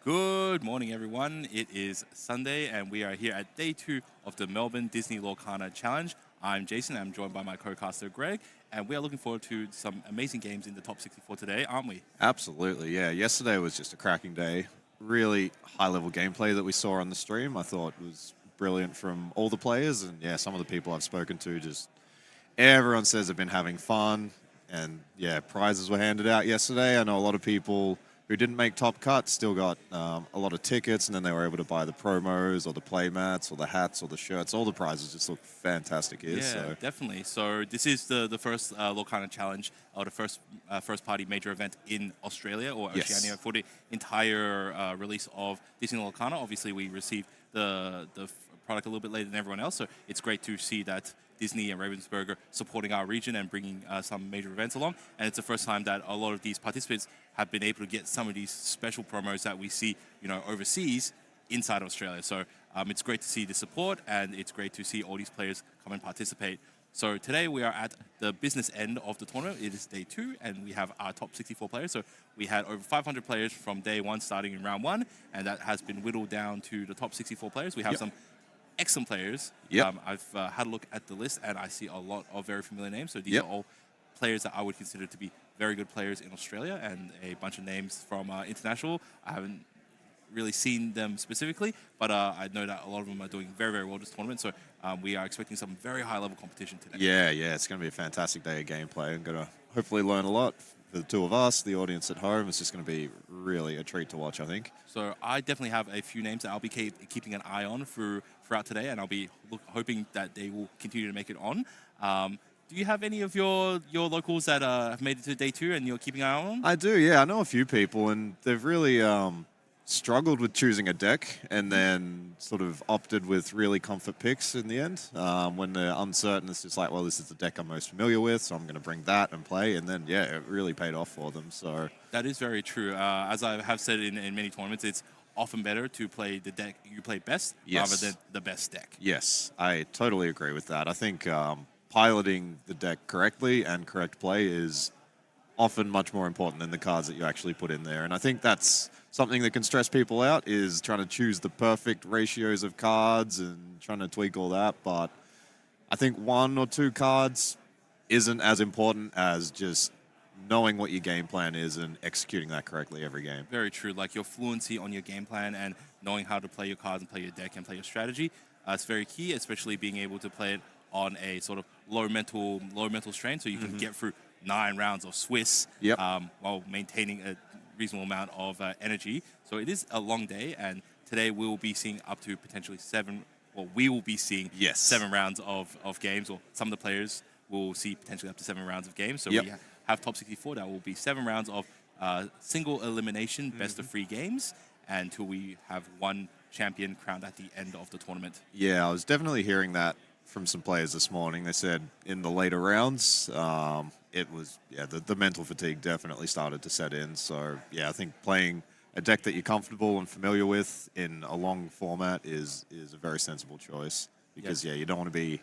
Good morning, everyone. It is Sunday, and we are here at day 2 of the Melbourne Disney Lorcana Challenge. I'm Jason. I'm joined by my co-caster, Greg, and we are looking forward to some amazing games in the top 64 today, aren't we? Absolutely, yeah. Yesterday was just a cracking day. Really high-level gameplay that we saw on the stream. I thought was brilliant from all the players, and yeah, some of the people I've spoken to, just everyone says they've been having fun, and yeah, prizes were handed out yesterday. I know a lot of people who didn't make top cut still got a lot of tickets, and then they were able to buy the promos or the play mats or the hats or the shirts. All the prizes just look fantastic here. Yeah, So. definitely. So this is the first Lorcana Challenge, or the first party major event in Australia or Oceania. Yes. For the entire release of Disney Lorcana. Obviously, we received the product a little bit later than everyone else, so it's great to see that Disney and Ravensburger supporting our region and bringing some major events along. And it's the first time that a lot of these participants have been able to get some of these special promos that we see, overseas inside Australia. So it's great to see the support, and it's great to see all these players come and participate. So today we are at the business end of the tournament. It is day 2, and we have our top 64 players. So we had over 500 players from day 1 starting in round 1, and that has been whittled down to the top 64 players. We have some excellent players. I've had a look at the list, and I see a lot of very familiar names. So these are all players that I would consider to be very good players in Australia, and a bunch of names from international. I haven't really seen them specifically, but I know that a lot of them are doing very, very well this tournament. So we are expecting some very high-level competition today. Yeah, it's going to be a fantastic day of gameplay. I'm going to hopefully learn a lot for the two of us, the audience at home. It's just going to be really a treat to watch, I think. So I definitely have a few names that I'll be keeping an eye on throughout today, and I'll be hoping that they will continue to make it on. Do you have any of your locals that have made it to day 2 and you're keeping an eye on? I do, yeah. I know a few people, and they've really struggled with choosing a deck and then sort of opted with really comfort picks in the end. When they're uncertain, it's just like, well, this is the deck I'm most familiar with, so I'm going to bring that and play. And then, yeah, it really paid off for them. So that is very true. As I have said in many tournaments, it's often better to play the deck you play best rather than the best deck. Yes, I totally agree with that. I think piloting the deck correctly and correct play is often much more important than the cards that you actually put in there. And I think that's something that can stress people out, is trying to choose the perfect ratios of cards and trying to tweak all that. But I think 1 or 2 cards isn't as important as just knowing what your game plan is and executing that correctly every game. Very true. Like your fluency on your game plan and knowing how to play your cards and play your deck and play your strategy, it's very key, especially being able to play it on a sort of low mental strain, so you can get through 9 rounds of Swiss while maintaining a reasonable amount of energy. So it is a long day, and today we'll be seeing up to potentially 7. Well, we will be seeing 7 rounds of games, or some of the players will see potentially up to 7 rounds of games. So we have top 64. That will be 7 rounds of single elimination, best of 3 games, until we have one champion crowned at the end of the tournament. Yeah, I was definitely hearing that from some players this morning. They said in the later rounds, it was, the mental fatigue definitely started to set in. So, yeah, I think playing a deck that you're comfortable and familiar with in a long format is a very sensible choice. Because, you don't want to be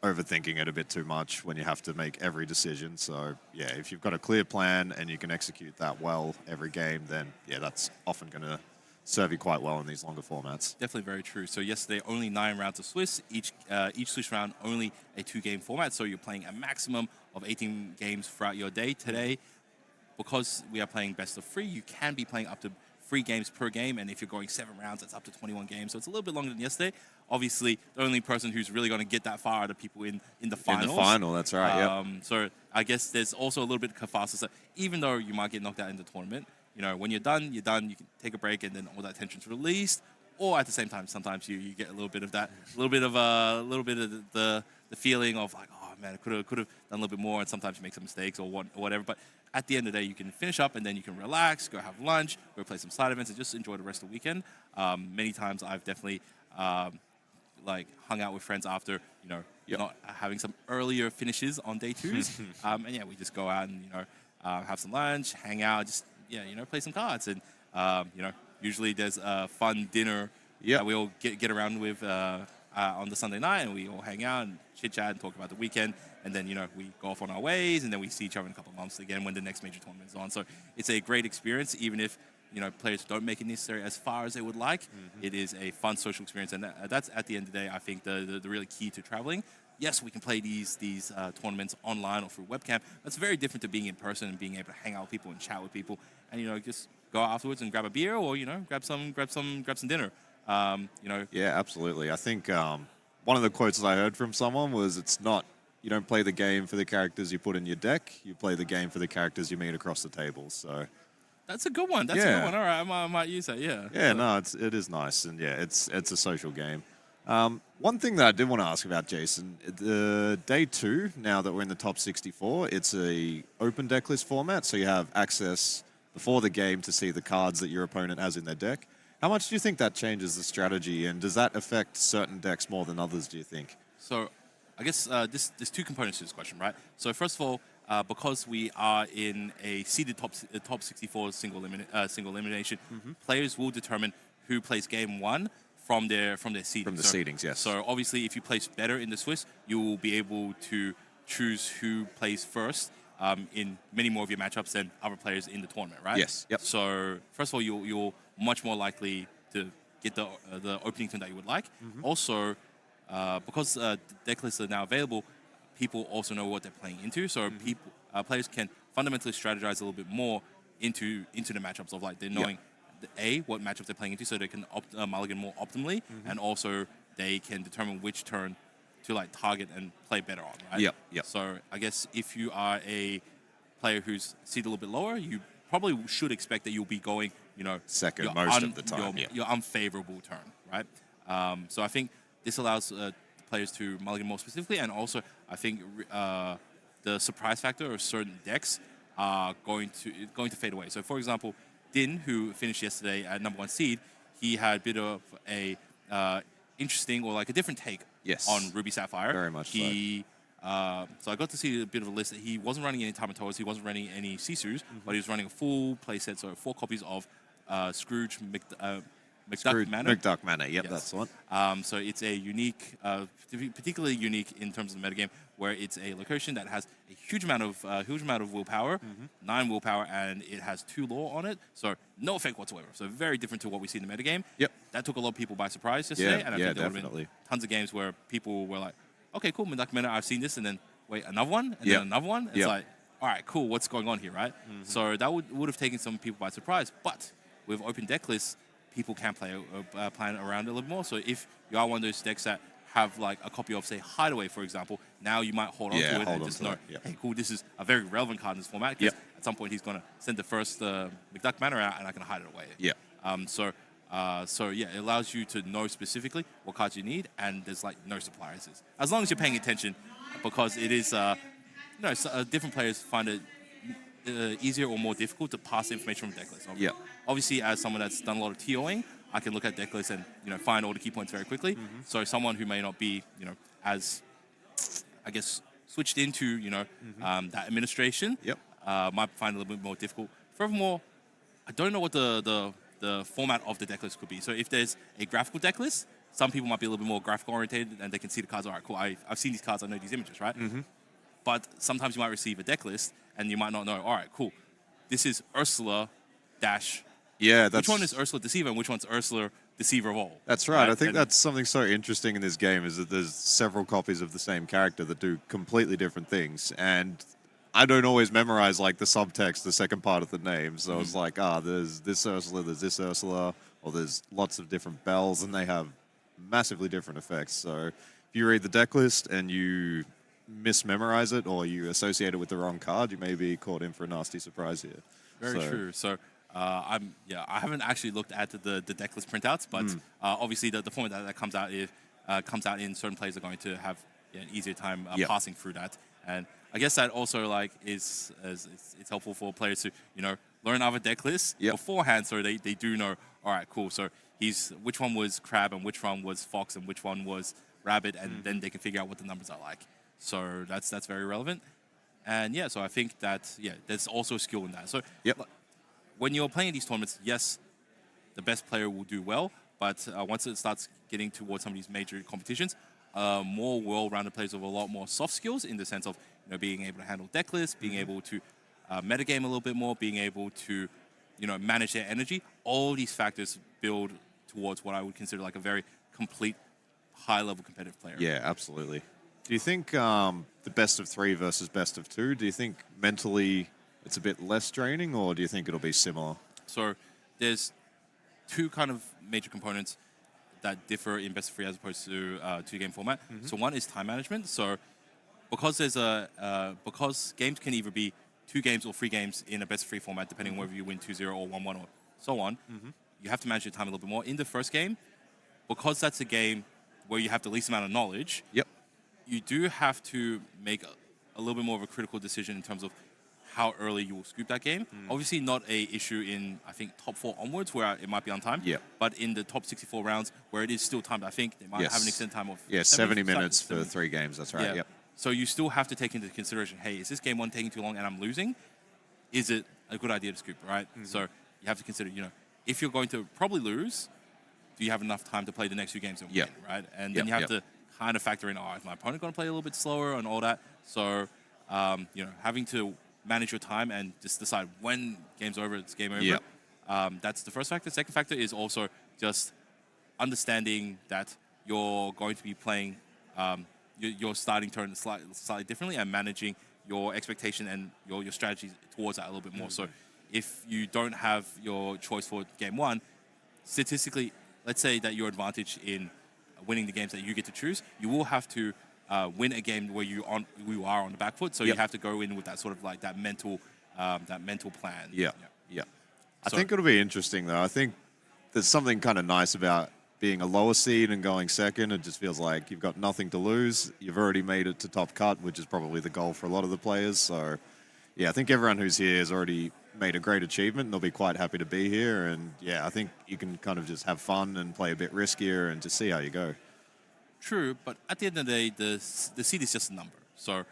overthinking it a bit too much when you have to make every decision. So, yeah, if you've got a clear plan and you can execute that well every game, then, that's often going to serve you quite well in these longer formats. Definitely very true. So yesterday, only 9 rounds of Swiss. Each Swiss round, only a 2-game format. So you're playing a maximum of 18 games throughout your day. Today, because we are playing best of 3, you can be playing up to 3 games per game. And if you're going 7 rounds, that's up to 21 games. So it's a little bit longer than yesterday. Obviously, the only person who's really going to get that far are the people in the finals. In the final, that's right, So I guess there's also a little bit of catharsis. Even though you might get knocked out in the tournament, when you're done, you can take a break, and then all that tension's released. Or at the same time, sometimes you get a little bit of that, a little bit of the feeling of like, oh man, I could have done a little bit more. And sometimes you make some mistakes or whatever. But at the end of the day, you can finish up, and then you can relax, go have lunch, go play some side events, and just enjoy the rest of the weekend. Many times I've definitely hung out with friends after not having some earlier finishes on day 2s, and we just go out and have some lunch, hang out, just play some cards, and usually there's a fun dinner that we all get around with on the Sunday night, and we all hang out and chit chat and talk about the weekend, and then we go off on our ways, and then we see each other in a couple of months again when the next major tournament is on. So it's a great experience, even if players don't make it necessarily as far as they would like, it is a fun social experience, and that's at the end of the day, I think the really key to traveling. Yes, we can play these tournaments online or through webcam. That's very different to being in person and being able to hang out with people and chat with people, and just go out afterwards and grab a beer or grab some dinner. Yeah, absolutely. I think one of the quotes that I heard from someone was, "It's not you don't play the game for the characters you put in your deck. You play the game for the characters you meet across the table." So that's a good one. That's a good one. All right, I might use that. Yeah. Yeah, no, it is nice, and yeah, it's a social game. One thing that I did want to ask about, Jason, the day 2, now that we're in the top 64, it's a open deck list format, so you have access before the game to see the cards that your opponent has in their deck. How much do you think that changes the strategy, and does that affect certain decks more than others, do you think? So I guess there's 2 components to this question, right? So first of all, because we are in a seeded top 64 single elimination, players will determine who plays game 1 from their seedings. From the seedings, yes. So obviously, if you place better in the Swiss, you will be able to choose who plays first in many more of your matchups than other players in the tournament, right? Yes. Yep. So first of all, you're much more likely to get the opening turn that you would like. Also, because deck lists are now available, people also know what they're playing into. So players can fundamentally strategize a little bit more into the matchups of they're knowing what matchups they're playing into, so they can mulligan more optimally, and also they can determine which turn to target and play better on, right? Yep. So I guess if you are a player who's seated a little bit lower, you probably should expect that you'll be going, second most of the time. Your unfavorable turn, right? So I think this allows players to mulligan more specifically, and also I think the surprise factor of certain decks are going to fade away. So for example, Din, who finished yesterday at number 1 seed, he had a bit of a interesting or a different take on Ruby Sapphire. Very much so. So I got to see a bit of a list. He wasn't running any Tamatoas, he wasn't running any Sisus, but he was running a full playset, so 4 copies of Scrooge McDuck Manor. McDuck Manor, yep, Yes. that's the one. So it's a unique, particularly unique in terms of the metagame, where it's a location that has a huge amount of willpower, 9 willpower, and it has 2 lore on it. So no effect whatsoever. So very different to what we see in the metagame. Yep. That took a lot of people by surprise yesterday, and I think there would have definitely. been tons of games where people were like, "Okay, cool, McDuck Manor, I've seen this," and then wait, another one, and then another one. It's like, all right, cool, what's going on here, right? So that would have taken some people by surprise, but with open deck lists, people can plan around it a little more. So if you are one of those decks that have a copy of, say, Hideaway, for example, now you might hold on to it and just know, hey, cool, this is a very relevant card in this format, because at some point he's going to send the first McDuck Manor out and I can hide it away. So it allows you to know specifically what cards you need, and there's no surprises. As long as you're paying attention, because it is, different players find it easier or more difficult to pass information from deck lists. Obviously, as someone that's done a lot of TOing, I can look at deck lists and find all the key points very quickly. So someone who may not be as, I guess, switched into that administration might find it a little bit more difficult. Furthermore, I don't know what the format of the deck list could be. So if there's a graphical deck list, some people might be a little bit more graphical oriented and they can see the cards. All right, cool. I've seen these cards. I know these images, right? But sometimes you might receive a deck list and you might not know. All right, cool. This is Ursula dash. Which one is Ursula Deceiver and which one's Ursula Deceiver of all? That's right. I think that's something so interesting in this game, is that there's several copies of the same character that do completely different things. And I don't always memorize the subtext, the second part of the name. So it's there's this Ursula, there's this Ursula, or there's lots of different bells, and they have massively different effects. So if you read the deck list and you mismemorize it, or you associate it with the wrong card, you may be caught in for a nasty surprise here. Very true. So I haven't actually looked at the deck list printouts, but obviously the format that comes out in certain players are going to have an easier time passing through that. And I guess that also it's helpful for players to learn other deck lists beforehand, so they do know, all right, cool. So which one was Crab and which one was Fox and which one was Rabbit, and then they can figure out what the numbers are like. So that's very relevant. And so I think that there's also skill in that. So when you're playing these tournaments, yes, the best player will do well, but once it starts getting towards some of these major competitions, more well-rounded players with a lot more soft skills, in the sense of being able to handle deck lists, being able to metagame a little bit more, being able to manage their energy. All these factors build towards what I would consider like a very complete, high-level competitive player. Yeah, absolutely. Do you think the best of 3 versus best of 2, do you think mentally it's a bit less draining, or do you think it'll be similar? So there's 2 kind of major components that differ in best of 3 as opposed to 2-game format. So one is time management. So because because games can either be 2 games or 3 games in a best of 3 format, depending on whether you win 2-0 or 1-1 or so on, you have to manage your time a little bit more. In the first game, because that's a game where you have the least amount of knowledge, Yep. you do have to make a little bit more of a critical decision in terms of how early you will scoop that game. Obviously not a issue in, I think, top 4 onwards where it might be on time. Yep. But in the top 64 rounds where it is still timed, I think they might have an extended time of 70 minutes for 3 games. That's right. Yeah. Yep. So you still have to take into consideration, hey, is this game 1 taking too long and I'm losing? Is it a good idea to scoop, right? So you have to consider, if you're going to probably lose, do you have enough time to play the next 2 games and win, right? And then you have to kind of factor in, is my opponent going to play a little bit slower and all that? So, having to manage your time and just decide when game's over, it's game over. Yep. That's the first factor. Second factor is also just understanding that you're going to be playing your starting turn slightly differently and managing your expectation and your strategy towards that a little bit more. So if you don't have your choice for game 1, statistically, let's say that your advantage in winning the games that you get to choose, you will have to win a game where you are on the back foot. So you have to go in with that sort of like that mental plan. Yeah. I think it'll be interesting, though. I think there's something kind of nice about being a lower seed and going second. It just feels like you've got nothing to lose. You've already made it to top cut, which is probably the goal for a lot of the players. So, yeah, I think everyone who's here has already made a great achievement, and they'll be quite happy to be here. And, yeah, I think you can kind of just have fun and play a bit riskier and just see how you go. True, but at the end of the day, the seed is just a number. So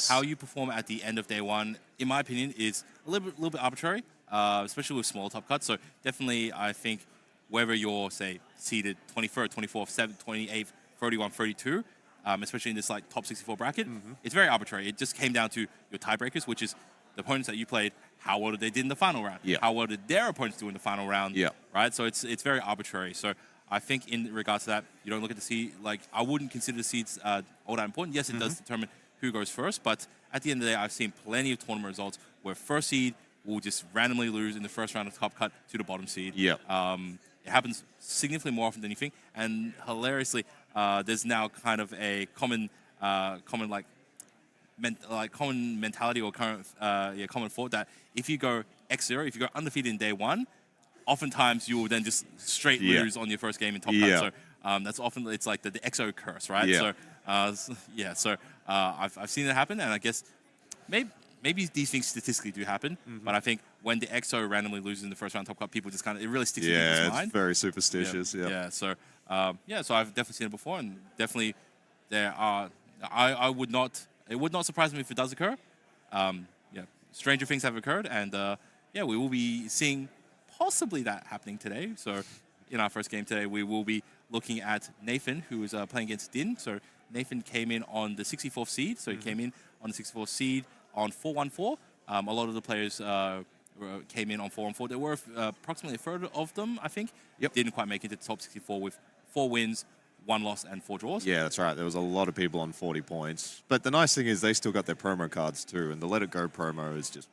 how you perform at the end of day 1, in my opinion, is a little bit arbitrary, especially with small top cuts. So definitely, I think whether you're, say, seeded 23rd, 24th, 7th, 28th, 31, 32, especially in this like top 64 bracket, it's very arbitrary. It just came down to your tiebreakers, which is the opponents that you played, how well did they did in the final round? How well did their opponents do in the final round? Right? So it's very arbitrary. So I think in regards to that, you don't look at the seed, like I wouldn't consider the seeds all that important. Yes, it does determine who goes first, but at the end of the day, I've seen plenty of tournament results where first seed will just randomly lose in the first round of top cut to the bottom seed. It happens significantly more often than you think, and hilariously, there's now kind of a common mentality or common thought that if you go X0, if you go undefeated in day 1, oftentimes you will then just straight lose on your first game in top cut. So that's often, it's like the XO curse, right? So I've seen it happen, and I guess maybe these things statistically do happen, but I think when the XO randomly loses in the first round top cut, people just kind of, it really sticks in people's mind. Yeah, it's very superstitious. So I've definitely seen it before, and definitely there are. It would not surprise me if it does occur. Stranger things have occurred, and we will be seeing possibly that happening today. So in our first game today, we will be looking at Nathan, who is playing against Din. So Nathan came in on the 64th seed. So he came in on the 64th seed on 4-1-4. A lot of the players came in on 4-1-4. There were approximately a third of them, I think. Didn't quite make it to the top 64 with 4 wins, 1 loss, and 4 draws. Yeah, that's right. There was a lot of people on 40 points. But the nice thing is they still got their promo cards too, and the Let It Go promo is just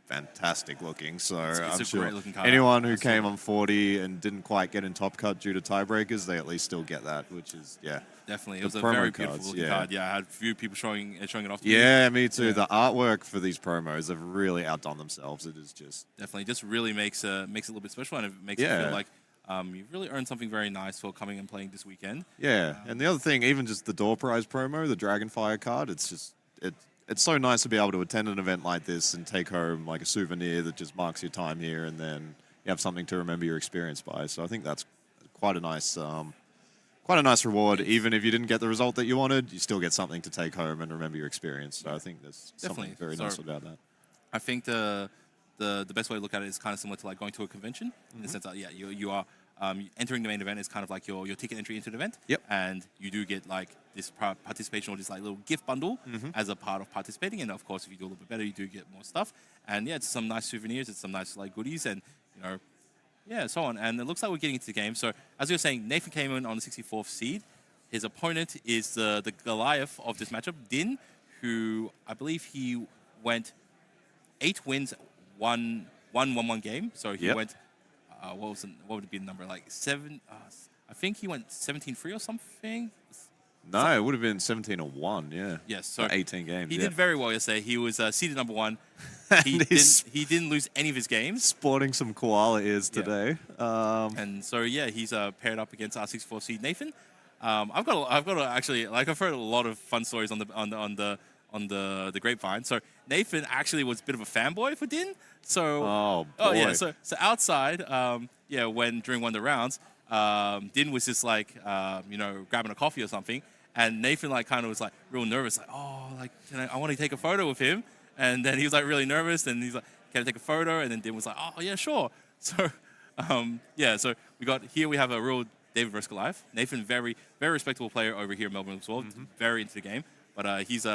fantastic looking. So it's I'm a sure great looking card. anyone who came on 40 and didn't quite get in top cut due to tiebreakers, they at least still get that, which is, definitely. It was a very beautiful looking card. I had a few people showing it off to me. Yeah, me too. The artwork for these promos have really outdone themselves. It is just... Definitely. Just really makes it a little bit special, and it makes it feel like you've really earned something very nice for coming and playing this weekend. Yeah, and the other thing, even just the door prize promo, the Dragonfire card, it's just... It's so nice to be able to attend an event like this and take home like a souvenir that just marks your time here, and then you have something to remember your experience by. So I think that's quite a nice reward. Even if you didn't get the result that you wanted, you still get something to take home and remember your experience. So I think there's something very nice about that. I think the best way to look at it is kind of similar to like going to a convention in the sense that you are entering the main event is kind of like your ticket entry into the event. And you do get like this participation or this like little gift bundle as a part of participating. And of course, if you do a little bit better, you do get more stuff. And it's some nice souvenirs, it's some nice like goodies, and you know, yeah, so on. And it looks like we're getting into the game. So as you were saying, Nathan came in on the 64th seed. His opponent is the Goliath of this matchup, Din, who I believe he went 8 wins, 1-1 game. So he went, what would it be the number? Like 7, I think he went 17-3 or something. No, it would have been 17-1, yeah. Yes, so 18 games. He did very well yesterday. He was seeded number 1. He didn't lose any of his games. Sporting some koala ears today. And so yeah, he's paired up against our 64 seed Nathan. I've got to actually, like, I've heard a lot of fun stories on the grapevine. So Nathan actually was a bit of a fanboy for Din. So yeah, so outside, when during one of the rounds, Din was just like grabbing a coffee or something, and Nathan like kind of was like real nervous, like, oh, like, I want to take a photo with him, and then he was like really nervous, and he's like, can I take a photo? And then Din was like, oh yeah, sure. So so we have a real David versus Goliath. Nathan, very very respectable player over here in Melbourne as well, very into the game, but he's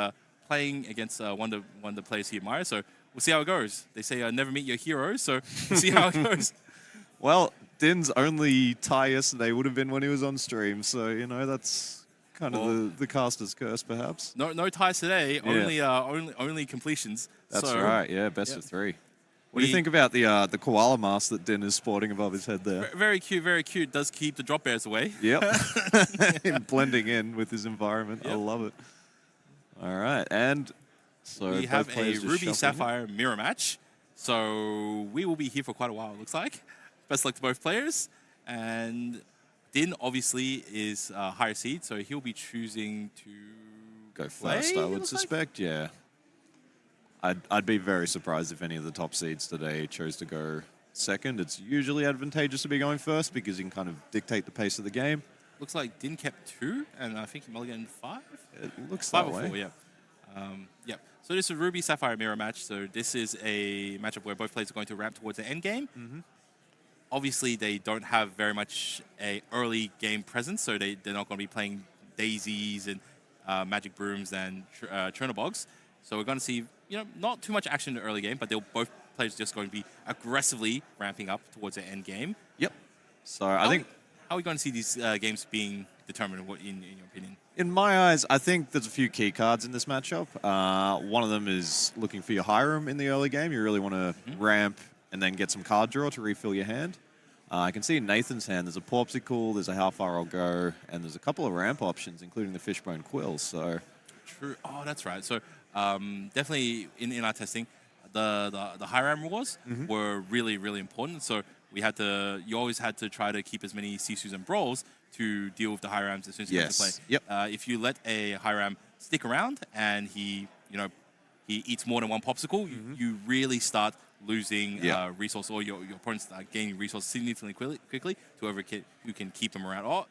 playing against one of the players he admires. So we'll see how it goes. They say never meet your heroes, so we'll see how it goes. Well, Din's only tie yesterday would have been when he was on stream, so that's kind of the caster's curse, perhaps. No ties today. Only completions. That's right. Yeah, best of 3. What do you think about the koala mask that Din is sporting above his head there? Very cute, very cute. Does keep the drop bears away. Yep. Him blending in with his environment. Yep. I love it. All right, and so we have a Ruby Sapphire mirror match. So we will be here for quite a while, it looks like. Best luck to both players. And Din obviously is a higher seed, so he'll be choosing to go first, I would suspect, yeah. I'd be very surprised if any of the top seeds today chose to go second. It's usually advantageous to be going first because you can kind of dictate the pace of the game. Looks like Din kept 2, and I think Mulligan 5? It looks 5 that or way. 4, yeah. So this is a Ruby Sapphire mirror match. So this is a matchup where both players are going to ramp towards the end game. Obviously, they don't have very much a early game presence, so they're not going to be playing daisies and magic brooms and Chernobyls. So we're going to see, not too much action in the early game, but both players just going to be aggressively ramping up towards the end game. Yep. So I think... How are we going to see these games being determined, in your opinion? In my eyes, I think there's a few key cards in this matchup. One of them is looking for your Hiram in the early game. You really want to ramp and then get some card draw to refill your hand. I can see in Nathan's hand there's a Porpsicle, there's a How Far I'll Go, and there's a couple of ramp options, including the Fishbone Quill. So true. Oh, that's right. So definitely in our testing, the Hiram rewards were really, really important. So you always had to try to keep as many Sisus and Brawls to deal with the Hirams as soon as you get to play. Yep. If you let a Hiram stick around and he eats more than one Popsicle, you really start losing resource, or your opponents start gaining resources significantly quickly to who can keep him around. Oh,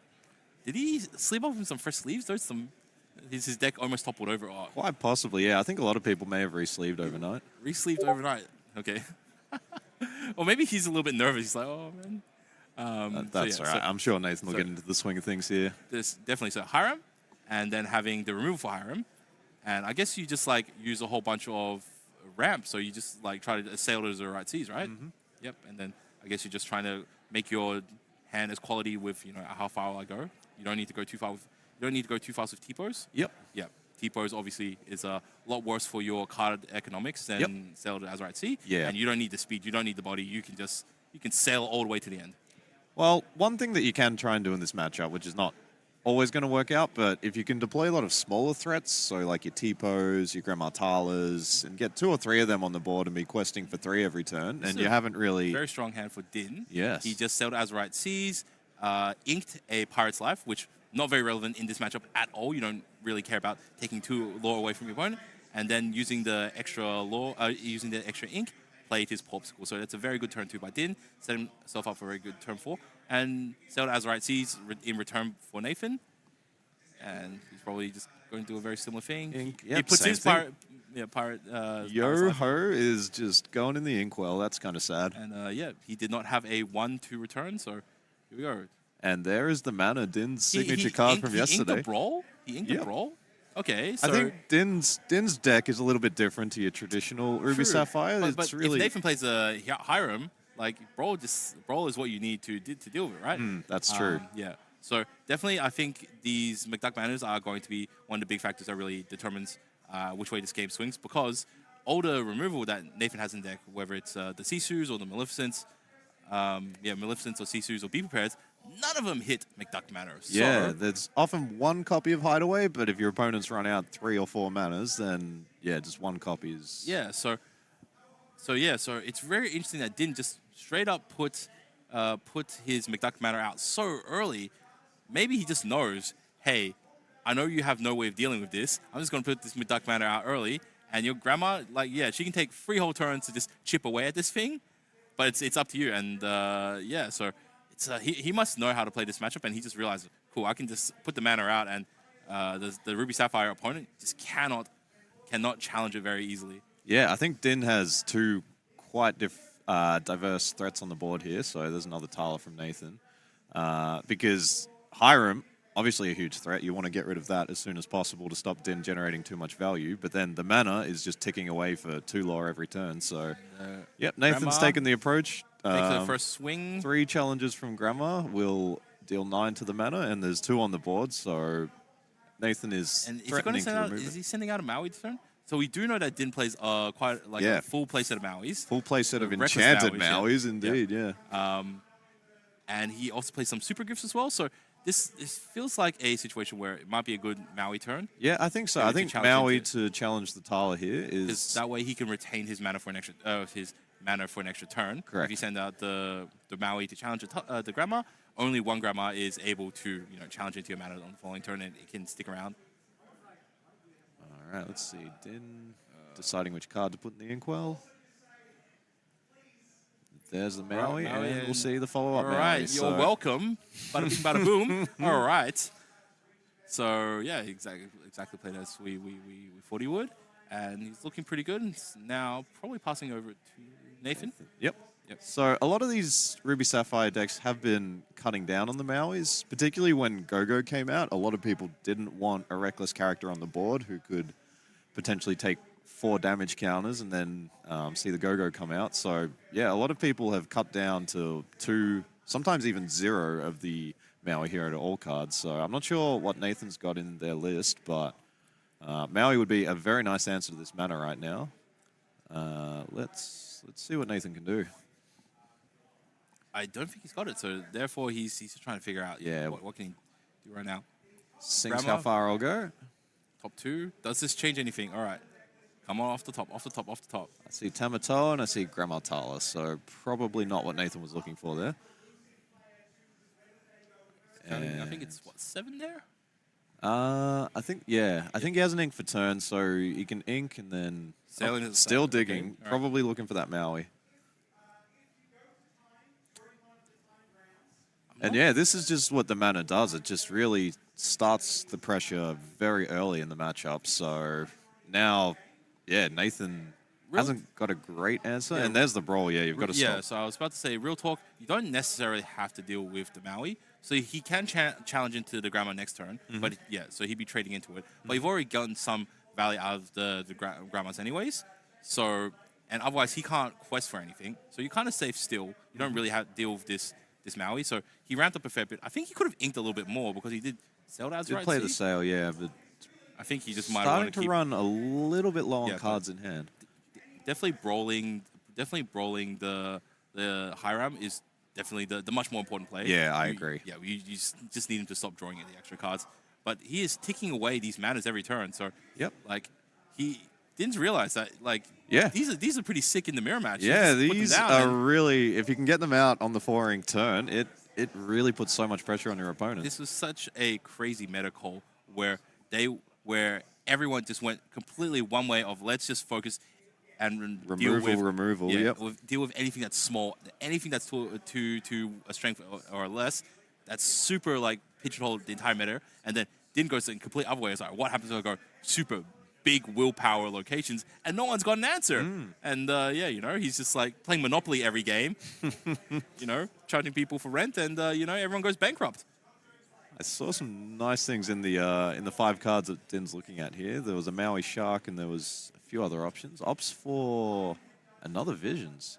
did he sleep off him some fresh sleeves? His deck almost toppled over. Oh. Quite possibly, yeah. I think a lot of people may have re-sleeved overnight. Re-sleeved overnight. Okay. Or maybe he's a little bit nervous. He's like, oh, man. That's all right. I'm sure Nathan will get into the swing of things here. There's definitely so Hiram, and then having the removal for Hiram. And I guess you just use a whole bunch of ramps. So you just try to assail those the right seas, right? Yep. And then I guess you're just trying to make your hand as quality with how far will I go. You don't need to go too far with T-pose. Yep. T-pose obviously is a lot worse for your card economics than sail to Azurite Sea. Yeah. And you don't need the speed, you don't need the body. You can sail all the way to the end. Well, one thing that you can try and do in this matchup, which is not always going to work out, but if you can deploy a lot of smaller threats, so like your T-pose, your Grandma Talas, and get 2 or 3 of them on the board and be questing for 3 every turn, and you haven't really... Very strong hand for Din. Yes. He just sailed Azurite Seas, inked a Pirate's Life, which not very relevant in this matchup at all. You don't really care about taking 2 lore away from your opponent, and then using the extra lore, using the extra ink, played his Porpsicle. So that's a very good turn 2 by Din, set himself up for a very good turn 4, and sailed Azurite Seas in return for Nathan, and he's probably just going to do a very similar thing. Yep, he puts his pirate. Yo-ho is just going in the inkwell. That's kind of sad. And he did not have a 1-2 return, so here we go. And there is the mana, Din's signature card from yesterday. He inked a Brawl? He inked a Brawl? Okay, so... I think Din's deck is a little bit different to your traditional Ruby Sapphire. But if Nathan plays a Hiram, like Brawl is what you need to deal with it, right? That's true. Yeah. So definitely, I think these McDuck Manors are going to be one of the big factors that really determines which way this game swings, because all the removal that Nathan has in deck, whether it's the Sisus or the Maleficents, Maleficents or Sisus or Be Prepared, none of them hit McDuck Manor. Yeah, So, there's often one copy of Hideaway, but if your opponents run out 3 or 4 manas, then yeah, just one copy is... yeah, so it's very interesting that Din just straight up put his McDuck Manor out so early. Maybe he just knows, hey, I know you have no way of dealing with this. I'm just going to put this McDuck Manor out early, and your grandma, like, yeah, she can take 3 whole turns to just chip away at this thing, but it's up to you. And so it's he must know how to play this matchup, and he just realized, cool, I can just put the mana out, and the Ruby Sapphire opponent just cannot challenge it very easily. Yeah, I think Din has 2 quite diverse threats on the board here. So there's another Tala from Nathan. Because Hiram, obviously a huge threat. You want to get rid of that as soon as possible to stop Din generating too much value. But then the mana is just ticking away for 2 lore every turn. So, yep, Nathan's taken the approach. Takes the first swing. 3 challenges from Grandma will deal 9 to the mana, and there's 2 on the board. So Nathan is threatening to remove it. Is he sending out a Maui this turn? So we do know that Din plays quite like a full playset of Mauis. Full playset of enchanted Mauis, yeah. indeed, yeah. And he also plays some super gifts as well. So this feels like a situation where it might be a good Maui turn. Yeah, I think so. I think Maui to challenge the Tala here is... that way he can retain his mana for an extra turn. Correct. If you send out the Maui to challenge the Grandma, only one Grandma is able to challenge into your mana on the following turn, and it can stick around. All right, let's see. Din deciding which card to put in the Inkwell. There's the Maui, and we'll see the follow-up Maui. All right, you're welcome. Bada bing, bada boom. All right. So, yeah, exactly played as we thought he would. And he's looking pretty good. And now probably passing over to Nathan. Yep. So a lot of these Ruby Sapphire decks have been cutting down on the Mauis, particularly when Go-Go came out. A lot of people didn't want a reckless character on the board who could potentially take 4 damage counters and then see the Go-Go come out. So, yeah, a lot of people have cut down to 2, sometimes even 0 of the Maui Hero to all cards. So I'm not sure what Nathan's got in their list, but Maui would be a very nice answer to this mana right now. Let's see what Nathan can do. I don't think he's got it, so therefore he's just trying to figure out what can he do right now. Sings how far I'll go. Top 2. Does this change anything? All right. Come on, off the top. I see Tamatoa and I see Grandma Tala, so probably not what Nathan was looking for there. I think it's, 7 there? I think he has an ink for turn, so he can ink and then... still digging, okay. Probably looking for that Maui. And yeah, this is just what the mana does. It just really starts the pressure very early in the matchup. So now, yeah, Nathan hasn't got a great answer. Yeah. And there's the Brawl. Yeah, you've got to stop. Yeah, so I was about to say, real talk, you don't necessarily have to deal with the Maui. So he can challenge into the Grandma next turn. But yeah, so he'd be trading into it. But you've already gotten some value out of the Grandmas anyways. So, and otherwise he can't quest for anything. So you're kind of safe still. You don't really have to deal with this Maui. So he ramped up a fair bit. I think he could have inked a little bit more because he did sell that, right? Play the sale, yeah, but I think he just might want to run a little bit low on cards in hand. Definitely brawling the Hiram is definitely the much more important play. Yeah, I agree. Yeah, you just need him to stop drawing the extra cards. But he is ticking away these manas every turn. So like he didn't realize that these are pretty sick in the mirror match. Yeah, these are really, if you can get them out on the 4-ink turn, it really puts so much pressure on your opponent. This was such a crazy meta call where everyone just went completely one way of let's just focus and deal with anything that's small, anything that's to a strength or less. That's super like pigeonhole the entire meta, and then didn't go to the complete other way. It's like what happens if I go super big willpower locations and no one's got an answer? And he's just like playing Monopoly every game, charging people for rent, and everyone goes bankrupt. I saw some nice things in the 5 cards that Din's looking at here. There was a Maui Shark and there was a few other options. Ops for another Visions.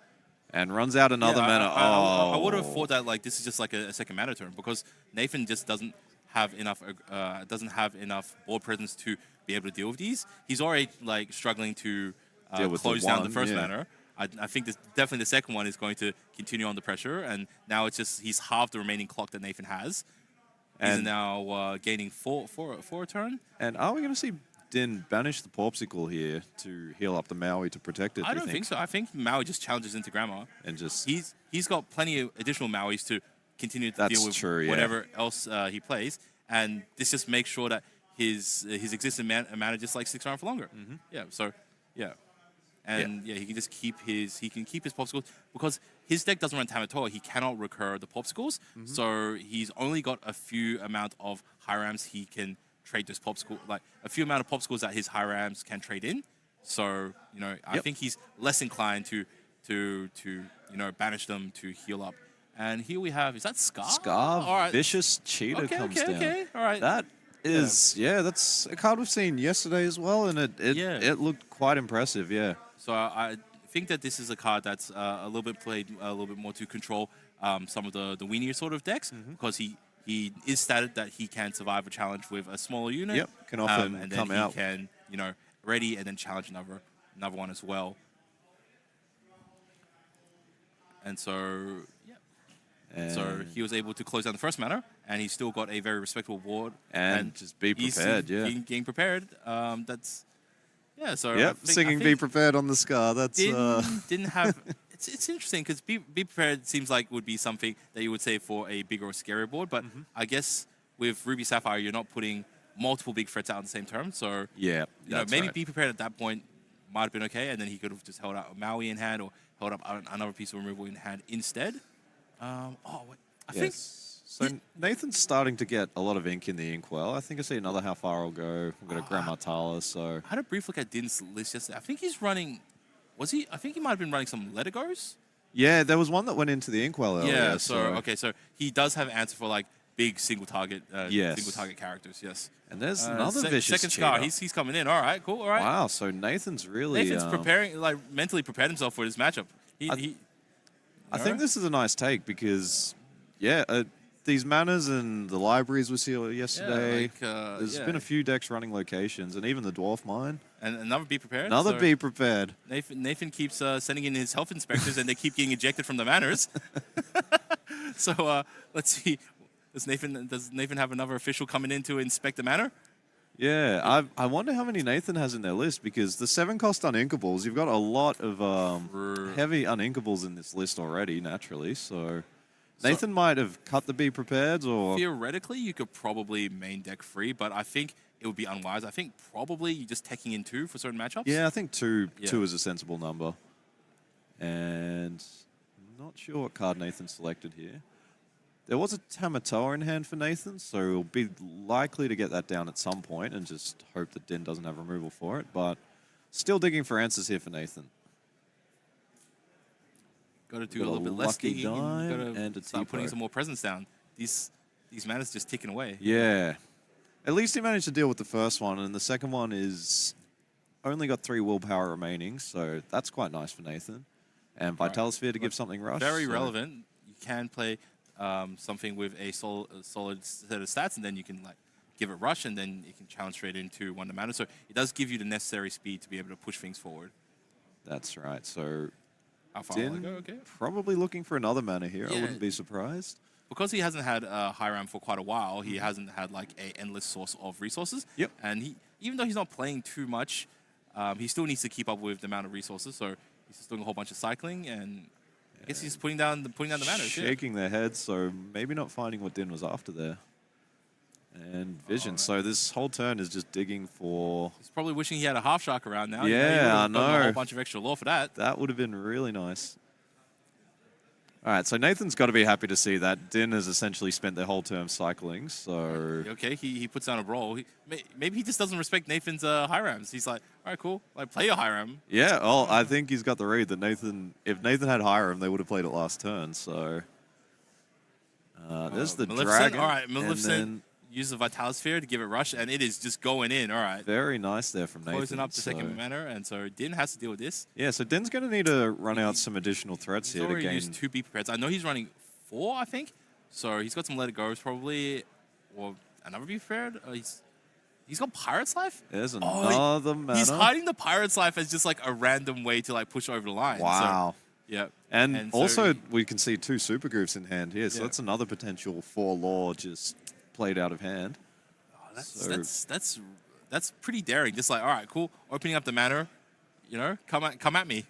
And runs out another mana. I would have thought that like this is just like a second mana turn because Nathan just doesn't have enough board presence to be able to deal with these. He's already like struggling to close down the first mana. I think definitely the second one is going to continue on the pressure, and now it's just he's half the remaining clock that Nathan has. He's now gaining four a turn. And are we going to see Din banish the Popsicle here to heal up the Maui to protect it? I don't think so. I think Maui just challenges into Grammar. And just he's got plenty of additional Mauis to continue to deal with whatever else he plays, and this just makes sure that his existing mana just like sticks around for longer. Yeah. So yeah. And he can just keep his Popsicles because his deck doesn't run Tamatoa. He cannot recur the Popsicles, so he's only got a few amount of high rams he can trade this Popsicle, like a few amount of Popsicles that his high rams can trade in. So I think he's less inclined to banish them to heal up. And here we have, is that Scar? Scar, all right. Vicious Cheetah comes down. Okay, all right. That is, that's a card we've seen yesterday as well, and it looked quite impressive, So I think that this is a card that's a little bit played a little bit more to control some of the weenier sort of decks because he is stated that he can survive a challenge with a smaller unit. Yep, can often and then come out. He can ready and then challenge another one as well. And so so he was able to close down the first mana, and he still got a very respectable board. And just be prepared, Getting prepared. That's. Yeah, so singing "Be Prepared" on the Scar. That's didn't have. It's interesting because be prepared seems like would be something that you would say for a bigger or scarier board, but I guess with Ruby Sapphire you're not putting multiple big threats out on the same turn. So maybe Be Prepared at that point might have been okay, and then he could have just held out a Maui in hand or held up another piece of removal in hand instead. I think. So Nathan's starting to get a lot of ink in the inkwell. I think I see another how far I'll go. We've got a Grammatala, so... I had a brief look at Din's list yesterday. I think he's running... Was he? I think he might have been running some Let It Goes. Yeah, there was one that went into the inkwell earlier. Yeah, so he does have an answer for like big single target characters, yes. And there's another vicious second Scar, he's coming in. All right, cool, all right. Wow, so Nathan's preparing, like mentally prepared himself for this matchup. I think this is a nice take because, these manas and the libraries we saw yesterday. There's been a few decks running locations, and even the Dwarf Mine. And another Be Prepared. Be Prepared. Nathan keeps sending in his health inspectors, and they keep getting ejected from the manors. So let's see. Does Nathan have another official coming in to inspect the manor? Yeah, I wonder how many Nathan has in their list because the 7-cost uninkables, you've got a lot of heavy uninkables in this list already, naturally, so... Nathan might have cut the Be Prepared, or... Theoretically, you could probably main deck free, but I think it would be unwise. I think probably you're just taking in 2 for certain matchups. Yeah, I think 2 is a sensible number. And I'm not sure what card Nathan selected here. There was a Tamatoa in hand for Nathan, so he'll be likely to get that down at some point and just hope that Din doesn't have removal for it, but still digging for answers here for Nathan. Got to do a little bit less digging. Got to start putting some more presence down. These mana's just ticking away. Yeah. At least he managed to deal with the first one, and the second one is only got 3 willpower remaining, so that's quite nice for Nathan. And Vitalosphere to give something rush. Very relevant. You can play something with a solid set of stats, and then you can like give it rush, and then it can challenge straight into one of the mana. So it does give you the necessary speed to be able to push things forward. That's right. So... Din, probably looking for another mana here. I wouldn't be surprised. Because he hasn't had high ram for quite a while, he hasn't had like an endless source of resources. Yep. And even though he's not playing too much, he still needs to keep up with the amount of resources. So he's just doing a whole bunch of cycling, and I guess he's putting down the mana. Shaking their heads, so maybe not finding what Din was after there. And Vision. Right. So this whole turn is just digging for... He's probably wishing he had a half shark around now. Yeah, I know. A whole bunch of extra lore for that. That would have been really nice. All right, so Nathan's got to be happy to see that. Din has essentially spent their whole term cycling, so... Okay, he puts down a brawl. Maybe he just doesn't respect Nathan's high rams. He's like, all right, cool. Like, play your high ram. Yeah, well, I think he's got the read that if Nathan had high ram, they would have played it last turn, so... there's the Maleficent. dragon. All right, Maleficent. use the Vitality Sphere to give it rush, and it is just going in. All right. Very nice there from Nathan. Closing up the second mana, and so Din has to deal with this. Yeah, so Din's going to need to run out some additional threats He's here to already gain. used 2 B prepared. I know he's running 4, I think. So he's got some Let It Go's probably, or another B prepared. He's got Pirate's Life? There's another mana. He's hiding the Pirate's Life as just like a random way to like push over the line. Wow. So, yeah. And so also, we can see 2 Super Grooves in hand here, so Yeah. that's another potential 4 lore just played out of hand. Oh, that's pretty daring. Just like, all right, cool. Opening up the mana, you know, come at me.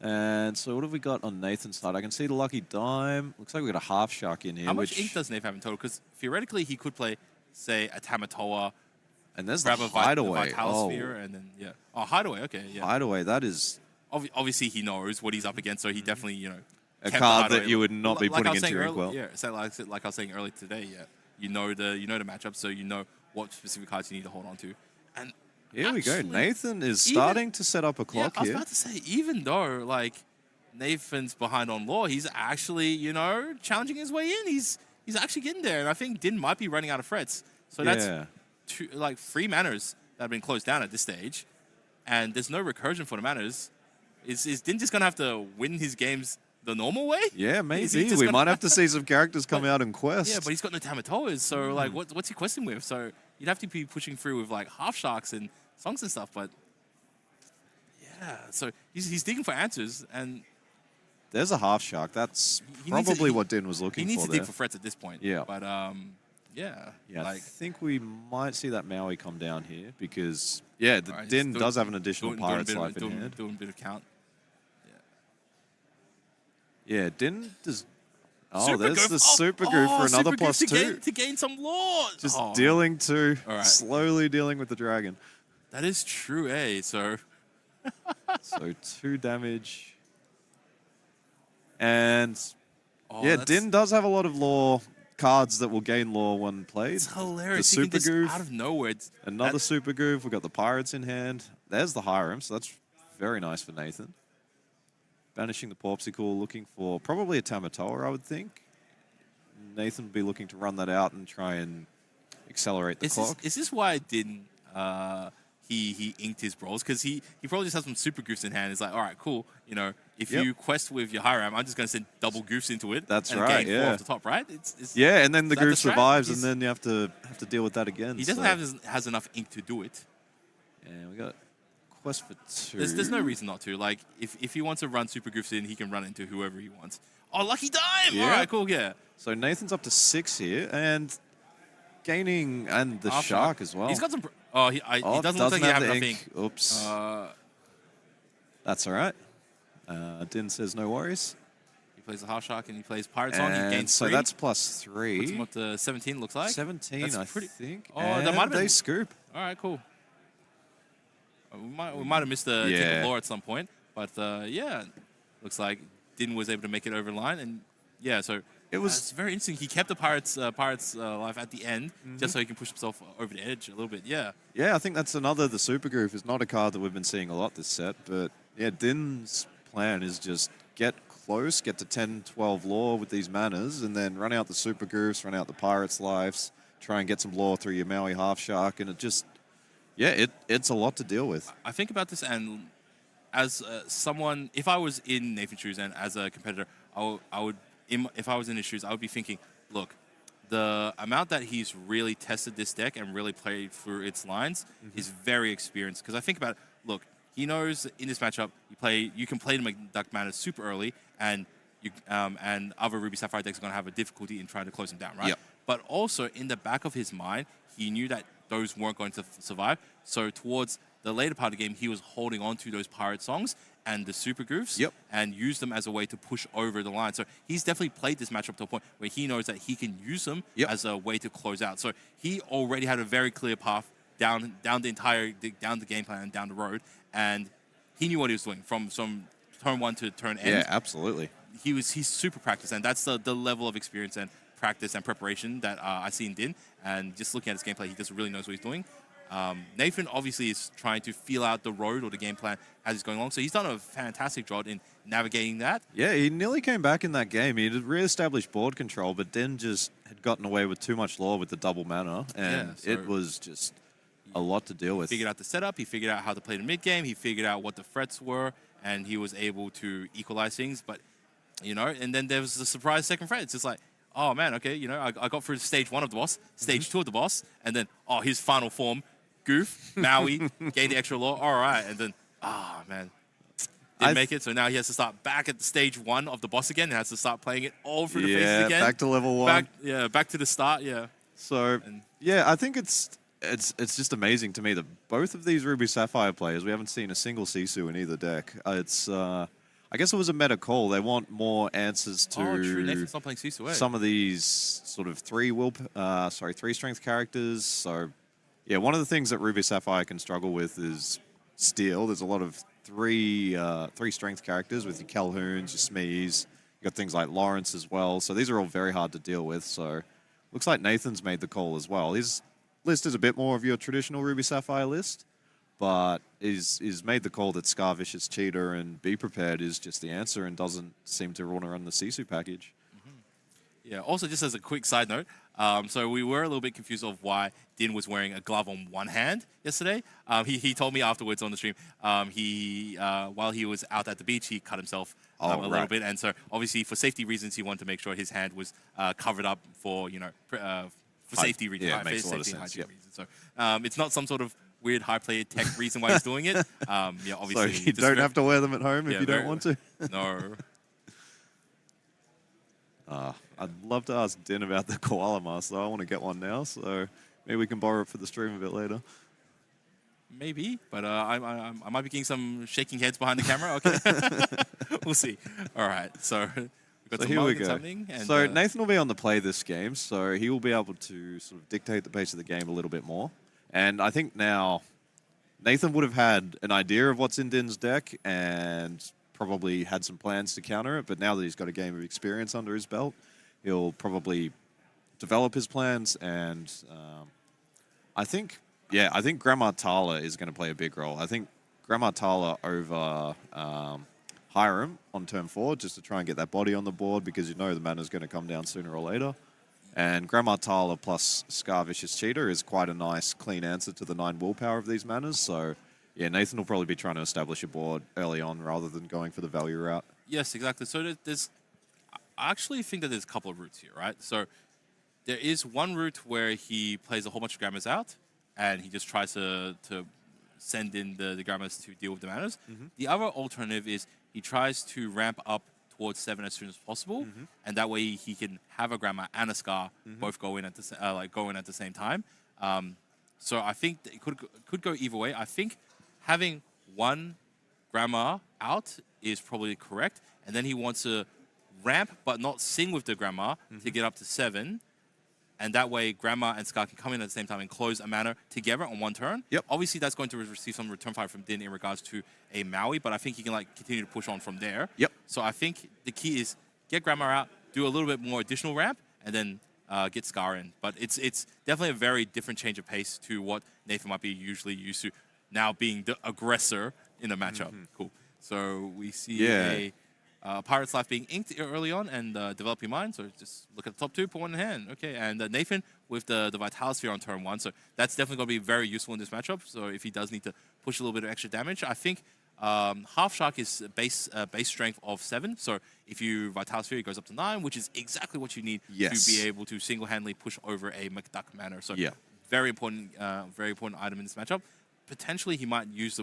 And so what have we got on Nathan's side? I can see the Lucky Dime. Looks like we got a Half Shark in here. How much ink does Nathan have in total? Because theoretically, he could play, say, a Tamatoa, And there's grab the a Hideaway. Vital Sphere, and then, yeah. Oh, Hideaway, okay, yeah. Hideaway, that is Obviously, he knows what he's up against, so he definitely, you know, a kept the card that Hideaway. you would not be Like I putting was into saying your earlier, inkwell. yeah, so like I was saying earlier today, yeah. You know the matchup, so you know what specific cards you need to hold on to. And Here we go. actually, Nathan is even- starting to set up a Yeah, clock I was here. about to say, even though like Nathan's behind on lore, he's actually, you know, challenging his way in. He's actually getting there, and I think Din might be running out of threats. So that's Yeah. 3 manas that have been closed down at this stage, and there's no recursion for the manas. Is Din just gonna have to win his games the normal way? Yeah, Is he maybe. just We gonna- might have to see some characters come out and quest. Yeah, but he's got no Tamatoas, so like, what's he questing with? So you'd have to be pushing through with like Half Sharks and songs and stuff. But yeah, so he's digging for answers, and There's a Half Shark. That's He needs probably to- what Din was he looking needs for to there. dig for threats at this point. Yeah. But yeah, Yeah, I like think we might see that Maui come down here because, yeah, all right, Din he's does have an additional doing Pirate's a bit of- Life in hand. doing a bit of count. Yeah, Din does. Oh, Super there's Goof. the Super Goof for another Super Goof +2. to gain some lore. Just Oh, dealing 2, All right. slowly dealing with the dragon. That is true, eh? So So 2 damage. And oh, yeah, that's- Din does have a lot of lore cards that will gain lore when played. It's hilarious. The You can Super just Goof. out of nowhere. Another that- Super Goof. We've got the Pirates in hand. There's the Hiram, so that's very nice for Nathan. Banishing the Popsicle, looking for probably a Tamatoa, I would think. Nathan would be looking to run that out and try and accelerate the clock. Is this why I didn't? He inked his brawls because he probably just has some super goofs in hand. It's like, all right, cool. You know, if Yep. you quest with your Hiram, I'm just going to send double goofs into it. That's and right, gain 4 yeah. off the top, right? It's Yeah, and then the Is that Goof the strat? survives, and He's- then you have to deal with that again. he so- doesn't has enough ink to do it. And we got quest for 2. There's no reason not to. Like if he wants to run super goofs in, he can run into whoever he wants. Oh, lucky dime! Yeah. All right, cool, yeah. So Nathan's up to 6 here, and gaining and the Half shark as well. He's got some. Oh, he doesn't look like he have has the enough ink. ink. Oops. Uh, That's all right. Din says no worries. he plays the half shark and he plays pirate song. He And gains so 3. that's Puts him +3. up to 17. Looks like 17, That's I pretty- think. Oh, and that might have they been- scoop. All right, cool. We might have missed the tick Yeah. of lore at some point, but yeah, looks like Din was able to make it over the line, and yeah, so It was- it's very interesting. He kept the pirates life at the end just so he can push himself over the edge a little bit. Yeah, Yeah, I think that's another. The Super Goof is not a card that we've been seeing a lot this set, but yeah, Din's plan is just get close, get to 10, 12 lore with these manas, and then run out the Super Goofs, run out the Pirates' lives, try and get some lore through your Maui Half Shark, and it just, yeah, it's a lot to deal with. I think about this, and as someone, if I was in Nathan's shoes and as a competitor, I would if I was in his shoes, I would be thinking, look, the amount that he's really tested this deck and really played through its lines is very experienced. Because I think about it, look, he knows in this matchup you can play the Duck Mana super early, and and other Ruby Sapphire decks are going to have a difficulty in trying to close him down, right? Yep. But also in the back of his mind, he knew that those weren't going to survive. So towards the later part of the game, he was holding on to those pirate songs and the super goofs Yep. and use them as a way to push over the line. So he's definitely played this matchup to a point where he knows that he can use them Yep. as a way to close out. So he already had a very clear path down the game plan and down the road, and he knew what he was doing from turn 1 to turn end. Yeah, absolutely. He's super practiced, and that's the level of experience and practice and preparation that I see in Din. And just looking at his gameplay, he just really knows what he's doing. Nathan obviously is trying to feel out the road or the game plan as it's going along. So he's done a fantastic job in navigating that. Yeah, he nearly came back in that game. He had re-established board control, but then just had gotten away with too much lore with the double mana, and so it was just a lot to deal with. He figured out the setup. He figured out how to play the mid game. He figured out what the threats were, and he was able to equalize things. But, and then there was the surprise second threat. It's just like, oh, man, okay, I got through stage 1 of the boss, stage 2 of the boss, and then, his final form, Goof, Maui, gained the extra lore. All right, and then, man. Didn't make it, so now he has to start back at the stage 1 of the boss again and has to start playing it all through the phases again. Back to level 1. Back to the start, yeah. So, I think it's just amazing to me that both of these Ruby Sapphire players, we haven't seen a single Sisu in either deck. I guess it was a meta call. They want more answers to true. Nathan's not playing Sisu, some of these sort of 3 strength characters. So, one of the things that Ruby Sapphire can struggle with is steal. There's a lot of 3 strength characters with your Calhouns, your Smees. You got things like Lawrence as well. So these are all very hard to deal with. So looks like Nathan's made the call as well. His list is a bit more of your traditional Ruby Sapphire list, but is made the call that Scar Vicious Cheater and Be Prepared is just the answer and doesn't seem to run around the Sisu package. Yeah, also just as a quick side note, so we were a little bit confused of why Din was wearing a glove on one hand yesterday. He told me afterwards on the stream, while he was out at the beach, he cut himself a little bit. And so obviously for safety reasons, he wanted to make sure his hand was covered up for, for safety reasons. Yeah, it makes a lot of sense. Yep. Reasons. So it's not some sort of weird high player tech reason why he's doing it. Obviously. So you don't have to wear them at home if you don't want to? No. I'd love to ask Din about the koala mask, though. I want to get one now, so maybe we can borrow it for the stream a bit later. Maybe, but I might be getting some shaking heads behind the camera. Okay, we'll see. All right, so we've got some here we go. happening. And, so Nathan will be on the play this game, so he will be able to sort of dictate the pace of the game a little bit more. And I think now Nathan would have had an idea of what's in Din's deck and probably had some plans to counter it, but now that he's got a game of experience under his belt, he'll probably develop his plans, and I think Grandma Tala is going to play a big role. I think Grandma Tala over Hiram on turn 4, just to try and get that body on the board, because the mana's going to come down sooner or later. And Grandma Tala plus Scar Vicious Cheater is quite a nice, clean answer to the 9 willpower of these manas, so yeah, Nathan will probably be trying to establish a board early on rather than going for the value route. Yes, exactly. So I actually think that there's a couple of routes here, right? So there is one route where he plays a whole bunch of grammars out, and he just tries to send in the grammars to deal with the manas. The other alternative is he tries to ramp up towards 7 as soon as possible, and that way he can have a grammar and a Scar both go in at the same time. So I think it could go either way. I think having one grammar out is probably correct, and then he wants to ramp but not sing with the grammar to get up to 7, and that way Grammar and Scar can come in at the same time and close a mana together on one turn. Yep. Obviously, that's going to receive some return fire from Din in regards to a Maui, but I think he can continue to push on from there. Yep. So I think the key is get Grammar out, do a little bit more additional ramp, and then get Scar in. But it's definitely a very different change of pace to what Nathan might be usually used to, now being the aggressor in a matchup. Cool. So we see a Pirate's Life being inked early on and develop your mind. So just look at the top 2, put one in hand. Okay, and Nathan with the Vital Sphere on turn 1. So that's definitely going to be very useful in this matchup. So if he does need to push a little bit of extra damage, I think Half Shark is base strength of 7. So if you Vital Sphere, it goes up to 9, which is exactly what you need to be able to single-handedly push over a McDuck manner. So very important item in this matchup. Potentially, he might use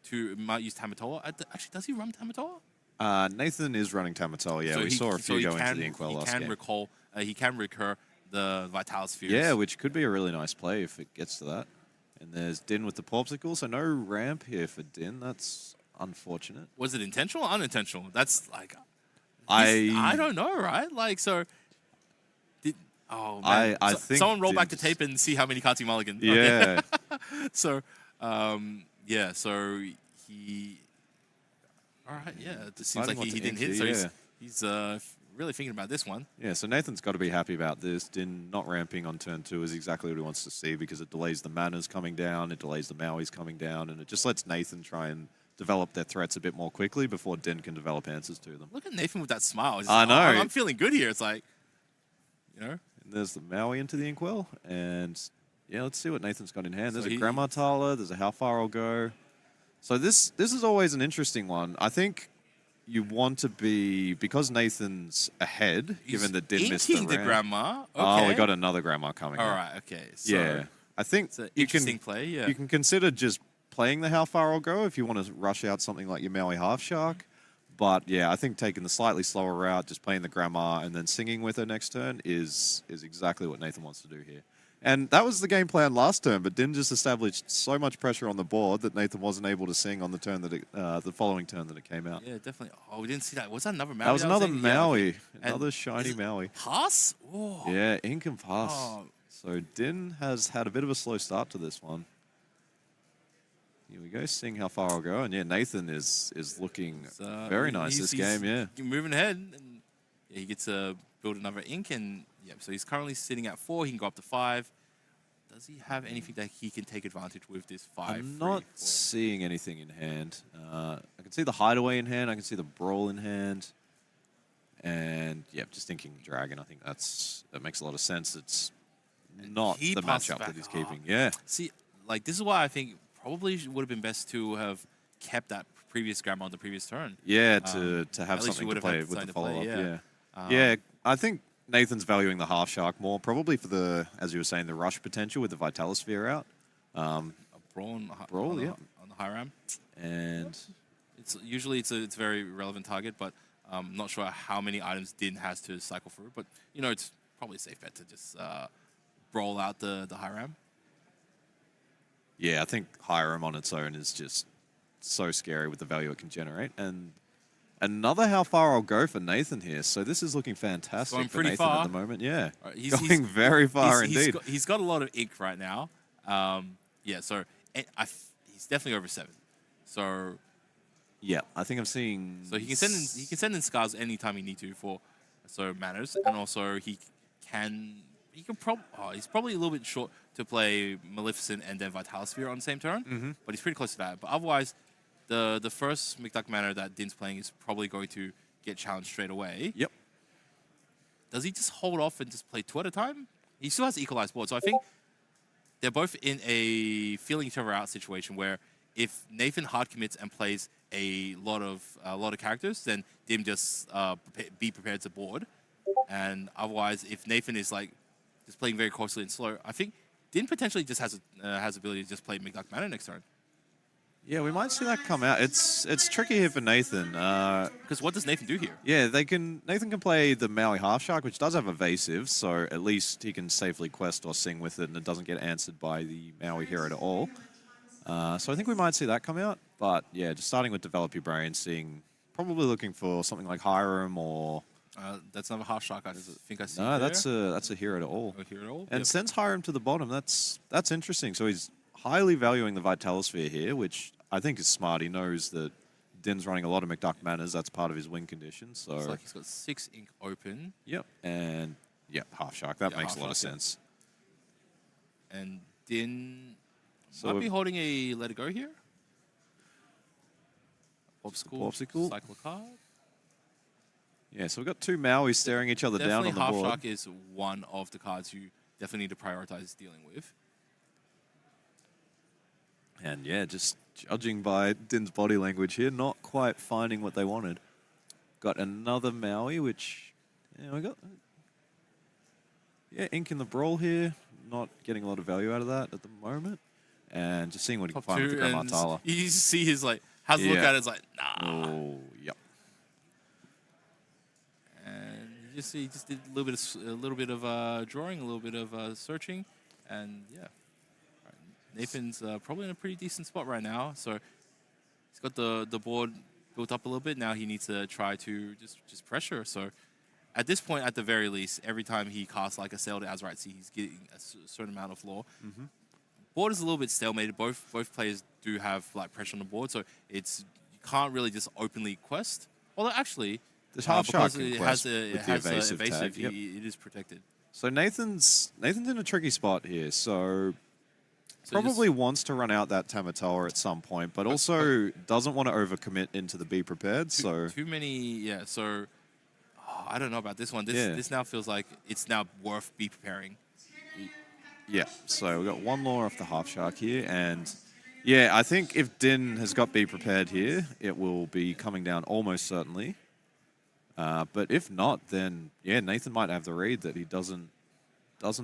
Tamatoa. Actually, does he run Tamatoa? Nathan is running Tamatoa, yeah. So we saw a few go into the Inkwell last game. He can recur the Vital Spheres. Yeah, which could be a really nice play if it gets to that. And there's Din with the Popsicle, so no ramp here for Din. That's unfortunate. Was it intentional or unintentional? That's I don't know, right? Oh, man. I think someone roll back the tape and see how many cards he mulliganed. Yeah. Okay. So he... All right, yeah. It seems like he didn't hit, so he's really thinking about this one. Yeah, so Nathan's got to be happy about this. Din not ramping on turn 2 is exactly what he wants to see because it delays the manas coming down, it delays the Mauis coming down, and it just lets Nathan try and develop their threats a bit more quickly before Din can develop answers to them. Look at Nathan with that smile. I know. I'm feeling good here. It's like, you know. And there's the Maui into the Inkwell, and yeah, let's see what Nathan's got in hand. There's So a Grandma Tala, there's a How Far I'll Go. So this is always an interesting one. I think you want to be, because Nathan's ahead, given that Din missed the inking the ramp. Grandma. Okay. Oh, we got another Grandma coming All up. right, okay. So Yeah, I think it's an you interesting can play, yeah. you can consider just playing the How Far I'll Go if you want to rush out something like your Maui Half Shark. But yeah, I think taking the slightly slower route, just playing the Grandma and then singing with her next turn is exactly what Nathan wants to do here. And that was the game plan last turn, but Din just established so much pressure on the board that Nathan wasn't able to sing on the turn that the following turn that it came out. Yeah, definitely. Oh, we didn't see that. Was that another Maui? That was another in? Maui, And another shiny Maui. Pass? Oh. Yeah, ink and pass. Oh. So Din has had a bit of a slow start to this one. Here we go, seeing how far I'll go. And yeah, Nathan is looking very nice this game, yeah. Moving ahead, and yeah, he gets to build another ink, and yeah, so he's currently sitting at 4. He can go up to 5. Does he have anything that he can take advantage with this 5? I'm not seeing anything in hand. I can see the Hideaway in hand. I can see the Brawl in hand. And yeah, just thinking Dragon, I think that makes a lot of sense. It's not the matchup that he's keeping. Yeah. See, like, this is why I think probably would have been best to have kept that previous Grandma on the previous turn. Yeah, to have at least something you to would have play had with something the to play, follow-up. yeah. Yeah, I think Nathan's valuing the Half Shark more, probably for the, as you were saying, the rush potential with the Vitalosphere out. A Brawl, on the high ram. And Usually it's a very relevant target, but I'm not sure how many items Din has to cycle through. But, you know, it's probably a safe bet to just Brawl out the high ram. yeah, I think Hiram on its own is just so scary with the value it can generate. And another How Far I'll Go for Nathan here. So this is looking fantastic Going for pretty Nathan far. at the moment. Yeah, Right, going very far indeed. He's got a lot of ink right now. Yeah, so he's definitely over 7. So Yeah, I think I'm seeing. he can send in scars anytime he need to for manners, and also he's probably a little bit short to play Maleficent and then Vitalosphere on the same turn, but he's pretty close to that. But otherwise, the first McDuck manner that Din's playing is probably going to get challenged straight away. Yep. Does he just hold off and just play 2 at a time? He still has equalized board, so I think they're both in a feeling each other out situation where if Nathan hard commits and plays a lot of characters, then Dim just be prepared to board. And otherwise, if Nathan is like just playing very cautiously and slow, I think Din potentially just has ability to just play McDuck Manor next turn. Yeah, we might see that come out. It's tricky here for Nathan. Because what does Nathan do here? Yeah, Nathan can play the Maui Half Shark, which does have evasive, so at least he can safely quest or sing with it, and it doesn't get answered by the Maui hero at all. So I think we might see that come out. But yeah, just starting with Develop Your Brain, probably looking for something like Hiram or. That's another Half Shark I think I see. No, that's a hero at all. A hero at all? And sends Hiram to the bottom. That's interesting. So he's highly valuing the Vitalosphere here, which I think is smart. He knows that Din's running a lot of McDuck Manners. That's part of his win condition. So it's like he's got 6 ink open. Yep. And Half Shark. That makes a lot of sense. And Din might be holding a Let It Go here. Popsicle. Cycle a card. Yeah, so we've got 2 Maui staring each other down on the Half board. Shark is one of the cards you definitely need to prioritize dealing with. And yeah, just judging by Din's body language here, not quite finding what they wanted. Got another Maui, which we got. Yeah, ink in the Brawl here. Not getting a lot of value out of that at the moment. And just seeing what he can find with the Grandma Tala. You see his has a look at it, it's like, nah. Oh, yep. And you just see he just did a little bit of drawing, a little bit of searching, and yeah. Right. Nathan's probably in a pretty decent spot right now, so he's got the board built up a little bit. Now he needs to try to just pressure. So at this point, at the very least, every time he casts like a Sail to Azurite Sea, he's getting a certain amount of floor. Board is a little bit stalemated. Both players do have like pressure on the board, so you can't really just openly quest. Although actually, The half shark because it quest has a with the evasive evasive, tag. Yep. it is protected. So Nathan's in a tricky spot here. So So probably wants to run out that Tamatoa at some point, but also doesn't want to overcommit into the be prepared. So too many, yeah. So I don't know about this one. This now feels like it's now worth be preparing. yeah. So we got one lore off the half shark here, and yeah, I think if Din has got be prepared here, it will be coming down almost certainly. But if not, then yeah, Nathan might have the read that he doesn't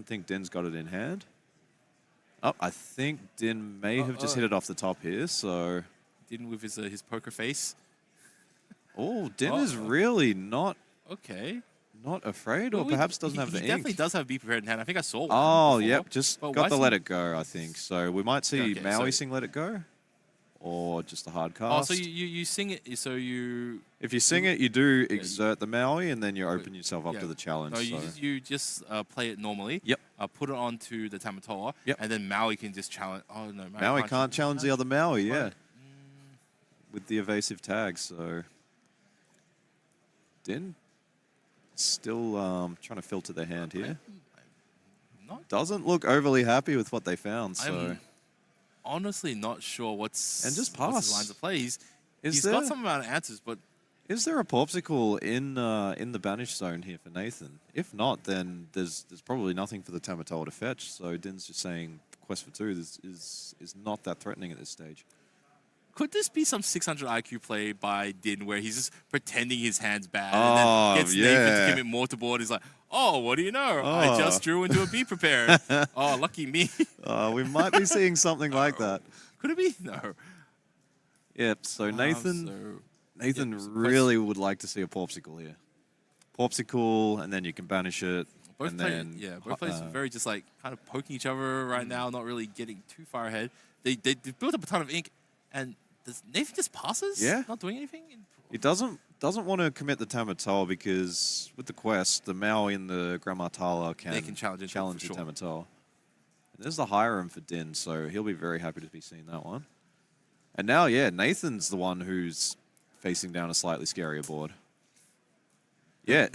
think Din's got it in hand. Oh, I think Din may have just hit it off the top here. So Din with his poker face. oh, Din is really not afraid, or Well, perhaps doesn't have the He ink. definitely does have be prepared in hand. I think I saw one. Oh, before, yep, just but got why the is let he- it go, I think. So we might see Okay, Maui so- sing let it go, or just a hard Oh, cast. so you sing it. So you. If you sing it, you do exert the Maui, and then you open yourself up Yeah. to the challenge. No, So you just play it normally. Yep. Put it onto the Tamatoa. Yep. And then Maui can just challenge. Oh no, Maui can't challenge the other Maui, yeah, Right. with the evasive tag. So Din still trying to filter their hand here. Not Doesn't look overly happy with what they found. So I'm honestly not sure what's And just what's pass. his lines of play. Is He's there- got some amount of answers, but is there a popsicle in the banish zone here for Nathan? If not, then there's probably nothing for the Tamatoa to fetch. So Din's just saying quest for two is not that threatening at this stage. could this be some 600 IQ play by Din where he's just pretending his hand's bad Oh, and then gets Nathan yeah. to commit more to board? He's like, oh, what do you know? I Oh. just drew into a be prepared. Oh, lucky me. We might be seeing something like that. Could it be? No. Yep. So Nathan so quest- really would like to see a popsicle here. Popsicle, and then you can banish it. Both and players, then both players are very just like kind of poking each other right now, not really getting too far ahead. They built up a ton of ink, and does Nathan just passes? Yeah. Not doing anything? he doesn't want to commit the Tamatoa because with the quest, the Maui and the Grammatala can, They can challenge it, challenge for the sure. Tamatoa. And there's the Hiram for Din, so he'll be very happy to be seeing that one. And now, yeah, Nathan's the one who's facing down a slightly scarier board. Yeah,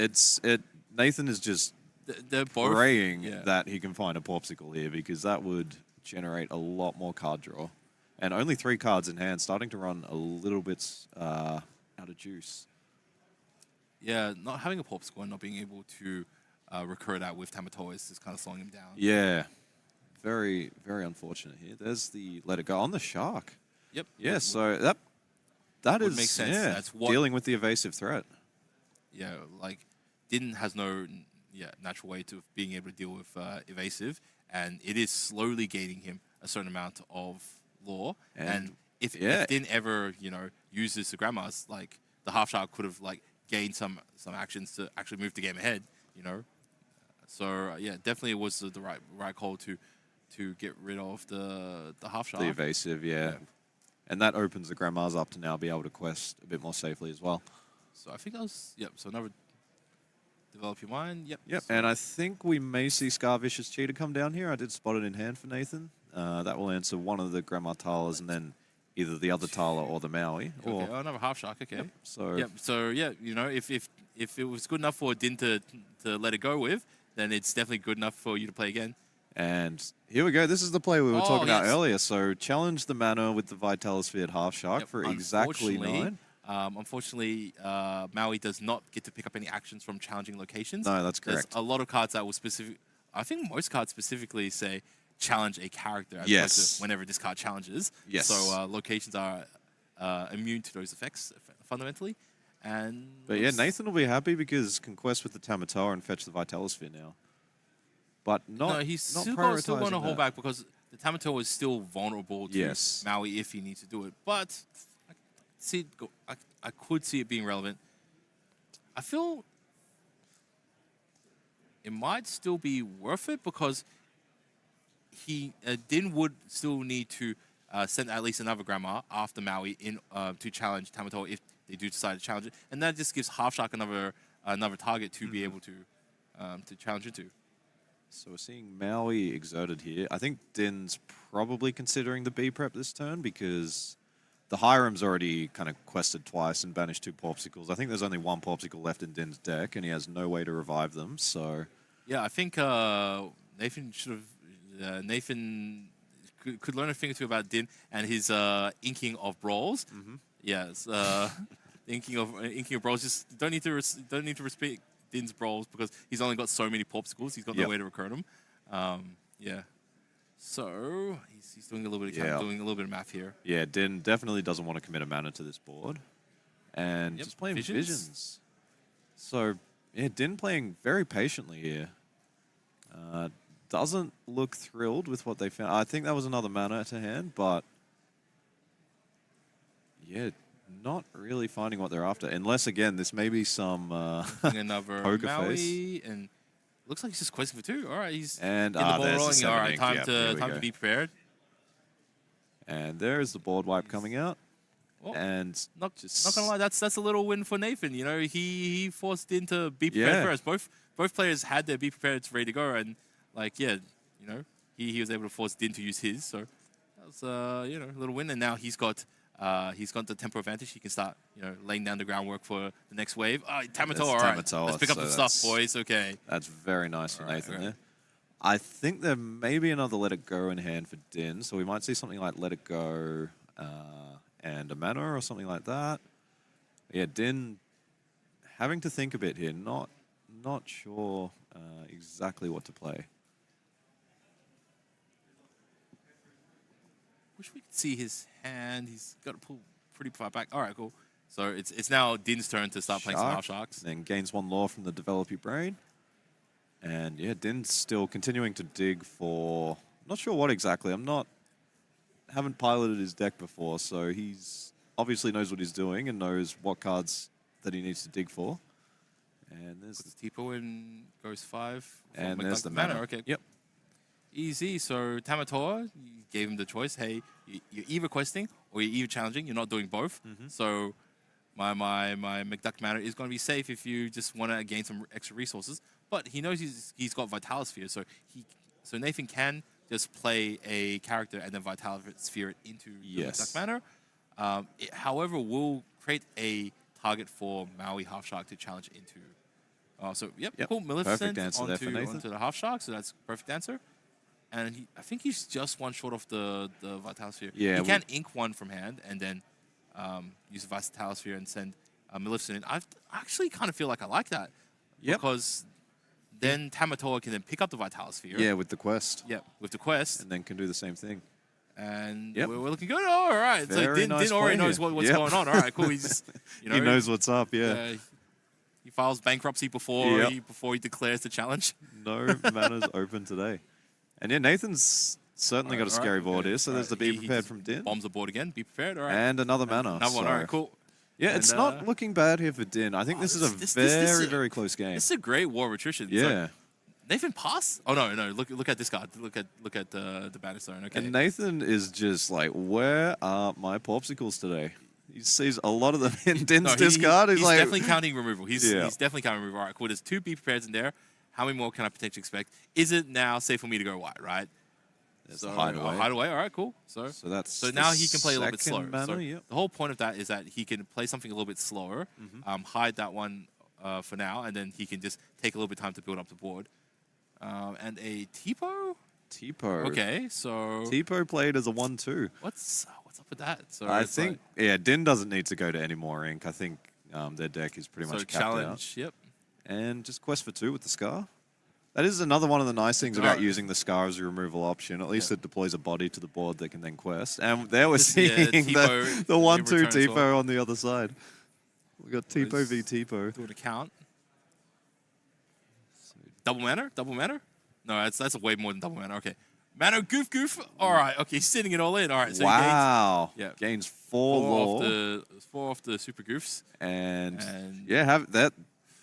Nathan is just They're both praying yeah. that he can find a popsicle here because that would generate a lot more card draw. And only 3 cards in hand, starting to run a little bit out of juice. Yeah, not having a popsicle and not being able to recur that with Tamatoa is just kind of slowing him down. Yeah, very, very unfortunate here. There's the let it go on the shark. Yep. Yeah, so that would is make sense. yeah, That's what- dealing with the evasive threat. Yeah, like Din has no natural way to being able to deal with evasive, and it is slowly gaining him a certain amount of lore. And if Din ever uses the grandmas, like the half shark could have like gained some actions to actually move the game ahead. So yeah, definitely it was the right call to get rid of the half shark. The evasive, yeah. And that opens the grandmas up to now be able to quest a bit more safely as well. So I think that was So another develop your mind. Yep. Yep, So and I think we may see Scar Vicious Cheetah come down here. I did spot it in hand for Nathan. That will answer one of the Grandma Talas and then either the other Tala or the Maui. Or, okay, another half shark. Okay. So Yeah. If it was good enough for Din to let it go with, then it's definitely good enough for you to play again. And here we go. This is the play we were talking about yes. earlier. So challenge the mana with the Vitalosphere half shark for exactly 9. Unfortunately, Maui does not get to pick up any actions from challenging locations. No, that's correct. There's a lot of cards that will I think most cards specifically say challenge a character as Yes. opposed to whenever this card challenges. Yes. So locations are immune to those effects fundamentally. But yeah, Nathan will be happy because can quest with the Tamatoa and fetch the Vitalosphere now. But not he's not still prioritizing going to hold that. back because the Tamatoa is still vulnerable to Yes. Maui if he needs to do it. But I could see it being relevant. I feel it might still be worth it because Din would still need to send at least another grandma after Maui in to challenge Tamatoa if they do decide to challenge it, and that just gives Half Shark another target to be able to challenge it to. So we're seeing Maui exerted here. I think Din's probably considering the B prep this turn because the Hiram's already kind of quested twice and banished 2 Popsicles. I think there's only 1 Popsicle left in Din's deck, and he has no way to revive them. So Yeah, I think Nathan should have. Nathan could learn a thing or two about Din and his inking of brawls. Yes, inking of brawls. Just don't need to respect Din's brawls because he's only got so many Popsicles. He's got no way to recruit them. Yeah. So he's doing a little bit of doing a little bit of math here. yeah, Din definitely doesn't want to commit a mana to this board, and just playing Visions. So yeah, Din playing very patiently here. Doesn't look thrilled with what they found. I think that was another mana to hand, but yeah, not really finding what they're after. Unless again, this may be some another poker Maui face. and. Looks like he's just questing for 2. All right, he's and in the ball there's rolling. the All right, ink. time Yep, to be prepared. And there is the board wipe coming out. Well, and not gonna lie, that's a little win for Nathan. You know, he forced Din to be prepared first. Both players had their be prepared ready to go, and like you know, he was able to force Din to use his. So that was you know, a little win, and now he's got the tempo advantage. He can start, you know, laying down the groundwork for the next wave. Tamatoa, all right. Let's pick up the stuff, boys. Okay. That's very nice for Nathan right. there. I think there may be another Let It Go in hand for Din, so we might see something like Let It Go and a mana or something like that. Yeah, Din having to think a bit here. Not sure exactly what to play. Wish we could see his hand. He's got to pull pretty far back. All right, cool. So it's now Din's turn to start playing some half sharks. Then gains 1 law from the Develop Your Brain. And yeah, Din's still continuing to dig for... Not sure what exactly. Haven't piloted his deck before, so he's obviously knows what he's doing and knows what cards that he needs to dig for. And there's the Tipo in goes 5. And there's the mana. Okay. Yep. Easy. So Tamatoa, you gave him the choice. Hey, you're either questing or you're either challenging. You're not doing both. So my McDuck mana is going to be safe if you just want to gain some extra resources. But he knows he's got Vitalosphere, so Nathan can just play a character and then Vitalosphere it into the McDuck mana. It, however, will create a target for Maui Half Shark to challenge into. So yep, cool. Maleficent onto the Half Shark, so that's perfect answer. And I think he's just 1 short of the Vitalosphere. Yeah, he can ink 1 from hand and then use the Vitalosphere and send Maleficent in. I actually kind of feel like I like that. Because then Tamatoa can then pick up the Vitalosphere. Yeah, with the quest. Yep, with the quest. And then can do the same thing. And we're looking good. Oh, all right. So Din already knows what's going on. All right, cool. He's just, you know, he knows what's up, yeah. He files bankruptcy before he declares the challenge. No manners open today. And yeah, Nathan's certainly got a scary board here, so there's the Be Prepared from Din. Bombs the board again, Be Prepared, all right. And another mana. Another one, all right, cool. Yeah, it's not looking bad here for Din. I think this is a very close game. This is a great war of attrition. Yeah. So, Nathan pass? Oh no! Look at this card. Look at the banner zone. Okay. And Nathan is just like, where are my Popsicles today? He sees a lot of them in Din's discard. He's like, definitely counting removal. He's definitely counting removal. All right, cool. There's 2 Be Prepared in there. How many more can I potentially expect? Is it now safe for me to go white? Right. So hideaway. Hideaway. All right, cool. So now he can play a little bit slower. Mana, so the whole point of that is that he can play something a little bit slower, hide that one for now, and then he can just take a little bit of time to build up the board. And a Tipo? Tipo. Okay, so Tipo played as a 1/2. What's up with that? So I think Din doesn't need to go to any more ink. I think their deck is pretty much capped challenge. out. Yep. And just quest for 2 with the Scar. That is another one of the nice things about using the Scar as a removal option. At least it deploys a body to the board that can then quest. And there we're seeing the 1/2 Tipo on the other side. We got Tipo v Tipo. Do an account. Double mana? Double mana? No, that's way more than double mana. Okay. Mana goof. All right. Okay, he's sitting it all in. All right. So wow. He gains, gains 4 law. 4 off the super goofs. And yeah, have that.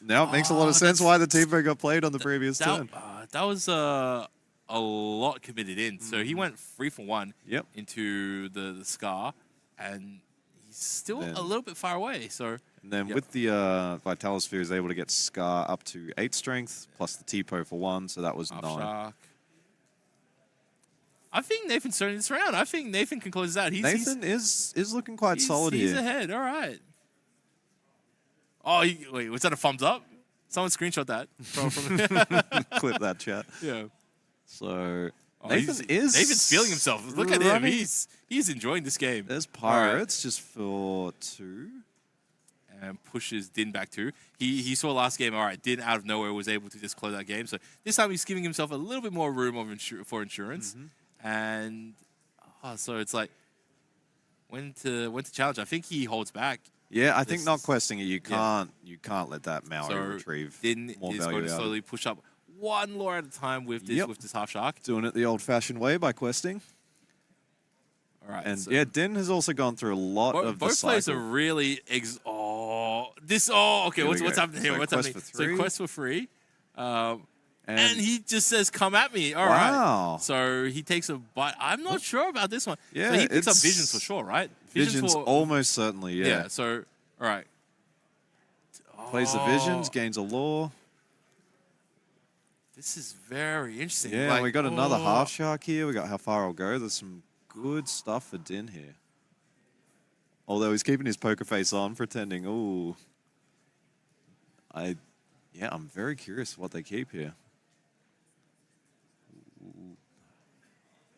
Now it makes a lot of sense why the Tipo got played on the previous turn. That was a lot committed in. So he went 3 for 1 into the Scar, and he's still a little bit far away. So and then with the Vitalosphere, is able to get Scar up to 8 strength plus the Tipo for 1. So that was 9. Shark. I think Nathan's turning this around. I think Nathan can close this out. Nathan is looking quite solid he's here. ahead. All right. Oh, wait, was that a thumbs up? Someone screenshot that. Clip that, chat. Yeah. So Oh, Nathan's feeling himself. Look at him. He's enjoying this game. There's Pirates just for 2. And pushes Din back 2. He saw last game, all right, Din out of nowhere was able to just close that game. So this time he's giving himself a little bit more room for insurance. And so it's like, when to challenge. I think he holds back. Yeah, I think not questing it. You can't let that Maui retrieve Din more is value going to out of slowly push up one lore at a time with this half shark. Doing it the old-fashioned way by questing. All right, and so Din has also gone through a lot of the both players cycle. are really okay. What's happening here? So what's quest happening? for 3. So quest for free. And he just says, "Come at me." All wow. right. So he takes a bite. I'm not sure about this one. Yeah, so he picks up visions for sure, right? Visions almost certainly, yeah. So all right. Plays the visions, gains a lore. This is very interesting. Yeah, like, we got another half shark here. We got how far I'll go. There's some good stuff for Din here. Although he's keeping his poker face on, pretending, ooh. I'm very curious what they keep here.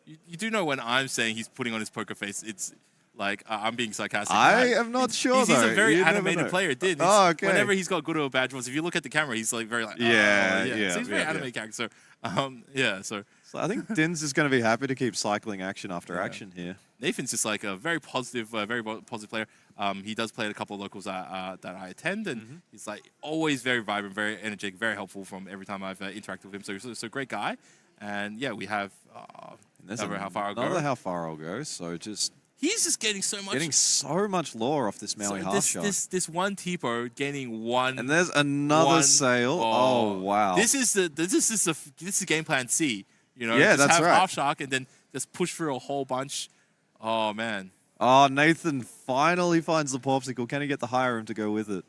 You do know when I'm saying he's putting on his poker face, it's like I'm being sarcastic. I am not sure, He's a very animated player. Din. Okay. Whenever he's got good or bad draws, if you look at the camera, he's like very like, yeah. So he's very animated character. So, So I think Din's just going to be happy to keep cycling action after action here. Nathan's just like a very positive player. He does play at a couple of locals that I attend, and he's like always very vibrant, very energetic, very helpful from every time I've interacted with him. So great guy. And yeah, we have another how far I'll go. So he's just getting so much lore off this Maui half shot. This one Tipo gaining one, and there's another sail. Oh wow! This is game plan C. You know, yeah, just that's have right. half shark and then just push through a whole bunch. Oh man! Oh, Nathan finally finds the popsicle. Can he get the higher room to go with it?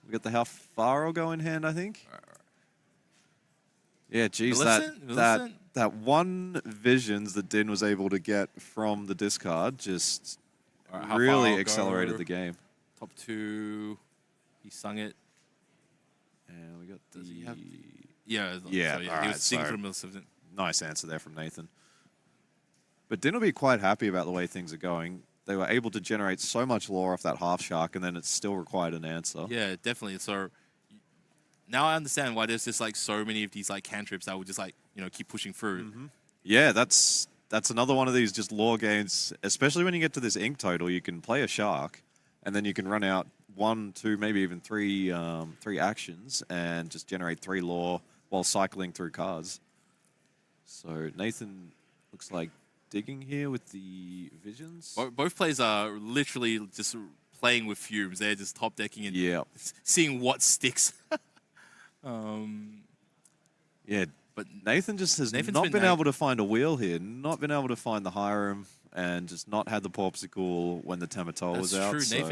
We got the how far I'll go in hand, I think. Yeah, geez, that one visions that Din was able to get from the discard just really accelerated the game. Top 2, he sung it. And we got Does he have? Yeah. He was singing for the millisecond. Nice answer there from Nathan. But Din will be quite happy about the way things are going. They were able to generate so much lore off that half shark, and then it still required an answer. Yeah, definitely. So now I understand why there's just like so many of these like cantrips that would just like keep pushing through. Yeah, that's another one of these just lore gains. Especially when you get to this ink total, you can play a shark, and then you can run out 1, 2, maybe even 3 actions, and just generate 3 lore while cycling through cards. So Nathan looks like digging here with the visions. Both players are literally just playing with fumes. They're just top decking and seeing what sticks. Yeah, but Nathan just has not been able to find a wheel here, not been able to find the Hiram, and just not had the popsicle when the Tematol was out. That's true.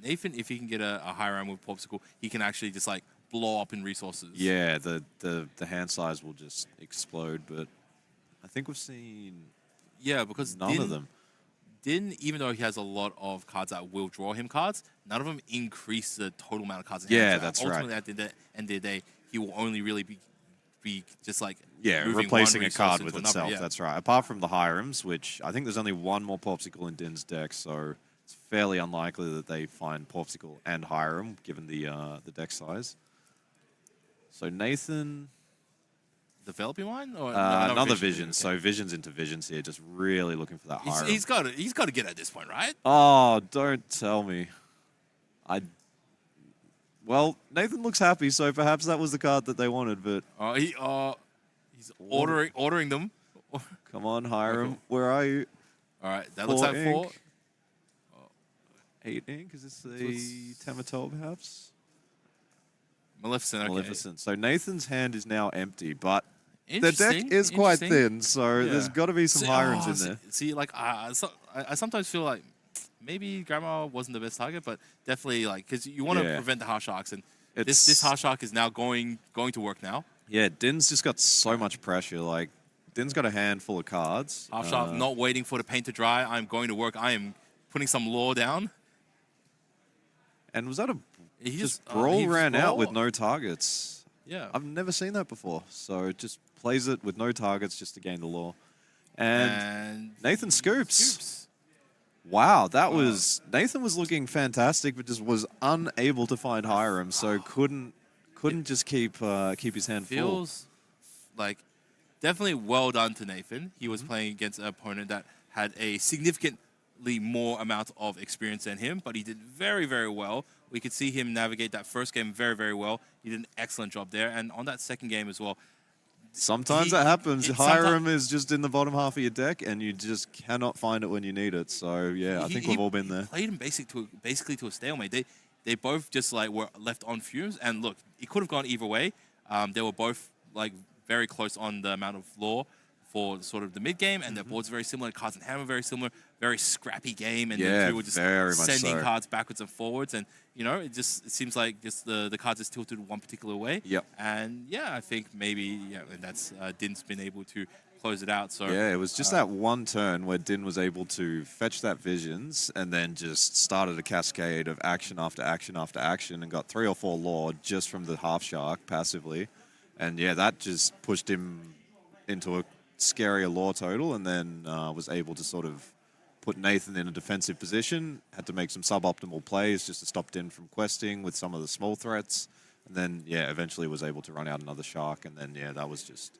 Nathan, if he can get a Hiram with popsicle, he can actually just like blow up in resources. Yeah, the hand size will just explode, but I think we've seen because none of them. Din, even though he has a lot of cards that will draw him cards, none of them increase the total amount of cards in hand. That's ultimately, right. At the end of the day, he will only really be just like replacing a card with itself. Yeah. That's right. Apart from the Hirams, which I think there's only one more popsicle in Din's deck, so it's fairly unlikely that they find popsicle and Hiram given the deck size. So Nathan, developing one or another vision. Okay. So visions into visions here, just really looking for that Hiram. He's got to get at this point, right? Oh, don't tell me. Well, Nathan looks happy, so perhaps that was the card that they wanted, but he's ordering them. Come on, Hiram, where are you? All right, that looks like 4. 8 ink. Is this a Tematol, perhaps? Maleficent. Okay. Maleficent. So Nathan's hand is now empty, but the deck is quite thin, so there's got to be some Hirams in there. See, like I sometimes feel like maybe Grandma wasn't the best target, but definitely like because you want to prevent the half sharks, and this half shark is now going to work now. Yeah, Din's just got so much pressure. Like Din's got a handful of cards. Half sharp, not waiting for the paint to dry. I'm going to work. I am putting some lore down. And was that a He just brawl he ran out with brawl. no targets? Yeah. I've never seen that before. So it just plays it with no targets just to gain the lore. And Nathan scoops. Wow, that was Nathan was looking fantastic, but just was unable to find Hiram, so couldn't just keep his hand full. Feels like definitely well done to Nathan. He was playing against an opponent that had a significantly more amount of experience than him, but he did very, very well. We could see him navigate that first game very, very well. He did an excellent job there, and on that second game as well. Sometimes that happens. Hiram is just in the bottom half of your deck, and you just cannot find it when you need it. So yeah, I think we've all been there. He played him basically to a stalemate. They both just like were left on fumes, and look, it could have gone either way. They were both like very close on the amount of lore for sort of the mid game, and their boards are very similar. Cards and hand were very similar. Very scrappy game, and the two were just sending cards backwards and forwards, and it seems like just the cards is tilted one particular way. Yep. And yeah, I think maybe and that's Din's been able to close it out. So yeah, it was just that one turn where Din was able to fetch that visions and then just started a cascade of action after action after action and got 3 or 4 lore just from the half shark passively, and yeah, that just pushed him into a scarier lore total, and then was able to sort of put Nathan in a defensive position, had to make some suboptimal plays just to stop Din from questing with some of the small threats, and then, yeah, eventually was able to run out another shark, and then, yeah, that was just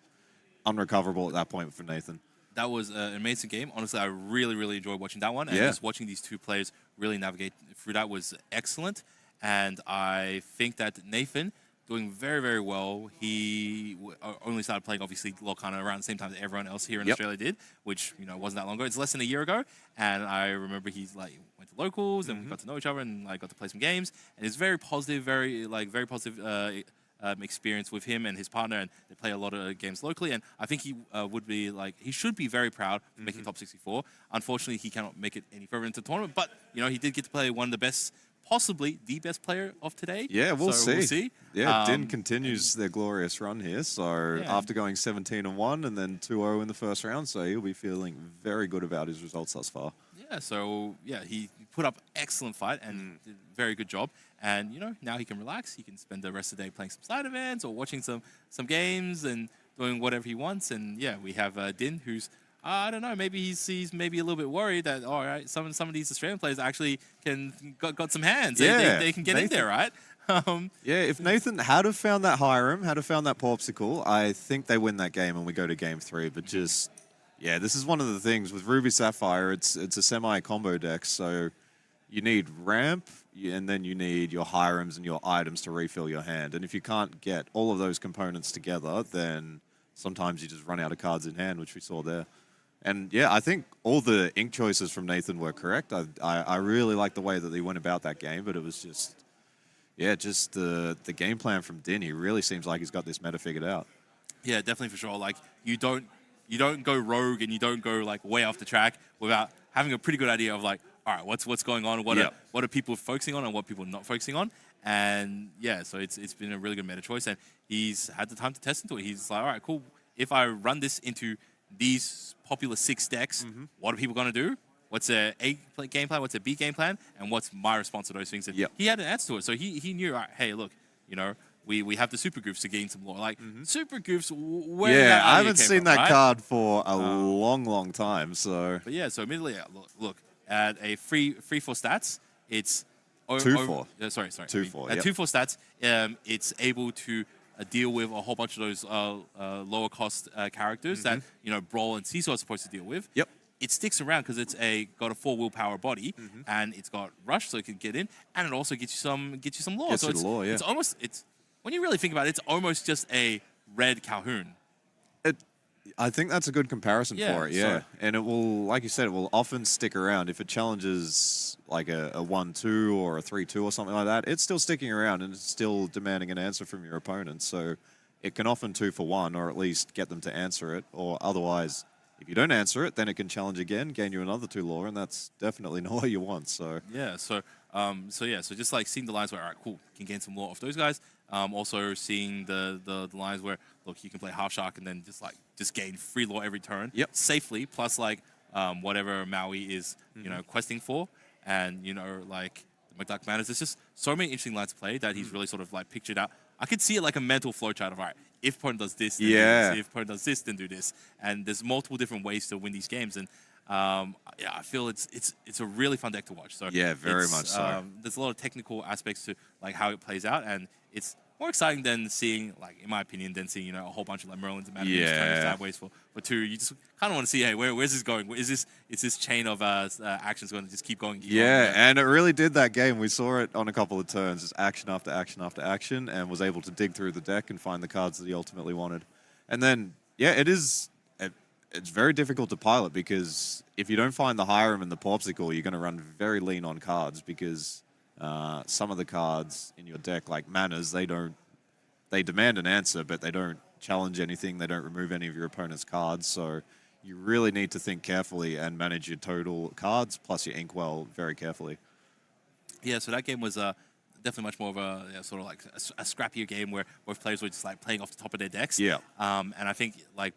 unrecoverable at that point for Nathan. That was an amazing game. Honestly, I really, really enjoyed watching that one, and just watching these two players really navigate through that was excellent, and I think that Nathan doing very, very well. He only started playing, obviously, Lorcana around the same time that everyone else here in Australia did, which, wasn't that long ago. It's less than a year ago. And I remember he's like went to locals and we got to know each other and like got to play some games. And it's very positive, very positive experience with him and his partner. And they play a lot of games locally. And I think he would be like, he should be very proud of making top 64. Unfortunately, he cannot make it any further into the tournament. But, he did get to play one of the best, possibly the best player of today. Yeah, we'll see. Yeah, Din continues their glorious run here. So after going 17-1 and then 2-0 in the first round, so he'll be feeling very good about his results thus far. Yeah, so yeah, he put up excellent fight and did a very good job. And now he can relax. He can spend the rest of the day playing some side events or watching some games and doing whatever he wants. And yeah, we have Din, who's I don't know. Maybe he's maybe a little bit worried that all right, some of these Australian players actually got some hands. Yeah, they can get in there, right? Yeah, if Nathan had have found that Hiram, had have found that Popsicle, I think they win that game and we go to game 3. But just this is one of the things with Ruby Sapphire. It's a semi combo deck, so you need ramp and then you need your Hirams and your items to refill your hand. And if you can't get all of those components together, then sometimes you just run out of cards in hand, which we saw there. And yeah, I think all the ink choices from Nathan were correct. I really like the way that he went about that game, but it was just, just the game plan from Din. He really seems like he's got this meta figured out. Yeah, definitely for sure. Like you don't go rogue and you don't go like way off the track without having a pretty good idea of like, all right, what's going on? What are people focusing on and what people not focusing on? And yeah, so it's been a really good meta choice, and he's had the time to test into it. He's like, all right, cool. If I run this into these popular 6 decks, what are people going to do? What's a game plan? What's a B game plan? And what's my response to those things? And he had an answer to it. So he knew, all right, hey, look, we have the super goofs to gain some lore. Like, super goofs, where I haven't seen that card for a long time. So, but yeah, so immediately, look at a free for stats, it's 2-4. Sorry. 2-4. At 2-4 stats, it's able to deal with a whole bunch of those lower cost characters that Brawl and Seesaw are supposed to deal with. Yep. It sticks around because it's got a 4 willpower body and it's got rush, so it can get in, and it also gets you some lore. So it's almost when you really think about it, it's almost just a red Calhoun. I think that's a good comparison for it, So, and it will, like you said, it will often stick around. If it challenges like a 1-2 or a 3-2 or something like that, it's still sticking around and it's still demanding an answer from your opponent. So it can often 2 for 1, or at least get them to answer it, or otherwise, if you don't answer it, then it can challenge again, gain you another 2 lore, and that's definitely not what you want. So yeah, so So yeah, so just like seeing the lines where, all right, cool, can gain some lore off those guys. Also seeing the lines where, look, you can play half shark and then just gain free lore every turn safely. Plus like whatever Maui is questing for, and like the McDuck Manners. There's just so many interesting lines to play that he's really sort of like pictured out. I could see it like a mental flowchart of, all right, if opponent does this, then do this. If opponent does this, then do this. And there's multiple different ways to win these games. And yeah, I feel it's a really fun deck to watch. So yeah, very much so. There's a lot of technical aspects to like how it plays out, and it's more exciting than seeing, like in my opinion, than seeing a whole bunch of like Merlins and Madamines turning sideways for two. You just kind of want to see, hey, where's this going? Is this chain of actions going to just keep going? And it really did that game. We saw it on a couple of turns, just action after action after action, and was able to dig through the deck and find the cards that he ultimately wanted. And then, yeah, it's very difficult to pilot because if you don't find the Hiram and the Popsicle, you're going to run very lean on cards because some of the cards in your deck, like Manners, they demand an answer, but they don't challenge anything. They don't remove any of your opponent's cards. So you really need to think carefully and manage your total cards plus your Inkwell very carefully. Yeah, so that game was definitely much more of a sort of like a scrappier game where both players were just like playing off the top of their decks. Yeah. And I think like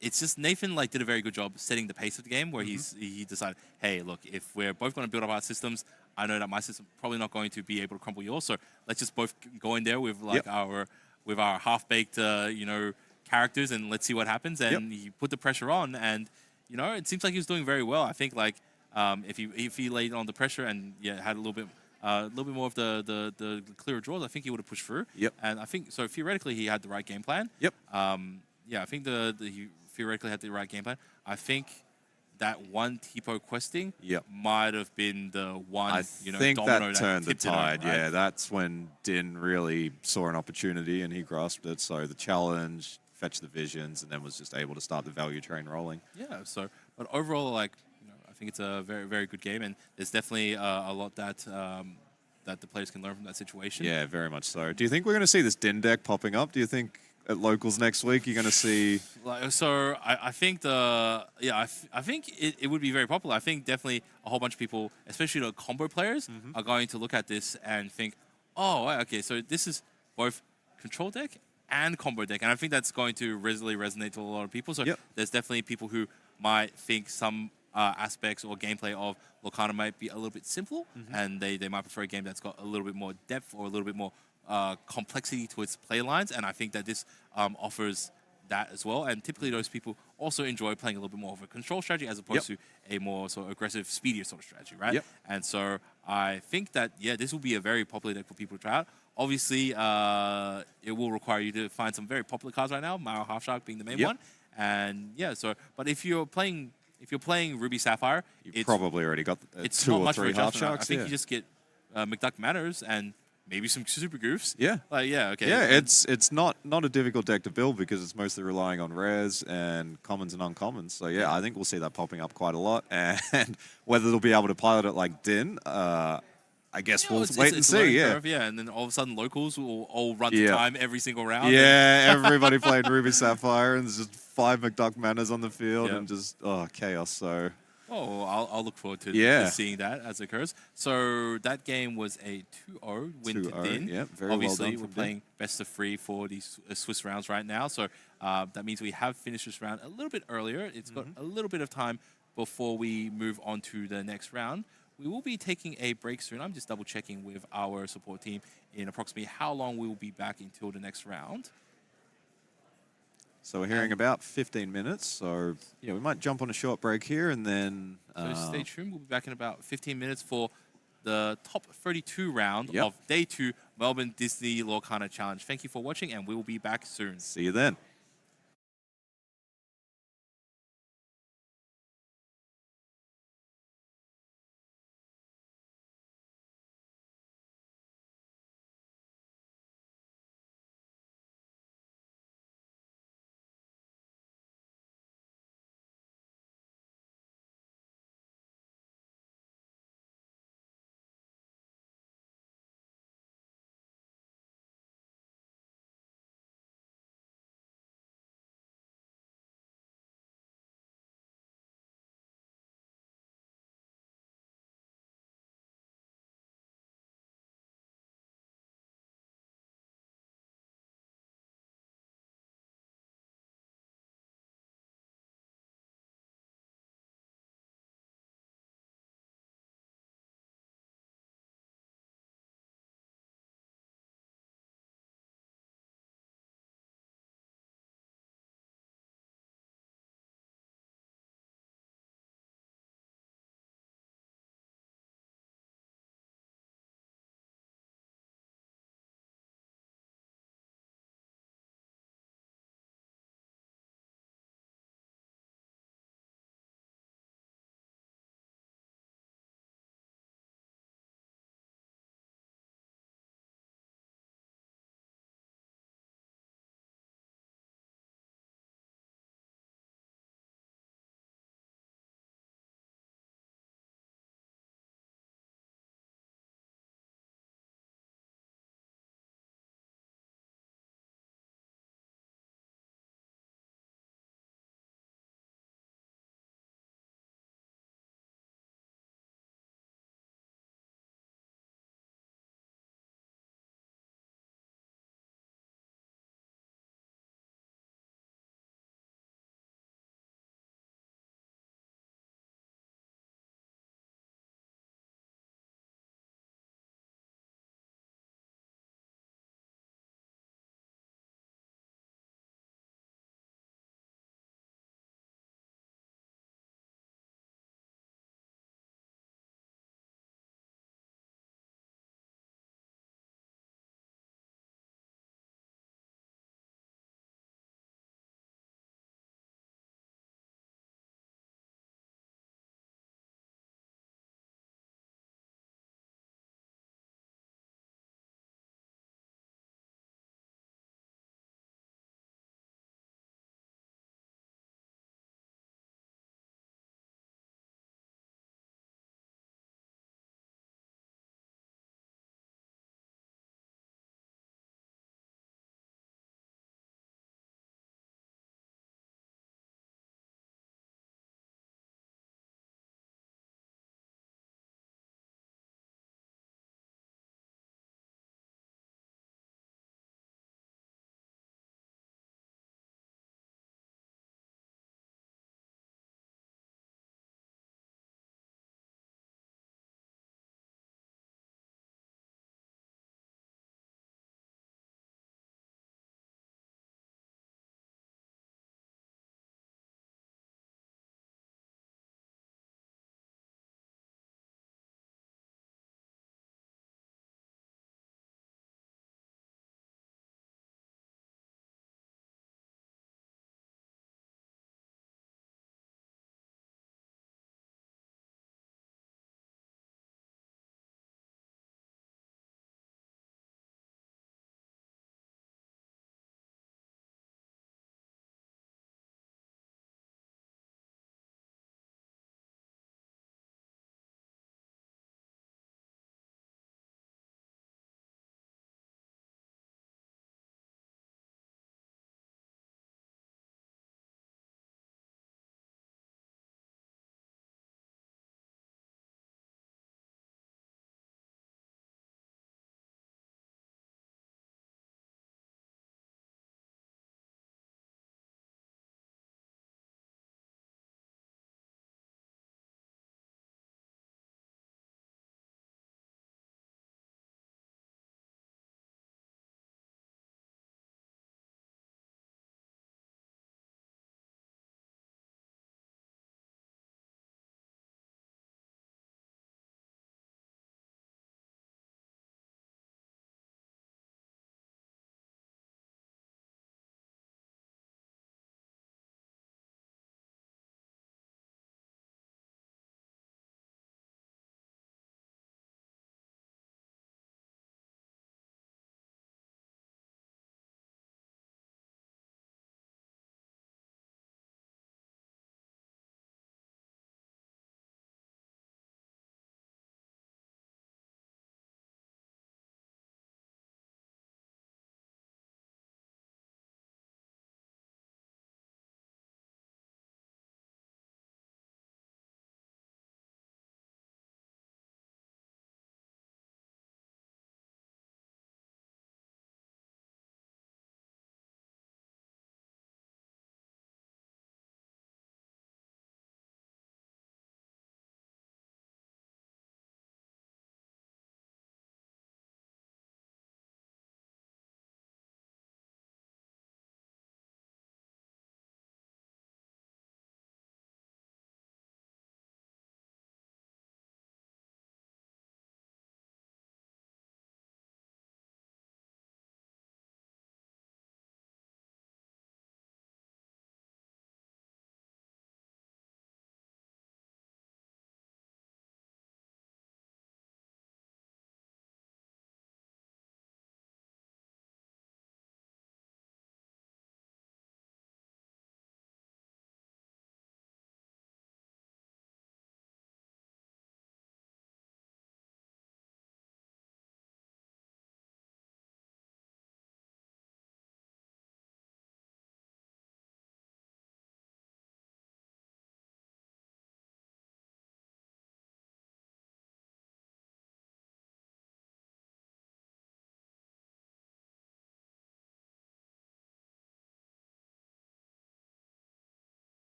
it's just Nathan like did a very good job setting the pace of the game where he decided, hey, look, if we're both going to build up our systems, I know that my system probably not going to be able to crumble yours, so let's just both go in there with like our half-baked characters and let's see what happens. And he put the pressure on, and it seems like he was doing very well. I think like if he laid on the pressure and had a little bit more of the clearer draws, I think he would have pushed through. And I think so theoretically he had the right game plan. I think he theoretically had the right game plan. I think that one Tipo questing might have been the one, I think that turned the tide. Over, right? Yeah, that's when Din really saw an opportunity and he grasped it. So the challenge, fetched the visions, and then was just able to start the value train rolling. Yeah. So, but overall, like I think it's a very, very good game, and there's definitely a lot that that the players can learn from that situation. Yeah, very much so. Do you think we're going to see this Din deck popping up? Do you think at locals next week you're going to see? So I think I think it would be very popular. I think definitely a whole bunch of people, especially the combo players, are going to look at this and think, oh, okay, so this is both control deck and combo deck, and I think that's going to really resonate to a lot of people. So there's definitely people who might think some aspects or gameplay of Lorcana might be a little bit simple, and they might prefer a game that's got a little bit more depth or a little bit more complexity to its play lines, and I think that this offers that as well. And typically those people also enjoy playing a little bit more of a control strategy as opposed to a more sort of aggressive, speedier sort of strategy, right? And so I think that, this will be a very popular deck for people to try out. Obviously, it will require you to find some very popular cards right now, Maro Half Shark being the main one. And but if you're playing Ruby Sapphire, you've probably already got it's two not or much three of a Half adjustment. Sharks. I think you just get McDuck Manners and maybe some super goofs. Okay. Yeah, it's not a difficult deck to build because it's mostly relying on rares and commons and uncommons. So I think we'll see that popping up quite a lot. And whether they'll be able to pilot it like Din, I guess we'll wait and see. Curve, and then all of a sudden locals will all run to time every single round. Yeah, everybody playing Ruby Sapphire and there's just 5 McDuck Manners on the field and just chaos. So. Oh, I'll look forward to seeing that as it occurs. So that game was a 2-0 win to Din. Yeah, very Obviously, well done we're playing best of 3 for these Swiss rounds right now. So that means we have finished this round a little bit earlier. It's got a little bit of time before we move on to the next round. We will be taking a break soon. I'm just double checking with our support team in approximately how long we will be back until the next round. So we're hearing about 15 minutes. So, we might jump on a short break here and then... So stay tuned. We'll be back in about 15 minutes for the top 32 round of Day 2 Melbourne Disney Lorcana Challenge. Thank you for watching, and we will be back soon. See you then.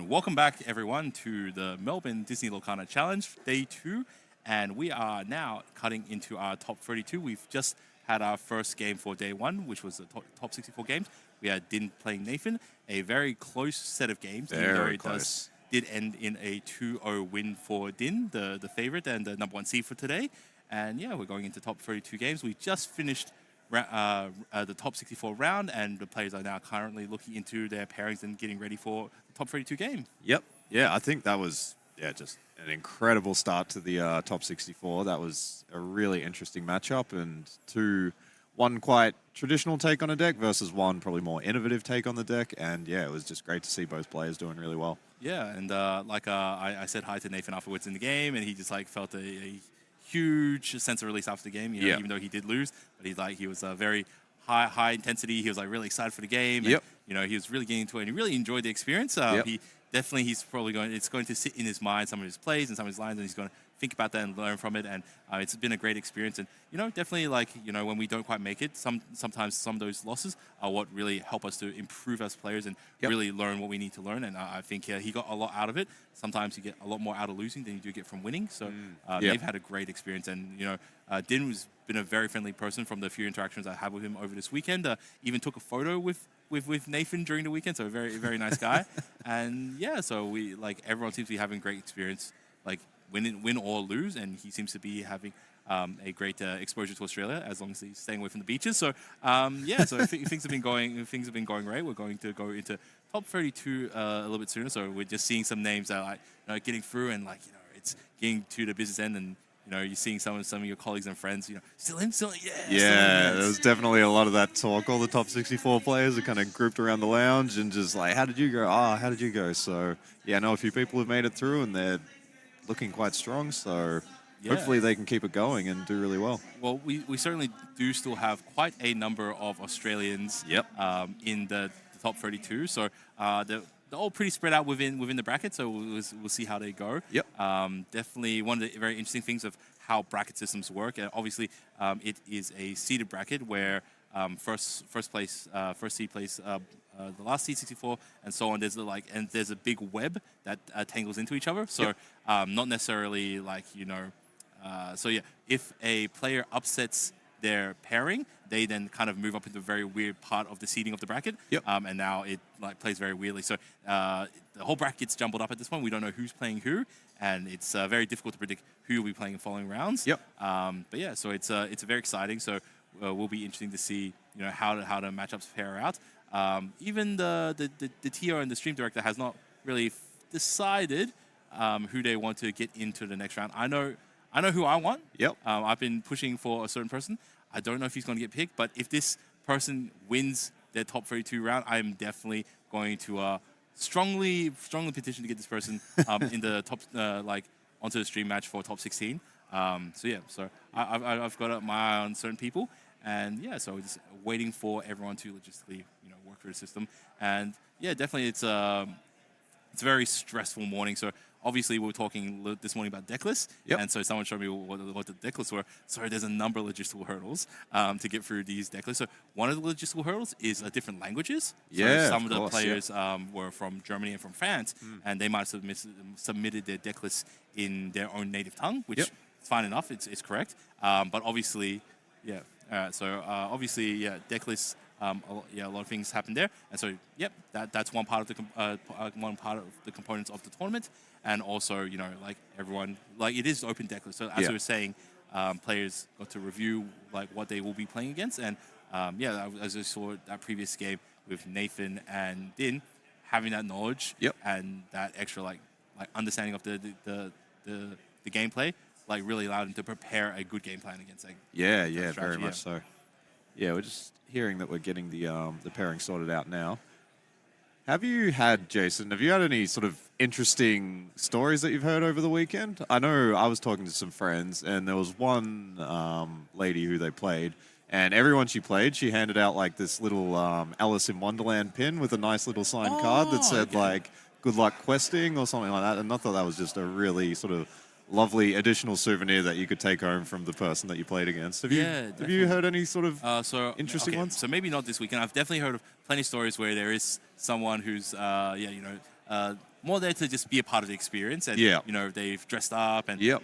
And welcome back, everyone, to the Melbourne Disney Locana Challenge, Day 2. And we are now cutting into our top 32. We've just had our first game for Day 1, which was the top 64 games. We had Din playing Nathan, a very close set of games. Very close. Did end in a 2-0 win for Din, the favorite and the number 1 seed for today. And yeah, we're going into top 32 games. We just finished the top 64 round, and the players are now currently looking into their pairings and getting ready for the top 32 game. Yep. Yeah, I think that was just an incredible start to the top 64. That was a really interesting matchup, and one quite traditional take on a deck versus one probably more innovative take on the deck. And yeah, it was just great to see both players doing really well. Yeah, and I said hi to Nathan afterwards in the game, and he just felt a huge sense of release after the game, even though he did lose. But he was very high intensity. He was really excited for the game. Yep. And, he was really getting into it, and he really enjoyed the experience. He's probably it's going to sit in his mind, some of his plays and some of his lines, and he's going to think about that and learn from it. And it's been a great experience. And definitely when we don't quite make it, sometimes some of those losses are what really help us to improve as players and really learn what we need to learn. And I think he got a lot out of it. Sometimes you get a lot more out of losing than you do get from winning. So they've had a great experience. And Din has been a very friendly person from the few interactions I had with him over this weekend. Even took a photo with Nathan during the weekend, so a very, very nice guy. And yeah, so we everyone seems to be having great experience, win or lose, and he seems to be having a great exposure to Australia as long as he's staying away from the beaches. So so things have been going great. We're going to go into top 32 a little bit sooner. So we're just seeing some names that are getting through, and it's getting to the business end, and you're seeing some of your colleagues and friends, still in, Yeah, there was definitely a lot of that talk. All the top 64 players are kind of grouped around the lounge and just how did you go? How did you go? So yeah, I know a few people have made it through, and they're looking quite strong. So hopefully they can keep it going and do really well. Well, we certainly do still have quite a number of Australians in the top 32. So they're all pretty spread out within the bracket, so we'll see how they go. Yep. Definitely one of the very interesting things of how bracket systems work. Obviously, it is a seeded bracket where first seed plays the last seed 64, and so on. There's a big web that tangles into each other. So not necessarily if a player upsets their pairing, they then kind of move up into a very weird part of the seeding of the bracket. Yep. And now it plays very weirdly. So the whole bracket gets jumbled up at this point. We don't know who's playing who, and it's very difficult to predict who will be playing in following rounds. Yep. But yeah, so it's very exciting. So will be interesting to see how the matchups pair out. Even the TO and the stream director has not really decided who they want to get into the next round. I know who I want. Yep. I've been pushing for a certain person. I don't know if he's going to get picked, but if this person wins their top 32 round, I am definitely going to strongly petition to get this person in the top onto the stream match for top 16. So I've got my eye on certain people, and so just waiting for everyone to logistically work through the system. And yeah, definitely it's a very stressful morning. So obviously, we were talking this morning about deck lists, and so someone showed me what the deck lists were. So there's a number of logistical hurdles to get through these deck lists. So one of the logistical hurdles is different languages. So some of the players were from Germany and from France, and they might have submitted their deck lists in their own native tongue, which is fine enough. It's correct. But obviously, deck lists. A lot of things happen there, and so that's one part of the components of the tournament, and also everyone it is open deck list. So as we were saying, players got to review what they will be playing against, and as I saw that previous game with Nathan and Din, having that knowledge and that extra understanding of the gameplay really allowed them to prepare a good game plan against very much so. Yeah, we're just hearing that we're getting the pairing sorted out now. Have you had any sort of interesting stories that you've heard over the weekend? I know I was talking to some friends, and there was one lady who they played, and everyone she played, she handed out this little Alice in Wonderland pin with a nice little signed card that said good luck questing or something like that. And I thought that was just a really sort of lovely additional souvenir that you could take home from the person that you played against. Have you heard any sort of interesting ones? So maybe not this weekend. I've definitely heard of plenty of stories where there is someone who's more there to just be a part of the experience. And Yeah. you know, they've dressed up and Yep.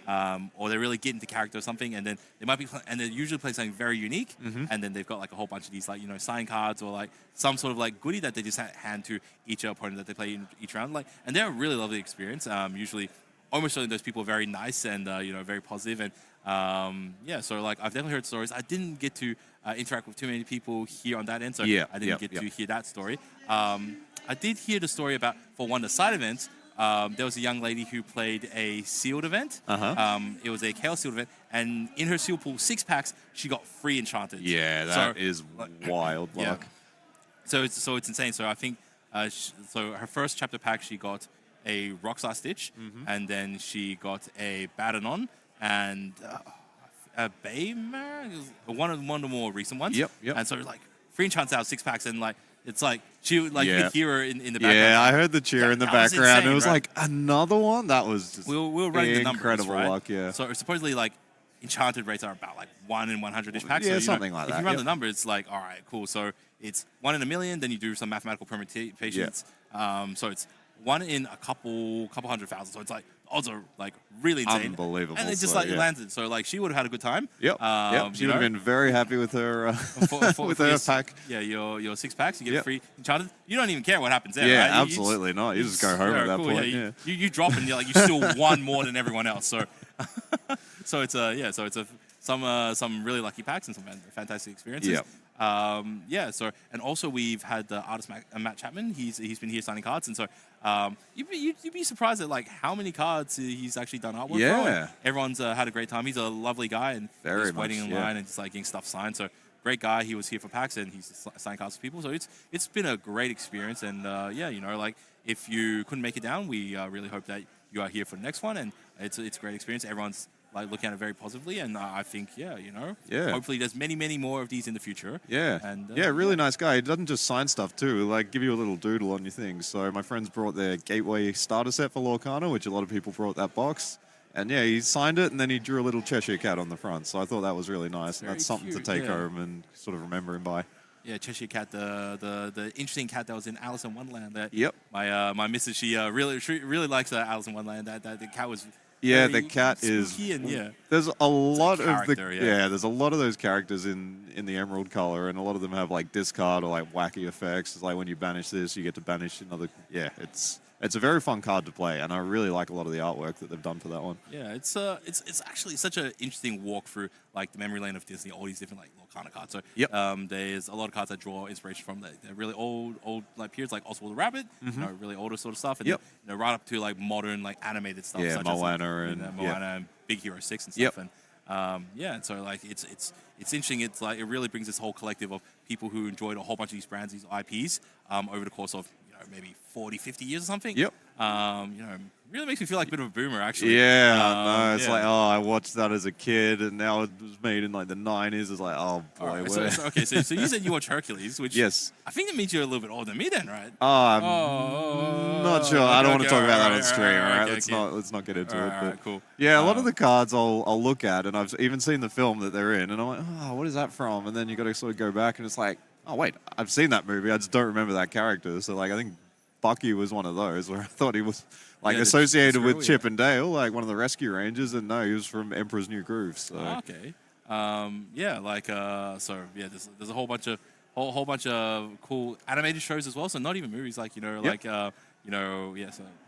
or they really get into character or something, and then they might be and they usually play something very unique, and then they've got like a whole bunch of these like, you know, sign cards or like some sort of like goodie that they just hand to each opponent that they play in each round. Like, and they're a really lovely experience. Usually, almost all those people are very nice and you know, very positive. And yeah, so like I've definitely heard stories. I didn't get to interact with too many people here on that end, so Yeah, I didn't get to hear that story. I did hear the story about, for one of the side events, there was a young lady who played a sealed event. It was a chaos sealed event, and in her seal pool 6-packs, she got free enchanted. Yeah, that is wild luck. So it's insane. So I think so her first chapter pack, she got a Rockstar Stitch, and then she got a Badanon and a Baymax, one of the more recent ones. Yep. And so like free enchants out 6-packs, and like it's like she would, like you could hear her in the background. Yeah, I heard the cheer in the that was background. insane, It was right? like another one. That was just We were running the numbers, incredible right? luck. Yeah. So supposedly like enchanted rates are about like 1 in 100-ish packs. Yeah, so, something like if that. If you run the numbers, it's like, all right, cool. So it's 1 in a million. Then you do some mathematical permutations. So it's 1 in a couple hundred thousand. So it's like odds are like really insane. Unbelievable. And it just So, like landed. So like she would have had a good time. Yep. She would have been very happy with her with her pack. Yeah, your 6-packs, you get free enchanted. You don't even care what happens there. Yeah, right? absolutely not. You just go home at that point. Yeah, you drop and you're like, you still won more than everyone else. So so it's some really lucky packs and some fantastic experiences. Yep. So and also we've had the artist Matt Chapman. He's been here signing cards, and so you'd be surprised at like how many cards he's actually done artwork for. And everyone's had a great time. He's a lovely guy and he's waiting in line and just like getting stuff signed. So great guy. He was here for PAX and he's signing cards for people. So it's been a great experience. And you know, like if you couldn't make it down, we really hope that you are here for the next one. And it's a great experience. Everyone's like looking at it very positively, and I think, you know, hopefully there's many more of these in the future. And really nice guy. He doesn't just sign stuff too, like give you a little doodle on your things. So my friends brought their Gateway starter set for Lorcana, which a lot of people brought that box. And yeah, he signed it, and then he drew a little Cheshire Cat on the front. So I thought that was really nice, and that's something to take home and sort of remember him by. Yeah, Cheshire Cat, the interesting cat that was in Alice in Wonderland. That Yep. My missus, she really likes Alice in Wonderland. That the cat was. Yeah, the cat is. And, there's a lot of the there's a lot of those characters in the emerald color, and a lot of them have like discard or like wacky effects. It's like when you banish this, you get to banish another. Yeah, it's a very fun card to play, and I really like a lot of the artwork that they've done for that one. Yeah, it's actually such an interesting walk through like the memory lane of Disney, all these different like Lorcana cards. So there's a lot of cards that draw inspiration from the really old like periods, like Oswald the Rabbit, you know, really older sort of stuff, and then, you know, right up to like modern like animated stuff, such Moana as, like, Moana and Big Hero 6 and stuff. And and so like it's interesting. It's like it really brings this whole collective of people who enjoyed a whole bunch of these brands, these IPs, over the course of, you know, maybe 40, 50 years or something. You know, really makes me feel like a bit of a boomer, actually. No, it's like, oh, I watched that as a kid, and now it was made in like the 90s. It's like, oh boy. Right, so you said you watch Hercules, which I think that means you're a little bit older than me, then, right? I'm not sure. I don't want to talk about that on stream. All right, let's not get into it. But cool. Yeah, a lot of the cards I'll look at, and I've even seen the film that they're in, and I'm like, oh, what is that from? And then you got to sort of go back, and it's like, oh wait, I've seen that movie. I just don't remember that character. So like, I think Bucky was one of those where I thought he was like associated with Chip and Dale, like one of the Rescue Rangers, and no, he was from Emperor's New Groove. So okay, there's a whole bunch of cool animated shows as well. So not even movies, like, you know, like so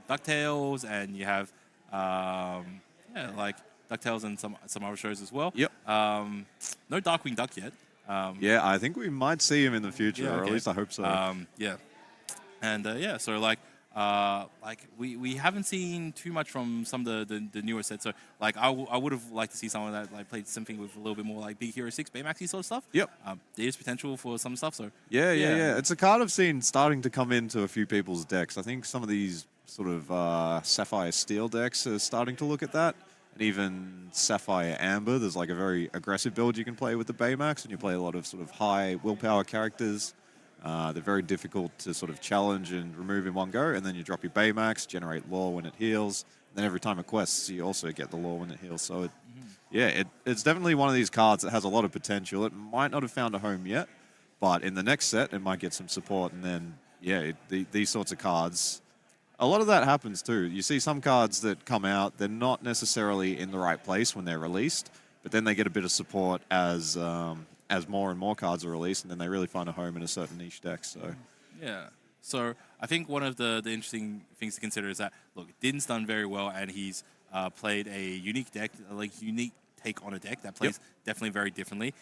DuckTales, and you have like DuckTales and some other shows as well. No Darkwing Duck yet. I think we might see him in the future, or at least I hope so. So like we haven't seen too much from some of the newer sets. So like I would have liked to see someone that like played something with a little bit more like Big Hero 6, Baymaxy sort of stuff. There is potential for some stuff. So yeah. It's a card I've seen starting to come into a few people's decks. I think some of these sort of Sapphire Steel decks are starting to look at that. And even Sapphire Amber, there's like a very aggressive build you can play with the Baymax, and you play a lot of sort of high willpower characters. They're very difficult to sort of challenge and remove in one go, and then you drop your Baymax, generate lore when it heals, and then every time it quests, you also get the lore when it heals. So it's definitely one of these cards that has a lot of potential. It might not have found a home yet, but in the next set, it might get some support, and then these sorts of cards A lot of that happens too. You see some cards that come out, they're not necessarily in the right place when they're released, but then they get a bit of support as more and more cards are released, and then they really find a home in a certain niche deck. So Yeah. So I think one of the interesting things to consider is that, look, Din's done very well, and he's played a unique deck, like unique take on a deck that plays definitely very differently.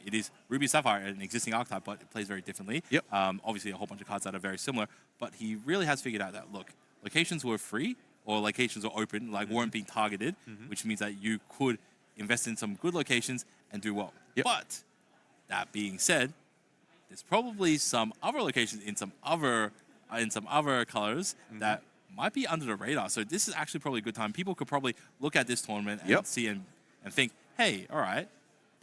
It is Ruby Sapphire, an existing archetype, but it plays very differently. Yep. Obviously, a whole bunch of cards that are very similar, but he really has figured out that, look, locations were free or locations were open, like weren't being targeted, which means that you could invest in some good locations and do well. Yep. But that being said, there's probably some other locations in some other colors that might be under the radar. So this is actually probably a good time. People could probably look at this tournament and see and think, hey, all right,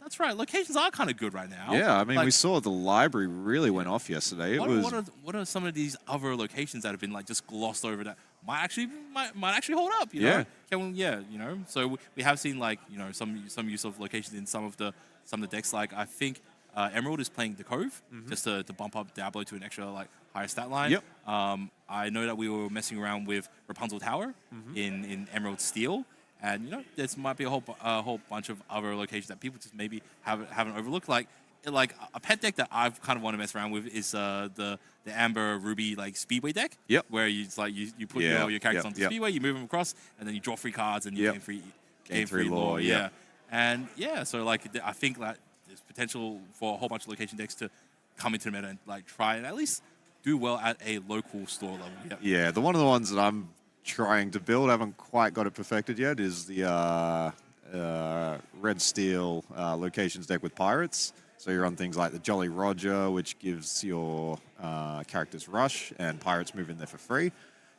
that's right. Locations are kind of good right now. yeah, I mean, Like, we saw the library really went off yesterday. what are some of these other locations that have been like just glossed over that might actually hold up? You know? You know. So we have seen like some use of locations in some of the decks. Like I think Emerald is playing the Cove just to bump up Diablo to an extra like higher stat line. Yep. I know that we were messing around with Rapunzel Tower in Emerald Steel. And there might be a whole bunch of other locations that people just maybe haven't overlooked. Like a pet deck that I've kind of want to mess around with is the Amber Ruby like Speedway deck. Yep. Where you put your characters onto Speedway, you move them across, and then you draw free cards and you gain free lore. Yeah. And so like I think that there's potential for a whole bunch of location decks to come into the meta and like try and at least do well at a local store level. Yep. Yeah, one of the ones that I'm trying to build, haven't quite got it perfected yet, is the Red Steel locations deck with pirates. So you run things like the Jolly Roger, which gives your characters rush, and pirates move in there for free.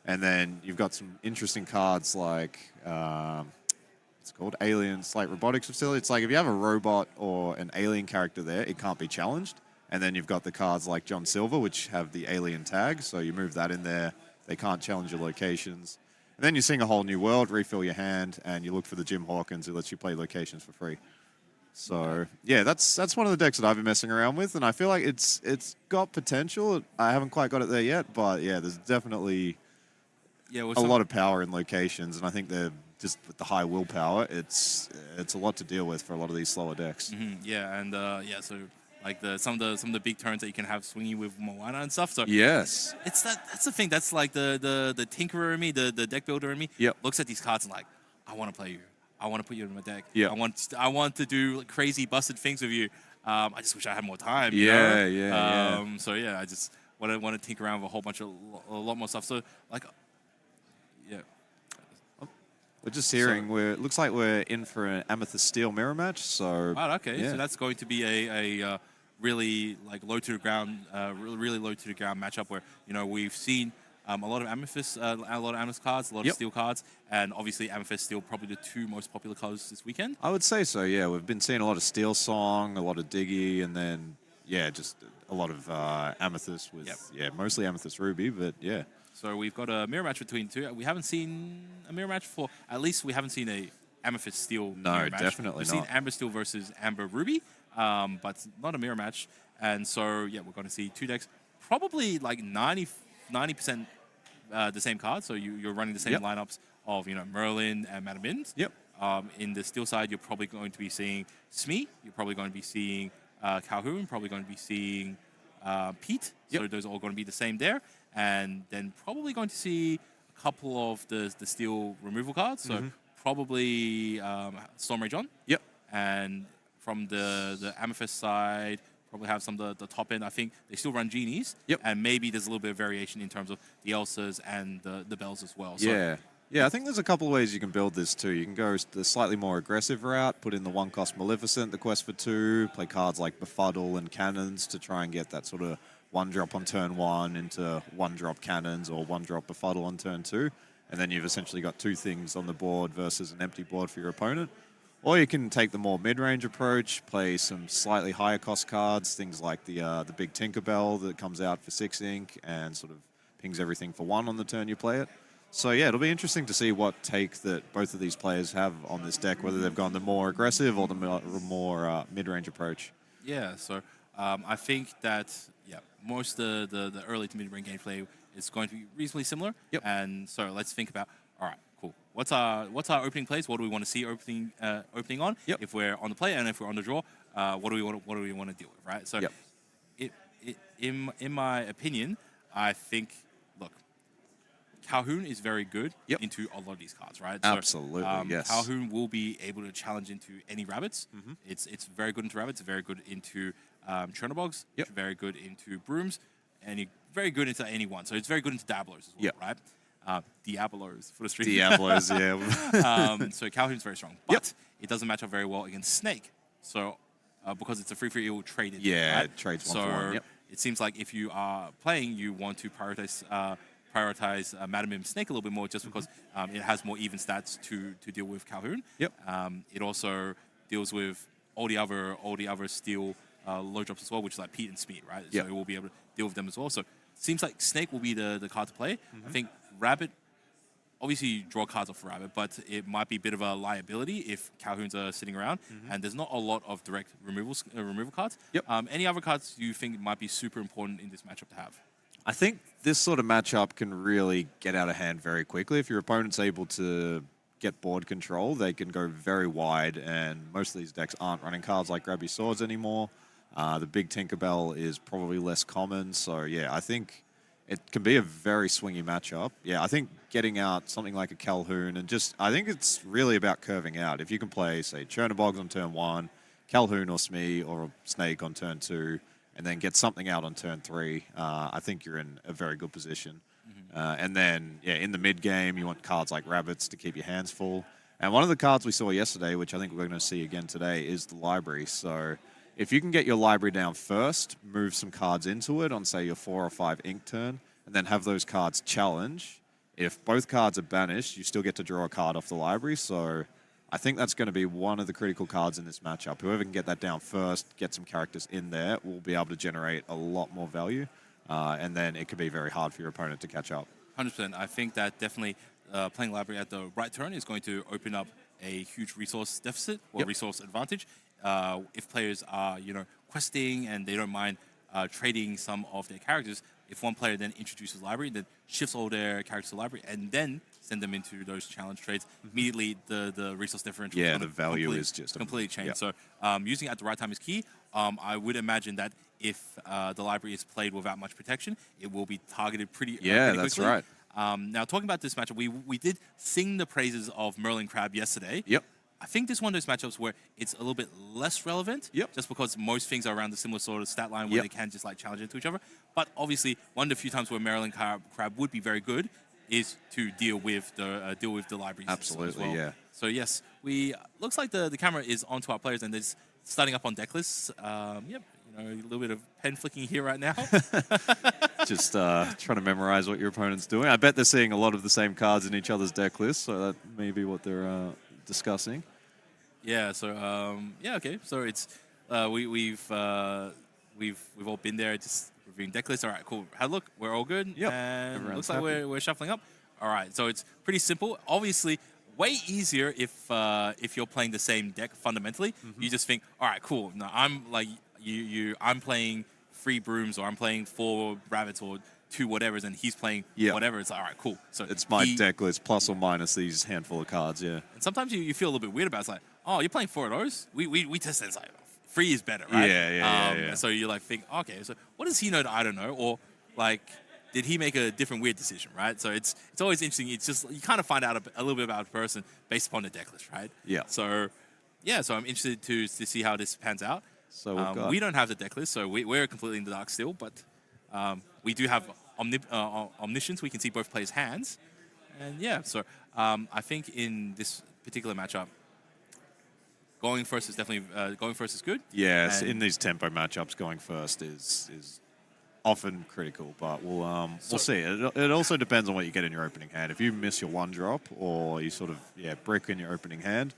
And then you've got some interesting cards like it's called Alien Slate Robotics Facility. It's like if you have a robot or an alien character there, it can't be challenged. And then you've got the cards like John Silver, which have the alien tag. So you move that in there. They can't challenge your locations. And then you sing a whole new world, refill your hand, and you look for the Jim Hawkins who lets you play locations for free. So, yeah, that's one of the decks that I've been messing around with, and I feel like it's got potential. I haven't quite got it there yet, but, yeah, there's definitely a lot of power in locations, and I think they're just with the high willpower, it's a lot to deal with for a lot of these slower decks. Yeah, and, so... like some of the big turns that you can have swinging with Moana and stuff. So yes, that's the thing. That's like the tinkerer in me, the deck builder in me. Looks at these cards and like, I want to play you. I want to put you in my deck. I want to do like crazy busted things with you. I just wish I had more time. So yeah, I just want to tinker around with a lot more stuff. So like, we're just hearing it looks like we're in for an Amethyst Steel mirror match. So so that's going to be a really like low to the ground, really low to the ground matchup where we've seen a lot of Amethyst cards, a lot of Steel cards, and obviously Amethyst Steel probably the two most popular cards this weekend. I would say so. Yeah, we've been seeing a lot of Steel Song, a lot of Diggy, and then just a lot of Amethyst with mostly Amethyst Ruby, but yeah. So we've got a mirror match between two. We haven't seen a mirror match for at least we haven't seen a Amethyst Steel mirror match. Definitely We've seen Amber Steel versus Amber Ruby, but not a mirror match. And so we're going to see two decks, probably like 90% the same cards. So you're running the same lineups of Merlin and Madam Mins. In the Steel side, you're probably going to be seeing Smee. You're probably going to be seeing Calhoun. Probably going to be seeing Pete. So those are all going to be the same there. And then probably going to see a couple of the Steel removal cards. So probably Stormray John. And from the Amethyst side, probably have some of the top end. I think they still run Genies. And maybe there's a little bit of variation in terms of the Elsas and the Bells as well. So, yeah, I think there's a couple of ways you can build this too. You can go the slightly more aggressive route, put in the one-cost Maleficent, the Quest for Two, play cards like Befuddle and Cannons to try and get that sort of one-drop on turn one into one-drop Cannons or one-drop Befuddle on turn two. And then you've essentially got two things on the board versus an empty board for your opponent. Or you can take the more mid-range approach, play some slightly higher cost cards, things like the big Tinkerbell that comes out for 6 ink and sort of pings everything for 1 on the turn you play it. So yeah, it'll be interesting to see what take that both of these players have on this deck, whether they've gone the more aggressive or the more mid-range approach. Yeah, so I think that most the early to mid-range gameplay is going to be reasonably similar. Yep. And so let's think about, all right, cool. What's our opening plays? What do we want to see opening on? Yep. If we're on the play and if we're on the draw, what do we want to deal with, right? So Yep. in my opinion, I think, look, Calhoun is very good Yep. into a lot of these cards, right? Absolutely, yes. Calhoun will be able to challenge into any rabbits. It's very good into rabbits, very good into Chernobyls, Yep. very good into brooms, and very good into anyone. So it's very good into Diablos as well, Yep. right? Diablos for the stream. Diablos, yeah. So Calhoun's very strong, Yep. but it doesn't match up very well against Snake. So because it's a free, it will trade it. Yeah, right? it trades so 1 for 1. Yep. it seems like if you are playing, you want to prioritize Madam Mim Snake a little bit more, just because it has more even stats to deal with Calhoun. Yep. It also deals with all the other steel low drops as well, which is like Pete and Smeet, right? Yep. So it will be able to deal with them as well. So it seems like Snake will be the card to play. I think Rabbit, obviously you draw cards off Rabbit, but it might be a bit of a liability if Calhoun's are sitting around, and there's not a lot of direct removal cards. Yep. Any other cards you think might be super important in this matchup to have? I think this sort of matchup can really get out of hand very quickly. If your opponent's able to get board control, they can go very wide, and most of these decks aren't running cards like Grab Your Swords anymore. The big Tinkerbell is probably less common, so yeah, I think it can be a very swingy matchup. Yeah, I think getting out something like a Calhoun, and I think it's really about curving out. If you can play, say, Chernobyls on turn 1, Calhoun or Smee or Snake on turn 2, and then get something out on turn 3, I think you're in a very good position. And then, yeah, in the mid game, you want cards like Rabbits to keep your hands full. And one of the cards we saw yesterday, which I think we're going to see again today, is the library. So if you can get your library down first, move some cards into it on, say, your 4 or 5 ink turn, and then have those cards challenge. If both cards are banished, you still get to draw a card off the library. So I think that's going to be one of the critical cards in this matchup. Whoever can get that down first, get some characters in there, will be able to generate a lot more value. And then it could be very hard for your opponent to catch up. 100%. I think that definitely playing library at the right turn is going to open up a huge resource deficit or resource advantage. If players are, questing and they don't mind trading some of their characters, if one player then introduces library, then shifts all their characters to library, and then send them into those challenge trades, immediately the resource differential Yeah, the value is just completely changed. Yeah. So using it at the right time is key. I would imagine that if the library is played without much protection, it will be targeted pretty pretty that's quickly. right. Now, talking about this matchup, we did sing the praises of Merlin Crab yesterday. Yep. I think this is one of those matchups where it's a little bit less relevant, Yep. just because most things are around the similar sort of stat line where they can just like challenge into each other. But obviously, one of the few times where Merlin Crab would be very good is to deal with the libraries. Absolutely, as well. yeah. So yes, looks like the camera is onto our players and they're just starting up on deck lists. Yep, a little bit of pen flicking here right now. Just trying to memorize what your opponent's doing. I bet they're seeing a lot of the same cards in each other's deck lists, so that may be what they're discussing. Yeah. So okay. So it's we've all been there, just reviewing deck lists. All right, cool. Have a look. We're all good. Yep. And Everyone's looks like happy. we're shuffling up. All right. So it's pretty simple. Obviously, way easier if you're playing the same deck fundamentally. You just think, all right, cool. No, I'm like I'm playing 3 brooms, or I'm playing 4 rabbits, or 2 whatevers, and he's playing whatever. It's like, all right, cool. So It's my deck list plus or minus these handful of cards, yeah. And sometimes you feel a little bit weird about it. It's like, oh, you're playing 4 of those? We tested it. It's like, 3 is better, right? Yeah. So you like think, okay, so what does he know that I don't know? Or like, did he make a different weird decision, right? So it's always interesting. It's just, you kind of find out a little bit about a person based upon the deck list, right? Yeah. So I'm interested to see how this pans out. So we don't have the deck list, so we're completely in the dark still, but we do have omniscience. We can see both players' hands. And yeah, so I think in this particular matchup, going first is good. Yes, And in these tempo matchups, going first is often critical, but we'll see. It also depends on what you get in your opening hand. If you miss your 1-drop, or you sort of brick in your opening hand,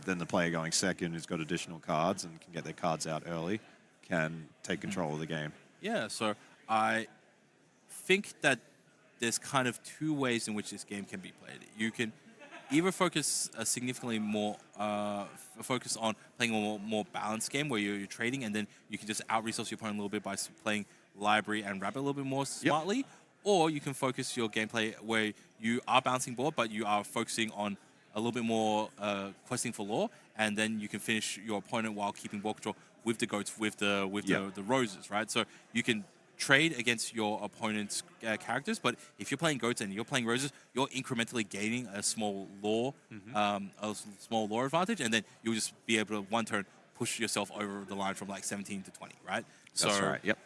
then the player going second, who's got additional cards and can get their cards out early, can take control of the game. Yeah, so I think that there's kind of 2 ways in which this game can be played. You can either focus significantly more, focus on playing a more balanced game where you're trading, and then you can just out-resource your opponent a little bit by playing library and rabbit a little bit more smartly. or you can focus your gameplay where you are bouncing board, but you are focusing on a little bit more questing for lore, and then you can finish your opponent while keeping ball control with the goats, with the roses, right? So you can trade against your opponent's characters, but if you're playing goats and you're playing roses, you're incrementally gaining a small lore, advantage, and then you'll just be able to one turn push yourself over the line from like 17 to 20, right? That's right. Yep.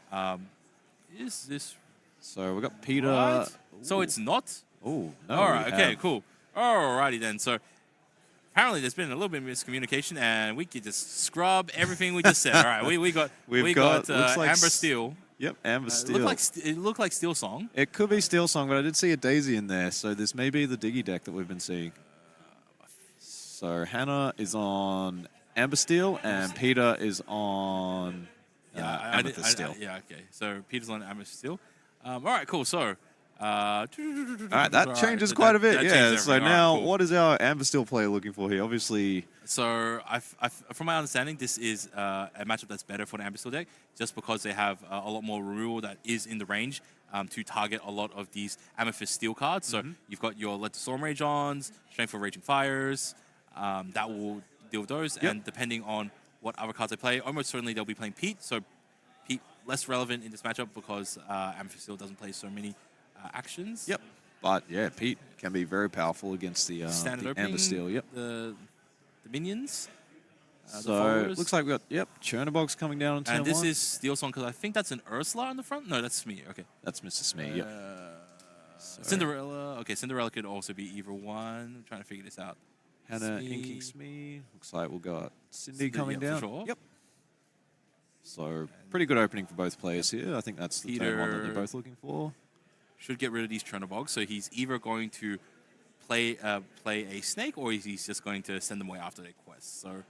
Is this So we got Peter. right? So it's not. Oh no. All right. Okay. Cool. Alrighty then. So apparently there's been a little bit of miscommunication, and we could just scrub everything we just said. All right. We got looks like Amber Steel. Yep, Amber Steel. It looked like Steel Song. It could be Steel Song, but I did see a Daisy in there, so this may be the Diggy deck that we've been seeing. So Hannah is on Amber Steel, and Peter is on Amethyst Steel. Yeah, okay. So Peter's on Amethyst Steel. All right, cool. So, all right, that changes quite a bit. Yeah. So now, what is our Amber Steel player looking for here? Obviously. So, from my understanding, this is a matchup that's better for the Amber Steel deck, just because they have a lot more removal that is in the range to target a lot of these Amethyst Steel cards. So you've got your Let the Storm Rage ons, Strength for Raging Fires, that will deal with those. Yep. And depending on what other cards they play, almost certainly they'll be playing Pete. So Pete less relevant in this matchup because Amethyst Steel doesn't play so many actions. Yep. But yeah, Pete can be very powerful against the Standard Amber opening, Steel. Yep. The minions. So it looks like we've got Chernobog's coming down on turn And this 1. is Steel Song because I think that's an Ursula on the front. No, that's Smee. Okay. That's Mr. Smee. Yep. Cinderella. Okay, Cinderella could also be either one. I'm trying to figure this out. Hannah Smee. inking Smee. Looks like we've got Cindy coming yeah, down. for sure. Yep. So pretty good opening for both players here. I think that's the turn 1 that they're both looking for. Should get rid of these Chernobyls. So he's either going to play a snake, or he's just going to send them away after their quest. So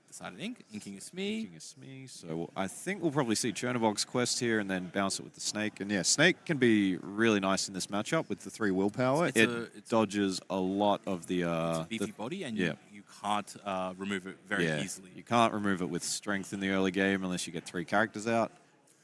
decided inking is Smee. Inking is Smee. So I think we'll probably see Chernobog's quest here and then bounce it with the snake. And yeah, snake can be really nice in this matchup with the 3 willpower. It dodges a lot of the it's a beefy body, and you can't remove it very easily. You can't remove it with strength in the early game unless you get 3 characters out.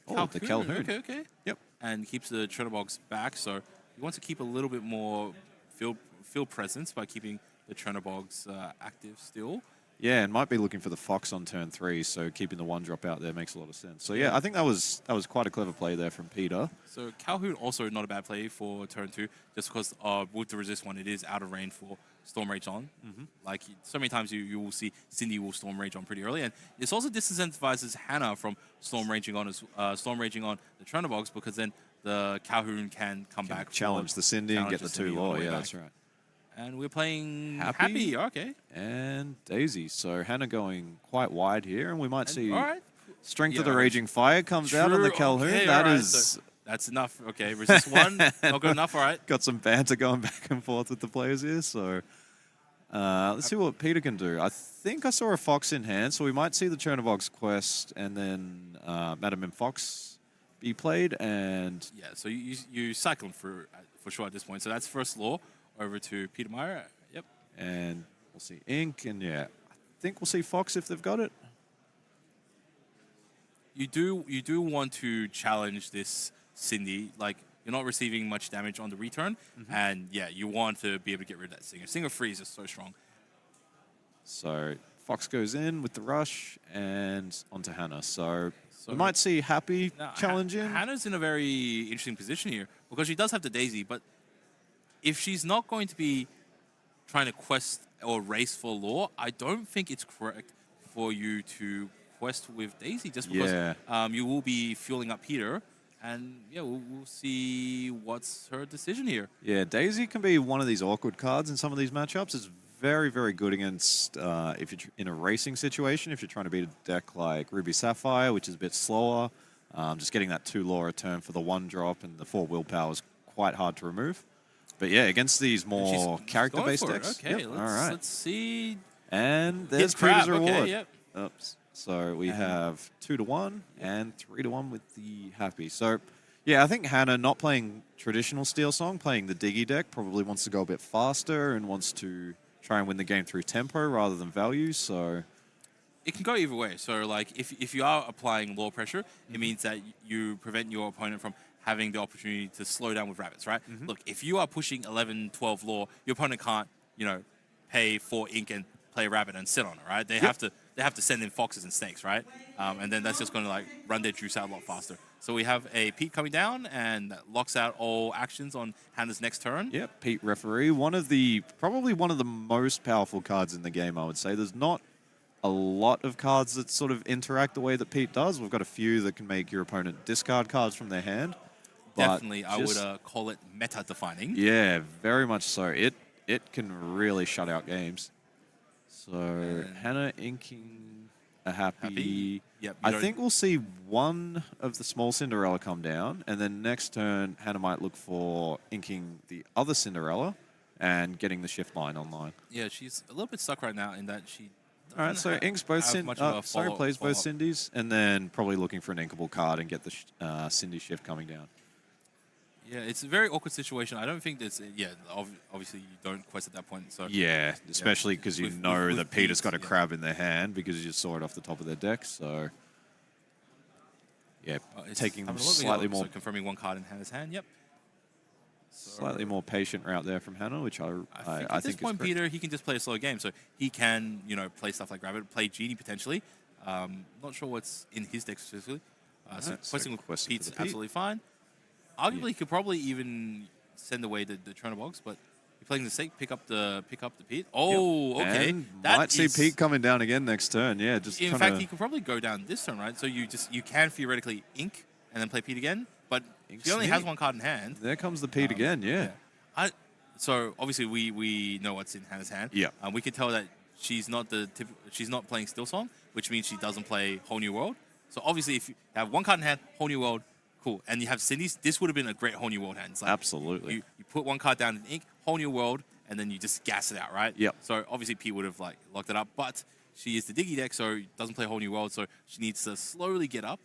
Oh, the Calhoun. Okay. Yep. And keeps the Chernobyls back, so you want to keep a little bit more field presence by keeping the Chernobyls active still. Yeah, and might be looking for the Fox on turn 3, so keeping the 1 drop out there makes a lot of sense. So yeah, I think that was quite a clever play there from Peter. So Calhoun also not a bad play for turn 2, just because with the resist one, it is out of range for Storm Rage on. Like so many times you will see Cindy will Storm Rage on pretty early, and this also disincentivizes Hannah from Storm Raging on the Chernobyls, because then the Calhoun can come back, challenge the Cindy and get the 2 lore. Yeah, that's right. And we're playing Happy. Okay. And Daisy. So Hannah going quite wide here, and we might see right. Strength of the Raging Fire comes out on the Calhoun. Okay, So that's enough. Okay, resist 1, not good enough. All right. Got some banter going back and forth with the players here. So let's see what Peter can do. I think I saw a Fox in hand, so we might see the Chernobog's quest and then Madam M Fox be played. And yeah, so you cycle for sure at this point. So that's first lore over to Peter Meyer. Yep. And we'll see Ink, and yeah, I think we'll see Fox if they've got it. You do want to challenge this Cindy. Like, you're not receiving much damage on the return, and yeah, you want to be able to get rid of that Singer. Singer freeze is so strong. So Fox goes in with the rush and onto Hannah. So we might see Happy challenge in. Hannah's in a very interesting position here because she does have the Daisy, but if she's not going to be trying to quest or race for lore, I don't think it's correct for you to quest with Daisy, just because you will be fueling up Peter, and yeah, we'll see what's her decision here. Yeah, Daisy can be one of these awkward cards in some of these matchups. It's very, very good against if you're in a racing situation, if you're trying to beat a deck like Ruby Sapphire, which is a bit slower. Just getting that 2 lore a turn for the 1 drop and the 4 willpower is quite hard to remove. But yeah, against these more character-based decks. Okay, let's see. And there's Peter's reward. Okay, yep. Oops. So we have 2-1 and 3-1 with the Happy. So yeah, I think Hannah, not playing traditional Steel Song, playing the Diggy deck, probably wants to go a bit faster and wants to try and win the game through tempo rather than value. So it can go either way. So like if you are applying lore pressure, it means that you prevent your opponent from having the opportunity to slow down with rabbits, right? Look, if you are pushing 11, 12 lore, your opponent can't, pay 4 ink and play a rabbit and sit on it, right? They have to send in foxes and snakes, right? And then that's just going to like run their juice out a lot faster. So we have a Pete coming down, and that locks out all actions on Hannah's next turn. Yeah, Pete referee. Probably one of the most powerful cards in the game, I would say. There's not a lot of cards that sort of interact the way that Pete does. We've got a few that can make your opponent discard cards from their hand. Definitely, I would call it meta-defining. Yeah, very much so. It can really shut out games. So Hannah inking a happy. Yep, I think we'll see one of the small Cinderella come down, and then next turn Hannah might look for inking the other Cinderella and getting the shift line online. Yeah, she's a little bit stuck right now in that she. All right, so inks both plays both Cindy's, and then probably looking for an inkable card and get the Cindy shift coming down. Yeah, it's a very awkward situation. I don't think that's... Yeah, obviously you don't quest at that point. So yeah, especially because you know that Peter's got a Pete, crab in their hand because you just saw it off the top of their deck. So, yeah, taking slightly more... So confirming one card in Hannah's hand, yep. Slightly more patient route there from Hannah, which I think at this point, Peter, he can just play a slow game. So he can, play stuff like Rabbit, play Genie potentially. Not sure what's in his deck specifically. So questing with Pete's absolutely fine. Arguably, he could probably even send away the Chernobyls, but you're playing the snake, pick up the Pete. Oh, yep. okay. And might see Pete coming down again next turn. Yeah, just in fact, he could probably go down this turn, right? So you can theoretically ink and then play Pete again, but he only has one card in hand. There comes the Pete again. Yeah. So obviously we know what's in Hannah's hand. Yeah. We can tell that she's not she's not playing Still Song, which means she doesn't play Whole New World. So obviously, if you have one card in hand, Whole New World. Cool. And you have Cindy's. This would have been a great Whole New World hand. It's like absolutely. You put one card down in ink, Whole New World, and then you just gas it out, right? Yep. So obviously Pete would have like locked it up, but she is the Diggy deck, so doesn't play Whole New World, so she needs to slowly get up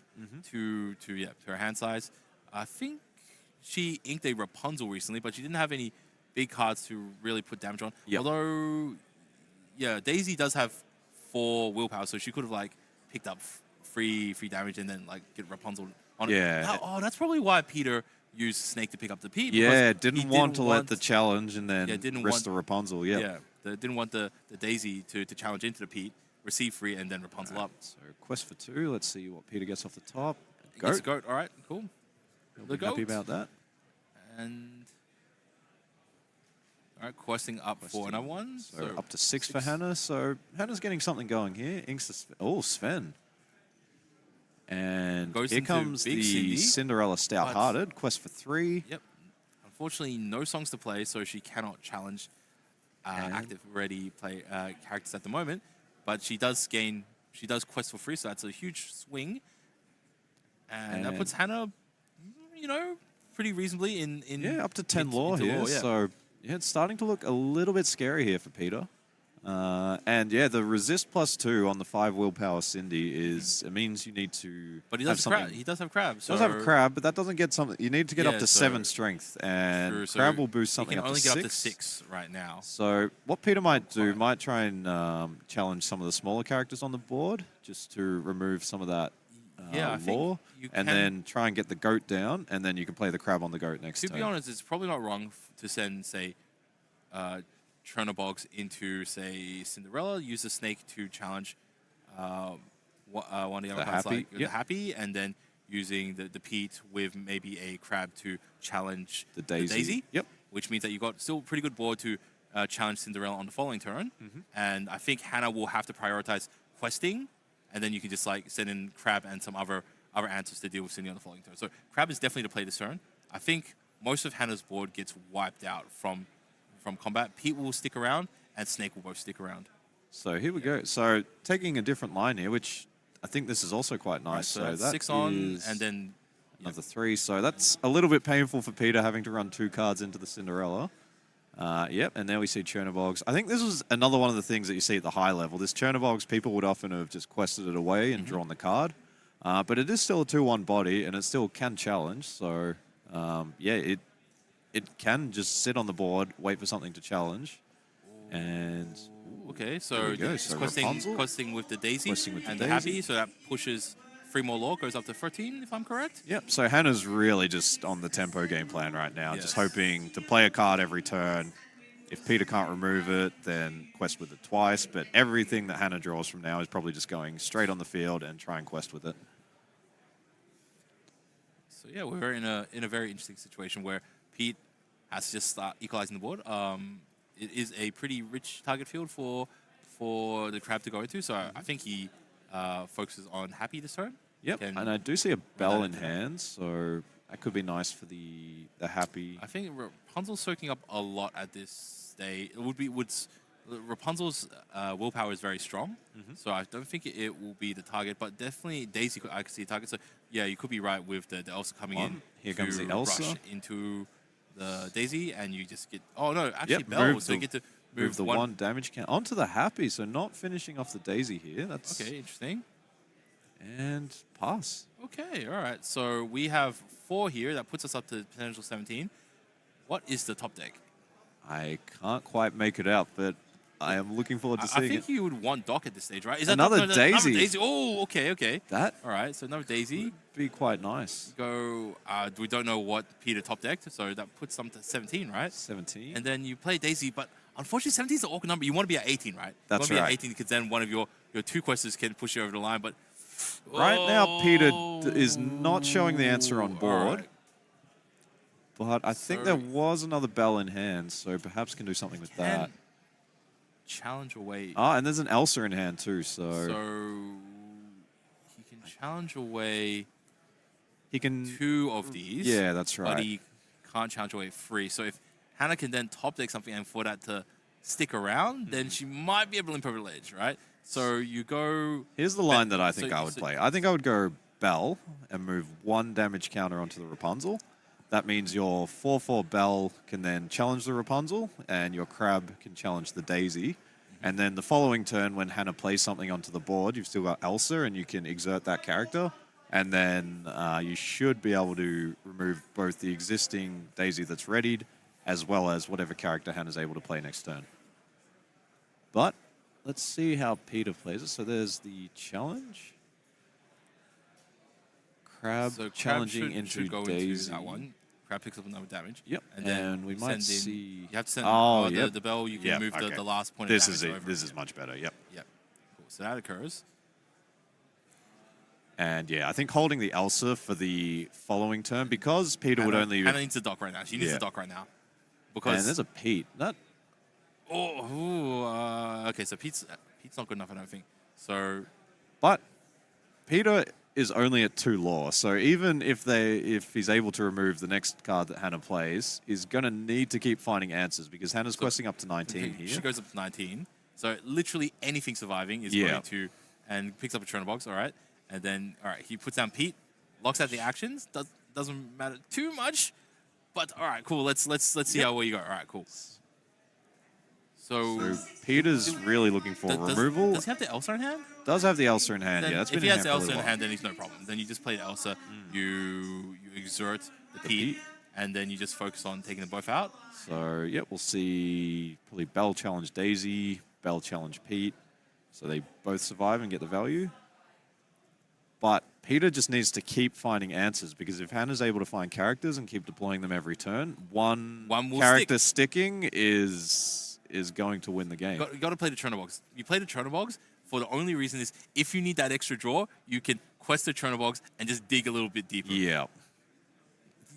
to her hand size. I think she inked a Rapunzel recently, but she didn't have any big cards to really put damage on. Yep. Although, yeah, Daisy does have 4 willpower, so she could have like picked up free damage and then like get Rapunzel. Yeah. That's probably why Peter used Snake to pick up the Pete. Yeah, didn't want to let the challenge and then risk the Rapunzel. Yeah, didn't want the Daisy to challenge into the Pete, receive free, and then Rapunzel up. So quest for 2. Let's see what Peter gets off the top. Gets a goat. All right, cool. He'll be happy about that. And all right, questing up for another one. So up to 6 for Hannah. So Hannah's getting something going here. Inks Sven. And here comes the Cinderella Stout-Hearted. Quest for 3. Yep. Unfortunately, no songs to play, so she cannot challenge active ready play characters at the moment. But she does quest for free, so that's a huge swing. And that puts Hannah, pretty reasonably in up to 10 lore here. So it's starting to look a little bit scary here for Peter. And the resist +2 on the 5 willpower Cindy it means you need to. But he does have crab. He does have crab. So does have crab, but that doesn't get something. You need to get up to 7 strength, and crab will boost something up to 6. He can only get up to 6 right now. So what Peter might do, might try and challenge some of the smaller characters on the board, just to remove some of that lore, and then try and get the goat down, and then you can play the crab on the goat next turn. To be honest, it's probably not wrong to send, say, Chernobyls into, say, Cinderella, use the snake to challenge one of the other cards, like the Happy, and then using the Pete with maybe a crab to challenge the Daisy. Yep. Which means that you've got still a pretty good board to challenge Cinderella on the following turn. And I think Hannah will have to prioritize questing, and then you can just like send in crab and some other answers to deal with Cindy on the following turn. So crab is definitely to play this turn. I think most of Hannah's board gets wiped out from combat. Pete will stick around, and Snake will both stick around. So here we go. So taking a different line here, which I think this is also quite nice. Right, so that's 6 on, and then another 3. So that's a little bit painful for Peter, having to run 2 cards into the Cinderella. And now we see Chernobyls. I think this was another one of the things that you see at the high level. This Chernobyls, people would often have just quested it away and drawn the card. But it is still a 2/1 body, and it still can challenge. So, it can just sit on the board, wait for something to challenge. And okay, so just questing with the Daisy questing with and the the Daisy. Happy, so that pushes 3 more law goes up to 13, if I'm correct. Yep. So Hannah's really just on the tempo game plan right now, just hoping to play a card every turn. If Peter can't remove it, then quest with it twice. But everything that Hannah draws from now is probably just going straight on the field and try and quest with it. So yeah, we're in a very interesting situation where Pete has to just start equalizing the board. It is a pretty rich target field for the crab to go into. So I think he focuses on Happy this turn. Yep. And I do see a bell in hand, so that could be nice for the Happy. I think Rapunzel's soaking up a lot at this stage. Rapunzel's willpower is very strong, so I don't think it will be the target, but definitely Daisy, I could see a target. So yeah, you could be right with the Elsa coming in. Here comes the Elsa. Rush into the Daisy, and you just get... Oh, no, actually Belle, so you get to move the one damage count onto the Happy, so not finishing off the Daisy here. That's okay, interesting. And pass. Okay, all right. So we have 4 here. That puts us up to potential 17. What is the top deck? I can't quite make it out, but I am looking forward to seeing it. I think you would want Doc at this stage, right? Is another that Daisy? Another Daisy. Oh, okay. That? All right, so another Daisy. Would be quite nice. We don't know what Peter top decked, so that puts them to 17, right? 17. And then you play Daisy, but unfortunately 17 is an awkward number. You want to be at 18, right? That's you want to right. be at 18 because then one of your 2 questers can push you over the line, but... Right now, Peter is not showing the answer on board. But I think there was another bell in hand, so perhaps can do something with that. Challenge away. And there's an Elsa in hand too, so he can challenge away. He can 2 of these. Yeah, that's right. But he can't challenge away 3. So if Hannah can then top deck something and for that to stick around, then she might be able to limp over the ledge, right? So you go... Here's the line that I think I would play. I think I would go Bell and move 1 damage counter onto the Rapunzel. That means your 4/4 Bell can then challenge the Rapunzel, and your Crab can challenge the Daisy. And then the following turn, when Hannah plays something onto the board, you've still got Elsa, and you can exert that character. And then you should be able to remove both the existing Daisy that's readied, as well as whatever character Hannah's able to play next turn. But let's see how Peter plays it. So there's the challenge. Crab challenging into Daisy. Into that one. Crab picks up another damage. Yep. And then we might see... You have to send the bell. You can move the last point of damage over. This is much better. Yep. Yep. Cool. So that occurs. And yeah, I think holding the Elsa for the following turn, because Peter would only... Hannah needs to dock right now. She needs to dock right now. Because... And there's a Pete. Okay, so Pete's not good enough, I don't think. So... But Peter is only at 2 law, so even if he's able to remove the next card that Hannah plays, he's going to need to keep finding answers, because Hannah's questing up to 19 here. She goes up to 19. So literally anything surviving is going to... And picks up a Chrono Box, all right? And then, all right, he puts down Pete, locks out the actions. Doesn't matter too much, but all right, cool. Let's see how well you go. All right, cool. So Peter's really looking for removal. Does he have the Elsa in hand? Does have the Elsa in hand, then yeah. If he has the Elsa in hand, then he's no problem. Then you just play the Elsa, you exert the Pete, and then you just focus on taking them both out. So, yeah, we'll see probably Belle challenge Daisy, Belle challenge Pete. So they both survive and get the value. But Peter just needs to keep finding answers, because if Hannah's able to find characters and keep deploying them every turn, one character sticking is going to win the game. You got to play the Chronobox. You play the Chronobox for the only reason is if you need that extra draw, you can quest the Chronobox and just dig a little bit deeper. Yeah.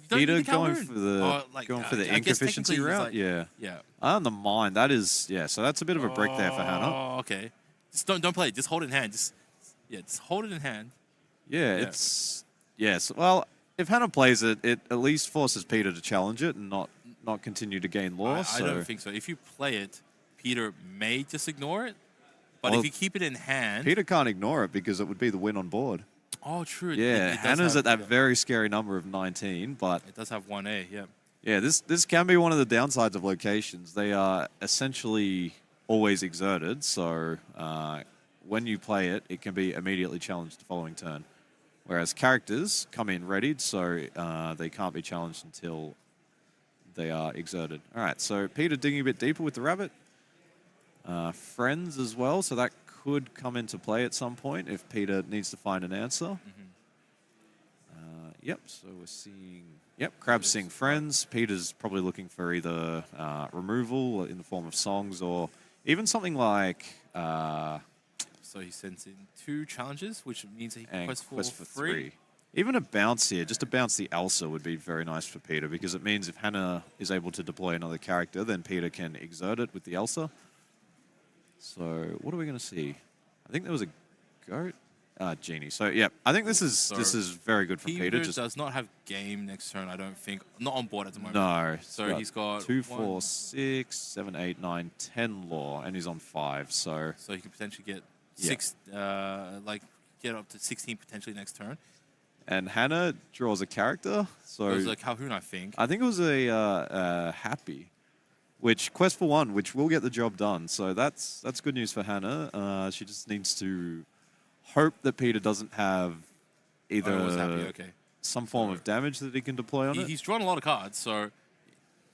Peter going for the ink efficiency route. Yeah. On the mine, that is so that's a bit of a break there for Hannah. Oh, okay. Just don't play it. Just hold it in hand. Just hold it in hand. Yeah, it's well, if Hannah plays it, it at least forces Peter to challenge it and not continue to gain law. I don't think so. If you play it, Peter may just ignore it. But if you keep it in hand... Peter can't ignore it because it would be the win on board. Oh, true. Yeah, Hannah's at that very scary number of 19, but... It does have 1A, yeah. Yeah, this can be one of the downsides of locations. They are essentially always exerted, so when you play it, it can be immediately challenged the following turn. Whereas characters come in readied, so they can't be challenged until they are exerted. All right, so Peter digging a bit deeper with the rabbit. Friends as well, so that could come into play at some point if Peter needs to find an answer. Mm-hmm. Yep, so we're seeing... Yep, Crab's seeing friends. Peter's probably looking for either removal in the form of songs or even something like... So he sends in 2 challenges, which means he and quests for 3. 3. Even a bounce here, just to bounce the Elsa would be very nice for Peter because it means if Hannah is able to deploy another character, then Peter can exert it with the Elsa. So what are we going to see? I think there was a goat. Genie. So yeah, I think this is very good for Peter. Just does not have game next turn, I don't think. Not on board at the moment. No. So he's got 2, 4, 6, 7, 8, 9, 10 lore, and he's on 5. So he could potentially get 6, get up to 16 potentially next turn. And Hannah draws a character. So it was a Calhoun, I think. I think it was a Happy, which quest for 1, which will get the job done. So that's good news for Hannah. She just needs to hope that Peter doesn't have either some form of damage that he can deploy on it. He's drawn a lot of cards, so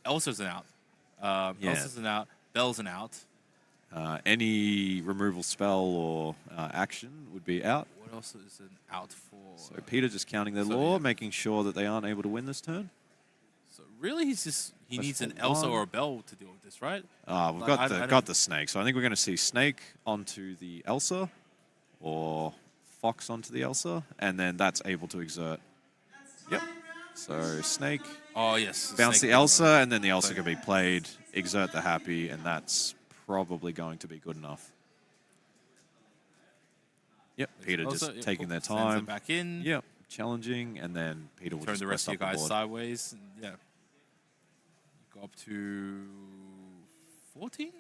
Elsa's an out. Elsa's an out. Belle's an out. Any removal spell or action would be out. What else is an out for? So Peter just counting their lore, making sure that they aren't able to win this turn. So really, he needs an Elsa or a Belle to deal with this, right? We've got the snake. So I think we're going to see snake onto the Elsa, or fox onto the Elsa, and then that's able to exert. Yep. So snake. Oh yes. Bounce the Elsa, and then the Elsa can be played. Exert the Happy, and that's probably going to be good enough. Yep, Peter just taking their time. Back in. Yep, challenging, and then Peter will turn just the rest of you guys board. sideways. And, yeah. Go up to 14?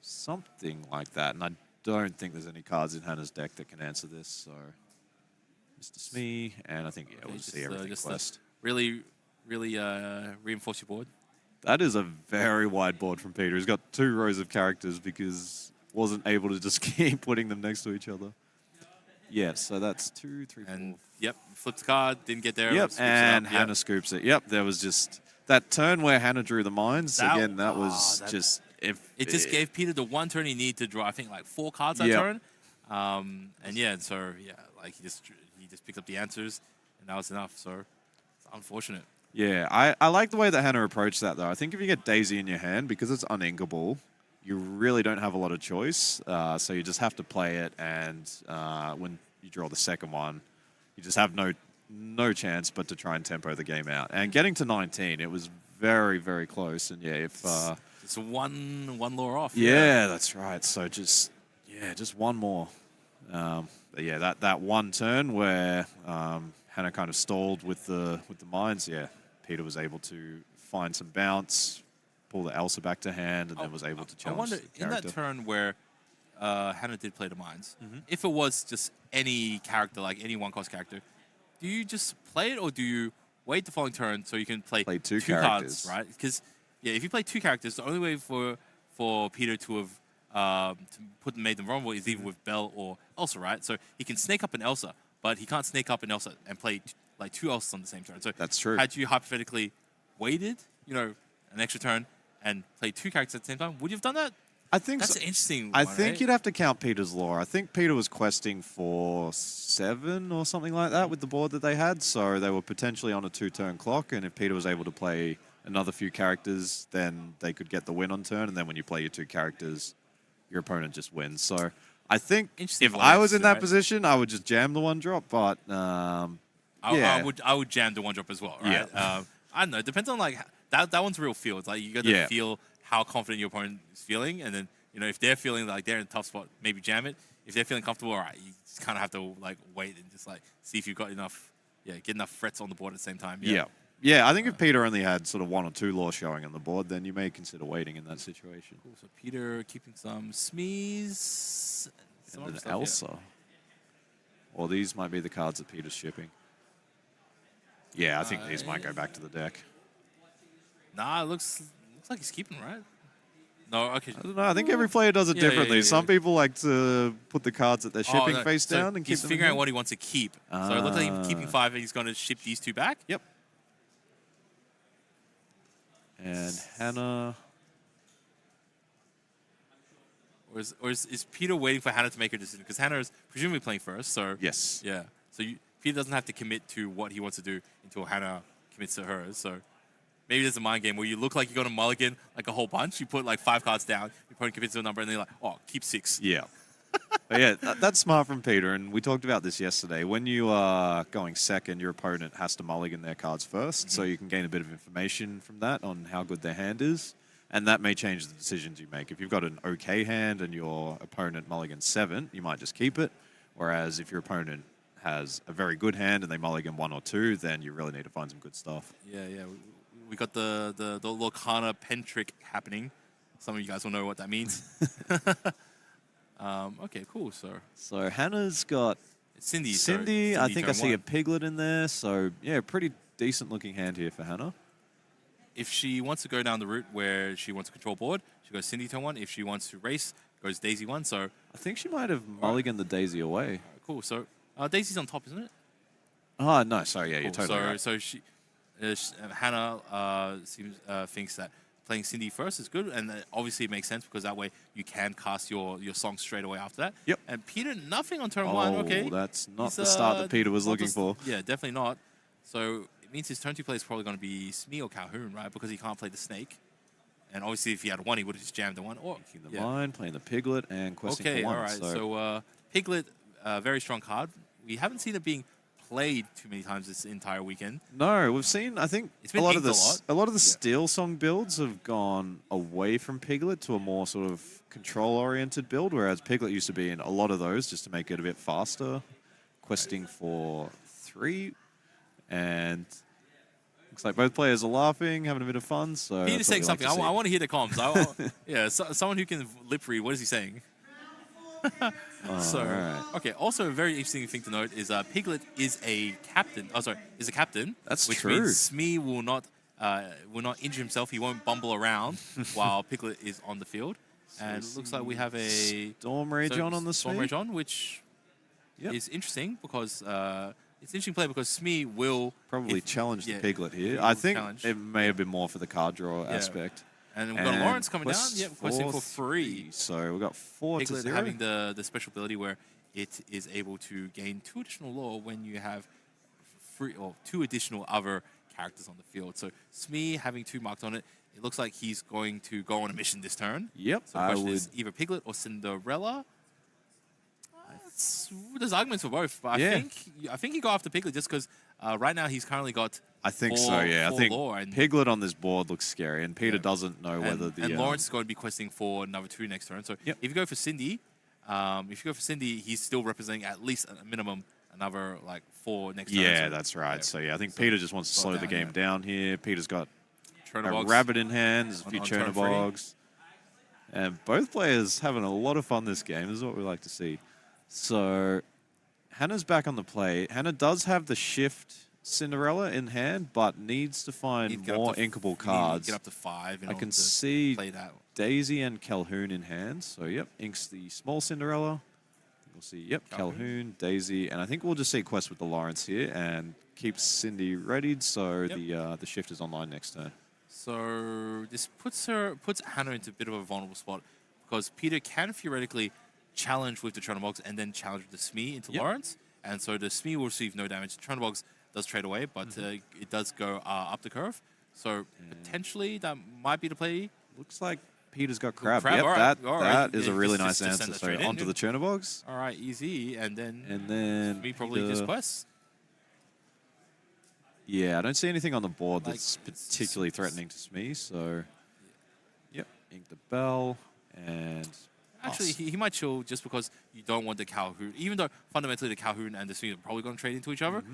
Something like that, and I don't think there's any cards in Hannah's deck that can answer this, so... Mr. Smee, and I think, we'll see everything quest. Really reinforce your board. That is a very wide board from Peter. He's got 2 rows of characters because wasn't able to just keep putting them next to each other. Yeah, so that's 2, 3, 4. And yep, flipped the card, didn't get there. Yep, and Hannah scoops it. Yep, there was just that turn where Hannah drew the mines. Again, that was just it just gave Peter the 1 turn he needed to draw. I think like 4 cards that turn. And yeah, so yeah, like he just picked up the answers, and that was enough. So it's unfortunate. Yeah, I like the way that Hannah approached that though. I think if you get Daisy in your hand, because it's uninkable, you really don't have a lot of choice. So you just have to play it, and when you draw the second one, you just have no chance but to try and tempo the game out. And getting to 19, it was very, very close. And yeah, if it's one lore off. Yeah, that's right. So just one more. But yeah, that one turn where Hannah kind of stalled with the mines. Yeah, Peter was able to find some bounce, pull the Elsa back to hand, and then was able to challenge the character. In that turn where Hannah did play the mines, if it was just any character, like any one-cost character, do you just play it, or do you wait the following turn so you can play 2 cards, right? Because yeah, if you play 2 characters, the only way for Peter to have made them vulnerable is either with Belle or Elsa, right? So he can snake up an Elsa, but he can't snake up an Elsa and play like 2 Elsas on the same turn. So that's true. Had you hypothetically waited, an extra turn and played 2 characters at the same time, would you have done that? I think that's interesting. I think you'd have to count Peter's lore. I think Peter was questing for 7 or something like that with the board that they had, so they were potentially on a 2-turn clock, and if Peter was able to play another few characters, then they could get the win on turn, and then when you play your 2 characters, your opponent just wins. So I think if I was in that position, I would just jam the 1 drop, but yeah. I would jam the 1 drop as well, right? Yeah. I don't know. It depends on like that one's real feel. It's like you got to feel how confident your opponent is feeling, and then if they're feeling like they're in a tough spot, maybe jam it. If they're feeling comfortable, all right, you just kind of have to like wait and just like see if you've got enough, get enough threats on the board at the same time. Yeah, I think if Peter only had sort of 1 or 2 lore showing on the board, then you may consider waiting in that situation. Cool. So Peter keeping some Smees. And an Elsa. Or these might be the cards that Peter's shipping. Yeah, I think these might go back to the deck. Nah, it looks like he's keeping, right? No, okay. I don't know. I think every player does it differently. Some people like to put the cards that they're shipping face down and keep them. He's figuring out what he wants to keep. So it looks like he's keeping 5 and he's going to ship these 2 back. Yep. And Hannah. Or is Peter waiting for Hannah to make her decision? Because Hannah is presumably playing first. So yes. Yeah. So Peter doesn't have to commit to what he wants to do until Hannah commits to hers. So maybe there's a mind game where you look like you're going to mulligan like a whole bunch. You put like 5 cards down, your opponent commits to a number, and they're like, oh, keep 6. Yeah. But yeah, that's smart from Peter, and we talked about this yesterday. When you are going second, your opponent has to mulligan their cards first, so you can gain a bit of information from that on how good their hand is, and that may change the decisions you make. If you've got an okay hand and your opponent mulligans 7, you might just keep it, whereas if your opponent has a very good hand and they mulligan 1 or 2, then you really need to find some good stuff. Yeah. We got the Lorcana pen trick happening. Some of you guys will know what that means. Okay, cool. So Hannah's got Cindy. Cindy, I think I see a one. Piglet in there. So yeah, pretty decent looking hand here for Hannah. If she wants to go down the route where she wants to control board, she goes Cindy turn 1. If she wants to race, goes Daisy 1. So I think she might have mulliganed the Daisy away. cool. So Daisy's on top, isn't it? Oh no, sorry, yeah, Cool. you're totally right. So Hannah thinks that playing Cindy first is good, and obviously it makes sense because that way you can cast your song straight away after that. Yep. And Peter, nothing on turn 1. Okay. That's not He's, the start that Peter was looking for. Yeah, definitely not. So it means his turn 2 play is probably going to be Smee or Calhoun, right? Because he can't play the snake. And obviously, if he had 1, he would have just jammed the 1. Or The mine, playing the Piglet, and questing okay, for 1. all right. So Piglet, very strong card. We haven't seen it being played too many times this entire weekend. No, we've seen. I think It's been a lot inked of the Steel Song builds have gone away from Piglet to a more sort of control-oriented build, whereas Piglet used to be in a lot of those just to make it a bit faster. Questing for 3, and looks like both players are laughing, having a bit of fun. So Peter's saying something. I want to hear the comms. Yeah, someone who can lip read. What is he saying? Right. Okay. Also, a very interesting thing to note is Piglet is a captain. Oh, sorry, is a captain. That's which true. means Smee will not injure himself. He won't bumble around while Piglet is on the field. And it looks like we have a Storm Rage on the Storm Smee. Rage on, which is interesting because it's interesting play because Smee will Probably challenge the Piglet he here. will I think challenge. it may have been more for the card draw aspect. And we've got Lawrence coming down. Quest Yep, questing for 3. So we've got 4 to Piglet 0. having the special ability where it is able to gain 2 additional lore when you have 2 additional other characters on the field. So Smee having 2 marked on it, it looks like he's going to go on a mission this turn. Yep, So the question is either Piglet or Cinderella. There's arguments for both, but I think you go after Piglet just because right now he's currently got. I think so, yeah. I think lore and Piglet on this board looks scary, and Peter doesn't know whether the... And Lawrence is going to be questing for another 2 next turn. So if you go for Cindy, he's still representing at least a minimum another like 4 next turn. Yeah, that's right. So yeah, I think Peter just wants to slow the game down here. Peter's got a rabbit in hand, there's a few Chernobyls. And both players having a lot of fun this game. This is what we like to see. So Hannah's back on the play. Hannah does have the shift Cinderella in hand, but needs to find more inkable cards. Get up to 5. I can see play that. Daisy and Calhoun in hand. So yep, inks the small Cinderella. We'll see, Calhoun, Daisy, and I think we'll just see Quest with the Lawrence here and keep Cindy readied so the shift is online next turn. So this puts Hannah into a bit of a vulnerable spot because Peter can theoretically challenge with the Chernobyls and then challenge with the Smee into Lawrence, and so the Smee will receive no damage. Chernobyls does trade away, but it does go up the curve. So potentially that might be the play. Looks like Peter's got Crab. Crab, Yep, all that right. is a really Just nice send answer. that So straight in, onto the Chernobyls. All right, easy, and then Smee probably just Quest. Yeah, I don't see anything on the board Like, that's particularly threatening to Smee. So ink the bell and. Actually, he might chill just because you don't want the Calhoun. Even though fundamentally the Calhoun and the Smee are probably going to trade into each other,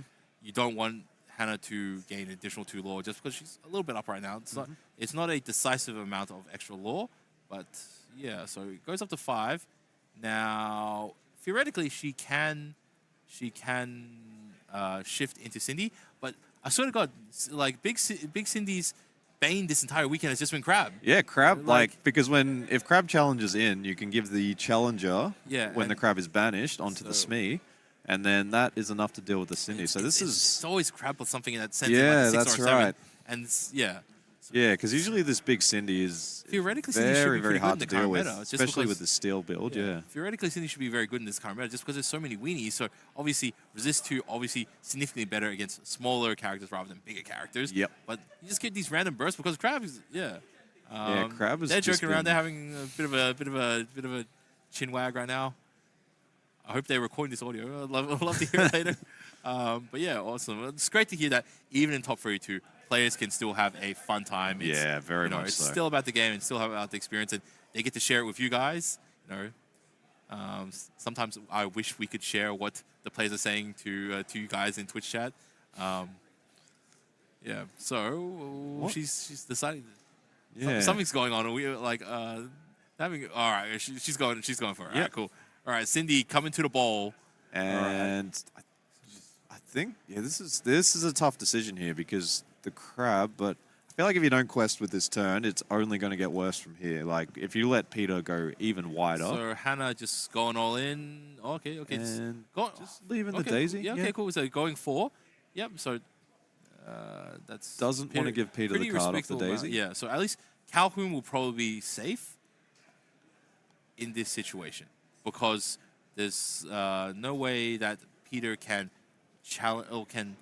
you don't want Hannah to gain additional 2 lore just because she's a little bit up right now. It's not a decisive amount of extra lore, but yeah. So it goes up to 5. Now theoretically, she can shift into Cindy, but I swear to God, like Big Cindy's bane this entire weekend has just been Crab. Yeah, Crab, because if Crab challenges in, you can give the challenger when the Crab is banished onto the Smee, and then that is enough to deal with the Cindy. So it's always Crab or something in that sense. Yeah, like that's 6 or right. 7. And yeah. Yeah, because usually this big Cindy is Theoretically, Cindy should very, be very pretty good hard in to the deal current with, meta, just especially because- with the steel build, yeah. Theoretically, Cindy should be very good in this current meta just because there's so many weenies. So obviously, resist 2 obviously significantly better against smaller characters rather than bigger characters. Yep. But you just get these random bursts because Crab is Crab has They're just joking around. been- They're having a bit of a chin wag right now. I hope they're recording this audio. I'd love to hear it later. But yeah, awesome. It's great to hear that even in top 32, players can still have a fun time. It's, Yeah, very much It's so. still about the game and still about the experience, and they get to share it with you guys. Sometimes I wish we could share what the players are saying to you guys in Twitch chat. Yeah. So she's deciding. Yeah. Something's going on. We like having. All right, she's going. She's going for it. All Yep. right, cool. All right, Cindy coming to the ball. And I think this is a tough decision here because the Crab, but I feel like if you don't quest with this turn, it's only going to get worse from here. Like if you let Peter go even wider, So Hannah just going all in. Oh, okay. and Go, just leaving okay, the Daisy. Yeah, okay, cool. So going 4. Yep. So that's Doesn't want to give Peter the pretty card off the respectable amount. Daisy. Yeah. So at least Calhoun will probably be safe in this situation because there's no way that Peter can challenge or can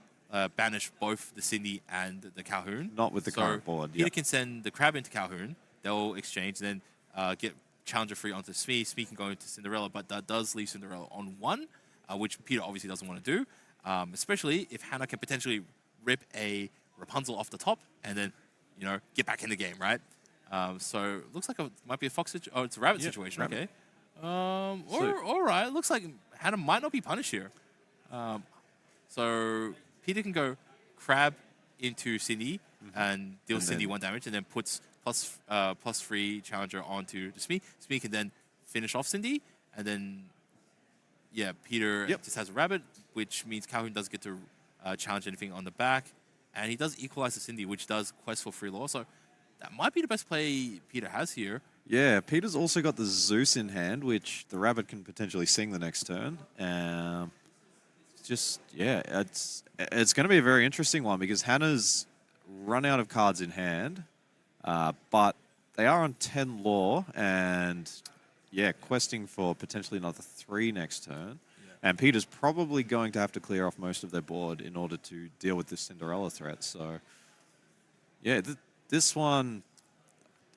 banish both the Cindy and the Calhoun. Not with the So current board. Peter Yep. can send the Crab into Calhoun. They'll exchange, and then get Challenger free onto Smee. Smee can go into Cinderella, but that does leave Cinderella on 1, which Peter obviously doesn't want to do, especially if Hannah can potentially rip a Rapunzel off the top and then, get back in the game, right? So it looks like it might be a fox situation. Oh, it's a rabbit Yep, situation. rabbit. Okay. All right. It looks like Hannah might not be punished here. So Peter can go Crab into Cindy and deal And Cindy then- 1 damage, and then puts plus 3 Challenger onto the Smee. Smee can then finish off Cindy, and then Peter Yep. just has a rabbit, which means Calhoun doesn't get to challenge anything on the back, and he does equalize the Cindy, which does quest for free law. So that might be the best play Peter has here. Yeah, Peter's also got the Zeus in hand, which the rabbit can potentially sing the next turn. It's going to be a very interesting one because Hannah's run out of cards in hand, but they are on 10 law and questing for potentially another 3 next turn. And Peter's probably going to have to clear off most of their board in order to deal with this Cinderella threat. So, this one,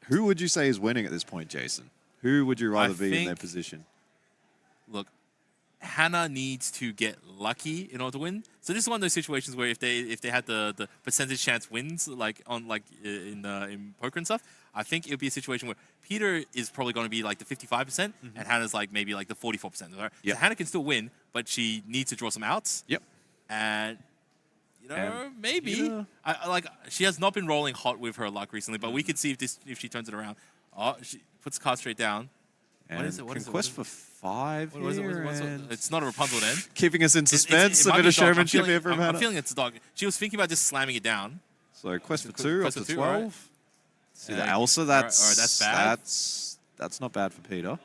who would you say is winning at this point, Jason? Who would you rather be in their think- position? Look, Hannah needs to get lucky in order to win. So this is one of those situations where if they had the percentage chance wins in poker and stuff, I think it would be a situation where Peter is probably going to be like the 55% and Hannah's like maybe like the 44%. Right? Yep. So Hannah can still win, but she needs to draw some outs. Yep. And maybe Peter- she has not been rolling hot with her luck recently, but we could see if she turns it around. Oh, she puts the card straight down. And What is it? What can is it? quest for 5 What is it? here, What's it? and It's not a Rapunzel then. keeping us in suspense. It A might bit be of a dog. showmanship here from I'm Hannah. feeling it's a dog. She was thinking about just slamming it down. So quest for 2 up Quest to for 2, 12. all right. See the Elsa, that's all right, that's bad. That's not bad for Peter.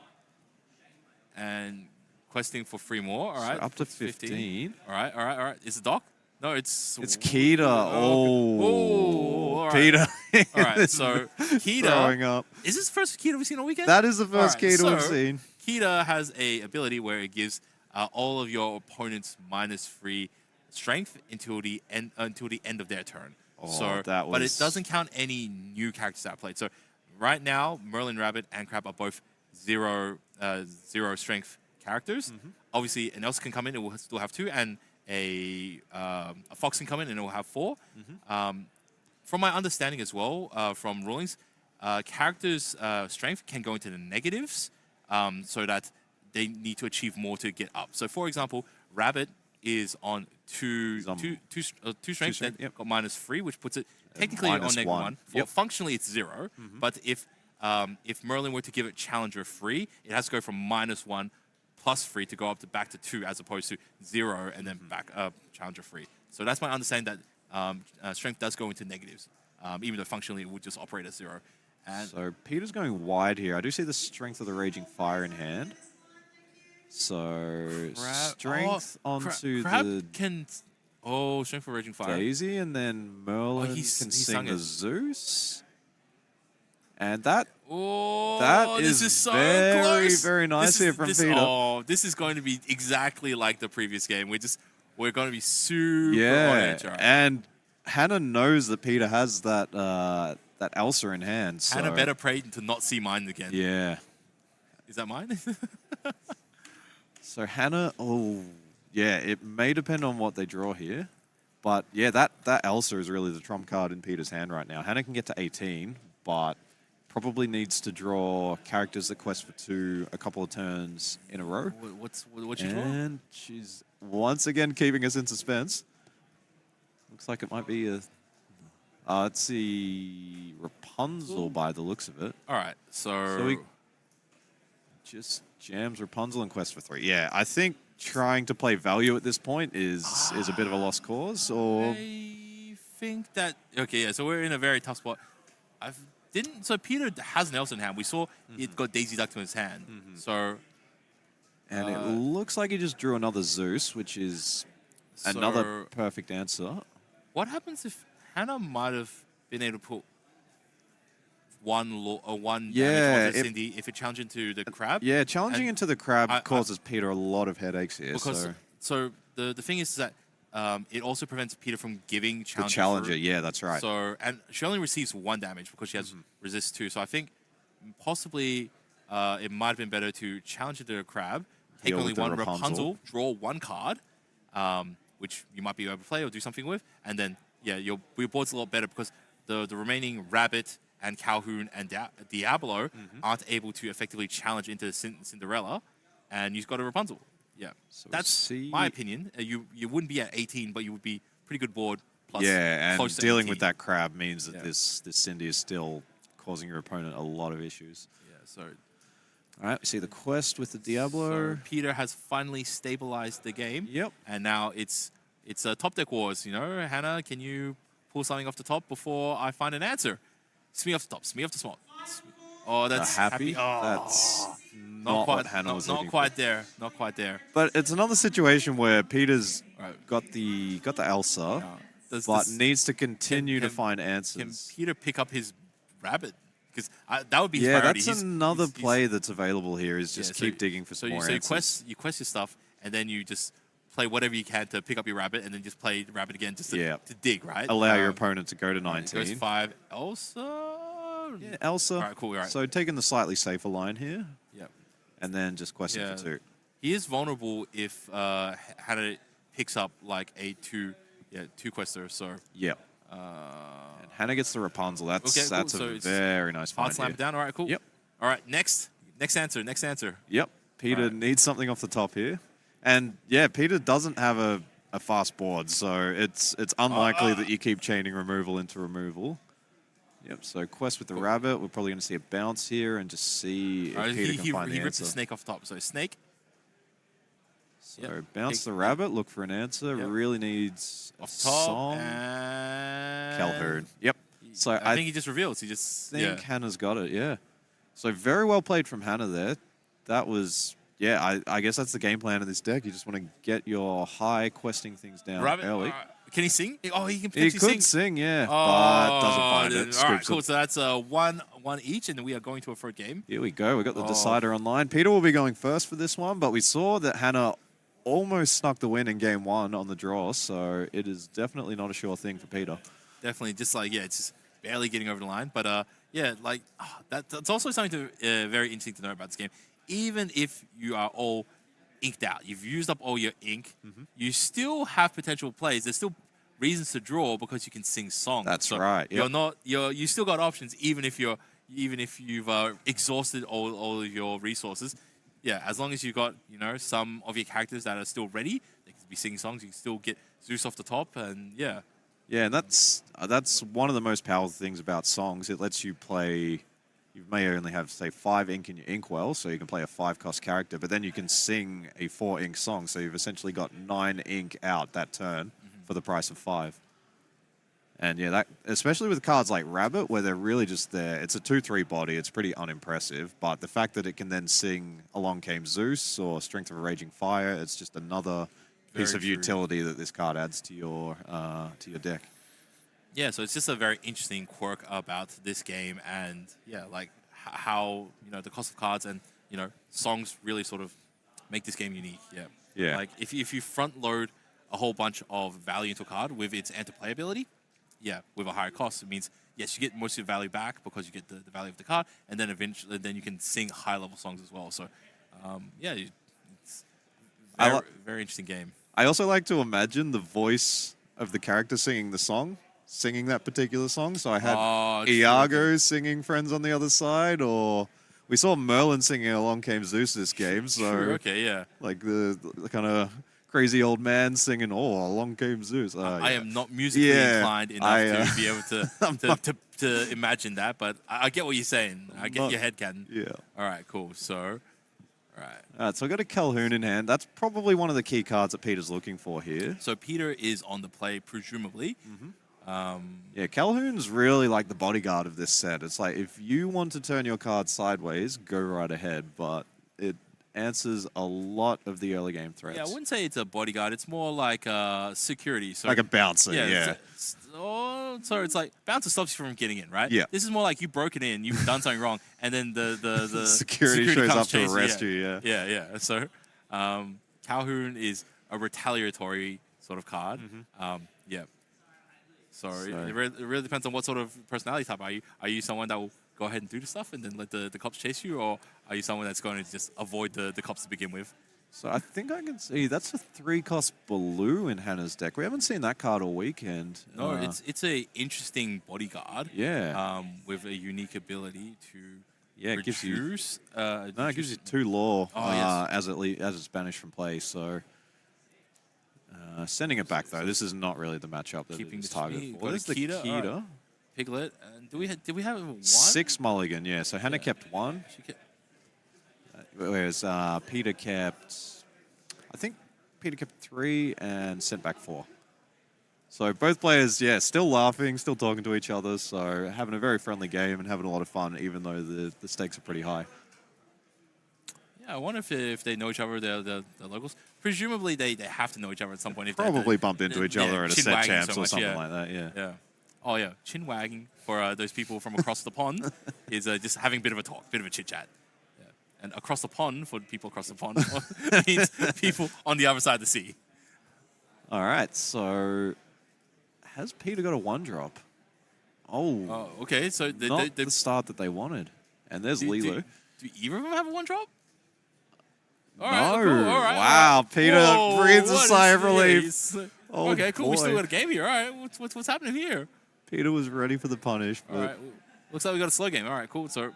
And questing for 3 more. All So right. up to 15. All right. Is it Doc? No, it's Keita. Oh, all right. Peter. All right. So Keita. Throwing up. Is this the first Keita we've seen all weekend? That is the first All right, Keita we've so seen. Keita has a ability where it gives all of your opponents -3 strength until the end of their turn. Oh, But it doesn't count any new characters that are played. So right now, Merlin, Rabbit, and Crab are both zero strength characters. Obviously, an Elsa can come in and will still have 2, and a Fox can come in and it will have 4. From my understanding as well, from rulings, characters' strength can go into the negatives, so that they need to achieve more to get up. So, for example, Rabbit is on two strength, then yep. got -3, which puts it technically on -1. Yep. Functionally, it's 0. But if Merlin were to give it Challenger free, it has to go from -1 +3 to go up to back to 2, as opposed to 0 and then back Challenger free. So that's my understanding that strength does go into negatives, even though functionally it would just operate as 0. And So Peter's going wide here. I do see the strength of the Raging Fire in hand. So strength onto Crab the... can. Oh, Strength for Raging Fire. Daisy, and then Merlin he can sing sung the it. Zeus. And that This is so very, close. very nice here from Peter. Oh, this is going to be exactly like the previous game. We're going to be super on edge. Right? And Hannah knows that Peter has that Elsa in hand. So. Hannah better pray to not see mine again. Yeah. Is that mine? So Hannah, it may depend on what they draw here. But yeah, that Elsa is really the trump card in Peter's hand right now. Hannah can get to 18, but probably needs to draw characters that quest for 2 a couple of turns in a row. What's your draw? And she's once again keeping us in suspense. Looks like it might be a... let's see... Rapunzel by the looks of it. All right, so he just jams Rapunzel and quest for 3. Yeah, I think trying to play value at this point is a bit of a lost cause, or... I think that... Okay, yeah, so we're in a very tough spot. So Peter has an Elsa in hand. We saw it got Daisy Duck to his hand. So... And it looks like he just drew another Zeus, which is another perfect answer. What happens if Hannah might have been able to put one damage onto Cindy if it challenged into the crab? Yeah, challenging into the crab causes Peter a lot of headaches here. So the thing is that it also prevents Peter from giving challenge. The challenger, yeah, that's right. So and she only receives 1 damage because she has resist 2. So I think possibly it might have been better to challenge into the crab, take only 1 Rapunzel, draw 1 card, which you might be able to play or do something with, and then your board's a lot better because the remaining Rabbit and Calhoun and Diablo aren't able to effectively challenge into Cinderella, and you've got a Rapunzel. Yeah, so that's my opinion. You wouldn't be at 18, but you would be pretty good board. Plus and close to dealing 18. with that crab means that this Cindy is still causing your opponent a lot of issues. Yeah, so... All right, we see the quest with the Diablo. So Peter has finally stabilized the game. Yep. And now it's a top deck wars, you know. Hannah, can you pull something off the top before I find an answer? Smee off the top, smee off the small. Oh, that's happy. Oh, that's not what Hannah was looking for. Not quite there. Not quite there. But it's another situation where Peter's got the Elsa, but needs to continue to find answers. Can Peter pick up his rabbit? Because that would be his priority. That's another play that's available here is just keep digging for some more answers. So you quest your stuff, and then you just play whatever you can to pick up your rabbit, and then just play the rabbit again just to dig, right? Allow your opponent to go to 19. Goes 5. Elsa? Yeah, Elsa. All right, cool. All right. So taking the slightly safer line here. Yep. And then just questing for 2. He is vulnerable if Hannah picks up like a 2 quester, so... Yep. And Hannah gets the Rapunzel. That's a very nice find. Hard slam down. All right, cool. Yep. All right, next answer. Yep. Peter needs something off the top here. And Peter doesn't have a fast board, so it's unlikely that you keep chaining removal into removal. Yep, so quest with the rabbit. We're probably going to see a bounce here and just see if Peter can find the answer. He ripped the snake off the top. So snake. So bounce the rabbit, look for an answer. Really needs a song. Calhoun. Yep. So I think he just reveals. He just think Hannah's got it, yeah. So very well played from Hannah there. That was, I guess that's the game plan of this deck. You just want to get your high questing things down early. Can he sing? Oh, he can potentially sing. He could sing, yeah, but doesn't find it. All right, cool. So that's one each, and we are going to a third game. Here we go. We got the decider online. Peter will be going first for this one, but we saw that Hannah almost snuck the win in game 1 on the draw, so it is definitely not a sure thing for Peter. Definitely, just it's just barely getting over the line. But that's also something very interesting to know about this game. Even if you are all inked out, you've used up all your ink, you still have potential plays. There's still reasons to draw because you can sing songs. That's right. Yep. You still got options even if you've exhausted all of your resources. Yeah, as long as you've got, some of your characters that are still ready, they can be singing songs, you can still get Zeus off the top, and Yeah, and that's one of the most powerful things about songs. It lets you play, you may only have, say, 5 ink in your inkwell, so you can play a 5-cost character, but then you can sing a 4-ink song, so you've essentially got 9 ink out that turn for the price of 5. And that especially with cards like Rabbit, where they're really just there. It's a 2/3 body. It's pretty unimpressive. But the fact that it can then sing Along Came Zeus or Strength of a Raging Fire, it's just another piece Very of true. utility that this card adds to your deck. Yeah, so it's just a very interesting quirk about this game, and yeah, like how the cost of cards and songs really sort of make this game unique. Yeah, Yeah. Like if you front load a whole bunch of value into a card with its anti-play ability, yeah, with a higher cost, it means yes, you get most of your value back because you get the value of the card, and then eventually you can sing high level songs as well. So yeah, it's very interesting game. I also like to imagine the voice of the character singing the song, singing that particular song. So I had Iago singing Friends on the Other Side, or we saw Merlin singing Along Came Zeus this game. So True, okay, yeah. like the kind of crazy old man singing, "Oh, Along Came Zeus." I am not musically inclined enough to be able to imagine that, but I get what you're saying. I get your headcanon. Yeah. All right, cool. So, all right, so I got a Calhoun in hand. That's probably one of the key cards that Peter's looking for here. So Peter is on the play, presumably. Yeah, Calhoun's really like the bodyguard of this set. It's like if you want to turn your card sideways, go right ahead, but it answers a lot of the early game threats. Yeah, I wouldn't say it's a bodyguard. It's more like security. So like a bouncer, yeah. So it's like bouncer stops you from getting in, right? Yeah. This is more like you broke it in, you've done something wrong, and then the security shows up to arrest you. Yeah. Yeah. So Calhoun is a retaliatory sort of card. Yeah. So it really depends on what sort of personality type are you. Are you someone that will go ahead and do the stuff and then let the cops chase you, or are you someone that's going to just avoid the cops to begin with? So I think I can see that's a 3-cost blue in Hannah's deck. We haven't seen that card all weekend. No, it's a interesting bodyguard. Yeah. With a unique ability to it gives you it gives you 2 law yes. as it's banished from play. So sending it back though, this is not really the matchup that it's targeted for. What is the Keita? Right. Piglet. And did we have 1? 6 mulligan, yeah. So Hannah kept 1. She kept... Whereas Peter kept, I think Peter kept 3 and sent back 4. So both players, still laughing, still talking to each other. So having a very friendly game and having a lot of fun, even though the stakes are pretty high. Yeah, I wonder if they know each other, the locals. Presumably they have to know each other at some point. If probably bumped into each other at a set champs or something like that. Yeah. Oh yeah, chin wagging for those people from across the pond is just having a bit of a talk, bit of a chit chat. Yeah. And across the pond for people across the pond means people on the other side of the sea. All right, so has Peter got a 1-drop? Oh, okay. So not the start that they wanted. And there's Lilo. Do either of them have a 1-drop? All no. Right, cool. All right. Wow, Peter breathes a sigh of relief. Oh, okay, cool. Boy. We still got a game here. All right. What's happening here? Peter was ready for the punish. All right. Looks like we got a slow game. All right, cool. So,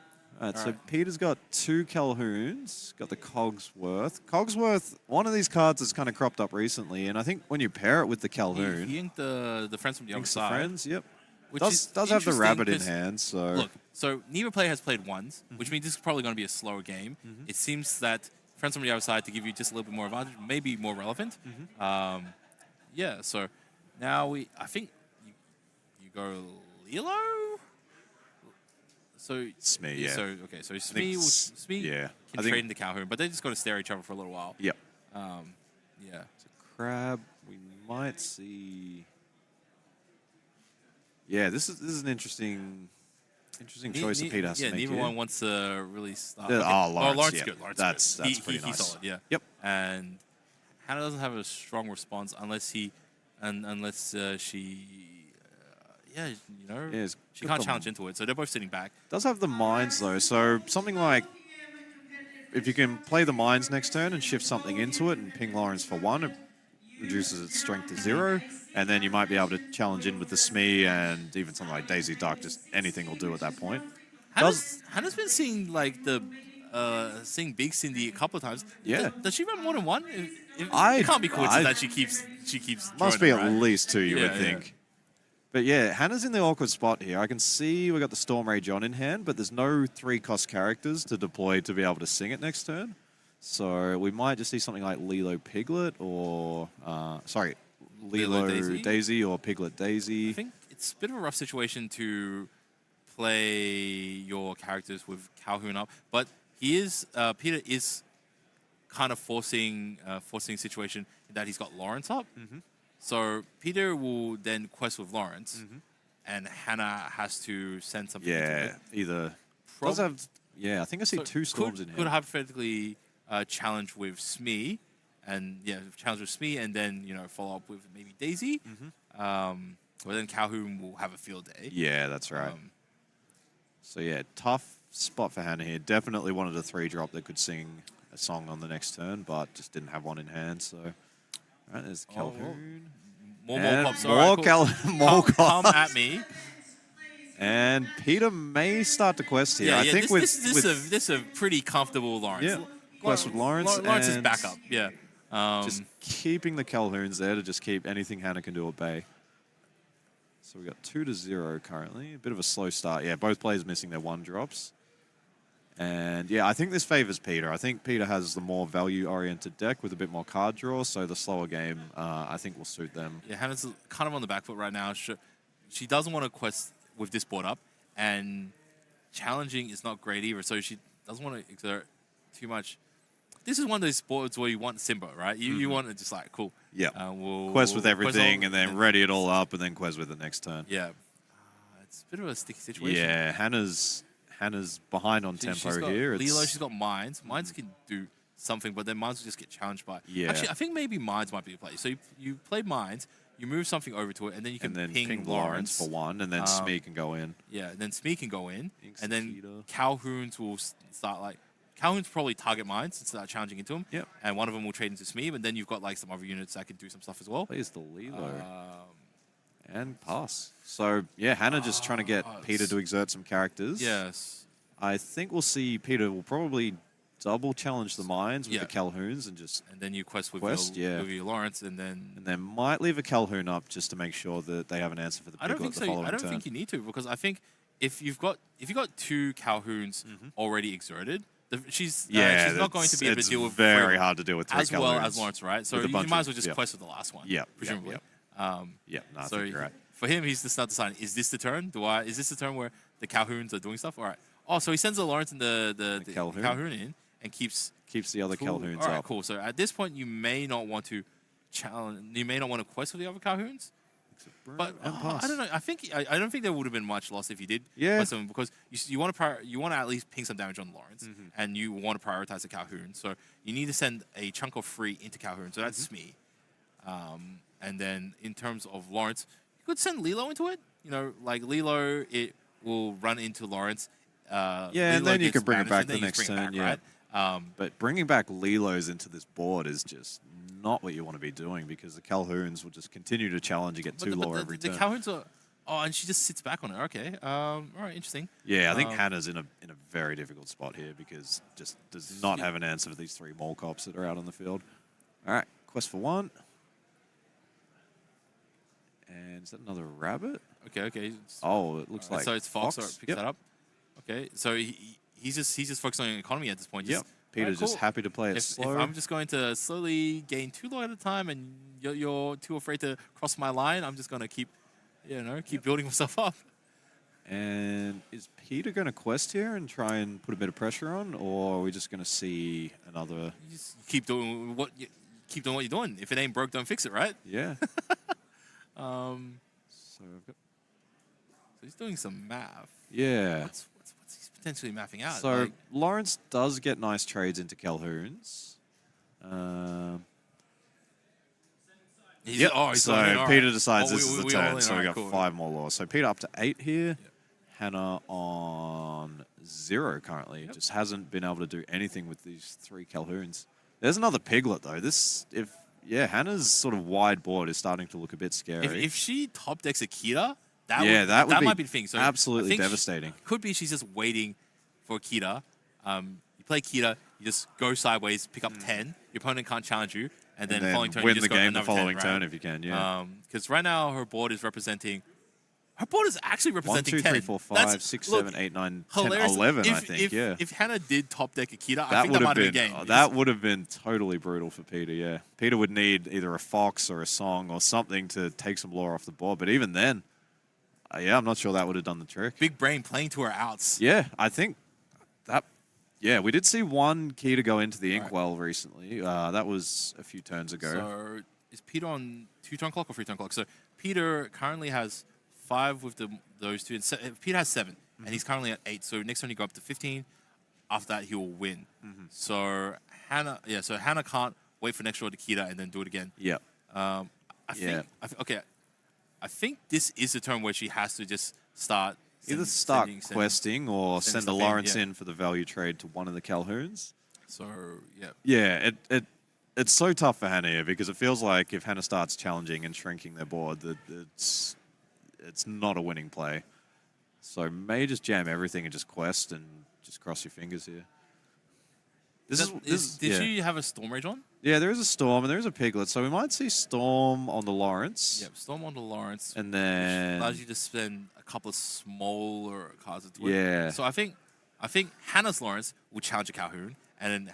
Peter's got 2 Calhouns, got the Cogsworth. Cogsworth, one of these cards has kind of cropped up recently, and I think when you pair it with the Calhoun... He inked the friends from the other side. The friends, yep. Does have the rabbit in hand, so... Look, so neither player has played once, which means this is probably going to be a slower game. It seems that friends from the other side to give you just a little bit more advantage, maybe more relevant. Yeah, so now I think you go Lilo? So Smee, yeah. So Smee can trade into Calhoun, but they just got to stare at each other for a little while. Yep. Yeah. It's a crab. We might see. Yeah, this is an interesting choice that Peter has to make. Neither one wants to really start. Lawrence is good. Lawrence that's good. pretty nice. He's solid, yeah. Yep. And Hannah doesn't have a strong response unless she, she can't challenge into it. So they're both sitting back. Does have the mines though, so something like if you can play the mines next turn and shift something into it and ping Lawrence for 1, it reduces its strength to 0. And then you might be able to challenge in with the Smee and even something like Daisy Duck. Just anything will do at that point. Hannah's been seeing like seeing Big Cindy a couple of times. Yeah. Does she run more than 1? It can't be coincidence that she keeps. Must be at least 2, you would think. Yeah. But yeah, Hannah's in the awkward spot here. I can see we got the Storm Rage on in hand, but there's no 3-cost characters to deploy to be able to sing it next turn. So we might just see something like Lilo Piglet or Lilo Daisy or Piglet Daisy. I think it's a bit of a rough situation to play your characters with Calhoun up, but Peter is kind of forcing a situation that he's got Lawrence up. So Peter will then quest with Lawrence, and Hannah has to send something into Yeah, it. either Prob- does have. Yeah, I think I see So two storms could, in could here. hypothetically challenge with Smee, and challenge with Smee, and then follow up with maybe Daisy. Or then Calhoun will have a field day. Yeah, that's right. So yeah, tough spot for Hannah here. Definitely wanted a 3-drop that could sing a song on the next turn, but just didn't have one in hand. So, all right, there's Calhoun. More And pops. more All right, cool. more Come at me. And Peter may start to quest here. Yeah, I yeah. think This is a pretty comfortable Lawrence. Yeah, quest with Lawrence. Lawrence is and backup. Yeah. just keeping the Calhouns there to just keep anything Hannah can do at bay. So we got 2-0 currently. A bit of a slow start. Yeah, both players missing their 1-drops. And yeah, I think this favors Peter. I think Peter has the more value-oriented deck with a bit more card draw, so the slower game, I think, will suit them. Yeah, Hannah's kind of on the back foot right now. She doesn't want to quest with this board up, and challenging is not great either, so she doesn't want to exert too much. This is one of those boards where you want Simba, right? You want to just like, cool. Yeah. We'll Quest with everything, all, and then ready it all up, and then quest with the next turn. Yeah. It's a bit of a sticky situation. Yeah, Hannah's behind on She's tempo got here. Lilo, she's got Mines. Mines can do something, but then Mines will just get challenged by... Yeah. Actually, I think maybe Mines might be a play. So you play Mines, you move something over to it, and then you can ping Lawrence for 1, and then Smee can go in. Yeah, and then Smee can go in, Inks and then Cheetah. Calhouns will start like... Calhoun's probably target Mines and start challenging into him. Yep. And one of them will trade into Smee, but then you've got like some other units that can do some stuff as well. Plays the Lilo. And pass. So, yeah, Hannah just trying to get Peter to exert some characters. Yes. I think we'll see Peter will probably double challenge the Mines with Yeah. the Calhouns and just... And then you quest with yeah. your Lawrence, and then... And then might leave a Calhoun up just to make sure that they have an answer for the I don't Piglet think the so. following I don't turn. think you need to, because I think if you've got 2 Calhouns already exerted, she's not going to be able to deal with very 3 hard to deal with 3 as well Calhouns. as Lawrence, right? So With a you bunch might of- as well just yeah. quest with the last one. Yeah, presumably. no, I So think you're right. for him, he's just not deciding. Is this the turn? Is this the turn where the Calhouns are doing stuff? All right. Oh, so he sends the Lawrence and the Calhoun. Calhoun in and keeps Keeps the other Calhouns All right, up. cool. So at this point, you may not want to challenge. You may not want to quest with the other Calhouns. But And I pass. don't know. I don't think there would have been much loss if you did. Yeah. quest them, because you want to at least ping some damage on Lawrence, and you want to prioritize the Calhoun. So you need to send a chunk of free into Calhoun. So that's Smee. And then in terms of Lawrence, you could send Lilo into it. Like Lilo, it will run into Lawrence. Yeah, Lilo and then you gets can bring it banished, back and then the you next just bring it turn. back, Yeah. right? But bringing back Lilos into this board is just not what you want to be doing, because the Calhouns will just continue to challenge and get But too low every the turn. Calhouns are... Oh, and she just sits back on it. Okay. All right, interesting. Yeah, I think Hannah's in a very difficult spot here, because just does not have an answer for these 3 mole cops that are out on the field. All right, quest for 1. And is that another rabbit? Okay. Oh, it looks like so it's Fox. Or picks Yep. that up. Okay, so he's just focusing on economy at this point. Yep. Peter's just cool. happy to play it If slow. I'm just going to slowly gain 2 low at a time, and you're too afraid to cross my line, I'm just going to keep building myself up. And is Peter going to quest here and try and put a bit of pressure on, or are we just going to see another? You just keep doing what you're doing. If it ain't broke, don't fix it, right? Yeah. So I've got, he's doing some math. yeah. What's he's potentially mathing out? So Like, Lawrence does get nice trades into Calhouns. he's all So in, all Peter right. decides Oh, this is the all turn, in, so all we right, got cool. 5 more laws. So Peter up to 8 here. Hannah on 0 currently. Just hasn't been able to do anything with these 3 Calhouns. There's another Piglet though. Hannah's sort of wide board is starting to look a bit scary. If she top decks Akita, that would might be the thing. So absolutely I think devastating. Could be she's just waiting for Akita. You play Akita, you just go sideways, pick up 10. Your opponent can't challenge you, and then following turn win you the just go game the another following 10, turn right? if you can. Yeah. Because right now her board is representing. Her board is actually 1, representing 2, 10. 3, 4, 5, That's- 6, look, 7, 8, 9, 10, hilarious. 11, I If- think. if, Yeah. If Hannah did top deck Akita, I That think would that have might have been been a game. that would have been totally brutal for Peter. Yeah, Peter would need either a fox or a song or something to take some lore off the board. But even then, I'm not sure that would have done the trick. Big brain playing to her outs. Yeah, I think that. Yeah, we did see one key to go into the Alright. inkwell recently. That was a few turns ago. So is Peter on 2-turn clock or 3-turn clock? So Peter currently has 5 with those two. And Peter has 7, and he's currently at 8. So next turn he go up to 15. After that, he will win. So Hannah, So Hannah can't wait for next draw to Kita and then do it again. Yeah. I think this is the turn where she has to just start. Either start questing or sending send a stuff in, Lawrence yeah. in for the value trade to one of the Calhouns. So yeah. Yeah, it's so tough for Hannah here because it feels like if Hannah starts challenging and shrinking their board, that it's not a winning play. So may just jam everything and just quest and just cross your fingers here. Did she have a Storm Rage on? Yeah, there is a Storm and there is a Piglet, so we might see Storm on the Lawrence. Yep, Storm on the Lawrence. And then allows you to spend a couple of smaller cards to it. Yeah. So I think Hannah's Lawrence will challenge a Calhoun, and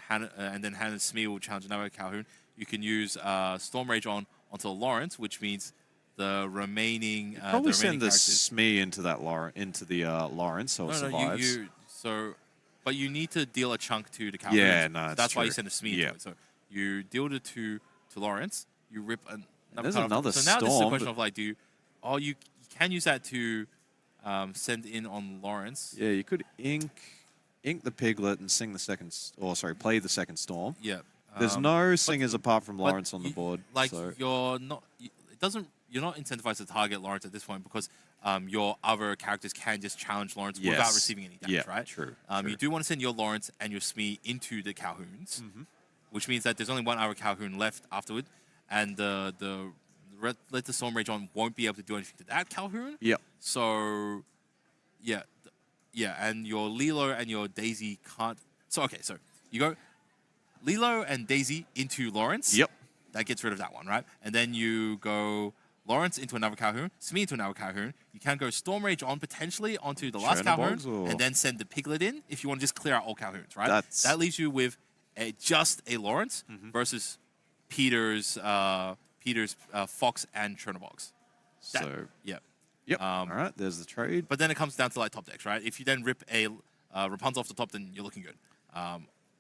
then Hannah's Smee will challenge another Calhoun. You can use Storm Rage onto Lawrence, which means the remaining probably send the characters. Smee into that Lawrence, so it survives. But you need to deal a chunk to the Calhoun. Yeah, no, that's why true. you send a Smee into it. So you deal it to Lawrence. You rip another There's card another so now this is a Storm, question of like, you can use that to send in on Lawrence. Yeah, you could ink the Piglet and sing the second, play the second Storm. Yeah. There's no singers apart from Lawrence on the board. Like so. you're not incentivized to target Lawrence at this point because your other characters can just challenge Lawrence without receiving any damage, right? True. You do want to send your Lawrence and your Smee into the Calhouns, which means that there's only one other Calhoun left afterward, and the Let the Storm Rage on won't be able to do anything to that Calhoun. Yep. So, yeah, and your Lilo and your Daisy can't. So you go Lilo and Daisy into Lawrence. Yep. That gets rid of that one, right? And then you go Lawrence into another Calhoun, Smee into another Calhoun. You can go Storm Rage on potentially onto the last Calhoun, and then send the Piglet in if you want to just clear out all Calhouns, right? That leaves you with just a Lawrence versus Peter's Fox and Chernobog's. Yep. All right, there's the trade. But then it comes down to like top decks, right? If you then rip a Rapunzel off the top, then you're looking good.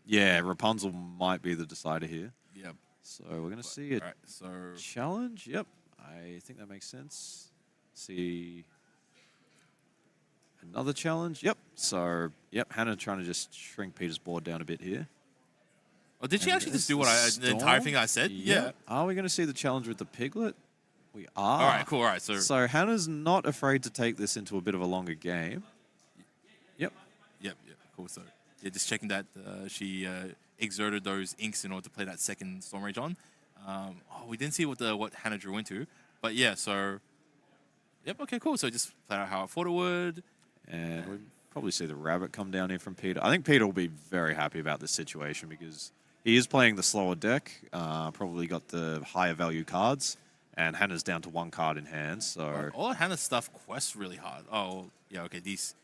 Yeah, Rapunzel might be the decider here. Yep. So we're going to see it. All right, Challenge. Yep. I think that makes sense. See another challenge. Yep. So, Hannah trying to just shrink Peter's board down a bit here. Oh, did she actually just do the entire thing I said? Yeah. Are we going to see the challenge with the Piglet? We are. All right, cool. All right, so Hannah's not afraid to take this into a bit of a longer game. Yep. Cool. So, just checking that she exerted those inks in order to play that second Storm Rage on. We didn't see what Hannah drew into, but okay, cool. So just play out how I thought it would. And we'll probably see the rabbit come down here from Peter. I think Peter will be very happy about this situation because he is playing the slower deck, probably got the higher value cards, and Hannah's down to 1 card in hand. So all Hannah's stuff quests really hard. Oh, yeah, okay. These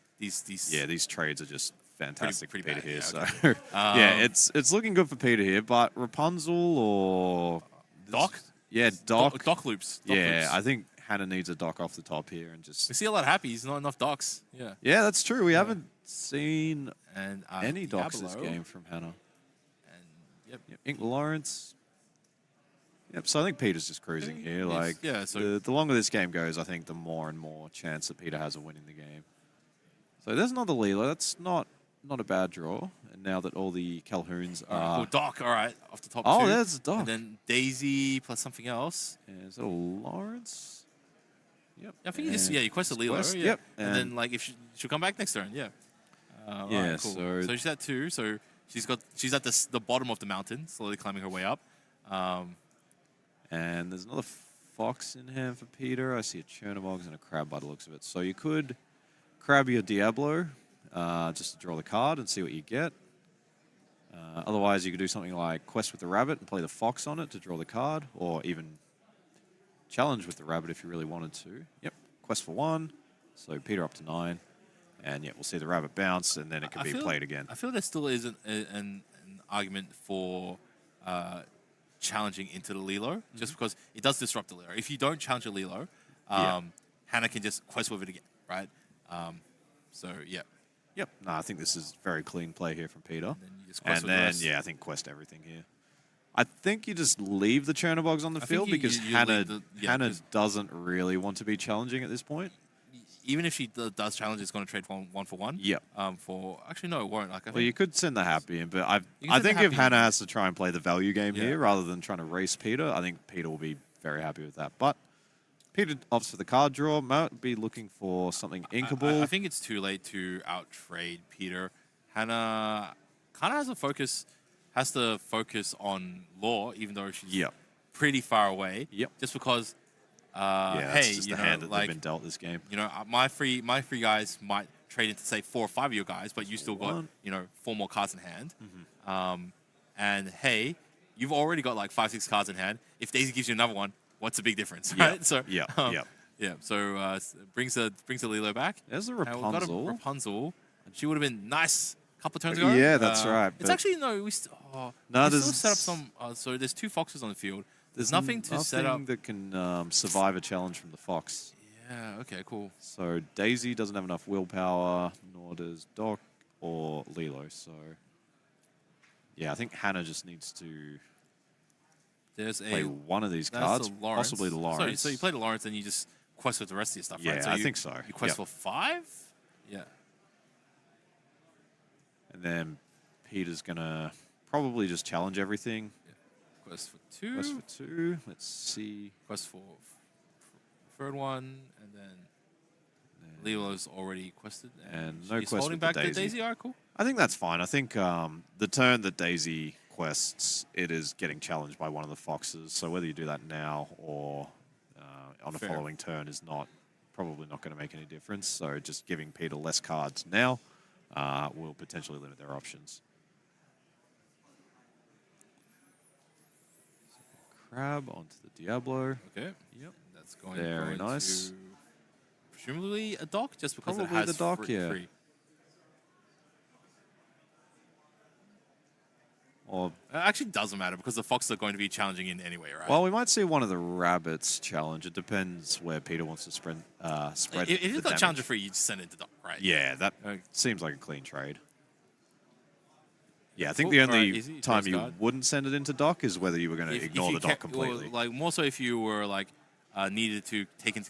trades are just fantastic pretty for Peter bad, here. okay. So it's looking good for Peter here, but Rapunzel or Doc? Yeah, Doc. Doc loops. I think Hannah needs a Doc off the top here and just. We see a lot of happies, not enough Docs. Yeah. Yeah, that's true. We haven't seen any Diablo. Docs this game from Hannah. And Ink Lawrence. Yep. So I think Peter's just cruising here. Like, so the longer this game goes, I think the more and more chance that Peter has of winning the game. So there's another Leela. That's not a bad draw. And now that all the Calhouns are... Cool. Doc, all right, off the top Oh, there's Doc. And then Daisy plus something else. Yeah, is it a Lawrence? Yep. I think you quested Leela. Yep. And then, like, if she'll come back next turn, yeah. Right, cool. So she's at 2, so she's at the bottom of the mountain, slowly climbing her way up. And there's another Fox in hand for Peter. I see a Chernobog's and a Crab by the looks of it. So you could crab your Diablo just to draw the card and see what you get. Otherwise, you could do something like Quest with the Rabbit and play the Fox on it to draw the card, or even Challenge with the Rabbit if you really wanted to. Yep, Quest for 1. So Peter up to 9. And we'll see the Rabbit bounce, and then it can be played again. I feel there still is an argument for challenging into the Lilo, just because it does disrupt the Lilo. If you don't challenge a Lilo, Hannah can just quest with it again, right? Yep. No, I think this is very clean play here from Peter. And then you just quest And with the then, rest. yeah, I think quest everything here. I think you just leave the Chernobyls on the I think field because you Hannah leave the- yeah, Hannah 'cause- doesn't really want to be challenging at this point. Even if she does challenge, it's going to trade one for one. Yep. For actually no, it won't. Like I Well, think you could send the happy in, but You can I send the think if happy in. Hannah has to try and play the value game Yeah. here rather than trying to race Peter, I think Peter will be very happy with that. But Peter opts for the card draw. Might be looking for something inkable. I think it's too late to out trade Peter. Hannah kind of has to focus on Law, even though she's Yep. pretty far away. Yep. Just because, Yeah, that's hey, just you the know, hand that like they've been dealt this game. you know, my three guys might trade into say 4 or 5 of your guys, but you still got One. 4 more cards in hand. And hey, you've already got like 5, 6 cards in hand. If Daisy gives you another one, what's the big difference, Yeah. right? So Yeah, yeah. yeah. So brings a Lilo back. There's a And we've got a Rapunzel. Rapunzel. She would have been nice a couple of turns ago. Yeah, that's right, It's but- actually no. We No, still there's- set up some. So there's 2 foxes on the field. There's nothing to set up. that can survive a challenge from the fox. Yeah. Okay. Cool. So Daisy doesn't have enough willpower, nor does Doc or Lilo. So yeah, I think Hannah just needs to There's play a one of these that's cards, a Lawrence. possibly the So- Lawrence. So you play the Lawrence, and you just quest with the rest of your stuff, Yeah, right? So I you, think so. You quest Yep. for 5. Yeah. And then Peter's gonna probably just challenge everything. Quest for 2. Quest for 2. Let's see. Quest for third one, and then Lilo's already quested, And no she's quest holding with the back the Daisy. Daisy. All right, cool. I think that's fine. I think the turn that Daisy quests, it is getting challenged by one of the foxes. So whether you do that now or on a Fair. following turn is probably not going to make any difference. So just giving Peter less cards now will potentially limit their options. Crab onto the Diablo. Okay. Yep. That's going Very to nice. presumably a dock, just because Probably it has the dock, yeah. free. Or It actually doesn't matter because the foxes are going to be challenging in anyway, right? well, we might see one of the rabbits challenge. It depends where Peter wants to spread. Spread if the you've got damage. challenger free, you just send it to dock, right? Yeah, that Okay. seems like a clean trade. Yeah, I think Cool. the only Alright, easy. time First you card. wouldn't send it into dock is whether you were going to ignore you the dock can't- completely. Or, like more so if you were like needed to take into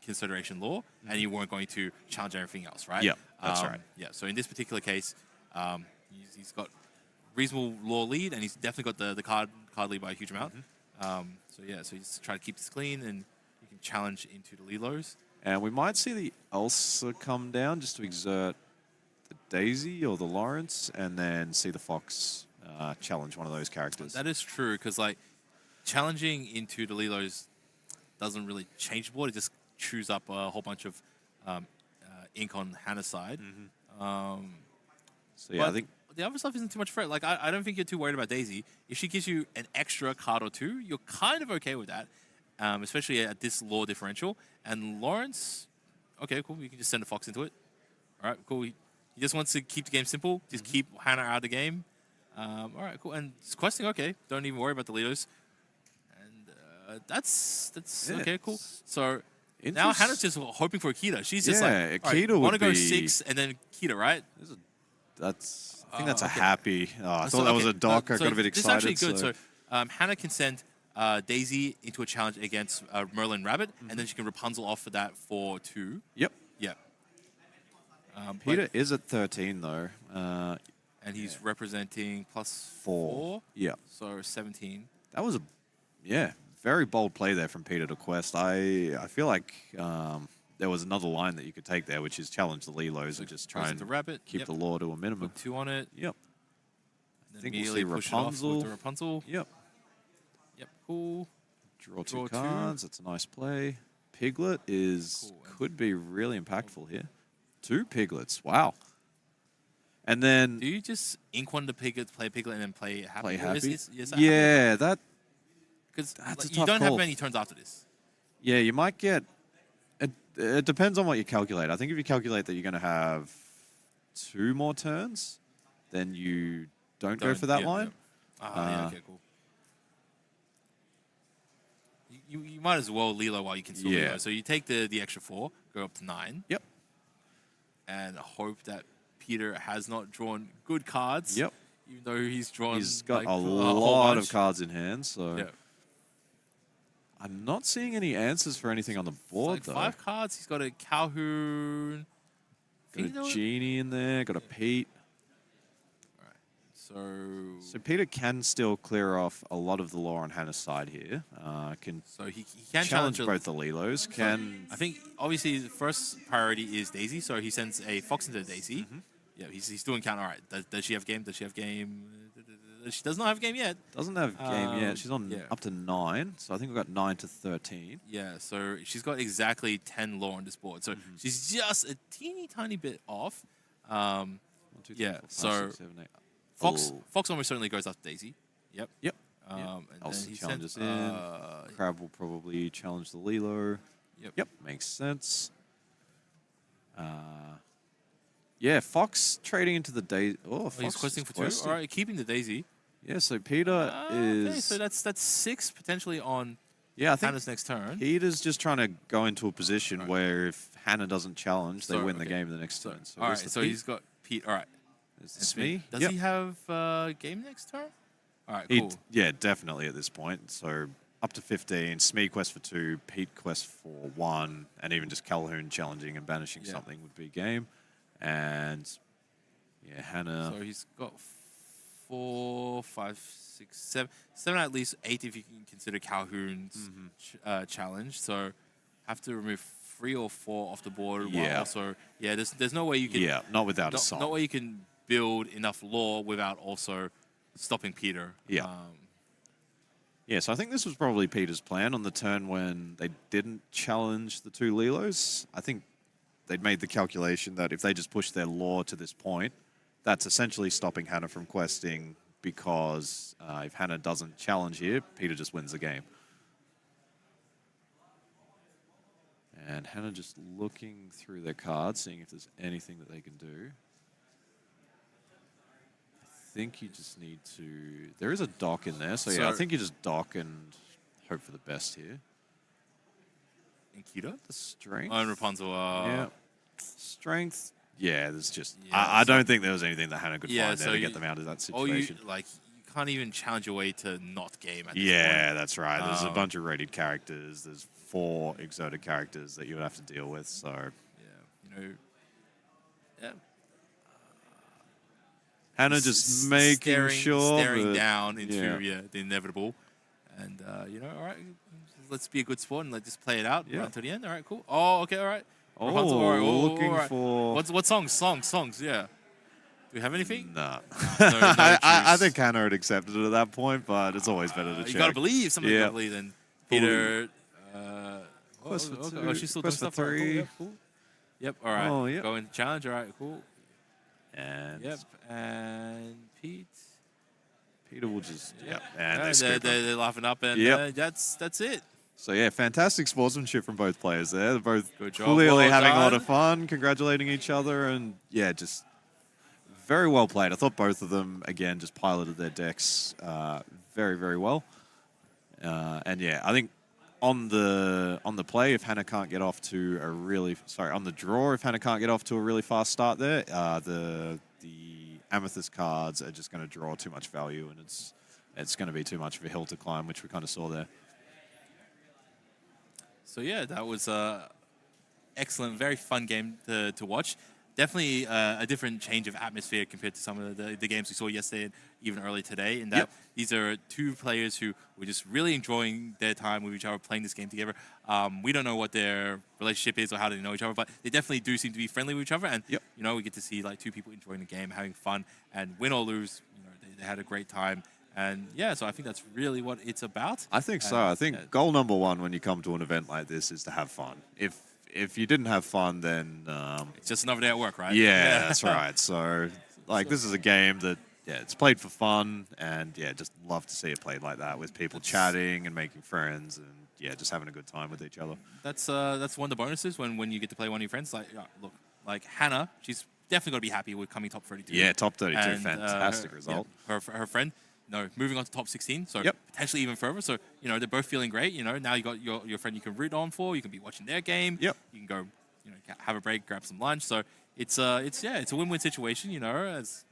consideration law and you weren't going to challenge everything else, right? Yep, that's right. Yeah. So in this particular case, he's got reasonable law lead, and he's definitely got the card lead by a huge amount. So yeah, so he's try to keep this clean, and you can challenge into the Lilos. And we might see the Elsa come down just to exert the Daisy or the Lawrence, and then see the Fox challenge one of those characters. That is true, because like challenging into the Lilos doesn't really change the board. It just chews up a whole bunch of ink on Hannah's side. So yeah, I But think the other stuff isn't too much threat. Like I don't think you're too worried about Daisy. If she gives you an extra card or 2, you're kind of okay with that, especially at this law differential. And Lawrence, okay, cool. You can just send a Fox into it. All right, cool. He just wants to keep the game simple. Just keep Hannah out of the game. All right, cool. And it's questing, okay. Don't even worry about the Lilos. And that's Yeah, okay, cool. it's So now interest- Hannah's just hoping for Akita. She's just Yeah, like, Akita want would to go be- 6 and then Akita, right? I think that's a okay. happy. I So, thought that was okay, a dock. I so got a bit This excited. is actually good. So Hannah can send Daisy into a challenge against Merlin Rabbit, and then she can Rapunzel off for that for 2. Yep. Yeah. Peter is at 13 though. And he's representing plus 4. 4, Yeah. so 17. That was a very bold play there from Peter to quest. I feel like there was another line that you could take there, which is challenge the Lilos and just try goes and into Rabbit, keep yep. the law to a minimum. Put 2 on it. Yep. And think we'll immediately see push it off Rapunzel. with the Rapunzel. Yep. Yep, cool. Draw Draw 2 2. cards. That's a nice play. Piglet is Cool. could be really impactful here. 2 piglets. Wow. And then Do you just ink one to Piglet, play Piglet, and then play Happy? play Or happy. is that Yeah, that. Because That's a you tough don't have call. many turns after this. Yeah, you might get. It depends on what you calculate. I think if you calculate that you're going to have 2 more turns, then you don't go for that line. Yeah, okay, cool. You might as well Lilo while you can still Yeah. Lilo. So you take the extra 4, go up to 9, Yep. and hope that Peter has not drawn good cards. Yep. Even though he's drawn, He's got like, a whole lot bunch. of cards in hand, so Yeah. I'm not seeing any answers for anything on the board, It's though. like 5 cards. He's got a Calhoun. Got a Genie in there, got a Pete. So So Peter can still clear off a lot of the law on Hannah's side here. Can he can challenge challenge both the Lilos. Can I think obviously the first priority is Daisy, so he sends a Fox into Daisy. Mm-hmm. Yeah, he's doing counter. All right, does she have game? Does she have game? She does not have game yet. doesn't have game yet. She's on yeah. up to 9, so I think we've got 9 to 13. Yeah, so she's got exactly 10 law on this board, so she's just a teeny tiny bit off. 1, 2, 3, Yeah, 4, 5, so 6, 7, 8. Fox almost certainly goes after Daisy. Yep. Yep. And Also then he challenges sent, in. Crab will probably challenge the Lilo. Yep. Makes sense. Yeah, Fox trading into the Daisy. Oh, Fox he's questing is for 2. All right, keeping the Daisy. Yeah, so Peter is. Okay, so that's 6 potentially on Yeah, I think Hannah's next turn. Peter's just trying to go into a position where if Hannah doesn't challenge, they So, win the okay. game the next turn. So All right, here's the so Pete. he's got Pete. All right. There's the Smee. Does he have game next turn? All right, He- cool. yeah, definitely at this point. So up to 15, Smee quest for 2, Pete quest for 1, and even just Calhoun challenging and banishing Yeah. something would be game. And yeah, Hannah. So he's got 4, 5, 6, 7, 7 at least 8 if you can consider Calhoun's challenge. So have to remove 3 or 4 off the board. While Yeah. also, yeah, there's no way you can. Yeah, not without a No, song. no way you can build enough lore without also stopping Peter. Yeah. Yeah, so I think this was probably Peter's plan on the turn when they didn't challenge the 2 Lilos. I think they'd made the calculation that if they just push their law to this point, that's essentially stopping Hannah from questing because if Hannah doesn't challenge here, Peter just wins the game. And Hannah just looking through their cards, seeing if there's anything that they can do. I think you just need to... There is a dock in there, so yeah, I So- think you just dock and hope for the best here. Inkita? The strength. Oh, and Rapunzel. Yeah. Strength. Yeah, there's just... Yeah, I so- don't think there was anything that Hannah could Yeah, find there so to you- get them out of that Or you situation. you can't even challenge your way to not game at this Yeah, point. that's right. There's a bunch of rated characters. There's 4 exerted characters that you would have to deal with, so... Yeah, you know. Yeah. Hannah just making sure staring that- down into yeah. the inevitable, and all right, let's be a good sport and let's just play it out Yeah. right until the end. All right, cool. Oh, okay, all right. Oh, Rapunzel, all right, looking all right. for... What songs? Yeah. Do we have anything? Nah. No I juice. think Hannah had accepted it at that point, but it's always better to check. You gotta believe somebody. Yeah. Gotta believe. Then Peter. Quest for okay. 2, Oh, she's still doing quest for stuff. All right, cool, 3. yep, cool. Yep. All right. Oh, yep. Go into challenge. All right. Cool. And Yep. And Pete. Peter will just... Yep. Yeah, And they they're, skip him. they're laughing up, and Yep. that's it. So, yeah, fantastic sportsmanship from both players there. They're both Good job. clearly Well having a lot done. of fun, congratulating each other, and, yeah, just very well played. I thought both of them, again, just piloted their decks very, very well. And, yeah, I think on the play, if Hannah can't get off to a really... Sorry, on the draw, if Hannah can't get off to a really fast start there, the Amethyst cards are just going to draw too much value, and it's going to be too much of a hill to climb, which we kind of saw there. So yeah, that was excellent, very fun game to watch. Definitely a different change of atmosphere compared to some of the games we saw yesterday and even early today. In that these are 2 players who were just really enjoying their time with each other, playing this game together. We don't know what their relationship is or how they know each other, but they definitely do seem to be friendly with each other. And you know, we get to see like 2 people enjoying the game, having fun, and win or lose, you know, they had a great time. And yeah, so I think that's really what it's about. I think so. I think goal number 1 when you come to an event like this is to have fun. If you didn't have fun, then it's just another day at work, right? Yeah, that's right. So like this is a game that it's played for fun, and just love to see it played like that with people chatting and making friends, and just having a good time with each other. That's one of the bonuses when you get to play one of your friends. Like look, like Hannah, she's definitely got to be happy with coming top 32. Yeah, top 32, And, fantastic result. Yeah, her friend, moving on to top 16, so Yep. potentially even further. So, they're both feeling great. Now you got your friend you can root on for. You can be watching their game. Yep. You can go, have a break, grab some lunch. So, it's a win-win situation, you know. As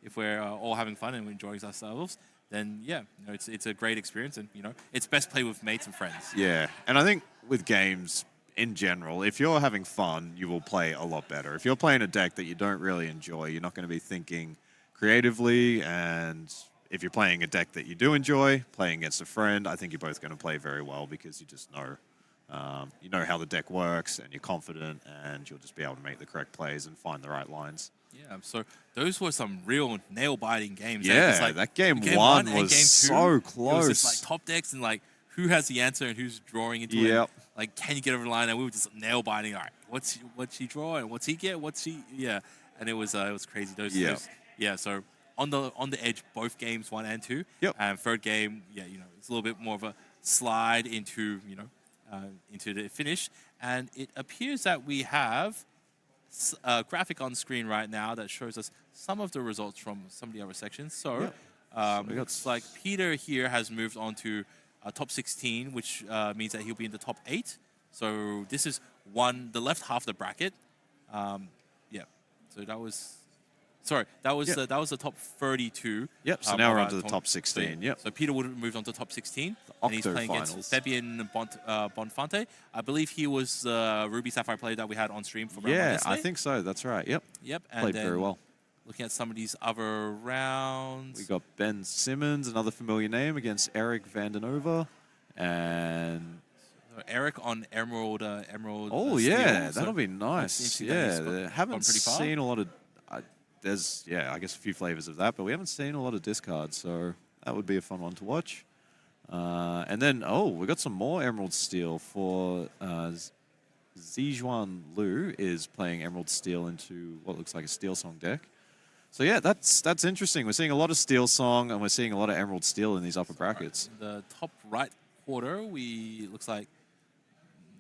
if we're all having fun and we're enjoying ourselves, then it's a great experience, and it's best played with mates and friends. Yeah, and I think with games in general, if you're having fun, you will play a lot better. If you're playing a deck that you don't really enjoy, you're not going to be thinking creatively. And if you're playing a deck that you do enjoy, playing against a friend, I think you're both going to play very well because you just know, you know how the deck works, and you're confident, and you'll just be able to make the correct plays and find the right lines. Yeah, so those were some real nail-biting games. Yeah, like, that game one was so close. It was just like top decks and like who has the answer and who's drawing into it. Like, can you get over the line? And we were just nail-biting. All right, what's he draw and what's he get? And it was crazy. So on the edge, both games 1 and 2. And third game, it's a little bit more of a slide into into the finish. And it appears that we have a graphic on screen right now that shows us some of the results from some of the other sections. So looks like Peter here has moved on to top 16, which means that he'll be in the top 8. So this is the left half of the bracket. So that was... Sorry, that was the top 32. So now we're on to the top 16. So Peter would have moved on to top 16. And he's playing against Fabian Bonfante. I believe he was the Ruby Sapphire player that we had on stream for round one yesterday. I think so. That's right. Yep. And played very well. Looking at some of these other rounds. We got Ben Simmons, another familiar name, against Eric Vandenova. And... Eric on Emerald. Oh, yeah. That'll be nice. Yeah. Haven't seen a lot of... There's, I guess a few flavors of that, but we haven't seen a lot of discards, so that would be a fun one to watch. And then, we got some more Emerald Steel for Zijuan Liu is playing Emerald Steel into what looks like a Steel Song deck. So yeah, that's interesting. We're seeing a lot of Steel Song, and we're seeing a lot of Emerald Steel in these upper brackets. Right. In the top right quarter, looks like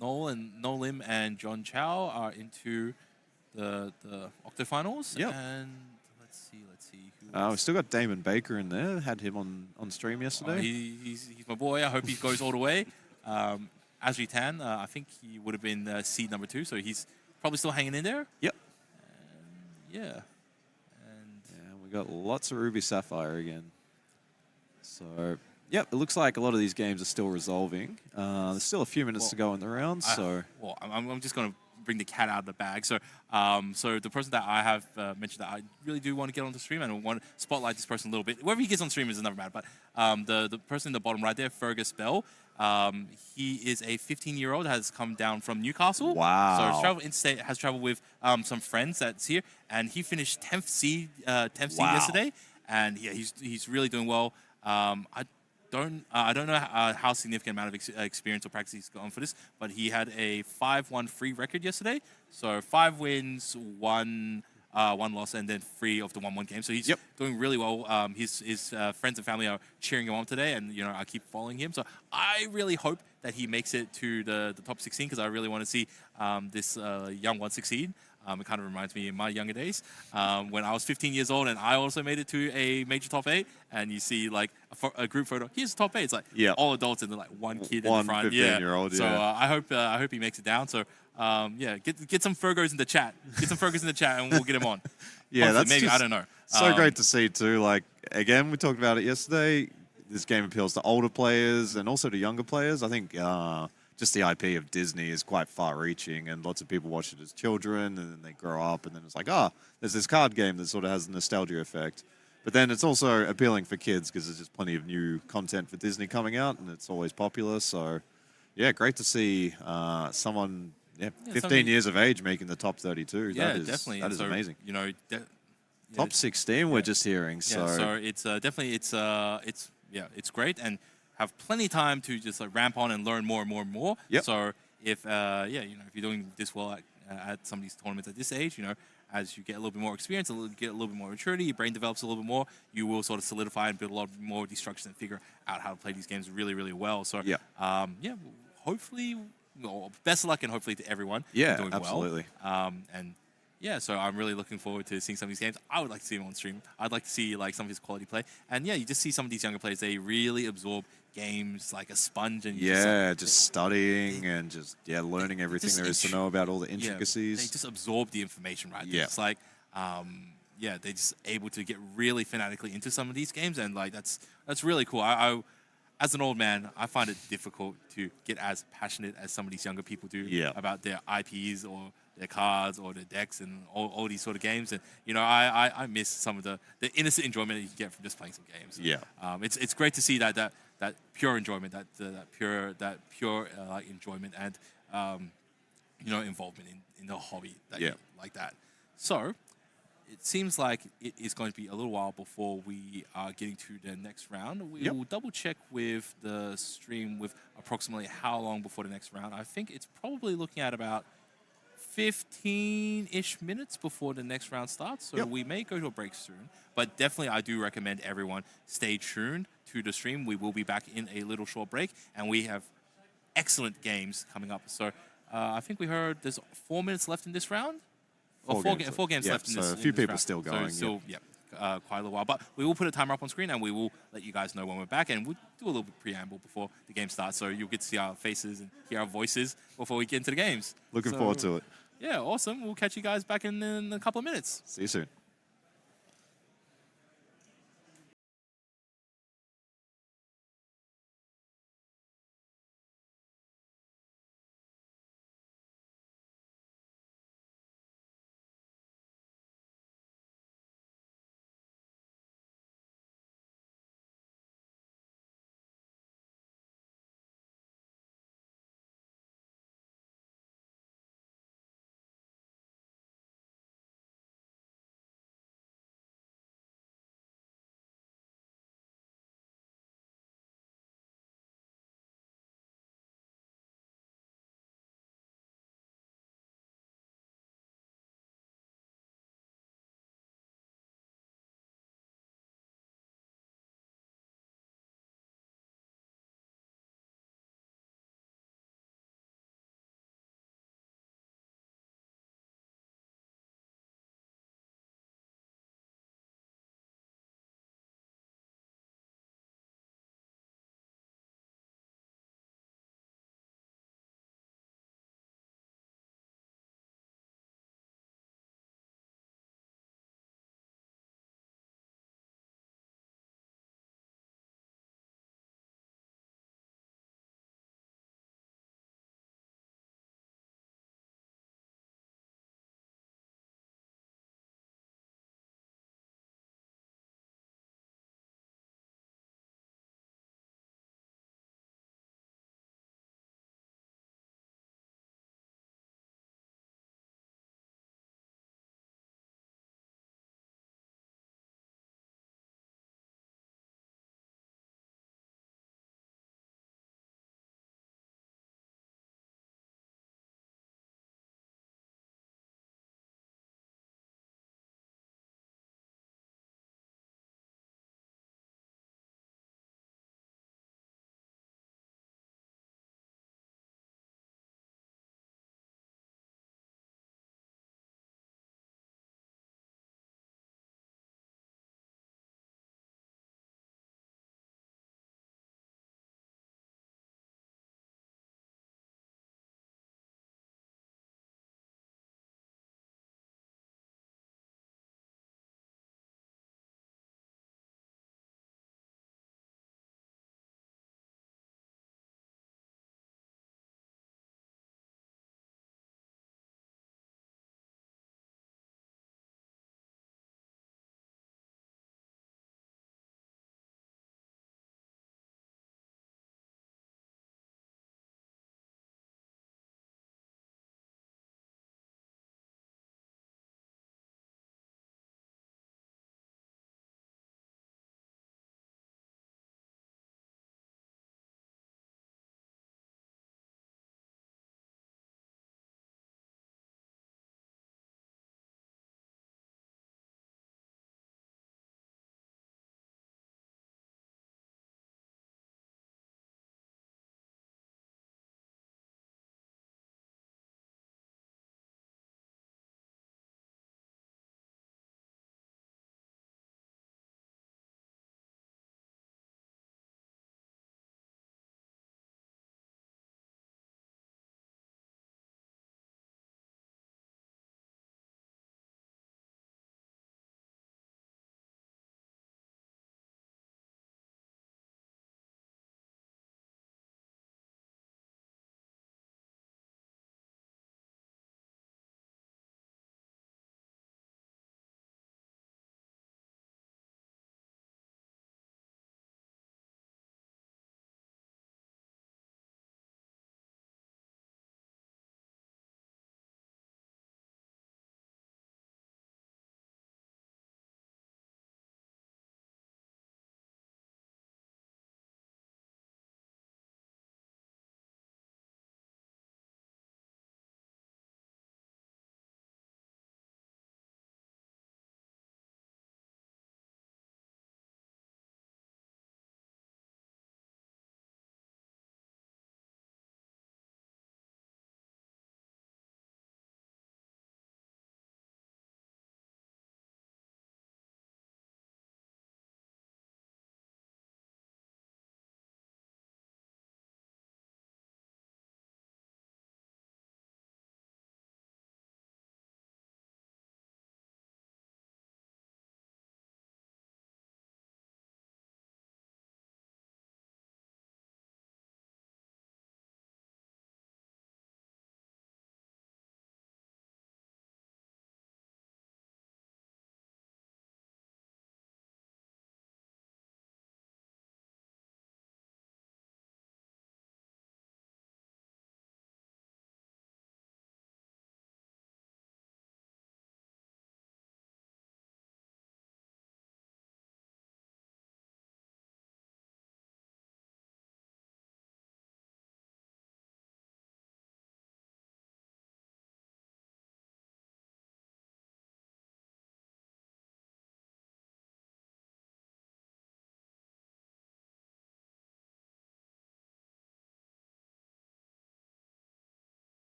Nolim and John Chow are into the octofinals. And let's see we've still got Damon Baker in there. Had him on stream yesterday. He's my boy. I hope he goes all the way. Asri Tan, I think he would have been seed number 2, so he's probably still hanging in there. And we got lots of Ruby Sapphire again. So it looks like a lot of these games are still resolving. There's still a few minutes to go in the round. I'm just going to bring the cat out of the bag. So the person that I have mentioned that I really do want to get onto stream, and I want to spotlight this person a little bit. Whether he gets on stream is another matter, but the person in the bottom right there, Fergus Bell, he is a 15-year-old, has come down from Newcastle. Wow. So interstate, has traveled with some friends that's here, and he finished 10th seed yesterday, and he's really doing well. I don't know how significant amount of experience or practice he's got on for this, but he had a 5-1 free record yesterday. So 5 wins, 1 loss, and then 3 of the 1-1 games. So he's doing really well. His friends and family are cheering him on today, and I keep following him. So I really hope that he makes it to the top 16, because I really want to see this young one succeed. It kind of reminds me of my younger days when I was 15 years old and I also made it to a major top 8. And you see like a group photo. Here's the top 8. It's like all adults and then like one kid in the front. 15-year-old. So I hope he makes it down. So get some Fergos in the chat. Get some Fergos in the chat and we'll get him on. That's maybe, I don't know. So great to see too. Like again, we talked about it yesterday. This game appeals to older players and also to younger players. I think. Just the IP of Disney is quite far-reaching, and lots of people watch it as children, and then they grow up, and then it's like, there's this card game that sort of has a nostalgia effect. But then it's also appealing for kids because there's just plenty of new content for Disney coming out, and it's always popular. So, great to see someone 15 years of age making the top 32. Definitely. That is amazing. Top 16 we're just hearing. So it's definitely it's great, and have plenty of time to just like ramp on and learn more and more and more. So if if you're doing this well at some of these tournaments at this age, as you get a little bit more experience, get a little bit more maturity, your brain develops a little bit more, you will sort of solidify and build a lot more of these structures and figure out how to play these games really, really well. So hopefully, best of luck and hopefully to everyone doing absolutely. Well. So I'm really looking forward to seeing some of these games. I would like to see him on stream. I'd like to see like some of his quality play. And you just see some of these younger players, they really absorb games like a sponge and Yeah, just studying and just learning everything just there is to know about all the yeah, intricacies. they just absorb the information, right? Yeah. It's like, yeah, they're just able to get really fanatically into some of these games, and like that's really cool. As an old man, I find it difficult to get as passionate as some of these younger people do Yeah. about their IPs or their cards or their decks and all these sort of games. And I miss some of the innocent enjoyment that you can get from just playing some games. Yeah. It's great to see that pure enjoyment, that pure like enjoyment and involvement in the hobby like that. So it seems like it is going to be a little while before we are getting to the next round. We will double check with the stream with approximately how long before the next round. I think it's probably looking at about 15-ish minutes before the next round starts. So we may go to a break soon. But definitely I do recommend everyone stay tuned to the stream. We will be back in a little short break. And we have excellent games coming up. So I think we heard there's 4 minutes left in this round. Four games left in this. So a few people round. still going. So quite a little while. But we will put a timer up on screen and we will let you guys know when we're back. And we'll do a little bit preamble before the game starts. So you'll get to see our faces and hear our voices before we get into the games. Looking forward to it. Yeah, awesome. We'll catch you guys back in a couple of minutes. See you soon.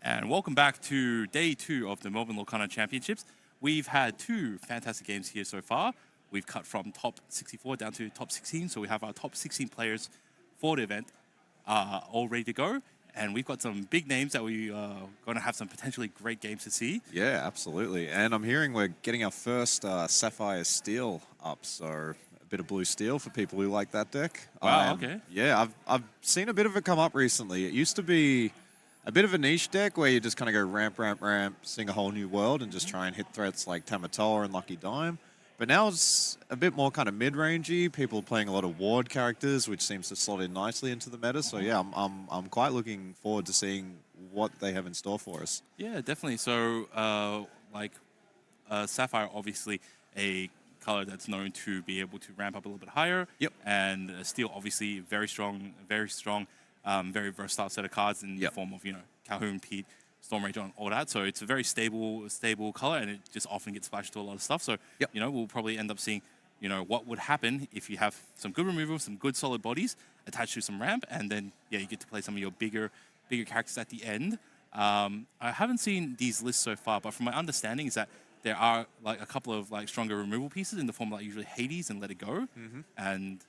And welcome back to day 2 of the Melbourne Lorcana Championships. We've had 2 fantastic games here so far. We've cut from top 64 down to top 16, so we have our top 16 players for the event all ready to go. And we've got some big names that we are going to have some potentially great games to see. Yeah, absolutely. And I'm hearing we're getting our first Sapphire Steel up, so a bit of blue steel for people who like that deck. Wow, okay. Yeah, I've seen a bit of it come up recently. It used to be a bit of a niche deck where you just kind of go ramp, ramp, ramp, sing a whole new world and just try and hit threats like Tamatoa and Lucky Dime. But now it's a bit more kind of mid-rangey. People are playing a lot of ward characters, which seems to slot in nicely into the meta. So yeah, I'm quite looking forward to seeing what they have in store for us. Yeah, definitely. So Sapphire, obviously a color that's known to be able to ramp up a little bit higher. Yep. And Steel, obviously very strong, very versatile set of cards in the form of, Calhoun, Pete, Storm Rage, all that. So it's a very stable color, and it just often gets splashed to a lot of stuff. So, we'll probably end up seeing, what would happen if you have some good removal, some good solid bodies attached to some ramp, and then, you get to play some of your bigger characters at the end. I haven't seen these lists so far, but from my understanding is that there are like a couple of like stronger removal pieces in the form of like usually Hades and Let It Go, and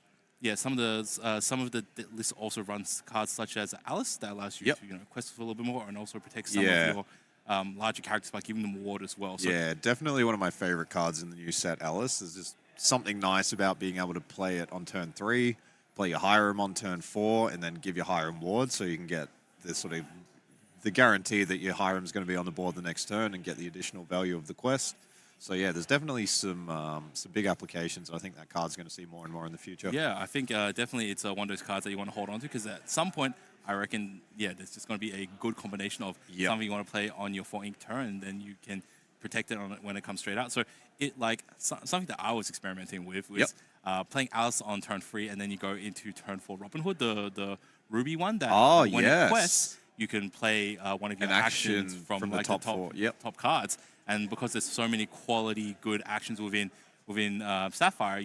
some of the list also runs cards such as Alice that allows you to quest for a little bit more and also protect some of your larger characters by giving them ward as well. So yeah, definitely one of my favorite cards in the new set, Alice. There's just something nice about being able to play it on turn 3, play your Hiram on turn 4, and then give your Hiram ward, so you can get this sort of the guarantee that your Hiram's going to be on the board the next turn and get the additional value of the quest. So yeah, there's definitely some big applications. I think that card's going to see more and more in the future. Yeah, I think definitely it's one of those cards that you want to hold on to, because at some point, I reckon, there's just going to be a good combination of something you want to play on your 4-ink turn, and then you can protect it on it when it comes straight out. So it something that I was experimenting with was playing Alice on turn 3, and then you go into turn 4 Robin Hood, the Ruby one that when it quests, you can play one of your actions from the like top the top, 4. top cards. And because there's so many quality good actions within Sapphire,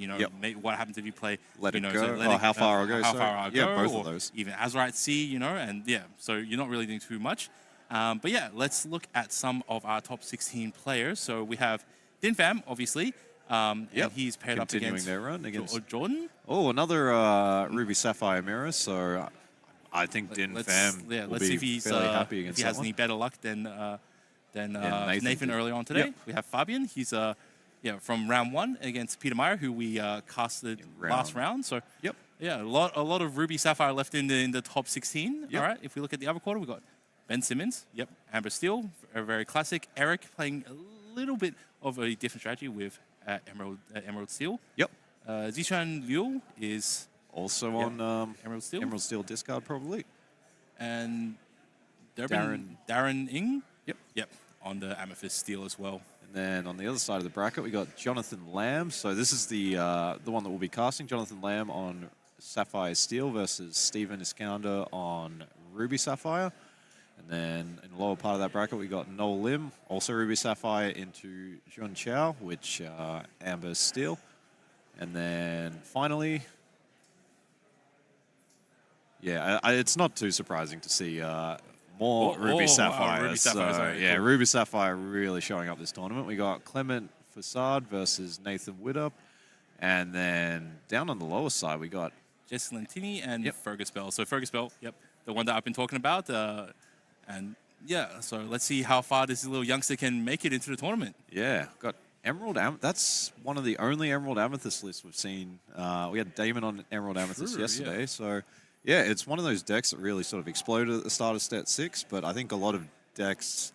what happens if you play Let It Go, How Far I'll Go. How Far I'll Go, both or of those. even Azurite Sea, and so you're not really doing too much. But let's look at some of our top 16 players. So we have Din Pham, obviously. And he's paired up against their run against Jordan. Oh, another Ruby Sapphire mirror. So I think Din Pham will let's see be if fairly happy against he has that any better luck than Nathan earlier on today. Yep. We have Fabian. He's from round 1 against Peter Meyer, who we casted last round. So a lot of Ruby Sapphire left in the top 16. All right. If we look at the other quarter, we got Ben Simmons. Amber Steel, a very classic. Eric playing a little bit of a different strategy with Emerald Steel. Zishan Liu is also on Emerald Steel. Emerald Steel discard probably. And Darren Ing. On the Amethyst Steel as well. And then on the other side of the bracket, we got Jonathan Lamb. So this is the one that we'll be casting. Jonathan Lamb on Sapphire Steel versus Stephen Iskander on Ruby Sapphire. And then in the lower part of that bracket, we got Noel Lim, also Ruby Sapphire, into Jun Chao, which Amber Steel. And then finally, it's not too surprising to see more Ruby Sapphire. Ruby Sapphire, cool. Ruby Sapphire really showing up this tournament. We got Clement Facade versus Nathan Widdop. And then down on the lower side, we got Jess Lentini and Fergus Bell. So Fergus Bell, the one that I've been talking about. So let's see how far this little youngster can make it into the tournament. Yeah, got Emerald That's one of the only Emerald Amethyst lists we've seen. We had Damon on Emerald Amethyst yesterday, so... Yeah, it's one of those decks that really sort of exploded at the start of Stat 6, but I think a lot of decks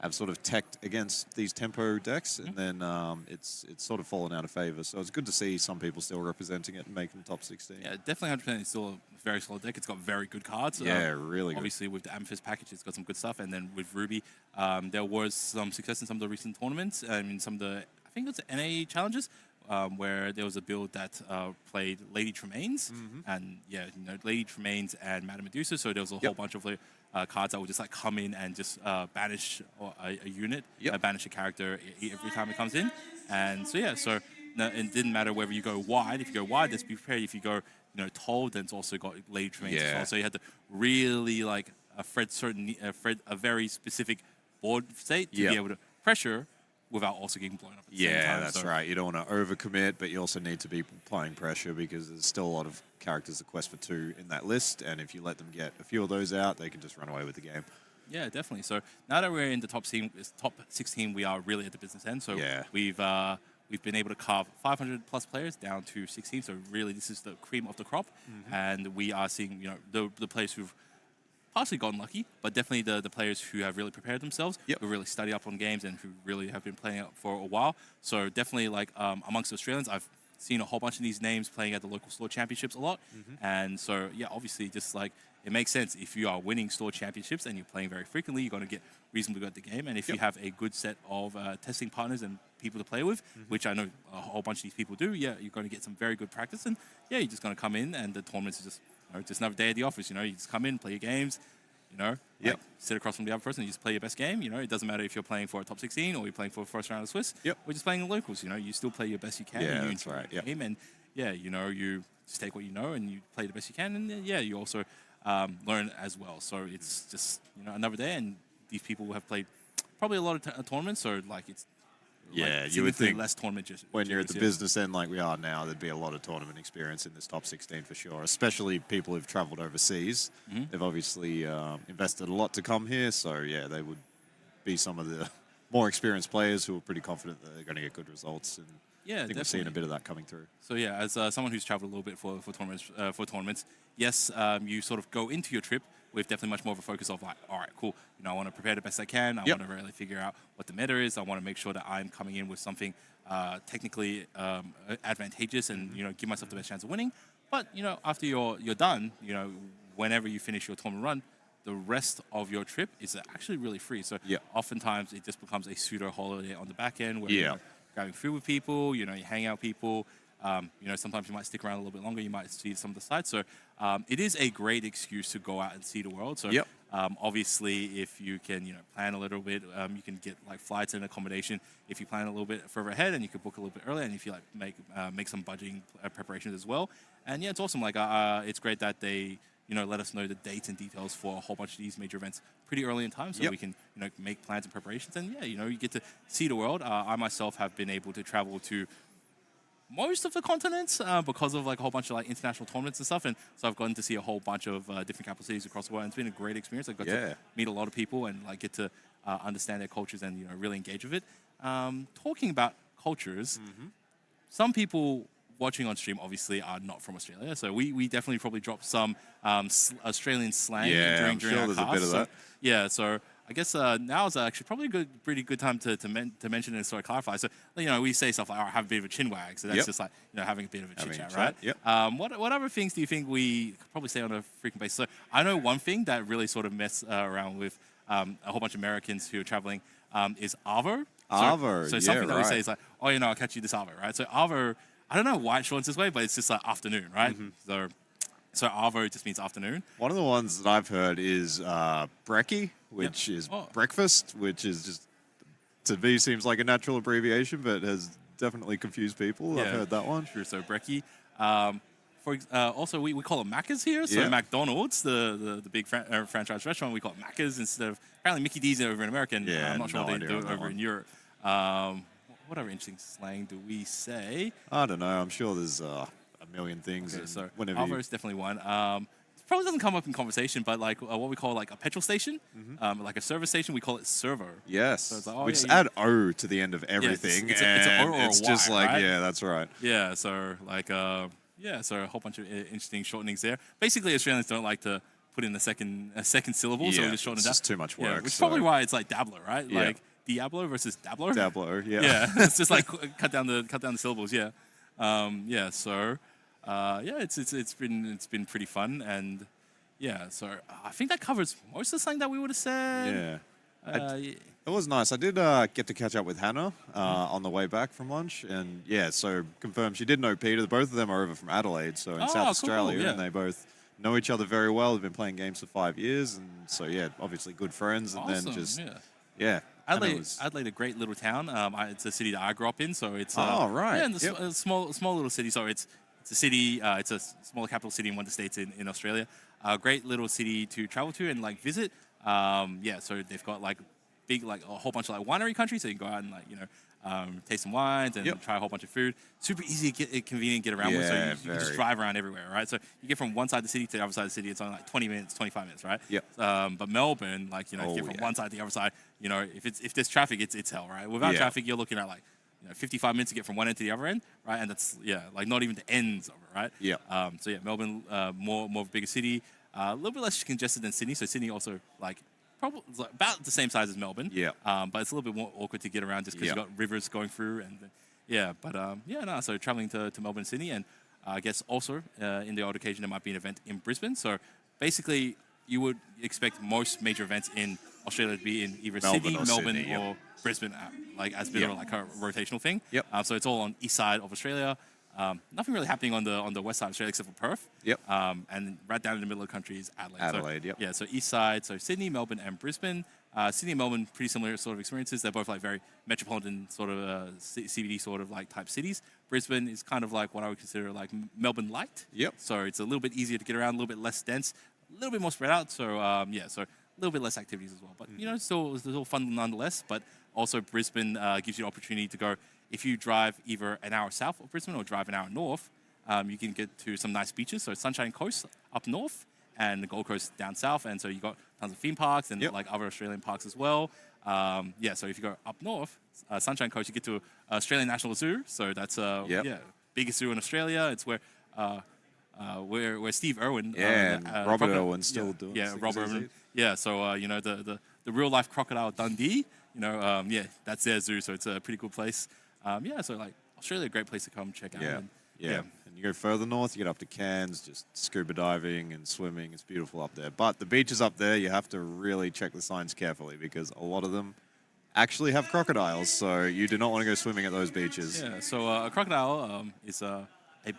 have sort of teched against these tempo decks, and then it's sort of fallen out of favor. So it's good to see some people still representing it and making the top 16. Yeah, definitely 100%. It's still a very solid deck. It's got very good cards. Yeah, really good. Obviously, with the Amethyst package, it's got some good stuff. And then with Ruby, there was some success in some of the recent tournaments. In some of the, I think it was NA challenges, where there was a build that played Lady Tremaines, and Lady Tremaines and Madame Medusa. So there was a whole bunch of cards that would just like come in and just banish a unit, banish a character every time it comes in. And so it didn't matter whether you go wide. If you go wide, let's be prepared. If you go tall, then it's also got Lady Tremaines as well. So you had to really Fred a very specific board state to Yep. be able to pressure without also getting blown up at the same Yeah, time. that's So, right. You don't want to overcommit, but you also need to be applying pressure because there's still a lot of characters that quest for 2 in that list, and if you let them get a few of those out, they can just run away with the game. yeah, definitely. So now that we're in the top 16, we are really at the business end. So Yeah. we've been able to carve 500 plus players down to 16. So really, this is the cream of the crop, and we are seeing the players who've partially gotten lucky, but definitely the players who have really prepared themselves, Yep. who really study up on games, and who really have been playing it for a while. So definitely, like amongst Australians, I've seen a whole bunch of these names playing at the local store championships a lot, and so yeah, obviously, just like it makes sense if you are winning store championships and you're playing very frequently, you're going to get reasonably good at the game, and if you Yep. have a good set of testing partners and people to play with, which I know a whole bunch of these people do, yeah, you're going to get some very good practice, and yeah, you're just going to come in, and the tournaments are just another day at the office. You just come in, play your games. Like, Yep. sit across from the other person and just play your best game. It doesn't matter if you're playing for a top 16 or you're playing for a first round of Swiss. Yep. Or just playing the locals. You still play your best you can. Yeah, and you that's enjoy right, the yep. game, and yeah, you just take what you know and you play the best you can, and then, yeah, you also learn as well. So it's just another day, and these people have played probably a lot of tournaments. So like it's Yeah, like you would significantly think less tournament just when you're at the yeah. business end like we are now, there'd be a lot of tournament experience in this top 16 for sure, especially people who've traveled overseas. They've obviously invested a lot to come here, so yeah, they would be some of the more experienced players who are pretty confident that they're going to get good results. And Yeah, I think we're seeing a definitely. bit of that coming through. So yeah, as someone who's traveled a little bit for tournaments, yes, you sort of go into your trip with definitely much more of a focus of like, all right, cool. I want to prepare the best I can. I Yep. want to really figure out what the meta is. I want to make sure that I'm coming in with something technically advantageous and give myself the best chance of winning. But after you're done, whenever you finish your tournament run, the rest of your trip is actually really free. So Yep. oftentimes it just becomes a pseudo holiday on the back end where Yeah. you're grabbing food with people, you hang out with people. Sometimes you might stick around a little bit longer. You might see some of the sites. So it is a great excuse to go out and see the world. So Yep. obviously, if you can, plan a little bit, you can get like flights and accommodation. If you plan a little bit further ahead, and you could book a little bit earlier, and if you like make some budgeting preparations as well. And yeah, it's awesome. Like it's great that they let us know the dates and details for a whole bunch of these major events pretty early in time, so Yep. we can make plans and preparations. And yeah, you get to see the world. I myself have been able to travel to most of the continents because of like a whole bunch of like international tournaments and stuff, and so I've gotten to see a whole bunch of different capital cities across the world, and it's been a great experience. I got Yeah. to meet a lot of people and like get to understand their cultures and really engage with it. Talking about cultures, some people watching on stream obviously are not from Australia, so we definitely probably dropped some Australian slang Yeah, during I'm sure our there's a cast. bit of So, that. yeah, so I guess now is actually probably pretty good time to mention and sort of clarify. So we say stuff like, "Oh, I have a bit of a chin wag," so that's Yep. just like having a bit of a chit Having a chat, chat, right? yep. What other things do you think we could probably say on a frequent basis? So I know one thing that really sort of mess around with a whole bunch of Americans who are traveling is Arvo. Arvo, So yeah, something that we say right. is like, "Oh, I'll catch you this Arvo," right? So Arvo, I don't know why it's shortened this way, but it's just like afternoon, right? So Arvo just means afternoon. One of the ones that I've heard is brekkie, which is Oh. breakfast, which is just, to me, seems like a natural abbreviation, but has definitely confused people. I've heard that one. True. So brekkie. Also, we call it Macca's here. So Yeah. McDonald's, the big franchise restaurant, we call it Macca's instead of apparently Mickey D's over in America. And Yeah, I'm not sure no what they idea do on that over one. in Europe. What other interesting slang do we say? I don't know. I'm sure there's a million things. Okay, and so whenever Arvo you, is definitely one. It probably doesn't come up in conversation, but like what we call like a petrol station, like a service station, we call it servo. yes, So it's like, oh, we yeah, just you- add O to the end of everything, it's a and O or a it's just Y, like, right? yeah, that's right. Yeah, so like so a whole bunch of interesting shortenings there. Basically, Australians don't like to put in a second syllable, so we Yeah, just shorten it's it down. just too much Yeah, work, which is so- probably why it's like Dabbler, right? Yeah. Like Diablo versus Dabbler. Dablo, yeah. Yeah, it's just like cut down the syllables. Yeah, So it's been pretty fun, and yeah. So I think that covers most of the slang that we would have said. Yeah. Yeah. It was nice. I did get to catch up with Hannah on the way back from lunch, and yeah, so confirmed she did know Peter. Both of them are over from Adelaide, so in Oh, South cool, Australia, yeah. and they both know each other very well. They've been playing games for 5 years, and so yeah, obviously good friends. And Awesome. then just yeah. yeah, Hannah Adelaide, was- Adelaide, a great little town. It's a city that I grew up in, so it's Oh, right. Yeah, and Yep. a small little city, so it's It's a city. It's a smaller capital city in one of the states in Australia. Great little city to travel to and like visit. So they've got like big like a whole bunch of like winery countries, so you can go out and like taste some wines and try a whole bunch of food. Super easy, convenient, get around with. So you can just drive around everywhere, right? So you get from one side of the city to the other side of the city. It's only like 20 minutes, 25 minutes, right? Yep. But Melbourne, like you get from one side to the other side. If there's traffic, it's hell, right? Without traffic, you're looking at like 55 minutes to get from one end to the other end, right? And that's like not even the ends of it, right? Yeah. Melbourne, more of a bigger city, a little bit less congested than Sydney. So Sydney also like probably like about the same size as Melbourne. Yeah. But it's a little bit more awkward to get around just because you've got rivers going through and so traveling to Melbourne, Sydney, and I guess also in the odd occasion there might be an event in Brisbane. So basically, you would expect most major events in Australia to be in either Melbourne, or Brisbane, like as a bit of like a rotational thing. Yep. So it's all on east side of Australia. Nothing really happening on the west side of Australia except for Perth. Yep. And right down in the middle of the country is Adelaide. Adelaide, so, Yeah, so east side, so Sydney, Melbourne, and Brisbane. Sydney and Melbourne, pretty similar sort of experiences. They're both like very metropolitan sort of CBD sort of like type cities. Brisbane is kind of like what I would consider like Melbourne light. Yep. So it's a little bit easier to get around, a little bit less dense, a little bit more spread out. So so a little bit less activities as well. But still fun nonetheless. But also Brisbane gives you the opportunity to go. If you drive either an hour south of Brisbane or drive an hour north, you can get to some nice beaches. So Sunshine Coast up north and the Gold Coast down south. And so you got tons of theme parks and like other Australian parks as well. So if you go up north, Sunshine Coast, you get to Australian National Zoo. So that's biggest zoo in Australia. It's where Steve Irwin Robert Irwin's still doing Robert Irwin. So the real life crocodile Dundee, that's their zoo, so it's a pretty cool place. So like Australia, a great place to come check out. And you go further north, you get up to Cairns, just scuba diving and swimming. It's beautiful up there. But the beaches up there, you have to really check the signs carefully because a lot of them actually have crocodiles, so you do not want to go swimming at those beaches. Yeah, so a crocodile is a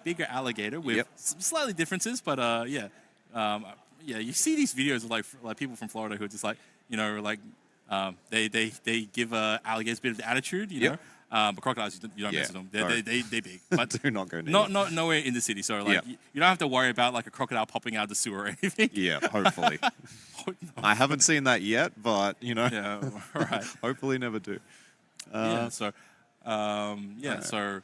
bigger alligator with some slightly differences, but you see these videos of like people from Florida who are just like they give alligators a bit of the attitude, you know. But crocodiles, you don't mess with them. They're big. But do not go near not nowhere in the city. So like you don't have to worry about like a crocodile popping out of the sewer or anything. Yeah, hopefully. I haven't seen that yet, but right. Hopefully never do. So don't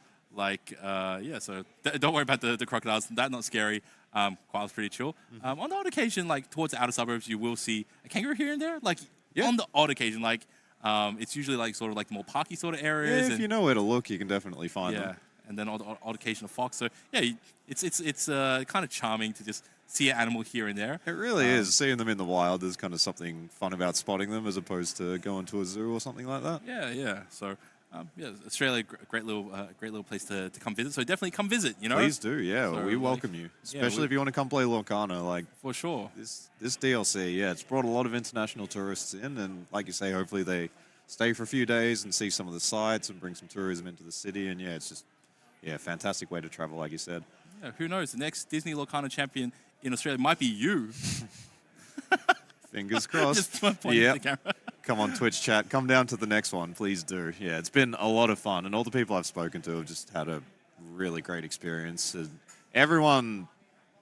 worry about the crocodiles. That's not scary. Koala's pretty chill. On the odd occasion, like towards the outer suburbs, you will see a kangaroo here and there. Like on the odd occasion, like it's usually like sort of like the more parky sort of areas. Yeah, if you know where to look, you can definitely find them. And then on the odd occasion a fox. So it's kind of charming to just see an animal here and there. It really is. Seeing them in the wild, there's kind of something fun about spotting them as opposed to going to a zoo or something like that. Yeah. So. Australia, great little place to come visit. So definitely come visit. Please do. Yeah, so we welcome you, especially if you want to come play Lorcana. Like for sure. This DLC, it's brought a lot of international tourists in, and like you say, hopefully they stay for a few days and see some of the sights and bring some tourism into the city. And it's just fantastic way to travel, like you said. Yeah, who knows? The next Disney Lorcana champion in Australia might be you. Fingers crossed. Just pointing at the camera. Come on, Twitch chat. Come down to the next one. Please do. Yeah, it's been a lot of fun. And all the people I've spoken to have just had a really great experience. And everyone,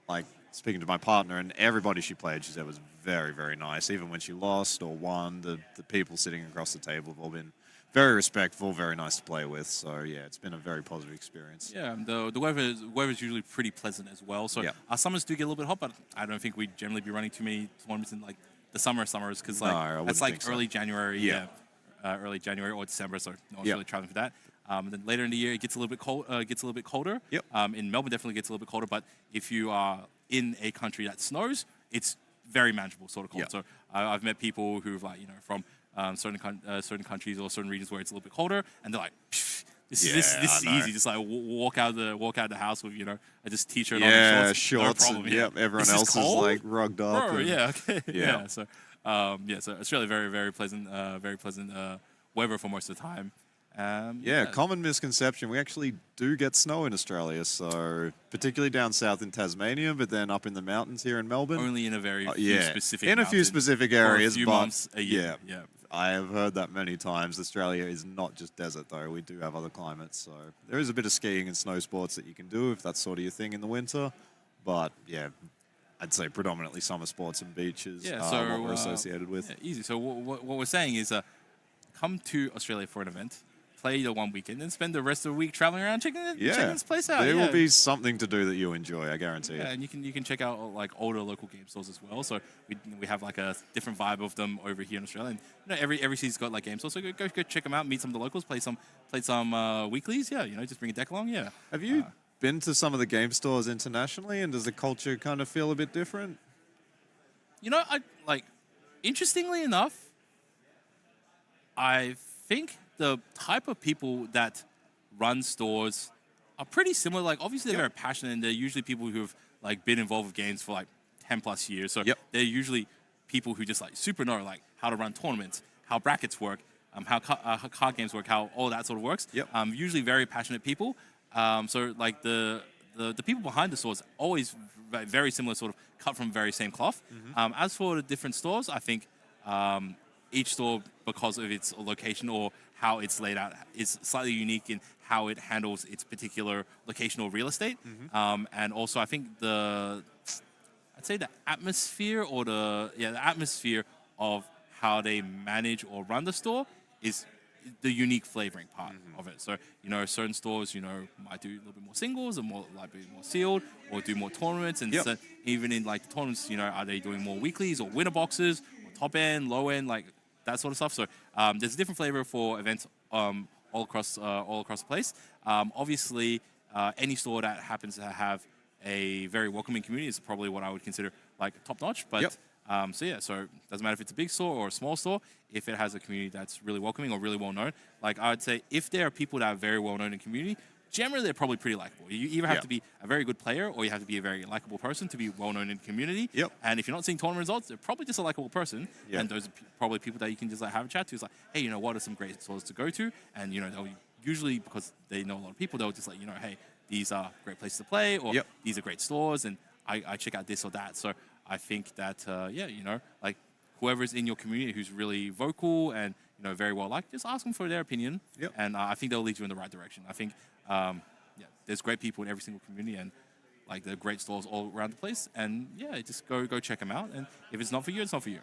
like speaking to my partner, and everybody she played, she said was very, very nice. Even when she lost or won, the people sitting across the table have all been very respectful, very nice to play with. So, it's been a very positive experience. Yeah, the weather is usually pretty pleasant as well. So our summers do get a little bit hot, but I don't think we'd generally be running too many tournaments in like the summers because that's like early January, early January or December, so no one's really traveling for that. And then later in the year, it gets a little bit cold. Gets a little bit colder. Yep. In Melbourne, definitely gets a little bit colder. But if you are in a country that snows, it's very manageable sort of cold. Yep. So I've met people who've from certain countries or certain regions where it's a little bit colder, and they're like, This is easy. Just like walk out of the house with a just t-shirt on and shorts. No problem. Yep, everyone else is like rugged up. Okay. So Australia very pleasant weather for most of the time. Common misconception. We actually do get snow in Australia, so particularly down south in Tasmania, but then up in the mountains here in Melbourne. Only in a very few specific in a few specific areas, for a few but months a year. I have heard that many times. Australia is not just desert, though. We do have other climates, so there is a bit of skiing and snow sports that you can do if that's sort of your thing in the winter. But yeah, I'd say predominantly summer sports and beaches Yeah, are so what we're associated with. yeah, easy. So what we're saying is, come to Australia for an event, play the one weekend, and spend the rest of the week traveling around checking this place out. There Yeah. will be something to do that you enjoy, I guarantee Yeah, it. and you can check out like older local game stores as well. So we have like a different vibe of them over here in Australia. And every city's got like game stores. So go check them out, meet some of the locals, play some weeklies. Yeah, just bring a deck along. Yeah. Have you been to some of the game stores internationally, and does the culture kind of feel a bit different? I like. Interestingly enough, I think the type of people that run stores are pretty similar. Like, obviously, they're very passionate, and they're usually people who've like been involved with games for like 10 plus years. So they're usually people who just like super know like how to run tournaments, how brackets work, how card games work, how all that sort of works. Usually very passionate people. So like the people behind the stores always very similar, sort of cut from very same cloth. As for the different stores, I think each store, because of its location or how it's laid out, is slightly unique in how it handles its particular location or real estate. And also, I think I'd say the atmosphere or the atmosphere of how they manage or run the store is the unique flavoring part of it. So, certain stores, might do a little bit more singles and more like more sealed, or do more tournaments. And so even in like the tournaments, are they doing more weeklies or winner boxes or top end, low end, like that sort of stuff. So there's a different flavor for events all across the place. Obviously, any store that happens to have a very welcoming community is probably what I would consider like top notch. But so it doesn't matter if it's a big store or a small store. If it has a community that's really welcoming or really well known, like I would say, if there are people that are very well known in the community, generally they're probably pretty likable. You either have to be a very good player or you have to be a very likable person to be well known in the community. And if you're not seeing tournament results, they're probably just a likable person. And those are probably people that you can just like have a chat to. It's like, hey, what are some great stores to go to? And they'll usually, because they know a lot of people, they'll just like, hey, these are great places to play, or these are great stores, and I check out this or that. So I think that like whoever's in your community who's really vocal and very well liked, just ask them for their opinion, and I think they'll lead you in the right direction. I think there's great people in every single community, and like there are great stores all around the place, and just go check them out. And if it's not for you, it's not for you.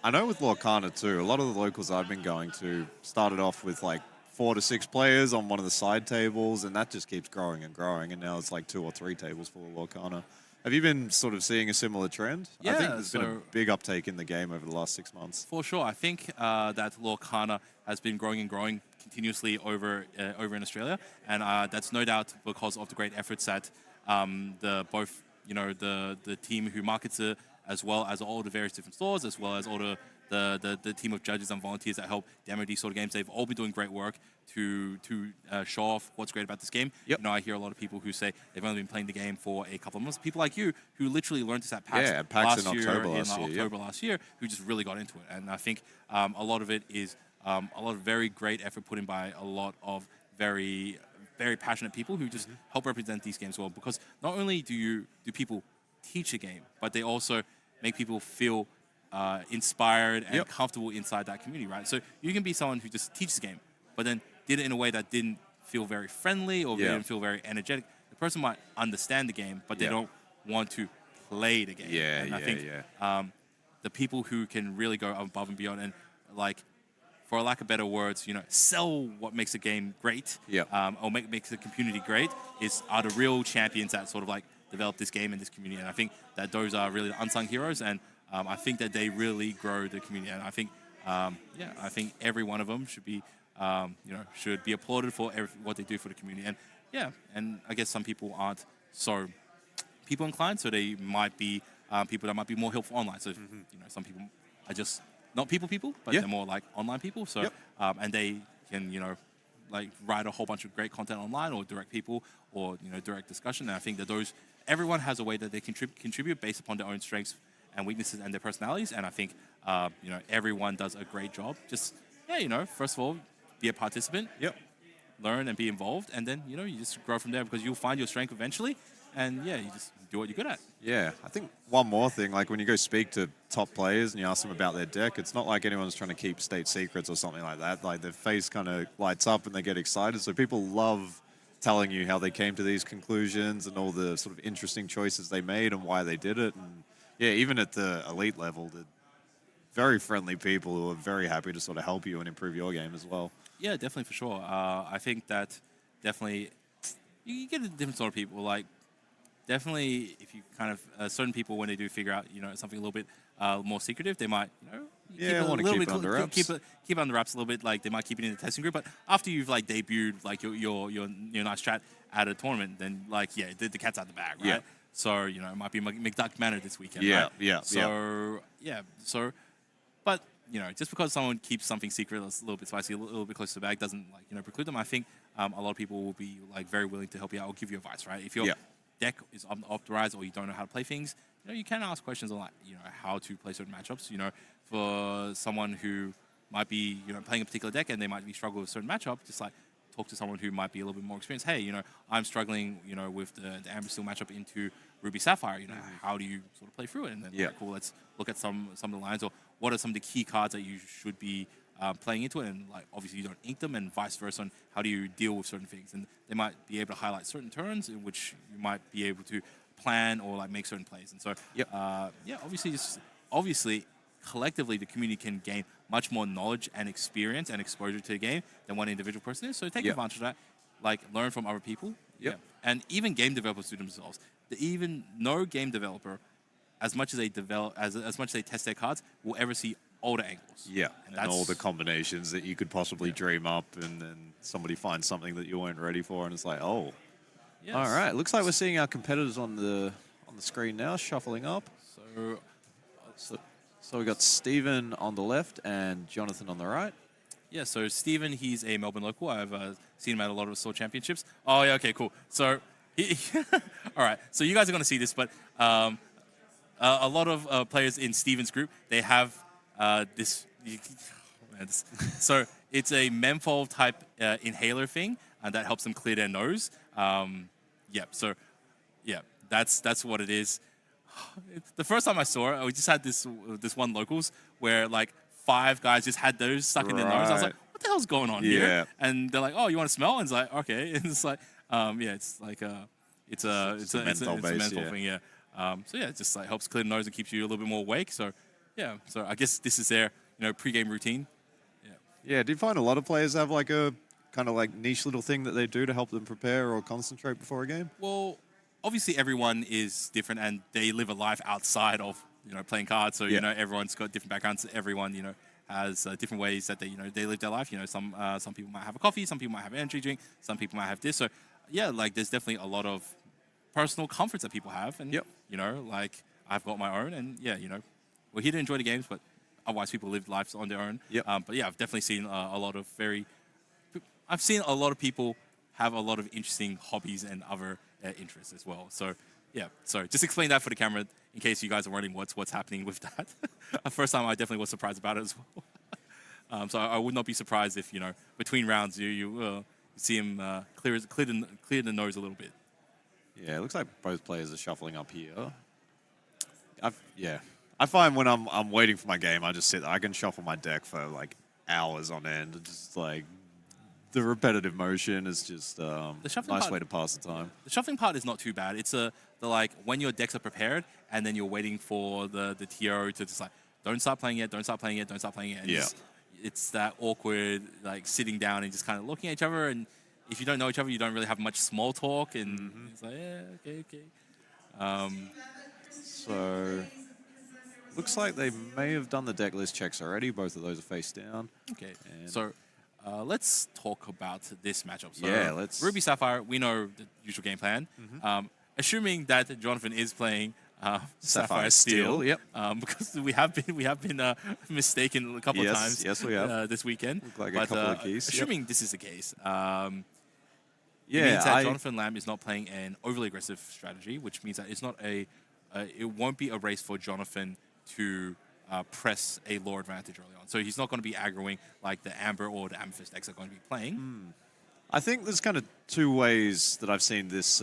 I know with Lorcana too, a lot of the locals I've been going to started off with like 4 to 6 players on one of the side tables, and that just keeps growing and growing, and now it's like 2 or 3 tables full of Lorcana. Have you been sort of seeing a similar trend? I think there's been a big uptake in the game over the last 6 months. For sure. I think that Lorcana has been growing and growing continuously over in Australia, and that's no doubt because of the great efforts that the team who markets it, as well as all the various different stores, as well as all the team of judges and volunteers that help demo these sort of games. They've all been doing great work to show off what's great about this game. I hear a lot of people who say they've only been playing the game for a couple of months. People like you who literally learned this at PAX, in October last year, who just really got into it. And I think a lot of it is a lot of very great effort put in by a lot of very, very passionate people who just help represent these games well. Because not only do people teach a game, but they also make people feel inspired and comfortable inside that community, right? So you can be someone who just teaches the game, but then did it in a way that didn't feel very friendly or didn't feel very energetic. The person might understand the game, but they don't want to play the game. And I think the people who can really go above and beyond and, like, for lack of better words, sell what makes a game great, or makes the community great, are the real champions that sort of like develop this game and this community. And I think that those are really the unsung heroes, and I think that they really grow the community. And I think, I think every one of them should be applauded for what they do for the community. And and I guess some people aren't so people inclined, so they might be people that might be more helpful online. So some people are just not people, but they're more like online people. So and they can like write a whole bunch of great content online, or direct people, or direct discussion. And I think that everyone has a way that they contribute based upon their own strengths and weaknesses and their personalities. And I think everyone does a great job. Just first of all, be a participant, learn and be involved, and then you just grow from there, because you'll find your strength eventually, and yeah, you just do what you're good at. Yeah, I think one more thing, like when you go speak to top players and you ask them about their deck, it's not like anyone's trying to keep state secrets or something like that. Like their face kind of lights up and they get excited. So people love telling you how they came to these conclusions and all the sort of interesting choices they made and why they did it. And yeah, even at the elite level, they're very friendly people who are very happy to sort of help you and improve your game as well. Yeah, definitely for sure. I think that definitely you get a different sort of people. Like definitely, if you kind of certain people when they do figure out something a little bit more secretive, they might Want to keep it under wraps. keep it under wraps a little bit. Like they might keep it in the testing group, but after you've like debuted like your nice strat at a tournament, then like the cat's out the bag, right? Yeah. So it might be McDuck Manor this weekend. Yeah, right? yeah. So but just because someone keeps something secret that's a little bit spicy, a little bit close to the bag, doesn't preclude them. I think a lot of people will be like very willing to help you out or give you advice, right? If your deck is optimized or you don't know how to play things, you can ask questions on like how to play certain matchups. For someone who might be playing a particular deck and they might be struggling with a certain matchup, just like talk to someone who might be a little bit more experienced. Hey, I'm struggling with the Amber Steel matchup into Ruby Sapphire. How do you sort of play through it? And then cool, let's look at some of the lines, or what are some of the key cards that you should be playing into it, and like obviously you don't ink them, and vice versa on how do you deal with certain things. And they might be able to highlight certain turns in which you might be able to plan or like make certain plays. And so obviously collectively the community can gain much more knowledge and experience and exposure to the game than one individual person is. So take advantage of that, like learn from other people. And even game developers do themselves. Even no game developer, as much as they test their cards, will ever see older angles. Yeah, and all the combinations that you could possibly dream up, and then somebody finds something that you weren't ready for, and it's like, oh, all right. Looks like we're seeing our competitors on the screen now, shuffling up. So we got Steven on the left and Jonathan on the right. Yeah, so Steven, he's a Melbourne local. I've seen him at a lot of SWORD championships. Oh, yeah, okay, cool. So, all right, so you guys are going to see this, but a lot of players in Steven's group, they have this. So it's a menthol type inhaler thing that helps them clear their nose. That's what it is. The first time I saw it, we just had this one locals where like 5 guys just had those stuck in their nose. I was like, what the hell's going on here? And they're like, oh, you want to smell? And it's like, okay. And it's like, it's like it's a menthol thing, yeah. It just like helps clear the nose and keeps you a little bit more awake. So so I guess this is their pre-game routine. Yeah. Do you find a lot of players have like a kind of like niche little thing that they do to help them prepare or concentrate before a game? Well, obviously everyone is different and they live a life outside of playing cards. So everyone's got different backgrounds. Everyone has different ways that they live their life. Some people might have a coffee, some people might have an energy drink, some people might have this. So like there's definitely a lot of personal comforts that people have, and like I've got my own, and we're here to enjoy the games, but otherwise people live lives on their own. But I've definitely seen I've seen a lot of people have a lot of interesting hobbies and other interests as well. So so just explain that for the camera in case you guys are wondering what's happening with that. First time I definitely was surprised about it as well. So I would not be surprised if between rounds you see him clear the nose a little bit. Yeah, it looks like both players are shuffling up here. I find when I'm waiting for my game, I just sit there. I can shuffle my deck for like hours on end. Just like the repetitive motion is just a nice way to pass the time. The shuffling part is not too bad. It's like when your decks are prepared and then you're waiting for the TO to just like, don't start playing yet, don't start playing yet, don't start playing yet. And it's that awkward like sitting down and just kind of looking at each other, and if you don't know each other, you don't really have much small talk, and it's like, okay. So looks like they may have done the deck list checks already. Both of those are face down. Okay. So let's talk about this matchup. So let's. Ruby Sapphire, we know the usual game plan. Assuming that Jonathan is playing Sapphire Steel. Because we have been mistaken a couple of times. Yes, we have. This weekend. Look like a couple of keys. Assuming this is the case. It means that Jonathan Lamb is not playing an overly aggressive strategy, which means that it's not it won't be a race for Jonathan to press a lore advantage early on. So he's not going to be aggroing like the Amber or the Amethyst decks are going to be playing. I think there's kind of 2 ways that I've seen this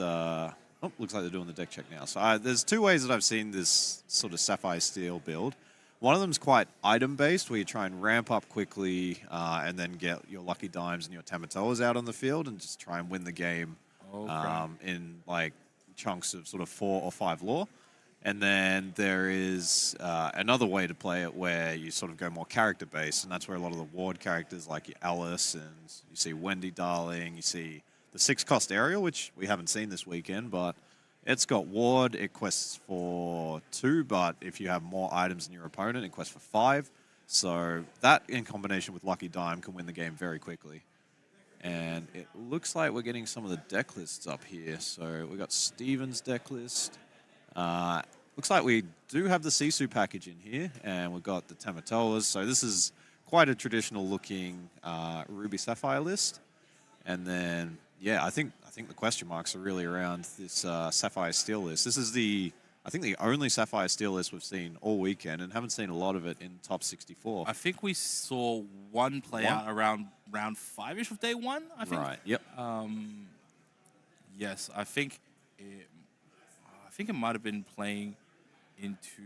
Oh, looks like they're doing the deck check now. So there's two ways that I've seen this sort of Sapphire Steel build. One of them is quite item-based, where you try and ramp up quickly and then get your Lucky Dimes and your Tamatoas out on the field and just try and win the game in like chunks of sort of 4 or 5 lore. And then there is another way to play it where you sort of go more character-based, and that's where a lot of the ward characters like your Alice and you see Wendy Darling, you see the 6-cost Aerial, which we haven't seen this weekend, but it's got ward, it quests for 2, but if you have more items than your opponent, it quests for 5. So that in combination with Lucky Dime can win the game very quickly. And it looks like we're getting some of the deck lists up here. So we got Steven's deck list. Looks like we do have the Sisu package in here, and we've got the Tamatoas. So this is quite a traditional looking Ruby Sapphire list. And then, yeah, I think the question marks are really around this Sapphire Steel list. This is I think the only Sapphire Steel list we've seen all weekend, and haven't seen a lot of it in top 64. I think we saw one play out around round 5-ish of day 1, I think. Right, yep. Yes, I think it might have been playing into...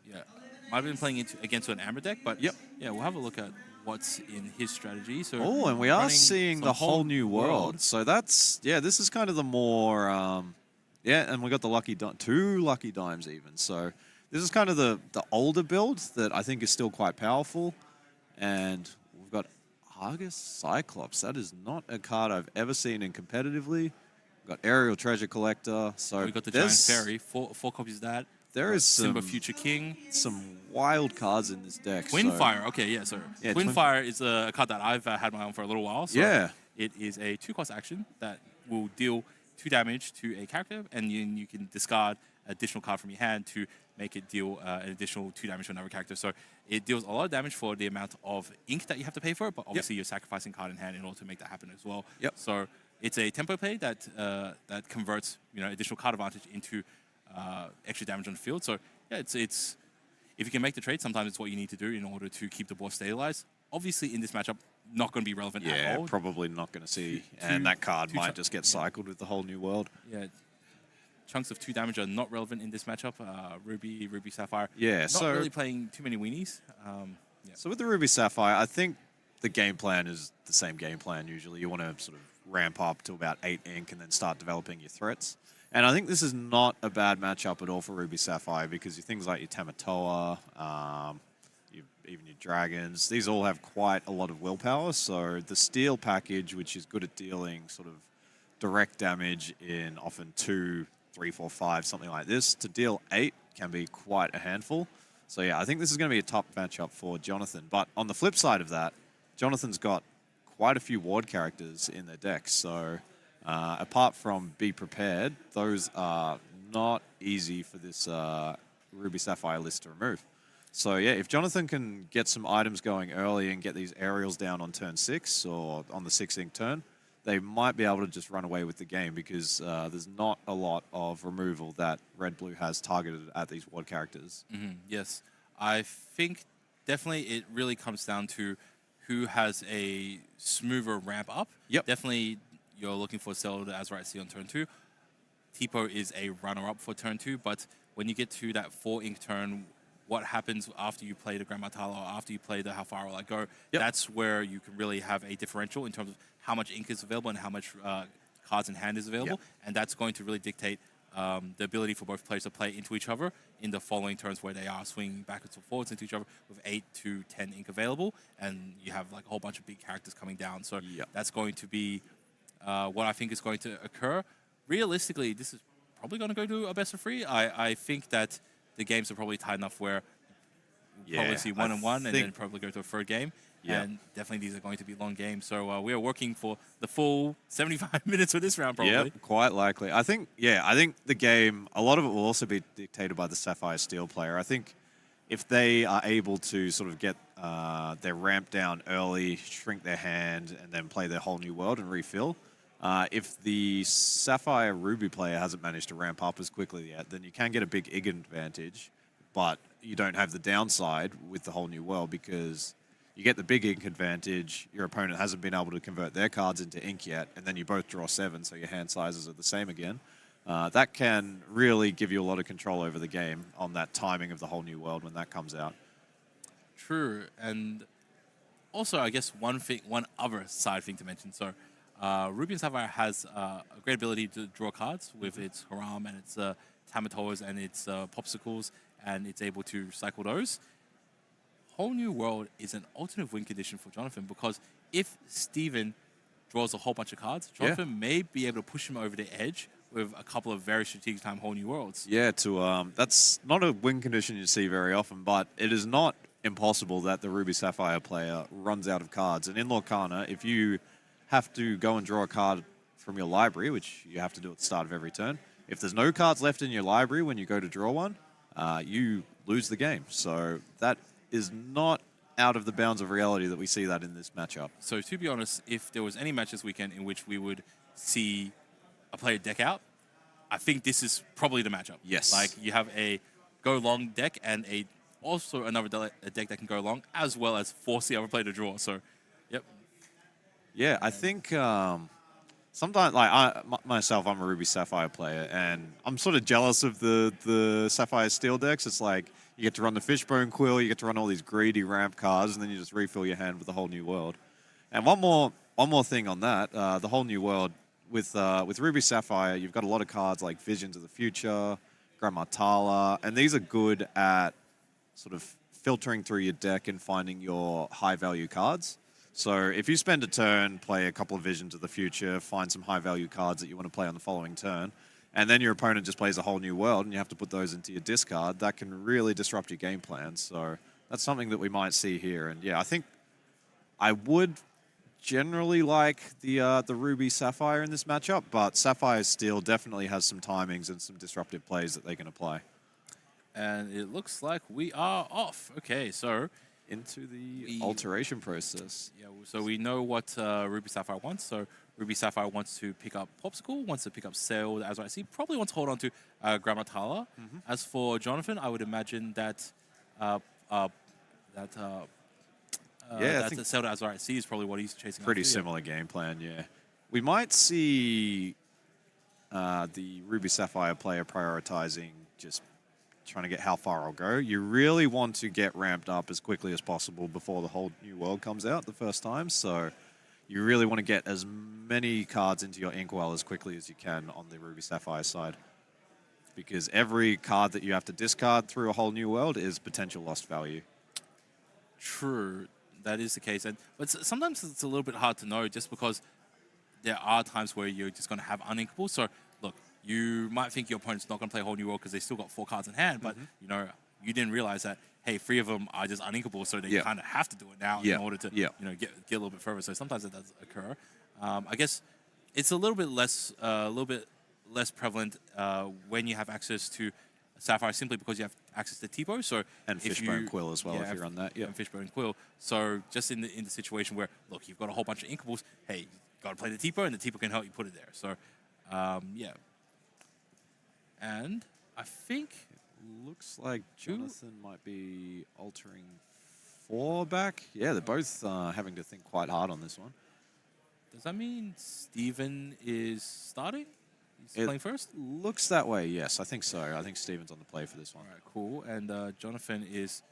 Yeah, might have been playing against an Amber deck, but yep. Yeah, we'll have a look at what's in his strategy. So and we are seeing the whole new world. So that's, yeah, this is kind of the more, and we got the 2 Lucky Dimes even. So this is kind of the older build that I think is still quite powerful. And we've got Argus Cyclops. That is not a card I've ever seen in competitively. We've got Aerial Treasure Collector. So we got the Giant Fairy, 4 copies of that. There is Simba Future King. Some wild cards in this deck. Twinfire. Okay, yeah, sorry. Yeah, Twinfire is a card that I've had my own for a little while. So yeah. It is a 2-cost action that will deal 2 damage to a character, and you can discard an additional card from your hand to make it deal an additional 2 damage to another character. So it deals a lot of damage for the amount of ink that you have to pay for it, but obviously you're sacrificing card in hand in order to make that happen as well. Yep. So it's a tempo play that converts additional card advantage into extra damage on the field. So yeah, it's if you can make the trade, sometimes it's what you need to do in order to keep the board stabilized. Obviously, in this matchup, not going to be relevant at all. Yeah, probably not going to see. And that card might just get cycled with the whole new world. Yeah, chunks of 2 damage are not relevant in this matchup. Ruby Sapphire. Yeah, not really playing too many weenies. Yeah. So with the Ruby Sapphire, I think the game plan is the same game plan usually. You want to sort of ramp up to about 8 ink and then start developing your threats. And I think this is not a bad matchup at all for Ruby Sapphire because things like your Tamatoa, even your Dragons, these all have quite a lot of willpower. So the Steel package, which is good at dealing sort of direct damage in often 2, 3, 4, 5, something like this, to deal 8 can be quite a handful. So yeah, I think this is going to be a top matchup for Jonathan. But on the flip side of that, Jonathan's got quite a few ward characters in their deck. So apart from Be Prepared, those are not easy for this Ruby Sapphire list to remove. So yeah, if Jonathan can get some items going early and get these aerials down on turn 6 or on the 6 ink turn, they might be able to just run away with the game because there's not a lot of removal that Red-Blue has targeted at these ward characters. Yes, I think definitely it really comes down to who has a smoother ramp up. Yep. Definitely you're looking for Zelda Azurite Sea on turn 2. Tipo is a runner-up for turn 2, but when you get to that 4 ink turn, what happens after you play the Grand Matala or after you play the How Far Will I Go, that's where you can really have a differential in terms of how much ink is available and how much cards in hand is available. And that's going to really dictate the ability for both players to play into each other in the following turns where they are swinging backwards and forwards into each other with 8 to 10 ink available. And you have like a whole bunch of big characters coming down. So that's going to be what I think is going to occur. Realistically, this is probably going to go to a best of 3. I think that the games are probably tight enough where we'll probably see 1-1 and then probably go to a third game. And definitely these are going to be long games. So we are working for the full 75 minutes for this round, probably. Yeah, quite likely. I think the game, a lot of it will also be dictated by the Sapphire Steel player. I think if they are able to sort of get their ramp down early, shrink their hand, and then play their whole new world and refill, if the Sapphire Ruby player hasn't managed to ramp up as quickly yet, then you can get a big IG advantage, but you don't have the downside with the whole new world because you get the big ink advantage. Your opponent hasn't been able to convert their cards into ink yet, and then you both draw 7, so your hand sizes are the same again. That can really give you a lot of control over the game on that timing of the whole new world when that comes out. True, and also I guess one other side thing to mention. So, Ruby and Sapphire has a great ability to draw cards with its Haram and its Tamatoas and its Popsicles, and it's able to cycle those. Whole New World is an alternate win condition for Jonathan, because if Steven draws a whole bunch of cards, Jonathan may be able to push him over the edge with a couple of very strategic time Whole New Worlds. Yeah, that's not a win condition you see very often, but it is not impossible that the Ruby Sapphire player runs out of cards. And in Lorcana, if you have to go and draw a card from your library, which you have to do at the start of every turn, if there's no cards left in your library when you go to draw one, you lose the game. So that is not out of the bounds of reality that we see that in this matchup. So to be honest, if there was any match this weekend in which we would see a player deck out, I think this is probably the matchup. Yes. Like, you have a go long deck and also another a deck that can go long, as well as force the other player to draw. So, yep. Yeah, I think sometimes, like myself, I'm a Ruby Sapphire player, and I'm sort of jealous of the Sapphire Steel decks. It's like you get to run the Fishbone Quill, you get to run all these greedy ramp cards, and then you just refill your hand with the Whole New World. And one more thing on that, the Whole New World with Ruby Sapphire, you've got a lot of cards like Visions of the Future, Grandma Tala, and these are good at sort of filtering through your deck and finding your high value cards. So if you spend a turn, play a couple of Visions of the Future, find some high-value cards that you want to play on the following turn, and then your opponent just plays a Whole New World and you have to put those into your discard, that can really disrupt your game plan. So that's something that we might see here. And yeah, I think I would generally like the Ruby Sapphire in this matchup, but Sapphire Steel definitely has some timings and some disruptive plays that they can apply. And it looks like we are off. Okay, so into the alteration process. Yeah, so we know what Ruby Sapphire wants. So Ruby Sapphire wants to pick up Popsicle, wants to pick up Sail, as I see, probably wants to hold on to Grandma Tala. As for Jonathan, I would imagine that Sail as I see is probably what he's chasing. Pretty similar game plan, yeah. We might see the Ruby Sapphire player prioritizing just trying to get how far I'll go. You really want to get ramped up as quickly as possible before the Whole New World comes out the first time. So you really want to get as many cards into your Inkwell as quickly as you can on the Ruby Sapphire side, because every card that you have to discard through a Whole New World is potential lost value. True, that is the case. But sometimes it's a little bit hard to know, just because there are times where you're just going to have uninkable. So look, you might think your opponent's not going to play a Whole New World because they still got 4 cards in hand, but you didn't realize that, hey, 3 of them are just uninkable, so they kind of have to do it now in order to get a little bit further. So sometimes it does occur. I guess it's a little bit less prevalent when you have access to Sapphire, simply because you have access to Tipo. So and Fishbone Quill as well, if you're on that. And Fishbone Quill. So just in the situation where, look, you've got a whole bunch of inkables, hey, you've got to play the Tipo, and the Tipo can help you put it there. So yeah. And I think looks like Jonathan might be altering 4 back. Yeah, they're both having to think quite hard on this one. Does that mean Steven is starting? He's playing first? Looks that way, yes. I think so. I think Steven's on the play for this one. All right, cool. And Jonathan is,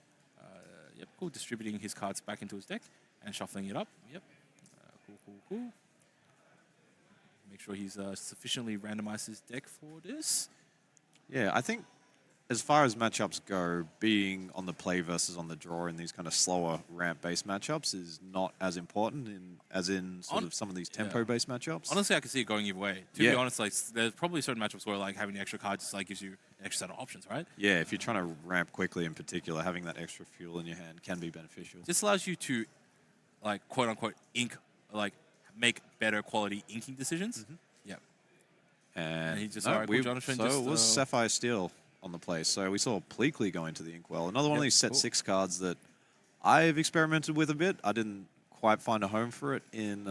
cool, distributing his cards back into his deck and shuffling it up. Yep. Cool. Make sure he's sufficiently randomized his deck for this. Yeah, I think as far as matchups go, being on the play versus on the draw in these kind of slower ramp-based matchups is not as important as in sort of some of these tempo-based matchups. Honestly, I can see it going either way. To be honest, like, there's probably certain matchups where like having the extra cards just like gives you an extra set of options, right? Yeah, if you're trying to ramp quickly in particular, having that extra fuel in your hand can be beneficial. This allows you to, like, quote-unquote, make better quality inking decisions. Yeah. And he just, Jonathan it was Sapphire Steel on the play. So we saw Pleakley go into the Inkwell. Another one of these set 6 cards that I've experimented with a bit. I didn't quite find a home for it in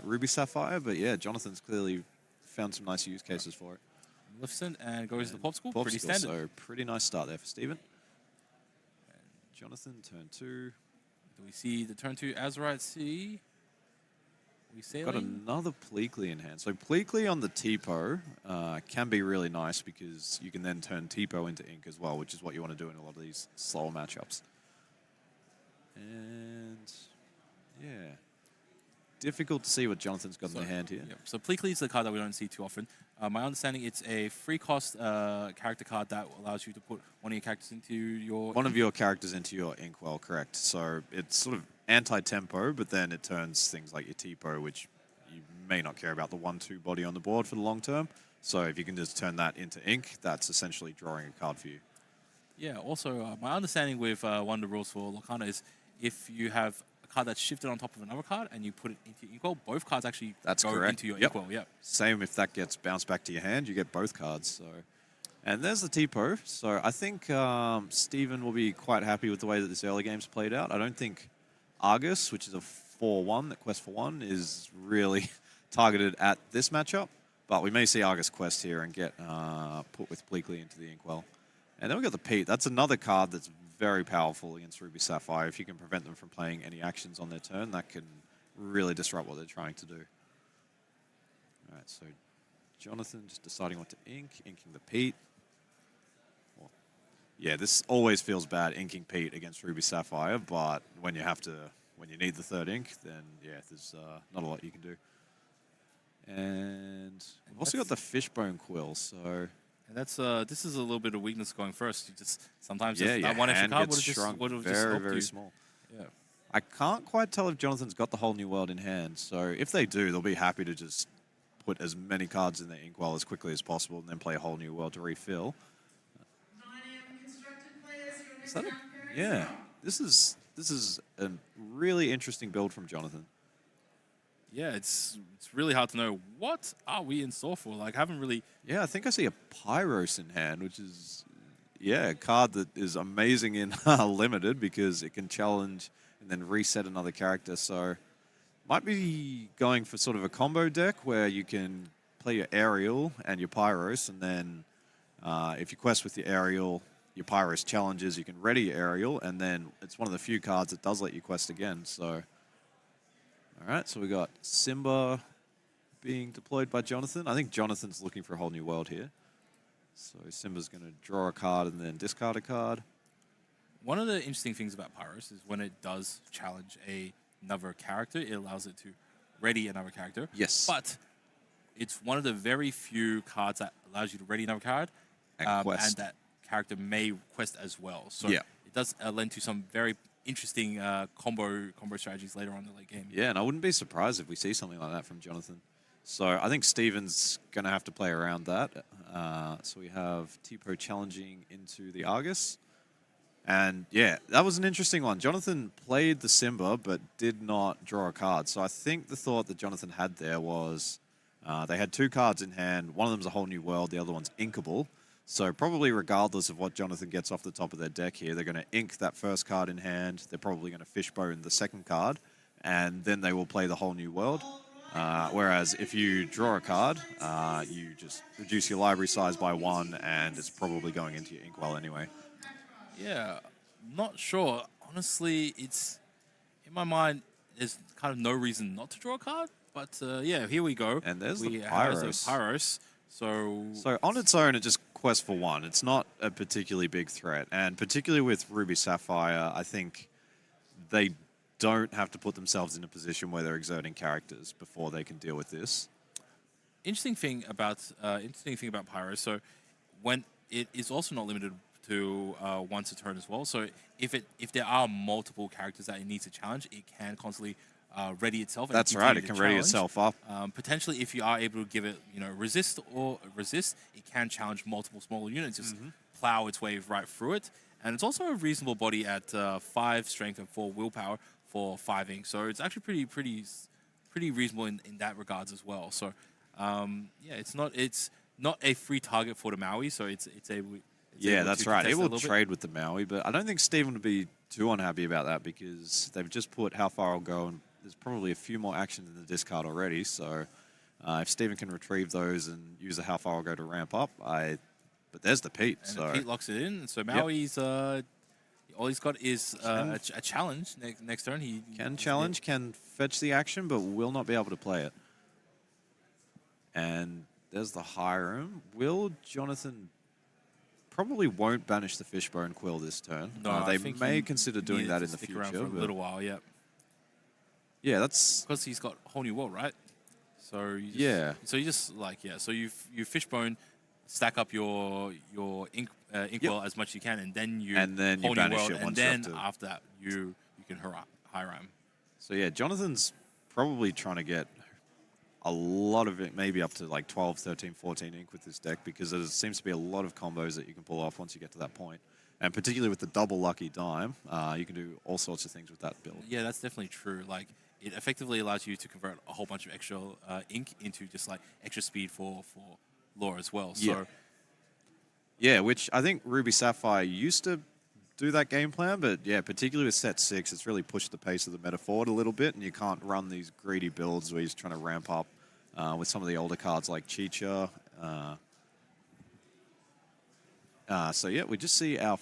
Ruby Sapphire, but yeah, Jonathan's clearly found some nice use cases for it. Maleficent and goes to the Popsicle. Pretty standard. So pretty nice start there for Steven. And Jonathan, turn 2. Do we see the turn 2 Azurite Sea? We sailing? Got another Pleakley in hand. So Pleakley on the Tipo can be really nice because you can then turn Tipo into ink as well, which is what you want to do in a lot of these slower matchups. And yeah, difficult to see what Jonathan's got in the hand here. Yeah. So Pleakley is the card that we don't see too often. My understanding, it's a free cost character card that allows you to put one of your characters into your... One of your characters into your inkwell, correct. So it's sort of anti-tempo, but then it turns things like your Tipo, which you may not care about the 1/2 body on the board for the long term. So if you can just turn that into ink, that's essentially drawing a card for you. Yeah, also, my understanding with one of the rules for Lorcana is if you have a card that's shifted on top of another card and you put it into your inkwell, both cards actually go into your inkwell. Yep. Same if that gets bounced back to your hand, you get both cards. So, and there's the Tipo. So I think Stephen will be quite happy with the way that this early game's played out. I don't think Argus, which is a 4/1, that quest for 1, is really targeted at this matchup. But we may see Argus quest here and get put with Pleakley into the inkwell. And then we've got the Pete. That's another card that's very powerful against Ruby Sapphire. If you can prevent them from playing any actions on their turn, that can really disrupt what they're trying to do. All right, so Jonathan just deciding what to ink, inking the Pete. Well, yeah, this always feels bad, inking Pete against Ruby Sapphire, but when you need the third ink, then yeah, there's not a lot you can do. And we've also got the Fishbone Quill, so... And that's this is a little bit of weakness going first. You just sometimes that one extra card would have just very small. Yeah. I can't quite tell if Jonathan's got the whole new world in hand. So if they do, they'll be happy to just put as many cards in their inkwell as quickly as possible and then play a whole new world to refill. Yeah, this is a really interesting build from Jonathan. Yeah, it's really hard to know what are we in store for. Like, I haven't really... Yeah, I think I see a Pyros in hand, which is, yeah, a card that is amazing in Limited because it can challenge and then reset another character. So might be going for sort of a combo deck where you can play your Aerial and your Pyros, and then if you quest with your Aerial, your Pyros challenges, you can ready your Aerial, and then it's one of the few cards that does let you quest again. So... All right, so we got Simba being deployed by Jonathan. I think Jonathan's looking for a whole new world here. So Simba's going to draw a card and then discard a card. One of the interesting things about Pyros is when it does challenge another character, it allows it to ready another character. Yes. But it's one of the very few cards that allows you to ready another card. And quest. And that character may quest as well. So yeah. It does lend to some very interesting combo strategies later on in the late game. Yeah, and I wouldn't be surprised if we see something like that from Jonathan. So I think Steven's going to have to play around that. So we have Tipo challenging into the Argus. And yeah, that was an interesting one. Jonathan played the Simba, but did not draw a card. So I think the thought that Jonathan had there was they had 2 cards in hand. One of them's a whole new world. The other one's inkable. So probably regardless of what Jonathan gets off the top of their deck here, they're going to ink that first card in hand. They're probably going to fishbone the second card, and then they will play the whole new world. Whereas if you draw a card, you just reduce your library size by 1, and it's probably going into your inkwell anyway. Yeah, not sure. Honestly, it's in my mind, there's kind of no reason not to draw a card. But yeah, here we go. And there's the Pyros. So on its own, it just quests for 1. It's not a particularly big threat. And particularly with Ruby Sapphire, I think they don't have to put themselves in a position where they're exerting characters before they can deal with this. Interesting thing about Pyros. So when it is also not limited to once a turn as well. So if there are multiple characters that it needs to challenge, it can constantly ready itself. That's right. It can ready itself up. Potentially, if you are able to give it, resist, it can challenge multiple smaller units. Just plow its way right through it. And it's also a reasonable body at 5 strength and 4 willpower for 5 ink. So it's actually pretty reasonable in that regards as well. So yeah, it's not a free target for the Maui. So it's yeah, that's right. It will trade with the Maui, but I don't think Steven would be too unhappy about that because they've just put how far I'll go, and there's probably a few more actions in the discard already. So if Steven can retrieve those and use the how far I'll go to ramp up, but there's the Pete. And the Pete locks it in. So Maui's All he's got is a challenge next turn. He Can challenge, can fetch the action, but will not be able to play it. And there's the Hiram. Will Jonathan probably won't banish the Fishbone Quill this turn. No, they may consider doing that in the stick future. Around for a little while, yeah. Yeah, that's because he's got a whole new world, right? So you just, yeah. So you just So you Fishbone, stack up your inkwell as much as you can, and then you whole new banish world, it and once then after that you can Hiram. So yeah, Jonathan's probably trying to get a lot of it, maybe up to like 12, 13, 14 ink with this deck, because there seems to be a lot of combos that you can pull off once you get to that point. And particularly with the double lucky dime, you can do all sorts of things with that build. Yeah, that's definitely true. Like, it effectively allows you to convert a whole bunch of extra ink into just like extra speed for lore as well. So yeah, which I think Ruby Sapphire used to do that game plan, but yeah, particularly with set 6, it's really pushed the pace of the meta forward a little bit, and you can't run these greedy builds where you're trying to ramp up with some of the older cards like Chicha. So yeah, we just see our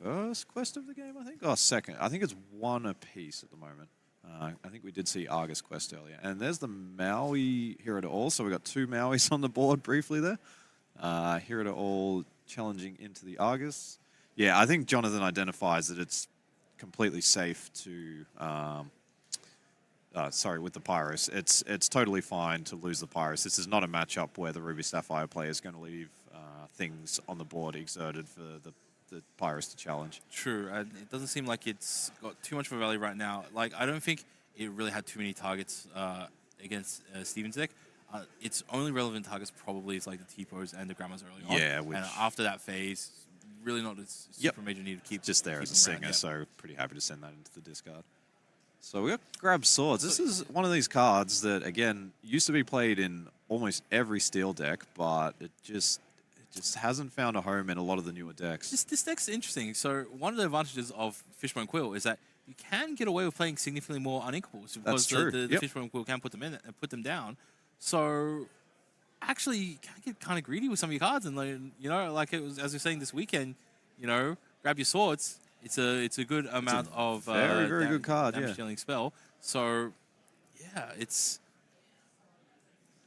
first quest of the game, I think. Oh, second. I think it's one apiece at the moment. I think we did see Argus quest earlier. And there's the Maui Hero to All. So we got 2 Mauis on the board briefly there. Hero to All challenging into the Argus. Yeah, I think Jonathan identifies that it's completely safe to... sorry, with the Pyrus. It's totally fine to lose the Pyrus. This is not a matchup where the Ruby Sapphire player is going to leave things on the board exerted for the Pyrus to challenge. True, and it doesn't seem like it's got too much of a value right now. Like, I don't think it really had too many targets against Steven's deck. Its only relevant targets probably is like the T-pose and the Grandmas early on. Yeah, and after that phase, really not a super major need to keep just there as a singer, around, so pretty happy to send that into the discard. So we got Grab Swords. This is one of these cards that, again, used to be played in almost every Steel deck, but it just hasn't found a home in a lot of the newer decks. This deck's interesting. So one of the advantages of Fishbone Quill is that you can get away with playing significantly more uninkables because the Fishbone Quill can put them in and put them down. So actually, you can get kind of greedy with some of your cards, and like it was, as we were saying this weekend, grab your swords. It's a good amount of very good card, damage dealing spell. So yeah,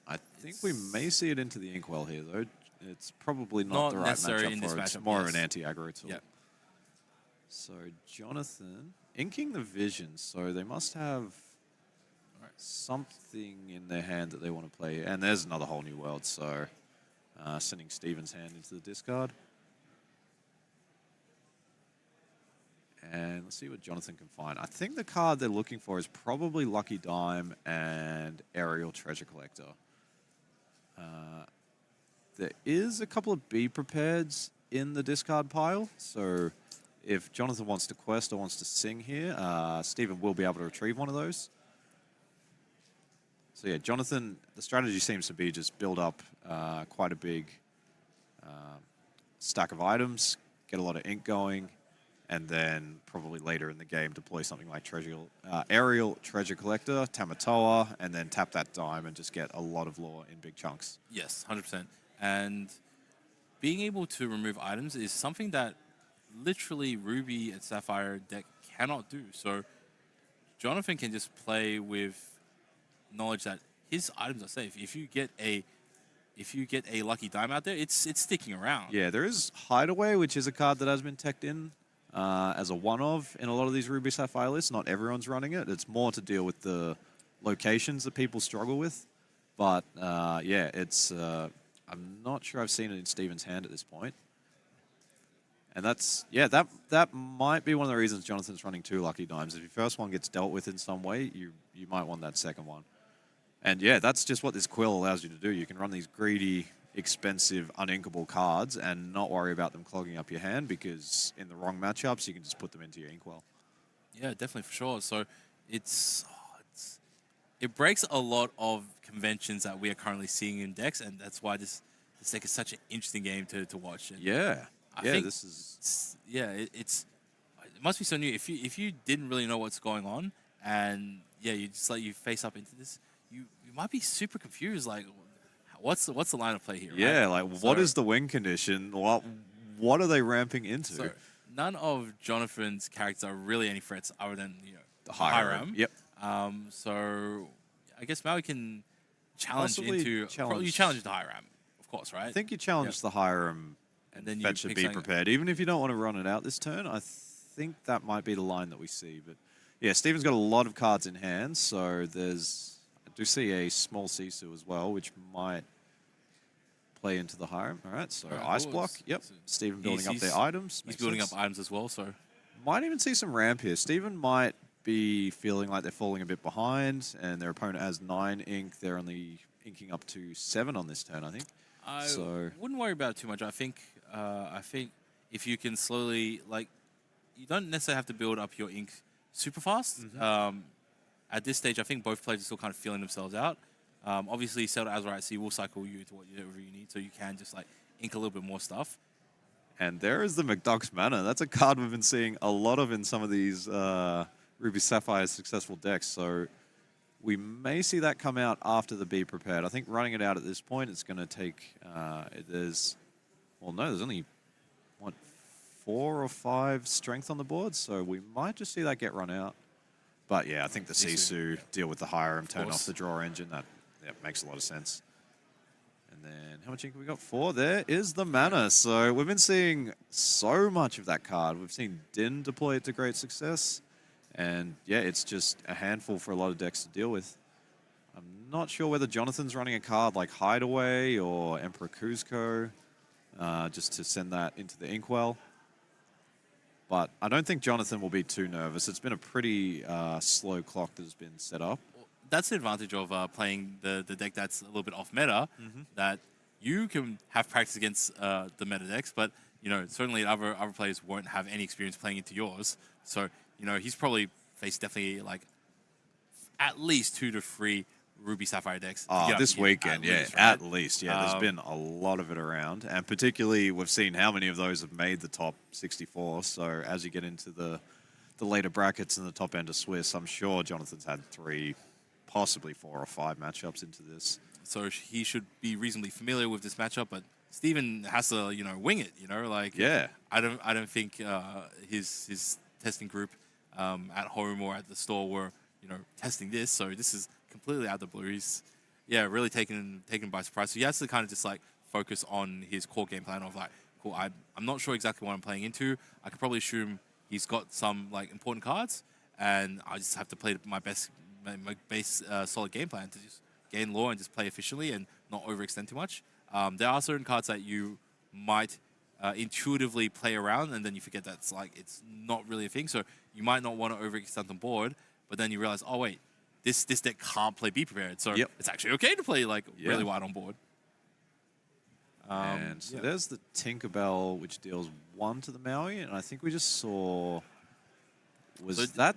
I think we may see it into the Inkwell here though. It's probably not the right necessary in this matchup for it. matchup. It's more of an anti-aggro tool. Yeah. So Jonathan inking the Vision. So they must have something in their hand that they want to play. And there's another whole new world. So sending Steven's hand into the discard. And let's see what Jonathan can find. I think the card they're looking for is probably Lucky Dime and Aerial Treasure Collector. There is a couple of Be Prepareds in the discard pile. So if Jonathan wants to quest or wants to sing here, Steven will be able to retrieve one of those. So yeah, Jonathan, the strategy seems to be just build up quite a big stack of items, get a lot of ink going, and then probably later in the game deploy something like Aerial Treasure Collector, Tamatoa, and then tap that dime and just get a lot of lore in big chunks. Yes, 100%. And being able to remove items is something that literally Ruby and Sapphire deck cannot do. So Jonathan can just play with knowledge that his items are safe. If you get a lucky dime out there, it's sticking around. Yeah, there is Hideaway, which is a card that has been teched in as a one-of in a lot of these Ruby Sapphire lists. Not everyone's running it. It's more to deal with the locations that people struggle with. But yeah, it's I'm not sure I've seen it in Steven's hand at this point. And that might be one of the reasons Jonathan's running 2 lucky dimes. If your first one gets dealt with in some way, you might want that second one. And yeah, that's just what this Quill allows you to do. You can run these greedy, expensive, uninkable cards and not worry about them clogging up your hand, because in the wrong matchups, you can just put them into your Inkwell. Yeah, definitely, for sure. So it breaks a lot of conventions that we are currently seeing in decks, and that's why this deck is such an interesting game to watch. And I think this is... it must be so new. If you didn't really know what's going on, and yeah, you just you face up into this, you might be super confused. Like, what's the line of play here? Yeah, right? what is the win condition? What are they ramping into? So none of Jonathan's characters are really any threats other than The Hiram. Yep. So I guess Maui can challenge Possibly into challenge- you challenge the Hiram, of course, right? I think you challenge the Hiram, and then fetch you should pick be something- prepared. Even if you don't want to run it out this turn, I think that might be the line that we see. But yeah, Steven's got a lot of cards in hand, so I do see a small Sisu as well, which might play into the Hiram. All right, so Alright, Ice cool. Block. Yep. So Steven building up he's- their items. He's Makes building sense. up items as well, so Might even see some ramp here. Steven might be feeling like they're falling a bit behind, and their opponent has 9 ink. They're only inking up to 7 on this turn, I think. I So- wouldn't worry about it too much. I think if you can slowly, you don't necessarily have to build up your ink super fast. At this stage, I think both players are still kind of feeling themselves out. Obviously, Zelda Azurite C will cycle you to whatever you need, so you can just ink a little bit more stuff. And there is the McDuck's Manor. That's a card we've been seeing a lot of in some of these Ruby Sapphire successful decks. So we may see that come out after the Be Prepared. I think running it out at this point, it's going to take... there's only, 4 or 5 strength on the board. So we might just see that get run out. But yeah, I think the Sisu deal with the Hiram, turn off the draw engine. That makes a lot of sense. And then, how much ink have we got? 4. There is the Mana. So we've been seeing so much of that card. We've seen Din deploy it to great success. And yeah, it's just a handful for a lot of decks to deal with. I'm not sure whether Jonathan's running a card like Hideaway or Emperor Kuzco, just to send that into the Inkwell. But I don't think Jonathan will be too nervous. It's been a pretty slow clock that has been set up. That's the advantage of playing the deck that's a little bit off meta, that you can have practice against the meta decks, but certainly other players won't have any experience playing into yours. So he's probably faced definitely at least 2 to 3 Ruby Sapphire decks. This weekend, at least, right? at least. There's been a lot of it around, and particularly we've seen how many of those have made the top 64. So as you get into the later brackets and the top end of Swiss, I'm sure Jonathan's had 3, possibly 4 or 5 matchups into this. So he should be reasonably familiar with this matchup, but Steven has to, wing it. I don't think his testing group at home or at the store were, testing this. So this is completely out of the blue. He's, really taken by surprise. So he has to kind of just focus on his core game plan of cool. I'm not sure exactly what I'm playing into. I could probably assume he's got some important cards, and I just have to play my base solid game plan to just gain lore and just play efficiently and not overextend too much. There are certain cards that you might intuitively play around, and then you forget that's it's not really a thing. So you might not want to overextend on board, but then you realize, oh wait, this deck can't play Be Prepared, so it's actually okay to play really wide on board. And so there's the Tinkerbell, which deals 1 to the Maui, and I think we just saw. That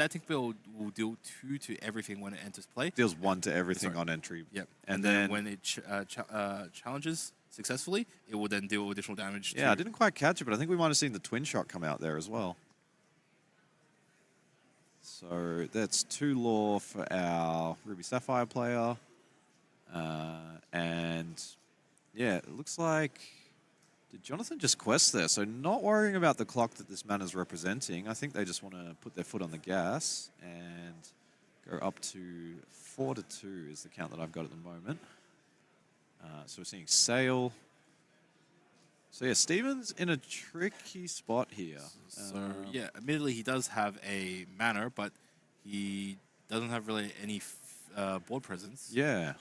Tinkerbell will deal 2 to everything when it enters play. Deals 1 to everything on entry. Yep. And then when it challenges successfully, it will then deal additional damage. Yeah, I didn't quite catch it, but I think we might have seen the Twin Shot come out there as well. So that's 2 lore for our Ruby Sapphire player. And yeah, it looks like... Did Jonathan just quest there? So not worrying about the clock that this mana's representing. I think they just want to put their foot on the gas and go up to 4 to 2 is the count that I've got at the moment. So we're seeing Sail. So yeah, Steven's in a tricky spot here. So admittedly he does have a mana, but he doesn't have really any board presence. Yeah.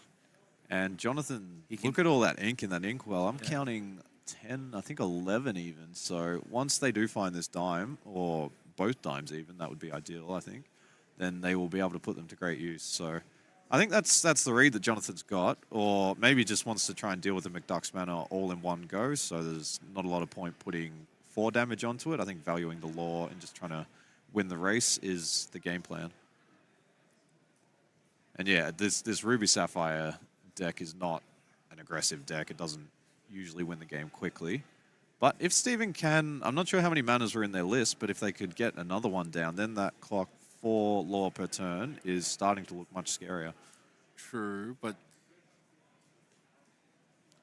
And Jonathan, look at all that ink in that inkwell. I'm counting 10, I think 11 even. So once they do find this dime, or both dimes even, that would be ideal, I think, then they will be able to put them to great use. So I think that's the read that Jonathan's got, or maybe just wants to try and deal with the McDuck's Manor all in one go, so there's not a lot of point putting 4 damage onto it. I think valuing the lore and just trying to win the race is the game plan. And yeah, this Ruby Sapphire deck is not an aggressive deck. It doesn't usually win the game quickly. But if Steven can, I'm not sure how many manas were in their list, but if they could get another one down, then that clock 4 lore per turn is starting to look much scarier. True, but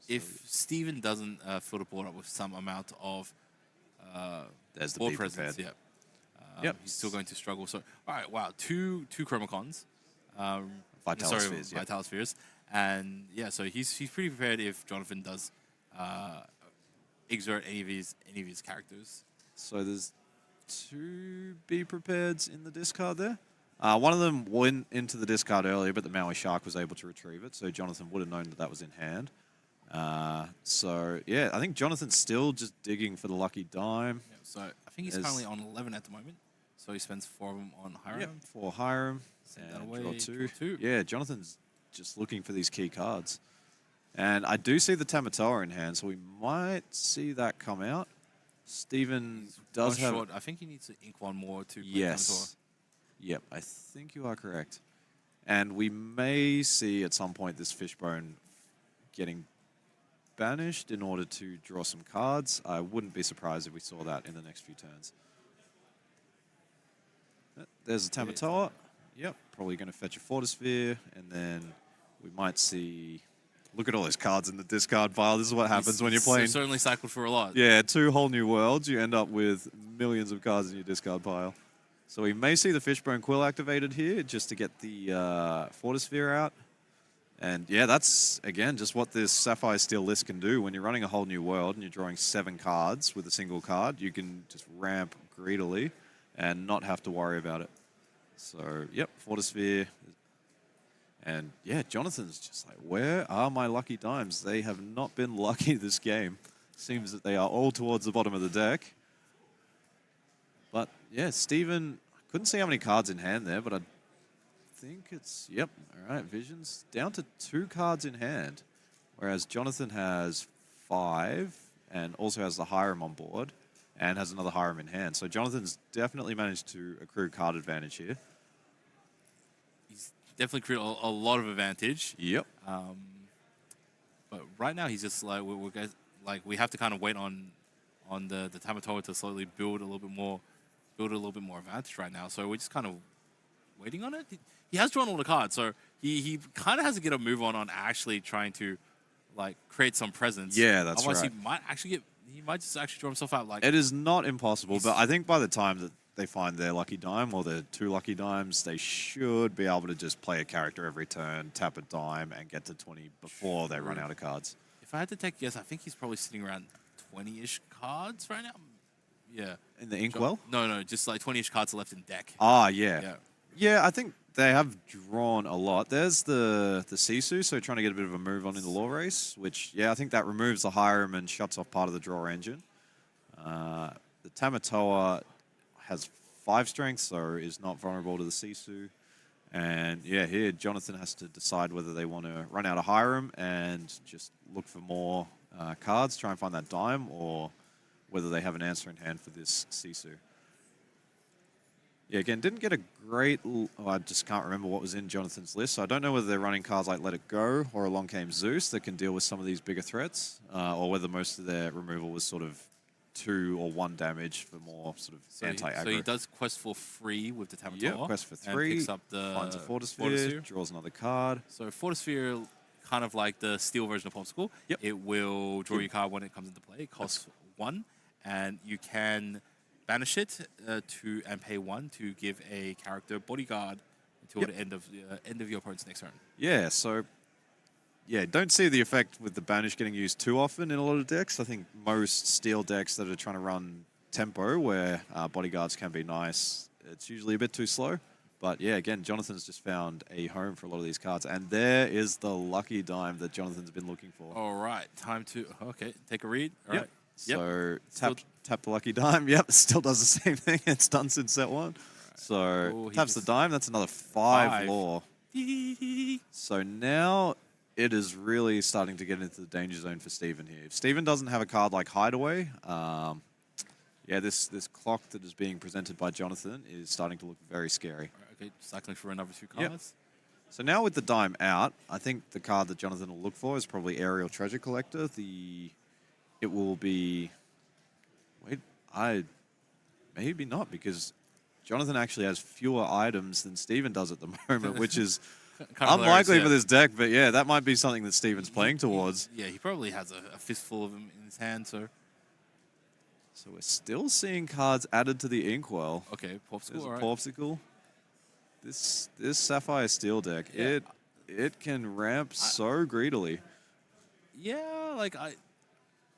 if Steven doesn't fill the board up with some amount of There's the board be presence, prepared. yep, he's still going to struggle. So, all right, wow, two Chromacons. Vitalospheres, yeah. Vitalospheres. And yeah, so he's pretty prepared if Jonathan does exert any of his characters. So there's 2 be prepareds in the discard there. One of them went into the discard earlier, but the Maui Shark was able to retrieve it, so Jonathan would have known that that was in hand. So yeah, I think Jonathan's still just digging for the lucky dime. Yeah, so I think he's currently on 11 at the moment. So he spends 4 of them on Hiram. Yep, 4 Hiram. Send that And away. draw Draw 2. 2. Yeah, Jonathan's just looking for these key cards. And I do see the Tamatoa in hand, so we might see that come out. Steven does One have... short. I think he needs to ink one more to play Yes. Yep, I think you are correct. And we may see at some point this Fishbone getting banished in order to draw some cards. I wouldn't be surprised if we saw that in the next few turns. There's a Tamatoa. Yep, probably going to fetch a Fortisphere, and then we might see... Look at all those cards in the discard pile. This is what happens when you're playing... certainly cycled for a lot. Yeah, 2 whole new worlds. You end up with millions of cards in your discard pile. So we may see the Fishbone Quill activated here just to get the Fortisphere out. And yeah, that's, again, just what this Sapphire Steel list can do. When you're running a whole new world and you're drawing 7 cards with a single card, you can just ramp greedily and not have to worry about it. So, yep, Fortisphere. And yeah, Jonathan's just like, where are my lucky dimes? They have not been lucky this game. Seems that they are all towards the bottom of the deck. But yeah, Steven, I couldn't see how many cards in hand there, but I think it's, yep, all right, Visions down to 2 cards in hand. Whereas Jonathan has 5 and also has the Hiram on board and has another Hiram in hand. So Jonathan's definitely managed to accrue card advantage here. He's definitely created a lot of advantage. Yep. But right now he's just like we have to kind of wait on the Tamatoa to slowly build a little bit more advantage right now. So we're just kind of waiting on it. He has drawn all the cards, so he kind of has to get a move on actually trying to like create some presence. Yeah, that's Otherwise right. he might just actually draw himself out. Like it is not impossible, but I think by the time that they find their lucky dime or their 2 lucky dimes, they should be able to just play a character every turn, tap a dime, and get to 20 before they run out of cards. If I had to take a guess, I think he's probably sitting around 20-ish cards right now. Yeah. In the Inkwell? No, just like 20-ish cards left in deck. Ah, yeah. Yeah. Yeah, I think they have drawn a lot. There's the Sisu, so trying to get a bit of a move on in the Law Race, which, yeah, I think that removes the Hiram and shuts off part of the draw engine. The Tamatoa has 5 strength, so is not vulnerable to the Sisu. And yeah, here Jonathan has to decide whether they want to run out of Hiram and just look for more cards, try and find that dime, or whether they have an answer in hand for this Sisu. Yeah, again, didn't get a great... I just can't remember what was in Jonathan's list, so I don't know whether they're running cards like Let It Go or Along Came Zeus that can deal with some of these bigger threats, or whether most of their removal was sort of 2 or 1 damage for more sort of anti-aggro. So he does quest for free with the Tamatoa. Yeah, quest for 3, picks up the finds a Fortisphere, draws another card. So Fortisphere, kind of like the steel version of Popsicle, Yep. it will draw your card when it comes into play. It costs 1, and you can banish it and pay 1 to give a character bodyguard until the end of your opponent's next turn. Yeah, so yeah, don't see the effect with the banish getting used too often in a lot of decks. I think most steel decks that are trying to run tempo, where bodyguards can be nice, it's usually a bit too slow. But yeah, again, Jonathan's just found a home for a lot of these cards, and there is the lucky dime that Jonathan's been looking for. All right, time to take a read. All Yep. right. So tap the lucky dime. Yep, it still does the same thing. It's done since set 1. Right. So taps the dime. That's another 5 law. So now it is really starting to get into the danger zone for Steven here. If Steven doesn't have a card like Hideaway, yeah, this clock that is being presented by Jonathan is starting to look very scary. Right, okay, cycling for another 2 cards. Yep. So now with the dime out, I think the card that Jonathan will look for is probably Aerial Treasure Collector. It will be... Wait, maybe not, because Jonathan actually has fewer items than Steven does at the moment, which is Kind of Unlikely hilarious, for this deck, but yeah, that might be something that Steven's playing towards. Yeah, he probably has a fistful of them in his hand. So So we're still seeing cards added to the Inkwell. okay, Popsicle. There's a All right. Popsicle. This Sapphire Steel deck, Yeah. it can ramp so greedily. Yeah, like I.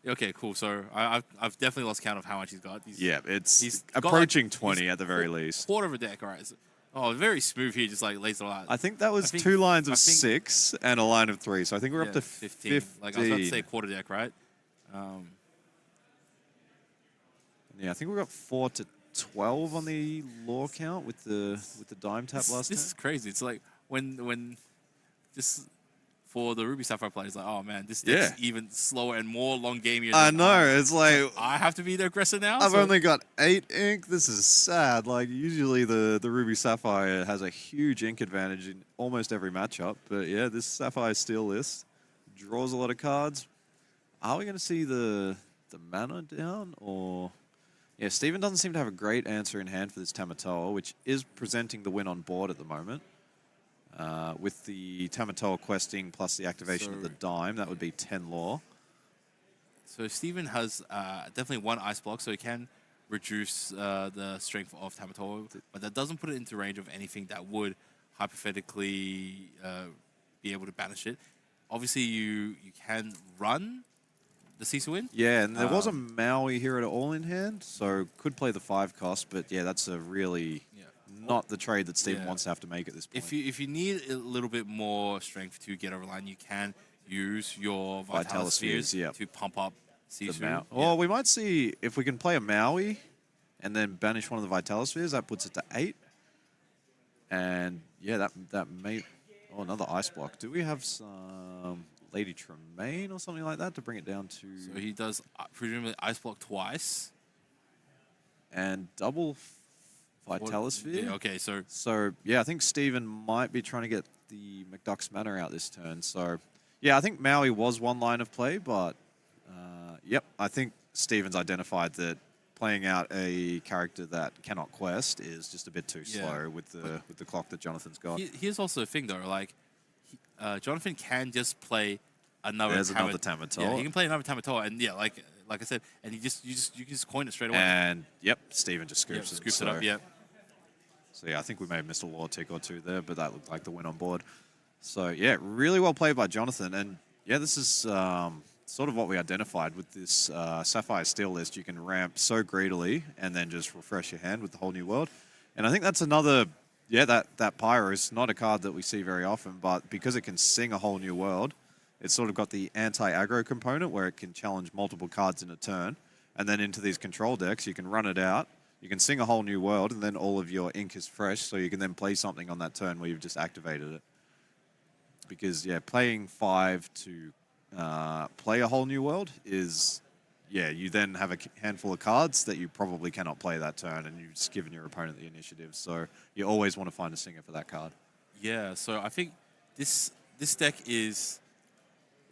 Okay, cool. So I've definitely lost count of how much he's got. Yeah, he's it's got, approaching like, 20 at the very least. Quarter of a deck, all right. So, oh, very smooth here, just like lays it all out. I think that was I think- 2 lines of I think- 6 and a line of 3. So I think we're up to 15. Like I was about to say quarter deck, right? Yeah, I think we got 4 to 12 on the lore count with the dime tap last This time. is crazy. It's like when just for the Ruby Sapphire players, like, oh man, this deck's even slower and more long gamey. I know, it's like I have to be the aggressor now. I've so- only got 8 ink. This is sad. Like usually the Ruby Sapphire has a huge ink advantage in almost every matchup, but yeah, this Sapphire Steel list draws a lot of cards. Are we going to see the mana down or? Yeah, Steven doesn't seem to have a great answer in hand for this Tamatoa, which is presenting the win on board at the moment. With the Tamatoa questing plus the activation of the dime, that would be 10 lore. So Steven has definitely 1 ice block, so he can reduce the strength of Tamatoa, but that doesn't put it into range of anything that would hypothetically be able to banish it. Obviously, you can run the Cecil win. Yeah, and there was a Maui here at all in hand, so could play the 5 cost, but yeah, that's a really not the trade that Steven wants to have to make at this point. If you need a little bit more strength to get over line, you can use your Vitalis Spheres to pump up Cecil. Well, we might see if we can play a Maui and then banish one of the Vitalis Spheres, that puts it to 8. And yeah, that may... Oh, another ice block. Do we have some Lady Tremaine or something like that to bring it down to... So he does presumably ice block twice. And double Vitalis Sphere? Yeah, okay, So, yeah, I think Steven might be trying to get the McDuck's Manor out this turn. So, yeah, I think Maui was one line of play, but, yep, I think Steven's identified that playing out a character that cannot quest is just a bit too slow with the clock that Jonathan's got. Here's also a thing, though. Like, Jonathan can just play another another Tamatoa. Yeah, he can play another Tamatoa, and yeah, like I said, and you can just coin it straight away. And, yep, Steven just scoops it. Scoops it up, yeah. So, yeah, I think we may have missed a lore tick or 2 there, but that looked like the win on board. So, yeah, really well played by Jonathan. And, yeah, this is sort of what we identified with this Sapphire Steel list. You can ramp so greedily and then just refresh your hand with the whole new world. And I think that's another... Yeah, that Pyro is not a card that we see very often, but because it can sing a whole new world, it's sort of got the anti-aggro component where it can challenge multiple cards in a turn. And then into these control decks, you can run it out, you can sing a whole new world, and then all of your ink is fresh, so you can then play something on that turn where you've just activated it. Because, yeah, playing 5 to play a whole new world is... Yeah, you then have a handful of cards that you probably cannot play that turn, and you've just given your opponent the initiative. So you always want to find a singer for that card. Yeah, so I think this deck is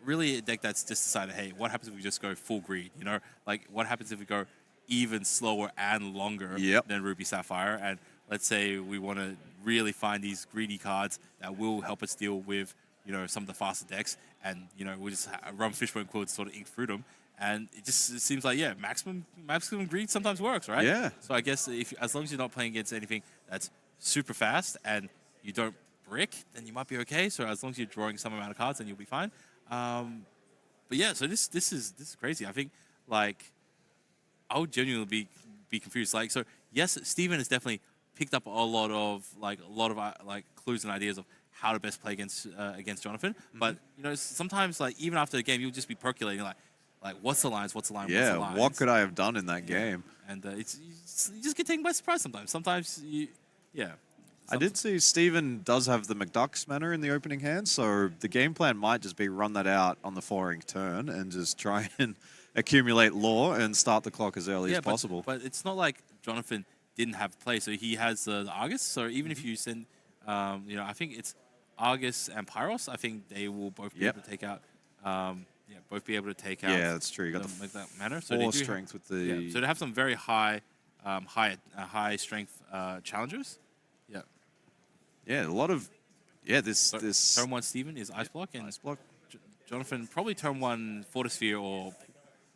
really a deck that's just decided, hey, what happens if we just go full greed? You know, like what happens if we go even slower and longer than Ruby Sapphire? And let's say we want to really find these greedy cards that will help us deal with, you know, some of the faster decks, and you know, we just run Fishbone Quill to sort of ink through them. And it seems like, yeah, maximum greed sometimes works, right? Yeah. So I guess as long as you're not playing against anything that's super fast and you don't brick, then you might be okay. So as long as you're drawing some amount of cards, then you'll be fine. But yeah, so this is crazy. I think like I would genuinely be confused. Like, so yes, Steven has definitely picked up a lot of clues and ideas of how to best play against Jonathan. But you know, sometimes like even after the game, you'll just be percolating like, what's the lines? What's the line? Yeah, what's the lines? what could I have done in that game? And you just get taken by surprise sometimes. Sometimes I did see Steven does have the McDuck's Manor in the opening hand, so the game plan might just be run that out on the 4-ink turn and just try and accumulate lore and start the clock as early as possible. But it's not like Jonathan didn't have play, so he has the Argus. So even if you send, you know, I think it's Argus and Pyros. I think they will both be able to take out. Both be able to take out. Yeah, that's true. You got the that manner. So 4 strength with the. So they have some very high strength challengers. Yeah. Yeah, a lot of Yeah, this So this turn 1 Steven is Ice Block, and ice block. Jonathan probably turn 1 Fortisphere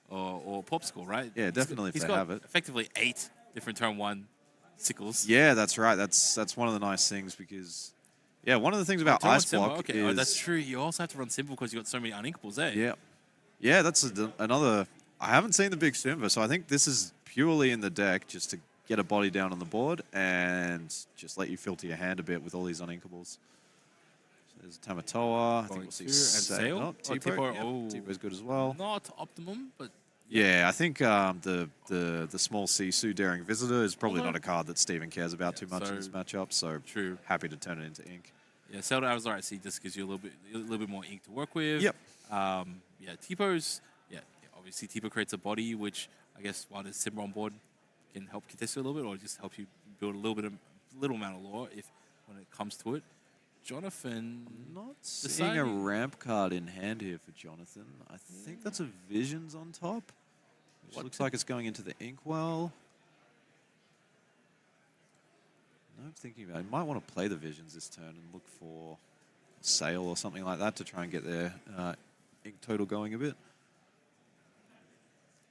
or Popsicle, right? Yeah, definitely if He's they got have it. effectively 8 different turn 1 sickles. Yeah, that's right. That's one of the nice things because, yeah, one of the things about Turn 1 ice Simba, block okay. is Oh, that's true. You also have to run simple because you got so many uninkables, eh? yeah, yeah. That's another. I haven't seen the big Simba, so I think this is purely in the deck just to get a body down on the board and just let you filter your hand a bit with all these uninkables. So there's Tamatoa. I think Going we'll see to, and Sail. Oh, Oh, Tipo. Tipo, Yep, oh. Tipo's good as well. Not optimum, but Yeah, I think the small Sisu Daring Visitor is probably Although- not a card that Steven cares about too much so in this matchup, so true. happy to turn it into ink. Yeah, Zelda Avatar at Sea just gives you a little bit more ink to work with. Yep. Yeah, Tipo's obviously Tipo creates a body, which I guess while there's Simba on board can help contest you a little bit, or just help you build a little amount of lore if when it comes to it. Jonathan, Not seeing a ramp card in hand here for Jonathan. I think that's a Visions on top, which looks like it's going into the Inkwell. No, I'm thinking about it. Might want to play the Visions this turn and look for a Sail or something like that to try and get their ink total going a bit.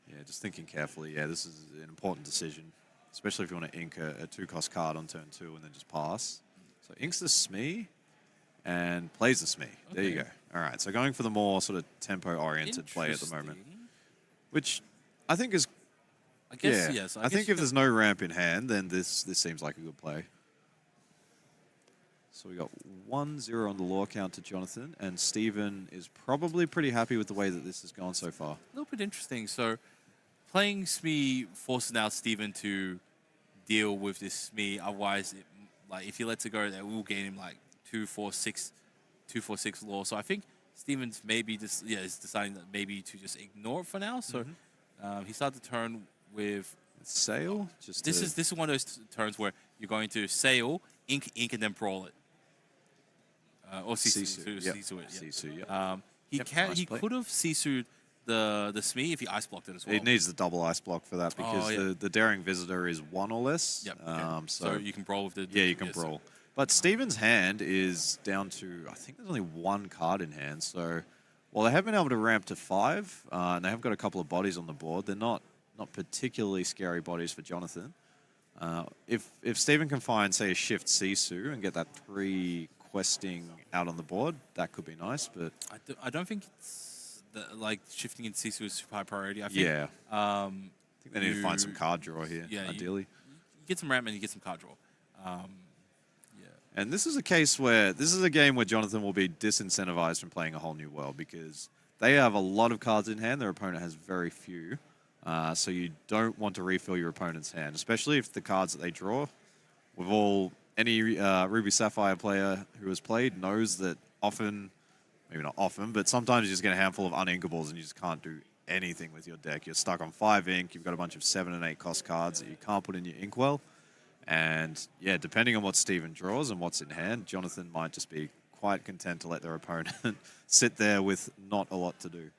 Yeah, just thinking carefully. Yeah, this is an important decision, especially if you want to ink a 2-cost card on turn 2 and then just pass. So inks the Smee and plays the Smee. There you go. All right, so going for the more sort of tempo-oriented play at the moment, which I think is, I guess yes. I think if there's no ramp in hand, then this seems like a good play. So we got 1-0 on the lore count to Jonathan, and Steven is probably pretty happy with the way that this has gone so far. A little bit interesting. So playing Smee forces now Steven to deal with this Smee. Otherwise, like if he lets it go, that will gain him like 2-4-6 lore. So I think Steven's maybe just is deciding that maybe to just ignore it for now. So he started the turn with Sail. This is one of those turns where you're going to Sail, ink, and then brawl it. Or Sisu it. Yeah. Sisu, yeah. He could have Sisu'd the Smee if he ice blocked it as well. It needs the double ice block for that because the Daring Visitor is 1 or less. Yep. So you can brawl with the... Yeah, you can brawl. But Steven's hand is down to, I think there's only 1 card in hand. So while they have been able to ramp to 5, and they have got a couple of bodies on the board, they're not particularly scary bodies for Jonathan. If Steven can find, say, a Shift Sisu and get that 3 questing out on the board, that could be nice. But I don't think it's like shifting into Sisu is super high priority. I think, I think they need to find some card draw here, ideally. You get some ramp and you get some card draw. And this is a case where this is a game where Jonathan will be disincentivized from playing a whole new world because they have a lot of cards in hand. Their opponent has very few. So you don't want to refill your opponent's hand, especially if the cards that they draw. Any Ruby Sapphire player who has played knows that often, maybe not often, but sometimes you just get a handful of uninkables and you just can't do anything with your deck. You're stuck on 5 ink. You've got a bunch of 7 and 8 cost cards that you can't put in your inkwell. And yeah, depending on what Steven draws and what's in hand, Jonathan might just be quite content to let their opponent sit there with not a lot to do.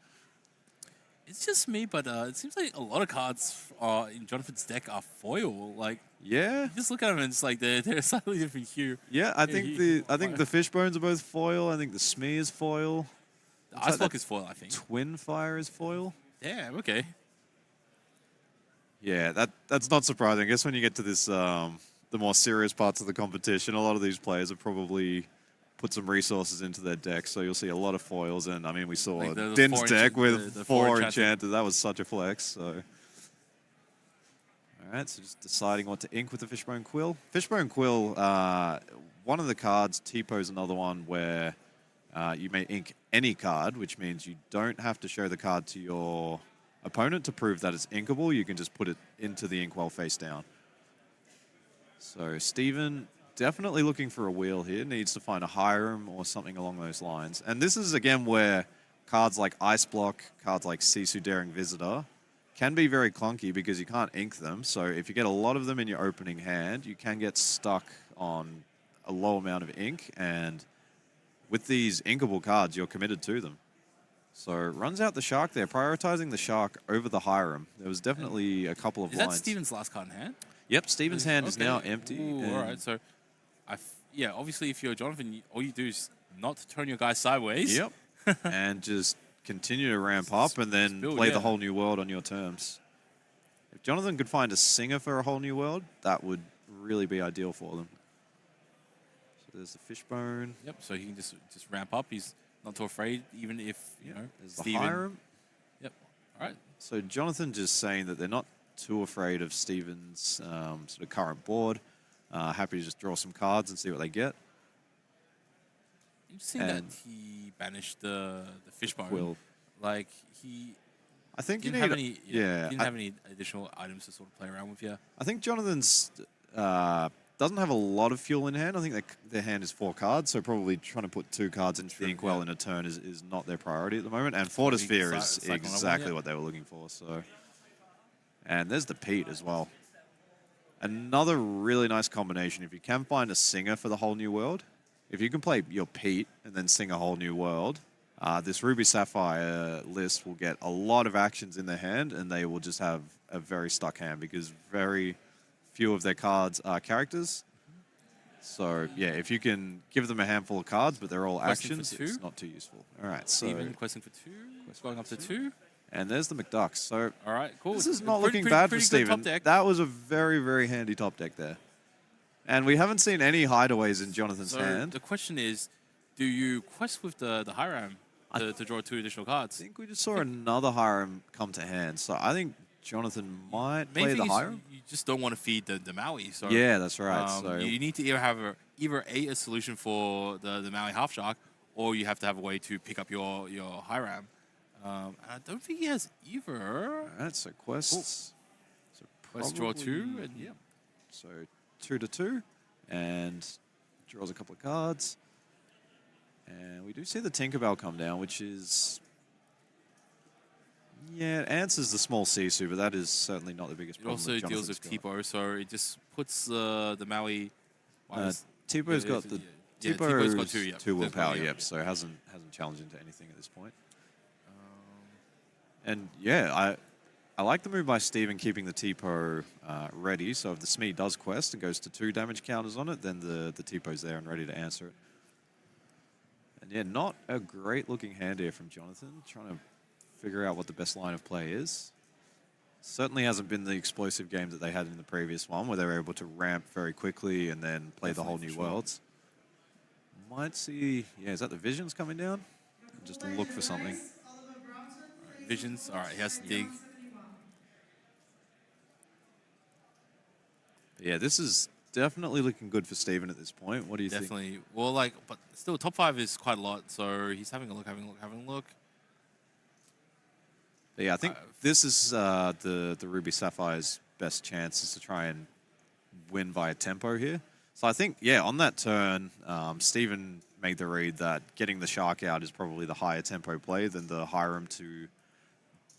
It's just me, but it seems like a lot of cards in Jonathan's deck are foil. Like, yeah, just look at them and it's like they're a slightly different hue. Yeah, I think the Fishbones are both foil. I think the Smee is foil. The Ice Block is foil, I think. Twin Fire is foil. Yeah, okay. Yeah, that's not surprising. I guess when you get to this, the more serious parts of the competition, a lot of these players have probably put some resources into their deck, so you'll see a lot of foils. And I mean, we saw like Din's deck with the 4 enchanted. That was such a flex. So, all right, so just deciding what to ink with the Fishbone Quill. Fishbone Quill, one of the cards. Tipo's another one where you may ink any card, which means you don't have to show the card to your opponent to prove that it's inkable. You can just put it into the inkwell face down. So Steven definitely looking for a wheel here. Needs to find a Hiram or something along those lines. And this is, again, where cards like Ice Block, cards like Sisu Daring Visitor can be very clunky because you can't ink them. So if you get a lot of them in your opening hand, you can get stuck on a low amount of ink. And with these inkable cards, you're committed to them. So runs out the Shark there, prioritizing the Shark over the Hiram. There was definitely a couple of lines. Is that Steven's last card in hand? Yep, Steven's hand is now empty. Ooh, all right, so yeah, obviously, if you're Jonathan, all you do is not turn your guy sideways. Yep. And just continue to ramp up and then build, play yeah. the whole new world on your terms. If Jonathan could find a singer for a whole new world, that would really be ideal for them. So there's the fishbone. Yep. So he can just ramp up. He's not too afraid, even if you know There's the Steven. Hiram. Yep. All right. So Jonathan just saying that they're not too afraid of Steven's sort of current board. Happy to just draw some cards and see what they get. Interesting that And- he banished the fishbone. Quill. Like he I think you didn't need have any. yeah, Didn't I- have any additional items to sort of play around with. Yeah. I think Jonathan's doesn't have a lot of fuel in hand. I think their hand is 4 cards, so probably trying to put 2 cards into the Inkwell in a turn is not their priority at the moment. And Fortisphere is cycle on one, exactly yeah. what they were looking for. So, and there's the Pete as well. Another really nice combination. If you can find a singer for the whole new world, if you can play your Pete and then sing a whole new world, this Ruby Sapphire list will get a lot of actions in their hand, and they will just have a very stuck hand because very few of their cards are characters. So, yeah, if you can give them a handful of cards, but they're all Questing for actions, 2? it's not too useful. All right, so... Steven questing for 2. Going up to 2. And there's the McDucks. So, All right. Cool. this is not Pretty- looking pretty- bad for pretty good top Steven. deck. That was a very, very handy top deck there. And we haven't seen any hideaways in Jonathan's So hand. the question is, do you quest with the Hiram to draw 2 additional I cards? think we just saw another Hiram come to hand. So, I think Jonathan might Main play the thing is Hiram. you just don't want to feed the Maui. So Yeah, that's right. So, you need to either have a solution for the Maui half shark, or you have to have a way to pick up your Hiram. And I don't think he has either. all right, so quests. So Let's draw 2. And yeah. So 2 to 2, and draws a couple of cards. And we do see the Tinkerbell come down, which is... Yeah, it answers the small Sisu, but that is certainly not the biggest It problem. also that deals with Jonathan's got. Tipo, so it just puts the Maui. Tipo-'s got the... Tipo-'s got Tipo-'s 2, yeah. 2 willpower, Yeah. yep, so hasn't challenged into anything at this point. And yeah, I like the move by Steven keeping the Tipo ready. So if the Smee does quest and goes to 2 damage counters on it, then the Tipo's there and ready to answer it. And yeah, not a great looking hand here from Jonathan, trying to figure out what the best line of play is. Certainly hasn't been the explosive game that they had in the previous one, where they were able to ramp very quickly and then play the whole new worlds. Might see, yeah, is that the Visions coming down? Just look for something. Visions. All right, he has to dig. Yeah, this is definitely looking good for Steven at this point. What do you think? Definitely. Well, like, but still, top 5 is quite a lot. So he's having a look. But yeah, I think this is the Ruby Sapphire's best chance is to try and win via tempo here. So I think, yeah, on that turn, Steven made the read that getting the Shark out is probably the higher tempo play than the Hiram to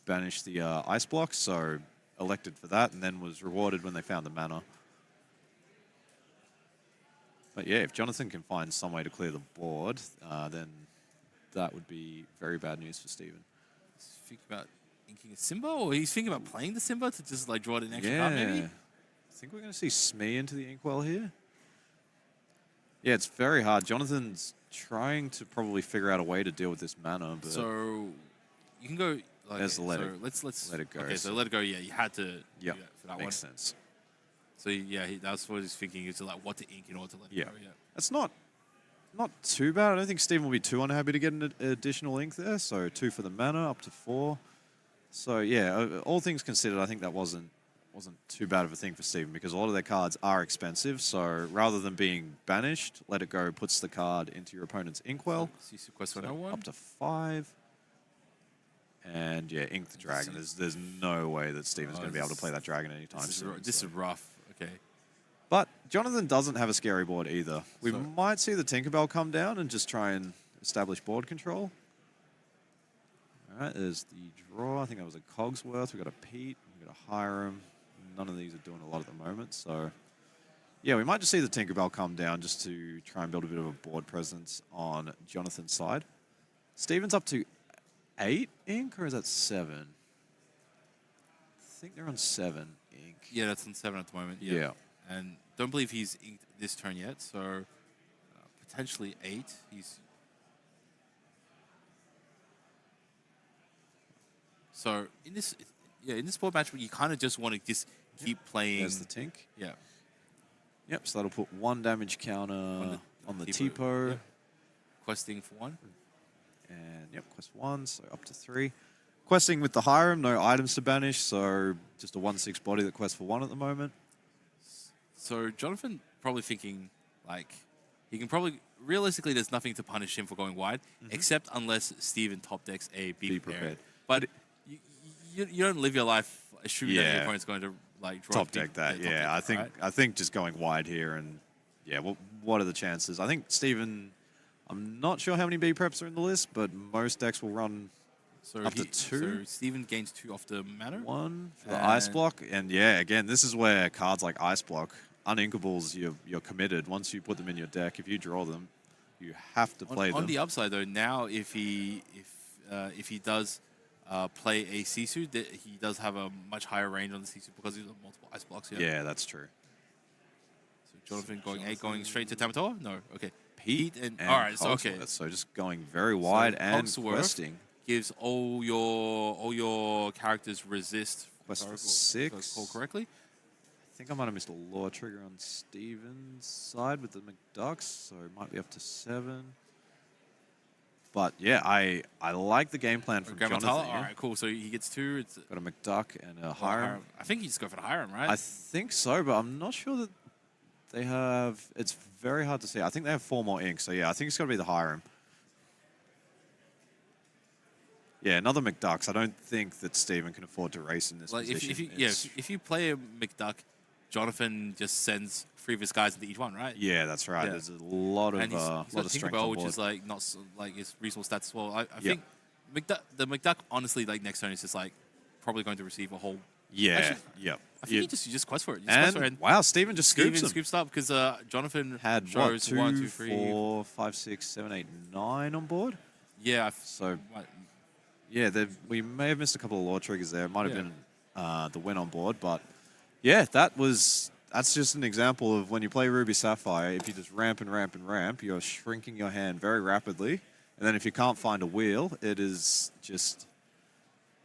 banish the Ice Block. So elected for that and then was rewarded when they found the mana. But yeah, if Jonathan can find some way to clear the board, then that would be very bad news for Steven. He's thinking about inking a Simba, or he's thinking about playing the Simba to just like draw it an extra card, maybe? I think we're going to see Smee into the Inkwell here. Yeah, it's very hard. Jonathan's trying to probably figure out a way to deal with this mana, but So you can go. Like, There's the let so it- let's let it go. Okay, so let it go. Yeah, you had to do yep, that for that makes one. sense. So yeah, that's what he's thinking is like what to ink in order to let it Yeah. go. Yeah. That's not too bad. I don't think Steven will be too unhappy to get an additional ink there. So 2 for the mana, up to 4. So yeah, all things considered, I think that wasn't too bad of a thing for Steven because a lot of their cards are expensive. So rather than being banished, let it go puts the card into your opponent's Inkwell. CC quest So 101. up to 5. And yeah, ink the dragon. There's no way that Steven's going to be able to play that dragon anytime soon. This so. is rough. Okay. But Jonathan doesn't have a scary board either. We So- might see the Tinkerbell come down and just try and establish board control. All right, there's the draw. I think that was a Cogsworth. We've got a Pete. We've got a Hiram. None of these are doing a lot at the moment. So, yeah, we might just see the Tinkerbell come down just to try and build a bit of a board presence on Jonathan's side. Steven's up to 8 ink, or is that 7? I think they're on 7 ink. Yeah, that's on 7 at the moment. Yeah. And don't believe he's inked this turn yet. So potentially 8. He's so in this board match, you kind of just want to just keep playing. There's the Tink. Yeah. Yep, so that'll put 1 damage counter on the Tipo. Yep. Questing for 1. And yep, quest 1, so up to 3. Questing with the Hiram, no items to banish, so just a 1/6 body that quests for 1 at the moment. So Jonathan probably thinking, like, he can probably... Realistically, there's nothing to punish him for going wide, except unless Steven top decks a Be Prepared. But you don't live your life assuming that your opponent's going to, like, draw Top deck that, yeah. I think just going wide here and, yeah, what are the chances? I think Steven... I'm not sure how many B preps are in the list, but most decks will run up to 2. So Steven gains 2 off the mana. 1 for the Ice Block. And yeah, again, this is where cards like Ice Block, Uninkables, you're committed. Once you put them in your deck, if you draw them, you have to play them. On the upside, though, now if he does play a Sisu, he does have a much higher range on the Sisu because he's got multiple Ice Blocks here. Yeah, that's true. So Jonathan going straight to Tamatoa? No, okay. Pete and all right, so okay. So just going very wide and Cogsworth questing. Gives all your characters resist. Quest for 6. Call correctly. I think I might have missed a lore trigger on Steven's side with the McDucks, so it might be up to 7. But yeah, I like the game plan from Jonathan. All right, cool. So he gets 2. It's got a McDuck and a Hiram. I think you just go for the Hiram, right? I think so, but I'm not sure that they have... It's very hard to see. I think they have 4 more ink, so yeah, I think it's got to be the Hiram. Yeah, another McDucks. I don't think that Steven can afford to race in this position. If you play a McDuck, Jonathan just sends 3 of his guys into each one, right? Yeah, that's right. Yeah. There's a lot of and lot of strength on board. Which is like not so, like his reasonable stats as well. I think the McDuck honestly like next turn is just like probably going to receive a whole. Yeah, actually, I think you just quest for it. And wow, Steven just scoops up because Jonathan had shows 2, 1, 2, 3, 4, 5, 6, 7, 8, 9 on board. Yeah. So yeah, we may have missed a couple of lore triggers there. It might have been the win on board, but yeah, that's just an example of when you play Ruby Sapphire. If you just ramp and ramp and ramp, you're shrinking your hand very rapidly, and then if you can't find a wheel, it is just.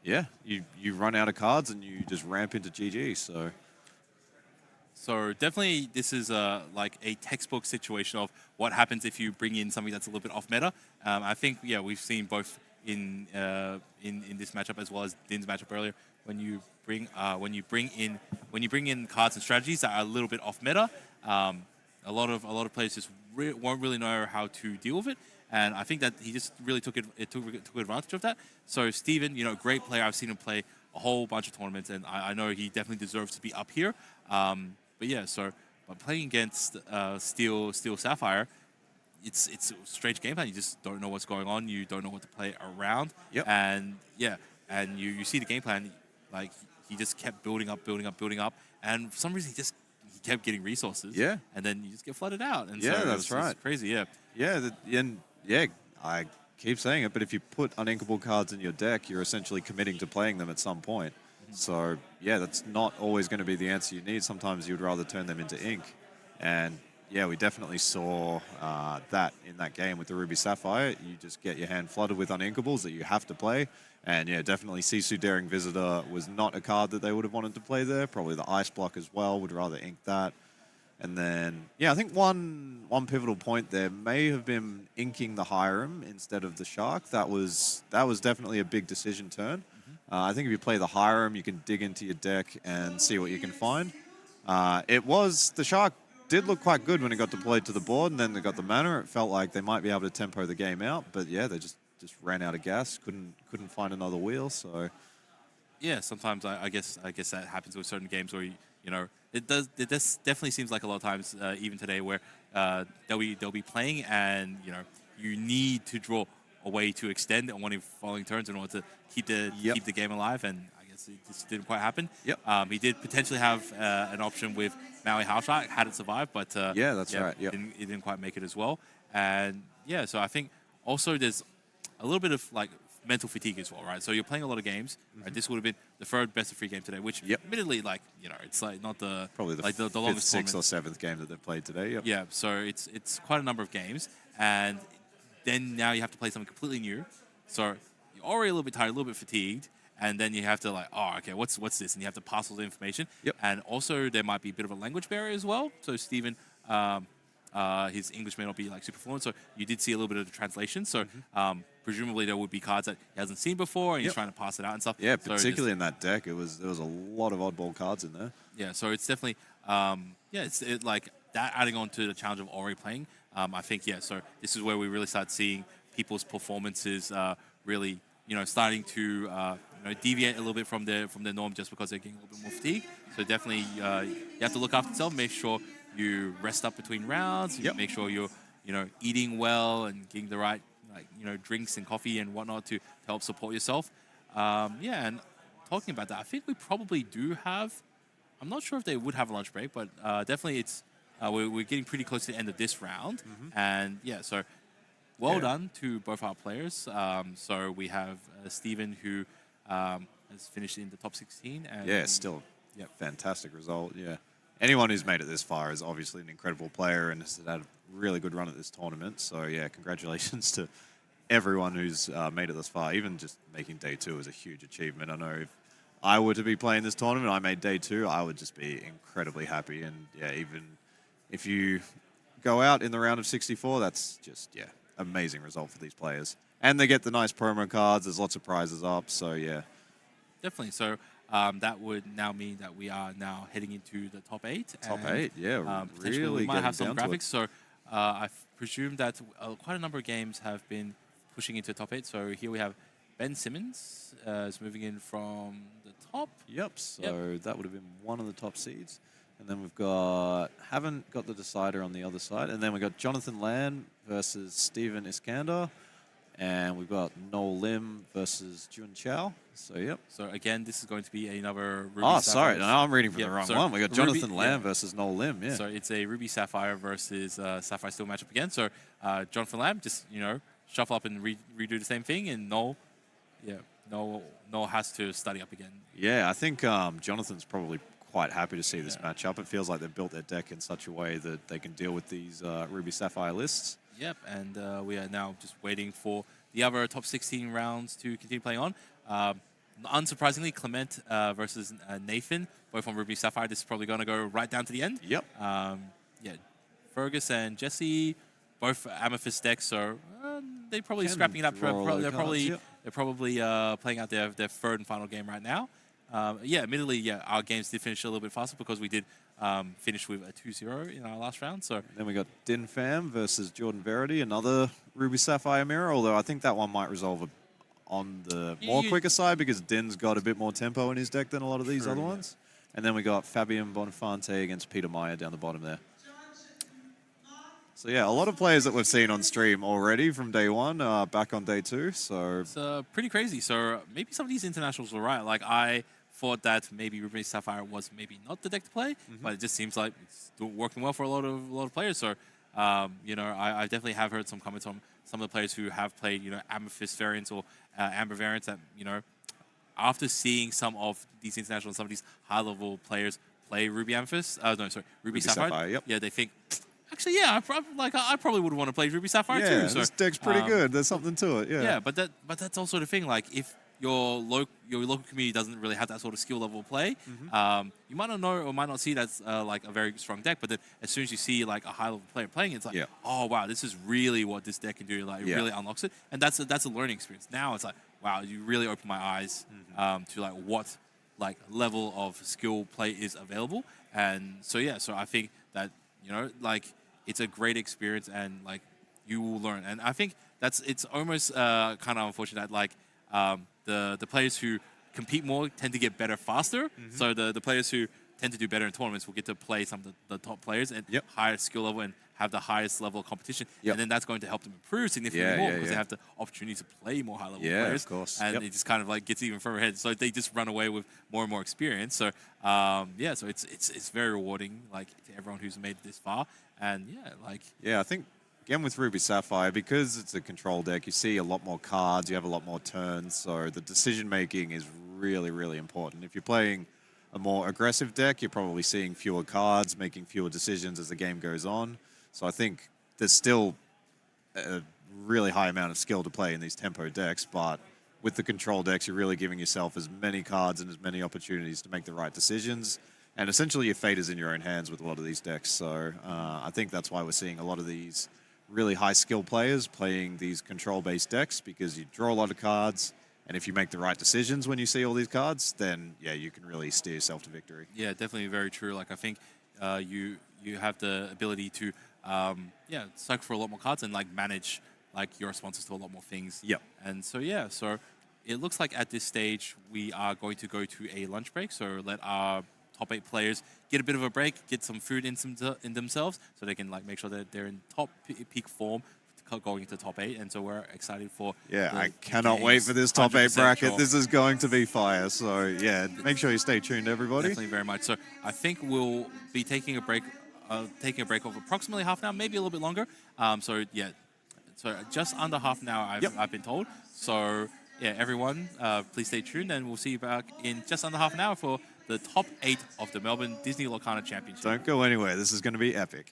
Yeah, you run out of cards and you just ramp into GG. So definitely, this is like a textbook situation of what happens if you bring in something that's a little bit off meta. I think we've seen both in this matchup as well as Din's matchup earlier. When you bring in cards and strategies that are a little bit off meta, a lot of players just won't really know how to deal with it. And I think that he just really took advantage of that. So Steven, great player. I've seen him play a whole bunch of tournaments, and I know he definitely deserves to be up here. But yeah, so by playing against Steel Sapphire, it's a strange game plan. You just don't know what's going on. You don't know what to play around. Yep. And you see the game plan. Like he just kept building up, and for some reason he kept getting resources. Yeah. And then you just get flooded out. And yeah, so that's right. It's crazy. Yeah. Yeah, I keep saying it, but if you put uninkable cards in your deck, you're essentially committing to playing them at some point. So, yeah, that's not always going to be the answer you need. Sometimes you'd rather turn them into ink. And, yeah, we definitely saw that in that game with the Ruby Sapphire. You just get your hand flooded with uninkables that you have to play. And, yeah, definitely Sisu Daring Visitor was not a card that they would have wanted to play there. Probably the Ice Block as well, would rather ink that. And then, yeah, I think one pivotal point there may have been inking the Hiram instead of the Shark. That was definitely a big decision turn. I think if you play the Hiram, you can dig into your deck and see what you can find. The Shark did look quite good when it got deployed to the board, and then they got the mana. It felt like they might be able to tempo the game out, but yeah, they just ran out of gas. Couldn't find another wheel. So yeah, sometimes I guess that happens with certain games where it definitely seems like a lot of times even today where they'll be playing and you need to draw a way to extend on one of the following turns in order to keep the game alive, and I guess it just didn't quite happen. Yep. He did potentially have an option with Maui Half Shark had it survived, but yeah, that's right. Yep. It didn't quite make it as well. And yeah, so I think also there's a little bit of like mental fatigue as well, right? So you're playing a lot of games. Right? This would have been the third best of 3 game today, which admittedly, like, you know, it's like not the Probably the, like the fifth, longest sixth, tournament. or 7th game that they've played today. Yep. Yeah, so it's quite a number of games, and then now you have to play something completely new. So you're already a little bit tired, a little bit fatigued, and then you have to like, oh, okay, what's this? And you have to pass all the information. Yep. And also there might be a bit of a language barrier as well. So Stephen, his English may not be like super fluent, so you did see a little bit of the translation. So presumably there would be cards that he hasn't seen before, and he's trying to pass it out and stuff. Yeah, So particularly in that deck, there was a lot of oddball cards in there. yeah, so it's definitely it's like that adding on to the challenge of already playing. I think so this is where we really start seeing people's performances really starting to deviate a little bit from their norm just because they're getting a little bit more fatigued. So definitely you have to look after yourself, make sure you rest up between rounds, make sure you're eating well and getting the right drinks and coffee and whatnot to help support yourself. And talking about that, I think we probably do have. I'm not sure if they would have a lunch break, but definitely it's we're getting pretty close to the end of this round, and so well done to both our players. So we have Stephen who has finished in the top 16, and Still fantastic result. Yeah, anyone who's made it this far is obviously an incredible player and has had a really good run at this tournament. So yeah, congratulations to everyone who's made it this far. Even just making day 2 is a huge achievement. I know if I were to be playing this tournament, I made day 2, I would just be incredibly happy. And even if you go out in the round of 64, that's just amazing result for these players. And they get the nice promo cards. There's lots of prizes up. So definitely. So that would now mean that we are now heading into the top 8. Top 8, potentially really we might have some getting down to graphics. So I presume that quite a number of games have been pushing into the top 8. So here we have Ben Simmons is moving in from the top. Yep. So that would have been one of the top seeds. And then we've haven't got the decider on the other side. And then we've got Jonathan Land versus Steven Iskander. And we've got Noel Lim versus Jun Chow. So, So, again, this is going to be another Ruby Sapphire. Sapphire. No, I'm reading from the wrong one. We've got Jonathan Lam versus Noel Lim, So, it's a Ruby Sapphire versus Sapphire Steel matchup again. So, Jonathan Lam just, shuffle up and redo the same thing. And Noel has to study up again. Yeah, I think Jonathan's probably quite happy to see this matchup. It feels like they've built their deck in such a way that they can deal with these Ruby Sapphire lists. Yep, and we are now just waiting for the other top 16 rounds to continue playing on. Unsurprisingly, Clement versus Nathan, both on Ruby Sapphire. This is probably going to go right down to the end. Yep. Fergus and Jesse, both Amethyst decks, so they're probably scrapping it up. They're probably playing out their third and final game right now. Admittedly, our games did finish a little bit faster because we did finish with a 2-0 in our last round. So then we got Din Pham versus Jordan Verity, another Ruby Sapphire mirror, although I think that one might resolve on the more quicker side because Din's got a bit more tempo in his deck than a lot of these other ones. And then we got Fabian Bonfante against Peter Meyer down the bottom there. So yeah, a lot of players that we've seen on stream already from day 1 back on day 2. So it's pretty crazy. So maybe some of these internationals were right. Like I thought that maybe Ruby Sapphire was maybe not the deck to play, but it just seems like it's working well for a lot of players. So I definitely have heard some comments on some of the players who have played Amethyst variants or Amber variants that after seeing some of these international and some of these high level players play Ruby Amethyst, Ruby Sapphire. Yep. Yeah, they think. Actually, I probably would want to play Ruby Sapphire too. So this deck's pretty good. There's something to it. Yeah, but that's also the thing. Like, if your local community doesn't really have that sort of skill level of play, you might not know or might not see that's like a very strong deck. But then as soon as you see like a high level player playing, it's like, oh wow, this is really what this deck can do. Like, it really unlocks it, and that's a learning experience. Now it's like, wow, you really open my eyes to like what like level of skill play is available, and so I think that it's a great experience, and like you will learn. And I think it's almost kind of unfortunate that like the players who compete more tend to get better faster. So the players who tend to do better in tournaments will get to play some of the top players at higher skill level and have the highest level of competition. And then that's going to help them improve significantly more because they have the opportunity to play more high level players. Of course. And it just kind of like gets even further ahead. So they just run away with more and more experience. So so it's very rewarding, like, to everyone who's made it this far. And I think again with Ruby Sapphire, because it's a control deck, you see a lot more cards, you have a lot more turns, so the decision making is really, really important. If you're playing a more aggressive deck, you're probably seeing fewer cards, making fewer decisions as the game goes on. So I think there's still a really high amount of skill to play in these tempo decks, but with the control decks, you're really giving yourself as many cards and as many opportunities to make the right decisions. And essentially, your fate is in your own hands with a lot of these decks. So I think that's why we're seeing a lot of these really high skill players playing these control-based decks, because you draw a lot of cards, and if you make the right decisions when you see all these cards, then yeah, you can really steer yourself to victory. Yeah, definitely very true. Like I think you have the ability to cycle for a lot more cards and like manage like your responses to a lot more things. Yep. And so yeah, so it looks like at this stage we are going to go to a lunch break. So let our top 8 players get a bit of a break, get some food in themselves, so they can like make sure that they're in top peak form going into top 8. And so we're excited for I cannot wait for this top 8 bracket. Sure. This is going to be fire. So yeah, make sure you stay tuned, everybody. Definitely very much. So I think we'll be taking a break of approximately half an hour, maybe a little bit longer. So yeah, so just under half an hour, I've been told. So yeah, everyone, please stay tuned, and we'll see you back in just under half an hour for the top 8 of the Melbourne Disney Lorcana Championship. Don't go anywhere. This is going to be epic.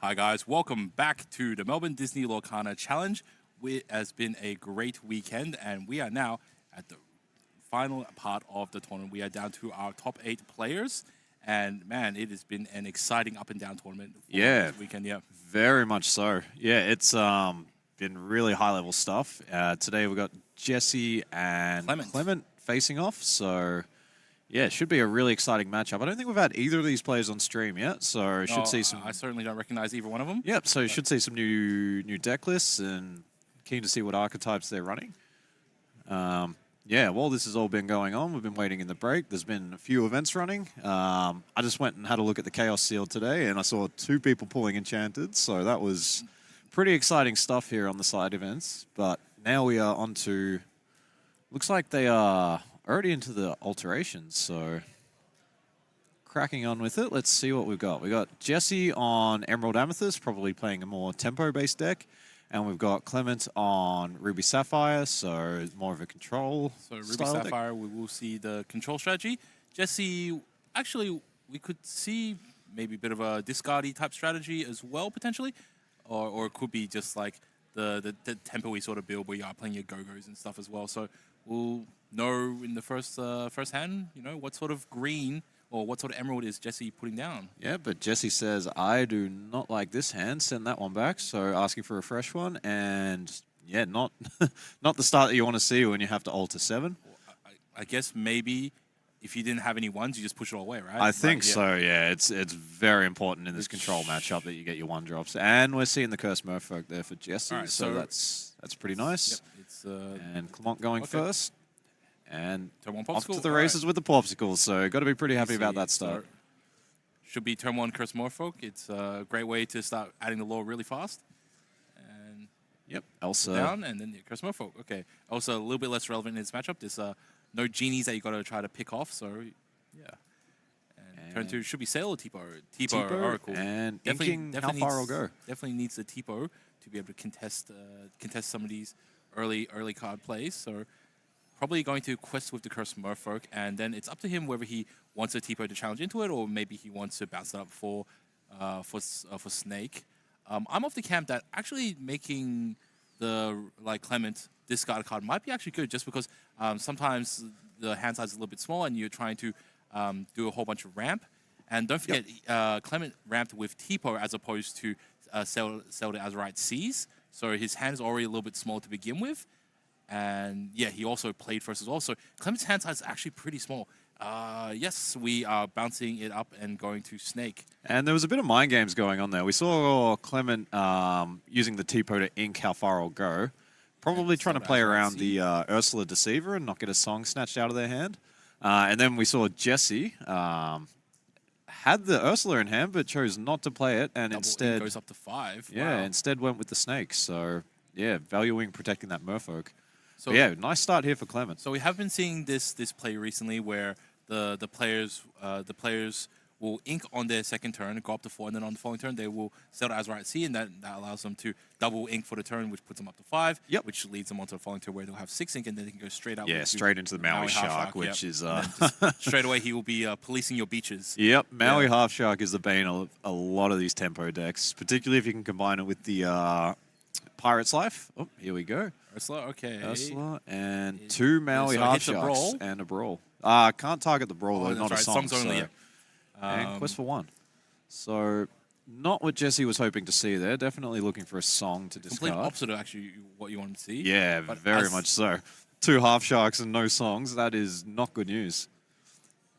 Hi guys, welcome back to the Melbourne Disney Lorcana Challenge. It has been a great weekend and we are now at the final part of the tournament. We are down to our top 8 players and man, it has been an exciting up and down tournament for this weekend. Yeah, very much so. Yeah, it's been really high level stuff. Today we've got Jesse and Clement facing off, so yeah, it should be a really exciting matchup. I don't think we've had either of these players on stream yet, so should see some. I certainly don't recognize either one of them. Yep, so you should see some new deck lists, and keen to see what archetypes they're running. Yeah, while this has all been going on, we've been waiting in the break. There's been a few events running. I just went and had a look at the Chaos Seal today, and I saw 2 people pulling Enchanted, so that was pretty exciting stuff here on the side events. But now we are on to, looks like they are already into the alterations, so cracking on with it. Let's see what we've got. We got Jesse on Emerald Amethyst, probably playing a more tempo-based deck. And we've got Clement on Ruby Sapphire, so more of a control. So Ruby Sapphire, we will see the control strategy. Jesse, actually, we could see maybe a bit of a discardy type strategy as well, potentially. Or it could be just like the tempo-y sort of build where you are playing your Go-Go's and stuff as well. So we'll know in the first hand, you know, what sort of green or what sort of emerald is Jesse putting down. Yeah, but Jesse says, I do not like this hand. Send that one back. So asking for a fresh one. And yeah, not not the start that you want to see when you have to alter 7. I guess maybe if you didn't have any ones, you just push it all away, right? I think so, yeah. It's very important in this control matchup that you get your 1-drops. And we're seeing the Cursed Merfolk there for Jesse. Right, so that's pretty nice. Yep, it's, and Clement going first. And turn 1 off to the races with the popsicles, so got to be pretty happy about that start. Should be turn 1 Cursed Merfolk. It's a great way to start adding the lore really fast. And yep, Elsa down, and then the Cursed Merfolk. Okay, Elsa a little bit less relevant in this matchup. There's no genies that you got to try to pick off, so yeah. And turn 2 should be Sailor Tipo Oracle. And definitely how far I'll go. Definitely needs the Tipo to be able to contest some of these early card plays. So probably going to quest with the Cursed Merfolk, and then it's up to him whether he wants a Tipo to challenge into it, or maybe he wants to bounce it up for Snake. I'm of the camp that actually making the Clement discard a card might be actually good, just because sometimes the hand size is a little bit small, and you're trying to do a whole bunch of ramp. And don't forget, Clement ramped with Tipo as opposed to Zelda Azurite Seas, so his hand is already a little bit small to begin with. And yeah, he also played first as well. So Clement's hand size is actually pretty small. Yes, we are bouncing it up and going to Snake. And there was a bit of mind games going on there. We saw Clement using the Tipo to ink how far I'll go. Probably trying to play around the Ursula Deceiver and not get a song snatched out of their hand. And then we saw Jesse had the Ursula in hand, but chose not to play it. And instead goes up to 5. Yeah, wow. Instead went with the Snake. So yeah, valuing protecting that Merfolk. So yeah, nice start here for Clement. So we have been seeing this play recently where the players will ink on their second turn, go up to 4, and then on the following turn they will sell to Azurite Sea, and that allows them to double ink for the turn, which puts them up to 5. Yep. Which leads them onto the following turn where they'll have 6 ink, and then they can go straight out. Yeah, straight into the Maui Shark, which is straight away he will be policing your beaches. Yep, Maui Half Shark is the bane of a lot of these tempo decks, particularly if you can combine it with the Pirate's Life. Oh, here we go. Ursula, okay. Ursula and 2 Maui Half Sharks and a Brawl. Can't target the Brawl, though, not a song. Songs only, so. And Quest for 1. So, not what Jesse was hoping to see there. Definitely looking for a song to discard. Complete opposite of actually what you want to see. Yeah, but very much so. 2 Half Sharks and no songs. That is not good news.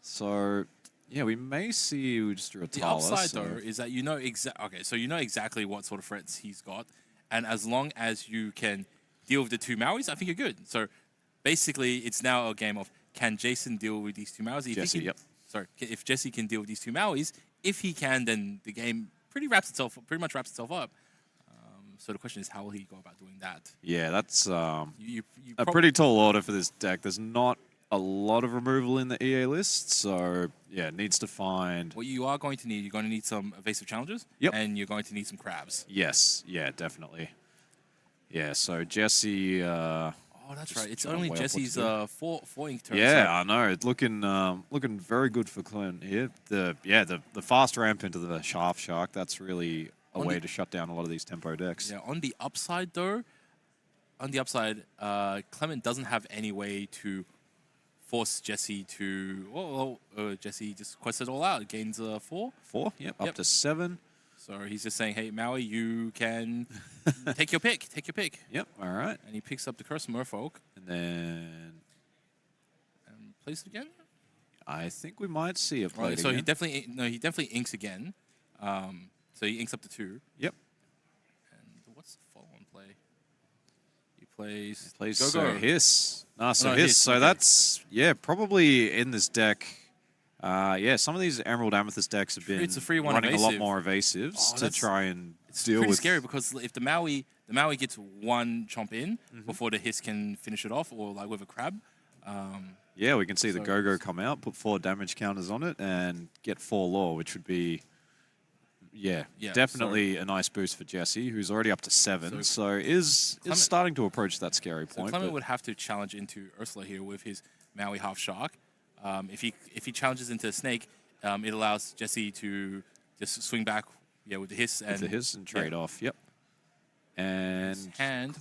So, yeah, we may see you just a Tala. The upside, though, is that you know exactly what sort of threats he's got. And as long as you can deal with the 2 Mauis, I think you're good. So basically, it's now a game of can Jason deal with these 2 Mauis? Jesse, yep. Sorry, if Jesse can deal with these 2 Mauis, if he can, then the game pretty much wraps itself up. So the question is, how will he go about doing that? Yeah, that's a pretty tall order for this deck. There's not a lot of removal in the EA list, so yeah, it needs to find... What you are going to need, you're going to need some evasive challenges, and you're going to need some crabs. Yes, yeah, definitely. Yeah, so Jesse... oh, that's right. It's only Jesse's 4 ink turn. Yeah, I know. It's looking very good for Clement here. The fast ramp into the Half Shark, that's really a way to shut down a lot of these tempo decks. Yeah, on the upside though, Clement doesn't have any way to force Jesse to. Jesse just quests it all out. Gains 4. 4, yep, up to 7. So he's just saying, hey, Maui, you can take your pick. Take your pick. Yep, all right. And he picks up the Curse Merfolk. And then... And plays it again? I think we might see it played So again. he definitely inks again. So he inks up to 2. Yep. And what's the follow-on play? He plays So Hiss. So no, Hiss. Hiss, So okay. that's, probably in this deck. Some of these Emerald Amethyst decks have been It's a free one running a lot evasive. more evasives to try and deal pretty with. scary because if the Maui gets 1 chomp in before the Hiss can finish it off, or like with a crab. Yeah, we can see the Go-Go come out, put 4 damage counters on it, and get 4 lore, which would be, definitely a nice boost for Jesse, who's already up to 7. So is starting to approach that scary point. Clement would have to challenge into Ursula here with his Maui half shark. If he challenges into a snake, it allows Jesse to just swing back, with the Hiss and trade off. Yep. And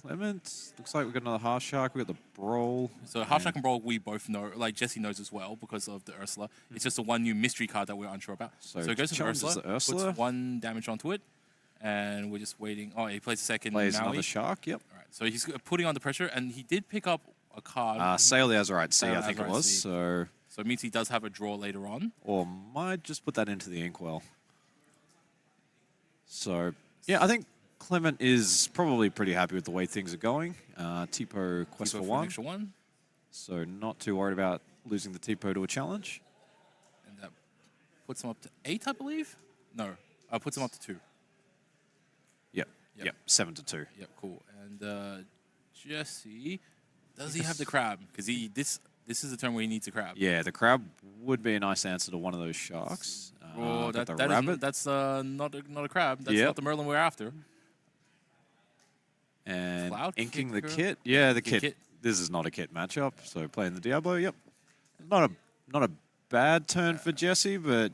Clement, looks like we've got another half shark. We've got the Brawl. So half shark and Brawl, we both know, like Jesse knows as well because of the Ursula. It's just the one new mystery card that we're unsure about. So it goes to the Ursula, puts 1 damage onto it, and we're just waiting. Oh, he plays second Plays Maui. another shark, yep. All right, so he's putting on the pressure, and he did pick up a card. Sail the Azurite Sea, I think it Azurite was. Sea. So it means he does have a draw later on. Or might just put that into the Inkwell. So, I think Clement is probably pretty happy with the way things are going. Tipo quest for 1. Extra 1. So not too worried about losing the Tipo to a challenge. And that puts him up to 8, I believe? No, puts him up to 2. Yep. 7 to 2. Yep, cool. And Jesse, does he have the crab? Because this is the turn where he needs a crab. Yeah, the crab would be a nice answer to one of those sharks. That's not a crab. That's not the Merlin we're after. And Cloud inking the Kicker? kit. Yeah, the Kit. kit. This is not a kit matchup. So playing the Diablo, yep. Not a bad turn for Jesse, but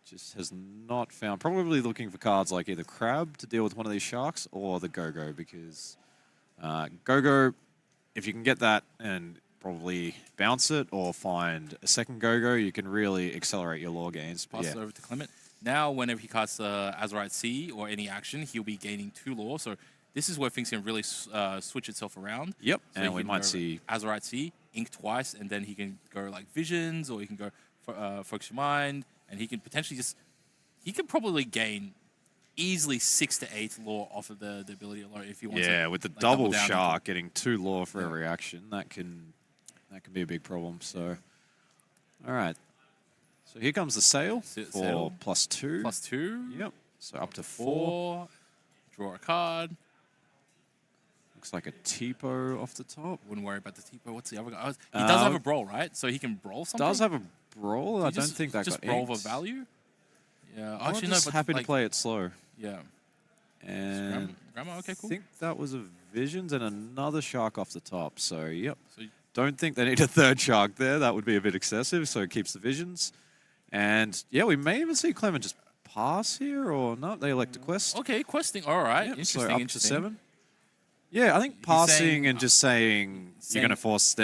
just has not found. Probably looking for cards like either Crab to deal with one of these sharks or the Go-Go, because Go-Go, if you can get that and probably bounce it or find a second Go-Go, you can really accelerate your lore gains. Pass it over to Clement. Now, whenever he casts Azurite Sea or any action, he'll be gaining 2 lore. So this is where things can really switch itself around. Yep, So and we might see Azurite Sea, ink twice, and then he can go like Visions, or he can go Focus Your Mind, and he can potentially he can probably gain easily 6 to 8 lore off of the ability alone if he wants to. Yeah, with the double shark getting 2 lore for every action, that can be a big problem. So, all right. So here comes the sail for +2. +2. Yep. So up to 4. Draw a card. Looks like a Tipo off the top. Wouldn't worry about the Tipo. What's the other guy? He does have a Brawl, right? So he can Brawl something? Does have a Brawl. I don't think that just got Brawl inked. for value? Yeah. I'm Actually, just no, but happy like, to play it slow. Yeah. And Grammar, okay, cool. I think that was a Visions and another shark off the top. So, yep. So don't think they need a 3rd shark there. That would be a bit excessive, so it keeps the Visions. And, yeah, we may even see Clement just pass here, or not. They elect to quest. okay, questing. All right. Yep, Interesting. so up to 7. Yeah, I think passing and just saying you're going to force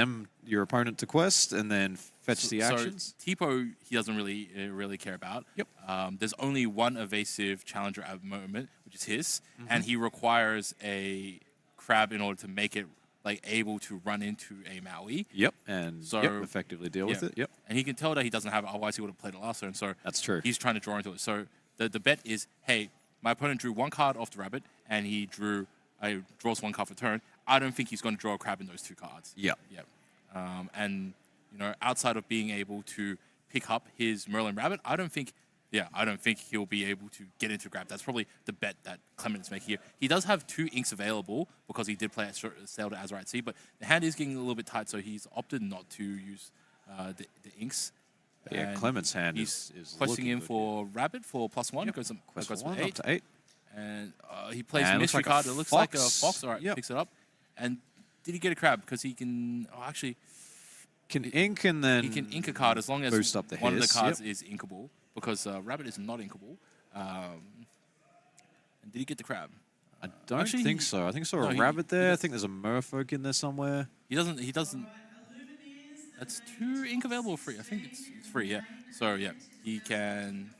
your opponent to quest, and then fetch the actions. So Tipo, he doesn't really care about. Yep. There's only one evasive challenger at the moment, which is his, and he requires a crab in order to make it able to run into a Maui. Yep, and effectively deal with it. Yep. And he can tell that he doesn't have it, otherwise he would have played it last turn. So that's true. He's trying to draw into it. So the bet is, hey, my opponent drew 1 card off the rabbit, and he draws 1 card for turn. I don't think he's going to draw a crab in those 2 cards. Yep. And outside of being able to pick up his Merlin rabbit, I don't think he'll be able to get into grab. That's probably the bet that Clement is making here. He does have 2 inks available because he did play Sail to Azurite Sea, but the hand is getting a little bit tight, so he's opted not to use the inks. Yeah, Clement's hand is looking questing in good, for rabbit for +1. Yep. Goes Quest for 1 up to 8. And he plays And mystery looks like a card. It looks like a fox. fox. All right, picks it up. And did he get a crab? Because he can actually can ink and then he can ink a card as long as boost up the one of the hiss. cards is inkable. Because rabbit is not inkable. And did he get the crab? I don't Actually, think so. I think I saw a no, rabbit there. I think there's a merfolk in there somewhere. He doesn't. That's 2 ink available or free. I think it's free. Yeah. So yeah, he can.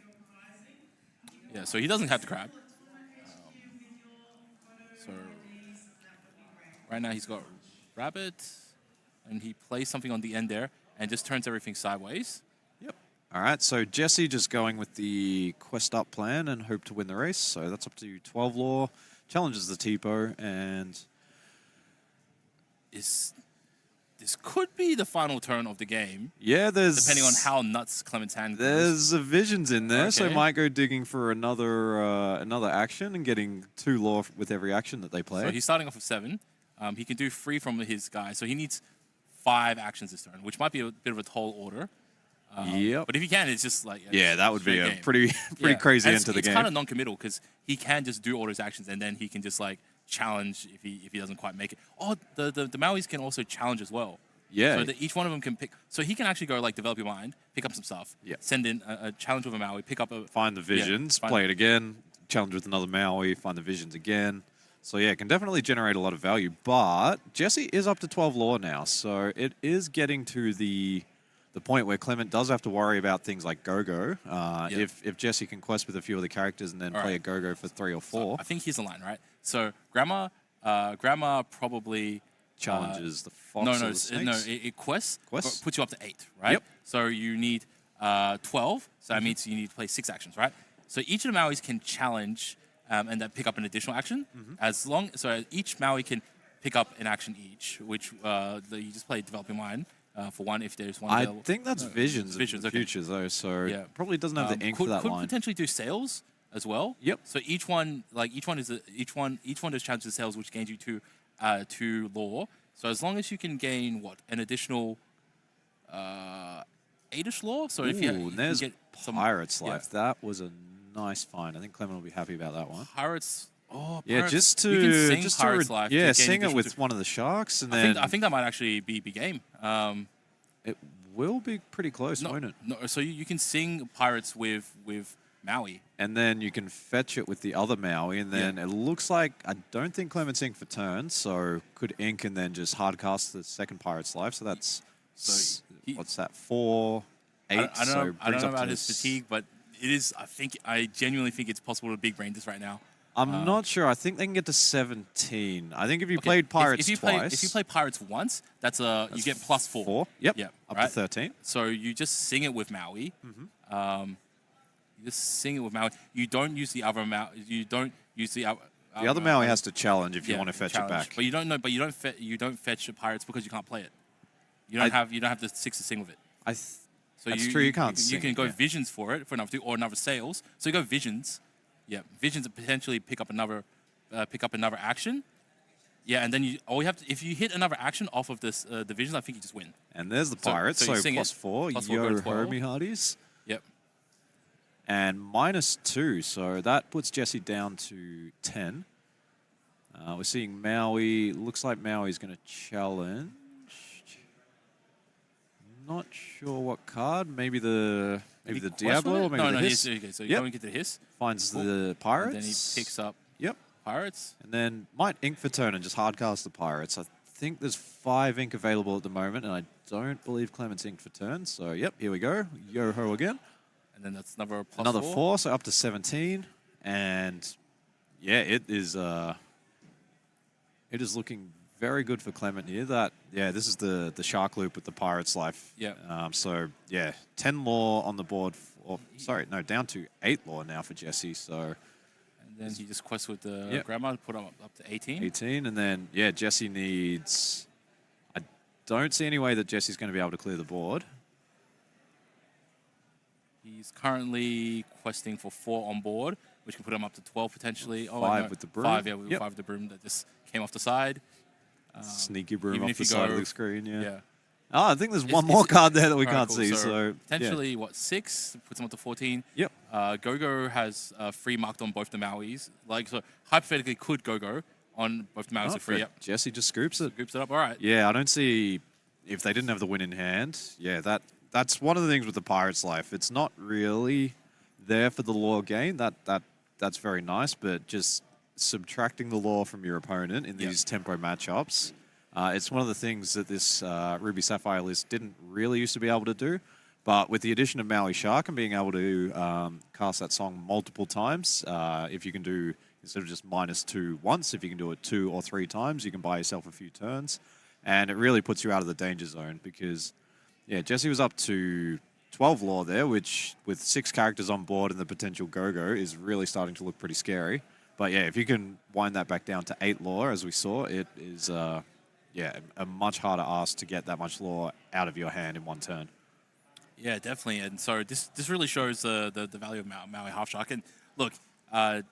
Yeah. So he doesn't have the crab. So right now he's got rabbit, and he plays something on the end there, and just turns everything sideways. Yep. All right, so Jesse just going with the quest up plan and hope to win the race. So that's up to 12 law. Challenges the Tipo, and This could be the final turn of the game, yeah, there's depending on how nuts Clement's hand goes. there's a visions in there, so Okay. might go digging for another action and getting 2 law with every action that they play. So he's starting off with 7. He can do 3 from his guy, so he needs 5 actions this turn, which might be a bit of a tall order. Yep. But if he can, it's just like Yeah, that would be straight a game. pretty Yeah. crazy And end to the it's game. kind of non-committal because he can just do all his actions and then he can just like challenge if he doesn't quite make it. Oh, the Mauis can also challenge as well. Yeah. So that each one of them can pick. So he can actually go like develop your mind, pick up some stuff, Yeah. send in a challenge with a Maui, pick up a Find the visions, find play it again, challenge with another Maui, find the visions again. So yeah, it can definitely generate a lot of value. But Jesse is up to 12 law now, so it is getting to the point where Clement does have to worry about things like Go-Go. If Jesse can quest with a few of the characters and then play a Go-Go for 3 or 4. I think here's the line, right? So Grandma probably Challenges the fox no, or the it snakes. quests, Quests? puts you up to 8, right? Yep. So you need 12, so that means you need to play 6 actions, right? So each of the Mauis can challenge and then pick up an additional action. So each Maui can pick up an action each, which you just play Developing Mind for 1 if there's 1 I available. think that's visions in the okay. future though, so Yeah. probably doesn't have the ink for that could line. potentially do sales as well. Yep. So each one does challenges sales, which gains you 2 law. So as long as you can gain an additional 8ish law. So if you Ooh, can there's get some Pirates yeah. Life. That was a nice find. I think Clement will be happy about that one. Pirates. Oh, Yeah, Pirates. just to you can sing just Pirates to Life. yeah, to gain sing it additional with one of the sharks, and I then think that might actually be game. it will be pretty close, won't it? No, so you can sing Pirates with Maui. And then you can fetch it with the other Maui, and then it looks like I don't think Clement's ink for turns, so could ink and then just hardcast the second Pirate's Life. So that's what's that? 4, 8. I don't so know, I don't brings know up about to his this- fatigue, but it is. I genuinely think it's possible to big brain this right now. I'm not sure. I think they can get to 17. I think if you Okay, played Pirates if you twice, if you play Pirates once, you get plus 4. 4. Yep. Yeah, Up right? to 13. So you just sing it with Maui. You just sing it with Maui. You don't use the other Maui. You don't use the other. The other Maui has to challenge if you yeah, want to fetch challenge. it back. But you don't know. But you don't fetch the Pirates because you can't play it. You don't have the 6 to sing with it. So That's true. You can't. You sing can it, go yeah. visions for it for another 2 or another sales. So you go visions. Yeah, visions and potentially pick up another action. Yeah, and then if you hit another action off of this the visions, I think you just win. And there's the So- Pirates. so So, you sing plus it. 4. Plus 4 go to Yo 12. ho, me hearties. Yep. And -2. So that puts Jesse down to 10. We're seeing Maui. Looks like Maui's going to challenge. Not sure what card. Maybe the Diablo, or maybe the Hiss. Okay, so you Yep. go and get the hiss. Finds Cool. the Pirates. And then he picks up Yep. Pirates. And then might ink for turn and just hardcast the Pirates. I think there's 5 ink available at the moment, and I don't believe Clement's inked for turn. So yep, here we go. Yo ho again. And then that's another plus Another 4. 4, so up to 17. And yeah, it is looking very good for Clement here. This is the shark loop with the Pirate's Life. Yeah. So yeah, 10 law on the board. Down to 8 law now for Jesse. So And then he just quests with the Yep. grandma to put him up to 18. 18, and then yeah, Jesse needs. I don't see any way that Jesse's going to be able to clear the board. He's currently questing for 4 on board, which can put him up to 12 potentially. 5 with the broom. 5, yeah, with Yep. 5 with the broom that just came off the side. Sneaky broom even off if the you side go- of the screen. Yeah. Yeah. Oh, I think there's It's- one more it's- card there that we Alright, can't cool. see. So yeah. potentially, 6 puts him up to 14. Yep. Go-Go has free marked on both the Mauis. So hypothetically could Go-Go on both the Mauis Oh, are free. but Yep. Jesse just scoops it. Groups it up. All right. Yeah, I don't see if they didn't have the win in hand. Yeah, that's one of the things with the Pirate's Life. It's not really there for the lore gain. That's very nice, but just subtracting the lore from your opponent in these tempo matchups, it's one of the things that this Ruby Sapphire list didn't really used to be able to do. But with the addition of Maui Shark and being able to cast that song multiple times, if you can do, instead of just -2 once, if you can do it 2 or 3 times, you can buy yourself a few turns. And it really puts you out of the danger zone because, yeah, Jesse was up to 12 lore there, which with 6 characters on board and the potential go-go is really starting to look pretty scary. But yeah, if you can wind that back down to 8 lore, as we saw, it is, a much harder ask to get that much lore out of your hand in one turn. Yeah, definitely. And so this really shows the value of Maui Half Shark. And look, Clement,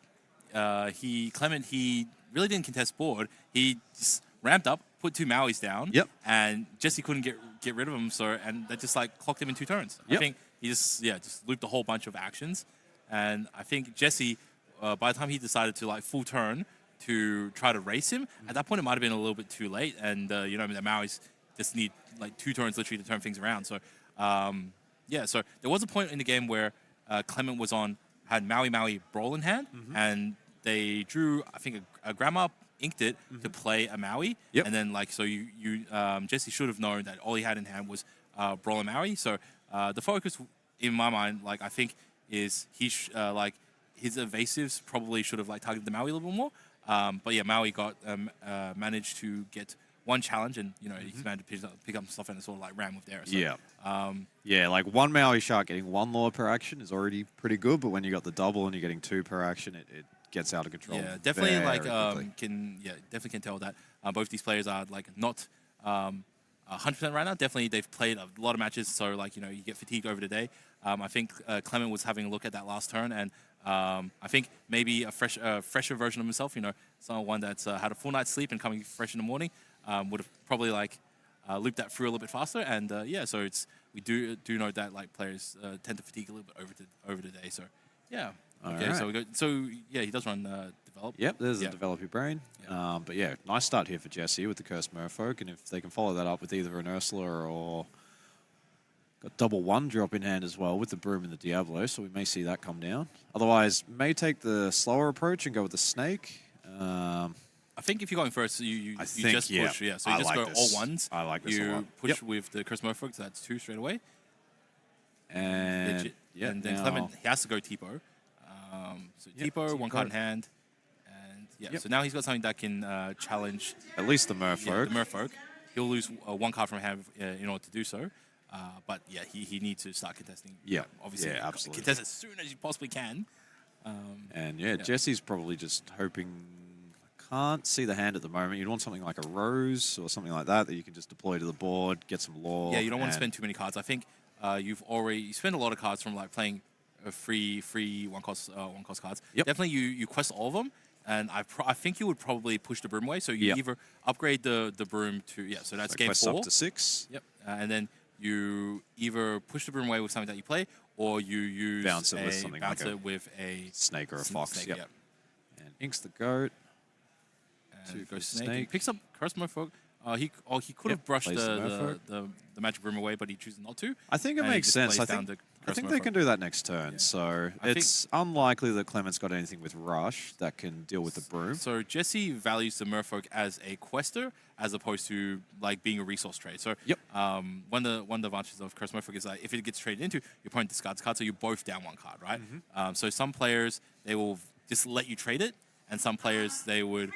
he really didn't contest board. He just ramped up, put 2 Mauis down, and Jesse couldn't get rid of him. So and that just like clocked him in 2 turns. I think he just looped a whole bunch of actions, and I think Jesse, by the time he decided to like full turn to try to race him, at that point it might have been a little bit too late. And the Mauis just need like 2 turns literally to turn things around. So. So there was a point in the game where Clement had Maui Brawl in hand, and they drew, I think, a Grandma inked it to play a Maui, and then Jesse should have known that all he had in hand was Brawl and Maui. So the focus, in my mind, like I think, is his evasives probably should have like targeted the Maui a little bit more. But yeah, Maui managed to get 1 challenge, and he's managed to pick up stuff and sort of like ran with there. So, like 1 Maui Shark getting 1 lore per action is already pretty good, but when you got the double and you're getting 2 per action, it gets out of control. Yeah, definitely definitely can tell that both these players are like not 100% right now. Definitely they've played a lot of matches, so like you get fatigued over the day. I think Clement was having a look at that last turn, and I think maybe a fresher version of himself, someone that's had a full night's sleep and coming fresh in the morning, would have probably like looped that through a little bit faster. And so we do note that like players tend to fatigue a little bit over the day. So yeah. Okay, right. so he does run develop. Yep, there's a develop your brain. Yeah. But yeah, nice start here for Jesse with the Cursed Merfolk, and if they can follow that up with either an Ursula or got double 1 drop in hand as well with the Broom and the Diablo, so we may see that come down. Otherwise, may take the slower approach and go with the Snake. I think if you're going first, you just push. Yeah, so you just go all 1s. I like this a lot. You push with the Cursed Merfolk, so that's 2 straight away. And and then Clement, he has to go Tipo. So Tipo, 1 card in hand, and so now he's got something that can challenge at least the Merfolk. Yeah, the Merfolk. He'll lose 1 card from hand in order to do so. But yeah, he needs to start contesting. Yeah, obviously, absolutely. Contest as soon as you possibly can. Jesse's probably just hoping. Can't see the hand at the moment. You'd want something like a Rose or something like that you can just deploy to the board, get some lore. Yeah, you don't want to spend too many cards. I think you spend a lot of cards from like playing free one cost cards. Definitely you quest all of them, and I think you would probably push the Broom away. So you either upgrade the Broom to so that's game quest 4 up to 6. Yep, and then you either push the Broom away with something that you play, or you use bounce it with something like a snake or a fox. Snake, And inks the goat. And goes snake. He picks up Cursed Merfolk. He could have brushed the magic Broom away, but he chooses not to. I think it makes sense. I think they can do that next turn. Yeah. So it's unlikely that Clement's got anything with Rush that can deal with the Broom. So Jesse values the Merfolk as a quester as opposed to like being a resource trade. So one of the advantages of Cursed Merfolk is that if it gets traded into, your opponent discards a card, so you're both down 1 card, right? So some players, they will just let you trade it, and some players, they would...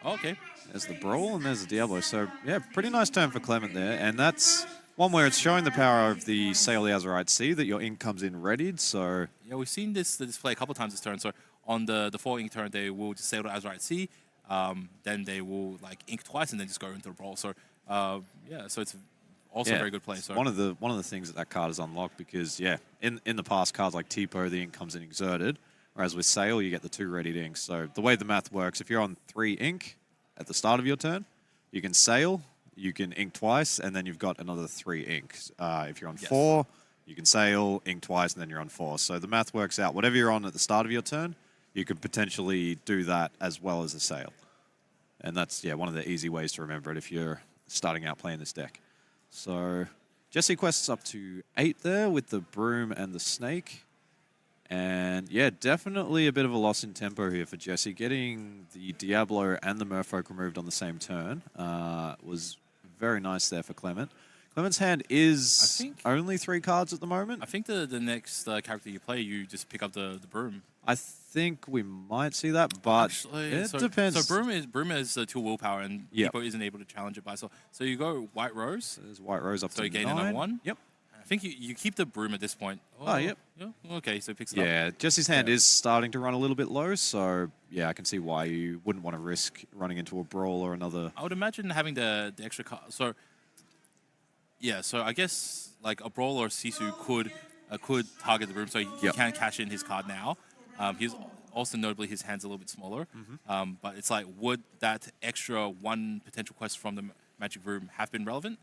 Oh, okay. There's the Brawl and there's the Diablo. So, yeah, pretty nice turn for Clement there. And that's one where it's showing the power of the Sail the Azurite Sea, that your ink comes in readied. So yeah, we've seen this play a couple of times this turn. So on the 4 ink turn, they will just Sail the Azurite Sea. Then they will like ink twice and then just go into the Brawl. So so it's also a very good play. So one of the things that card is unlocked because in the past cards like Tipo, the ink comes in exerted. Whereas with Sail, you get the 2 readied inks. So the way the math works, if you're on 3 ink at the start of your turn, you can Sail, you can ink twice, and then you've got another 3 inks. If you're on 4, you can Sail, ink twice, and then you're on 4. So the math works out. Whatever you're on at the start of your turn, you could potentially do that as well as a Sail. And that's, one of the easy ways to remember it if you're starting out playing this deck. So Jesse quests up to 8 there with the Broom and the Snake. And yeah, definitely a bit of a loss in tempo here for Jesse. Getting the Diablo and the Merfolk removed on the same turn was very nice there for Clement. Clement's hand is only 3 cards at the moment. I think the next character you play, you just pick up the broom. I think we might see that, but actually, it depends. So broom is 2 willpower, and Tipo isn't able to challenge it by itself. So you go White Rose. There's White Rose up to 9. So you gain another 1. Yep. I think you keep the broom at this point. Oh, yep. Yeah. Okay, so it picks it up. Yeah, Jesse's hand is starting to run a little bit low, so yeah, I can see why you wouldn't want to risk running into a brawl or another. I would imagine having the extra card. So yeah, so I guess like a brawl or a Sisu could target the broom, so he can cash in his card now. He's also notably his hand's a little bit smaller, but it's like, would that extra 1 potential quest from the Magic Room have been relevant?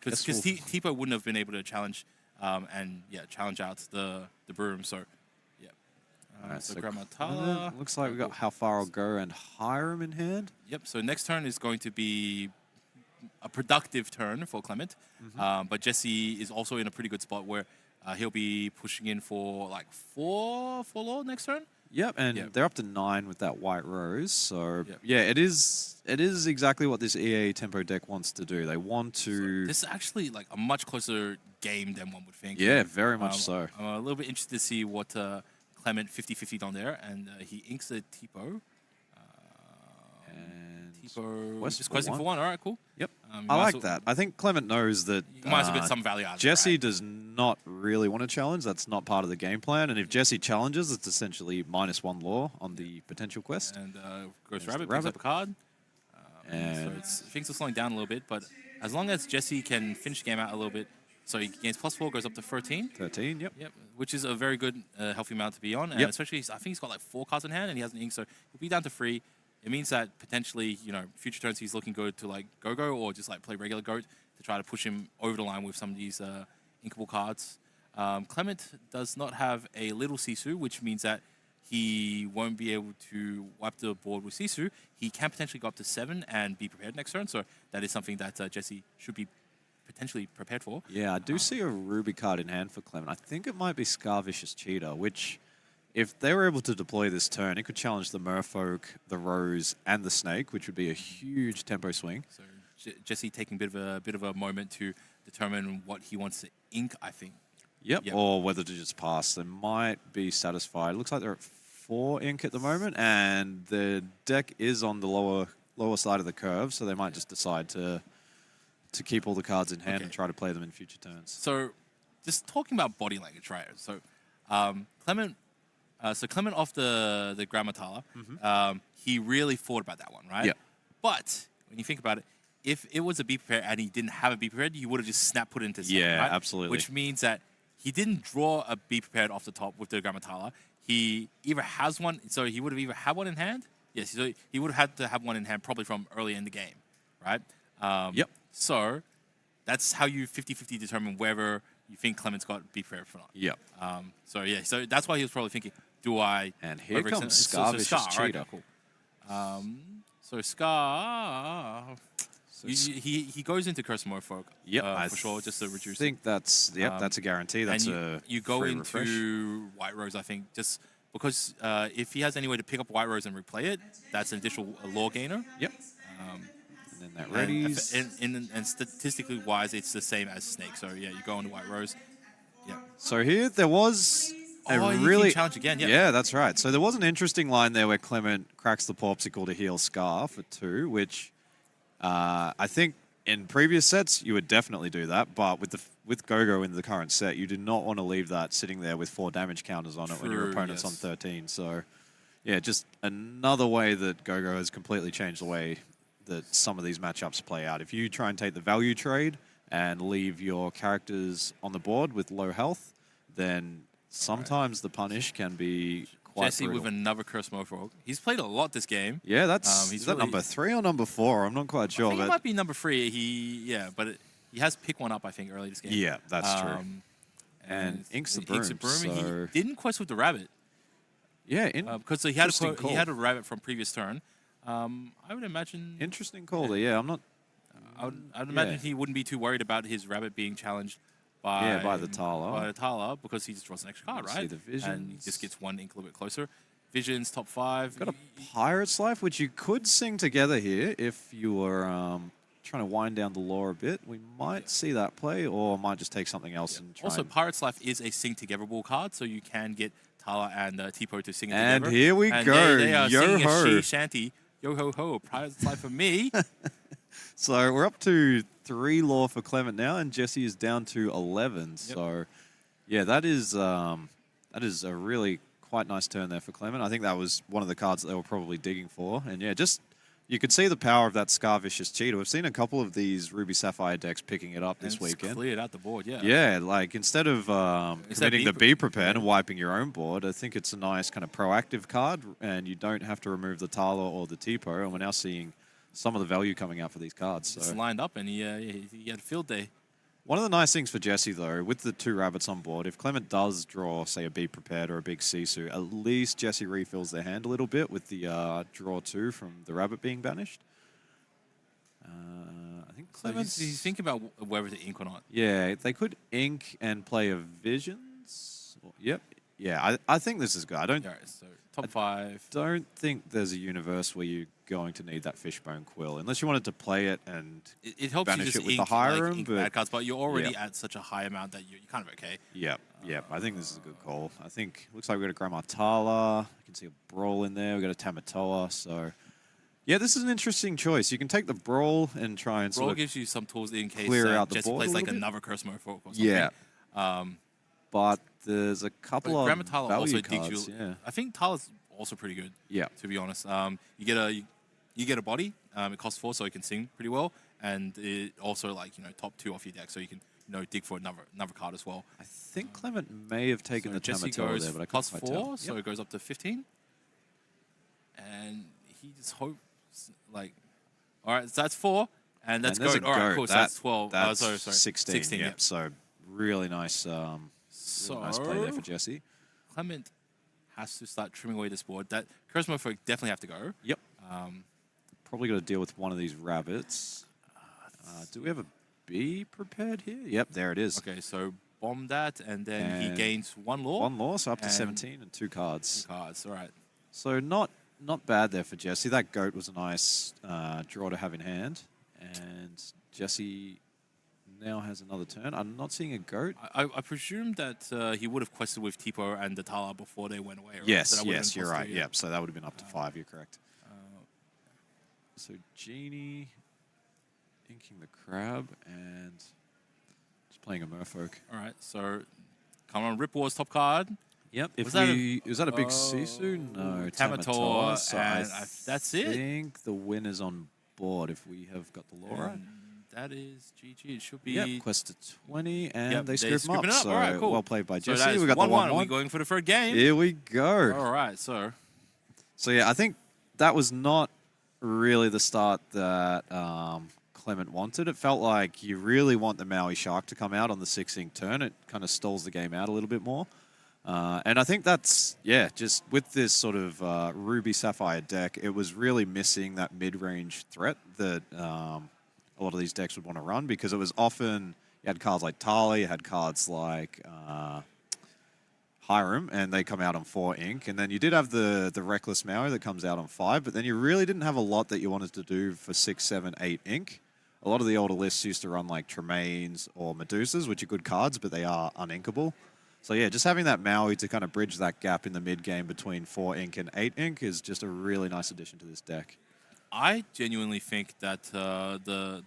Because Tipo wouldn't have been able to challenge challenge out the broom. So so Grammatala. Looks like we got How Far I'll Go and Hiram in hand. Yep. So next turn is going to be a productive turn for Clement, but Jesse is also in a pretty good spot where he'll be pushing in for like 4 lore next turn. Yep, and they're up to 9 with that White Rose. So yeah, it is exactly what this EA tempo deck wants to do. They want to. So this is actually like a much closer game than one would think. Yeah, very much so. I'm a little bit interested to see what Clement 50-50'd on there, and he inks a Tipo. Tipo just questing for 1. All right, cool. Yep, I like that. I think Clement knows that you might as well get some value out of Jesse it, does not really want to challenge. That's not part of the game plan. And if Jesse challenges, it's essentially -1 lore on the potential quest. And Ghost Rabbit picks up a card. So things are slowing down a little bit, but as long as Jesse can finish the game out a little bit, so he gains +4, goes up to 13. 13, yep. Yep, which is a very good, healthy amount to be on. And especially, I think he's got like 4 cards in hand, and he has an ink, so he'll be down to 3. It means that potentially, future turns he's looking good to like go or just like play regular goat to try to push him over the line with some of these inkable cards. Clement does not have a little Sisu, which means that he won't be able to wipe the board with Sisu. He can potentially go up to 7 and be prepared next turn, so that is something that Jesse should be potentially prepared for. Yeah, I do see a Ruby card in hand for Clement. I think it might be Scar Vicious Cheetah, which, if they were able to deploy this turn, it could challenge the Merfolk, the Rose, and the Snake, which would be a huge tempo swing. So Jesse taking a bit of a moment to determine what he wants to ink, I think. Yep, or whether to just pass. They might be satisfied. Looks like they're at 4 ink at the moment, and the deck is on the lower side of the curve, so they might just decide to keep all the cards in hand and try to play them in future turns. So just talking about body language, right? So Clement off the Grammatala, he really thought about that one, right? Yeah. But when you think about it, if it was a be prepared and he didn't have a be prepared, you would have just snap put it into 7, right? Absolutely. Which means that he didn't draw a be prepared off the top with the Grammatala. He either has one, so he would have either had one in hand. Yes, so he would have had to have one in hand probably from early in the game, right? So that's how you 50-50 determine whether you think Clement's got be prepared or not. Yep. So that's why he was probably thinking, do I? And here comes Scar Vicious Cheetah. Right, cool. So Scar, he goes into Curse Merfolk. Yep, for sure, just to reduce. I think that's a guarantee. That's you go free into refresh. White Rose, I think, just because if he has any way to pick up White Rose and replay it, that's an additional lore gainer. Yep. And then that readies. And statistically wise, it's the same as Snake. So yeah, you go into White Rose. Yeah. So here there was a you really can challenge again. Yeah, that's right. So there was an interesting line there where Clement cracks the Popsicle to heal Scar for 2, which I think in previous sets you would definitely do that, but with Gogo in the current set, you do not want to leave that sitting there with 4 damage counters on it when your opponent's on 13. So yeah, just another way that Gogo has completely changed the way that some of these matchups play out. If you try and take the value trade and leave your characters on the board with low health, then sometimes the punish can be quite Jesse brutal. with another Curse Merfolk. He's played a lot this game. Yeah, is that number 3 or number 4? I'm not quite sure. I think it might be number 3. But he has picked one up, I think, early this game. Yeah, that's true. And inks the broom. So he didn't quest with the rabbit. Yeah, because he had a rabbit from previous turn. I would imagine. Interesting call there. Yeah, I'm not. I'd imagine he wouldn't be too worried about his rabbit being challenged by the Tala. By the Tala, because he just draws an extra card, See right? the Visions. And he just gets one ink a little bit closer. Visions, top 5. Got a Pirate's Life, which you could sing together here if you were trying to wind down the lore a bit. We might see that play, or might just take something else and try. Also, Pirate's Life is a sing togetherable card, so you can get Tala and Tipo to sing it and together. Here we go. They are Yo singing ho. a she shanty. Yo ho ho, Pirate's Life for me. So we're up to 3 lore for Clement now, and Jesse is down to 11. Yep. So, yeah, that is a really quite nice turn there for Clement. I think that was one of the cards that they were probably digging for. And yeah, just you could see the power of that Scarvicious Cheetah. We've seen a couple of these Ruby Sapphire decks picking it up this weekend. Cleared out the board, yeah. Yeah, like instead of committing the Be Prepared and wiping your own board, I think it's a nice kind of proactive card, and you don't have to remove the Tala or the Tipo. And we're now seeing some of the value coming out for these cards. So. It's lined up, and he had a field day. One of the nice things for Jesse, though, with the 2 rabbits on board, if Clement does draw, say, a Be Prepared or a big Sisu, at least Jesse refills their hand a little bit with the draw 2 from the rabbit being banished. I think Clement... So he's thinking about whether to ink or not. Yeah, they could ink and play a Visions. Yep. Yeah, I think this is good. I don't... Yeah, so top 5. Don't think there's a universe where you're going to need that Fishbone Quill, unless you wanted to play it and it helps banish you just it with ink, the Hiram, like, ink but bad cards, but you're already at such a high amount that you're kind of okay. Yep. I think this is a good call. I think looks like we've got a Grandma Tala. You can see a Brawl in there. We've got a Tamatoa. So yeah, this is an interesting choice. You can take the Brawl and try and Brawl sort of gives you some tools in case clear out the Jesse board plays a like little bit. another Curse Merfolk or something. Yeah. But there's a couple of Grandma Tala value also cards. digs you. Yeah. I think Tala's also pretty good. Yeah. To be honest, you get a body. It costs 4, so it can sing pretty well, and it also top 2 off your deck, so you can dig for another card as well. I think Clement may have taken So the Jesse Tamatoa goes there, but I plus can't quite 4, tell. so it goes up to 15, and he just hopes all right, so that's 4, and that's there's goat. a All right, goat. cool. So that's 12. That's sorry, 16. Yep. So really nice, nice play there for Jesse. Clement has to start trimming away this board. That Curse Merfolk definitely have to go. Yep. Probably got to deal with one of these rabbits. Do we have a Be Prepared here? Yep, there it is. Okay, so bomb that, and then he gains 1 lore. 1 lore, so up to 17 and 2 cards. 2 cards, all right. So not bad there for Jesse. That goat was a nice draw to have in hand. And Jesse now has another turn. I'm not seeing a goat. I presume that he would have quested with Tipo and the Tala before they went away, right? Yes, So yes, you're right. Yep, so that would have been up to 5. You're correct. So Genie inking the crab and just playing a Merfolk. All right, so come on, Rip Wars top card. Yep. Was that a big Sisu? No, Tamatoa, So and that's it. I think the win is on board if we have got the lore right. That is GG. It should be. Yep, quest to 20, and they scoop them up. it up. So all right, cool. well played by So Jesse. we got the 1-1. 1-1. We're going for the third game. Here we go. All right, so yeah, I think that was not really the start that Clement wanted. It felt like you really want the Maui Shark to come out on the 6-ink turn. It kind of stalls the game out a little bit more. And I think that's, just with this sort of Ruby Sapphire deck, it was really missing that mid-range threat that a lot of these decks would want to run, because it was often, you had cards like Tali, you had cards like Hiram, and they come out on 4 ink. And then you did have the Reckless Maui that comes out on 5, but then you really didn't have a lot that you wanted to do for 6, 7, 8 ink. A lot of the older lists used to run like Tremaines or Medusas, which are good cards, but they are uninkable. So yeah, just having that Maui to kind of bridge that gap in the mid game between 4 ink and 8 ink is just a really nice addition to this deck. I genuinely think that the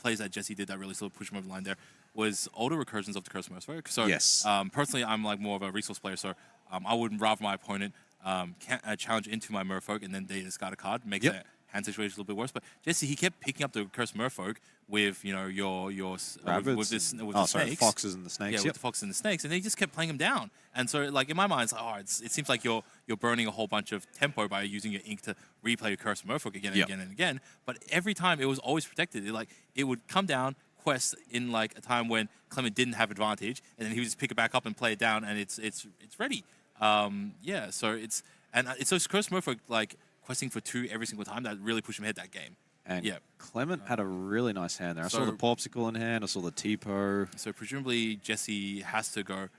plays that Jesse did that really sort of pushed him over the line there was older recursions of the Curse Merfolk. So yes. Personally, I'm like more of a resource player, so I would rather my opponent challenge into my Merfolk and then they discard a card, makes the hand situation a little bit worse. But Jesse, he kept picking up the Curse Merfolk with your with the snakes. Foxes and the snakes. Yeah, with the foxes and the snakes, and they just kept playing him down. And so, like in my mind, it's like, it seems like you're burning a whole bunch of tempo by using your ink to replay your Curse Merfolk again and again and again. But every time, it was always protected. It would come down, quest in like a time when Clement didn't have advantage, and then he would just pick it back up and play it down, and it's ready. So it's those Curse Merfolk like questing for 2 every single time that really pushed him ahead that game. And Yeah. Clement had a really nice hand there. I saw the So- popsicle in hand. I saw the Tipo. So presumably Jesse has to go,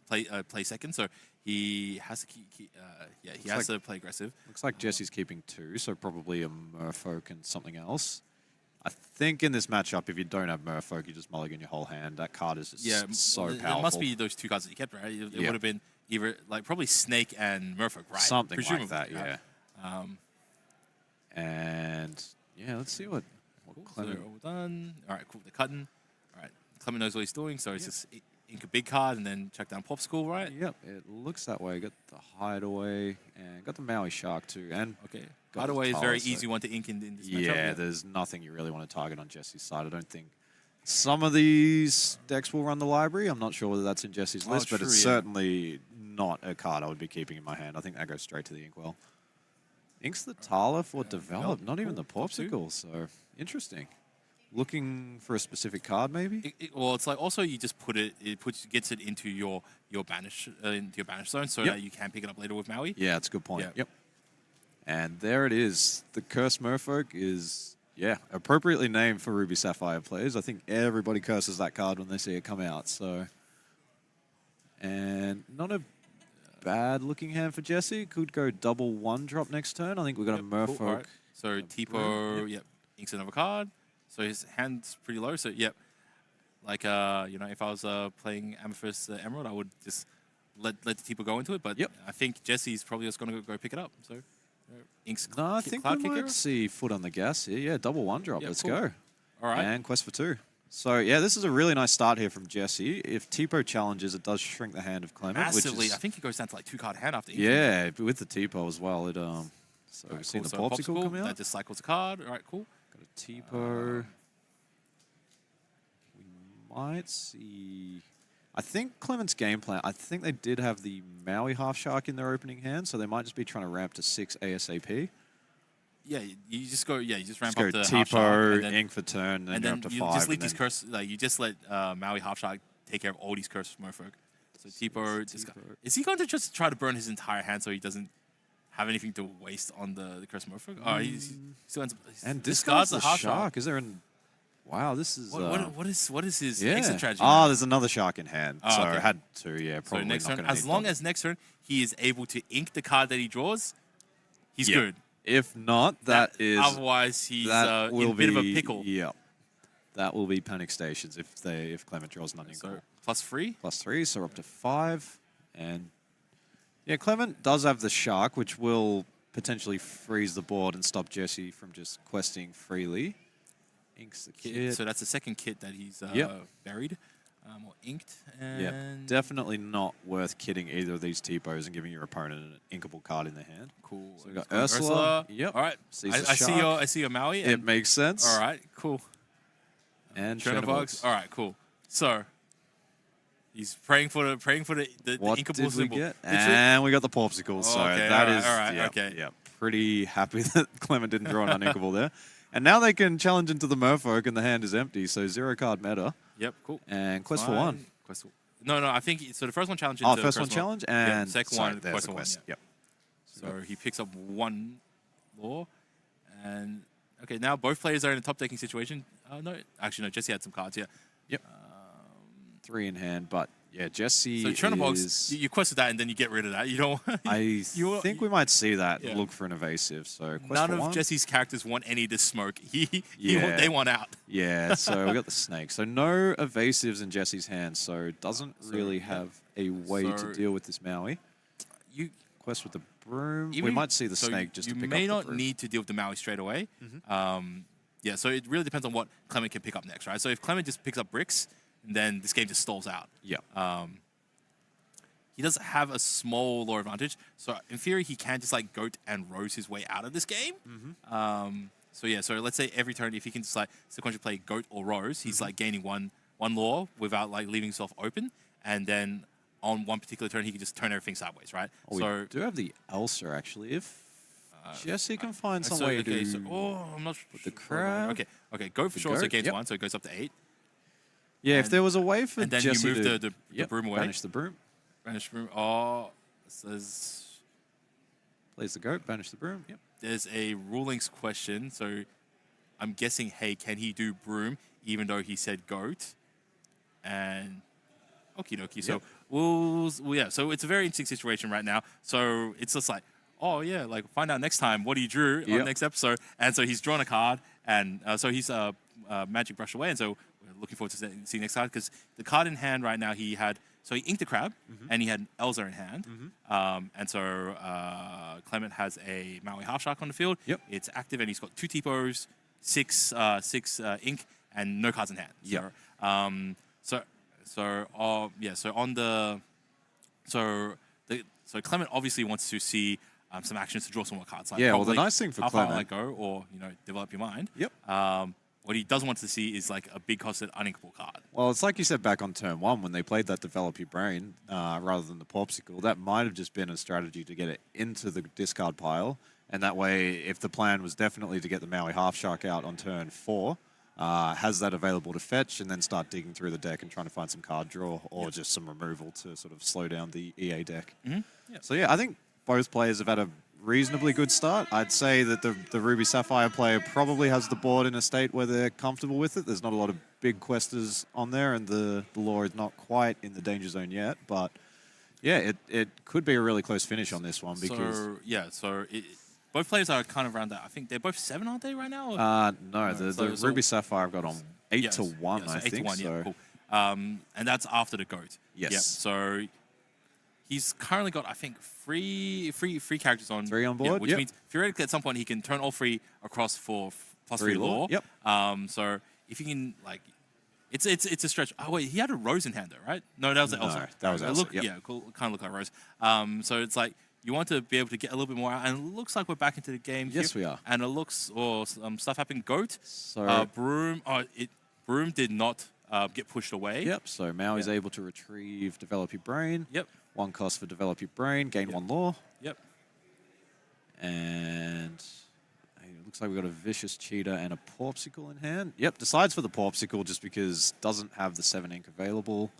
play second. So he has to he has to play aggressive. Looks like Jesse's keeping 2, so probably a Merfolk and something else. I think in this matchup, if you don't have Merfolk, you just mulligan your whole hand. That card is just so powerful. It must be those 2 cards that you kept, right? It would have been either like probably Snake and Merfolk, right? Something Presumably, like that, yeah. And yeah, let's see what Cool. So Clement. they're all done. All right, cool. They're cutting. All right, Clement knows what he's doing, so it's just ink a big card and then chuck down Popsicle, right? Yep, it looks that way. Got the Hideaway and got the Maui Shark too. And Okay. got Hideaway the is very Talos, so- easy one to ink in this matchup. Yeah, there's nothing you really want to target on Jesse's side. I don't think some of these decks will run the library. I'm not sure whether that's in Jesse's list, but true, it's yeah. certainly not a card I would be keeping in my hand. I think that goes straight to the Inkwell. Inks the Tala for develop, not even the Cool. Top 2. Popsicle. So interesting. Looking for a specific card, maybe. Well, it's like also you just put it. Gets it into your banish zone, so that you can pick it up later with Maui. Yeah, that's a good point. Yeah. Yep. And there it is. The Cursed Merfolk is, appropriately named for Ruby Sapphire players. I think everybody curses that card when they see it come out. So, and not a bad looking hand for Jesse. Could go double 1-drop next turn. I think we've got a Merfolk. Cool. All right. So Tipo, inks another card. So his hand's pretty low. So like if I was playing Amethyst Emerald, I would just let the Tipo go into it. But I think Jesse's probably just going to go pick it up. So inks. No, I think Cloud we Kicker. might see foot on the gas here. Yeah, double 1-drop. Yeah, Let's cool. go. All right. And quest for 2. So, yeah, this is a really nice start here from Jesse. If Tipo challenges, it does shrink the hand of Clement. Massively. Which is, I think he goes down to like 2-card hand after inking. yeah, with the Tipo as well. It So we've seen Cool. the So popsicle come out. That just cycles a card. All right, cool. Got a Tipo. We might see. I think Clement's game plan. I think they did have the Maui Half Shark in their opening hand, so they might just be trying to ramp to 6 ASAP. Yeah, you just go. Yeah, you just ramp Just up go the half shark, Tipo, and then, Ink for turn, and go then up to you 5. just leave and these then- curse. Like you just let Maui half shark take care of all these cursed Merfolk. So Tipo, is he going to just try to burn his entire hand so he doesn't have anything to waste on the cursed Merfolk? Oh, he still ends up. And discards discards the half shark. Is there an? Wow, this is. What is his Yeah. exit strategy? Oh, now? there's another shark in hand. Oh, So okay. I had to. Yeah, So probably next not turn, gonna as need long double. as next turn he is able to ink the card that he draws, he's Yeah. good. If not, that is. Otherwise, he's that in will a bit of a be- pickle. Yeah. That will be panic stations if Clement draws nothing. So +3. +3, so we're up to 5. And yeah, Clement does have the shark, which will potentially freeze the board and stop Jesse from just questing freely. Inks the kit. So that's the second kit that he's buried or inked. Yeah, And definitely not worth kidding either of these Tipos and giving your opponent an inkable card in their hand. Cool. So we got Let's go Ursula. Yep. All right. Sees I the see shark. your Maui. It And, makes sense. all right. Cool. And Chernobyl. All right. Cool. So he's praying for the What inkable did we symbol. get? The trick- And we got the popsicle. So Okay, that all right, is all right, yeah, okay. yeah, pretty happy that Clement didn't draw an uninkable there. And now they can challenge into the Merfolk and the hand is empty. So 0-card meta. Yep. Cool. And quest for Fine. 1. Quest for, no. I think so. The first one challenge. Oh, into first quest one for- challenge yeah, and second sorry, one there's quest the for 1. quest. Yeah. Yep. So he picks up 1 law, and okay, now both players are in a top decking situation. No, actually no. Jesse had some cards. Yeah. Yep. 3 in hand, but yeah, Jesse So Chernobyl, is... you quested that and then you get rid of that. You don't. I think we might see that Yeah. look for an evasive. So quest None for of 1. Jesse's characters want any of this smoke. Yeah. They want out. Yeah, so we got the snake. So no evasives in Jesse's hand, so doesn't really have a way to So- deal with this Maui. You Quest with the broom. We even- might see the so snake just you to pick may up not the broom. need to deal with the Maui straight away. Yeah, so it really depends on what Clement can pick up next, right? So if Clement just picks up bricks, then this game just stalls out. Yeah. He does have a small lore advantage, so in theory he can just like goat and rose his way out of this game. So yeah, so let's say every turn if he can just like sequentially play goat or rose, he's like gaining one lore without like leaving himself open, and then on one particular turn he can just turn everything sideways, right? Oh, so we do have the Elsa, actually. If Jesse can find some so, way okay, to... I'm not sure. the crab. Okay, goat for The sure. So goat, it gains yep. 1, so it goes up to 8. Yeah, if and- there was a way for and then you Jesse move to... the broom away. Banish the broom. Banish broom. Oh, it says Plays the goat, banish the broom. Yep. there's a rulings question. So I'm guessing, hey, can he do broom even though he said goat? And okie dokie. So yeah. So it's a very interesting situation right now. So it's just like, oh yeah, like find out next time what he drew on the next episode. And so he's drawn a card, and so he's magic brush away. And so we're looking forward to seeing next card, because the card in hand right now he inked a crab, and he had Elza in hand. And so Clement has a Maui half shark on the field. It's active, and he's got 2 T-pos, 6 ink, and no cards in hand. So Clement obviously wants to see some actions to draw some more cards. Like well, the nice thing for Clement, let go, or develop your mind. What he doesn't want to see is like a big costed uninkable card. Well, it's like you said back on turn 1 when they played that develop your brain rather than the Popsicle. That might have just been a strategy to get it into the discard pile. And that way, if the plan was definitely to get the Maui Half Shark out on turn 4, has that available to fetch and then start digging through the deck and trying to find some card draw or just some removal to sort of slow down the EA deck. So yeah, I think both players have had a reasonably good start. I'd say that the Ruby Sapphire player probably has the board in a state where they're comfortable with it. There's not a lot of big questers on there, and the lore is not quite in the danger zone yet. But yeah, it could be a really close finish on this one because both players are kind of around that. I think they're both 7, aren't they, right now? No, the Ruby Sapphire I've got on 8 to 1, I think. 8 to 1, so. cool. And that's after the goat. Yes. So he's currently got, I think, three characters on. 3 on board, which means theoretically at some point he can turn all 3 across for +3 lore. So if you can, like, it's a stretch. Oh wait, he had a Rose in hand though, right? No, that was Elsa. That was Elsa. Cool, kind of look like Rose. So it's like you want to be able to get a little bit more out, and it looks like we're back into the game. Yes, we are. And it looks, stuff happened. Goat. So Broom. Broom did not get pushed away. So Maui's able to retrieve Develop Your Brain. 1 cost for Develop Your Brain, gain 1 lore. And it looks like we've got a Vicious Cheetah and a Popsicle in hand. Decides for the Popsicle just because doesn't have the 7 ink available.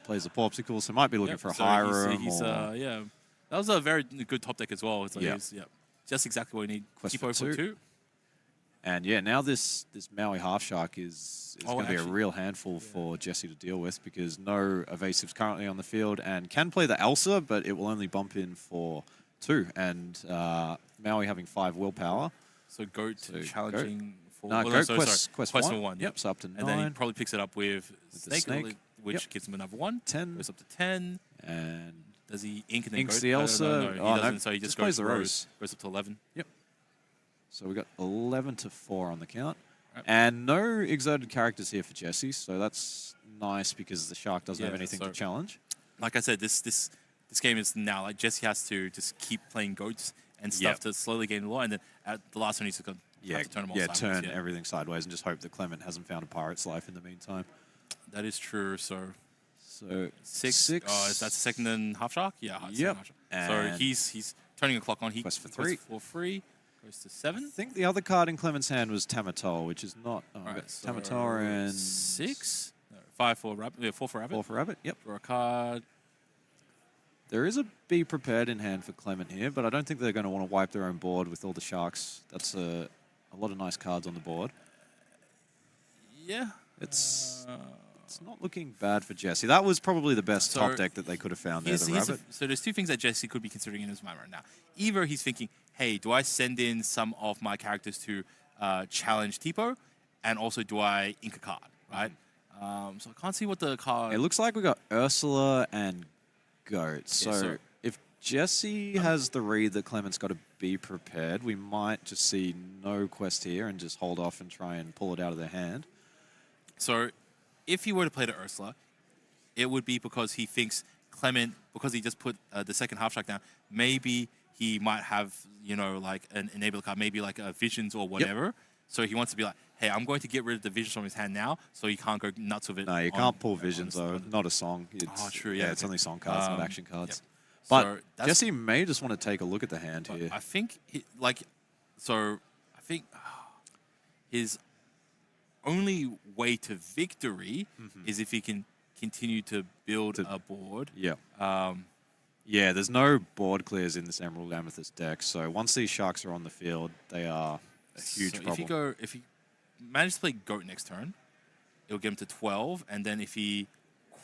Plays the Popsicle, so might be looking for a Hiram. That was a very good top deck as well. It's like just exactly what we need. Quest Keep for 2. And now this Maui Half Shark is going to be a real handful for Jesse to deal with because no evasives currently on the field and can play the Elsa, but it will only bump in for 2. And Maui having 5 willpower. So Goat challenging for... Goat quest for 1. So up to 9. And then he probably picks it up with Snake. Which gives him another 1. 10. Goes up to 10. And does he ink and then inks goes? the Elsa? No, he doesn't. So he just plays goes the Rose. Goes up to 11. So we got 11 to 4 on the count. And no exerted characters here for Jesse, so that's nice because the Shark doesn't have anything to challenge. Like I said, this game is now like Jesse has to just keep playing goats and stuff to slowly gain the lore, and then at the last one he's going to have to turn them all sideways. Turn everything sideways and just hope that Clement hasn't found a pirate's life in the meantime. That is true. So 6. Oh, is that the second and half shark? Yeah. So he's turning a clock on. He quest for 3. For 3. Goes to 7. I think the other card in Clement's hand was Tamatol, which is not. So Tamatol and 6. No, 5 for rabbit. 4 for rabbit. 4 for rabbit. Draw a card. There is a Be Prepared in hand for Clement here, but I don't think they're going to want to wipe their own board with all the sharks. That's a lot of nice cards on the board. It's not looking bad for Jesse. That was probably the best top deck that they could have found there, the rabbit. So there's 2 things that Jesse could be considering in his mind right now. Either he's thinking, hey, do I send in some of my characters to challenge Tipo? And also, do I ink a card, right? So I can't see what the card... It looks like we got Ursula and Goat. So if Jesse has the read that Clement's got to be prepared, we might just see no quest here and just hold off and try and pull it out of their hand. So if he were to play to Ursula, it would be because he thinks Clement, because he just put the second half shark down, maybe he might have, like an enabler card, maybe like a Visions or whatever. So he wants to be like, hey, I'm going to get rid of the Visions from his hand now, so he can't go nuts with it. No, you can't pull Visions, though. Not a song. True, it's only song cards, not action cards. But so Jesse may just want to take a look at the hand here. I think, his only way to victory is if he can continue to build a board. Yeah, there's no board clears in this Emerald Amethyst deck, so once these sharks are on the field, they are a huge So problem. if he manages to play Goat next turn, it'll get him to 12, and then if he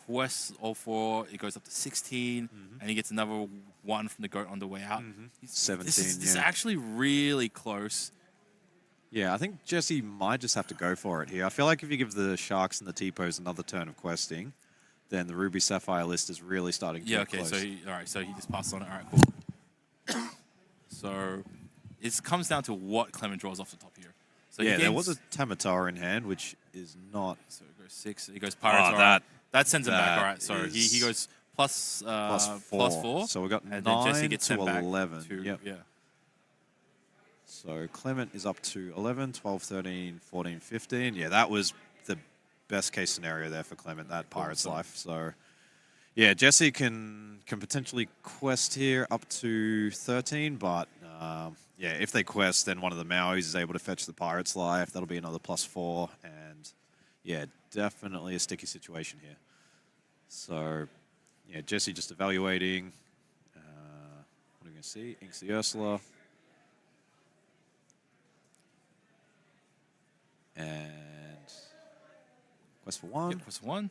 quests all 4, it goes up to 16, and he gets another 1 from the Goat on the way out. 17, This is yeah. actually really close. Yeah, I think Jesse might just have to go for it here. I feel like if you give the Sharks and the T-Pose another turn of questing, then the Ruby Sapphire list is really starting to Yeah, get okay, close. so so he just passed on it. All right, cool. So it comes down to what Clement draws off the top here. So yeah, he there gains, was a Tamatar in hand, which is not... So it goes 6. He goes Pirates. Oh, all right. That sends him back. that All right, so he is goes plus plus 4. So we got and 9 then Jesse gets to sent back 11. to, Yep. Yeah. So Clement is up to 11, 12, 13, 14, 15. Yeah, that was the best case scenario there for Clement, that Pirate's Life. So, yeah, Jesse can potentially quest here up to 13, but yeah, if they quest, then one of the Mauis is able to fetch the Pirate's Life. That'll be another plus 4, and yeah, definitely a sticky situation here. So, yeah, Jesse just evaluating. What are we going to see? Inks the Ursula. And quest for 1. Yep, quest 1.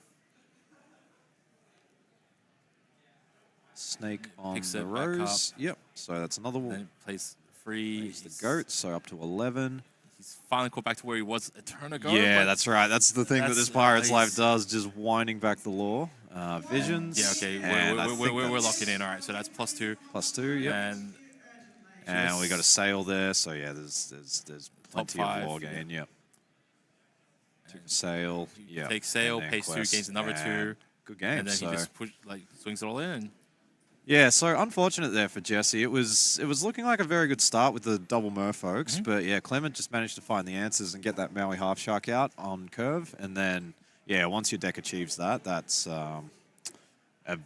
Snake on Picks the it back rose. Yep. So that's another Then one. he plays free. He's the goat, so up to 11. He's finally caught back to where he was a turn ago. Yeah, but that's right. That's the thing that that's- this Pirate's Life he's- does, just winding back the lore. Visions. Yeah, okay, and I think we're that's locking in. All right, so that's plus 2. Plus 2, yep. And we got a sail there, so yeah, there's plenty of 5, lore gain, yep. Sail, yeah. Takes sail, and then pays 2, quest, gains another 2. and good game. And then so. he just swings it all in. Yeah, so unfortunate there for Jesse. It was looking like a very good start with the double merfolks, but yeah, Clement just managed to find the answers and get that Maui half shark out on curve, and then yeah, once your deck achieves that, that's a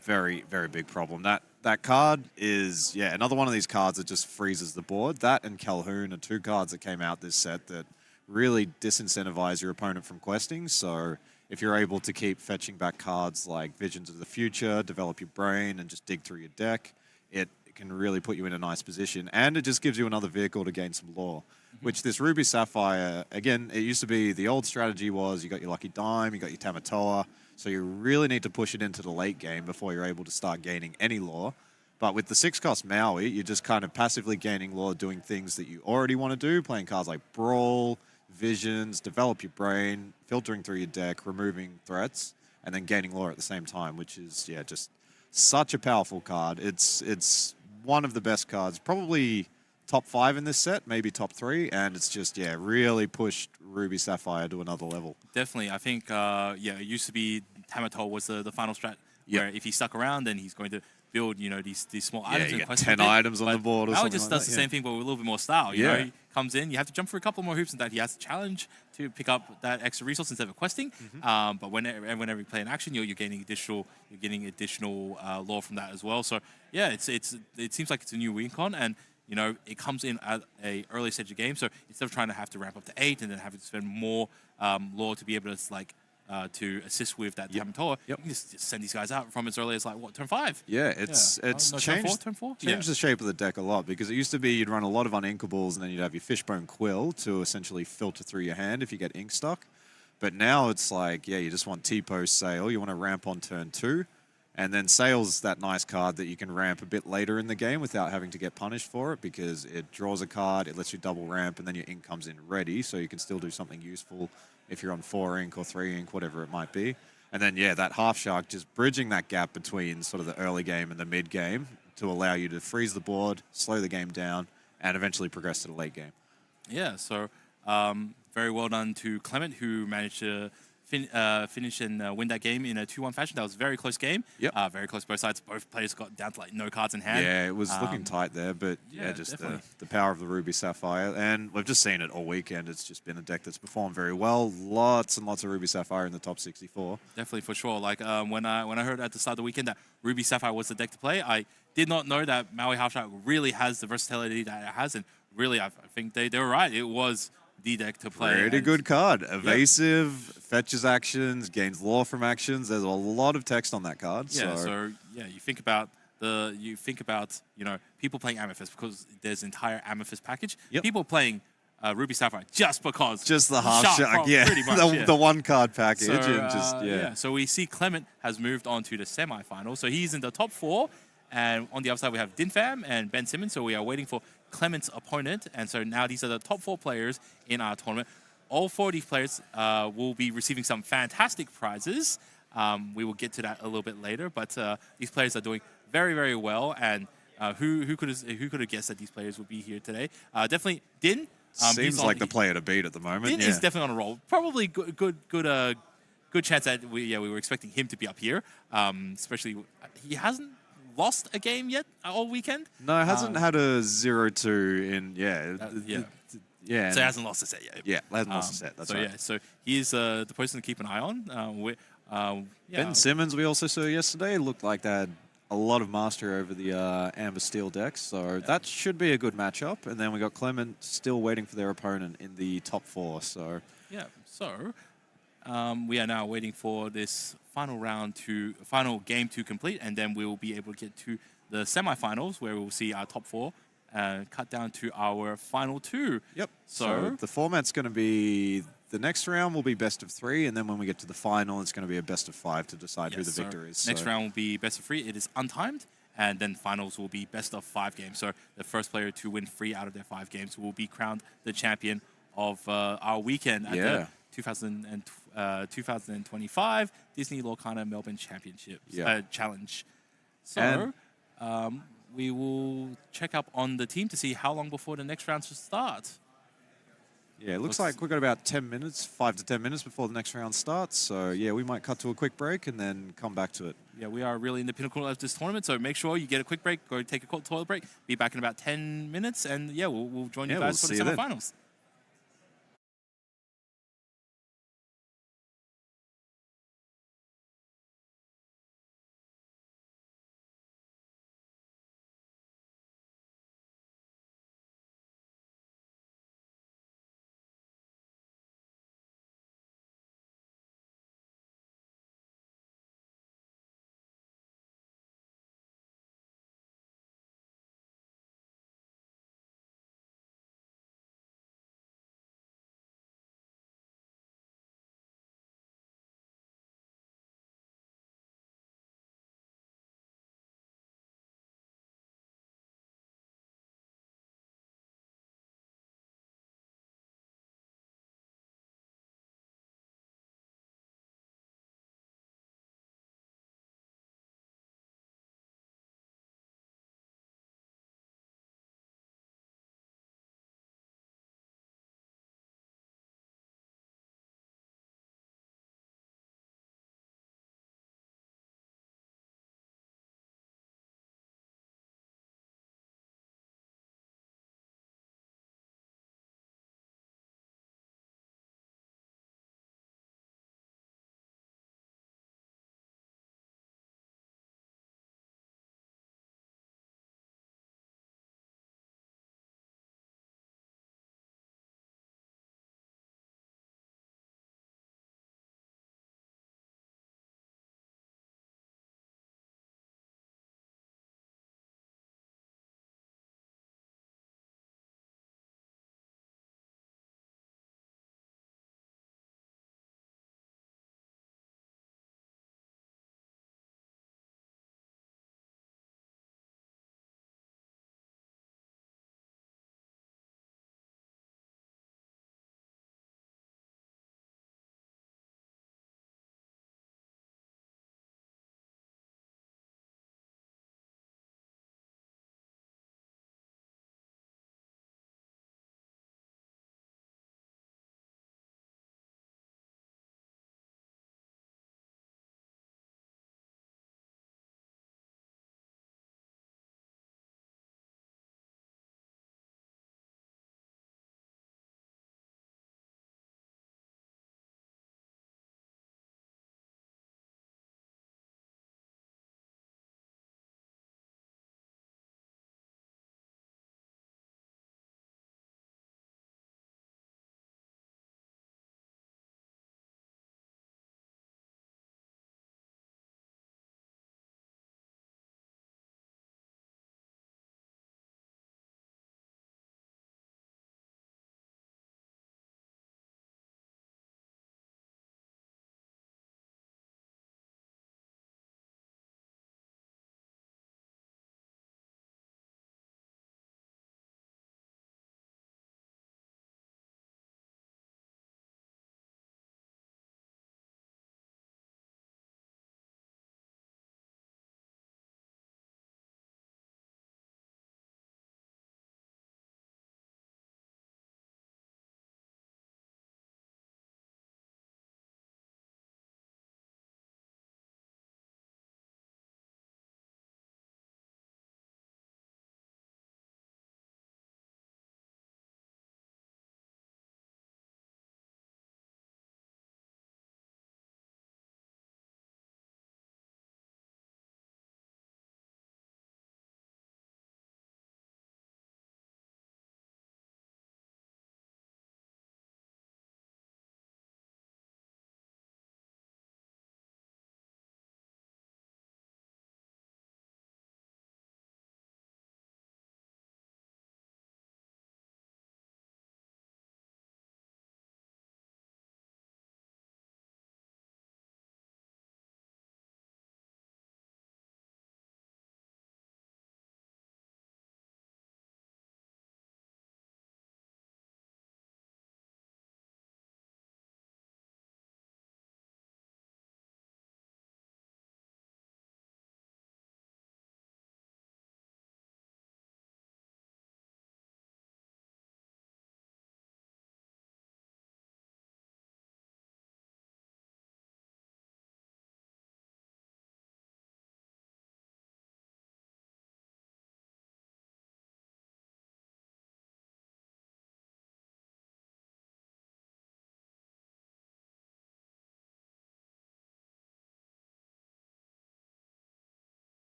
very, very big problem. That card is another one of these cards that just freezes the board. That and Calhoun are 2 cards that came out this set that really disincentivize your opponent from questing. So if you're able to keep fetching back cards like Visions of the Future, develop your brain, and just dig through your deck, it can really put you in a nice position. And it just gives you another vehicle to gain some lore, which this Ruby Sapphire, again, it used to be the old strategy was you got your Lucky Dime, you got your Tamatoa, so you really need to push it into the late game before you're able to start gaining any lore. But with the 6-cost Maui, you're just kind of passively gaining lore, doing things that you already want to do, playing cards like Brawl, Visions, develop your brain, filtering through your deck, removing threats, and then gaining lore at the same time, which is just such a powerful card. It's one of the best cards, probably top 5 in this set, maybe top 3, and it's just really pushed Ruby Sapphire to another level. Definitely, I think it used to be Tamatoa was the final strat. Yep. Where if he stuck around, then he's going to build these small items. you and get quest 10 with it. items on the But board or Now it something just like does that, the yeah. same thing, but with a little bit more style. You know, he comes in, you have to jump through a couple more hoops, and that he has to challenge to pick up that extra resource instead of questing. But whenever you play an action, you're getting additional lore from that as well. So yeah, it seems like it's a new recon, and it comes in at a early stage of game. So instead of trying to have to ramp up to 8 and then having to spend more lore to be able to to assist with that Tamatoa, you can just send these guys out from as early as turn 5. Yeah, it's changed, turn 4? changed the shape of the deck a lot, because it used to be you'd run a lot of uninkables and then you'd have your Fishbone Quill to essentially filter through your hand if you get ink stuck. But now it's like, you just want T-Post Sail, you want to ramp on turn 2, and then Sail's that nice card that you can ramp a bit later in the game without having to get punished for it, because it draws a card, it lets you double ramp, and then your ink comes in ready, so you can still do something useful if you're on 4 ink or 3 ink, whatever it might be. And then, that half shark, just bridging that gap between sort of the early game and the mid game to allow you to freeze the board, slow the game down, and eventually progress to the late game. Yeah, so very well done to Clement, who managed to finish and win that game in a 2-1 fashion. That was a very close game. Yep. Very close both sides. Both players got down to no cards in hand. Yeah, it was looking tight there, but just the power of the Ruby Sapphire. And we've just seen it all weekend. It's just been a deck that's performed very well. Lots and lots of Ruby Sapphire in the top 64. Definitely, for sure. When I heard at the start of the weekend that Ruby Sapphire was the deck to play, I did not know that Maui Half Shark really has the versatility that it has. And really, I think they were right. It was the deck to play. Pretty good card. Evasive, fetches actions, gains lore from actions. There's a lot of text on that card. Yeah, so you think about you think about people playing Amethyst because there's entire Amethyst package. Yep. People playing Ruby Sapphire just because Just the half shark, yeah. pretty much, The one card package. So, and just, So we see Clement has moved on to the semi-final. So he's in the top 4. And on the other side, we have Dinfam and Ben Simmons. So we are waiting for Clement's opponent. And so now these are the top 4 players in our tournament. All 4 of these players will be receiving some fantastic prizes. We will get to that a little bit later. But these players are doing very, very well. And who could have guessed that these players would be here today? Definitely Din. Seems like the player to beat at the moment. Din is definitely on a roll. Probably good chance that we were expecting him to be up here. Especially he hasn't lost a game yet all weekend. No, hasn't had a 0-2 in yeah. So he hasn't lost a set yet. Yeah, hasn't lost a set. That's right. So he is the person to keep an eye on. Ben Simmons, we also saw yesterday, looked like they had a lot of mastery over the Amber Steel decks, so that should be a good matchup. And then we got Clement still waiting for their opponent in the top 4. So we are now waiting for this final game to complete, and then we will be able to get to the semifinals where we will see our top 4 cut down to our final 2. Yep. So the format's going to be the next round will be best of 3, and then when we get to the final, it's going to be a best of 5 to decide who the victor is. Next round will be best of 3. It is untimed, and then finals will be best of 5 games. So the first player to win 3 out of their 5 games will be crowned the champion of our weekend at the 2025 Disney Lorcana Melbourne Championship Challenge. So we will check up on the team to see how long before the next round should start. Yeah, it looks like we've got about 10 minutes, 5 to 10 minutes before the next round starts. So, yeah, we might cut to a quick break and then come back to it. Yeah, we are really in the pinnacle of this tournament, so make sure you get a quick break, go take a toilet break, be back in about 10 minutes, and, we'll join you guys for the semifinals.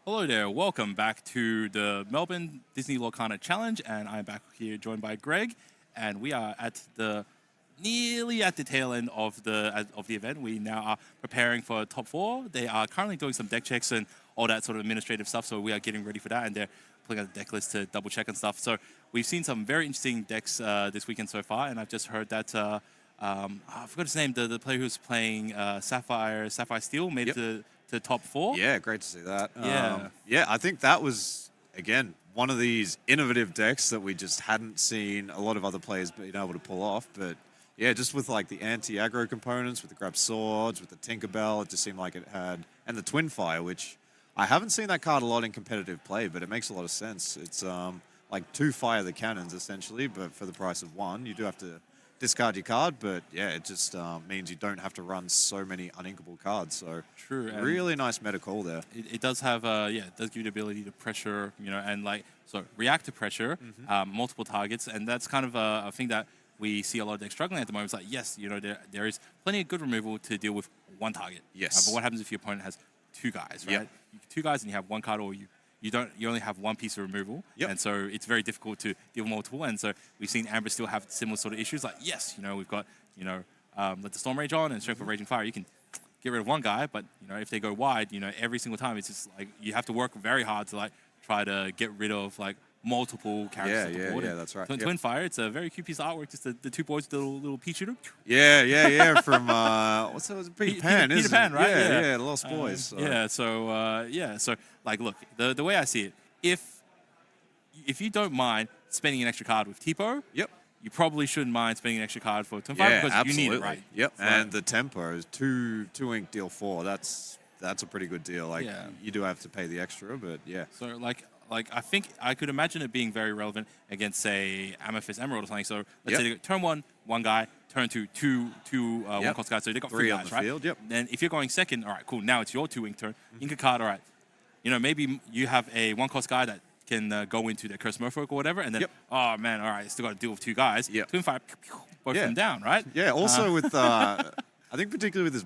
Hello there, welcome back to the Melbourne Disney Lorcana Challenge, and I'm back here joined by Greg, and we are nearly at the tail end of the event. We now are preparing for top 4. They are currently doing some deck checks and all that sort of administrative stuff, so we are getting ready for that, and they're pulling out the deck list to double check and stuff. So we've seen some very interesting decks this weekend so far, and I've just heard that I forgot his name, the player who's playing Sapphire Steel made it to top 4. Yeah, great to see that. Yeah. I think that was, again, one of these innovative decks that we just hadn't seen a lot of other players being able to pull off. But yeah, just with like the anti-aggro components, with the grab swords, with the Tinkerbell, it just seemed like it had, and the Twin Fire, which I haven't seen that card a lot in competitive play, but it makes a lot of sense. It's like 2 fire the cannons essentially, but for the price of 1, you do have to discard your card, but yeah, it just means you don't have to run so many uninkable cards. So True. really nice meta call there. It does have, it does give you the ability to pressure, and react to pressure, multiple targets, and that's kind of a thing that we see a lot of decks struggling at the moment. It's like, yes, there is plenty of good removal to deal with 1 target. Yes. But what happens if your opponent has 2 guys, right? Yep. 2 guys and you have 1 card, or you only have 1 piece of removal, and so it's very difficult to deal with multiple. And so we've seen Amber still have similar sort of issues. Like, yes, we've got let the Storm Rage on and Strength of Raging Fire. You can get rid of 1 guy, but if they go wide, every single time it's just like you have to work very hard to like try to get rid of like multiple characters on the board. Yeah, that's right. Twin Fire, it's a very cute piece of artwork. Just the 2 boys with the little pea shooter. Yeah. From what's that? Was it Peter Pan? Peter Pan, right? Yeah, the Lost Boys. So. So like, look, the way I see it, if you don't mind spending an extra card with Tipo, you probably shouldn't mind spending an extra card for Twin Fire because absolutely. you need it, right? Yep. So, and the tempo is 2 ink deal 4. That's a pretty good deal. Like you do have to pay the extra, but yeah. So like I think I could imagine it being very relevant against, say, Amethyst Emerald or something. So let's say they go turn 1 guy, turn 2 1 cost guys. So they got 3 on guys, the right? field. Yep. Then if you're going second, all right, cool. Now it's your 2 ink turn. Ink a card, all right. Maybe you have a 1 cost guy that can go into the Cursed Merfolk or whatever, and then oh man, all right, still got to deal with 2 guys. Twin Fire, both them down, right? Yeah. Also with I think particularly with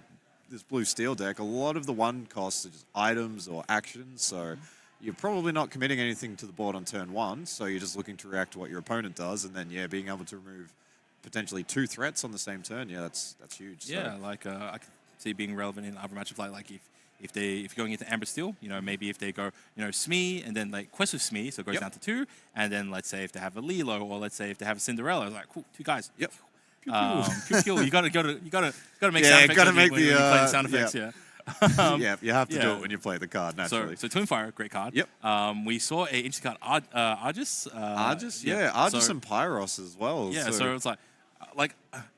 this blue steel deck, a lot of the 1 costs are just items or actions. So you're probably not committing anything to the board on turn 1. So you're just looking to react to what your opponent does, and then being able to remove potentially 2 threats on the same turn. Yeah, that's huge. Yeah, so. Like I could see it being relevant in other matchups, like if you're going into Amber Steel, maybe if they go, Smee and then like Quest with Smee, so it goes down to 2, and then let's say if they have a Lilo, or let's say if they have a Cinderella, it's like cool, 2 guys. Yep. Pew, pew. You gotta make sound effects. Gotta make when you play the sound effects. You have to do it when you play the card naturally. So Twin Fire, great card. Yep. We saw a interesting card, Argus. Argus and Pyros as well. Yeah. So it's like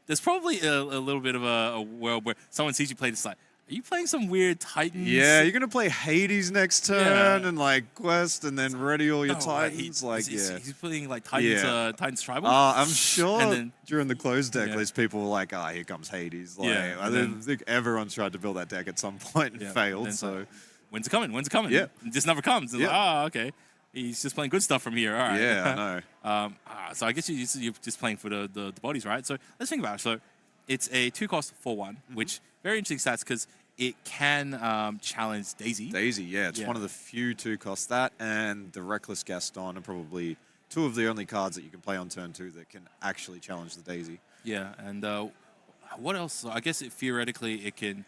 there's probably a little bit of a world where someone sees you play this, like, are you playing some weird Titans? Yeah, you're gonna play Hades next turn and like Quest, and then ready all your Titans. He's playing like Titans, Titans Tribal. I'm sure And then, during the closed deck list, people were like, here comes Hades. Like, I think everyone's tried to build that deck at some point and failed. So when's it coming? When's it coming? Yeah, it just never comes. It's like, okay. He's just playing good stuff from here. All right. Yeah, I know. So I guess you're just playing for the bodies, right? So let's think about it. So it's a 2 cost 4/1, which very interesting stats because it can challenge Daisy. It's one of the few 2 costs, that and the Reckless Gaston are probably 2 of the only cards that you can play on turn 2 that can actually challenge the Daisy. Yeah, and what else? I guess theoretically it can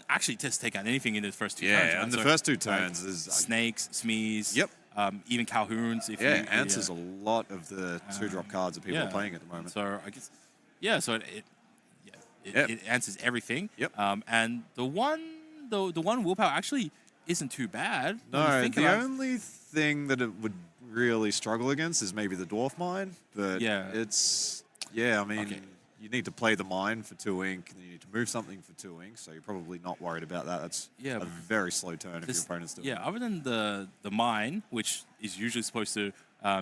actually just take out anything in the first 2 turns. Yeah, and the first 2 turns is snakes, Smees. Yep. Even Calhouns. Answers a lot of the 2-drop cards that people are playing at the moment. So I guess, so it answers everything. Yep. And the one willpower actually isn't too bad. No, the only thing that it would really struggle against is maybe the Dwarf Mine. But I mean, you need to play the mine for 2 ink, and you need to move something for 2 ink, so you're probably not worried about that. That's a very slow turn if your opponent's doing it. Yeah, other than the mine, which is usually supposed to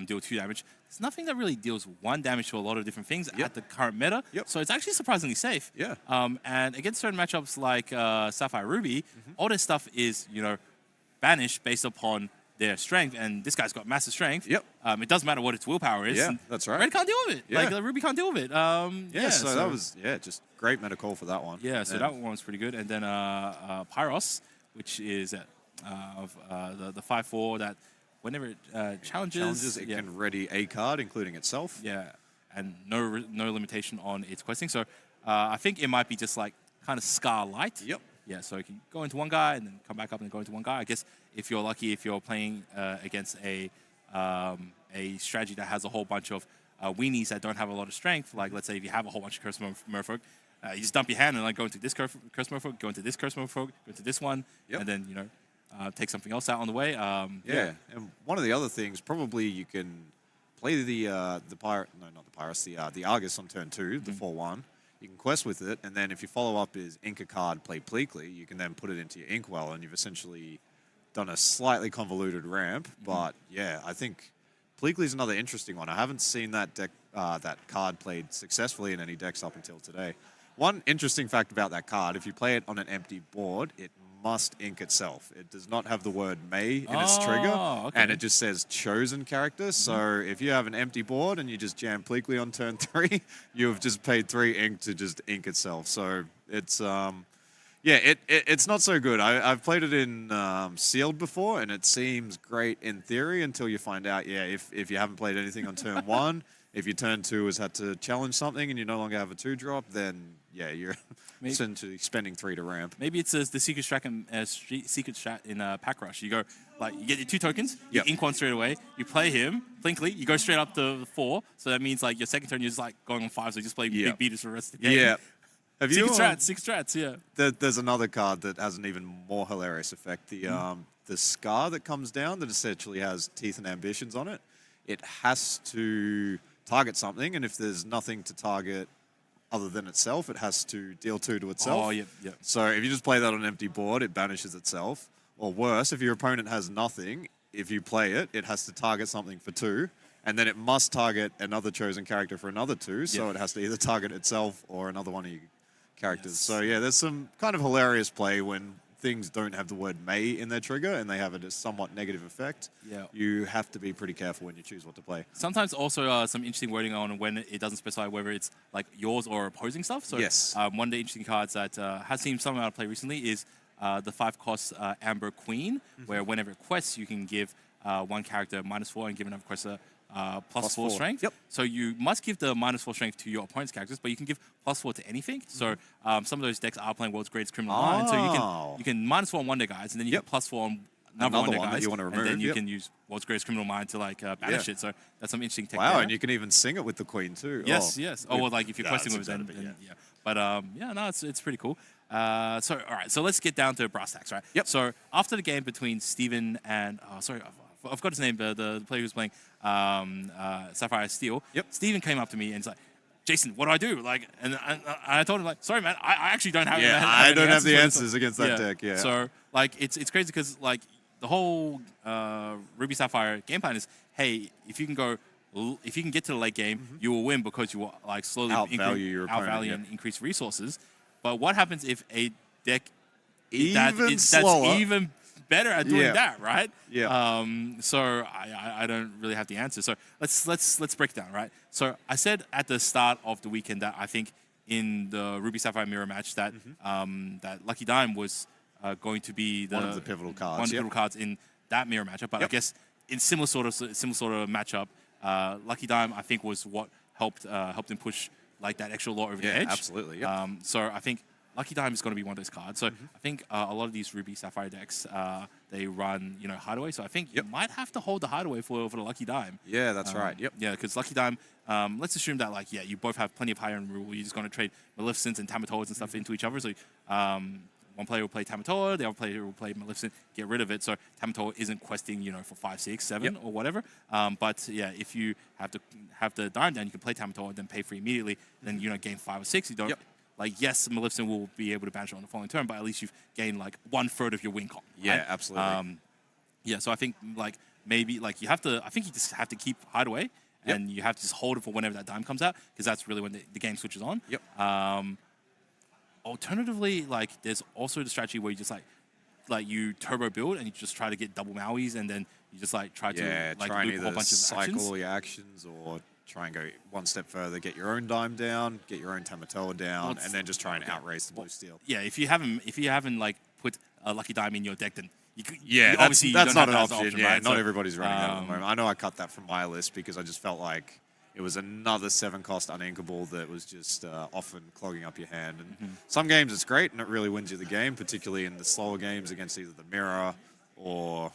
deal 2 damage, there's nothing that really deals 1 damage to a lot of different things at the current meta. So it's actually surprisingly safe. Yeah. And against certain matchups like Sapphire Ruby, all this stuff is, banished based upon their strength, and this guy's got massive strength. Yep. It doesn't matter what its willpower is. Yeah, that's right. Red can't deal with it. Yeah. Like Ruby can't deal with it. So that was just great meta call for that one. Yeah, so that one was pretty good. And then Pyros, which is the 5/4 that whenever it challenges, it can ready a card, including itself. yeah, and no limitation on its questing. So I think it might be just like kind of Scar light. Yep. Yeah, so you can go into one guy and then come back up and go into one guy. I guess if you're lucky, if you're playing against a strategy that has a whole bunch of weenies that don't have a lot of strength, like let's say if you have a whole bunch of Curse Merfolk, you just dump your hand and like go into this Curse Merfolk, go into this Curse Merfolk, go into this one, and then take something else out on the way. Yeah, and one of the other things, probably you can play the pirate, no, not the pirates, the Argus on turn 2, the 4/1. You can quest with it, and then if your follow-up is ink a card, play Pleakley, you can then put it into your Inkwell, and you've essentially done a slightly convoluted ramp. But yeah, I think Pleakley's another interesting one. I haven't seen that deck, that card played successfully in any decks up until today. One interesting fact about that card: if you play it on an empty board, it must ink itself. It does not have the word may in its trigger, and it just says chosen character. So if you have an empty board and you just jam Pleakley on turn 3, you have just paid 3 ink to just ink itself. So it's it's not so good. I've played it in sealed before, and it seems great in theory until you find out, if you haven't played anything on turn 1, if your turn 2 has had to challenge something and you no longer have a 2-drop, then you're essentially spending 3 to ramp. Maybe it's the secret strat in Pack Rush. You go, like, you get your 2 tokens, you ink one straight away, you play him, Pleakley, you go straight up to 4, so that means, like, your second turn, you're just, like, going on 5, so you just play big beaters for the rest of the game. Yeah. Have you Secret strats, yeah. There's another card that has an even more hilarious effect. The Scar that comes down that essentially has Teeth and Ambitions on it. It has to target something, and if there's nothing to target other than itself, it has to deal 2 to itself. Oh, yeah. So if you just play that on an empty board, it banishes itself. Or worse, if your opponent has nothing, if you play it, it has to target something for 2, and then it must target another chosen character for another 2, so it has to either target itself or another one of your characters. Yes. So yeah, there's some kind of hilarious play when things don't have the word may in their trigger and they have a somewhat negative effect. Yeah. You have to be pretty careful when you choose what to play. Sometimes also some interesting wording on when it doesn't specify whether it's like yours or opposing stuff. So one of the interesting cards that has seen some amount of play recently is the 5-cost Amber Queen, where whenever it quests, you can give one character -4 and give another quest +4 strength. Yep. So you must give the -4 strength to your opponent's characters, but you can give +4 to anything. So some of those decks are playing World's Greatest Criminal Mind. So you can -4 on one day guys, and then you get +4 on another one that guys, you want to remove, and then you can use World's Greatest Criminal Mind to like banish it. So that's some interesting tech. Wow, there. and you can even sing it with the Queen too. Yes. Oh, well, like if you're questing with them, yeah. But it's pretty cool. So all right, so let's get down to brass tacks, right? Yep. So after the game between Steven and I've got his name, the player who's playing Sapphire Steel. Yep. Steven came up to me and he's like, Jason, what do I do? Like, and I told him like, sorry man, I actually don't have. I don't have the answers against that deck. Yeah. So like, it's crazy because like the whole Ruby Sapphire game plan is, hey, if you can get to the late game, you will win because you will like slowly outvalue your opponent, and increase resources. But what happens if a deck that's even better at doing that, right? Yeah. So I don't really have the answer. So let's break it down, right? So I said at the start of the weekend that I think in the Ruby Sapphire mirror match that that Lucky Dime was going to be one of the pivotal cards. One of the pivotal cards in that mirror matchup. But I guess in similar sort of matchup, Lucky Dime I think was what helped him push like that extra lot over the edge. Absolutely. Yep. So I think Lucky Dime is going to be one of those cards. So I think a lot of these Ruby Sapphire decks, they run, Hideaway. So I think you might have to hold the Hideaway for the Lucky Dime. Yeah, that's right. Yep. Yeah, because Lucky Dime, let's assume that, like, you both have plenty of higher end rule. You're just going to trade Maleficents and Tamatoas and stuff into each other. So one player will play Tamatoa, the other player will play Maleficent, get rid of it. So Tamatoa isn't questing, for 5, 6, 7 or whatever. But yeah, if you have the Dime down, you can play Tamatoa and then pay free immediately. Then, gain 5 or 6. You don't... Like, yes, Maleficent will be able to banish it on the following turn, but at least you've gained, like, 1/3 of your win con. Right? Yeah, absolutely. So I think, like, maybe, like, you just have to keep Hideaway, and you have to just hold it for whenever that Dime comes out, because that's really when the game switches on. Yep. Alternatively, like, there's also the strategy where you just, like you turbo build, and you just try to get double Mauis, and then you just, like, try to, like, try and loop a whole bunch of cycle actions. all your actions, or try and go one step further, get your own Dime down, get your own Tamatoa down, and then just try and outrace the blue steel. Yeah, if you haven't like put a Lucky Dime in your deck, then Yeah, obviously that's you not don't an have that as option. an Yeah, right? not So, everybody's running it at the moment. I know I cut that from my list because I just felt like it was another 7-cost uninkable that was just often clogging up your hand. And some games it's great and it really wins you the game, particularly in the slower games against either the Mirror or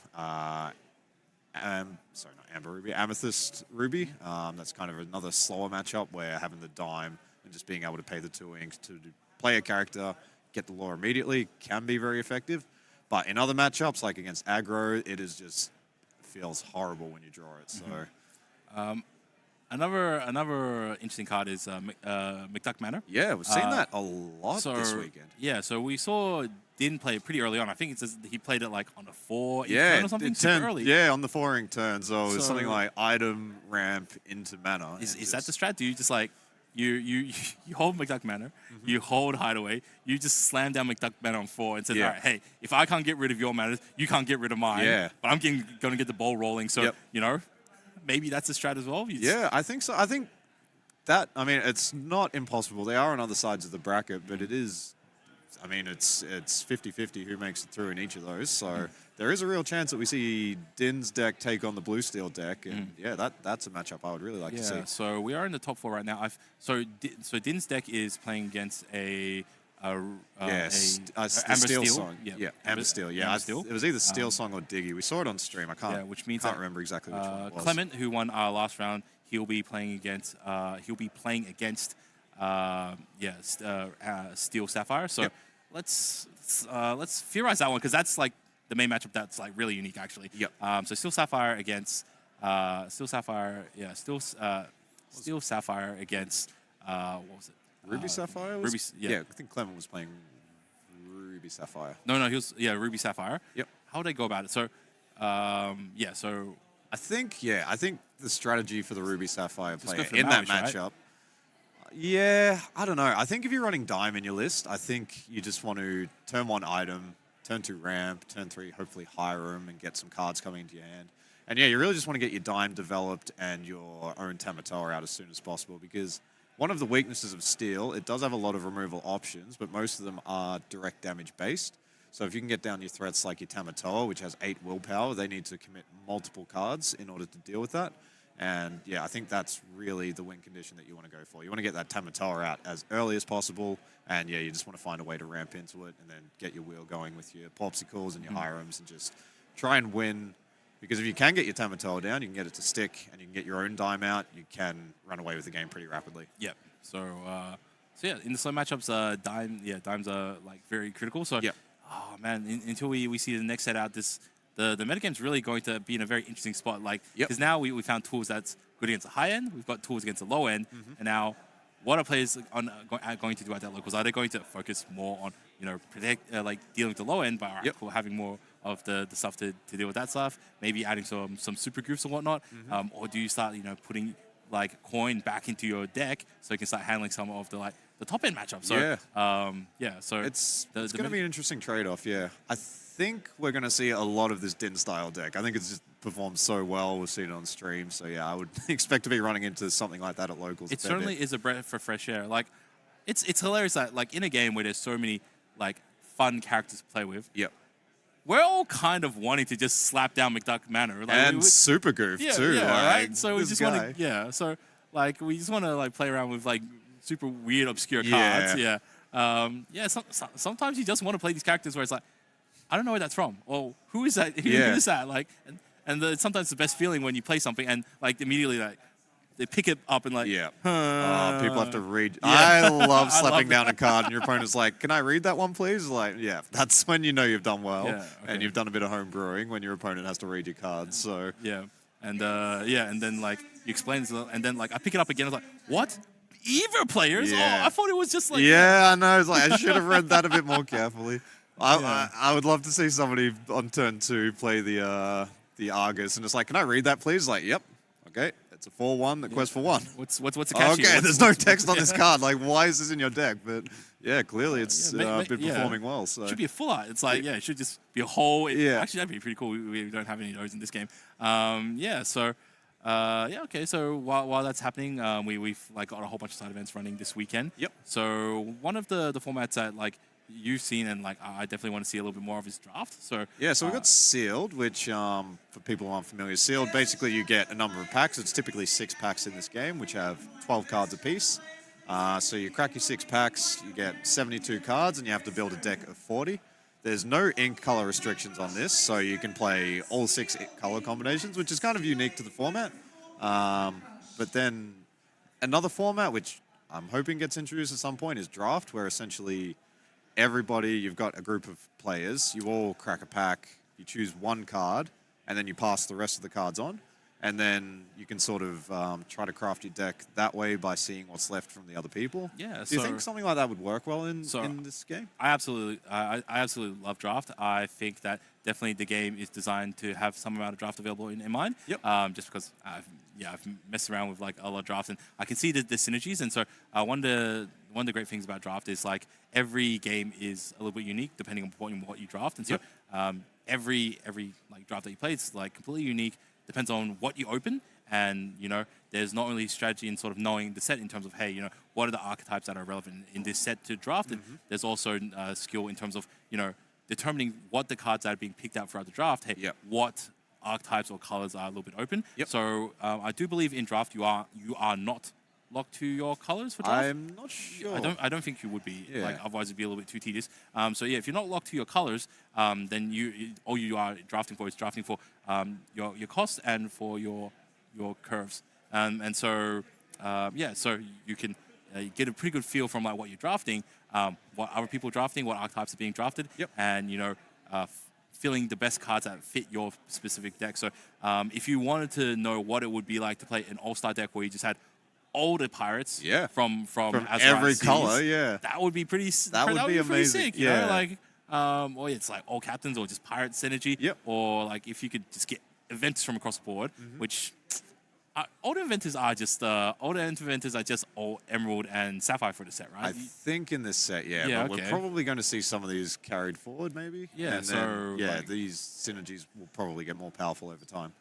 sorry, not Amber Ruby, Amethyst Ruby. That's kind of another slower matchup where having the dime and just being able to pay the 2 inks to play a character, get the lore immediately can be very effective. But in other matchups, like against aggro, it is just feels horrible when you draw it. So. Another interesting card is McDuck Manor. Yeah, we've seen that a lot this weekend. Yeah, so we saw Din play it pretty early on. I think it says he played it like on a 4 Yeah, turn or something super early. Yeah, on the 4-ink turn. So it was something like item, ramp, into mana. Is that the strat? Do you just like you hold McDuck Manor, you hold Hideaway, you just slam down McDuck Manor on 4 and say, all right, hey, if I can't get rid of your mana, you can't get rid of mine. Yeah. But I'm going to get the ball rolling. So, maybe that's a strat as well. Yeah, I think so. I think that, I mean, it's not impossible. They are on other sides of the bracket, but it is, I mean, it's 50-50 who makes it through in each of those. So there is a real chance that we see Din's deck take on the Blue Steel deck. And yeah, that's a matchup I would really like to see. Yeah, so we are in the top 4 right now. So Din's deck is playing against Amber Steel Song. Yeah, Amber Steel. Yeah, it was either Steel Song or Diggy. We saw it on stream. I can't. Yeah, which means can't remember exactly which one it was. Clement, who won our last round, he'll be playing against. Steel Sapphire. So let's theorize that one because that's like the main matchup that's like really unique actually. Yep. So Steel Sapphire against Steel Sapphire against what was it? Ruby Sapphire? Yeah, I think Clement was playing Ruby Sapphire. No, he was Ruby Sapphire. Yep. How would they go about it? So so I think the strategy for the Ruby Sapphire player for in that damage, matchup. Yeah, I don't know. I think if you're running Dime in your list, I think you just want to turn 1 item, turn 2 ramp, turn 3 hopefully high room and get some cards coming into your hand. And yeah, you really just want to get your Dime developed and your own Tamatoa out as soon as possible because one of the weaknesses of Steel, it does have a lot of removal options, but most of them are direct damage based. So if you can get down your threats like your Tamatoa, which has 8 willpower, they need to commit multiple cards in order to deal with that. And yeah, I think that's really the win condition that you want to go for. You want to get that Tamatoa out as early as possible, and yeah, you just want to find a way to ramp into it and then get your wheel going with your Popsicles and your Hirams and just try and win. Because if you can get your Tamatoa down, you can get it to stick, and you can get your own Dime out, you can run away with the game pretty rapidly. Yep. So yeah, in the slow matchups, dimes are like very critical. So oh man, until we see the next set out, the metagame's really going to be in a very interesting spot. Like, because now we found tools that's good against the high end, we've got tools against the low end, and now what are players going to do at that locals? Are they going to focus more on protect dealing with the low end by having more of the stuff to deal with that stuff, maybe adding some super goofs and whatnot, or do you start putting like coin back into your deck so you can start handling some of the top end matchups? So so it's going to be an interesting trade off. Yeah, I think we're going to see a lot of this Din style deck. I think it's just performed so well. We've seen it on stream, so yeah, I would expect to be running into something like that at locals. It certainly is a breath of fresh air. Like, it's hilarious that like in a game where there's so many like fun characters to play with. Yep. We're all kind of wanting to just slap down McDuck Manor. Like, and Super Goof too. Yeah, like, right? So we just want to, so like we just want to like play around with like super weird, obscure cards. Yeah. Sometimes you just want to play these characters where it's like, I don't know where that's from. Or who is that? Who is that? Like, and sometimes the best feeling when you play something and like immediately like they pick it up and like, people have to read. I love slapping down a card and your opponent's like, can I read that one, please? Like, yeah, that's when you know you've done well and you've done a bit of home brewing when your opponent has to read your cards. So and then like you explain it, and then like I pick it up again. I was like, what? Eva players? Yeah. Oh, I thought it was just like I know. It's like I should have read that a bit more carefully. I would love to see somebody on turn 2 play the Argus and it's like, can I read that, please? Like, yep, okay. It's a 4/1 that quest for 1. What's the catch? Okay, there's no text on this card. Like, why is this in your deck? But yeah, clearly it's been performing well. So it should be a full art. It's like it should just be a whole. Actually, that'd be pretty cool. We don't have any of those in this game. Okay. So while that's happening, we've like got a whole bunch of side events running this weekend. Yep. So one of the formats that like you've seen, and like I definitely want to see a little bit more of his draft. So Yeah, so we got Sealed, which for people who aren't familiar, Sealed basically you get a number of packs. It's typically 6 packs in this game, which have 12 cards apiece. So you crack your 6 packs, you get 72 cards, and you have to build a deck of 40. There's no ink color restrictions on this, so you can play all 6 color combinations, which is kind of unique to the format. But then another format, which I'm hoping gets introduced at some point, is Draft, where essentially everybody, you've got a group of players, you all crack a pack, you choose one card, and then you pass the rest of the cards on. And then you can sort of try to craft your deck that way by seeing what's left from the other people. Yeah. Do you think something like that would work well in this game? I absolutely love Draft. I think that definitely the game is designed to have some amount of Draft available in mind. Yep. Just because I've messed around with like a lot of Draft, and I can see the synergies. And so one of the great things about Draft is like every game is a little bit unique depending on what you draft. And so every like draft that you play is like completely unique. Depends on what you open, and there's not only strategy in sort of knowing the set in terms of what are the archetypes that are relevant in this set to draft, and there's also skill in terms of determining what the cards that are being picked out throughout the draft. What archetypes or colors are a little bit open. So I do believe in Draft you are not locked to your colors for Draft. I'm not sure. I don't think you would be. Like otherwise it'd be a little bit too tedious. So yeah, if you're not locked to your colors, then all you are drafting for your cost and for your curves. So so you can get a pretty good feel from like what you're drafting, what other people are drafting, what archetypes are being drafted, and filling the best cards that fit your specific deck. So if you wanted to know what it would be like to play an all-star deck where you just had all the pirates from every Azrael color, Seas, that would be pretty. That would be amazing. Pretty sick, you know? Like, or it's like all captains or just pirate synergy, or like if you could just get inventors from across the board, which all the inventors are just all emerald and sapphire for the set, right? I think in this set, but we're probably going to see some of these carried forward, maybe. And so then, these synergies will probably get more powerful over time.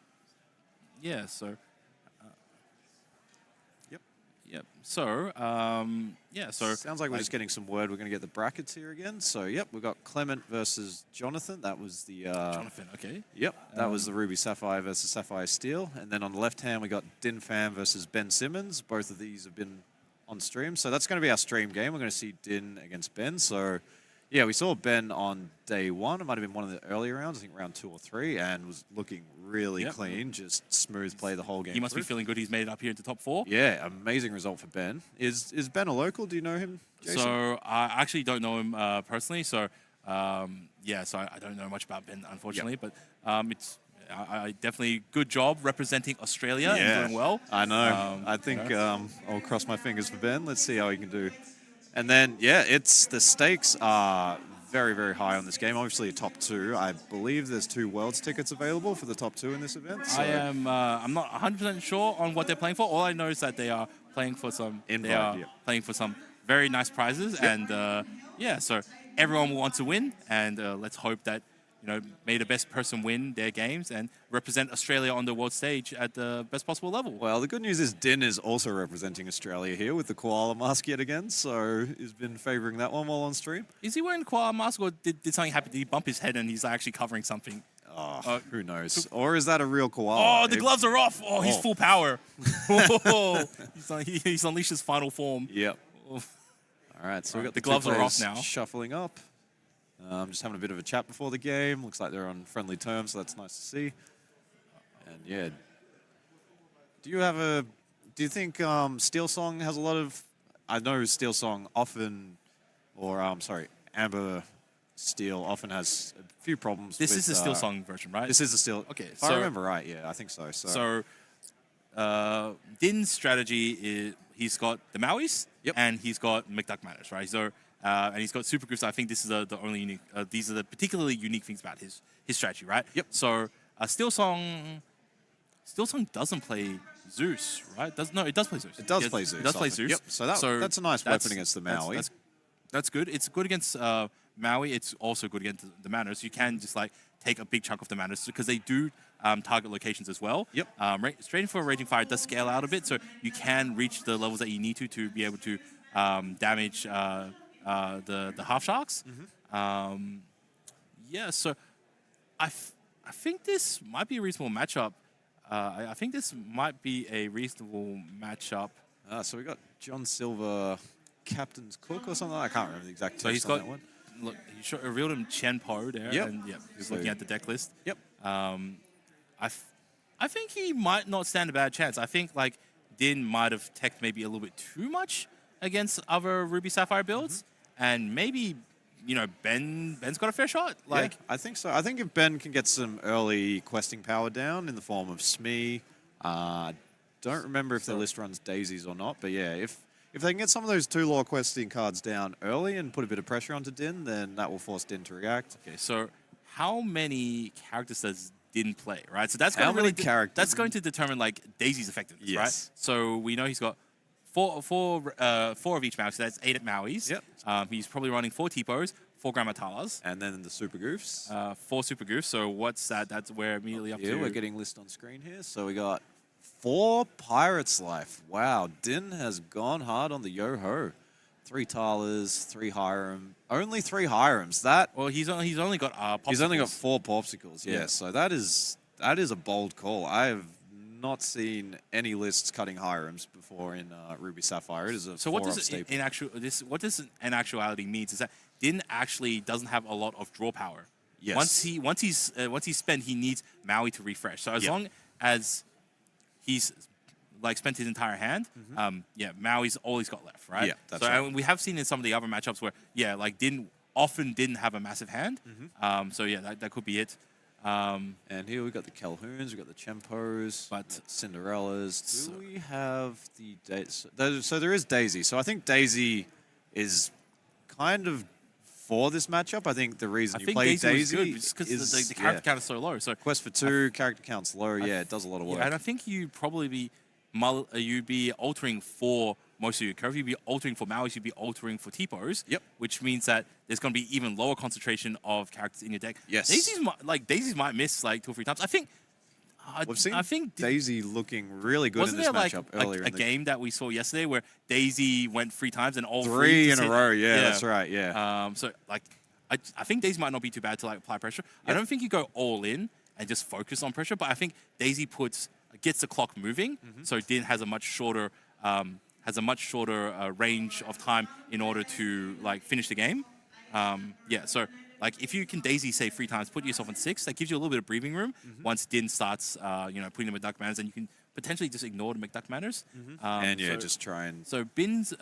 Yeah. So. So, so... Sounds like we're just getting some word. We're going to get the brackets here again. So, we've got Clement versus Jonathan. That was the... Jonathan, okay. That was the Ruby Sapphire versus Sapphire Steel. And then on the left hand, we got Din Pham versus Ben Simmons. Both of these have been on stream. So that's going to be our stream game. We're going to see Din against Ben. So, we saw Ben on day 1. It might have been one of the earlier rounds, I think round 2 or 3, and was looking really clean, just smooth play the whole game. He must be feeling good. He's made it up here into top 4. Yeah, amazing result for Ben. Is Ben a local? Do you know him, Jason? So I actually don't know him personally. So so I don't know much about Ben, unfortunately. But it's I definitely good job representing Australia and doing well. I know. I think I'll cross my fingers for Ben. Let's see how he can do. And then, it's the stakes are very, very high on this game. Obviously, a top 2. I believe there's 2 Worlds tickets available for the top 2 in this event. So. I'm not 100% sure on what they're playing for. All I know is that they are playing for some. Playing for some very nice prizes, and so everyone will want to win, and let's hope that may the best person win their games and represent Australia on the world stage at the best possible level. Well, the good news is Din is also representing Australia here with the koala mask yet again, so he's been favouring that one while on stream. Is he wearing the koala mask, or did something happen? Did he bump his head and he's actually covering something? Who knows? Or is that a real koala? Oh, the gloves are off. Oh, he's full power. He's unleashed his final form. Yep. All right, so we've got the gloves are off now. Shuffling up. Just having a bit of a chat before the game. Looks like they're on friendly terms, so that's nice to see. And do you think Steel Song has a lot of? I know Steel Song often, or Amber Steel often has a few problems. This is the Steel Song version, right? This is the Steel. Okay, if I remember right, I think so. Din's strategy is he's got the Mauis and he's got McDuck Manners, right? So. And he's got super groups. I think this is the only unique. These are the particularly unique things about his strategy, right? So Steel Song doesn't play Zeus, right? It does play Zeus. It does play Zeus. It does play Zeus. Yep. So that's a nice weapon against the Maui. That's good. It's good against Maui. It's also good against the Manners. You can just like take a big chunk of the Manners because they do target locations as well. Straight for Raging Fire does scale out a bit, so you can reach the levels that you need to be able to damage the half sharks. Yeah, so I think this might be a reasonable matchup. I think this might be a reasonable matchup. So we got John Silver, Captain's Cook or something. I can't remember the exact So text he's on got, that one. look, he revealed him Chen Po there, Yep. and yeah, he's So- looking at the deck list. Yep. I think he might not stand a bad chance. I think like Din might have teched maybe a little bit too much against other Ruby Sapphire builds, and maybe Ben's got a fair shot. Like Yeah, I think so. I think if Ben can get some early questing power down in the form of Smee, don't remember if the list runs daisies or not, but yeah, if they can get some of those 2 lore questing cards down early and put a bit of pressure onto Din, then that will force Din to react. Okay, so how many characters does Din play, right? So that's going How to many really characters? that's going to determine like Daisy's effectiveness, right? Yes. So we know he's got four of each Maui, so that's 8 at Maui's. Yep. He's probably running 4 T-Pos, 4 Grammatalas, And then the Super Goofs. 4 Super Goofs. So what's that? That's we're immediately up Yeah, to. we're getting list on screen here. So we got 4 Pirates Life. Wow, Din has gone hard on the yo-ho. 3 Talas, 3 Hiram. Only 3 Hirams. Well, he's only got He's only got popsicles. 4 Popsicles. Yeah, Yeah. so that is a bold call. I have not seen any lists cutting Hirams before in Ruby Sapphire. It is a So what 4-up does staple. what does in actuality means is that Din actually doesn't have a lot of draw power. Yes. Once he's spent, he needs Maui to refresh. So as Yep. long as he's like spent his entire hand, Maui's all he's got left, right? Yeah, that's so right. and we have seen in some of the other matchups where like often didn't have a massive hand. So yeah, that could be it. And here we've got the Calhouns, we've got the Chempos, But- Cinderellas. Do we have the dates? So there is Daisy. So I think Daisy is kind of for this matchup. I think the reason I you think play Daisy was Daisy good because is the character count is so low. So quest for 2, character counts low. Yeah, it does a lot of work. Yeah, and I think you'd probably you'd be altering for most of your curve. You'd be altering for Maui's, you'd be altering for T-Pos. Yep. Which means that there's going to be even lower concentration of characters in your deck. Yes. Daisies might miss like 2 or 3 times. I think. We've seen I think Daisy looking really good in wasn't this there like matchup earlier a in the game that we saw yesterday where Daisy went 3 times and all 3 in a hit? row. Yeah, that's right. Yeah. So like, I think Daisy might not be too bad to like apply pressure. I don't think you go all in and just focus on pressure, but I think Daisy gets the clock moving, so Din has a much shorter range of time in order to like finish the game. So like if you can Daisy say 3 times, put yourself on 6, that gives you a little bit of breathing room. Once Din starts, putting the McDuck manners, and you can potentially just ignore the McDuck manners. And just try and. So Ben's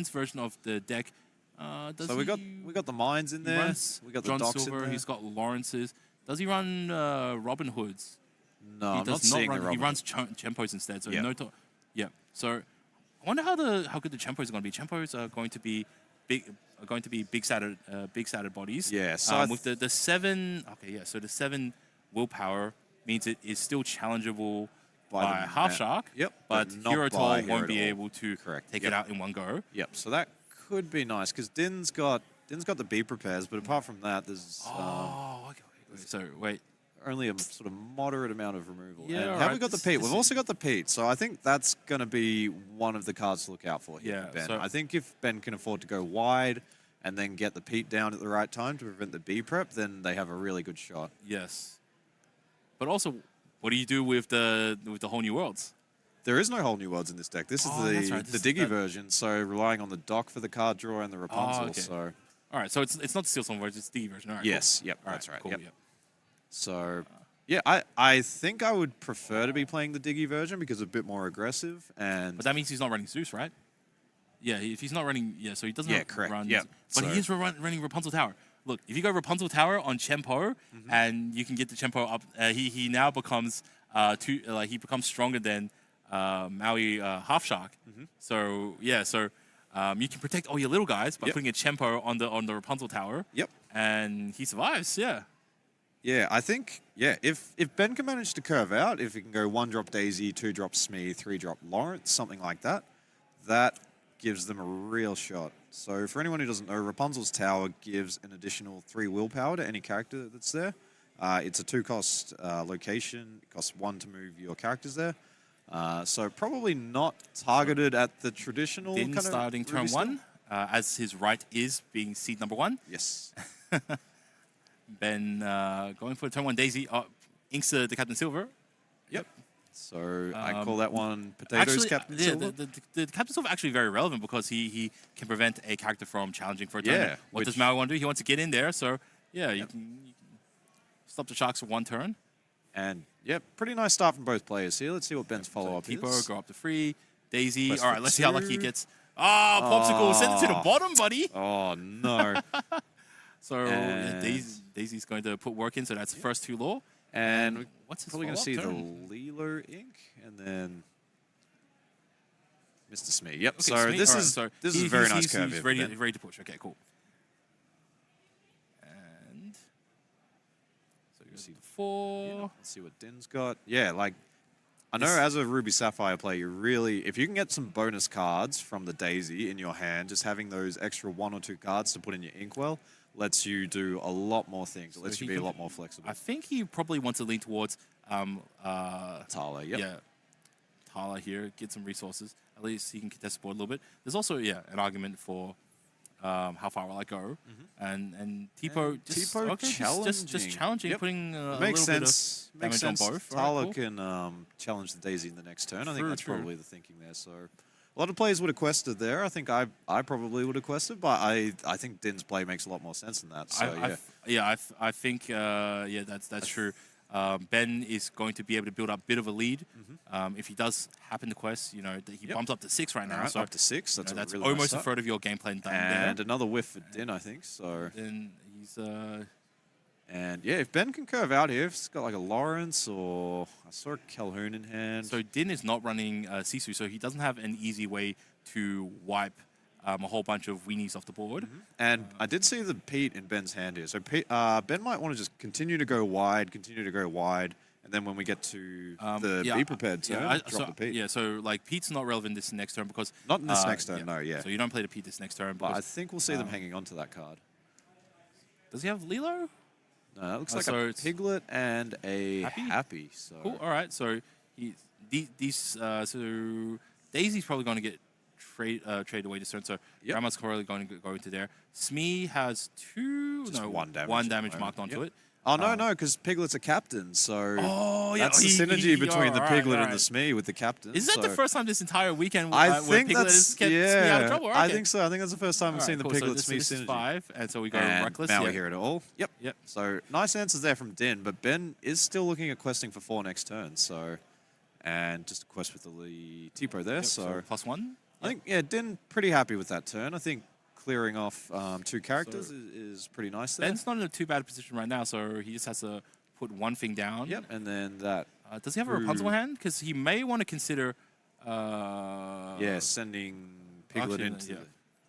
version of the deck. So we got the mines in there. We got the John docks Silver. in there. He's got Lawrence's. Does he run Robin Hoods? No, He I'm does not seeing the He Robin. runs Chempos instead. So Yeah. So I wonder how good the Chempos are going to be. Chempos are going to be big satted bodies. Yeah, so with the 7. Okay, yeah. So the 7 willpower means it is still challengeable by Half Shark. Yep, But but not Hero by Toll won't be Hero Toll. able to Correct. take Yep. it out in one go. Yep. So that could be nice because Din's got the B prepares, but apart from that, there's Okay. So wait. only a sort of moderate amount of removal. Yeah, and all have we right. got the Pete? We've also got the Pete, so I think that's going to be one of the cards to look out for here Yeah, for Ben. so- I think if Ben can afford to go wide and then get the Pete down at the right time to prevent the B prep, then they have a really good shot. Yes. But also, what do you do with the whole new worlds? There is no whole new worlds in this deck. This is That's right. the This- Diggy that- version, so relying on the dock for the card draw and the Rapunzel. okay. So All right. So it's not the Steel Storm version. It's the version. All right. yes, Cool. yep, All that's right. Cool. Yep. Yep. So, yeah, I think I would prefer to be playing the Diggy version because it's a bit more aggressive and But that means he's not running Zeus, right? Yeah. If he's not running, so he doesn't. correct. Run. Yep. But So- he is running Rapunzel Tower. Look, if you go Rapunzel Tower on Chempo, and you can get the Chempo up, he now becomes he becomes stronger than Maui Half Shark. So yeah, you can protect all your little guys by Yep. putting a Chempo on the Rapunzel Tower. Yep. And he survives. Yeah. Yeah, I think, if Ben can manage to curve out, if he can go 1-drop Daisy, 2-drop Smee, 3-drop Lawrence, something like that, that gives them a real shot. So for anyone who doesn't know, Rapunzel's Tower gives an additional 3 willpower to any character that's there. It's a 2-cost location. It costs 1 to move your characters there. So probably not targeted at the traditional Din kind of starting turn Ruby style. 1. as his right is being seed number 1. Yes. Ben going for turn 1 Daisy. Inks the Captain Silver. Yep. So I call that one Potatoes Actually, Captain yeah, Silver. the Captain Silver actually very relevant because he can prevent a character from challenging for a turn. Yeah, What does Maui want to do? He wants to get in there. So yeah, you Yep. can stop the Sharks for 1 turn. And yeah, pretty nice start from both players here. Let's see what Ben's follow-up Tipo is. go up to 3. Daisy. Quest All right, for let's see how lucky he 2. gets. Popsicle, send it to the bottom, buddy. Oh, no. So yeah, Daisy's going to put work in. So that's first 2 lore. And What's his probably going to see follow-up the Lilo ink and then Mr. Smee. Yep. Okay, So Smee. this All is right, this is a very nice he's curve here. ready, for Ben. ready to push. Okay, cool. And so you see the 4. Yeah, let's see what Din's got. Yeah, like I know as a Ruby Sapphire player, you really, if you can get some bonus cards from the Daisy in your hand, just having those extra 1 or 2 cards to put in your inkwell lets you do a lot more things. It lets you be a lot more flexible. I think he probably wants to lean towards Tala, yep. yeah, Tala here, get some resources. At least he can contest the board a little bit. There's also an argument for how far will I go, and Tipo just challenging, Yep. putting a Makes little sense. bit of Makes damage sense. on both. Tala Right, cool. can challenge the Daisy in the next turn. I think True, that's true. probably the thinking there. So a lot of players would have quested there. I think I probably would have quested, but I think Din's play makes a lot more sense than that. So I think that's true. Ben is going to be able to build up a bit of a lead. If he does happen to quest, he bumps up to 6 right now. Right, So up to 6. That's, that's really almost nice a third of your game plan done and there. another whiff for Din, I think. So Then he's and yeah, if Ben can curve out here, if he's got like a Lawrence or I saw a Calhoun in hand. so Din is not running Sisu, so he doesn't have an easy way to wipe a whole bunch of weenies off the board. And I did see the Pete in Ben's hand here. So Ben might want to just continue to go wide, and then when we get to the be prepared turn, drop the Pete. Yeah, so like Pete's not relevant this next turn because Not in this next turn, no, yeah. So you don't play the Pete this next turn. But I Because, think we'll see them hanging on to that card. does he have Lilo? No, that looks like so a it's Piglet and a Happy. So Cool. All right. So so Daisy's probably going to get trade away this turn. So Grandma's probably going to go into there. Smee has one damage one at the damage moment. marked onto Yep. it. Oh, no, because Piglet's a captain, so that's the he- synergy between the all Piglet right. and the Smee with the captain. Is that so the first time this entire weekend I where think Piglet that's has kept Smee out of trouble? I Okay. think so. I think that's the first time All we've right, seen the cool. Piglet so Smee this is synergy. 5, and so we go And Reckless. Maui Yeah. here at all. Yep. Yep. So nice answers there from Din, but Ben is still looking at questing for 4 next turn. So, and just a quest with the Tipo there. Yep, So +1. I think Din pretty happy with that turn. I think clearing off 2 characters is pretty nice there. Ben's not in a too bad position right now, so he just has to put one thing down. Yep, and then that. Does he have a Rapunzel in hand? Because he may want to consider. Sending Piglet actually,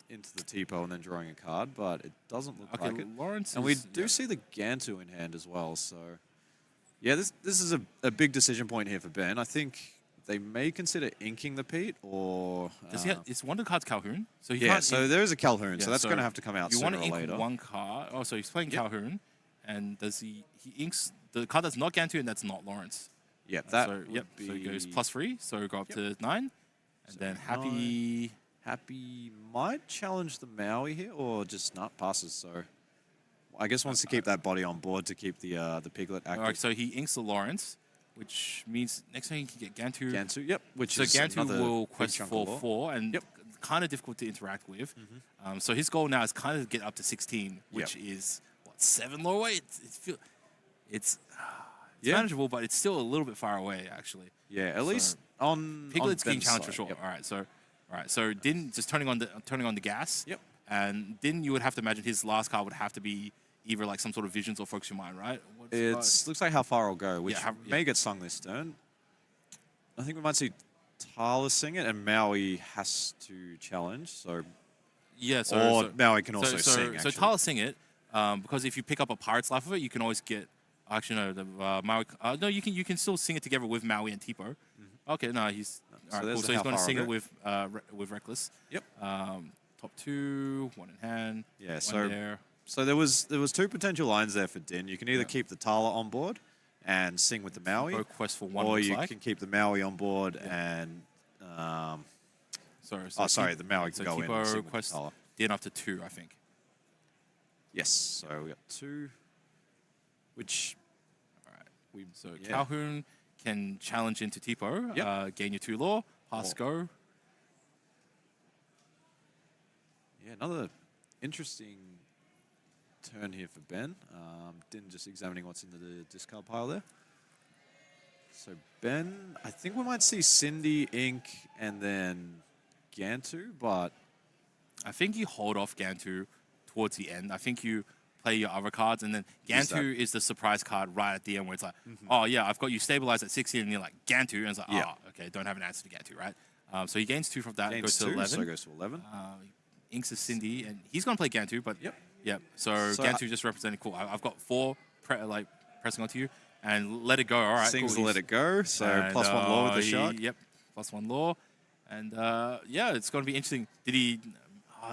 into the Tipo and then drawing a card, but it doesn't look Okay, like it. Lawrence. And we do see the Gantu in hand as well, so yeah, this is a big decision point here for Ben. I think they may consider inking the Pete or. Does he have, it's one of the cards Calhoun, so he Yeah, can't. so there is a Calhoun, so yeah, that's going to have to come out You sooner want or to ink later. one card. Oh, so he's playing Calhoun, and does he inks the card that's not Gantu and that's not Lawrence. Yeah, that So would so be he goes +3, so go up to 9, and then Happy. Happy might challenge the Maui here, or just not passes. So I guess wants to keep that body on board to keep the Piglet active. All right, so he inks the Lawrence, which means next time he can get Gantu. Gantu, yep. Which So is Gantu another will big quest chunk for of lore. 4 and kind of difficult to interact with. So his goal now is kind of get up to 16, which is what 7 lore away. It's manageable, but it's still a little bit far away actually. Yeah, at least on Piglet's on getting Ben's challenged for side, sure. yep. All right. So Din just turning on the gas. Yep. And Din, you would have to imagine his last card would have to be either like some sort of visions or focus your mind, right? It looks like how far I'll go, which Yeah, may get sung this turn. I think we might see Tala sing it, and Maui has to challenge. So yeah. or Maui can also sing. So Actually. Tala sing it because if you pick up a pirate's life of it, you can always get. Actually, no. The Maui. No, you can still sing it together with Maui and Tipo. Okay, no, he's all right, cool. So he's going to sing it with Reckless. Yep. Top 2, 1 in hand. Yeah. One So there. so there was 2 potential lines there for Din. You can either keep the Tala on board and sing with the Maui, Go quest for 1. or looks you like. can keep the Maui on board and. Sorry. The Maui can go in and sing with quest. the Tala. Din up to 2, I think. Yes. So we got 2, which All right. So Calhoun can challenge into Tipo, Yep. gain your 2 lore, pass go. Yeah, another interesting turn here for Ben. Din just examining what's in the discard pile there. So Ben, I think we might see Cindy, Ink, and then Gantu, but I think you hold off Gantu towards the end. I think you play your other cards, and then Use Gantu is the surprise card right at the end where it's like, oh yeah, I've got you stabilized at 16, and you're like, Gantu, and it's like, oh, okay, don't have an answer to Gantu, right? So he gains 2 from that, goes to 11. So goes to 11. Inks is Cindy, and he's going to play Gantu, but So Gantu just representing, cool, I've got 4 pressing onto you, and let it go, all right. Sings cool. Let It Go, so and, +1 law with the shark. Yep, +1 law. And yeah, it's going to be interesting. Did he,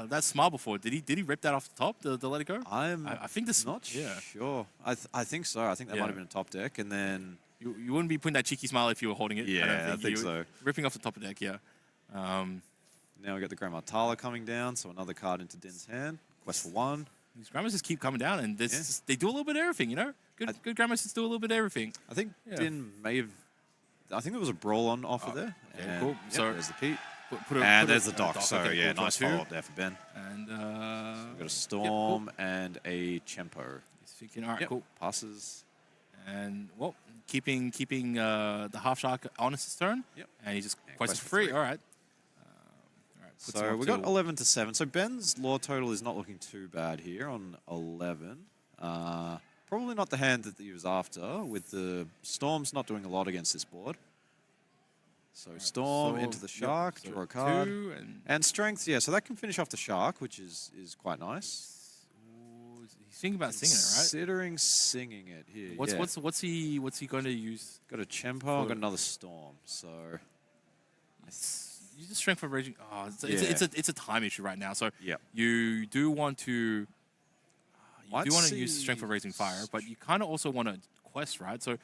that's smart before, did he rip that off the top, the Let It Go? I think this, not sure. I think so. I think that might have been a top deck, and then... You wouldn't be putting that cheeky smile if you were holding it. Yeah, I think so. Ripping off the top of the deck, yeah. Now we got the Grandma Tala coming down, so another card into Din's hand. Quest for 1. These Grandmas just keep coming down, and they do a little bit of everything, you know? Good Grandmas just do a little bit of everything. I think Din may have... I think there was a brawl on offer there. Yeah, cool. So there's the Pete. And there's the dock, so okay, yeah, cool. nice follow-up there for Ben. And we've got a Storm and a Chempo. He's thinking, all right, cool. Passes. And, well, keeping the Half Shark on his turn. Yep. And he just quests for free. All right. So we got 11 to 7. So Ben's lore total is not looking too bad here on 11. Probably not the hand that he was after, with the Storms not doing a lot against this board. So Storm into the Shark, draw a card. 2 and Strength, yeah, so that can finish off the Shark, which is quite nice. He's thinking about singing it, right? Considering singing it here. What's he going to use? Got a Chempo, got another Storm, so... Use the Strength for Raging. Oh, it's a time issue right now. So Yep. you do want to use the Strength for Raising Fire, but you kind of also want to quest, right? So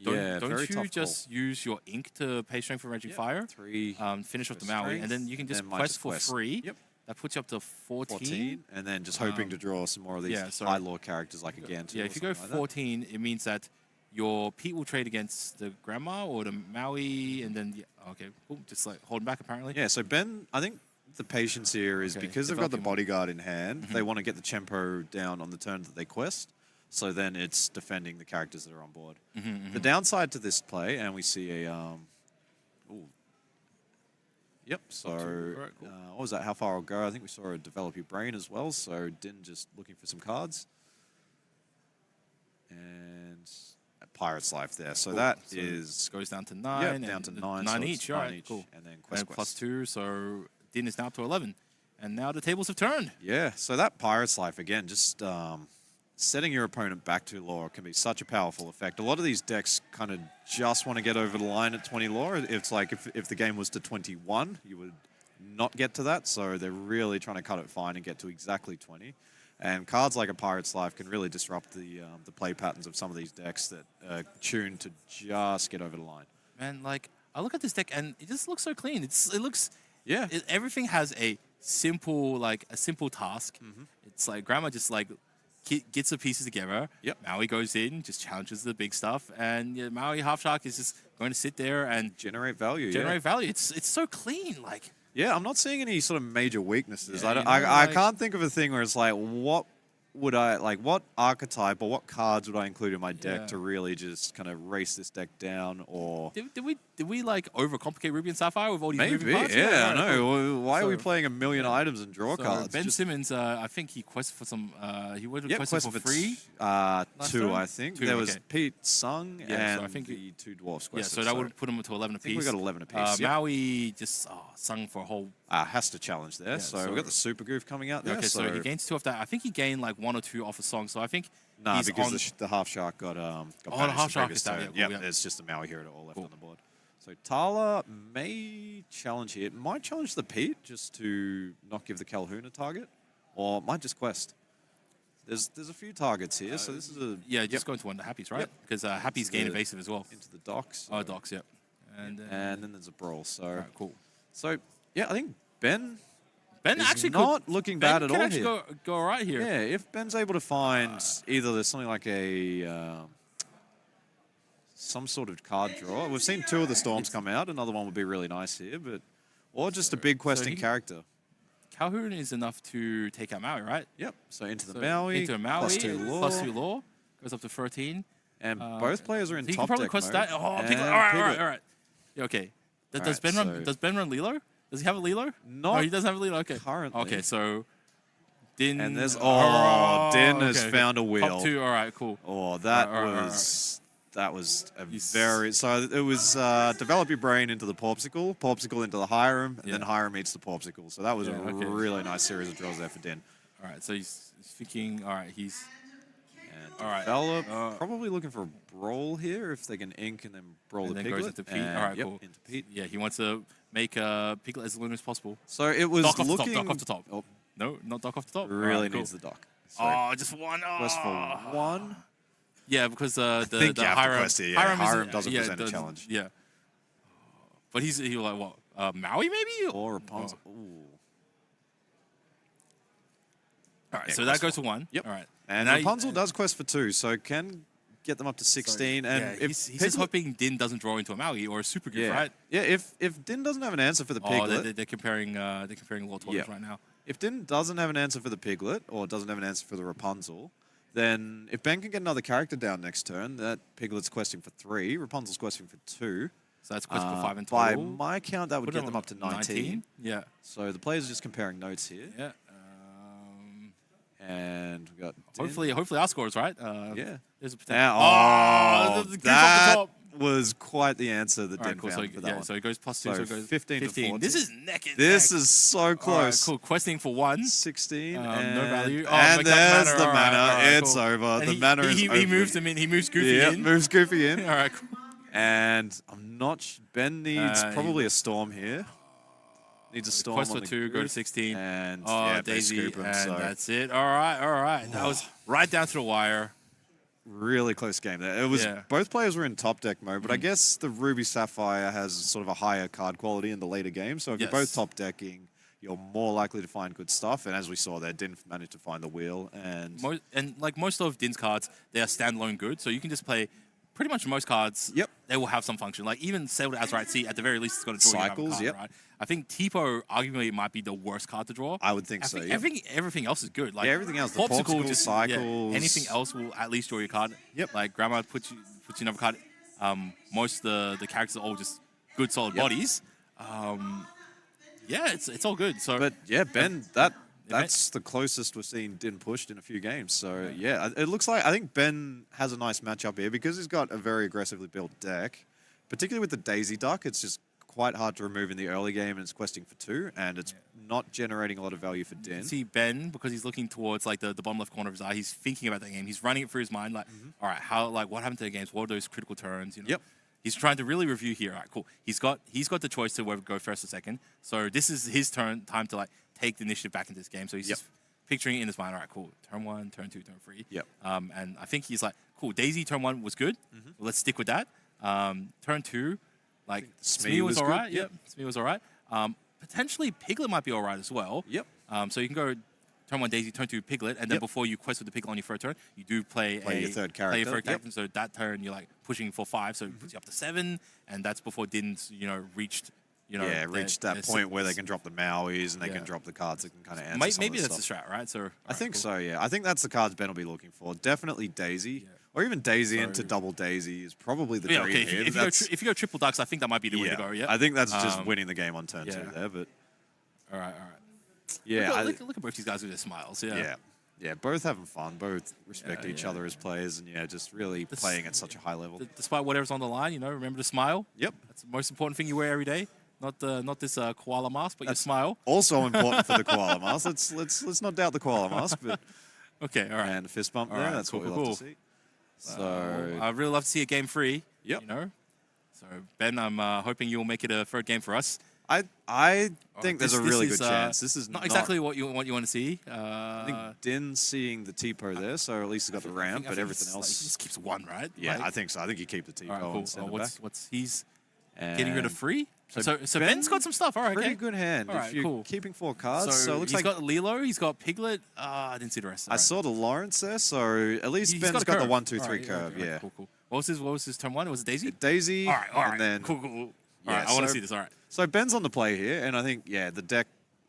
don't you just use your Ink to pay Strength for Raging Fire? 3. Finish off the Maui, and then you can just quest for free. Yep. That puts you up to 14. And then just hoping to draw some more of these high lore characters like again. Yeah, if you go 14, it means that your Pete will trade against the Grandma or the Maui, and then, okay, cool, just like holding back apparently. Yeah, so Ben, I think the patience here is because they've got the Bodyguard in hand, they want to get the Chempo down on the turn that they quest, so then it's defending the characters that are on board. The downside to this play, and we see a... Yep, so right, cool. What was that, how far I'll go? I think we saw a Develop Your Brain as well, so Din just looking for some cards. And... Pirate's Life there. So that goes down to 9. Yeah, down to 9. 9 each, all right, cool. And then Quest. +2, so Din is now up to 11. And now the tables have turned. Yeah, so that Pirate's Life, again, just setting your opponent back to lore can be such a powerful effect. A lot of these decks kind of just want to get over the line at 20 lore. It's like if the game was to 21, you would not get to that. So they're really trying to cut it fine and get to exactly 20. And cards like a Pirate's Life can really disrupt the play patterns of some of these decks that are tuned to just get over the line. Man, like, I look at this deck and it just looks so clean. It looks... Yeah. Everything has a simple task. It's like Grandma just like gets the pieces together. Yep. Maui goes in, just challenges the big stuff. And Maui Half Shark is just going to sit there and... Generate value, Generate value. It's so clean, like... Yeah, I'm not seeing any sort of major weaknesses. Yeah, I can't think of a thing where it's like, what archetype or what cards would I include in my deck to really just kind of race this deck down? Or did we like overcomplicate Ruby and Sapphire with all these moving parts? Yeah, I know. Why are we playing 1,000,000 items and draw cards? Ben Simmons, I think he quested for some. He requested for free. 2, I think. There was Pete Sung and so I think the 2 dwarfs. Yeah, so that would put him to 11 apiece. I think we got 11 apiece. Maui just sung for a whole. Has to challenge there. So we've got the Super Goof coming out there. Okay, so he gains 2 off that. I think he gained like 1 or 2 off a song. So I think because the Half Shark got the Half Shark is down. Yeah, there's just a Maui here all left on the board. So Tala may challenge here. It might challenge the Pete just to not give the Calhoun a target, or it might just quest. There's a few targets here, so this is a just going to one of the Happies, right? Because Happies gain evasive as well into the docks. Oh, docks, yeah. And then there's a brawl. So cool. So yeah, I think Ben Ben is actually not looking Ben bad at can all actually here. go all right here. Yeah, if Ben's able to find either there's something like a some sort of card draw. We've seen 2 of the Storms come out. Another one would be really nice here, but or just a big questing character. Calhoun is enough to take out Maui, right? Yep. So into the Maui, Into a Maui, +2 law. law, goes up to 13. And both players are in So you top can probably deck quest mode. that. Oh, And Piglet. All right, all right, Piglet. all right. Yeah, okay. Does Alright, Ben run? so- Does Ben run Lilo? Does he have a Lilo? Not Oh, he doesn't have a Lilo. Okay. currently. Okay, so Din. And there's Din has okay, found a wheel. Top 2. All right, cool. Oh, that Alright, was that was a He's- very so it was develop your brain into the Porpsicle into the Hiram, and then Yeah. Hiram eats the Porpsicle. So that was Yeah, a okay. really nice series of draws there for Din. All right, so he's thinking. All right, he's. And All right. develop, probably looking for a brawl here if they can ink and then brawl And the then Piglet. goes into Pete. And, All right, yep, cool. into Pete. Yeah, he wants to make Piglet as lunar as possible. So it was Dock off the top, looking. dock off the top. Oh, No, not dock off the top. All really right, cool. needs the dock. So Oh, just one. quest for Oh. 1. Yeah, because the think the you have to Hiram, quest here, yeah. Hiram, Hiram doesn't present a challenge. Yeah, but he's like what? Maui maybe? Or Rapunzel. Oh. Ooh. All right, Yeah, so quest that goes for to 1. Yep. All right, And now Rapunzel does quest for 2, so can get them up to 16. And yeah, if he's just Piglet- hoping Din doesn't draw into a Maui or a super goof, right? Yeah, if Din doesn't have an answer for the Oh, Piglet, they're comparing Law Toys Yeah. right now. if Din doesn't have an answer for the Piglet or doesn't have an answer for the Rapunzel, then if Ben can get another character down next turn, that Piglet's questing for 3, Rapunzel's questing for 2. So that's quest for 5 in By total. my count, that would Put get him them on up to 19. Yeah, So the players are just comparing notes here. yeah. And we got Din. Hopefully our score is right. Yeah. There's a potential. Now, the goof off that the top. was quite the answer that All right, Din cool. found So for that yeah, one. so it goes +2. So So it goes 15 to 15. 14. This is neck and This neck. is so All right, close. cool. Questing for 1. 16 No and, value. Oh, and make that there's the All right, mana. all right, It's cool. over. And The mana is over. he moves him in. He moves Goofy Yep, in. moves Goofy in. All right, cool. And I'm not. Ben needs he- probably a storm here. Needs a storm. Quest on for the 2, go to Goof, 16. And Oh, yeah, they Daisy, scoop him. and So that's it. All right. That was right down to the wire. really close game there. It was Yeah. both players were in top deck mode, but I guess the Ruby Sapphire has sort of a higher card quality in the later games. So if you're both Yes. top decking, you're more likely to find good stuff. And as we saw there, didn't manage to find the wheel. And Most of Din's cards, they are standalone good, so you can just play pretty much most cards. Yep. They will have some function. Like even Sailed as Right Sea, at the very least, it's got to draw you Cycles, another yep. card, right? I think Tipo arguably might be the worst card to draw. I would think so, yeah. Everything else is good. Like Yeah, everything else, the Popsicle, Cycles. anything else will at least draw your card. Yep. Like Grandma puts you another card. Most of the characters are all just good solid Yep. bodies. Yeah, it's all good. So But yeah, Ben, that's the closest we've seen Din pushed in a few games. So yeah, it looks like I think Ben has a nice matchup here because he's got a very aggressively built deck, particularly with the Daisy Duck. It's just quite hard to remove in the early game, and it's questing for 2, and it's not generating a lot of value for Din. see Ben, because he's looking towards like the bottom left corner of his eye, he's thinking about that game. He's running it through his mind, like, all right, what happened to the games? What are those critical turns? You know? Yep. He's trying to really review here. All right, cool. He's got the choice to whether go first or second. So this is his time to like take the initiative back into this game. So he's just picturing it in his mind. All right, cool. Turn 1, turn 2, turn 3. Yep. And I think he's like, cool. Daisy turn 1 was good. Well, let's stick with that. Turn 2, like Smee was was all good, right. yep. Smee was all right. Potentially Piglet might be all right as well. Yep. So you can go turn 1 Daisy, turn 2 Piglet, and then Yep. before you quest with the Piglet on your third turn, you do play Play your third Play your character, third yep. character. So that turn you're like pushing for 5, so it puts you up to 7, and that's before Din's reached reached that point where they can drop the Mauis and they Yeah. can drop the cards that can kind of answer some Maybe of the that's stuff. the strat, right? So I think so, yeah. I think that's the cards Ben will be looking for. Definitely Daisy. Or even Daisy So- into double Daisy is probably the Yeah, dream okay. here. If you go triple ducks, I think that might be the way to go. Yeah. I think that's just winning the game on turn yeah. 2 there, but All right. yeah. Look at both these guys with their smiles. Yeah. Yeah, both having fun, both respect Yeah, each yeah. other as players, and yeah, just really playing at such a high level. Despite whatever's on the line, remember to smile. Yep. That's the most important thing you wear every day. Not this koala mask, but your smile. Also important for the koala mask. Let's not doubt the koala mask, but Okay. All right. and a fist bump All there. right, That's what we cool, love to see. So I'd really love to see a game 3. Yep. So Ben, I'm hoping you'll make it a third game for us. I think there's a This really is, good chance. This is not exactly what you want to see. I think Din seeing the T-po there, so at least he's got the ramp, but everything he else. just keeps 1, right? Yeah, Like- I think so. I think you keep the T-po All right, and cool. send it back. What's he's getting rid of And 3? So Ben's got some stuff. All right, Pretty okay. good hand. All right, if you're cool. keeping 4 cards, so it looks he's like got Lilo, he's got Piglet. I didn't see the rest. I saw the Lawrence there, so at least He's Ben's a got the curve. 1, 2, All 3 right, curve. okay, Yeah. Cool. What was his turn 1? Was it Daisy? Daisy. All right. And then Cool. All Yeah, right, I want to so- see this. All right. So Ben's on the play here, and I think the deck,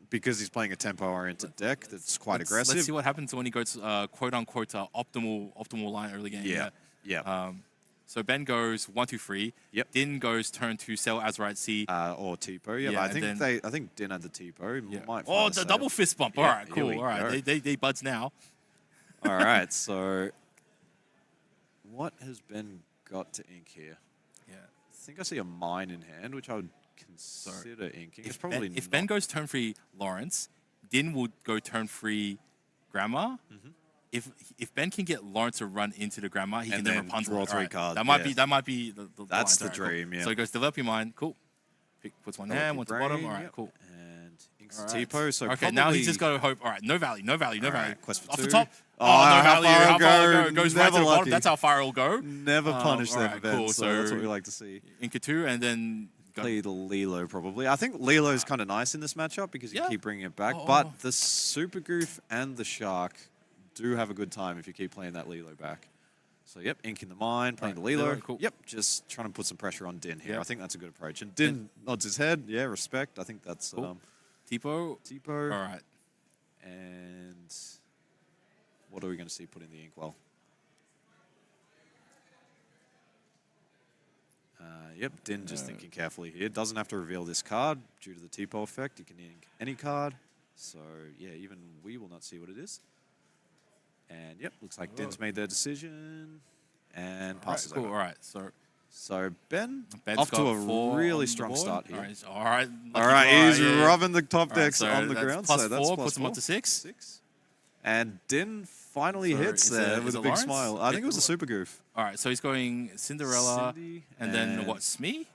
because he's playing a tempo-oriented deck that's quite aggressive. Let's see what happens when he goes quote unquote optimal line early game. Yeah. So Ben goes 1, 2, 3. Yep. Din goes turn 2, Sell Azurite Sea. Or Tipo. Yeah, Yeah, but and I think Din had the Tipo. Yeah. Might Oh, find the a double save. fist bump. Yeah, All right, here cool. we All right, go. they buds now. All right, so what has Ben got to ink here? Yeah. I think I see a mine in hand, which I would consider inking. It's If probably Ben, if not. Ben goes turn 3 Lawrence, Din will go turn 3 Grandma. Mm-hmm. If Ben can get Lawrence to run into the Grandma, he can And then then Rapunzel. draw it. 3 All right. cards, That might be the That's line. the All right, dream, cool. yeah. So he goes develop your mind. Cool. Puts one hand, one to bottom. Brain, All right, yep. cool. And inks All the right. Tipo, so okay, now he's probably- just got to hope. All right, no value. All value. right, quest for Off the 2. top. Oh, no how value. far How far it'll it'll go? Goes right Never to the bottom. lucky. That's how far it'll go. Never punish all them, right, Ben, cool. so that's what we like to see. Inca 2, and then go. Play the Lilo, probably. I think Lilo is kind of nice in this matchup because you Yeah. keep bringing it back, Oh. but the Super Goof and the Shark do have a good time if you keep playing that Lilo back. So, yep, inking the mine, playing the Alright, Lilo. Lilo, cool. Yep, just trying to put some pressure on Din here. Yep. I think that's a good approach. And Din nods his head. Yeah, respect. I think that's Cool. Tipo. Tipo. All right. And what are we going to see put in the inkwell? Yep, Din just thinking carefully here. Doesn't have to reveal this card due to the Tipo effect. You can ink any card. So, yeah, even we will not see what it is. And, yep, looks like Din's made their decision and passes Cool. over. All right. So, Ben's Ben's off to got a 4 on really the strong board. start here. All right. All right, he's yeah. rubbing the top All right, decks so on the that's ground. plus So that's 4, plus puts him 4. up to 6. 6. And Din finally So hits is there it- with is a it big Lawrence? smile. I think it was a Super Goof. All right. So he's going Cinderella, Cindy and then and what? Smee?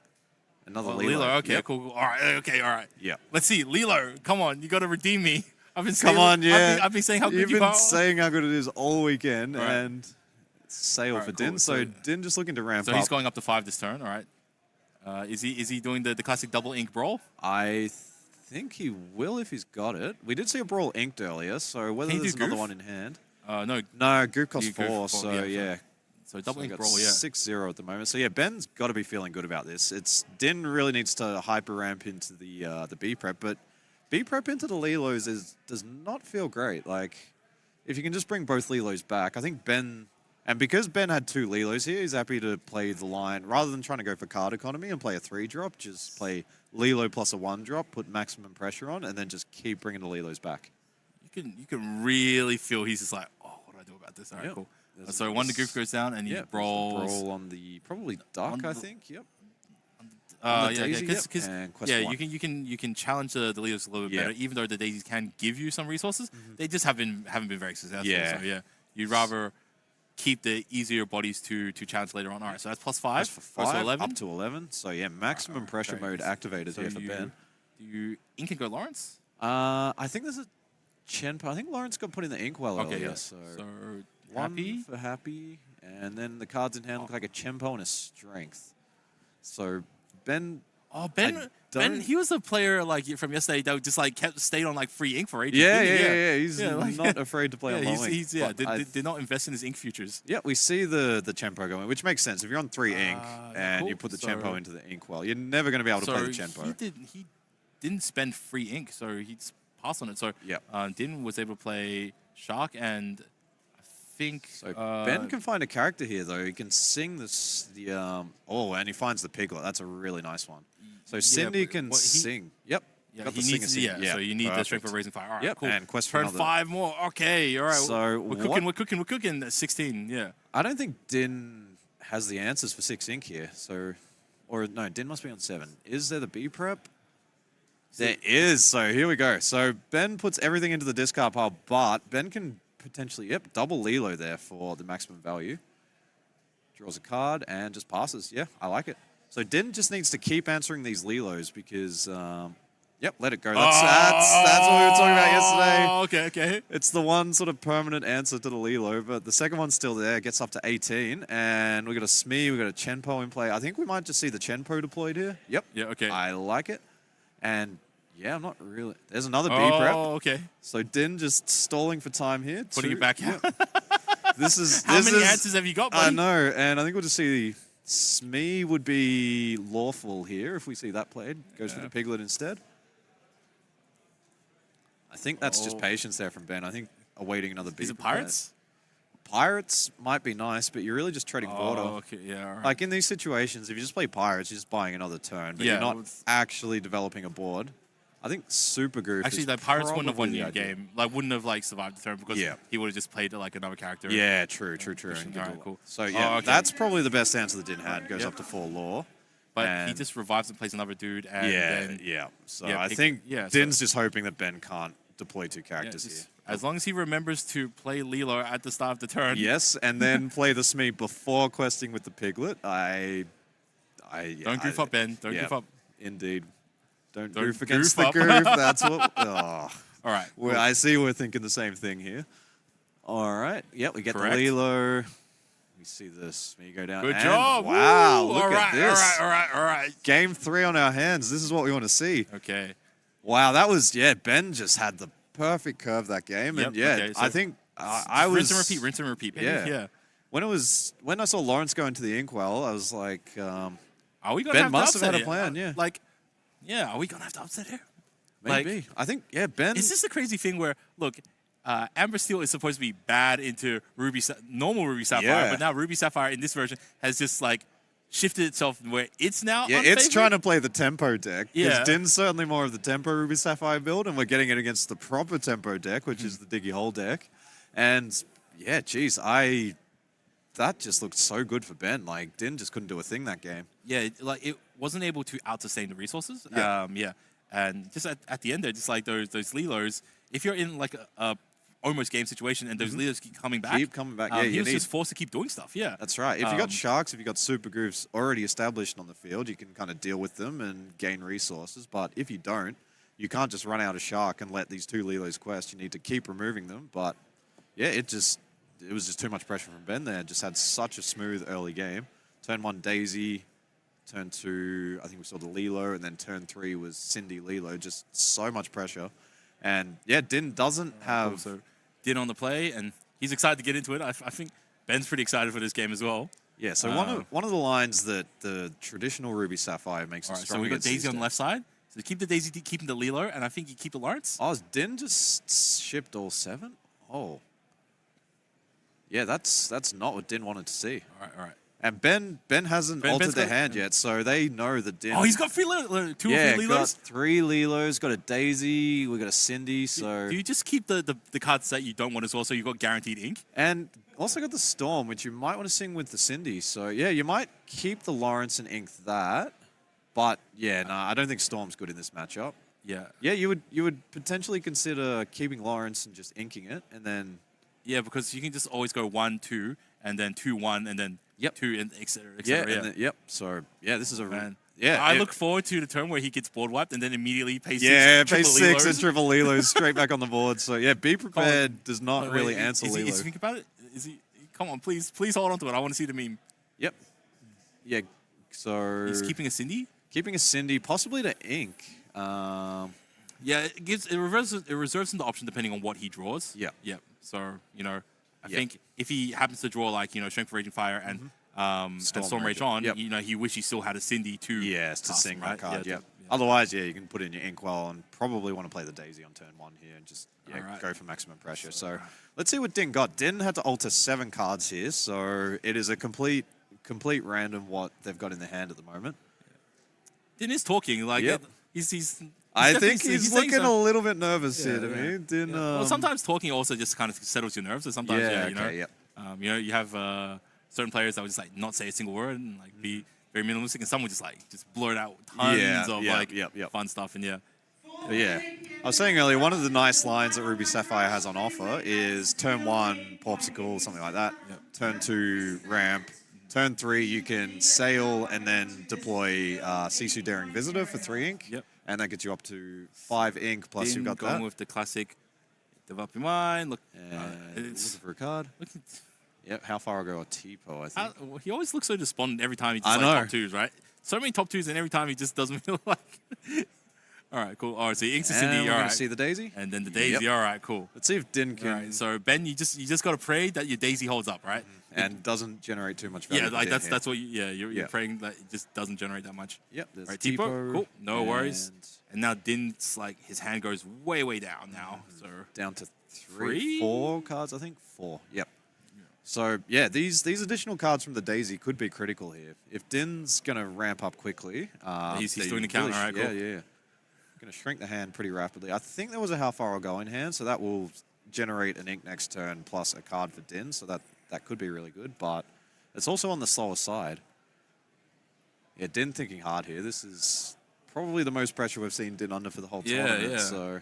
Another Oh, Lilo. Okay. Yep. Cool. All right. Okay. All right. Yeah. Let's see. Lilo, come on. You got to redeem me. I've been saying, Come on, yeah. I've been saying how good You've you been are. saying how good it is all weekend, All right. and sail All right, for cool. Din. So So- Din just looking to ramp So up. he's going up to 5 this turn. All right. Is he doing the classic double ink brawl? I think he will if he's got it. We did see a brawl inked earlier, so whether Can he there's do another goof? one in hand. No. No, Goof costs Goof 4, for- so yeah, yeah. So double So we ink got brawl. Yeah. 6-0 at the moment. So yeah, Ben's got to be feeling good about this. Din really needs to hyper ramp into the B prep, but B prep into the Lilos does not feel great. Like if you can just bring both Lilos back, I think Ben, and because Ben had 2 Lilos here, he's happy to play the line rather than trying to go for card economy and play a 3-drop. Just play Lilo plus a 1-drop, put maximum pressure on, and then just keep bringing the Lilos back. You can really feel he's just like, oh, what do I do about this? All right, Yep. cool. There's So one the goof goes down and he Yeah, brawls. brawl on the probably duck, on I the- think. Yep. Yeah, the daisy, because and quest yeah, one. you can challenge the Leos a little bit Yeah. better, even though the daisies can give you some resources. They just haven't been very successful. Yeah. So yeah, you'd rather keep the easier bodies to challenge later on. All right, so that's plus 5. That's for 5, to 11. up to 11. So yeah, maximum pressure very mode nice. activated So here for Ben. Do you ink and go Lawrence? I think there's a Chenpo. I think Lawrence got put in the inkwell Okay, earlier. yeah. So, Happy. 1 for happy, and then the cards in hand look like a Chenpo and a strength. So Ben. Oh, Ben, don't- he was a player like from yesterday that just like stayed on like free ink for ages. Yeah, didn't he? yeah. He's like- not afraid to play on low ink. he's but I did not invest in his ink futures. Yeah, we see the Chenpo going, which makes sense. If you're on 3 ink and cool. you put the So- Chenpo into the inkwell, you're never going to be able to play the he Chenpo. didn't spend free ink, so he passed on it. So Yep. Din was able to play Shark, and I think So Ben can find a character here, though. He can sing and he finds the Piglet. That's a really nice one. So Cindy but can what he- sing. Yep. Yeah, Got he the needs singer sing. so you need the strength perfect. of raising fire. All right, Yep, cool. and quest for Turn another- 5 more. Okay, all right. So we're what- cooking. We're cooking. 16. Yeah. I don't think Din has the answers for 6 ink here. So, or no, Din must be on 7. Is there the B prep? There is. So here we go. So Ben puts everything into the discard pile, but Ben can potentially, double Lilo there for the maximum value. Draws a card and just passes. Yeah, I like it. So Din just needs to keep answering these Lilos because, let it go. That's what we were talking about yesterday. okay. It's the one sort of permanent answer to the Lilo, but the second one's still there. Gets up to 18, and we got a Smee, we got a Chenpo in play. I think we might just see the Chenpo deployed here. Yep. Yeah, okay. I like it. And yeah, I'm not really. There's another B prep. Oh, okay. So Din just stalling for time here. Putting it back out. This is How many answers have you got, buddy? I know, and I think we'll just see Smee would be lawful here if we see that played. Goes for the Piglet instead. I think that's just patience there from Ben. I think awaiting another B. Is it Pirates? Pirates might be nice, but you're really just treading water. Okay, yeah, all right. Like in these situations, if you just play Pirates, you're just buying another turn, but Yeah, you're not it's- actually developing a board. I think Super Goof Actually, is the Pirates wouldn't have won probably the idea. game. Like, wouldn't have like survived the turn because he would have just played like another character. Yeah, true. All right, cool. So yeah, okay. that's probably the best answer that Din had. Goes up to 4 law. But he and- just revives and plays another dude, and then yeah. So yeah, I pick- think yeah, so- Din's just hoping that Ben can't deploy 2 yeah, characters just- here. as long as he remembers to play Lilo at the start of the turn. Yes, and then play the Smee before questing with the Piglet. Don't goof up, Ben. Don't goof up. Indeed. Don't Don't goof against goof the up. goof. That's what. Oh. All right. Well, cool. I see we're thinking the same thing here. All right. Yep, we get Correct. the Lilo. We see the Smee go down. Good and job. Wow, Woo! look all right, at this. All right. Game 3 on our hands. This is what we want to see. Okay. Wow, that was, Ben just had the perfect curve that game. Yep, And yeah, okay, so I think I was... Rinse and repeat, baby. Yeah. Yeah. When I saw Lawrence go into the Inkwell, I was like, Are we gonna Ben have must to have had upset a plan, yeah. Like, yeah, are we gonna have to upset here? maybe. Like, I think, Ben... is this the crazy thing where, look, Amber Steel is supposed to be bad into normal Ruby Sapphire, Yeah. but now Ruby Sapphire in this version has just like shifted itself where it's now Yeah, it's unfavored? trying to play the tempo deck. Yeah. Because Din's certainly more of the tempo Ruby Sapphire build, and we're getting it against the proper tempo deck, which is the Diggy Hole deck. And yeah, geez, that just looked so good for Ben. Like, Din just couldn't do a thing that game. Yeah, it wasn't able to out-sustain the resources. Yeah. And just at the end there, just like those Lilos, if you're in like a almost game situation and those Lilos keep coming back, Keep coming back. Yeah, he you was need... just forced to keep doing stuff. Yeah, That's right. If you got Sharks, if you got Super Goofs already established on the field, you can kind of deal with them and gain resources. But if you don't, you can't just run out a Shark and let these 2 Lilos quest. You need to keep removing them. But yeah, it was just too much pressure from Ben there. Just had such a smooth early game. Turn 1, Daisy. Turn 2, I think we saw the Lilo. And then turn 3 was Cindy Lilo. Just so much pressure. And yeah, Din doesn't have... Also, Din on the play, and he's excited to get into it. I think Ben's pretty excited for this game as well. Yeah, so one of the lines that the traditional Ruby Sapphire makes All it right, strong so we got against Daisy these on the decks. left side. So keep the Daisy, keeping the Lilo, and I think you keep the Lawrence. Oh, is Din just shipped all 7? Oh. Yeah, that's not what Din wanted to see. All right. And Ben hasn't altered Ben's their got- hand yet, so they know that Din... Oh, he's got 2 or 3 Lilos. got 3 Lilos, got a Daisy, we got a Cindy, so... Do you just keep the cards that you don't want as well, so you've got guaranteed ink? And also got the Storm, which you might want to sing with the Cindy. So yeah, you might keep the Lawrence and ink that. But yeah, no, I don't think Storm's good in this matchup. Yeah. Yeah, you would potentially consider keeping Lawrence and just inking it, and then... Yeah, because you can just always go 1, 2, and then 2, 1, and then 2, and et cetera, et Yeah, cetera. and then, yep. So yeah, this is a... Man. Yeah, I look forward to the turn where he gets board wiped and then immediately pays 6. Yeah, pay triple 6 Lilos. and triple Lilos straight back on the board. So yeah, be prepared does not Wait, really answer is Lilo. he think about it? Is he? Come on, please hold on to it. I want to see the meme. Yep. Yeah. So He's keeping a Cindy. keeping a Cindy, possibly to ink. Yeah, it reserves him the option depending on what he draws. Yeah. Yep. So I Yeah. think if he happens to draw like Strength of Raging Fire and Storm Rage on, Yep. he wish he still had a Cindy to Yes, to cast sing him, that right? card. Yeah, Yep. Otherwise, yeah, you can put in your Inkwell and probably want to play the Daisy on turn 1 here and just Alright. go for maximum pressure. So let's see what Din got. Din had to alter 7 cards here, so it is a complete random what they've got in their hand at the moment. Din is talking like Yep. he's I definitely- think he's saying looking a some- little bit nervous here to yeah. me. Din, well, sometimes talking also just kind of settles your nerves. So sometimes, yep. you have certain players that would just like not say a single word and like be very minimalistic, and some would just blurt out tons of fun stuff. And But yeah. I was saying earlier, one of the nice lines that Ruby Sapphire has on offer is turn 1, Popsicle, something like that. Yep. Turn 2, Ramp. Turn 3, you can sail and then deploy Sisu Daring Visitor for 3 ink. Yep. And that gets you up to 5 ink, plus Din you've got going that. with the classic Developing mind. Look, And it's looking for a card. look at, Yep, how far ago a Tipo, I think. he always looks so despondent every time he just I like know. top twos, right? So many top twos, and every time he just doesn't feel like. All right, cool. All right, so he inks the And Cindy. we're All going right, to see the Daisy. and then the Daisy. Yep. All right, cool. Let's see if Din All can right, so Ben, you just got to pray that your Daisy holds up, right? and doesn't generate too much value. Yeah, for like Din that's here. that's what you're Yeah. praying that it just doesn't generate that much. Yep, there's Right, Tipo. Tipo, cool, no worries. and And now Din's like his hand goes way down now. So Down to Three? 4 cards, I think. 4, yep. So, yeah, these additional cards from the Daisy could be critical here. If Din's going to ramp up quickly... He's they doing the counter, really all right, Yeah, cool. yeah. Going to shrink the hand pretty rapidly. I think there was a how far I'll go in hand, so that will generate an ink next turn plus a card for Din, so that could be really good, but it's also on the slower side. Yeah, Din thinking hard here. This is probably the most pressure we've seen Din under for the whole tournament, yeah. so...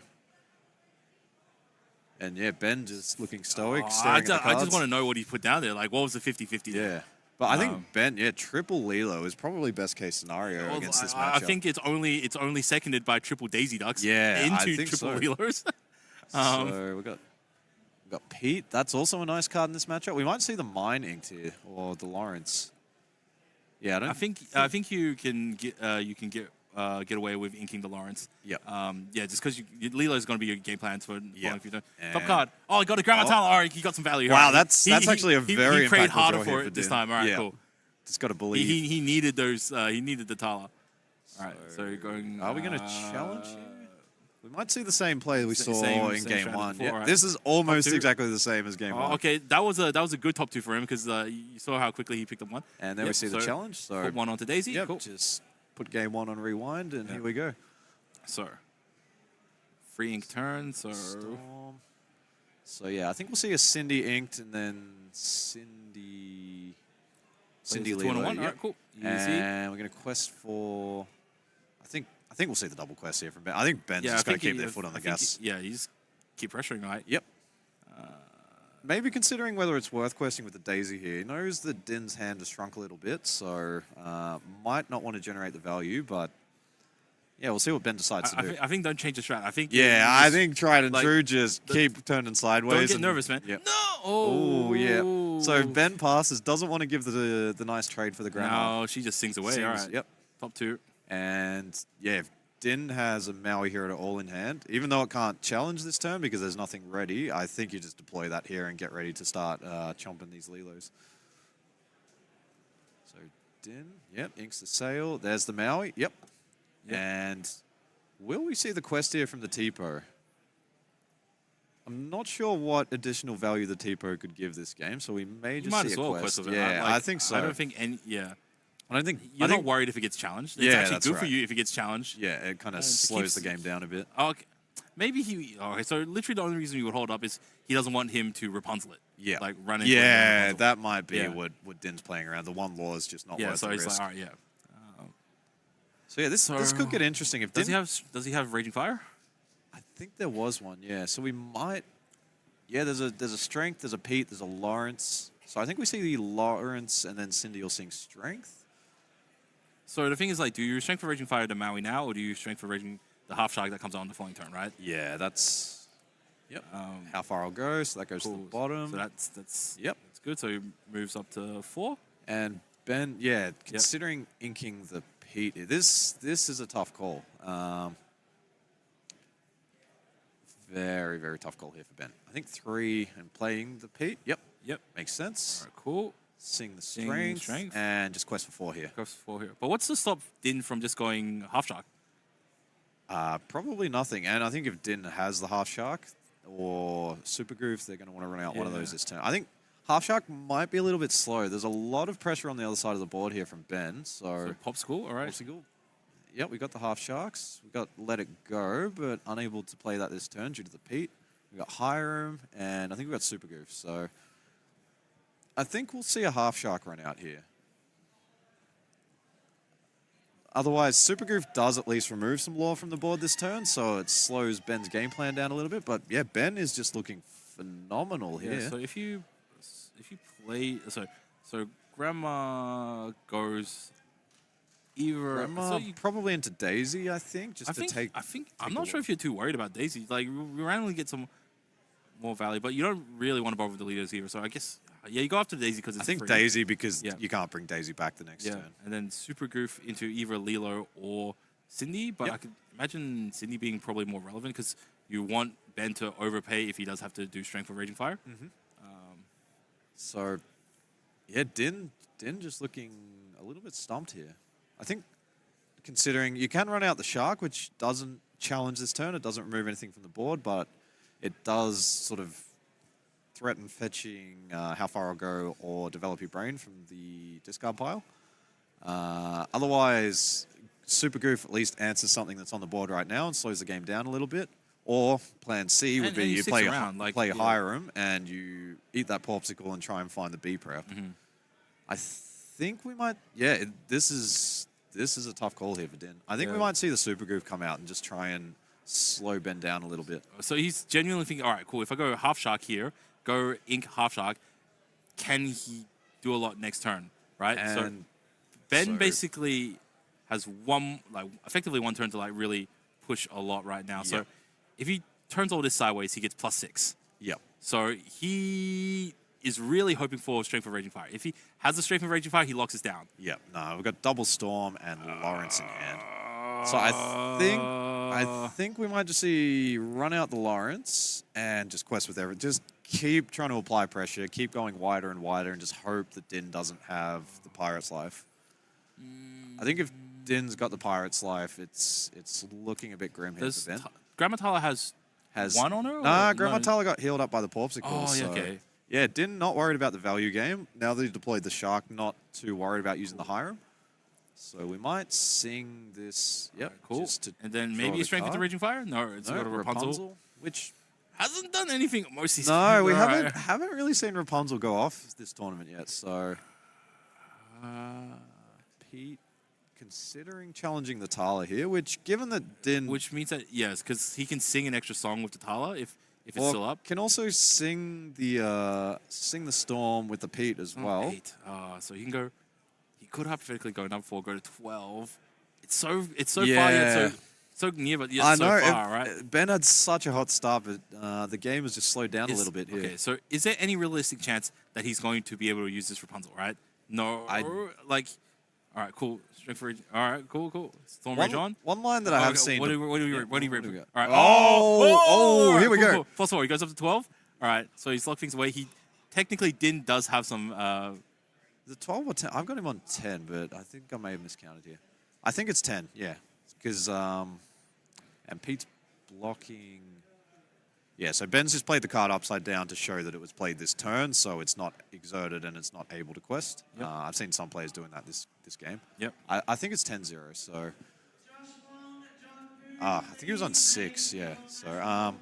And yeah, Ben just looking stoic, I staring at the cards. just want to know what he put down there. Like, what was the 50-50? Yeah. But I think Ben, triple Lilo is probably best case scenario Well, against this I matchup. think it's only seconded by triple Daisy Ducks. Yeah, I into think triple so. Wheelers. So we've got Pete. That's also a nice card in this matchup. We might see the Mine inked here, or the Lawrence. Yeah, I think you can get away with inking the Lawrence. Yep. Yeah, just because Lilo's going to be your game plan for following few turns. Top And- card. Oh, he got a Grandma Talent. All right, he got some value. Wow, All right. that's actually a very he prayed impactful harder draw for here it for this Din. time. All right, Yeah. cool. Just got to believe. He needed those. He needed the Tala. All right, so you're going. Are we going to challenge here? We might see the same play we saw same in game strategy 1. before, Yeah, right? this is almost two? exactly the same as game 1. Okay, that was a good top 2 for him because you saw how quickly he picked up one. And then we see the challenge. So put one onto Daisy. Yep, Cool. just put game 1 on rewind, and here we go. So free ink turn. So Storm. So yeah, I think we'll see a Cindy inked, and then Cindy 2 Lilo. and 1. Yep. All right, cool. Easy. And we're going to quest for. I think we'll see the double quest here from Ben. I think Ben's just going to keep their foot on the gas. Yeah, you just keep pressuring, right? Yep. Maybe considering whether it's worth questing with the Daisy here. He knows that Din's hand has shrunk a little bit, so might not want to generate the value, but yeah, we'll see what Ben decides to do. I think don't change the strat. I think I think Tried and like, True just keep turning sideways. Don't get nervous, man. Yep. No. Oh, yeah. So Ben passes, doesn't want to give the nice trade for the grandma. No, she just sings away. All right. Yep. Top 2. And yeah, if Din has a Maui hero all in hand, even though it can't challenge this turn because there's nothing ready, I think you just deploy that here and get ready to start chomping these Lilos. So Din, yep, inks the sail. There's the Maui, yep. And will we see the quest here from the Tipo? I'm not sure what additional value the Tipo could give this game, so we may You just might see as a well quest. quest with it. Yeah, Like, I think so. I don't think any. Yeah. I don't think You're I think, not worried if it gets challenged. It's Yeah, actually that's good for right. you if it gets challenged. Yeah, it kind of it slows keeps- the game down a bit. Okay. Maybe he. Okay, so literally the only reason you would hold up is he doesn't want him to Rapunzel it. Yeah. Like run into it and Yeah, Rapunzel. that might be Yeah. what Din's playing around. The one law is just not Yeah, worth so the he's risk. like, all right, yeah. So yeah, this could get interesting. If Does Din, he have Raging Fire? I think there was one. Yeah, so we might. Yeah, there's a strength, there's a Pete, there's a Lawrence. So I think we see the Lawrence and then Cindy will sing strength. So the thing is, like, do you strength for Raging Fire to Maui now, or do you strength for Raging the half shark that comes out on the following turn, right? Yeah, that's. Yep. How far I'll go, so that goes to the bottom. So that's Yep. that's good. So he moves up to 4. And Ben, yeah, considering inking the Pete, this is a tough call. Very, very tough call here for Ben. I think 3 and playing the Pete. Yep. Makes sense. All right, cool. Sing the Sing strength, and just quest for 4 here. Goes 4 here. But what's to stop Din from just going half shark? Probably nothing. And I think if Din has the half shark or super groove, they're going to want to run out one of those this turn. I think half shark might be a little bit slow. There's a lot of pressure on the other side of the board here from Ben. So Popsicle, all right. Popsicle. Yep, we got the half sharks. We got Let It Go, but unable to play that this turn due to the Pete. We got Hiram, and I think we got Super Goof. So I think we'll see a half shark run out here. Otherwise, Super Goof does at least remove some lore from the board this turn, so it slows Ben's game plan down a little bit. But yeah, Ben is just looking phenomenal here. Yeah, so if you play so Grandma goes either Grandma, so you, probably into Daisy, I think, just I to think take. I'm not sure if you're too worried about Daisy. Like we randomly get some more value, but you don't really want to bother with the leaders here. So I guess, yeah, you go after Daisy because it's I think free. Daisy because Yeah. you can't bring Daisy back the next Yeah, turn. and then Super Goof into either Lilo or Cindy, but I could imagine Cindy being probably more relevant because you want Ben to overpay if he does have to do Strength or Raging Fire. So, yeah, Din just looking a little bit stumped here. I think considering you can run out the Shark, which doesn't challenge this turn. It doesn't remove anything from the board, but it does sort of threaten fetching How Far I'll Go or Develop Your Brain from the discard pile. Otherwise, Super Goof at least answers something that's on the board right now and slows the game down a little bit. Or plan C would be and you play around, like, play Hiram and you eat that popsicle and try and find the B prep. I think we might. Yeah, this is a tough call here for Din. I think we might see the Super Goof come out and just try and slow Ben down a little bit. So he's genuinely thinking, all right, cool. If I go half Shark here, go Ink half Shark, can he do a lot next turn, right? So Ben basically has effectively one turn to like really push a lot right now. So if he turns all this sideways, he gets +6. Yep. So he is really hoping for Strength of Raging Fire. If he has the Strength of Raging Fire, he locks us down. Yep. No, we've got Double Storm and Lawrence in hand. So I think we might just see run out the Lawrence and just quest with everything. Just keep trying to apply pressure, keep going wider and wider, and just hope that Din doesn't have the Pirate's Life. I think if Din's got the Pirate's Life, it's looking a bit grim here for Ben. Grandma Tala has one on her? Nah, Grandma Tala got healed up by the Popsicle. Oh, so, okay. Yeah, Din not worried about the value game. Now that he's deployed the Shark, not too worried about using the Hiram. So we might sing this. Yep, right, cool. Just to and then draw maybe a the Strength card. into Raging Fire? No, it's got a Rapunzel. Which hasn't done anything most of these no, we games. haven't really seen Rapunzel go off this tournament yet. So Pete considering challenging the Tala here, which given that Din, which means that yes, because he can sing an extra song with the Tala if it's still up. Can also sing the Storm with the Pete as well. 8. So he can go. He could hypothetically go number 4, go to 12. It's so far yet so near, but yet so far, right? Ben had such a hot start, but the game has just slowed down a little bit here. Okay, so is there any realistic chance that he's going to be able to use this Rapunzel, right? No, all right, cool. Strength for all right, cool. Storm Rage on. One line that I have seen. What do we rip? All right. Oh, here we go. Cool. Plus 4, he goes up to 12. All right, so he's locked things away. He technically does have some. The 12 or 10? I've got him on 10, but I think I may have miscounted here. I think it's 10, yeah. Because, and Pete's blocking. Yeah, so Ben's just played the card upside down to show that it was played this turn, so it's not exerted and it's not able to quest. Yep. I've seen some players doing that this game. Yep. I think it's 10-0, so. I think he was on 6, yeah. So,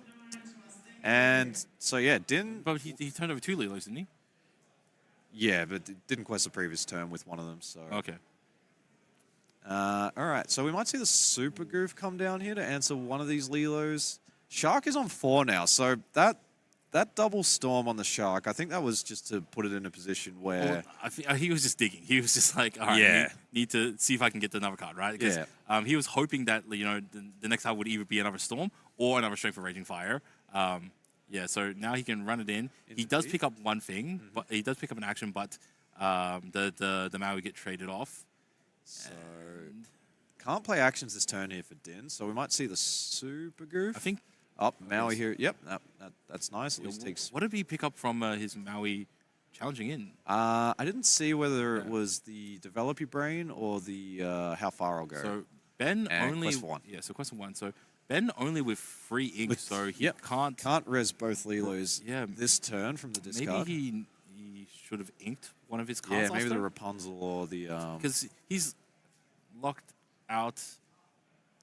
and so, yeah, Din. But he turned over 2 Lilos, didn't he? Yeah, but didn't quest the previous turn with one of them, so. Okay. All right, so we might see the Super Goof come down here to answer one of these Lilos. Shark is on 4 now, so that double Storm on the Shark, I think that was just to put it in a position where... Well, I think he was just digging. He was just like, all right, need to see if I can get another card, right? Because he was hoping that, the next card would either be another Storm or another Strength for Raging Fire. So now he can run it in. He does pick up one thing, but he does pick up an action, but the Maui get traded off. So can't play actions this turn here for Din, so we might see the Super Goof. I think Maui here. Yep, that's nice. At least takes. What did he pick up from his Maui challenging in? I didn't see whether it was the Develop Your Brain or the How Far I'll Go. So Ben and only Quest 1. Yeah, so Quest 1. So Ben only with 3 ink, so he can't res both Lilos. Yeah, this turn from the discard. Maybe he should have inked one of his cards. Yeah, maybe the Rapunzel or the because he's locked out.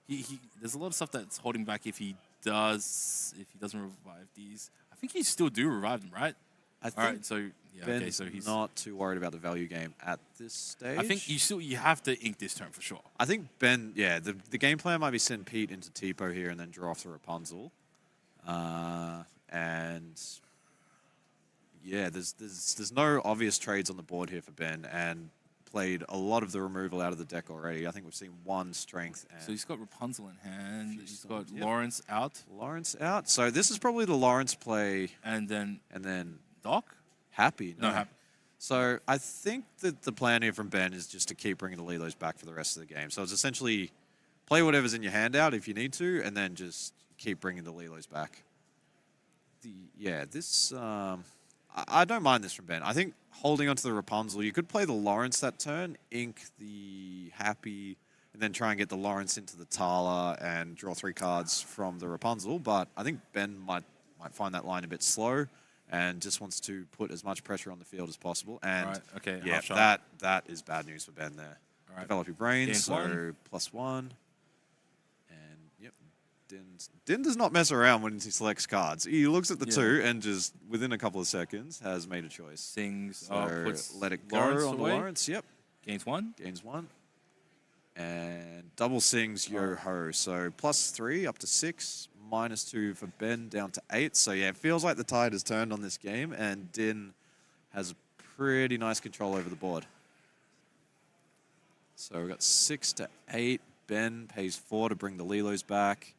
He there's a lot of stuff that's holding back if he doesn't revive these. I think you still do revive them, right? I think. All right, so Ben's so he's not too worried about the value game at this stage. I think you have to ink this turn for sure. I think Ben, the game plan might be send Pete into Tipo here and then draw off the Rapunzel. And yeah, there's no obvious trades on the board here for Ben, and played a lot of the removal out of the deck already. I think we've seen one strength. And So he's got Rapunzel in hand. He's got yep. Lawrence out. Lawrence out. So this is probably the Lawrence play. And then Doc? Happy. No, Happy. So I think that the plan here from Ben is just to keep bringing the Lilos back for the rest of the game. So it's essentially play whatever's in your hand out if you need to, and then just keep bringing the Lilos back. I don't mind this from Ben. I think holding onto the Rapunzel, you could play the Lawrence that turn, ink the Happy, and then try and get the Lawrence into the Tala and draw 3 cards from the Rapunzel. But I think Ben might find that line a bit slow and just wants to put as much pressure on the field as possible. And Right, okay, yeah, half shot. that is bad news for Ben there. All right. Develop your brain, Gains so one. +1. And yep, Din does not mess around when he selects cards. He looks at the 2 and just within a couple of seconds has made a choice. Sings, So puts let it go Lawrence on the away. Lawrence. Yep, Gains 1. gains 1. And double sings Yo-Ho. So +3 up to 6. -2 for Ben down to 8. So yeah, it feels like the tide has turned on this game, and Din has pretty nice control over the board. So we've got 6 to 8. Ben pays 4 to bring the Lilos back.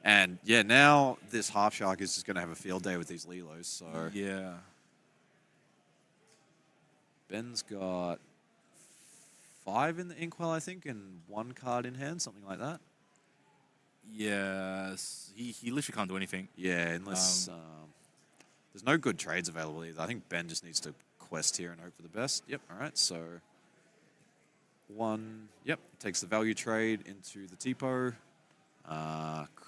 And yeah, now this Half Shark is just going to have a field day with these Lilos. So Yeah. Ben's got 5 in the Inkwell, I think, and 1 card in hand, something like that. Yes. He literally can't do anything. Yeah, unless there's no good trades available either. I think Ben just needs to quest here and hope for the best. Yep, all right, so 1, yep, takes the value trade into the Tipo.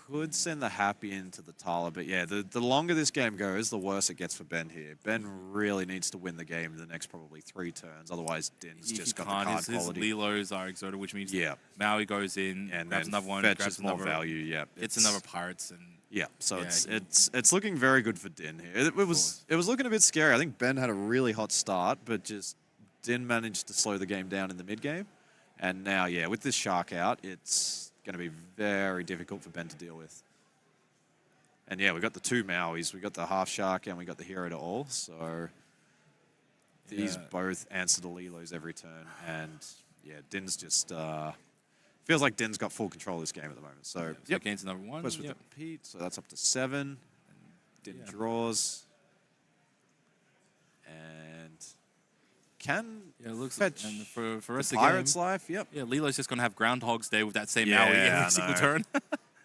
Could send the Happy into the Tala, but yeah, the longer this game goes, the worse it gets for Ben here. Ben really needs to win the game in the next probably 3 turns, otherwise Din's just got the card his quality. Lilos are exotic, which means Yeah. Maui goes in, And grabs then another one, fetches grabs more another value, yeah. It's another Pirates, and Yeah, so Yeah, it's looking very good for Din here. It was looking a bit scary. I think Ben had a really hot start, but just Din managed to slow the game down in the mid game. And now, yeah, with this Shark out, it's going to be very difficult for Ben to deal with. And yeah, we got the 2 Mauis. We got the Half Shark and we got the Hero to All. So these both answer the Lilos every turn. And yeah, Din's just feels like Din's got full control of this game at the moment. So yep, gains another 1. Plus with the Pete, so that's up to 7. Din draws. And can Yeah, it looks fetch and for the rest of the Pirate's game. Life. Yep. Yeah, Lilo's just gonna have Groundhog's Day with that same Yeah, Maui I every single know. turn.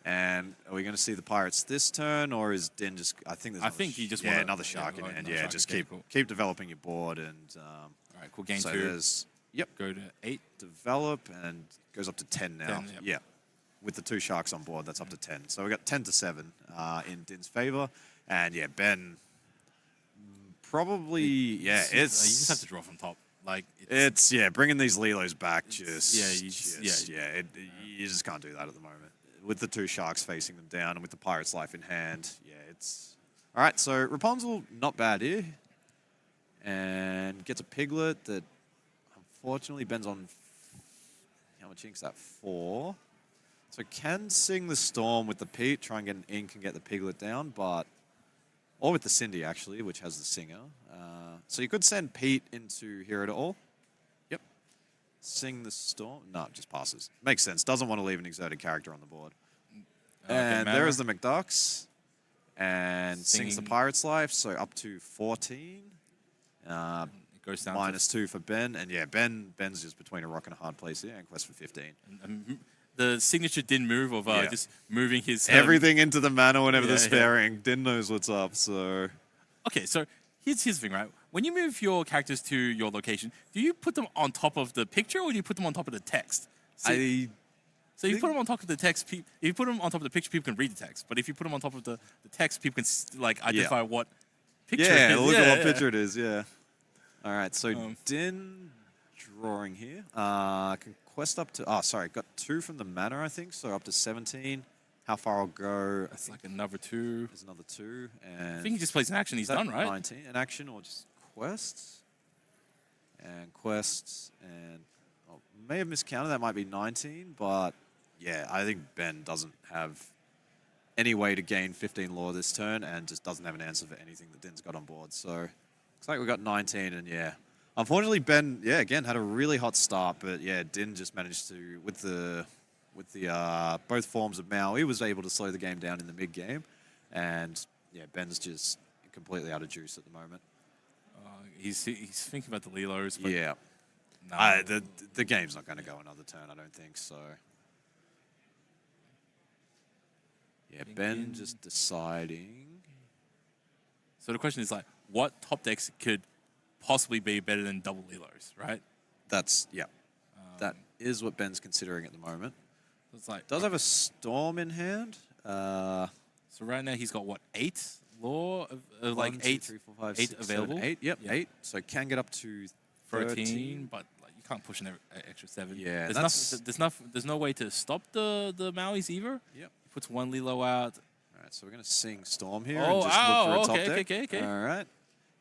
And are we going to see the Pirates this turn, or is Din just? I think there's. I think you just want wanna- another Shark in yeah, hand. another Yeah, Shark just is keep cool. keep developing your board and. All right, cool. Game so 2. there's Go to 8. develop and goes up to 10 now. 10, yep. Yeah, with the 2 Sharks on board, that's up to 10. So we got 10 to 7 in Din's favor, and yeah, Ben probably you it's just have to draw from top. Like it's bringing these Lilos back you just you just can't do that at the moment with the 2 Sharks facing them down and with the Pirate's Life in hand. Yeah, it's all right. So Rapunzel not bad here, and gets a Piglet that unfortunately Ben's on. How much ink's that? 4. So can sing the Storm with the Pete, try and get an ink and get the Piglet down, but or with the Cindy actually, which has the Singer. So you could send Pete into Hero to All. Yep. Sing the Storm. No, it just passes. Makes sense. Doesn't want to leave an exerted character on the board. And there is the McDucks. And sings the Pirate's Life. So up to 14. it goes down -2 for Ben. And yeah, Ben's just between a rock and a hard place here and quest for 15. the signature Din move of just moving his Everything into the mana whenever Yeah, they're sparing. Din knows what's up, so... Okay, so here's the thing, right? When you move your characters to your location, do you put them on top of the picture or do you put them on top of the text? So if you put them on top of the text, if you put them on top of the picture, people can read the text. But if you put them on top of the text, people can identify what picture it is. Look at what picture it is, yeah. All right, so Din drawing here. Can quest up to... Oh, sorry, got 2 from the mana, I think, so up to 17. How far I'll go... That's like another 2. There's another 2, and... I think he just plays an action, he's done, right? 19, an action or just quests. And quests, and... Oh, may have miscounted, that might be 19, but... Yeah, I think Ben doesn't have any way to gain 15 lore this turn and just doesn't have an answer for anything that Din's got on board. So, looks like we got 19, and yeah, Unfortunately, Ben, yeah, again had a really hot start, but yeah, Din just managed to with the both forms of Mao, he was able to slow the game down in the mid game, and yeah, Ben's just completely out of juice at the moment. He's thinking about the Lilos, but Yeah, no. the game's not going to go another turn, I don't think so. Yeah, Ben just deciding. So the question is like, what top decks could possibly be better than double Lilos, right? That's that is what Ben's considering at the moment. It's like Does have a Storm in hand. so right now he's got what 8 law of like 1, 2, 8 3, 4, 5, 8 6, 7, available. 8. Yep, Yeah. 8. So can get up to 13, but like you can't push an extra 7. Yeah, there's no way to stop the Mauis either. Yep. He puts one Lilo out. All right, so we're going to sing Storm here Oh, and just look for a top deck. okay. All right.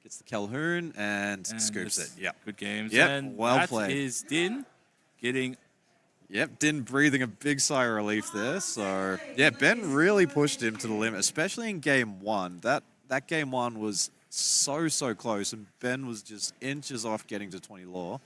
Gets the Calhoun and scoops it. Yep. Good games. Yep, And well that played. is Din getting. Yep, Din breathing a big sigh of relief there. So, yeah, Ben really pushed him to the limit, especially in game 1. That game 1 was so close, and Ben was just inches off getting to 20 law.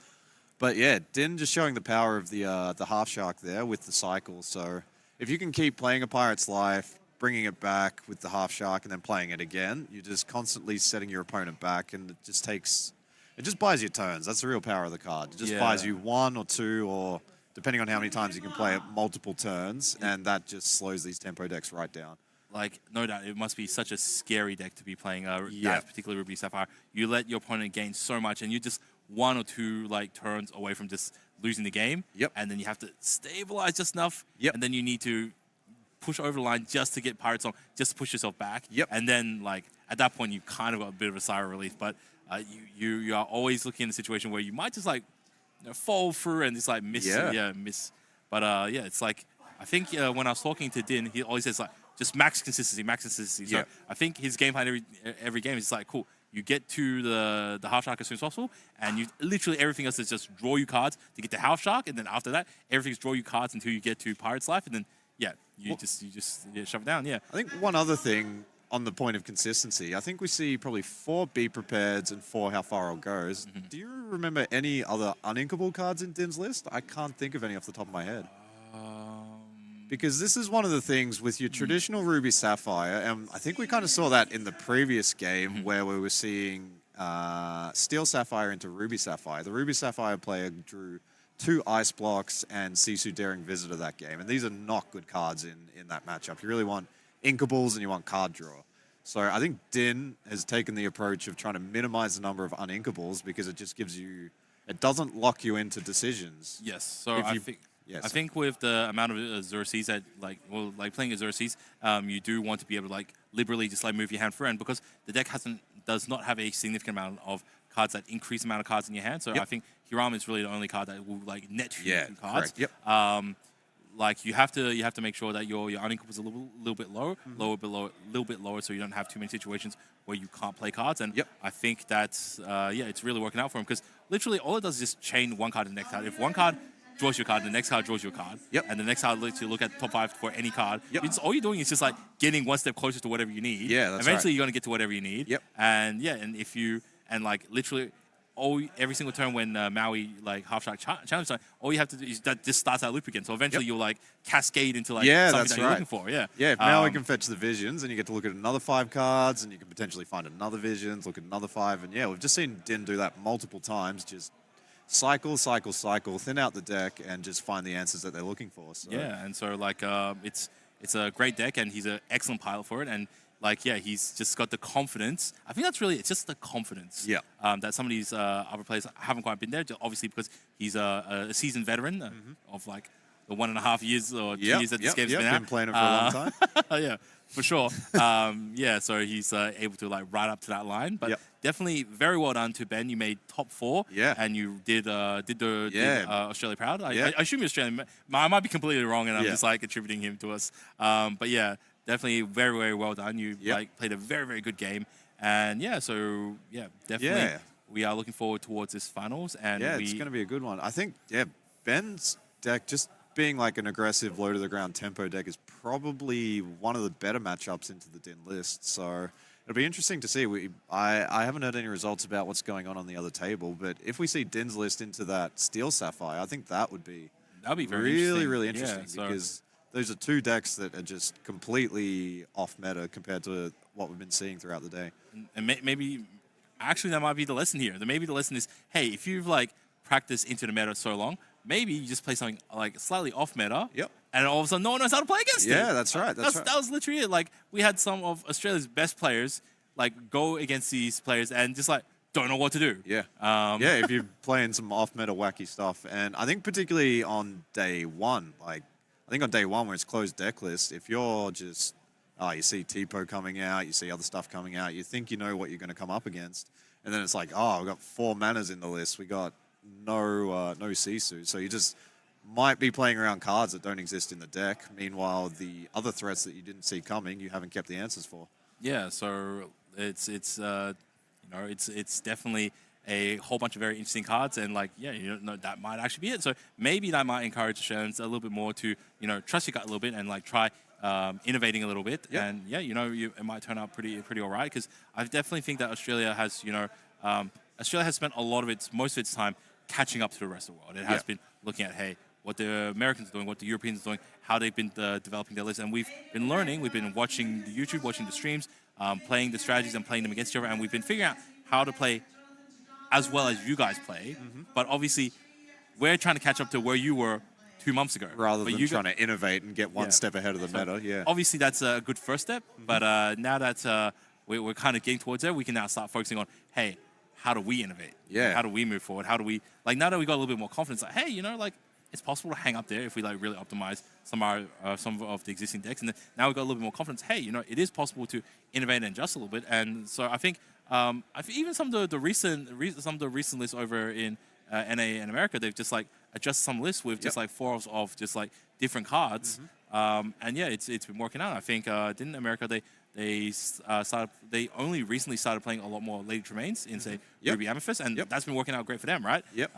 But yeah, Din just showing the power of the half shark there with the cycle. So if you can keep playing a Pirate's Life, bringing it back with the half shark, and then playing it again, you're just constantly setting your opponent back, and it just buys you turns. That's the real power of the card. It just buys you 1 or 2, or depending on how many times you can play it, multiple turns, and that just slows these tempo decks right down. Like, no doubt, it must be such a scary deck to be playing that particular Ruby Sapphire. You let your opponent gain so much, and you're just 1 or 2 like turns away from just losing the game. Yep. And then you have to stabilize just enough. Yep. And then you need to push over the line just to get Pirates on, just to push yourself back. Yep. And then, like, at that point, you kind of got a bit of a sigh of relief. But you are always looking in a situation where you might just, like, fall through and just, like, miss. Miss. But, yeah, it's like, I think when I was talking to Din, he always says, like, just max consistency. So I think his game plan every game is like, cool, you get to the half shark as soon as possible, and you literally everything else is just draw you cards to get to half shark, and then after that, everything's draw you cards until you get to Pirate's Life, and then you just shove it down. Yeah. I think one other thing on the point of consistency, I think we see probably 4 Be Prepareds and 4 How Far It Goes. Mm-hmm. Do you remember any other uninkable cards in Din's list? I can't think of any off the top of my head. Because this is one of the things with your traditional Ruby Sapphire, and I think we kind of saw that in the previous game where we were seeing Steel Sapphire into Ruby Sapphire. The Ruby Sapphire player drew 2 Ice Blocks and Sisu Daring Visitor that game, and these are not good cards in that matchup. You really want Inkables and you want Card Draw. So I think Din has taken the approach of trying to minimize the number of uninkables because it just gives you, it doesn't lock you into decisions. Yes. So I think with the amount of Xerxes that like playing Xerxes, you do want to be able to like liberally just like move your hand through, and because the deck does not have a significant amount of cards that increase the amount of cards in your hand. So I think Hiram is really the only card that will like net you 2 cards. Correct. Yep. Like you have to make sure that your uninkable is a little bit lower, little bit lower, so you don't have too many situations where you can't play cards. And I think that's it's really working out for him, because literally all it does is just chain one card to the next card. If one card draws your card, the next card draws your card, and the next card lets you look at the top 5 for any card. All you're doing is just like getting one step closer to whatever you need. Yeah, that's Eventually right. you're gonna get to whatever you need. And if you like literally every single turn when Maui like half shark challenge time, all you have to do is that just starts that loop again. So eventually you'll like cascade into like something that you're looking for. If Maui can fetch the visions, and you get to look at another 5 cards, and you can potentially find another visions, look at another 5, and we've just seen Din do that multiple times. Just cycle, thin out the deck, and just find the answers that they're looking for. So. Yeah, and so like it's a great deck, and he's an excellent pilot for it, and like he's just got the confidence. I think that's really it's just the confidence. That some of these other players haven't quite been there. Obviously, because he's a seasoned veteran of like the 1.5 years or 2 years that this game's been out. Been playing it for a long time. Yeah, for sure. So he's able to like ride up to that line. But definitely very well done to Ben. You made top 4. And you did Australia proud. I assume you're Australian. I might be completely wrong, and I'm just like attributing him to us. But yeah. Definitely very, very well done. You like played a very, very good game. And definitely we are looking forward towards this finals. And it's going to be a good one. I think, Ben's deck, just being like an aggressive low to the ground tempo deck, is probably one of the better matchups into the Din list. So It'll be interesting to see. I haven't heard any results about what's going on the other table, but if we see Din's list into that Steel Sapphire, I think that would be That'd be very really, interesting. really interesting Yeah, so because those are two decks that are just completely off meta compared to what we've been seeing throughout the day. and maybe actually that might be the lesson here. Maybe the lesson is, hey, if you've like practiced into the meta so long, maybe you just play something like slightly off meta. Yep. And all of a sudden, no one knows how to play against it. Yeah, that's right. That's right. That was literally it. Like, we had some of Australia's best players, like, go against these players and just, like, don't know what to do. Yeah. Yeah, if you're playing some off-meta wacky stuff. And I think particularly on day one, like, I think on day one where it's closed deck list, if you're just, you see Tipo coming out, you see other stuff coming out, you think you know what you're going to come up against. And then it's like, we've got 4 manas in the list. We got no Sisu. So you just might be playing around cards that don't exist in the deck. Meanwhile, the other threats that you didn't see coming, you haven't kept the answers for. Yeah, so it's definitely a whole bunch of very interesting cards, and like, yeah, that might actually be it. So maybe that might encourage Australians a little bit more to, trust your gut a little bit and like try innovating a little bit. Yep. And yeah, it might turn out pretty all right, because I definitely think that Australia has, Australia has spent most of its time catching up to the rest of the world. It has been looking at, hey, what the Americans are doing, what the Europeans are doing, how they've been developing their list. And we've been learning, we've been watching the YouTube, watching the streams, playing the strategies and playing them against each other. And we've been figuring out how to play as well as you guys play. Mm-hmm. But obviously, we're trying to catch up to where you were 2 months ago. Rather than trying to innovate and get one step ahead of the meta, yeah. Obviously, that's a good first step. Mm-hmm. But now that we're kind of getting towards there, we can now start focusing on, hey, how do we innovate? Yeah. Like, how do we move forward? How do we, like, now that we got a little bit more confidence, like, hey, it's possible to hang up there if we like really optimize some of the existing decks. And then now we've got a little bit more confidence. Hey, it is possible to innovate and adjust a little bit. And so I think even some of the recent lists over in NA and America, they've just like adjusted some lists with just like 4 of just like different cards. Mm-hmm. And yeah, it's been working out. I think didn't America they only recently started playing a lot more Lady Tremaines in, say, Ruby Amethyst, and that's been working out great for them, right? Yep.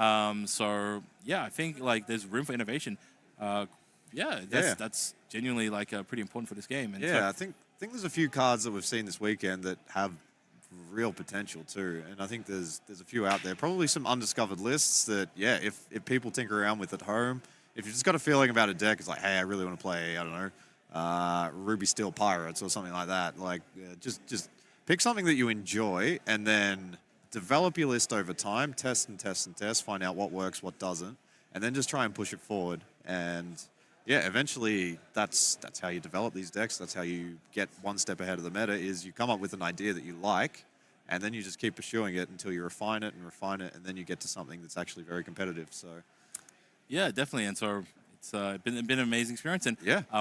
So yeah, I think like there's room for innovation. That's genuinely like pretty important for this game. And I think there's a few cards that we've seen this weekend that have real potential too, and I think there's a few out there, probably some undiscovered lists that if people tinker around with at home, if you've just got a feeling about a deck, it's like, hey, I really want to play, I don't know, Ruby Steel Pirates or something like that. Like, just pick something that you enjoy and then develop your list over time, test and test and test, find out what works, what doesn't, and then just try and push it forward. And eventually that's how you develop these decks. That's how you get one step ahead of the meta, is you come up with an idea that you like, and then you just keep pursuing it until you refine it, and then you get to something that's actually very competitive. So yeah, definitely. And so it's been an amazing experience, and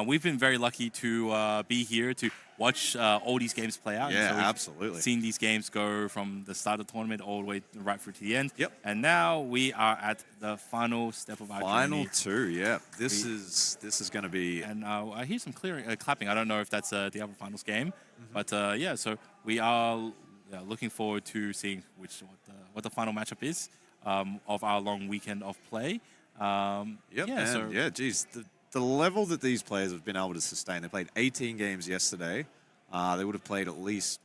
we've been very lucky to be here to watch all these games play out. Yeah, and so absolutely. Seen these games go from the start of the tournament all the way right through to the end. Yep. And now we are at the final step of our final journey. 2. Yeah, this is going to be. And I hear some clapping. I don't know if that's the other finals game, but so we are looking forward to seeing what the final matchup is of our long weekend of play. Geez, the level that these players have been able to sustain. They played 18 games yesterday. They would have played at least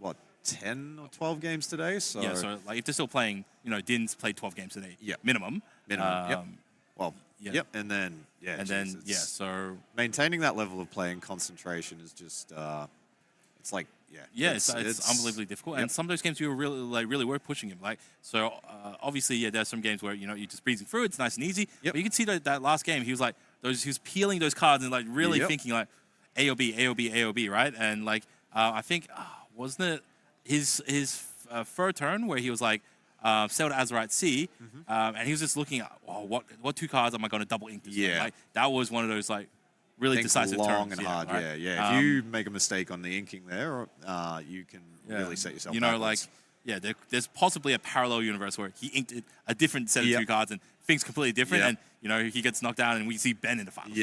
10 or 12 games today. So so like if they're still playing, Din's played 12 games today. Yeah, minimum. And then so maintaining that level of play and concentration is just it's like. It's unbelievably difficult, and some of those games you were really were pushing him. Like, so obviously, there's some games where you're just breezing through. It's nice and easy. But you can see that last game, he was like he was peeling those cards and like really thinking like AOB, right? And like I think wasn't it his third turn where he was like sailed Azurite Sea, and he was just looking at what 2 cards am I going to double ink this time? Like, that was one of those like. Really decisive long turns. And hard, right? If you make a mistake on the inking there, you can really set yourself backwards. There's possibly a parallel universe where he inked a different set of 2 cards and things completely different, and he gets knocked down and we see Ben in the finals.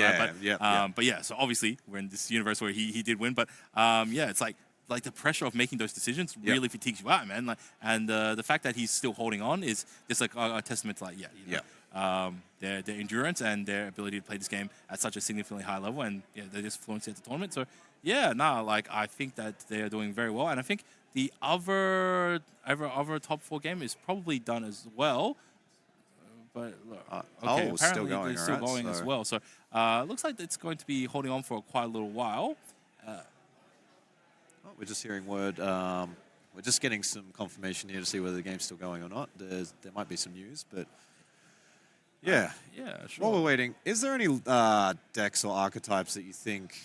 So obviously we're in this universe where he did win, but it's like the pressure of making those decisions really fatigues you out, man. Like, and the fact that he's still holding on is just like a testament to their endurance and their ability to play this game at such a significantly high level, and they're just fluency at the tournament. So I think that they're doing very well, and I think the other top 4 game is probably done as well. But okay, it's still apparently going, they're still alright, going as so- well. So looks like it's going to be holding on for quite a little while. Oh, we're just hearing word. We're just getting some confirmation here to see whether the game's still going or not. There might be some news, but yeah. Yeah, sure. While we're waiting, is there any decks or archetypes that you think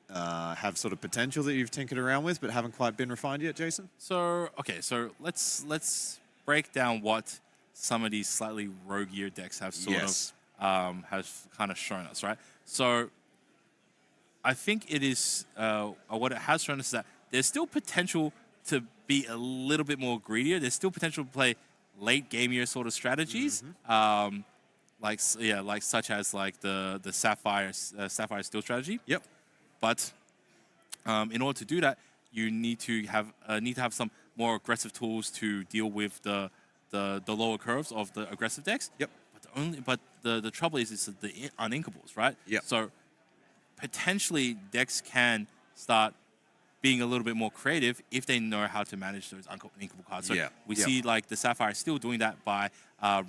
have sort of potential that you've tinkered around with but haven't quite been refined yet, Jason? So okay, so let's break down what some of these slightly roguier decks have sort of has kind of shown us, right? So I think it is what it has shown us is that there's still potential to be a little bit more greedier. There's still potential to play late gameier sort of strategies, like such as like the Sapphire Steel strategy. Yep. But in order to do that, you need to have some more aggressive tools to deal with the lower curves of the aggressive decks. Yep. But the trouble is the uninkables, right? Yep. So potentially decks can start being a little bit more creative if they know how to manage those uninkable cards. So we see like the Sapphire still doing that by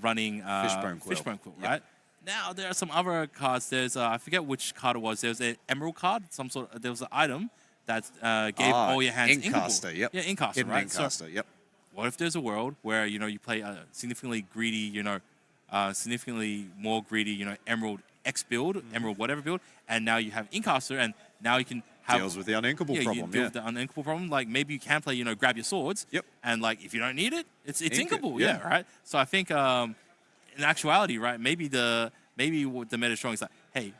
running Fishbone Quill, right? Now there are some other cards. There's I forget which card it was. There's an Emerald card. There was an item that gave all your hands Inkcaster. Yep. Yeah, Inkcaster, Hidden right? Inkcaster. So Yep. what if there's a world where you play a significantly greedy, significantly more greedy, Emerald X build, Emerald whatever build, and now you have Inkcaster, and now you can have Deals with the uninkable problem. You deal with the uninkable problem. Like maybe you can play, grab your swords. Yep. And like if you don't need it, it's Ink it, inkable. yeah. Yeah. Right. So I think in actuality, right, maybe what the meta is showing is like, hey,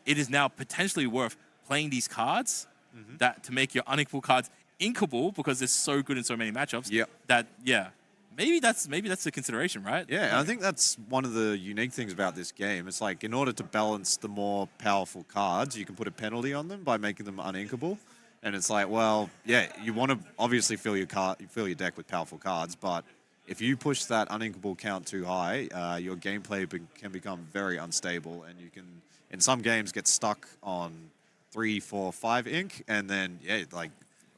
it is now potentially worth playing these cards that to make your uninkable cards inkable because they're so good in so many matchups. Yep. That maybe that's the consideration, right? Yeah, and I think that's one of the unique things about this game. It's like in order to balance the more powerful cards, you can put a penalty on them by making them uninkable. And it's like, well, yeah, you want to obviously fill your deck with powerful cards, but if you push that uninkable count too high, your gameplay can become very unstable, and you can, in some games, get stuck on 3, 4, 5 ink, and then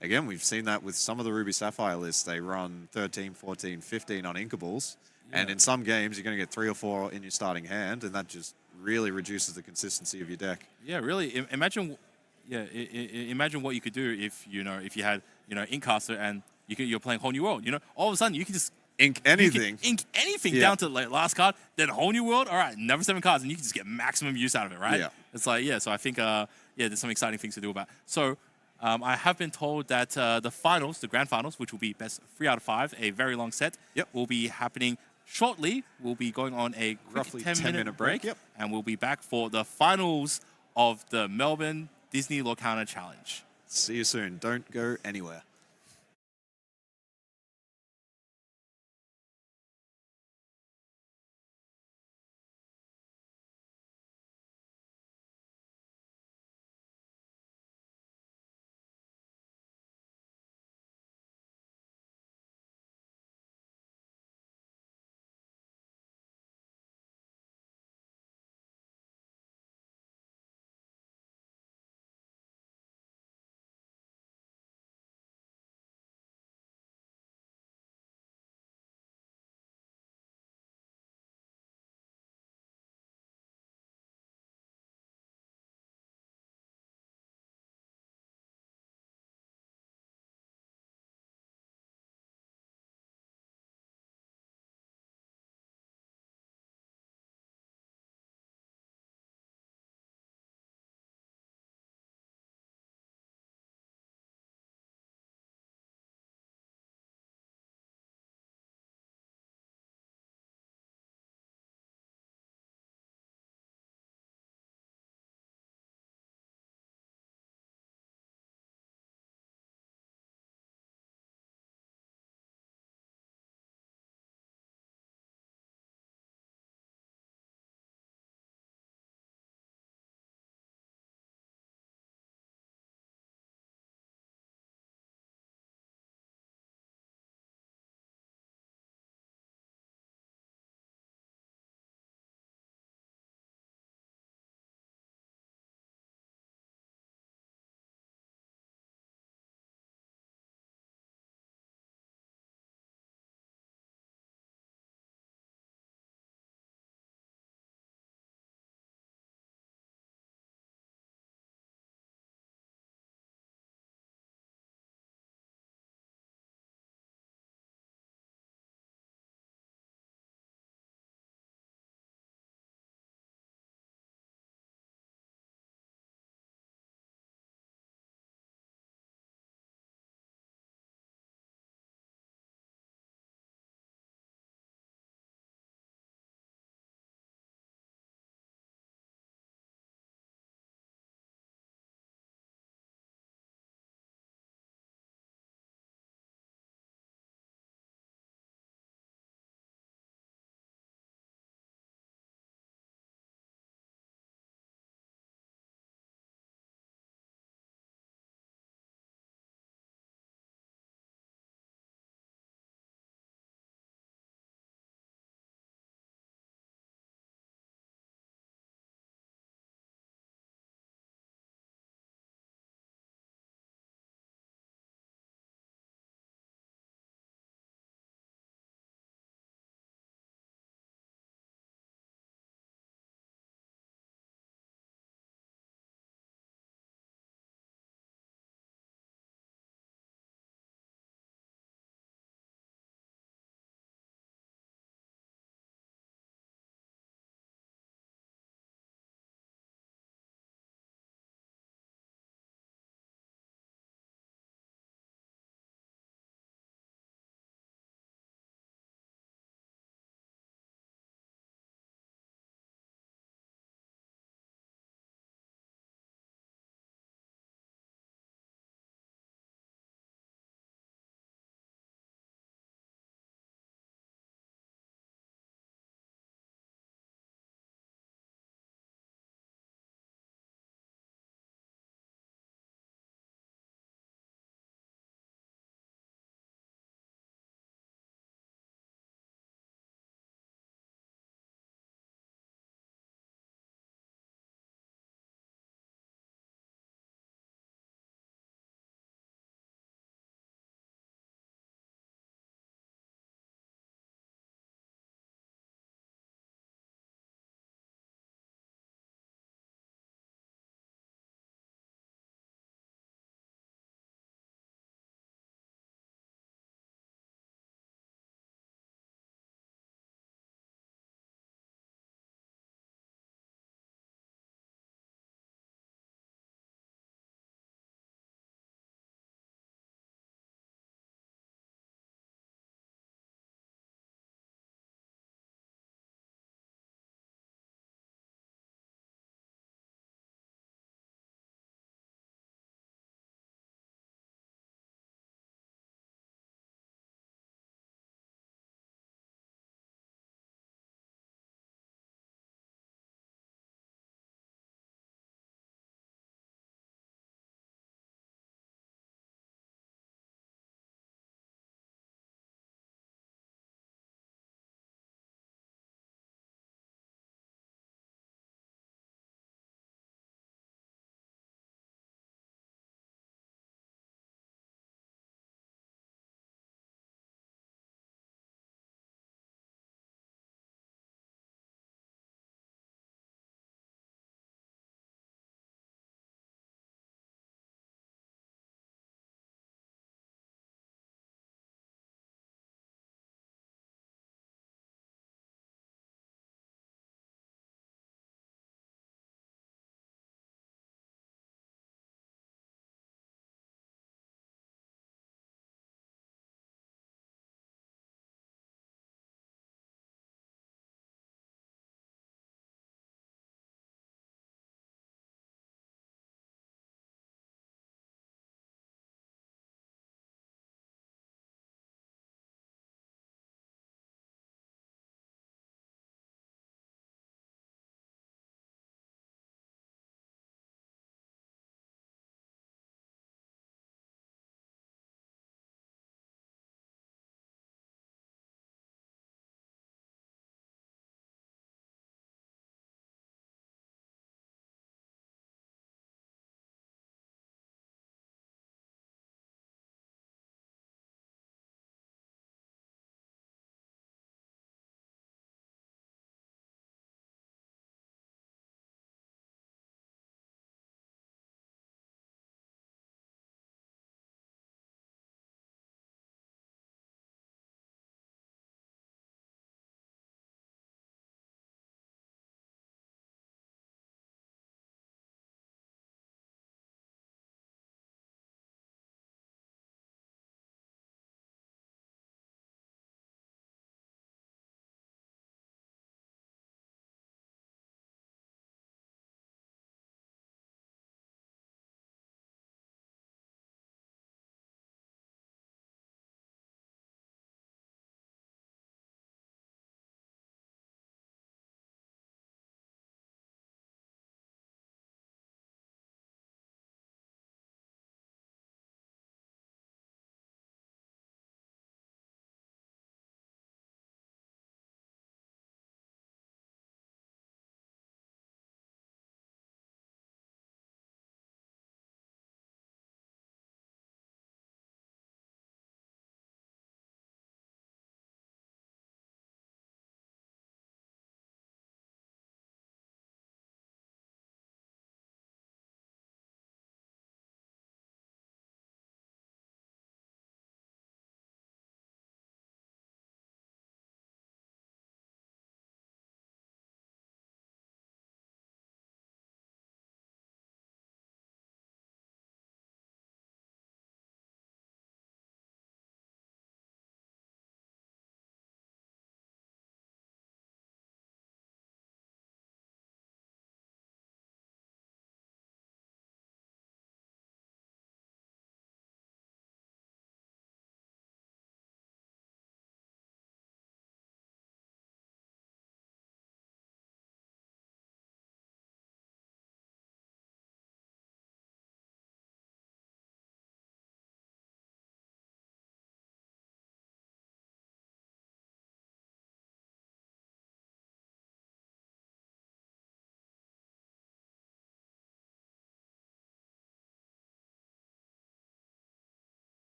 again, we've seen that with some of the Ruby Sapphire lists. They run 13, 14, 15 uninkables. Yeah. And in some games, you're going to get 3 or 4 in your starting hand, and that just really reduces the consistency of your deck. Yeah, really. Imagine what you could do if you had Inkcaster and you're playing Whole New World. All of a sudden you can just ink anything. Down to like last card, then Whole New World. All right, number 7 cards, and you can just get maximum use out of it, right? Yeah. It's like So I think there's some exciting things to do about. So. I have been told that the grand finals, which will be best 3 out of 5, a very long set, will be happening shortly. We'll be going on a roughly 10-minute break, Yep. and we'll be back for the finals of the Melbourne Disney Lorcana Challenge. See you soon. Don't go anywhere.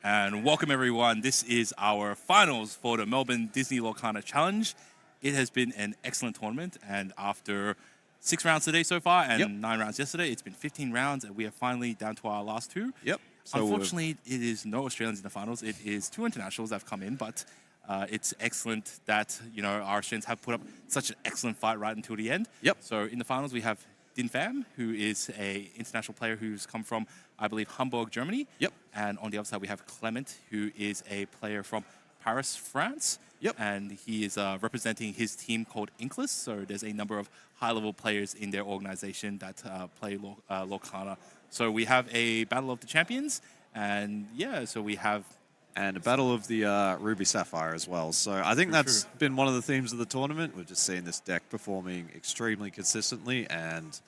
And welcome everyone. This is our finals for the Melbourne Disney Lorcana Challenge. It has been an excellent tournament, and after 6 rounds today so far and 9 rounds yesterday, it's been 15 rounds, and we are finally down to our last 2. Yep. So unfortunately, it is no Australians in the finals. It is 2 internationals that have come in, but it's excellent that our Australians have put up such an excellent fight right until the end. Yep. So in the finals, we have Din Pham, who is a international player who's come from, I believe, Hamburg, Germany. Yep. And on the other side, we have Clement, who is a player from Paris, France. Yep. And he is representing his team called Inkless. So there's a number of high-level players in their organization that play Lorcana. So we have a battle of the champions, and so we have... And a battle of the Ruby Sapphire as well. So I think that's been one of the themes of the tournament. We've just seen this deck performing extremely consistently, and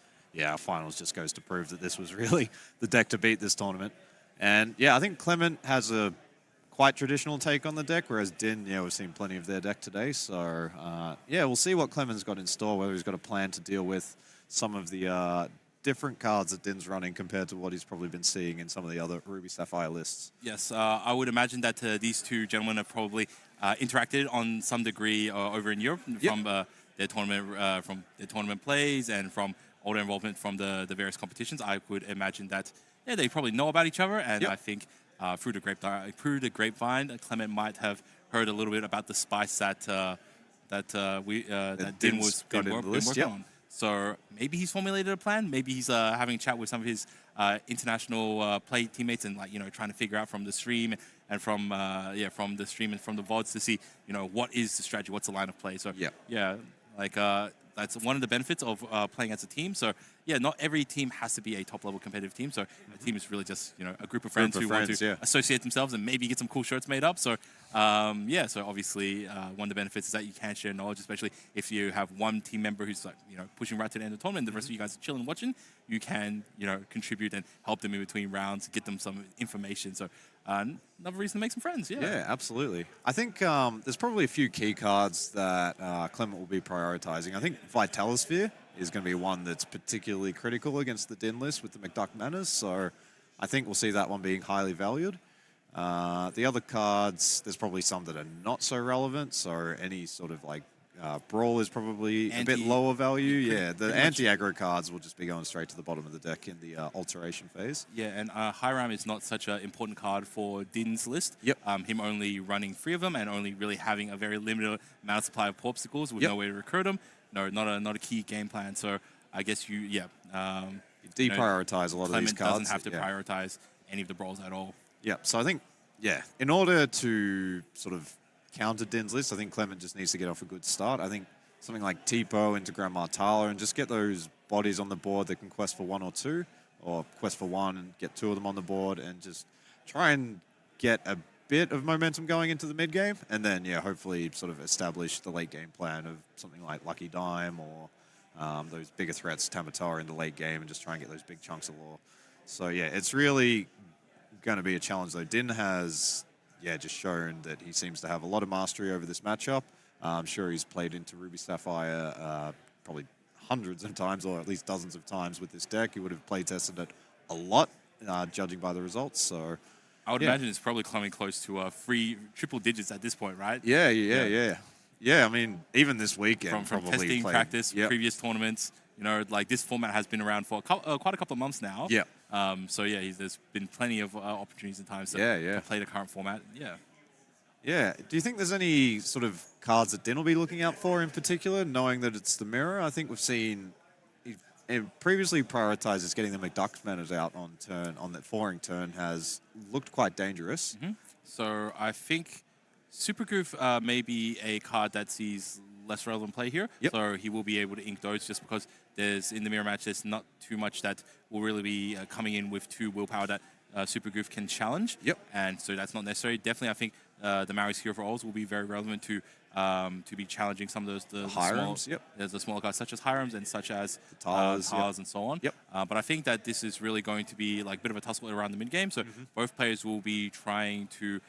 our finals just goes to prove that this was really the deck to beat this tournament. And I think Clement has a quite traditional take on the deck, whereas Din, we've seen plenty of their deck today. So we'll see what Clement's got in store, whether he's got a plan to deal with some of the different cards that Din's running compared to what he's probably been seeing in some of the other Ruby Sapphire lists. Yes, I would imagine that these two gentlemen have probably interacted on some degree over in Europe from their tournament plays and from all their involvement from the various competitions. I would imagine that they probably know about each other, and I think through the grapevine, Clement might have heard a little bit about the spice that Din was been working on. So maybe he's formulated a plan. Maybe he's having a chat with some of his international play teammates and trying to figure out from the stream and from the stream and from the VODs to see what is the strategy, what's the line of play. So that's one of the benefits of playing as a team. So not every team has to be a top-level competitive team. So a team is really just a group of friends who want to associate themselves and maybe get some cool shirts made up. So so obviously one of the benefits is that you can share knowledge, especially if you have one team member who's pushing right to the end of the tournament. The rest of you guys are chilling, watching. You can contribute and help them in between rounds, get them some information. So another reason to make some friends. Yeah, absolutely. I think there's probably a few key cards that Clement will be prioritizing. I think Vitalosphere is going to be one that's particularly critical against the Din list with the McDuck Manors. So I think we'll see that one being highly valued. The other cards, there's probably some that are not so relevant. So any sort of Brawl is probably a bit lower value. The anti-aggro cards will just be going straight to the bottom of the deck in the alteration phase. Yeah, and Hiram is not such an important card for Din's list. Him only running 3 of them and only really having a very limited amount of supply of Porpsicles with no way to recruit them. No, not a key game plan. So I guess you deprioritize a lot of these Clement cards. doesn't have to prioritize any of the Brawls at all. So I think, in order to sort of counter Din's list, I think Clement just needs to get off a good start. I think something like Tipo into Grand Martala and just get those bodies on the board that can quest for 1 or 2, or quest for 1 and get 2 of them on the board, and just try and get a bit of momentum going into the mid game, and then hopefully sort of establish the late game plan of something like Lucky Dime or those bigger threats, Tamatoa in the late game, and just try and get those big chunks of lore. So it's really going to be a challenge though. Din has just shown that he seems to have a lot of mastery over this matchup. I'm sure he's played into Ruby Sapphire probably hundreds of times, or at least dozens of times with this deck. He would have play tested it a lot, judging by the results. So I would imagine it's probably coming close to triple digits at this point, right? Yeah. I mean, even this weekend, from probably testing, played, practice, previous tournaments. This format has been around for quite a couple of months now. There's been plenty of opportunities and times to play the current format. Do you think there's any sort of cards that Din will be looking out for in particular, knowing that it's the mirror? I think we've seen he previously prioritizes getting the McDuck Manors out on that 4ing turn has looked quite dangerous. So I think Supergoof may be a card that sees less relevant play here. So he will be able to ink those just because in the mirror match, there's not too much that will really be coming in with 2 willpower that Supergoof can challenge. And so that's not necessary. Definitely, I think the Maori's Hero for Alls will be very relevant to be challenging some of the Hirams, there's the smaller cards such as Hirams and such as Tars and so on. But I think that this is really going to be like a bit of a tussle around the mid game. So both players will be trying to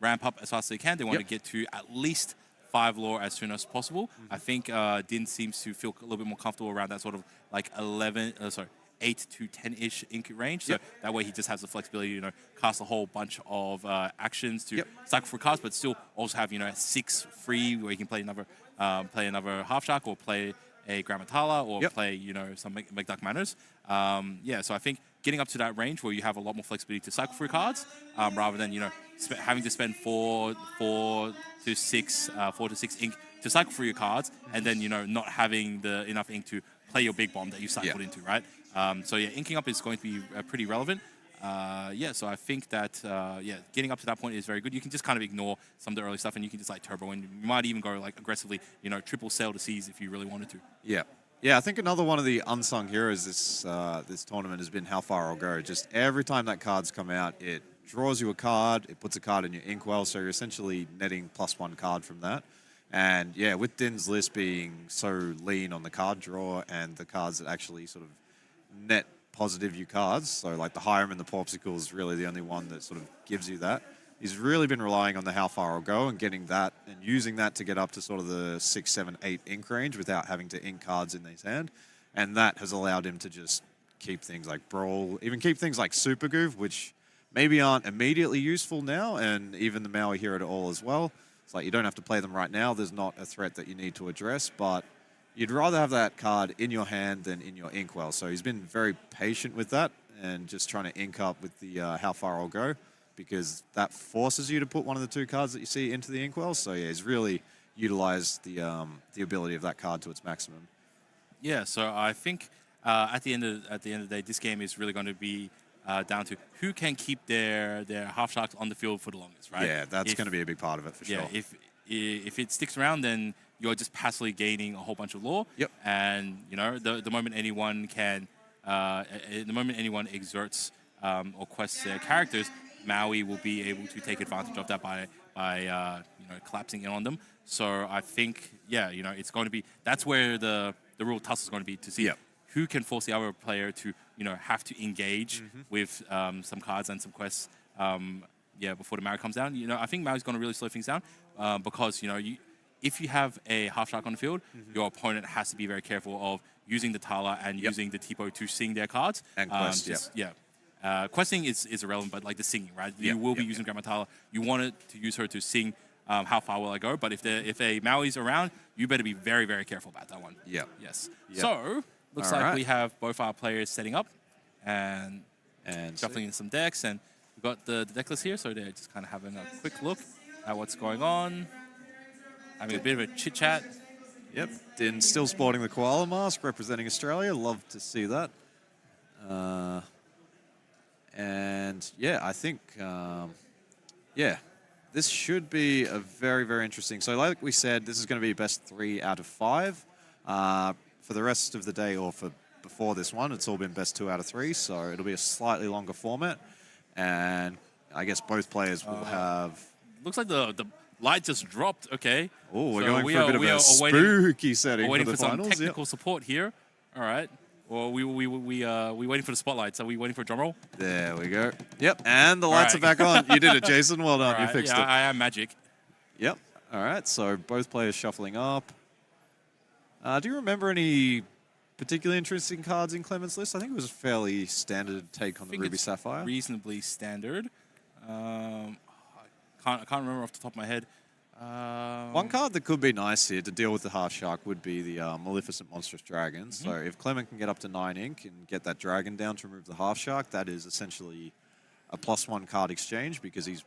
ramp up as fast as they can. They want to get to at least 5 lore as soon as possible. I think Din seems to feel a little bit more comfortable around that sort of like 8 to 10-ish ink range. So that way he just has the flexibility, cast a whole bunch of actions to cycle for cards, but still also have, 6 free where you can play another Half Shark or play a Grammatala or play, some McDuck Manners. So I think getting up to that range where you have a lot more flexibility to cycle through cards, rather than, having to spend 4 to 6 ink to cycle through your cards, and then, not having enough ink to play your big bomb that you cycled into, right? Inking up is going to be pretty relevant. So I think that, getting up to that point is very good. You can just kind of ignore some of the early stuff, and you can just, turbo in. You might even go, aggressively, triple sail to seas if you really wanted to. Yeah, I think another one of the unsung heroes this tournament has been How Far I'll Go. Just every time that card's come out, it draws you a card, it puts a card in your inkwell, so you're essentially netting +1 card from that. And with Din's list being so lean on the card draw and the cards that actually sort of net positive you cards, so like the Hiram and the Popsicle is really the only one that sort of gives you that. He's really been relying on the How Far I'll Go and getting that and using that to get up to sort of the 6, 7, 8 ink range without having to ink cards in his hand. And that has allowed him to just keep things like Brawl, even keep things like Super Goof, which maybe aren't immediately useful now, and even the Maui Hero to All as well. It's like you don't have to play them right now. There's not a threat that you need to address, but you'd rather have that card in your hand than in your inkwell. So he's been very patient with that and just trying to ink up with the How Far I'll Go, because that forces you to put one of the 2 cards that you see into the inkwell. So he's really utilized the ability of that card to its maximum. Yeah, so I think at the end of the day, this game is really going to be down to who can keep their Half Sharks on the field for the longest, right? Yeah, that's going to be a big part of it for sure. Yeah, if it sticks around, then you're just passively gaining a whole bunch of lore. And the moment anyone exerts or quests their characters, Maui will be able to take advantage of that by collapsing in on them. So I think it's going to be, that's where the real tussle is going to be, to see who can force the other player to have to engage with some cards and some quests before the Maui comes down. I think Maui's going to really slow things down because if you have a Half Shark on the field, your opponent has to be very careful of using the Tala and using the Tipo to sing their cards. And quest, questing is irrelevant, but like the singing, right? You will be using Grammatala. You wanted to use her to sing How Far Will I Go, but if a Maui's around, you better be very, very careful about that one. Yes. So, looks like we have both our players setting up and shuffling in some decks, and we've got the deck list here, so they're just kind of having a quick look at what's going on, having a bit of a chit-chat. Din still sporting the koala mask, representing Australia. Love to see that. I think, this should be a very, very interesting. So like we said, this is going to be best 3 out of 5. For the rest of the day, or for before this one, it's all been best 2 out of 3. So it'll be a slightly longer format. And I guess both players will have... Looks like the light just dropped. Okay. Oh, we're going for a bit of a spooky setting for the finals. Some technical support here. All right. Well, we waiting for the spotlight. So we waiting for a drum roll? There we go. Yep, and the lights are back on. You did it, Jason. Well done. You fixed it. I am magic. Yep. All right, so both players shuffling up. Do you remember any particularly interesting cards in Clement's list? I think it was a fairly standard take on the Ruby Sapphire. Reasonably standard. I can't remember off the top of my head. One card that could be nice here to deal with the Half Shark would be the Maleficent Monstrous Dragon. So if Clement can get up to 9 ink and get that dragon down to remove the Half Shark, that is essentially a +1 card exchange, because he's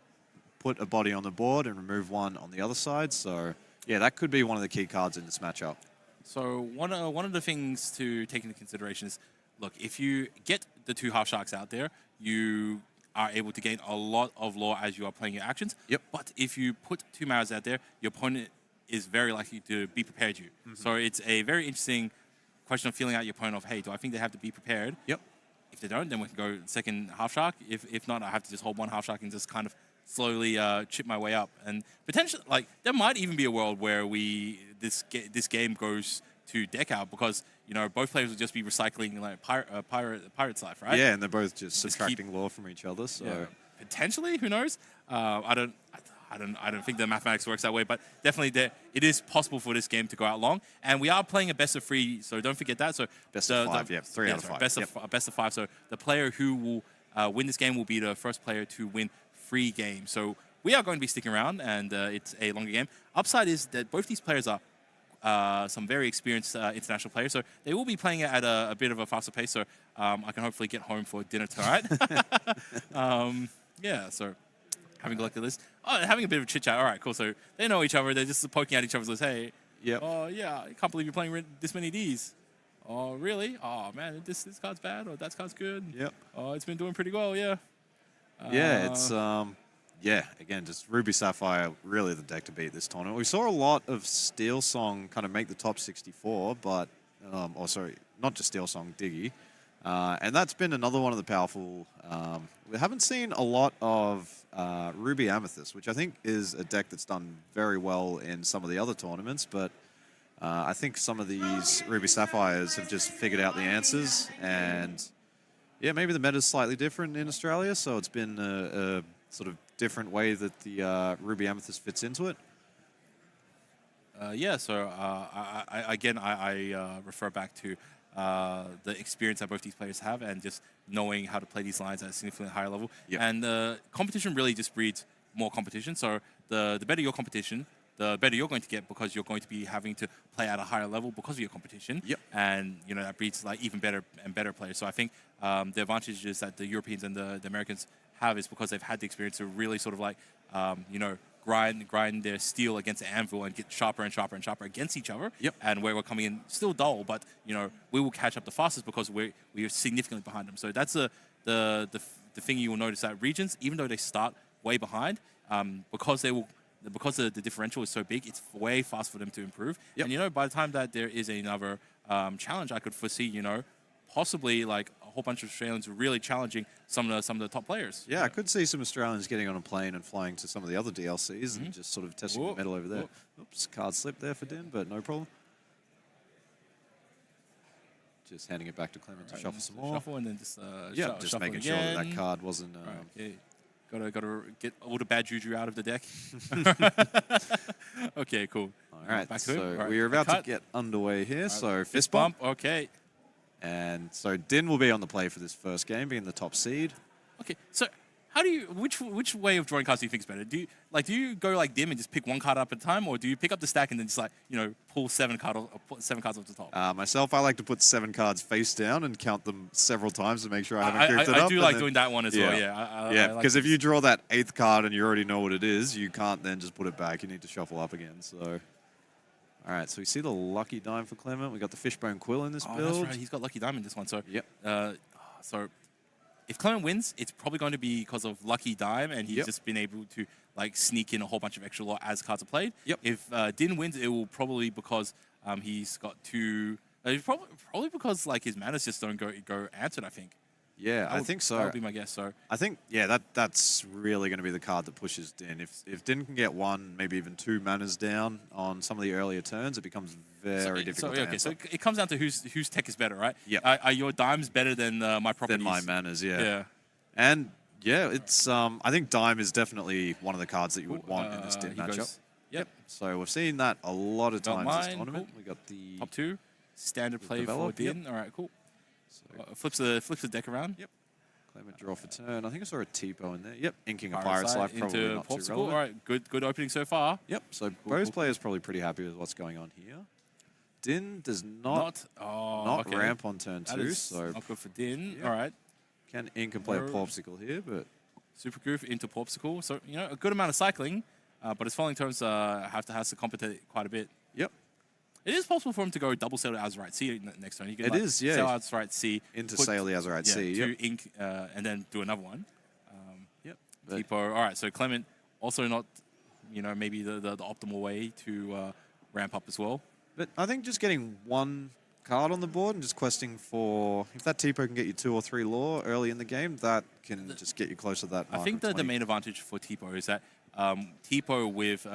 put a body on the board and remove 1 on the other side. So yeah, that could be one of the key cards in this matchup. So one of the things to take into consideration is, look, if you get the 2 Half Sharks out there, you are able to gain a lot of lore as you are playing your actions. But if you put 2 Mauis out there, your opponent is very likely to be prepared you. So it's a very interesting question of feeling out your opponent of, hey, do I think they have to be prepared? If they don't, then we can go second Half Shark. If not, I have to just hold 1 Half Shark and just kind of slowly chip my way up. And potentially, like, there might even be a world where this game goes to deck out, because both players will just be recycling like pirate's life, right? Yeah, and they're both just subtracting lore from each other. So potentially, who knows? I I don't think the mathematics works that way, but definitely it is possible for this game to go out long. And we are playing a best of 3, so don't forget that. So best of 5, yeah, 3 out of 5. Best of 5. So the player who will win this game will be the first player to win 3 games. So we are going to be sticking around, and it's a longer game. Upside is that both these players are some very experienced international players, so they will be playing it at a bit of a faster pace. So I can hopefully get home for dinner tonight. Yeah, so having a look at this. Oh, having a bit of a chit chat. All right, cool. So they know each other. They're just poking at each other's lists. Hey, oh yeah, I can't believe you're playing this many Ds. Oh really? Oh man, this card's bad or that card's good. Yep. Oh, it's been doing pretty well. Yeah. Yeah, it's again, just Ruby Sapphire, really the deck to beat this tournament. We saw a lot of Steel Song kind of make the top 64, but not just Steel Song, Diggy. And that's been another one of the powerful. We haven't seen a lot of Ruby Amethyst, which I think is a deck that's done very well in some of the other tournaments, but I think some of these Ruby Sapphires have just figured out the answers, and yeah, maybe the meta's slightly different in Australia, so it's been a sort of different way that the Ruby Amethyst fits into it. Yeah, so I refer back to the experience that both these players have and just knowing how to play these lines at a significantly higher level. Yep. And competition really just breeds more competition. So the better your competition, the better you're going to get because you're going to be having to play at a higher level because of your competition. Yep. And, you know, that breeds like even better and better players. So I think the advantages that the Europeans and the Americans have is because they've had the experience to really sort of like, you know, grind their steel against the anvil and get sharper and sharper and sharper against each other. Yep. And where we're coming in still dull, but you know we will catch up the fastest because we're significantly behind them. So that's the thing you will notice that regions, even though they start way behind, because the differential is so big, it's way fast for them to improve. Yep. And you know, by the time that there is another challenge, I could foresee, you know, possibly like a whole bunch of Australians really challenging some of the top players. Yeah, I could see some Australians getting on a plane and flying to some of the other DLCs and just sort of testing the metal over there. Oops, card slip there for Din, but no problem. Just handing it back to Clement to shuffle some more. Shuffle and then just just making sure that card wasn't. Okay. Gotta get all the bad juju out of the deck. Okay, cool. All right, back to it. so we're about to get underway here. So fist bump. Okay. And so Din will be on the play for this first game, being the top seed. Okay, so how do you which way of drawing cards do you think is better? Do you go like Dim and just pick one card up at a time, or do you pick up the stack and then just like, you know, pull 7 cards off the top? Myself, I like to put 7 cards face down and count them several times to make sure I haven't grouped it up. I do like doing that one as well. Yeah, because if you draw that 8th card and you already know what it is, you can't then just put it back. You need to shuffle up again. So. All right, so we see the Lucky Dime for Clement. We got the Fishbone Quill in this build. That's right. He's got Lucky Dime in this one. So yep. So if Clement wins, it's probably going to be because of Lucky Dime, and he's just been able to like sneak in a whole bunch of extra lore as cards are played. Yep. If Din wins, it will probably because he's got two. Probably because like his manas just don't go answered. I think. Yeah, I think so. That would be my guess. So I think that's really going to be the card that pushes Din. If Din can get 1, maybe even 2 manas down on some of the earlier turns, it becomes very difficult. to answer. So it comes down to whose tech is better, right? Yeah. Are your dimes better than my properties? Than my manas, yeah. Yeah. And yeah, it's I think Dime is definitely one of the cards that you would want in this Din matchup. Yep. So we've seen that a lot of times this tournament. Cool. We got the top 2 standard play for Din. All right, cool. So flips the deck around. Yep. Clement draw for turn. I think I saw a Tipo in there. Yep. Inking a Pirate's Life, probably into not Popsicle. too relevant. All right, good opening so far. Yep. So both players probably pretty happy with what's going on here. Din does not ramp on turn 2, so not good for Din. All right. Can ink and play a Popsicle here, but Super Goof into Popsicle. So you know, a good amount of cycling, but his following turns has to compensate quite a bit. Yep. It is possible for him to go double sail to Azurite Sea next turn. You can, sail Azurite Sea into sail the Azurite Sea. To ink and then do another one. Yep. Tipo. All right. So Clement also not, you know, maybe the optimal way to ramp up as well. But I think just getting 1 card on the board and just questing for, if that Tipo can get you 2 or 3 lore early in the game, that can just get you closer to that mark. I think the main advantage for Tipo is that Tipo with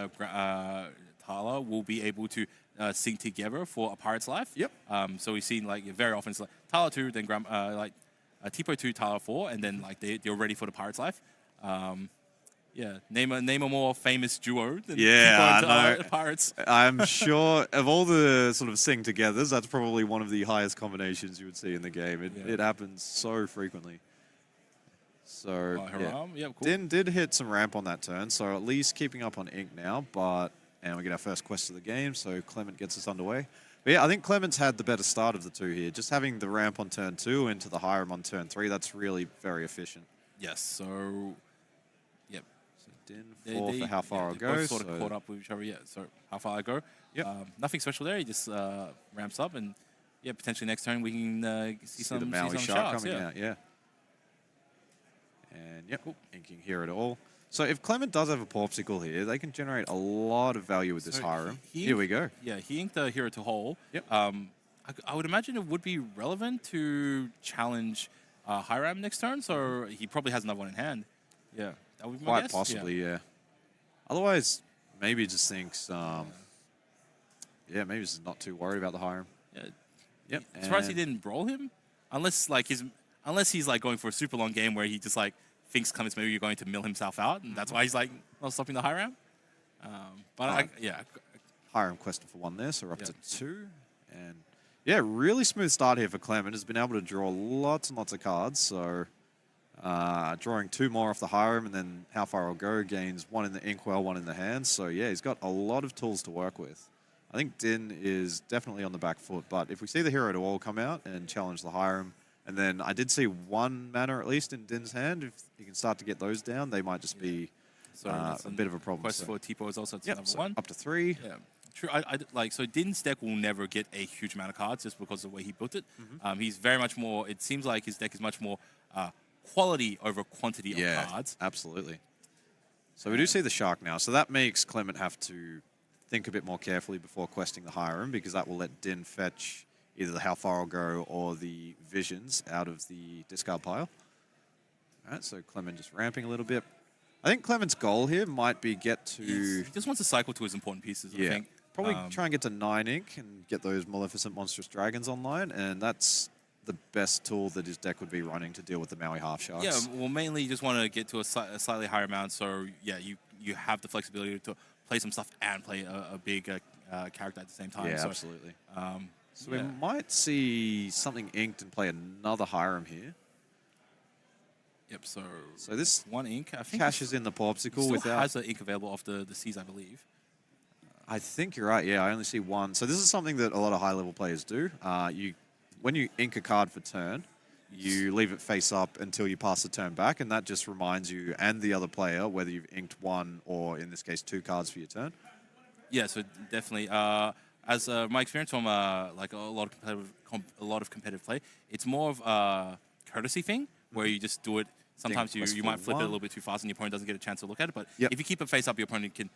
Tala will be able to sync together for a Pirate's Life. Yep. So we've seen like very often it's like Tala 2, then Tipo 2, Tala 4, and then like they're ready for the Pirate's Life. Yeah, name a more famous duo than Yeah, Tipo I and know. Pirates. I'm sure of all the sort of sing-togethers, that's probably one of the highest combinations you would see in the game. It happens so frequently. So, Oh, yeah. Haram. Yeah, cool. Din did hit some ramp on that turn, so at least keeping up on Ink now, and we get our first quest of the game, so Clement gets us underway. But yeah, I think Clement's had the better start of the two here. Just having the ramp on turn 2 into the Hiram on turn 3, that's really very efficient. Yes, so... Yep. So Din 4 for how far I'll go. Both sort of caught up with each other, yeah. So how far I go. Yep. Nothing special there. He just ramps up, and yeah, potentially next turn we can see the some Maui shark sharks, coming out, yeah. And yep, inking here at all. So if Clement does have a Popsicle here, they can generate a lot of value with this Hiram. Here we go. Yeah, he inked the hero to hole. Yep. I would imagine it would be relevant to challenge Hiram next turn, so he probably has another one in hand. Yeah, that would be my Quite guess. possibly, yeah. Otherwise, maybe he just thinks, maybe he's not too worried about the Hiram. Yeah. Yep. Surprised he didn't brawl him, unless he's like going for a super long game where he just like thinks Clement's maybe you're going to mill himself out, and that's why he's like not stopping the Hiram. Hiram questing for 1 there, so we're up to 2. And yeah, really smooth start here for Clement. Has been able to draw lots and lots of cards. So drawing 2 more off the Hiram, and then how far I'll go gains 1 in the inkwell, 1 in the hand. So yeah, he's got a lot of tools to work with. I think Din is definitely on the back foot, but if we see the hero to all come out and challenge the Hiram, and then I did see 1 mana at least in Din's hand. If he can start to get those down, they might just be a bit of a problem. Quest for Tipo is also another one. Up to 3. Yeah. True. So Din's deck will never get a huge amount of cards just because of the way he built it. He's very much more. It seems like his deck is much more quality over quantity of cards. Absolutely. So we do see the shark now. So that makes Clement have to think a bit more carefully before questing the Hiram, because that will let Din fetch either the how far I'll go or the visions out of the discard pile. All right, so Clement just ramping a little bit. I think Clement's goal here might be get to... He just wants to cycle to his important pieces, I think. Probably try and get to 9 ink and get those Maleficent Monstrous Dragons online, and that's the best tool that his deck would be running to deal with the Maui Half Sharks. Yeah, well, mainly you just want to get to a slightly higher amount, so yeah, you have the flexibility to play some stuff and play a big character at the same time. Yeah, so, absolutely. So we might see something inked and play another Hiram here. Yep, so this 1 ink, I think cashes in the Popsicle without... has an ink available off the seas, I believe. I think you're right, yeah, I only see 1. So this is something that a lot of high-level players do. When you ink a card for turn, you leave it face up until you pass the turn back, and that just reminds you and the other player whether you've inked 1 or, in this case, 2 cards for your turn. Yeah, so definitely. As my experience from like a lot of competitive play, it's more of a courtesy thing where you just do it. Sometimes you might flip it a little bit too fast and your opponent doesn't get a chance to look at it. But if you keep it face up, your opponent can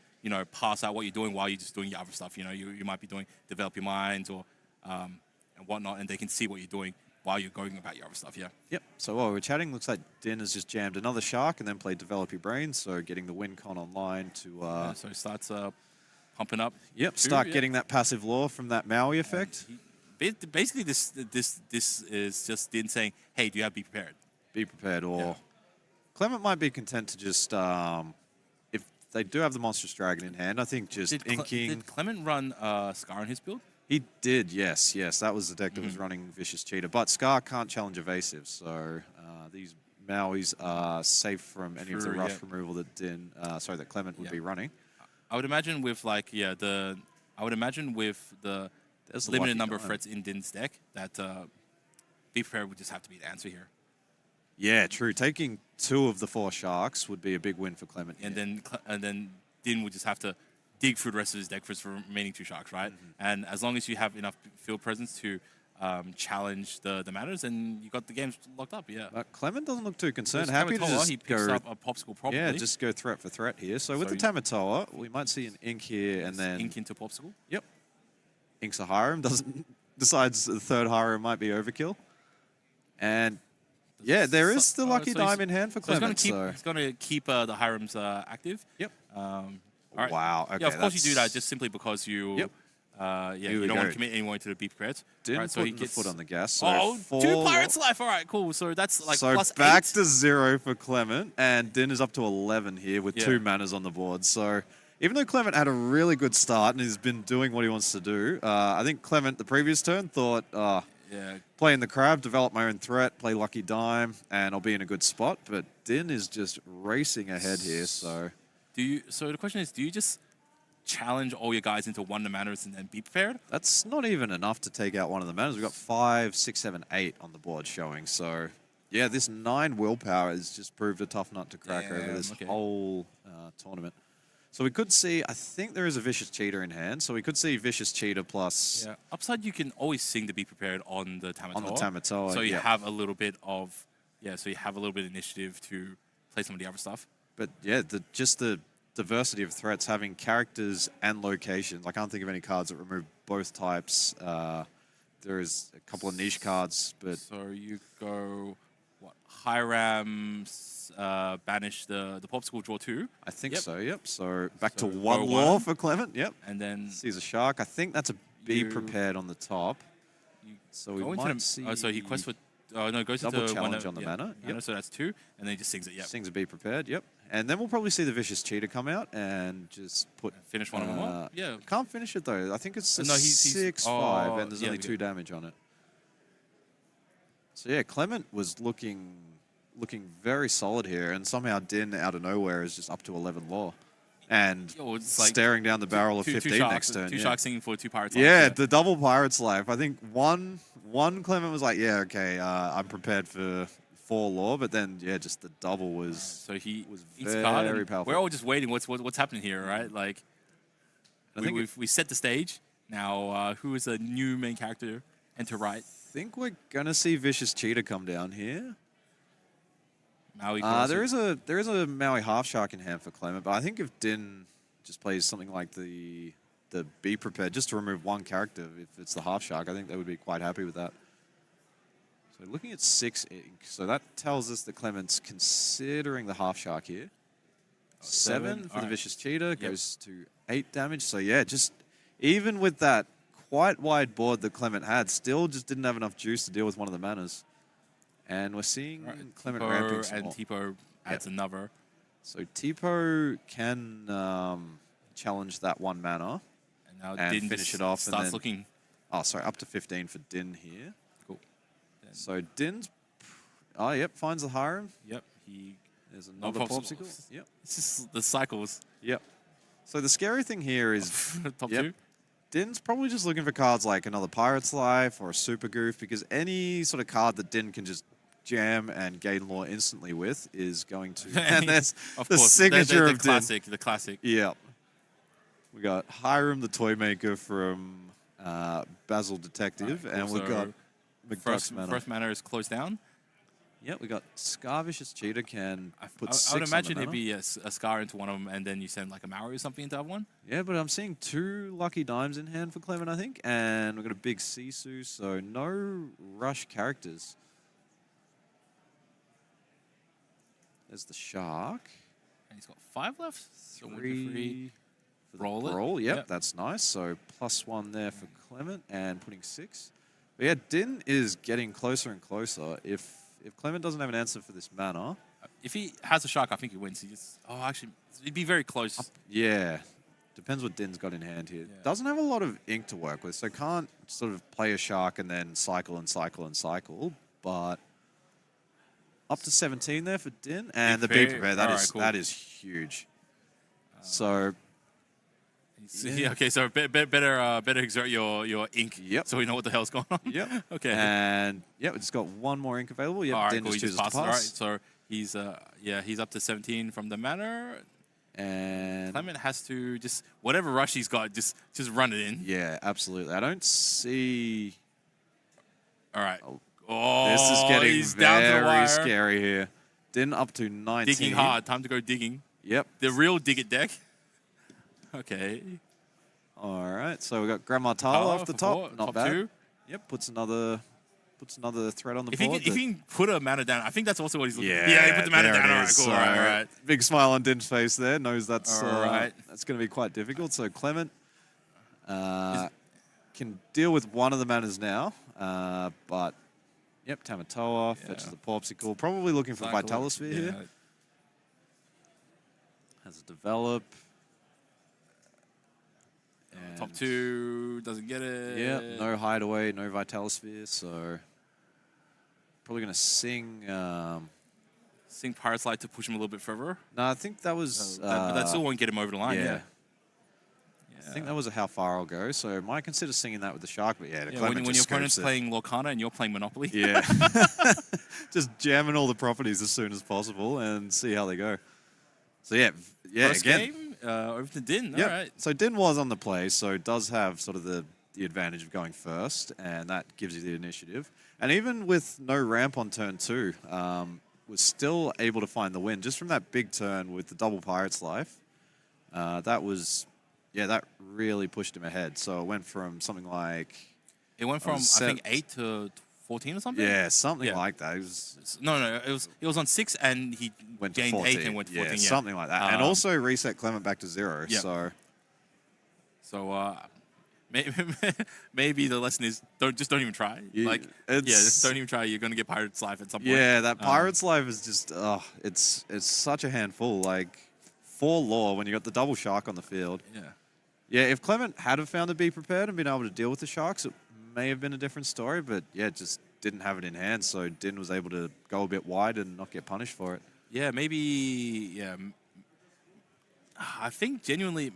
pass out what you're doing while you're just doing your other stuff. You might be doing develop your minds or and whatnot, and they can see what you're doing while you're going about your other stuff. Yeah. Yep. So while we're chatting, looks like Din has just jammed another shark and then played Develop Your Brain. So getting the win con online to. So it starts pumping up. Yep. Start getting that passive lore from that Maui effect. Basically, this is just Din saying, "Hey, do you have Be Prepared?" Be prepared, or Clement might be content to just if they do have the Monstrous Dragon in hand, I think just inking. Did Clement run Scar in his build? He did, yes. That was the deck that was running Vicious Cheetah, but Scar can't challenge Evasive, so these Mauis are safe from any of the rush removal that that Clement would be running. I would imagine with the limited number of threats in Din's deck that Be Prepared would just have to be the answer here. Yeah, true. Taking 2 of the 4 sharks would be a big win for Clement. And then Din would just have to dig through the rest of his deck for his remaining 2 sharks, right? And as long as you have enough field presence to challenge the matters, and you got the games locked up. Yeah. But Clement doesn't look too concerned. Happy to just he picks up a Popsicle probably. Yeah, just go threat for threat here. So with the Tamatoa, we might see an ink here and then ink into Popsicle. Yep. Inks a Hiram, decides the 3rd Hiram might be overkill. And yeah, there is the lucky dime in hand for Clement. He's going to keep the Hirams active. Yep. All right. Wow. Okay, yeah, of course you do that just simply because you Yeah, Here you we don't want go. to commit anyone to the be prepared. Didn't Right, so put he the gets foot on the gas. So oh, 4 2 Pirates life. All right, cool. So that's like so plus back 8. to 0 for Clement, and Din is up to 11 here with Yeah. 2 manas on the board. So even though Clement had a really good start and he's been doing what he wants to do, I think Clement the previous turn thought, Yeah. playing the crab, develop my own threat, play lucky dime, and I'll be in a good spot. But Din is just racing ahead here. So So the question is, do you just challenge all your guys into 1 manas and then be prepared? that's not even enough to take out one of the manas. We've got 5, 6, 7, 8 on the board showing. So yeah, this 9 willpower has just proved a tough nut to crack over this whole tournament. So we could see, I think there is a Vicious Cheetah in hand. So we could see Vicious Cheetah plus... Yeah. Upside, you can always sing to be prepared on the Tamatoa. On the Tamatoa, So you yeah. have a little bit of, so you have a little bit of initiative to play some of the other stuff. But yeah, just the diversity of threats, having characters and locations. I can't think of any cards that remove both types. There is a couple of niche cards, but... So you go, Hiram, banish the popsicle, draw 2. I think Yep. so, yep. So back So to go 1 law 1. for Clement, yep. And then Sees a shark. I think that's a be You- prepared on the top. you So we go into might the, see... so he quests for, no, goes double into challenge one on the mana, yep. So that's 2, and then he just sings it, yep. Sings a be prepared, yep. And then we'll probably see the Vicious Cheetah come out and just put... Finish one of them off, yeah. Can't finish it though. I think it's a No, he's 6/5 and there's yeah, only okay. 2 damage on it. So yeah, Clement was looking very solid here, and somehow Din out of nowhere is just up to 11 law. And It's like staring down the barrel of two 15 sharks, next turn. 2 yeah. sharks singing for 2 pirates. Yeah, the double Pirate's Life. I think one Clement was like, yeah, okay, I'm prepared for 4 law, but then yeah, just the double was So he was eats a card, very and powerful. we're all just waiting. What's happening here, right? Like, I think we set the stage. Now, who is a new main character enter right? I think we're gonna see Vicious Cheetah come down here. Maui. There is a Maui half shark in hand for Clement, but I think if Din just plays something like the be prepared, just to remove 1 character, if it's the half shark, I think they would be quite happy with that. So looking at 6 ink, so that tells us that Clement's considering the half shark here. 7 for the alright. Vicious Cheetah goes to 8 damage. So yeah, just even with that quite wide board that Clement had, still just didn't have enough juice to deal with one of the manas. And we're seeing Clement ramping some and more. Tipo adds another. So Tipo can challenge that 1 mana And now and Din finish just it off. starts and then, looking. Oh, sorry, up to 15 for Din here. Cool. Then, So Din's... Oh, yep, finds the Hiram. yep. He. There's another popsicle. popsicle. Yep. It's just the cycles. Yep. So the scary thing here is Top Yep. 2. Din's probably just looking for cards like another Pirate's Life or a Super Goof, because any sort of card that Din can just jam and gain lore instantly with is going to... And that's Of the course, signature the of Din. classic. The classic. Yep. We got Hiram the Toy Maker from Basil Detective, Right, and cool. we've got First, McDuck's Manor. first mana is closed down. Yep, we got Scarvicious Cheetah can put I 6 would on imagine the it'd mana. be a scar into one of them, and then you send like a Maori or something into the other one. Yeah, but I'm seeing 2 lucky dimes in hand for Clement, I think, and we've got a big Sisu, so no rush characters. There's the Shark. And he's got 5 left. So 3 for the Roll it. Brawl. Yep, Yep. that's nice. So +1 there for Clement and putting 6. But yeah, Din is getting closer and closer. If Clement doesn't have an answer for this mana, If he has a shark, I think he wins. He just actually, it'd be very close. yeah, depends what Din's got in hand here. Yeah. Doesn't have a lot of ink to work with, so can't sort of play a shark and then cycle and cycle and cycle. But up to 17 there for Din, and the be Very- prepared. alright, cool. That is huge. So Yeah, okay, so better exert your ink. Yep. So we know what the hell's going on. yep, Okay. and yep, we just got 1 more ink available. Yep, All right, Din cool. just He chooses just to passes. All right, pass. so he's up to 17 from the manor. And Clement has to just whatever rush he's got, just run it in. yeah, absolutely. I don't see. All right. Oh, Oh, This is getting he's down to the very wire. scary here. Din up to 19. Digging hard. Time to go digging. Yep. The real dig it deck. Okay. All right. So we got Grandma Tala off the for top. 4, Not top bad. 2. Yep. Puts another thread on the If he, board. can, if he can put a mana down, I think that's also what he's looking for. yeah, Yeah, he put the mana there down. it All right, is. cool. All right. Big smile on Din's face there. Knows that's All right. that's going to be quite difficult. So Clement. can deal with one of the manas now, but yep, Tamatoa fetches the Popsicle. Probably looking for Vitalosphere here. Has a develop. And Top 2 doesn't get it. Yeah, no Hideaway, no Vitalosphere, so probably going to sing... Sing Pirate's Light to push him a little bit further. No, I think that was... but that still won't get him over the line, yeah. I think that was how far I'll go, so I might consider singing that with the Shark, but yeah, when your opponent's playing Lorcana and you're playing Monopoly. Yeah. Just jamming all the properties as soon as possible and see how they go. So yeah, First again. game, over to Din, Yep. all right. So Din was on the play, so does have sort of the advantage of going first, and that gives you the initiative. And even with no ramp on turn 2, was still able to find the win just from that big turn with the double Pirate's Life. That was, that really pushed him ahead. So it went from something like... It went from, I think, 8 to 14 or something? Yeah, something like that. It was, no, it was on 6 and he went gained to 14. 8 and went to 14. Yeah, something like that. And also reset Clement back to 0. Yeah. So maybe the lesson is don't even try. Just don't even try. You're going to get Pirate's Life at some point. Yeah, that Pirate's Life is just, it's such a handful. Like, 4 lore when you got the double Shark on the field. Yeah. Yeah, if Clement had have found to be prepared and been able to deal with the Sharks, it may have been a different story, but yeah, just didn't have it in hand, so Din was able to go a bit wide and not get punished for it. Yeah, maybe, I think genuinely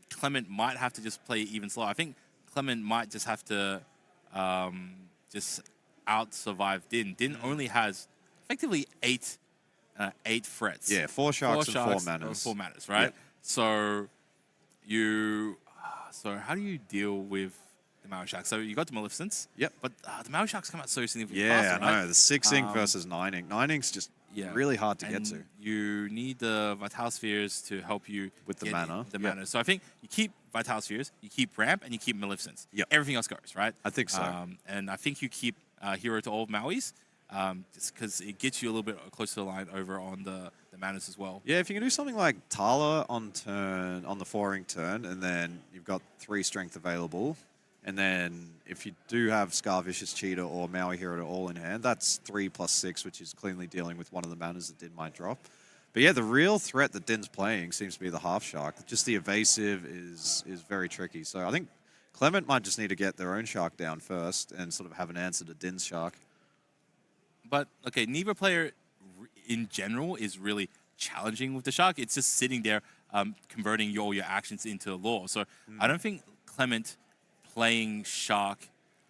Clement might have to just play even slower. I think Clement might just have to just out-survive Din. Din only has effectively 8 threats. Yeah, 4 Sharks and 4 manas. 4 manas, right? Yep. So how do you deal with the Maui Sharks? So you got the Maleficents. Yep. But the Maui Sharks come out so significantly faster, faster, right? I know. The 6 ink versus 9 ink. 9 ink's just really hard to get to. You need the Vital Spheres to help you with the mana. Mana. So I think you keep Vital Spheres, you keep Ramp, and you keep Maleficents. Yep. Everything else goes, right? I think so. And I think you keep Hero to all of Maui's, just because it gets you a little bit closer to the line over on the manas as well. Yeah, if you can do something like Tala on the 4 ink turn, and then you've got 3 strength available, and then if you do have Scar Vicious Cheetah or Maui Hero to all in hand, that's 3+6, which is cleanly dealing with one of the manas that Din might drop. But yeah, the real threat that Din's playing seems to be the half Shark. Just the evasive is very tricky. So I think Clement might just need to get their own Shark down first and sort of have an answer to Din's Shark. But, okay, neither player in general is really challenging with the Shark. It's just sitting there converting all your actions into lore. So I don't think Clement playing Shark,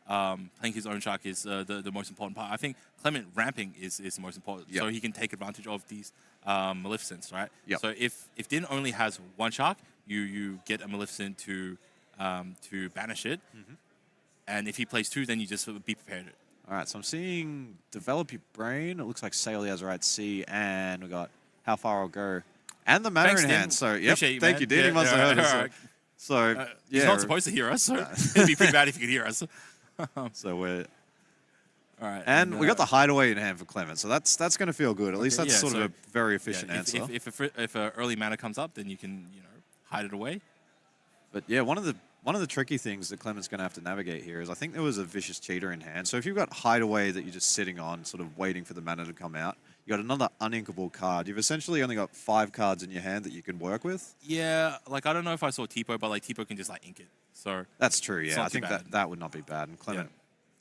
playing his own Shark is the most important part. I think Clement ramping is the most important. Yep. So he can take advantage of these Maleficents, right? Yep. So if Din only has 1 Shark, you get a Maleficent to banish it. And if he plays 2, then you just be prepared. All right, so I'm seeing Develop Your Brain. It looks like Sail has right C, and we got How Far I'll Go, and the mana in hand. So, yep, thank you, Din. He must have heard us. So, he's not supposed to hear us, so it'd be pretty bad if he could hear us. So we're... All right. And we got the Hideaway in hand for Clement, so that's going to feel good. At least that's sort of a very efficient answer. If an early mana comes up, then you can hide it away. But yeah, one of the tricky things that Clement's going to have to navigate here is I think there was a Vicious Cheetah in hand. So if you've got Hideaway that you're just sitting on, sort of waiting for the mana to come out, you got another uninkable card. You've essentially only got 5 cards in your hand that you can work with. Yeah, like I don't know if I saw Tipo, but like Tipo can just like ink it. So that's true. Yeah, I think that would not be bad. And Clement,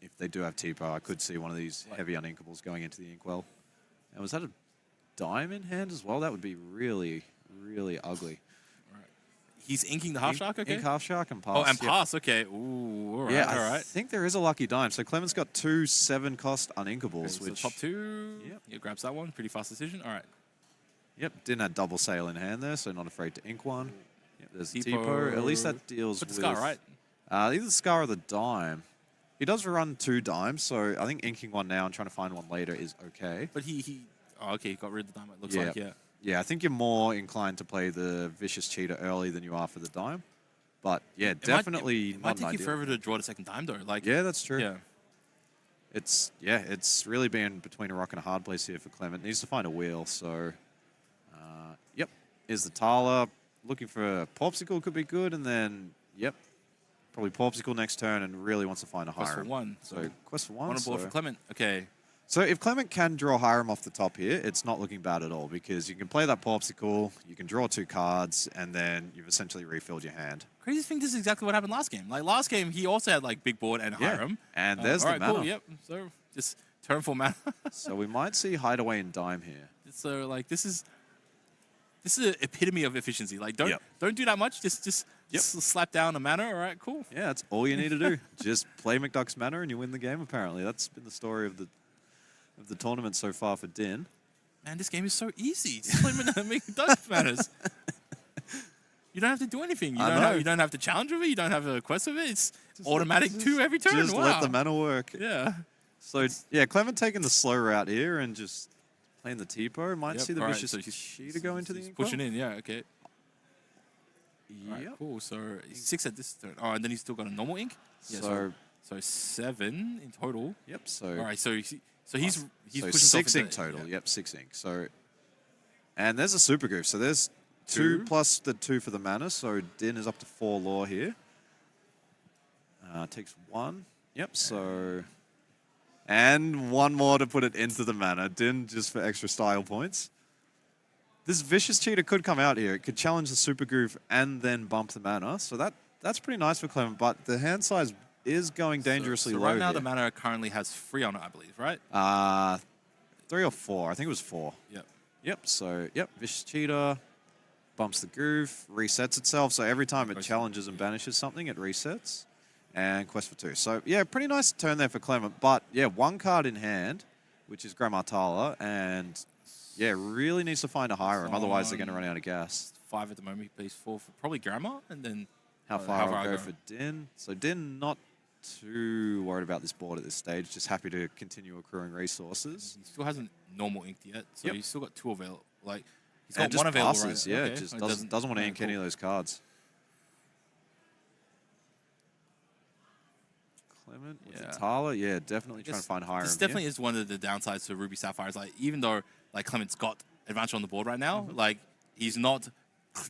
if they do have Tipo, I could see one of these heavy uninkables going into the inkwell. And was that a dime in hand as well? That would be really, really ugly. He's inking the half Shark, okay? Ink half Shark and pass. Oh, and pass, okay. Ooh, all right, yeah, all right. I think there is a lucky dime. So Clement's got 2 7-cost uninkables, Okay, which... So top 2, yeah, grabs that one. Pretty fast decision. All right. Yep, didn't have double Sail in hand there, so not afraid to ink one. Yep, there's the Tipo. Tipo. At least that deals with... the Scar, right? Either the Scar or the dime. He does run 2 dimes, so I think inking one now and trying to find one later is okay. But he got rid of the dime, it looks like, yeah. Yeah, I think you're more inclined to play the Vicious Cheetah early than you are for the dime. But yeah, definitely it might take you forever to draw the second dime, though. Like, yeah, that's true. Yeah. It's really been between a rock and a hard place here for Clement. Needs to find a wheel, so... Yep, is the Tala. Looking for a Popsicle could be good, and then, probably Popsicle next turn and really wants to find a Quest for Hiram. one. So quest for one. On board for Clement. Okay. So if Clement can draw Hiram off the top here, it's not looking bad at all because you can play that Popsicle, you can draw 2 cards, and then you've essentially refilled your hand. Crazy thing, this is exactly what happened last game. Like last game, he also had like big board and Hiram. And there's the mana. Cool, yep. So just turn 4 mana. So we might see Hideaway and Dime here. So like this is an epitome of efficiency. Like don't do that much. Just slap down a mana. All right, cool. Yeah, that's all you need to do. Just play McDuck's mana and you win the game. Apparently, that's been the story of the tournament so far for Din. Man, this game is so easy. Just play McDuck's manas. You don't have to do anything. You don't have to challenge with it. You don't have a quest with it. It's just automatic 2 every turn. Just wow. let the mana work. Yeah. So yeah, Clement taking the slow route here and just playing the Tipo. Might see the Vicious Cheetah go into the Ink pushing in. Yeah. Okay. Yep. Right, cool. So 6 at this turn. Oh, and then he's still got a normal ink. Yeah, so 7 in total. Yep. So all right. So he's pushing 6 ink total. Yeah. Yep, 6 ink. So and there's a super goof. So there's 2 plus the 2 for the mana. So Din is up to 4 lore here. Takes 1. Yep. So and 1 more to put it into the mana. Din just for extra style points. This Vicious Cheetah could come out here. It could challenge the Super Groove and then bump the mana. So that's pretty nice for Clement, but the hand size is going dangerously low right now here. the mana currently has 3 on it, I believe, right? 3 or 4. I think it was 4. Yep. Yep, so, Vicious Cheetah bumps the groove, resets itself. So every time it challenges and banishes something, it resets. And quest for 2. So, yeah, pretty nice turn there for Clement. But, yeah, 1 card in hand, which is Gramartala, and... yeah, really needs to find a Hiram, otherwise they're going to run out of gas. 5 at the moment, he plays 4 for probably Grammar, and then... How far I'll go for Din. So Din not too worried about this board at this stage, just happy to continue accruing resources. He still hasn't normal inked yet, so he's still got 2 available. Like, he's and got 1 available passes, right. yeah, Okay. just doesn't want to ink any of those cards. Clement with Tala, definitely trying to find Hiram. This definitely is one of the downsides to Ruby Sapphires. Like, even though like Clement's got advantage on the board right now, like he's not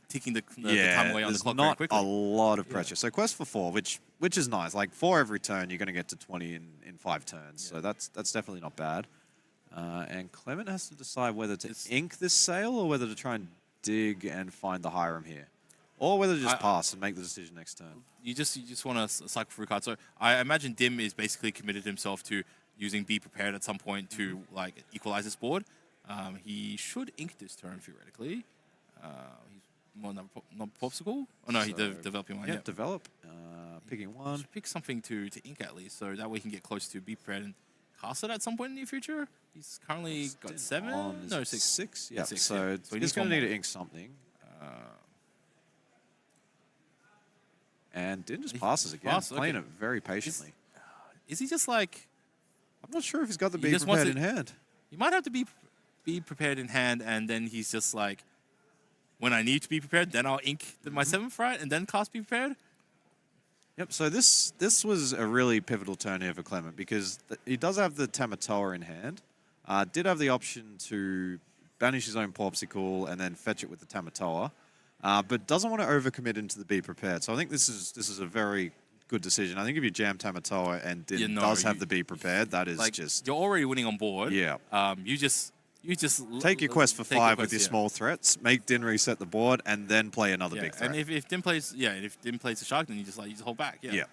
ticking the time away on the clock very quickly. Not a lot of pressure. So quest for 4, which is nice. Like 4 every turn, you're going to get to 20 in 5 turns. So that's definitely not bad. And Clement has to decide whether to ink this sale or whether to try and dig and find the Hiram here. Or whether to just pass and make the decision next turn. You just want to cycle through cards. So I imagine Dim is basically committed himself to using Be Prepared at some point to like equalize this board. He should ink this turn theoretically. He's more not Popsicle. Oh no, he's developing one. Yeah, develop. Picking 1. Pick something to ink at least, so that way he can get close to Be Prepared and cast it at some point in the future. He's currently got 7. No, 6. 6. Yeah. 6, so he's going to need to ink something. And Din just passes again, playing it very patiently. Is he just like... I'm not sure if he's got the Be Prepared in hand. He might have to be prepared in hand, and then he's just like, when I need to be prepared, then I'll ink my 7th, right? And then cast Be Prepared? Yep, so this was a really pivotal turn here for Clement because he does have the Tamatoa in hand. Did have the option to banish his own Popsicle and then fetch it with the Tamatoa. But doesn't want to overcommit into the Be Prepared. So I think this is a very good decision. I think if you jam Tamatoa and Din does have the Be Prepared, that is like, just... You're already winning on board. Yeah. You just take your quest for 5 with your small threats, make Din reset the board, and then play another big threat. And if Din plays the Shark, then you just hold back. Yeah.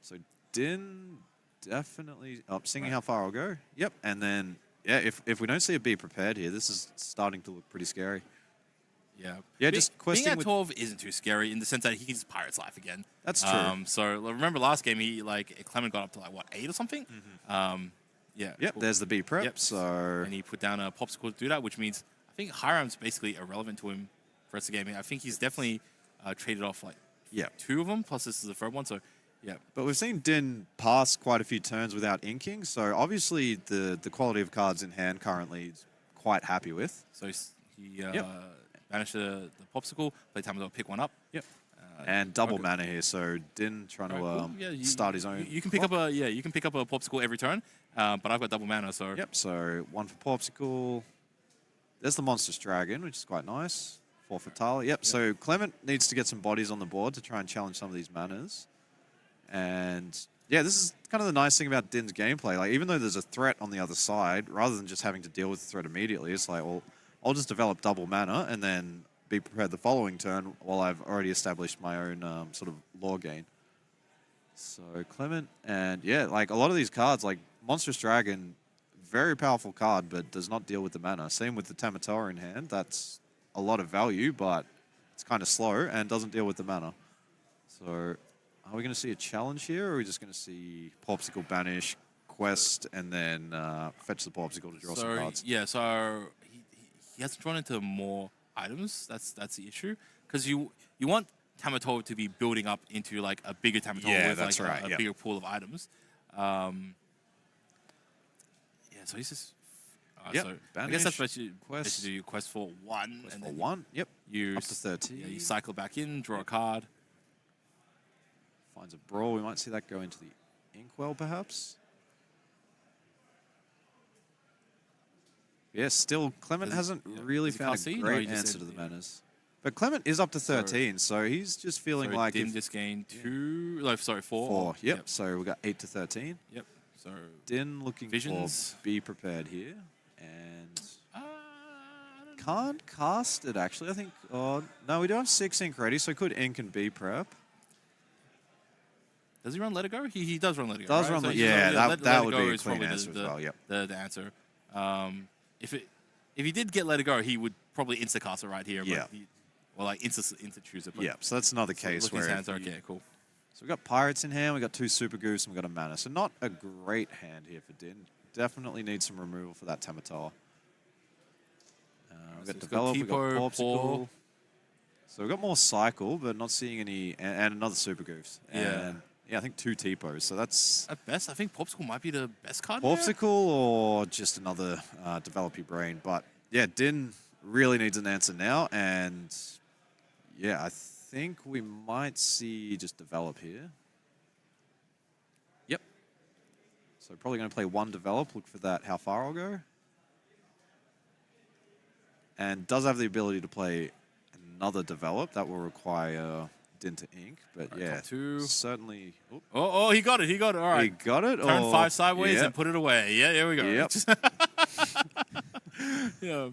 So Din definitely singing how far I'll go. Yep. And then if we don't see a Be Prepared here, this is starting to look pretty scary. Yeah, just questing being at 12 isn't too scary in the sense that he can just Pirate's Life again. That's true. So remember last game, Clement got up to 8 or something. Yep, cool. There's the B prep. So and he put down a Popsicle to do that, which means I think Hiram's basically irrelevant to him for the rest of the game. I think he's definitely traded off 2 of them, plus this is the 3rd one. So but we've seen Din pass quite a few turns without inking. So obviously the quality of cards in hand currently is quite happy with. So he banished the Popsicle, play time to pick 1 up. And double mana here, so Din trying to start his own. You can pick up a Popsicle every turn, but I've got double mana, so So 1 for Popsicle. There's the Monstrous Dragon, which is quite nice. 4 for Tala. So Clement needs to get some bodies on the board to try and challenge some of these manas. And yeah, this is kind of the nice thing about Din's gameplay. Like, even though there's a threat on the other side, rather than just having to deal with the threat immediately, it's like, well, I'll just develop double mana and then be prepared the following turn while I've already established my own sort of lore gain. So Clement, and yeah, like a lot of these cards, like Monstrous Dragon, very powerful card, but does not deal with the mana. Same with the Tamatoa in hand. That's a lot of value, but it's kind of slow and doesn't deal with the mana. So are we going to see a challenge here, or are we just going to see Popsicle banish, quest, and then fetch the Popsicle to draw some cards? Yeah, so he has drawn into more items. That's the issue, because you want Tamatoa to be building up into like a bigger Tamatoa with that's like right, a bigger pool of items. Yeah, so he's just. So I guess that's what you do. You quest for one, and then one. Yep. You up to 13. Yeah, you cycle back in, draw a card. Finds a brawl. We might see that go into the Inkwell, perhaps. Yeah, still Clement hasn't really found a great answer to the manas. But Clement is up to 13, so he's just feeling like Din just gained 2. No, sorry, 4. 4. Yep. So we got 8 to 13. Yep. So Din looking visions. for be prepared here, and can't cast it actually. I think. Oh no, we do have 6 ink ready, so he could ink and be prep. Does he run Let It Go? He does run Let It Go. Does right? run? So yeah, that would be a clean probably answer as well. Yep. The answer. If he did get Let It Go, he would probably insta cast it right here. Yeah. Well, like insta choose it. Yeah. So that's another case where. Okay, cool. So we've got Pirates in hand, we've got 2 Super Goose, and we've got a mana. So not a great hand here for Din. Definitely needs some removal for that Tamatoa. We've got Develop, we've got Popsicle. So we've got more Cycle, but not seeing any, and another Super Goose. And yeah, I think 2 T-Pos. So that's... At best, I think Popsicle might be the best card Popsicle or just another Develop Your Brain. But yeah, Din really needs an answer now, and yeah, I think we might see just Develop here. Yep. So probably going to play 1 Develop, look for that how far I'll go. And does have the ability to play another Develop. That will require Din to ink, but right, yeah, certainly. Oh, he got it. All right. He got it. Turn 5 sideways and put it away. Yeah, there we go. Yep. Yeah.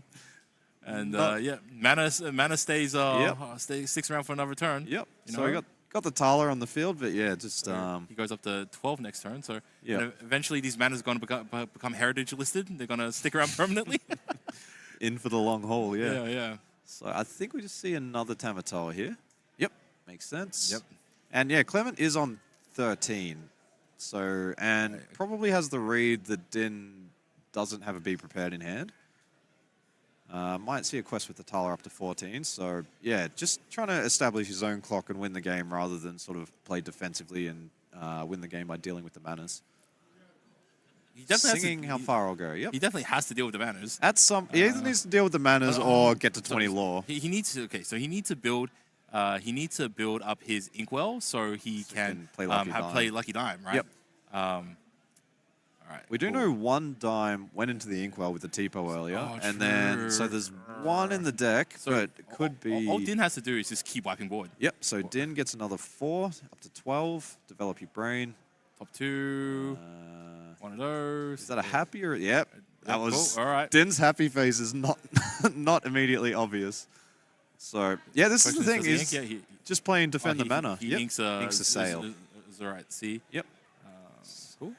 And yeah, mana stays sticks around for another turn. Yep. So we got the Thaler on the field, but yeah, just he goes up to 12 next turn. So eventually these manas are going to become heritage listed. They're going to stick around permanently. In for the long haul. Yeah. Yeah. So I think we just see another Tamatoa here. Yep. Makes sense. Yep. And yeah, Clement is on 13. So probably has the read that Din doesn't have a Be Prepared in hand. Might see a quest with the Thaler up to 14. So, yeah, just trying to establish his own clock and win the game rather than sort of play defensively and win the game by dealing with the manas. He definitely Singing how far I'll go. Yep. He definitely has to deal with the manas. He either needs to deal with the manas or get to 20 lore. He needs to. Okay, so he needs to build. He needs to build up his Inkwell so he can play Lucky Dime, right? Yep. All right. We do know 1 Dime went into the Inkwell with the Tipo earlier, and then so there's 1 in the deck, so but it could be. All Din has to do is just keep wiping board. Yep. So Din gets another 4 up to 12. Develop your brain. Top 2. One of those. Is that a happy or? Yep. That was cool. All right. Din's happy face is not not immediately obvious. So yeah, this is the thing is just playing defend the mana. He inks a sail. Is all right. See. Yep. Cool.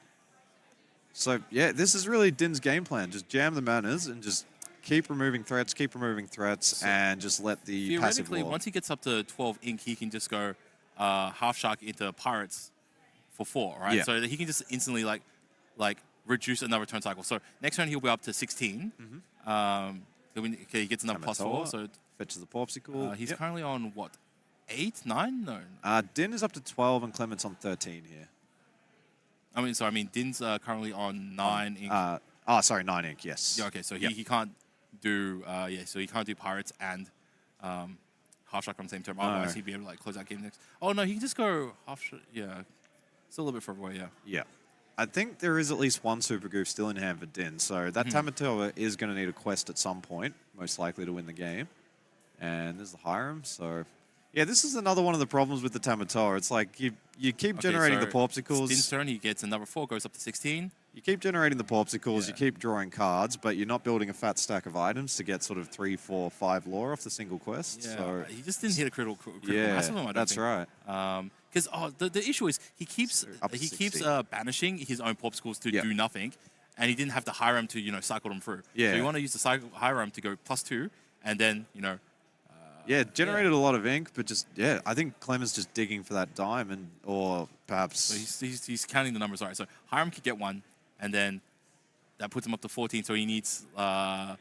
So yeah, this is really Din's game plan. Just jam the manas and just keep removing threats, and just let the passive theoretically, once he gets up to 12 ink, he can just go half shark into pirates for 4, right? Yeah. So that he can just instantly like reduce another turn cycle. So next turn he'll be up to 16. He gets another +4. So fetches the Popsicle. He's currently on what, 8, 9? No. Din is up to 12 and Clement's on 13 here. I mean, Din's currently on 9 ink. 9 ink. Yes. Yeah. Okay. So he can't do So he can't do pirates and half shot on the same turn. Otherwise he'd be able to close out game next. Oh no, he can just go half shot. Yeah. Still a little bit further away. Yeah. Yeah. I think there is at least 1 Super Goof still in hand for Din. So that Tamatoa is going to need a quest at some point, most likely to win the game. And there's the Hiram. So Yeah, this is another one of the problems with the Tamatoa. It's like you keep generating the popsicles. Spin's turn, he gets another 4, goes up to 16. You keep generating the popsicles, you keep drawing cards, but you're not building a fat stack of items to get sort of 3, 4, 5 lore off the single quest. Yeah, so he just didn't hit a critical yeah, maximum, I don't that's think. right. Because the issue is he keeps So banishing his own popsicles to do nothing, and he didn't have the Hiram to cycle them through. Yeah. So you want to use the Hiram to go +2, and then generated a lot of ink, but just I think Clement's just digging for that diamond, or perhaps So he's counting the numbers right. So Hiram could get 1, and then that puts him up to 14. So he needs and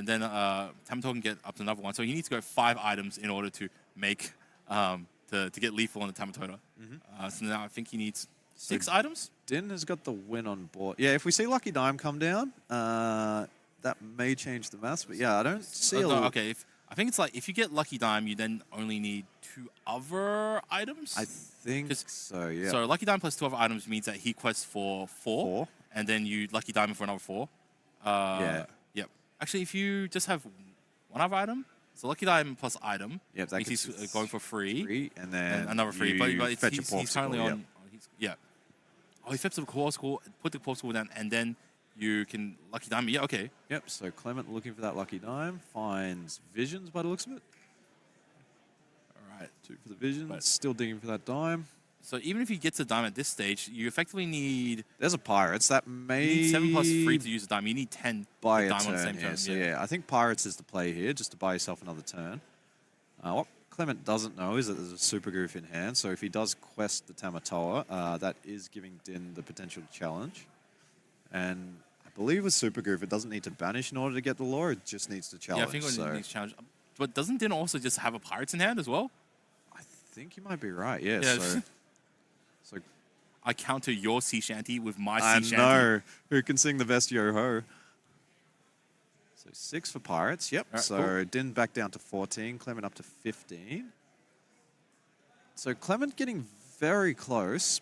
then Tamatoa can get up to another 1. So he needs to go 5 items in order to make to get lethal on the Tamatoa. So now I think he needs 6 items. Din has got the win on board. Yeah, if we see Lucky Dime come down, that may change the maths. But yeah, I don't see a lot. Okay, I think it's like if you get Lucky Dime, you then only need 2 other items. I think so, yeah. So Lucky Dime plus 2 other items means that he quests for 4, and then you Lucky Dime for another 4. Yep. Actually, if you just have 1 other item, so Lucky Dime plus item, that means he's going for 3, and then another 3. But he's currently on. Oh, he flips the popsicle, put the popsicle down, and then you can Lucky Dime. Yeah, okay. Yep, so Clement looking for that Lucky Dime, finds Visions by the looks of it. All right. 2 for the Visions, still digging for that dime. So even if he gets a dime at this stage, you effectively need... There's a Pirates, that may... You need 7 plus 3 to use a dime. You need 10 buy a a dime turn, on the same turn. So I think Pirates is the play here, just to buy yourself another turn. What Clement doesn't know is that there's a Super Goof in hand, so if he does quest the Tamatoa, that is giving Din the potential to challenge. And I believe with Super Goof, it doesn't need to banish in order to get the lore, it just needs to challenge. Yeah, I think it needs to challenge. But doesn't Din also just have a Pirates in hand as well? I think you might be right, yeah. So I counter your sea shanty with my sea shanty. I know. Who can sing the best yo-ho? So 6 for Pirates, yep. Right, so cool. Din back down to 14, Clement up to 15. So Clement getting very close,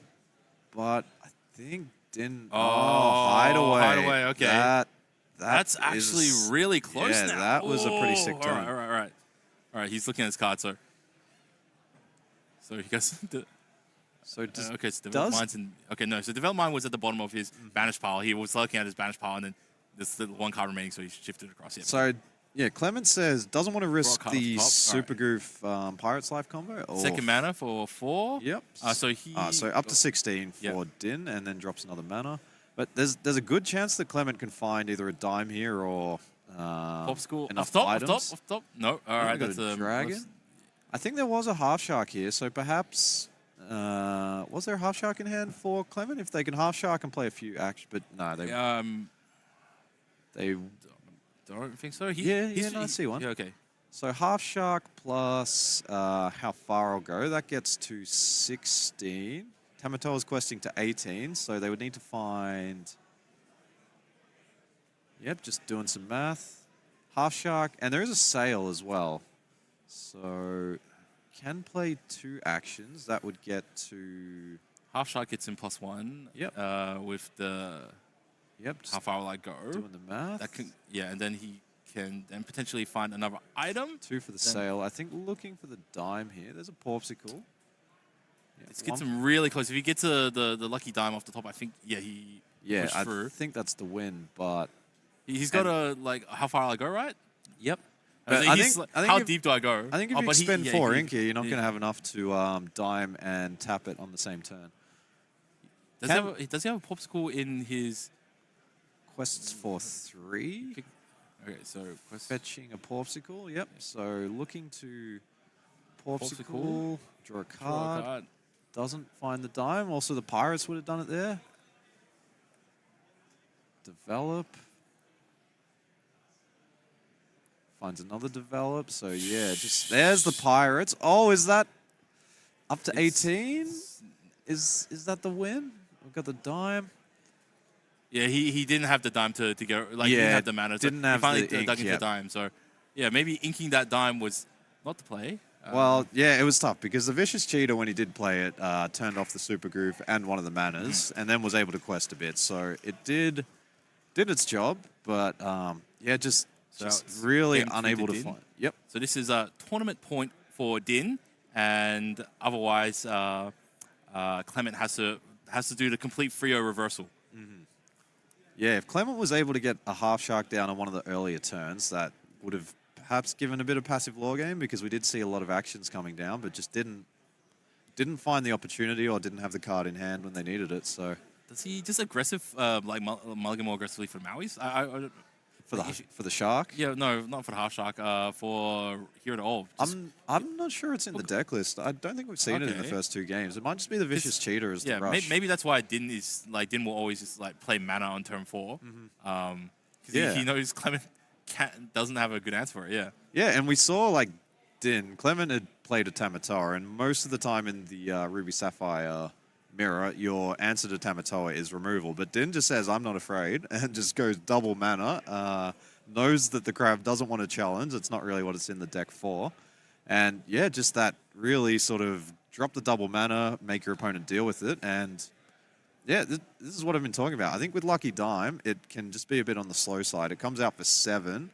but I think Din... Hideaway. Hideaway, okay. That's is actually really close now. That was a pretty sick turn. All right, he's looking at his card, so he goes... So okay, so Develop Mind's in... Okay, no, so Develop Mind was at the bottom of his banish pile. He was looking at his banish pile, and then there's the 1 card remaining, so he shifted across. Yep. So, yeah, Clement says doesn't want to risk the Super Goof Pirates Life combo. Or 2nd mana for 4. Yep. So up to 16 for Din, and then drops another mana. But there's a good chance that Clement can find either a dime here or Popsicle. enough Off items. top. No, all right, that's a dragon. I think there was a half shark here, so perhaps... was there a half shark in hand for Clement? If they can half shark and play a few actions, but no, they don't think so. I see one. Yeah, okay. So half shark plus how far I'll go, that gets to 16. Tamatoa's questing to 18, so they would need to find... Yep, just doing some math. Half shark, and there is a sail as well. So can play 2 actions. That would get to... Half shark gets in +1. Yep. With the... Yep. How far will I go? Doing the math. That can, and then he can then potentially find another item. 2 for the sail. I think looking for the dime here. There's a popsicle. This gets him really close. If he gets the lucky dime off the top, I think, he pushed through. I think that's the win, but... He's got a, how far will I go, right? Yep. I think how deep do I go? I think if you spend 4 ink here, you're not going to have enough to dime and tap it on the same turn. Does he have a popsicle in his... Quests for 3? Okay, so... Fetching a popsicle, yep. So looking to popsicle, draw a card. Doesn't find the dime. Also, the Pirates would have done it there. Develop. Finds another develop. So, yeah, just there's the Pirates. Oh, is that up to 18? Is that the win? We've got the dime. Yeah, he didn't have the dime to go. He didn't have the mana. Didn't have he finally the ink, dug into the dime. So, yeah, maybe inking that dime was not the play. Well, yeah, it was tough because the Vicious Cheetah, when he did play it, turned off the Super Groove and one of the manas, and then was able to quest a bit. So it did its job, but just really unable to find. Yep. So this is a tournament point for Din, and otherwise Clement has to do the complete Frio reversal. Yeah, if Clement was able to get a half shark down on one of the earlier turns, that would have perhaps given a bit of passive law game, because we did see a lot of actions coming down, but just didn't find the opportunity or didn't have the card in hand when they needed it. So Does he just aggressive, like mulligan more aggressively for Maui's? for the shark, Yeah, no, not for the half shark. For here at all. I'm not sure it's in the deck list. I don't think we've seen it in the Okay. first 2 games. It might just be the vicious cheater as Yeah, the rush. maybe that's why Din will always just like play mana on turn 4. Because Yeah. he knows Clement doesn't have a good answer for it. Yeah. Yeah, and we saw like Clement had played a Tamatoa, and most of the time in the Ruby Sapphire mirror, your answer to Tamatoa is removal. But Din just says, I'm not afraid, and just goes double mana. Knows that the crab doesn't want to challenge. It's not really what it's in the deck for. And yeah, just that really sort of drop the double mana, make your opponent deal with it. And yeah, this is what I've been talking about. I think with Lucky Dime, it can just be a bit on the slow side. It comes out for 7.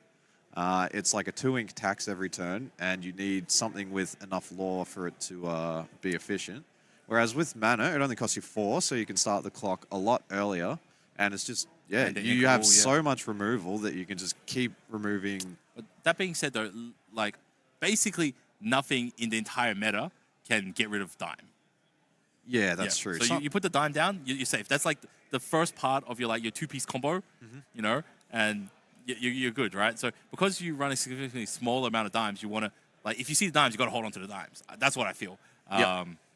It's like a 2-ink tax every turn, and you need something with enough lore for it to be efficient. Whereas with mana, it only costs you 4, so you can start the clock a lot earlier. And it's just, yeah, And you have so much removal that you can just keep removing. But that being said, though, like basically nothing in the entire meta can get rid of Dime. Yeah, that's true. So you put the Dime down, you're safe. That's like the first part of your 2-piece combo, you know, and you're good, right? So because you run a significantly smaller amount of dimes, you want to, like, if you see the dimes, you got to hold on to the dimes. That's what I feel.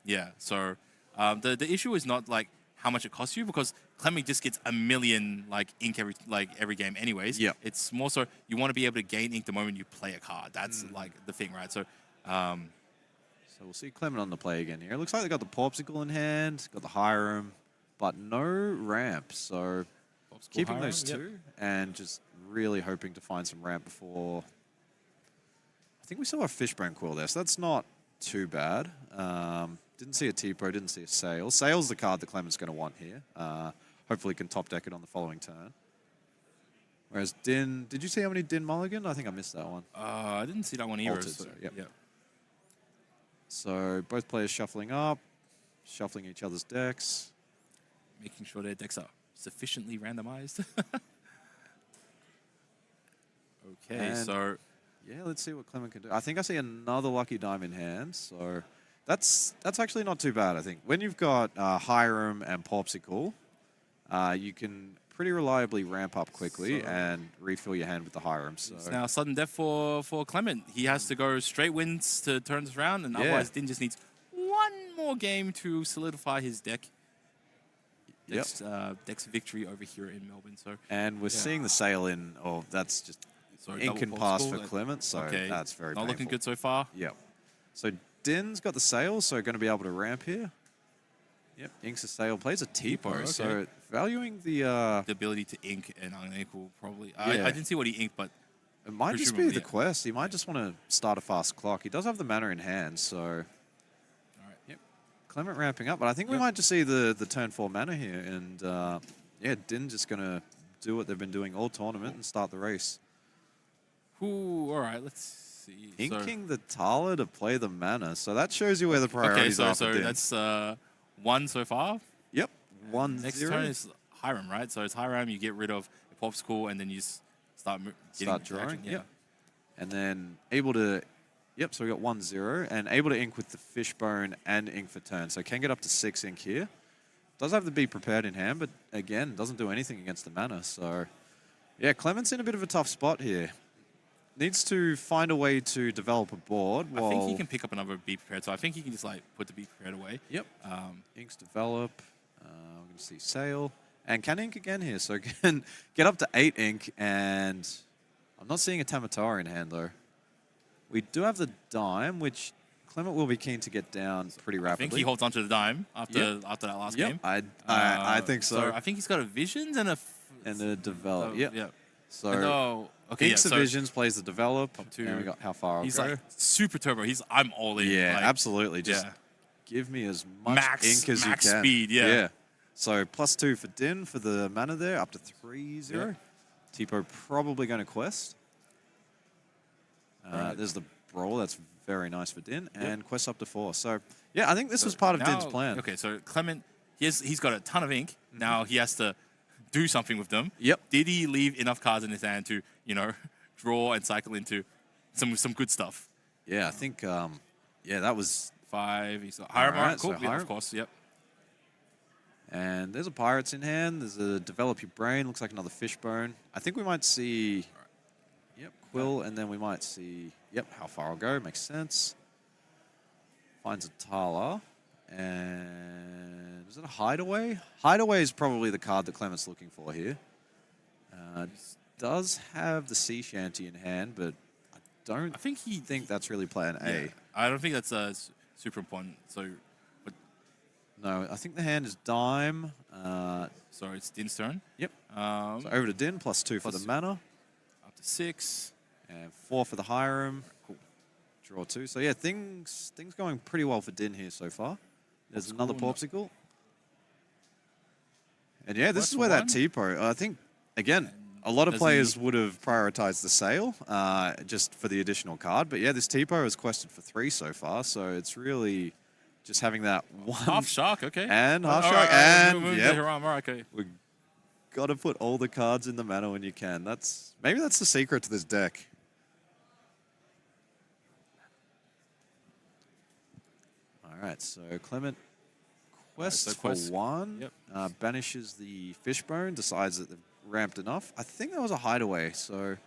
Yeah. So the issue is not like how much it costs you, because Clement just gets a million ink every game anyways. Yep. It's more so you want to be able to gain ink the moment you play a card. That's like the thing, right? So So we'll see Clement on the play again here. It looks like they got the Popsicle in hand, got the Hiram, but no ramp. So keeping those 2 and just really hoping to find some ramp before. I think we saw a Fishbone Quill there, so that's not too bad. Didn't see a T-Pro, didn't see a Sail. Sail's the card that Clement's going to want here. Hopefully can top deck it on the following turn. Whereas Din, did you see how many Din Mulligan? I think I missed that one. I didn't see that one either. Altered, yep. So both players shuffling up, shuffling each other's decks. Making sure their decks are sufficiently randomized. Okay, And so yeah, let's see what Clement can do. I think I see another Lucky Dime in hand, so that's actually not too bad, I think. When you've got Hiram and Popsicle, you can pretty reliably ramp up quickly and refill your hand with the Hiram. So it's now sudden death for Clement. He has to go straight wins to turn this around, and otherwise Din just needs one more game to solidify his deck. Deck's victory over here in Melbourne. So and we're seeing the Sail in. Oh, that's just ink and pass for Clement. So that's very not painful. looking good so far. Yep. So Din's got the Sail, so going to be able to ramp here. Yep, inks a Sail, plays a T-Pro, so valuing the ability to ink and unequal probably. I didn't see what he inked, but it might just be the quest. He might just want to start a fast clock. He does have the mana in hand, so all right. Yep, Clement ramping up, but I think we might just see the turn 4 mana here, and yeah, Din just going to do what they've been doing all tournament and start the race. Ooh, all right, let's see. Inking the Tala to play the mana, so that shows you where the priorities are. So that's 1 so far. Yep, 1-0. Next turn is Hiram, right? So it's Hiram, you get rid of a Popsicle, and then you start drawing. Yeah. Yep. And then able to, so we got 1-0, and able to ink with the Fishbone and ink for turn. So can get up to 6 ink here. Does have to be prepared in hand, but again, doesn't do anything against the mana. So yeah, Clement's in a bit of a tough spot here. Needs to find a way to develop a board. I think he can pick up another Be Prepared, so I think he can just put the Be Prepared away. Yep. Inks develop. We're going to see Sail. And can ink again here, so can get up to 8 ink, and I'm not seeing a Tamatoa in hand, though. We do have the Dime, which Clement will be keen to get down pretty rapidly. I think he holds onto the Dime after that last game. I think so. I think he's got a Visions and a Develop. Yeah. So Inks the Visions, plays the Develop. Top 2. And we got how far I'll he's go. Like super turbo. I'm all in. Yeah, absolutely. Just give me as much ink as you can. Max speed, yeah. So +2 for Din for the mana there, up to 3-0. Yeah. Tipo probably going to quest. There's the Brawl. That's very nice for Din. And quest up to 4. So, yeah, I think this was part of Din's plan. Okay, so Clement, he's got a ton of ink. Now he has to do something with them. Yep. Did he leave enough cards in his hand to, draw and cycle into some good stuff? Yeah, I think, that was... 5. He's got Hiram. Alright, Cool. so Yeah, Hiram. of course. Yep. And there's a Pirates in hand. There's a Develop Your Brain. Looks like another Fishbone. I think we might see... Yep, Quill, and then we might see... Yep, How Far I'll Go. Makes sense. Finds a Tala. And... Is it a Hideaway? Hideaway is probably the card that Clement's looking for here. Does have the Sea Shanty in hand, but I don't think that's really plan A. I don't think that's super important. So, but No, I think the hand is Dime. sorry, it's Din's turn. Yep. So So over to Din, +2 for the mana. up to 6. And 4 for the Hiram. Cool. Draw 2. So yeah, things going pretty well for Din here so far. There's another Popsicle. And yeah, this is where that T-Pro, I think, again, a lot of players would have prioritized the sale just for the additional card. But yeah, this T-Pro is quested for 3 so far. So it's really just having that one. Half Shark, okay. And Half Shark. And okay. we got to put all the cards in the mana when you can. Maybe that's the secret to this deck. All right, so Clement quests for 1. Yep. Banishes the Fishbone, decides that they've ramped enough. I think that was a Hideaway, so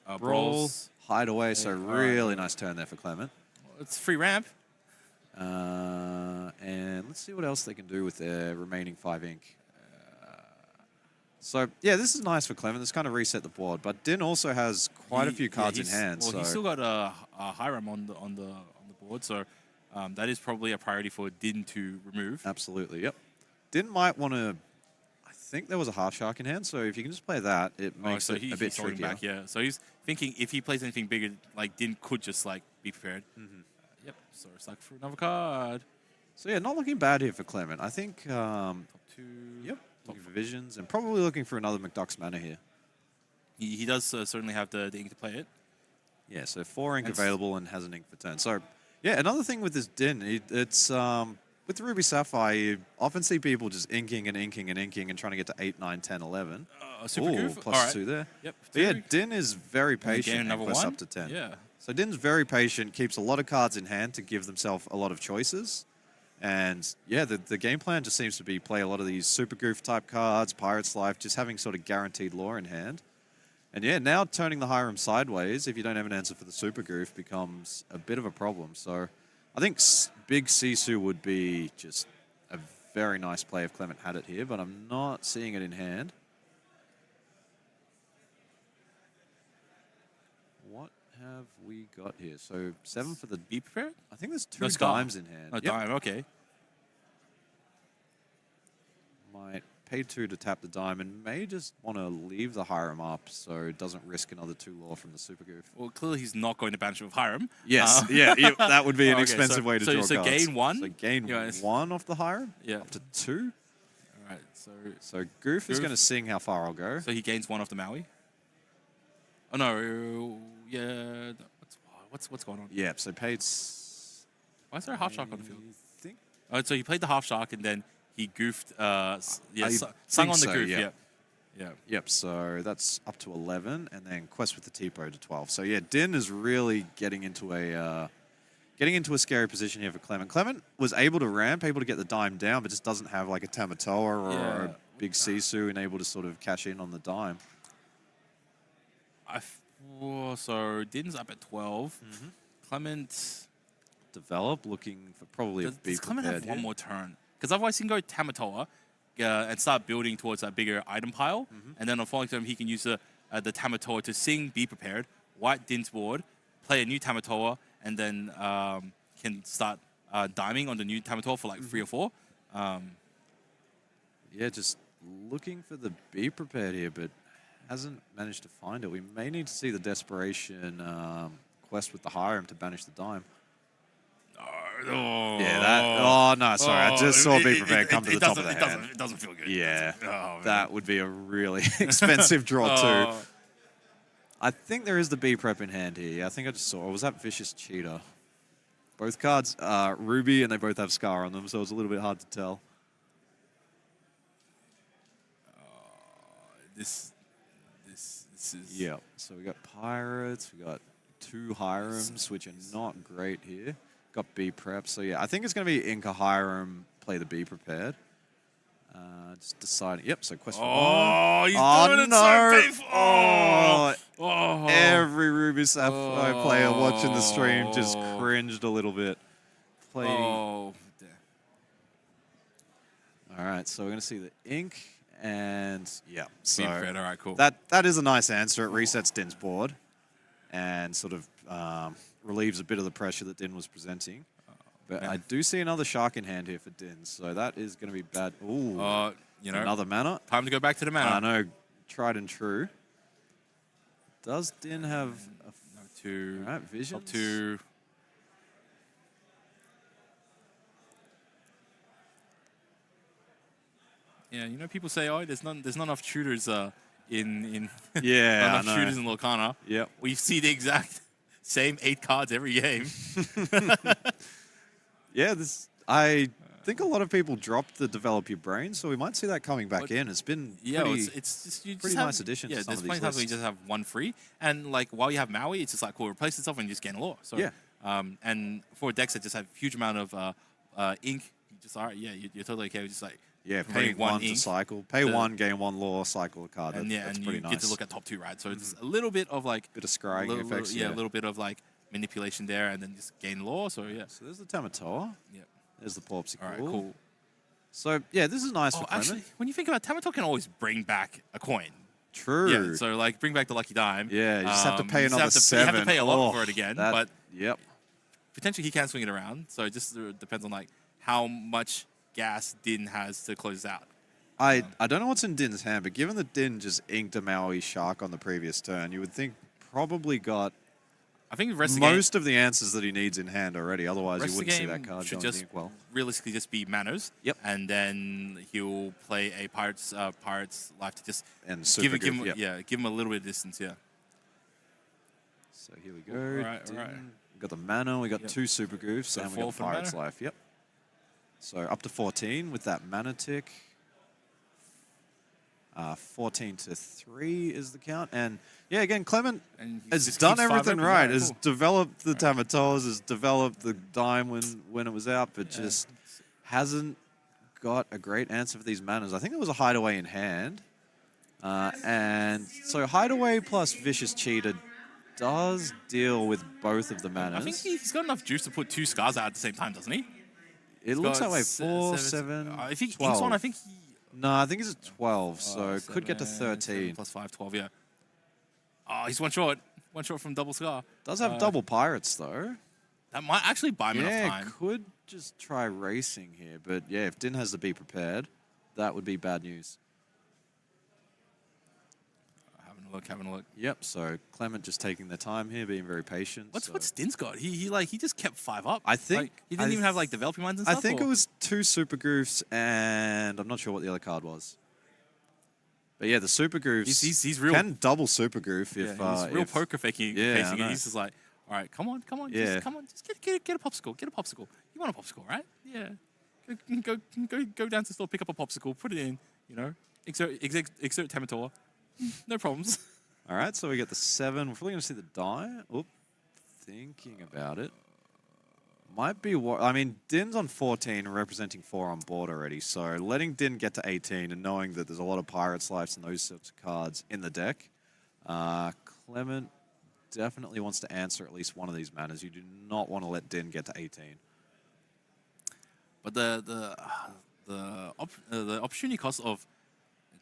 Brawl, Brawls. Hideaway, so really nice turn there for Clement. It's free ramp. And let's see what else they can do with their remaining 5 ink. So, yeah, this is nice for Clement. This kind of reset the board. But Din also has quite a few cards in hand. Well, he's still got a Hiram on the board, so that is probably a priority for Din to remove. Absolutely, yep. Din might want to... I think there was a Half Shark in hand, so if you can just play that, it makes it a bit trickier. Back, yeah. So he's thinking if he plays anything bigger, like Din could just be prepared. Yep. So it's for another card. So yeah, not looking bad here for Clement. I think. Top 2. Yep. Looking for visions and probably looking for another McDuck's Manor here. He does certainly have the ink to play it. Yeah. So 4 ink available and has an ink for turn. So yeah, another thing with this Din, it's with Ruby Sapphire, you often see people just inking and inking and inking and trying to get to 8, 9, 10, 11. Super goof. +2 there. Yep. But yeah, Din is very patient and quests up to 10. Yeah. So Din's very patient, keeps a lot of cards in hand to give themselves a lot of choices. And yeah, the game plan just seems to be play a lot of these Super Goof type cards, Pirate's Life, just having sort of guaranteed lore in hand. And yeah, now turning the Hiram sideways, if you don't have an answer for the Super Goof, becomes a bit of a problem. So I think Big Sisu would be just a very nice play if Clement had it here, but I'm not seeing it in hand. What have we got here? So 7 for the... Be prepared? I think there's 2 dimes in hand. A dime, okay. Might pay 2 to tap the dime and may just want to leave the Hiram up so it doesn't risk another 2 lore from the Super Goof. Well, clearly he's not going to banish with Hiram. Yes, yeah, that would be an expensive way to draw cards. So gain 1? So gain 1 off the Hiram? Yeah. Up to 2? All right, so Goof is going to sing How Far I'll Go. So he gains 1 off the Maui? Oh, no, yeah. What's going on? Yeah, so paid... Why is there a Half Shark on the field? I think... Oh, so he played the Half Shark and then he goofed, sung on the goof, yeah. Yep, so that's up to 11, and then quest with the T-Pro to 12. So yeah, Din is really getting into a scary position here for Clement. Clement was able to ramp, able to get the dime down, but just doesn't have like a Tamatoa or a big Sisu and able to sort of cash in on the dime. So Din's up at 12. Clement... Develop, looking for probably a big... Does Clement have one more turn? Because otherwise he can go Tamatoa and start building towards that bigger item pile. And then on following turn, he can use the Tamatoa to sing Be Prepared, white Din's board, play a new Tamatoa, and then can start diming on the new Tamatoa for 3 or 4. Yeah, just looking for the Be Prepared here, but hasn't managed to find it. We may need to see the Desperation quest with the Hiram to banish the dime. Oh. Yeah, that... Oh, no, sorry. I just saw Be Prepared come to the top of the hand. It doesn't feel good. Yeah, that would be a really expensive draw too. I think there is the B prep in hand here. Yeah, I think I just saw. Or was that Vicious Cheetah? Both cards are Ruby, and they both have Scar on them, so it's a little bit hard to tell. This is... Yeah, so we got Pirates, we got 2 Hirams, which are not great here. Got B prep, so yeah, I think it's going to be Inca Hiram, play the B prepared. Just deciding. Yep, so question one. He's doing it so painful. Oh. Every Ruby Sapphire player watching the stream just cringed a little bit. Playing. Oh. All right, so we're going to see the ink, and yeah, so All right, cool. that is a nice answer. It resets Din's board and sort of relieves a bit of the pressure that Din was presenting. But I do see another shark in hand here for Din, so that is going to be bad. Ooh, you know, another mana. Time to go back to the mana. I know, tried and true. Does Din have a two? All right, visions. Top 2. Yeah, you know, people say, "Oh, there's not enough shooters in yeah, not enough shooters in Lorcana." Yep. We see the exact same 8 cards every game. Yeah, I think a lot of people dropped the develop your brain, so we might see that coming back in. It's been it's just pretty nice addition. Yeah, to some there's of plenty of these times where you lists. just have one free, and like while you have Maui, it's just like cool, replace itself and you just gain a lore. So Yeah. And for decks that just have a huge amount of ink, you just you're totally okay with just like paying one to ink, cycle, pay 1, gain 1 lore, cycle a card. and That's and pretty you nice. get to look at top 2, right? So it's a little bit of like Bit of scrying effects. a little bit of like manipulation there, and then just gain lore. So yeah, So there's the Tamatoa. yeah. There's the Porpsicle. All right, cool. So yeah, this is nice for Actually, Clement. when you think about it, Tamatoa can always bring back a coin. True. Yeah, so like bring back the lucky dime. Yeah, you just have to pay you just another have to, 7. You have to pay a lot for it again, but yep. potentially he can swing it around. So it just depends on like how much gas Din has to close out. I don't know what's in Din's hand, but given that Din just inked a Maui Shark on the previous turn, you would think probably got I think the rest of the game, most of the answers that he needs in hand already. Otherwise, you wouldn't see that card should going just to ink well. realistically just be manos. Yep. And then he'll play a Pirate's Life to just And give Super him Goof, yep. give him a little bit of distance. Yeah. So here we go. All right. We got the mana. We got 2 Super Goofs, So and we 4 got for Pirate's mana? Life. Yep. So up to 14 with that mana tick. 14 to 3 is the count. And yeah, again, Clement And he has just done keeps 5 everything open. right. Yeah, Has cool. developed the Tamatoas, has developed the dime when it was out, but Yeah. just hasn't got a great answer for these manas. I think there was a Hideaway in hand. And so Hideaway plus Vicious Cheetah does deal with both of the manas. I think he's got enough juice to put 2 scars out at the same time, doesn't he? It looks that way. 4, 7, If he 12. inks one, I think he... No, I think he's at 12, so it could get to 7 13. plus 5, 12, yeah. Oh, he's one short. One short from double scar. Does have double Pirates, though. That might actually buy him enough time. Could just try racing here, but yeah, if Din has to be prepared, that would be bad news. Having a look. Yep, so Clement just taking their time here, being very patient. What's Din's got? He just kept 5 up. I think- Like, he didn't even have like developing minds and I stuff. think or? it was 2 Super Goofs, and I'm not sure what the other card was. But yeah, the Super Goofs He's real. can double Super Goof Yeah, if... he's real if- poker facing. Yeah, I facing know. it. He's just like, all right, come on, Yeah. just get a popsicle, get a popsicle. You want a popsicle, right? Yeah. Go down to the store, pick up a popsicle, put it in. You know, exert Tamatoa. No problems. All right, so we get the 7. We're probably going to see the die. Oop, thinking about it. Might be what... I mean, Din's on 14, representing 4 on board already. So letting Din get to 18 and knowing that there's a lot of Pirates' Lives and those sorts of cards in the deck, Clement definitely wants to answer at least one of these matters. You do not want to let Din get to 18. But the opportunity cost of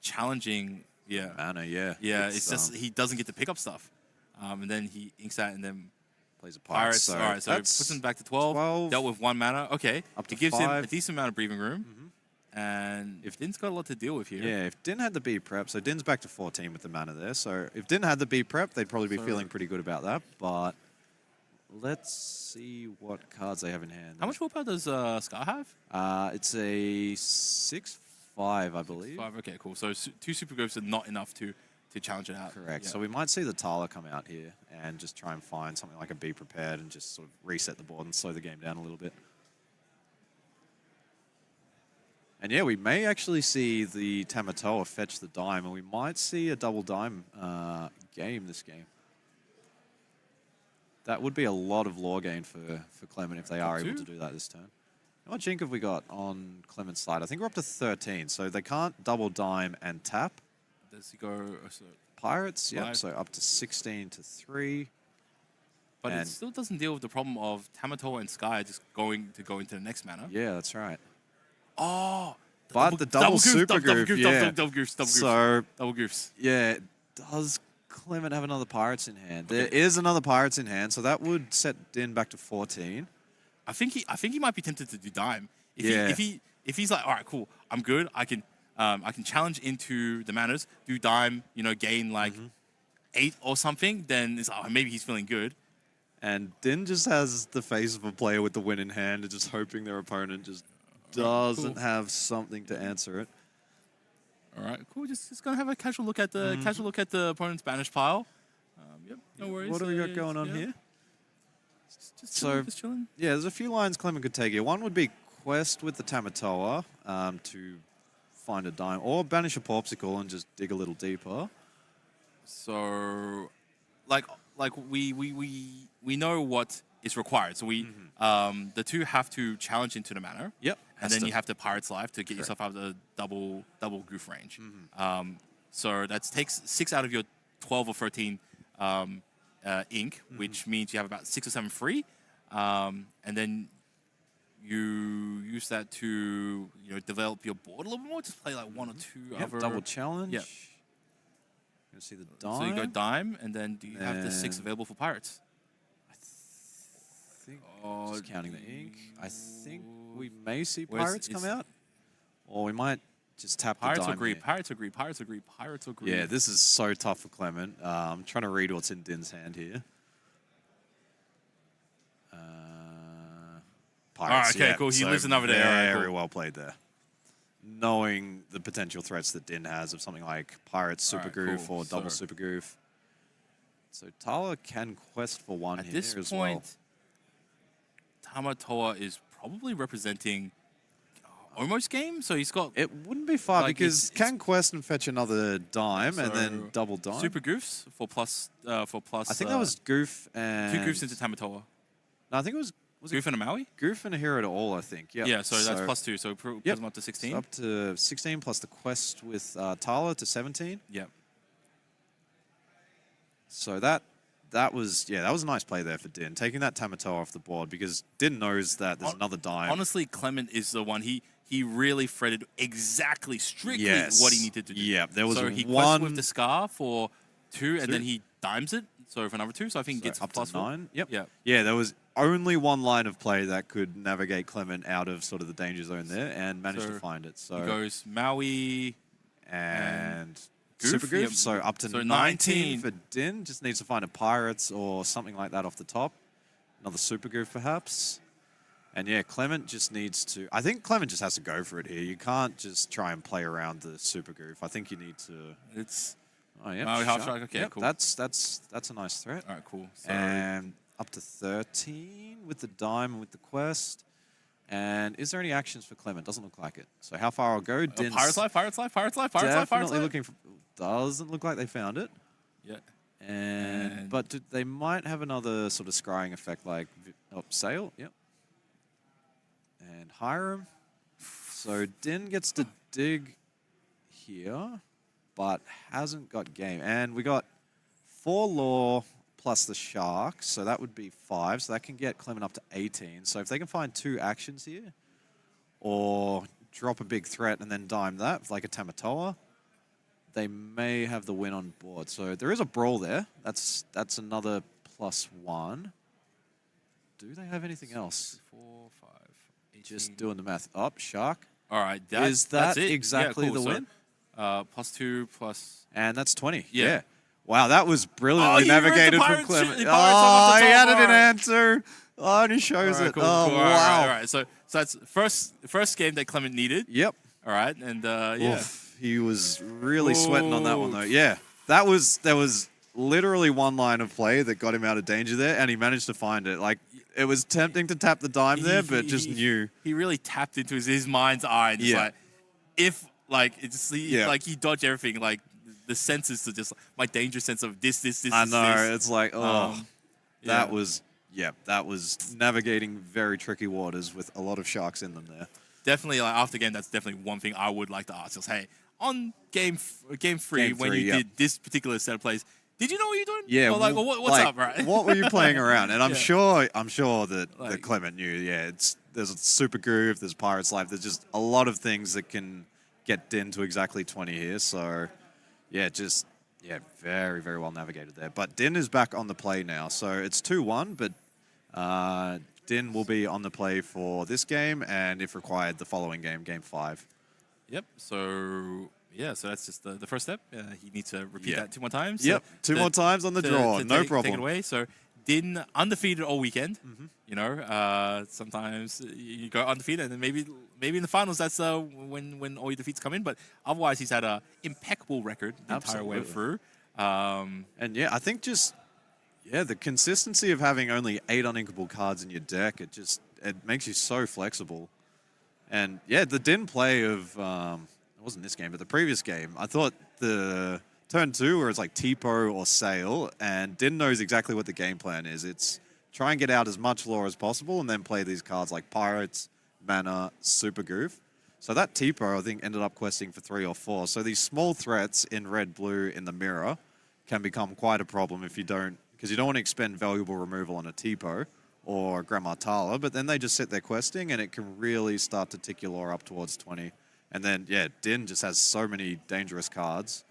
challenging, Mana, yeah. yeah, it's just he doesn't get to pick up stuff, and then he inks that and then plays a Pirates. Pirates. All right, so it that's puts him back to 12. 12. Dealt with 1 mana. Okay, Up to it gives him a 5. decent amount of breathing room, and if Din's got a lot to deal with here. Yeah, if Din had the B prep, so Din's back to 14 with the mana there. So if Din had the B prep, they'd probably be feeling pretty good about that. But let's see what cards they have in hand. How much willpower does Scar have? It's a 6/5, I believe. 5. Okay, cool. So 2 super groups are not enough to could challenge it out. Correct. Yeah. So we might see the Tala come out here and just try and find something like a Be Prepared and just sort of reset the board and slow the game down a little bit. And yeah, we may actually see the Tamatoa fetch the dime, and we might see a double dime game this game. That would be a lot of lore gain for Clement if they are able to do that this turn. How much ink have we got on Clement's side? I think we're up to 13, so they can't double dime and tap. Does he go... Pirates, yep, so up to 16 to 3. But it still doesn't deal with the problem of Tamatoa and Sky just going into the next mana. Yeah, that's right. Oh! But the double super goof, yeah. Double goofs. So, double goofs. Yeah, does Clement have another Pirates in hand? There is another Pirates in hand, so that would set Din back to 14. I think he might be tempted to do dime. If he's like, all right, cool, I'm good. I can challenge into the manas, do dime, gain like 8 or something. Then it's maybe he's feeling good. And Din just has the face of a player with the win in hand, and just hoping their opponent just doesn't have something to answer it. All right, cool. Just gonna have a casual look at the opponent's banish pile. Yep, no worries. What do we got going on here? Just chilling. Yeah, there's a few lines Clement could take here. One would be quest with the Tamatoa to find a dime, or banish a Popsicle and just dig a little deeper. So, like we know what is required. So the two have to challenge into the mana. Yep. And then you have the Pirate's Life to get yourself out of the double goof range. So that takes 6 out of your 12 or 13 ink, which means you have about 6 or 7 free. And then you use that to develop your board a little bit more. Just play like 1 or 2 other double challenge. Yep. Gonna see the dime. So you go dime, and then do you have the 6 available for Pirates? Just counting the ink. I think we may see Pirates come out. Or we might just tap the dime. Pirates agree. Yeah, this is so tough for Clement. I'm trying to read what's in Din's hand here. Pirates, okay, cool. He lives another day. Very well played there. Knowing the potential threats that Din has of something like Pirates Super Goof or Double Super Goof. So Tala can quest for 1 here as well. At this point, Tamatoa is probably representing almost game, so he's got... It wouldn't be far because can quest and fetch another dime and then double dime. Super Goofs for plus... I think that was Goof and... 2 Goofs into Tamatoa. No, I think it was Goof and a Maui? Goof and a Hero to all, I think. Yep. Yeah, so that's plus 2, so puts him up to 16. Up to 16 plus the quest with Tala to 17. Yep. So that was a nice play there for Din, taking that Tamatoa off the board because Din knows that there's another dime. Honestly, Clement is the one. He really threaded strictly what he needed to do. Yeah, there was he one quests with the Scar for 2, and then he dimes it. So for another 2, so I think he gets up plus to 9. Yep. Yeah. Yeah, there was only one line of play that could navigate Clement out of sort of the danger zone there and managed to find it. So he goes Maui and Goof, Super Goof. So up to 19 for Din. Just needs to find a Pirates or something like that off the top. Another Super Goof perhaps. And yeah, Clement just needs to... I think Clement just has to go for it here. You can't just try and play around the Super Goof. I think you need to... It's... Oh, yeah. Maui half strike. Okay, cool. That's a nice threat. All right, cool. So and up to 13 with the dime and with the quest. And is there any actions for Clement? Doesn't look like it. So how far I'll go? Din's Pirates Life. Definitely looking for... Doesn't look like they found it. Yeah. But they might have another sort of scrying effect like... Sail. Yep. And Hiram. So Din gets to dig here, but hasn't got game. And we got 4 lore plus the shark, so that would be 5. So that can get Clement up to 18. So if they can find 2 actions here, or drop a big threat and then dime that, like a Tamatoa, they may have the win on board. So there is a brawl there. That's another +1. Do they have anything else? 4, 5, 18. Just doing the math. Up, shark. All right. Is that that's it. exactly the win? +2 plus... And that's 20. Yeah. Wow, that was brilliantly navigated from Clement. He added an answer. Oh, and he shows it. Cool, wow. All right. So that's first game that Clement needed. Yep. All right. And yeah. He was really sweating on that one, though. Yeah. there was literally one line of play that got him out of danger there, and he managed to find it. Like, it was tempting to tap the dime there, but just knew. He really tapped into his mind's eye. And just like, if, like, it's like he dodged everything. Like, the senses to just, my danger sense of this. I know. This. It's like, that was navigating very tricky waters with a lot of sharks in them there. Definitely, like, after game, that's definitely one thing I would like to ask. Is, hey, on game three, when you did this particular set of plays, did you know what you're doing? Yeah. Or like, what's up, right? What were you playing around? And I'm sure that, like, that Clement knew. Yeah, there's a super groove, there's Pirate's Life, there's just a lot of things that can get Din to exactly 20 here. So, very, very well navigated there. But Din is back on the play now. So it's 2-1, but Din will be on the play for this game, and if required, the following game, Game 5. Yep. So that's just the first step. He needs to repeat that 2 more times. Yep, two more times on the draw, no problem. Take it away. So Din undefeated all weekend. You know, sometimes you go undefeated, and then maybe in the finals that's when all your defeats come in. But otherwise, he's had an impeccable record the entire way through. And I think the consistency of having only 8 uninkable cards in your deck, it makes you so flexible. And the Din play of it wasn't this game, but the previous game, I thought the turn 2 where it's like Tipo or Sail, and Din knows exactly what the game plan is. It's try and get out as much lore as possible, and then play these cards like Pirates, Mana, Super Goof. So that Tipo, I think, ended up questing for 3 or 4. So these small threats in red-blue in the mirror can become quite a problem if you don't, because you don't want to expend valuable removal on a Tipo or Grandma Tala, but then they just sit there questing, and it can really start to tick your lore up towards 20. And then, Din just has so many dangerous cards,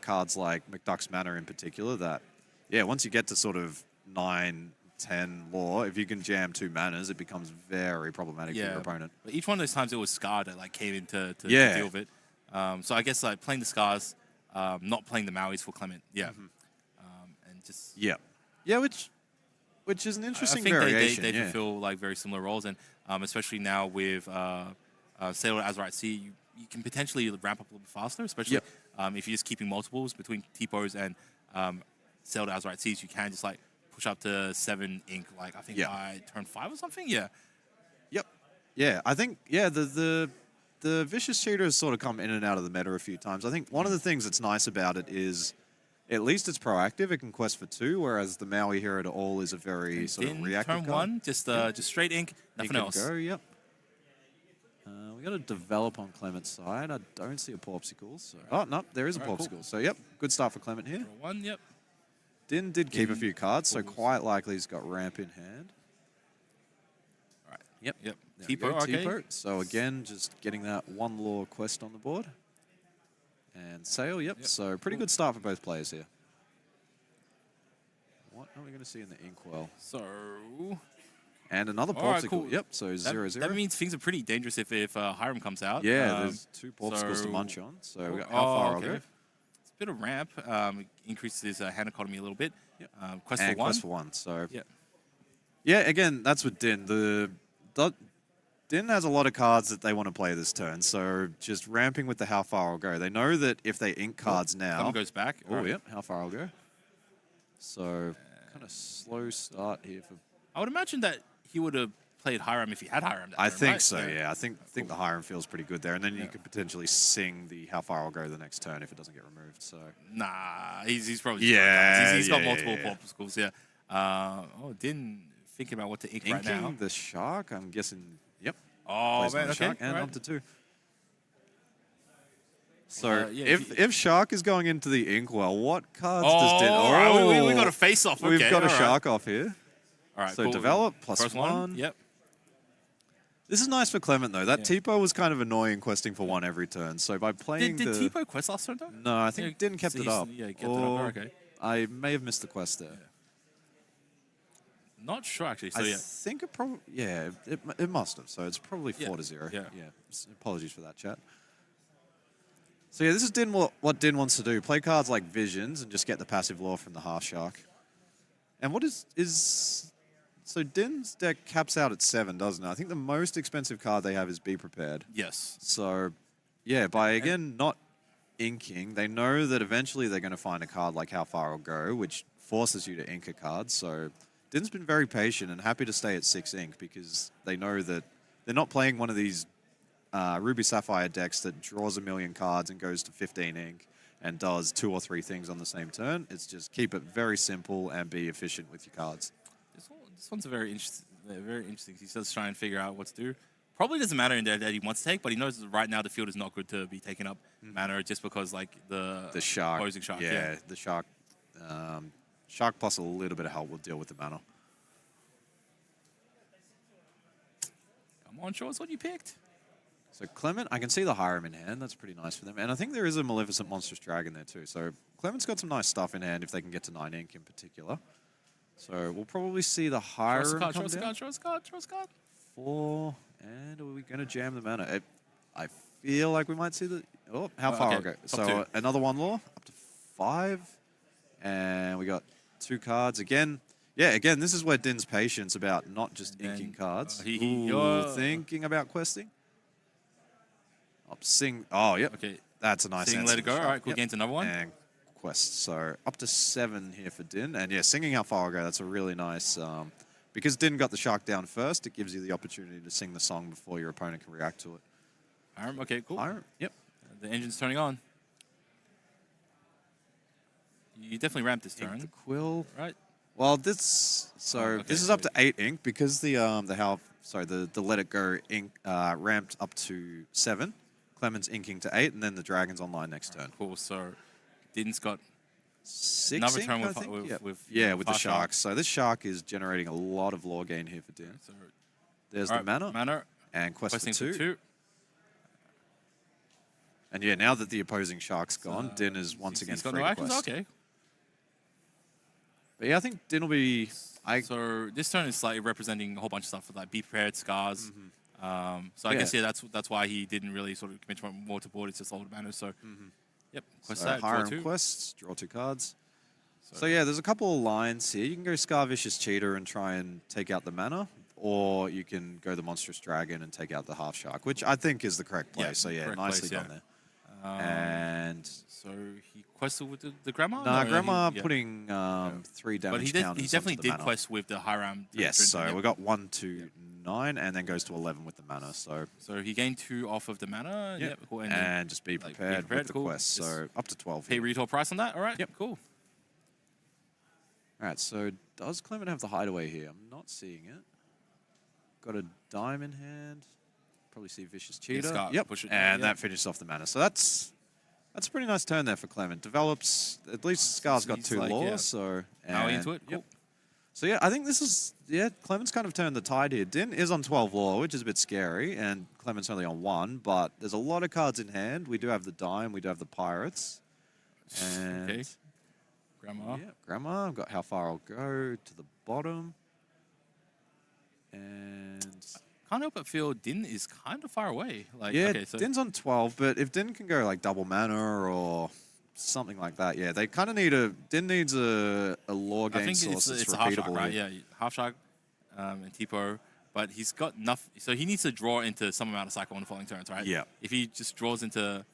cards like McDuck's Manor in particular, that, once you get to sort of 9, 10 lore, if you can jam 2 manas, it becomes very problematic for your opponent. But each one of those times it was Scar that like came in to deal with it. So I guess like playing the Scars, not playing the Mauis for Clement. And just which is an interesting I think variation. They fulfill like very similar roles, and especially now with Sailor Azurite Sea, you can potentially ramp up a little bit faster, especially if you're just keeping multiples between T-Pos and Sailor Azurite Seas. You can just like push up to 7 ink, like I think by turn 5 or something. I think the Vicious Cheater has sort of come in and out of the meta a few times. I think one of the things that's nice about it is at least it's proactive. It can quest for 2, whereas the Maui Hero to All is a very sort of reactive turn card. 1, just straight ink, nothing else. Go, we got to develop on Clement's side. I don't see a Popsicle. So. Oh, no, there is a Popsicle. Cool. So, good start for Clement here. 1, Din did keep a few cards, so quite likely he's got ramp in hand. All right. Yep. Tipo. So again, just getting that 1 lore quest on the board. And Sail, so pretty good start for both players here. What are we going to see in the Inkwell? And another Popsicle. Right, cool. So 0-0. That means things are pretty dangerous if Hiram comes out. There's 2 Popsicles to munch on. So we got how far I'll go. It's a bit of ramp. Increases hand economy a little bit. Quest and for 1. Quest for 1. So again, that's with Din. Din has a lot of cards that they want to play this turn. So just ramping with the how far I'll go. They know that if they ink cards now. Someone goes back. How far I'll go. So kind of slow start here for. I would imagine that he would have played Hiram if he had Hiram. I think so. Yeah, I think the Hiram feels pretty good there, and then you could potentially sing the how far I'll go the next turn if it doesn't get removed. So he's probably he's got multiple Popsicles. Din thinking about what to ink right now. The Shark. I'm guessing. Yep. Oh man, okay. Shark and up to 2. So if Shark is going into the Inkwell, what cards does Din? Oh, we got a face off. We've got a Shark off here. All right, so cool. develop First +1. Yep. This is nice for Clement though. That Tipo was kind of annoying, questing for 1 every turn. So by playing did Tipo quest last turn though? No, I think Din kept it up. Yeah, kept it up. Okay. I may have missed the quest there. Not sure actually. So I think it probably it must have. So it's probably 4-0. Yeah. Apologies for that, chat. So this is what Din wants to do. Play cards like Visions and just get the passive lore from the Half Shark. And what is so Din's deck caps out at 7, doesn't it? I think the most expensive card they have is Be Prepared. Yes. So by again not inking, they know that eventually they're going to find a card like How Far I'll Go, which forces you to ink a card. So Din's been very patient and happy to stay at 6 ink because they know that they're not playing one of these Ruby Sapphire decks that draws a million cards and goes to 15 ink and does 2 or 3 things on the same turn. It's just keep it very simple and be efficient with your cards. This one's very interesting. Very interesting. He's just trying to figure out what to do. Probably doesn't matter in there that he wants to take, but he knows that right now the field is not good to be taking up mana just because like the shark, opposing shark. Yeah, the shark. Shark plus a little bit of help will deal with the mana. Come on, Shorts, what you picked? So Clement, I can see the Hiram in hand. That's pretty nice for them. And I think there is a Maleficent Monstrous Dragon there too. So Clement's got some nice stuff in hand if they can get to 9 ink in particular. So we'll probably see the Hiram come down. Trust card. 4, and are we going to jam the mana? I feel like we might see the... Oh, how far I'll go. So another 1 law, up to 5. And we got 2 cards. Again, this is where Din's patience about not just inking cards. You're thinking about questing? Oh, yep. Okay. That's a nice Sing, let it go. All right, cool. Gains another one. And quest. So up to 7 here for Din. And yeah, singing How Far I'll Go, that's a really nice... because Din got the shark down first, it gives you the opportunity to sing the song before your opponent can react to it. Hiram, okay, cool. Hiram, yep. The engine's turning on. You definitely ramped this turn. The quill. Right. Well, this is up to 8 ink because the Let It Go ink ramped up to 7. Clement's inking to 8, and then the dragon's online next turn. Cool. So Din's got 6 another ink, turn with the sharks. So this shark is generating a lot of lore gain here for Din. So there's the mana and quest for 2. And yeah, now that the opposing shark's gone, Din is once again free to quest. Okay. But yeah, I think Din will be... So this turn is slightly representing a whole bunch of stuff, like Be Prepared, Scars. So I guess, that's why he didn't really sort of commit more to board. It's just old mana. So, yep. Quest that, Hiram quests, draw 2 cards. So yeah, there's a couple of lines here. You can go Scar Vicious Cheater and try and take out the mana, or you can go the Monstrous Dragon and take out the Half Shark, which I think is the correct play. So yeah, nicely done there. And so he quested with the Grandma? No, Grandma putting 3 damage counters. But he definitely did quest with the Hiram. Yes, so we got 1 to 9 and then goes to 11 with the mana. So he gained 2 off of the mana. Yep. Cool. And just be prepared with the quest. So up to 12. Pay retail price on that. All right. Yep. Cool. All right. So does Clement have the hideaway here? I'm not seeing it. Got a dime in hand. Probably see Vicious Cheater. Yep. That finishes off the mana. So that's a pretty nice turn there for Clement. Develops, at least Scar's got 2 lore. So now into it. Cool. Yep. So yeah, I think this is, Clement's kind of turned the tide here. Din is on 12 lore, which is a bit scary, and Clement's only on 1, but there's a lot of cards in hand. We do have the Dime, we do have the Pirates. And Grandma. Yeah, Grandma. I've got How Far I'll Go to the bottom. And... Can't help but feel Din is kind of far away. Like, yeah, Din's on 12, but if Din can go like double mana or something like that, yeah, they kind of need Din needs a lore game source that's repeatable. A half shark, right? Yeah, half shark and Tipo, but he's got enough, so he needs to draw into some amount of cycle on the following turns, right? Yeah. If he just draws into,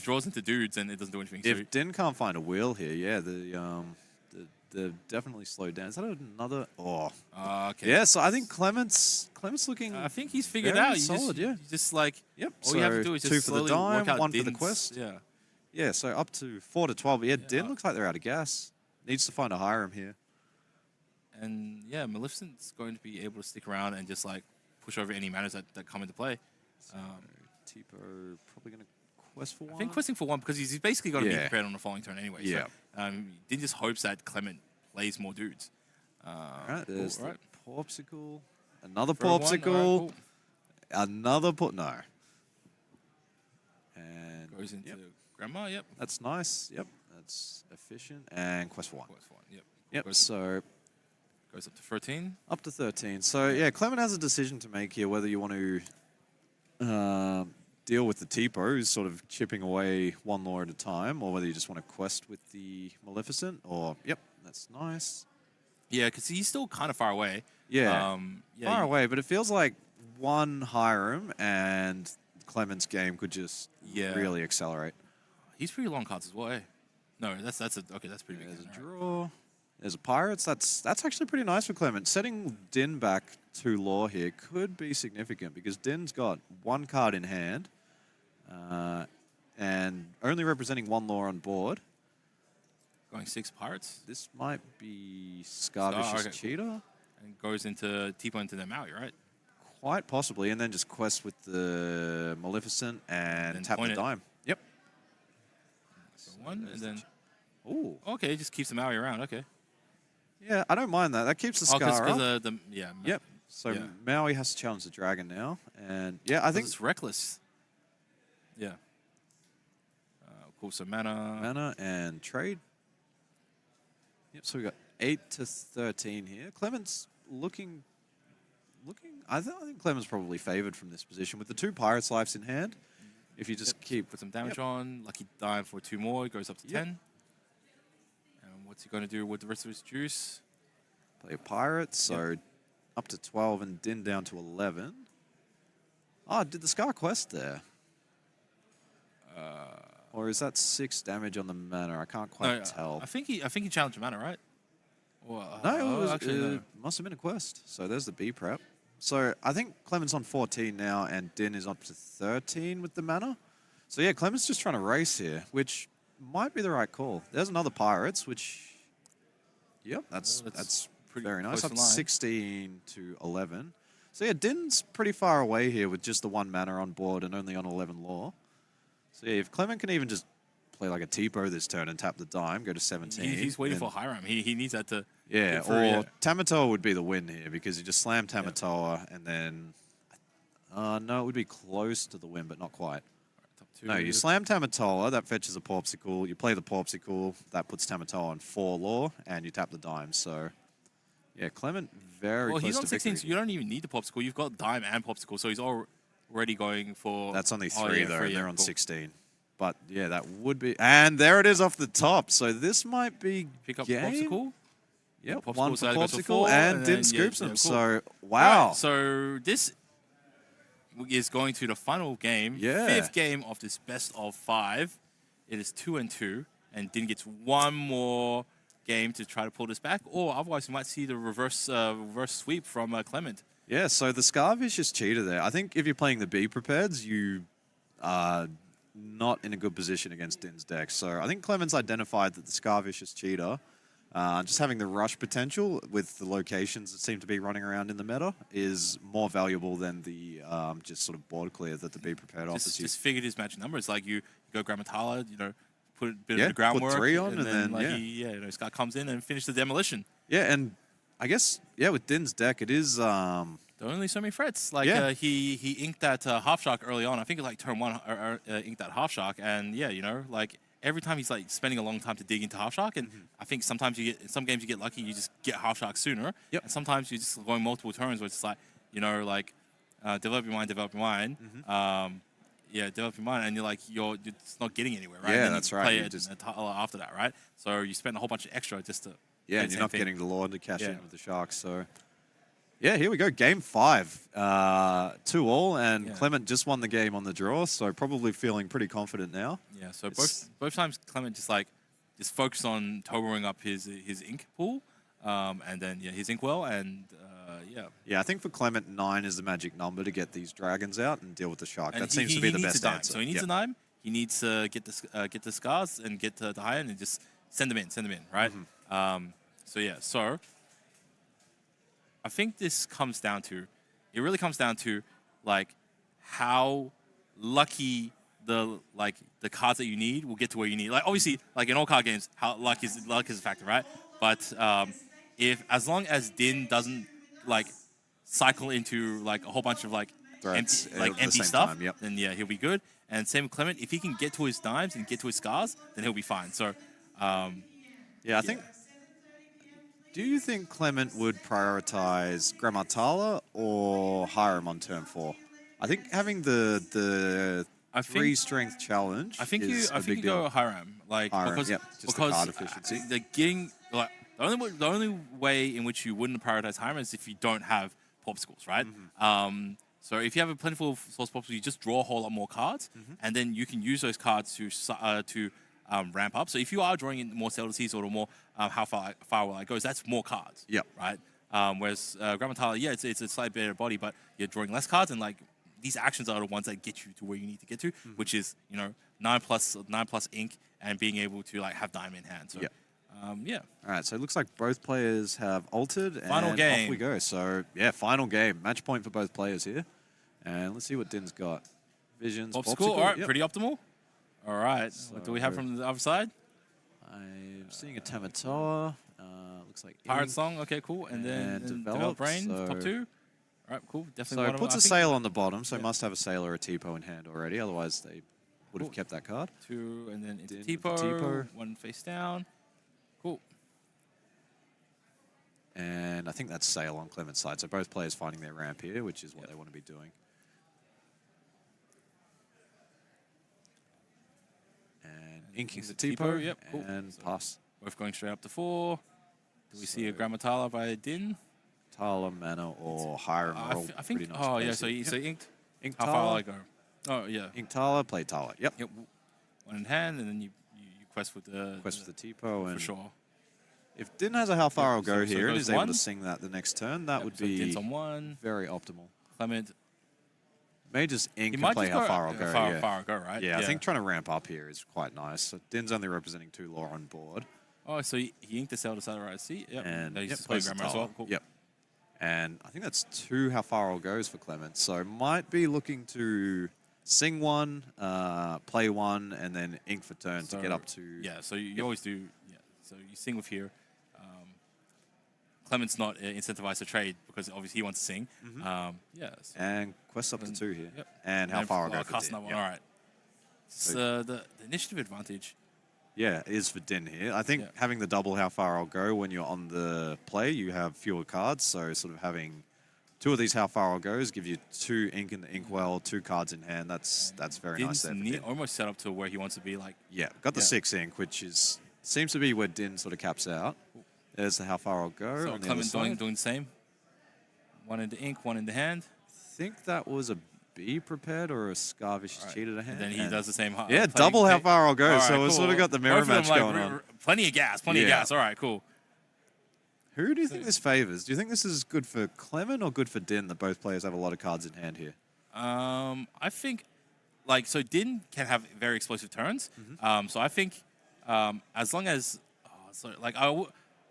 draws into dudes, and it doesn't do anything. If Din can't find a wheel here, they're definitely slowed down. Is that another? Oh, okay. Yeah, so I think Clement's looking. I think he's figured out. Solid, you just like, yep. All you have to do is just 2 for the dime, 1 Din's, for the quest. Yeah. Yeah, so up to 4 to 12. Yeah, Din looks like they're out of gas. Needs to find a Hiram here. And yeah, Maleficent's going to be able to stick around and just like push over any manners that come into play. So Tipo probably going to quest for 1. I think questing for 1 because he's basically got to be prepared on the following turn anyway. Yeah. So, Din just hopes that Clement plays more dudes. Alright, there's the Popsicle. Another Popsicle. Cool. Another no. And goes into Grandma, yep. That's nice. Yep. That's efficient. And quest for 1. Quest for 1, yep. Yep. So goes up to 13. Up to 13. So yeah, Clement has a decision to make here whether you want to deal with the Tipo, who's sort of chipping away 1 lore at a time, or whether you just want to quest with the Maleficent, or, yep, that's nice. Yeah, because he's still kind of far away. Yeah, far away, but it feels like 1 Hiram and Clement's game could just really accelerate. He's pretty long cards as well, eh? No, that's okay. That's pretty big. There's a Right. draw. There's a Pirates. That's actually pretty nice for Clement. Setting Din back 2 law here could be significant because Din's got 1 card in hand and only representing 1 law on board. Going 6 Pirates. This might be Scarvicious okay, Cheetah. And goes into Tipo into the Maui, right? Quite possibly. And then just quest with the Maleficent and tap the dime. Yep. So 1 and then... Ooh. Okay, just keeps the Maui around. Okay. Yeah, I don't mind that. That keeps the Scar up. Yeah. Yep. So yeah. Maui has to challenge the dragon now. And yeah, I think... It's reckless. Yeah. Cool, so mana. Mana and trade. Yep, so we got 8 to 13 here. Clement's looking... I think Clement's probably favored from this position with the 2 Pirates' lives in hand. If you just keep... Put some damage on. Lucky dime for 2 more. It goes up to 10. And what's he going to do with the rest of his juice? Play a Pirate, so up to 12 and Din down to 11. Oh, did the Scar quest there? Or is that 6 damage on the mana? I can't quite tell. I think he challenged mana, right? Or, No, actually, it must have been a quest. So there's the B prep. So I think Clement's on 14 now, and Din is up to 13 with the mana. So yeah, Clement's just trying to race here, which might be the right call. There's another Pirates, which, yep, that's pretty very nice. close Up in to line. 16 to 11. So yeah, Din's pretty far away here with just the 1 mana on board and only on 11 lore. So yeah, if Clement can even just play like a Tipo this turn and tap the dime, go to 17. He's waiting for Hiram. He needs that to... Yeah, or Tamatoa would be the win here because you just slam Tamatoa and then... no, it would be close to the win, but not quite. Top 2. No, you slam Tamatoa, that fetches a Porpsicle. You play the Porpsicle, that puts Tamatoa on 4 lore, and you tap the dime. So, yeah, Clement very Well, close he's on to 16, victory. so you don't even need the Popsicle. You've got dime and Popsicle, so he's already going for... That's only 3, yeah, though, 3, and they're yeah, on cool. 16. But, yeah, that would be... And there it is off the top. So this might be Pick up game. Popsicle. Yep, Popsicle 1 for side goes to Popsicle, 4, and and Din then, scoops yeah, him. cool. So, wow. Right, so this is going to the final game. Yeah. 5th game of this best of 5. It is 2-2, and Din gets 1 more game to try to pull this back, or otherwise you might see the reverse sweep from Clement. Yeah, so the Scarvicious Cheetah there. I think if you're playing the B prepareds, you are not in a good position against Din's deck. So I think Clement's identified that the Scarvicious Cheetah, just having the rush potential with the locations that seem to be running around in the meta, is more valuable than the just sort of board clear that the B prepared offers you. Just figured his magic numbers. Like you go Grammatala, put a bit of the Put groundwork. 3 on, and then like Scott comes in and finishes the demolition. Yeah, and I guess, with Din's deck, it is... There are only so many threats. Like he inked that half shark early on. I think it was like turn 1 inked that half shark, and like every time he's like spending a long time to dig into half shark, and I think sometimes in some games you get lucky, you just get half shark sooner. Yep. And sometimes you just going multiple turns where it's like develop your mind, develop your mind. Develop your mind, and you're just not getting anywhere, right? Yeah, and that's you right. Play You it just... after that, right? So you spend a whole bunch of extra just to and you're not getting the Lord to cash in Yeah. with the Sharks, so... Yeah, here we go. Game 5, 2-2, and Clement just won the game on the draw, so probably feeling pretty confident now. Yeah, so both times Clement just focused on toboing up his ink pool, and then his inkwell, and Yeah, I think for Clement, 9 is the magic number to get these dragons out and deal with the shark. And that seems to be the needs best a dime. answer. So he needs a dime. He needs to get the scars and get to the high end and just send them in, right? So I think this comes down to, it really comes down to like how lucky the cards that you need will get to where you need. Like obviously, like in all card games, how luck is a factor, right? But if as long as Din doesn't cycle into like a whole bunch of Threats empty stuff, time, yep. then he'll be good. And same with Clement, if he can get to his dimes and get to his scars, then he'll be fine. So I think. Do you think Clement would prioritize Grammatala or Hiram on turn 4? I think having the 3 strength challenge. I think is you go Hiram, because just the card efficiency. The only way in which you wouldn't prioritize Hiram is if you don't have popsicles, right? So if you have a plentiful source property, you just draw a whole lot more cards, and then you can use those cards to ramp up. So if you are drawing in more CLDCs or more how far will I go, that's more cards. Yep. Right. Whereas Grammatala, yeah, it's a slightly better body, but you're drawing less cards, and like these actions are the ones that get you to where you need to get to, which is 9 plus ink and being able to like have diamond in hand. So Yep. yeah. All right, so it looks like both players have altered, and Final game. off we go. So, yeah, final game. Match point for both players here. And let's see what Din's got. Visions, Popsicle, all right, yep. pretty optimal. All right, what do we have from the other side? I'm seeing a Tamatoa. Looks like Pirate ink. Song, okay, cool. And then Develop Brain, top 2. All right, cool. Definitely So one it puts I a think sail on the bottom, so must have a sail or a Tipo in hand already. Otherwise, they would have kept that card. 2, and then into Din with the Tipo, Tipo. 1 face down. Cool. And I think that's sail on Clement's side. So both players finding their ramp here, which is what they want to be doing. And inking the Tipo, yep, cool. and So pass. both going straight up to 4. Do we see a Grammatala by Din? Tala, mana, or higher and roll. I think. Pretty nice Oh yeah, basic. so inked. Ink How far will I Tala, go? Oh yeah. Ink Tala, play Tala. Yep. Yep. 1 in hand, and then you quest with the Quest for the Tipo. for And sure. if Din has a how far I'll go so here it and goes is able 1. to sing that the next turn, that would So be Din's on 1. very optimal. Clement. May just ink He and might play just how far I'll go. Yeah. Far I'll go, right? Yeah, I think trying to ramp up here is quite nice. So Din's only representing 2 lore on board. Oh, so he inked the cell to Saturday Sea. Yep. And No, he's yep, just plays playing the grammar as Tala. well. Cool. Yep. And I think that's 2 how far I'll goes for Clement. So might be looking to sing 1, play 1, and then ink for turn to get up to... Yeah, so you always do... Yeah, so you sing with here. Clement's not incentivized to trade because obviously he wants to sing. Yeah. So And quest up to 2 here. Yep. And how far I'll go for cast Din. another one. Yep. All right. So the initiative advantage. Yeah, it is for Din here. I think Yeah. having the double how far I'll go when you're on the play, you have fewer cards. So sort of having 2 of these how far I'll goes give you 2 ink in the inkwell, 2 cards in hand. That's very nice there for Din. Almost set up to where he wants to be. Like Yeah, got the 6 ink, which is seems to be where Din sort of caps out. There's the how far I'll go. so on the Clement other side. doing the same. 1 in the ink, 1 in the hand. I think that was a B prepared or a Scarvish Right. cheated a hand. And then he does the same. Yeah, double how far I'll go. So we've sort of got the mirror Both of them, match like, going on. Plenty of gas. Plenty of Yeah. gas. All right, cool. Who do you think this favors? Do you think this is good for Clement or good for Din that both players have a lot of cards in hand here? I think, like, so Din can have very explosive turns. So I think, as long as,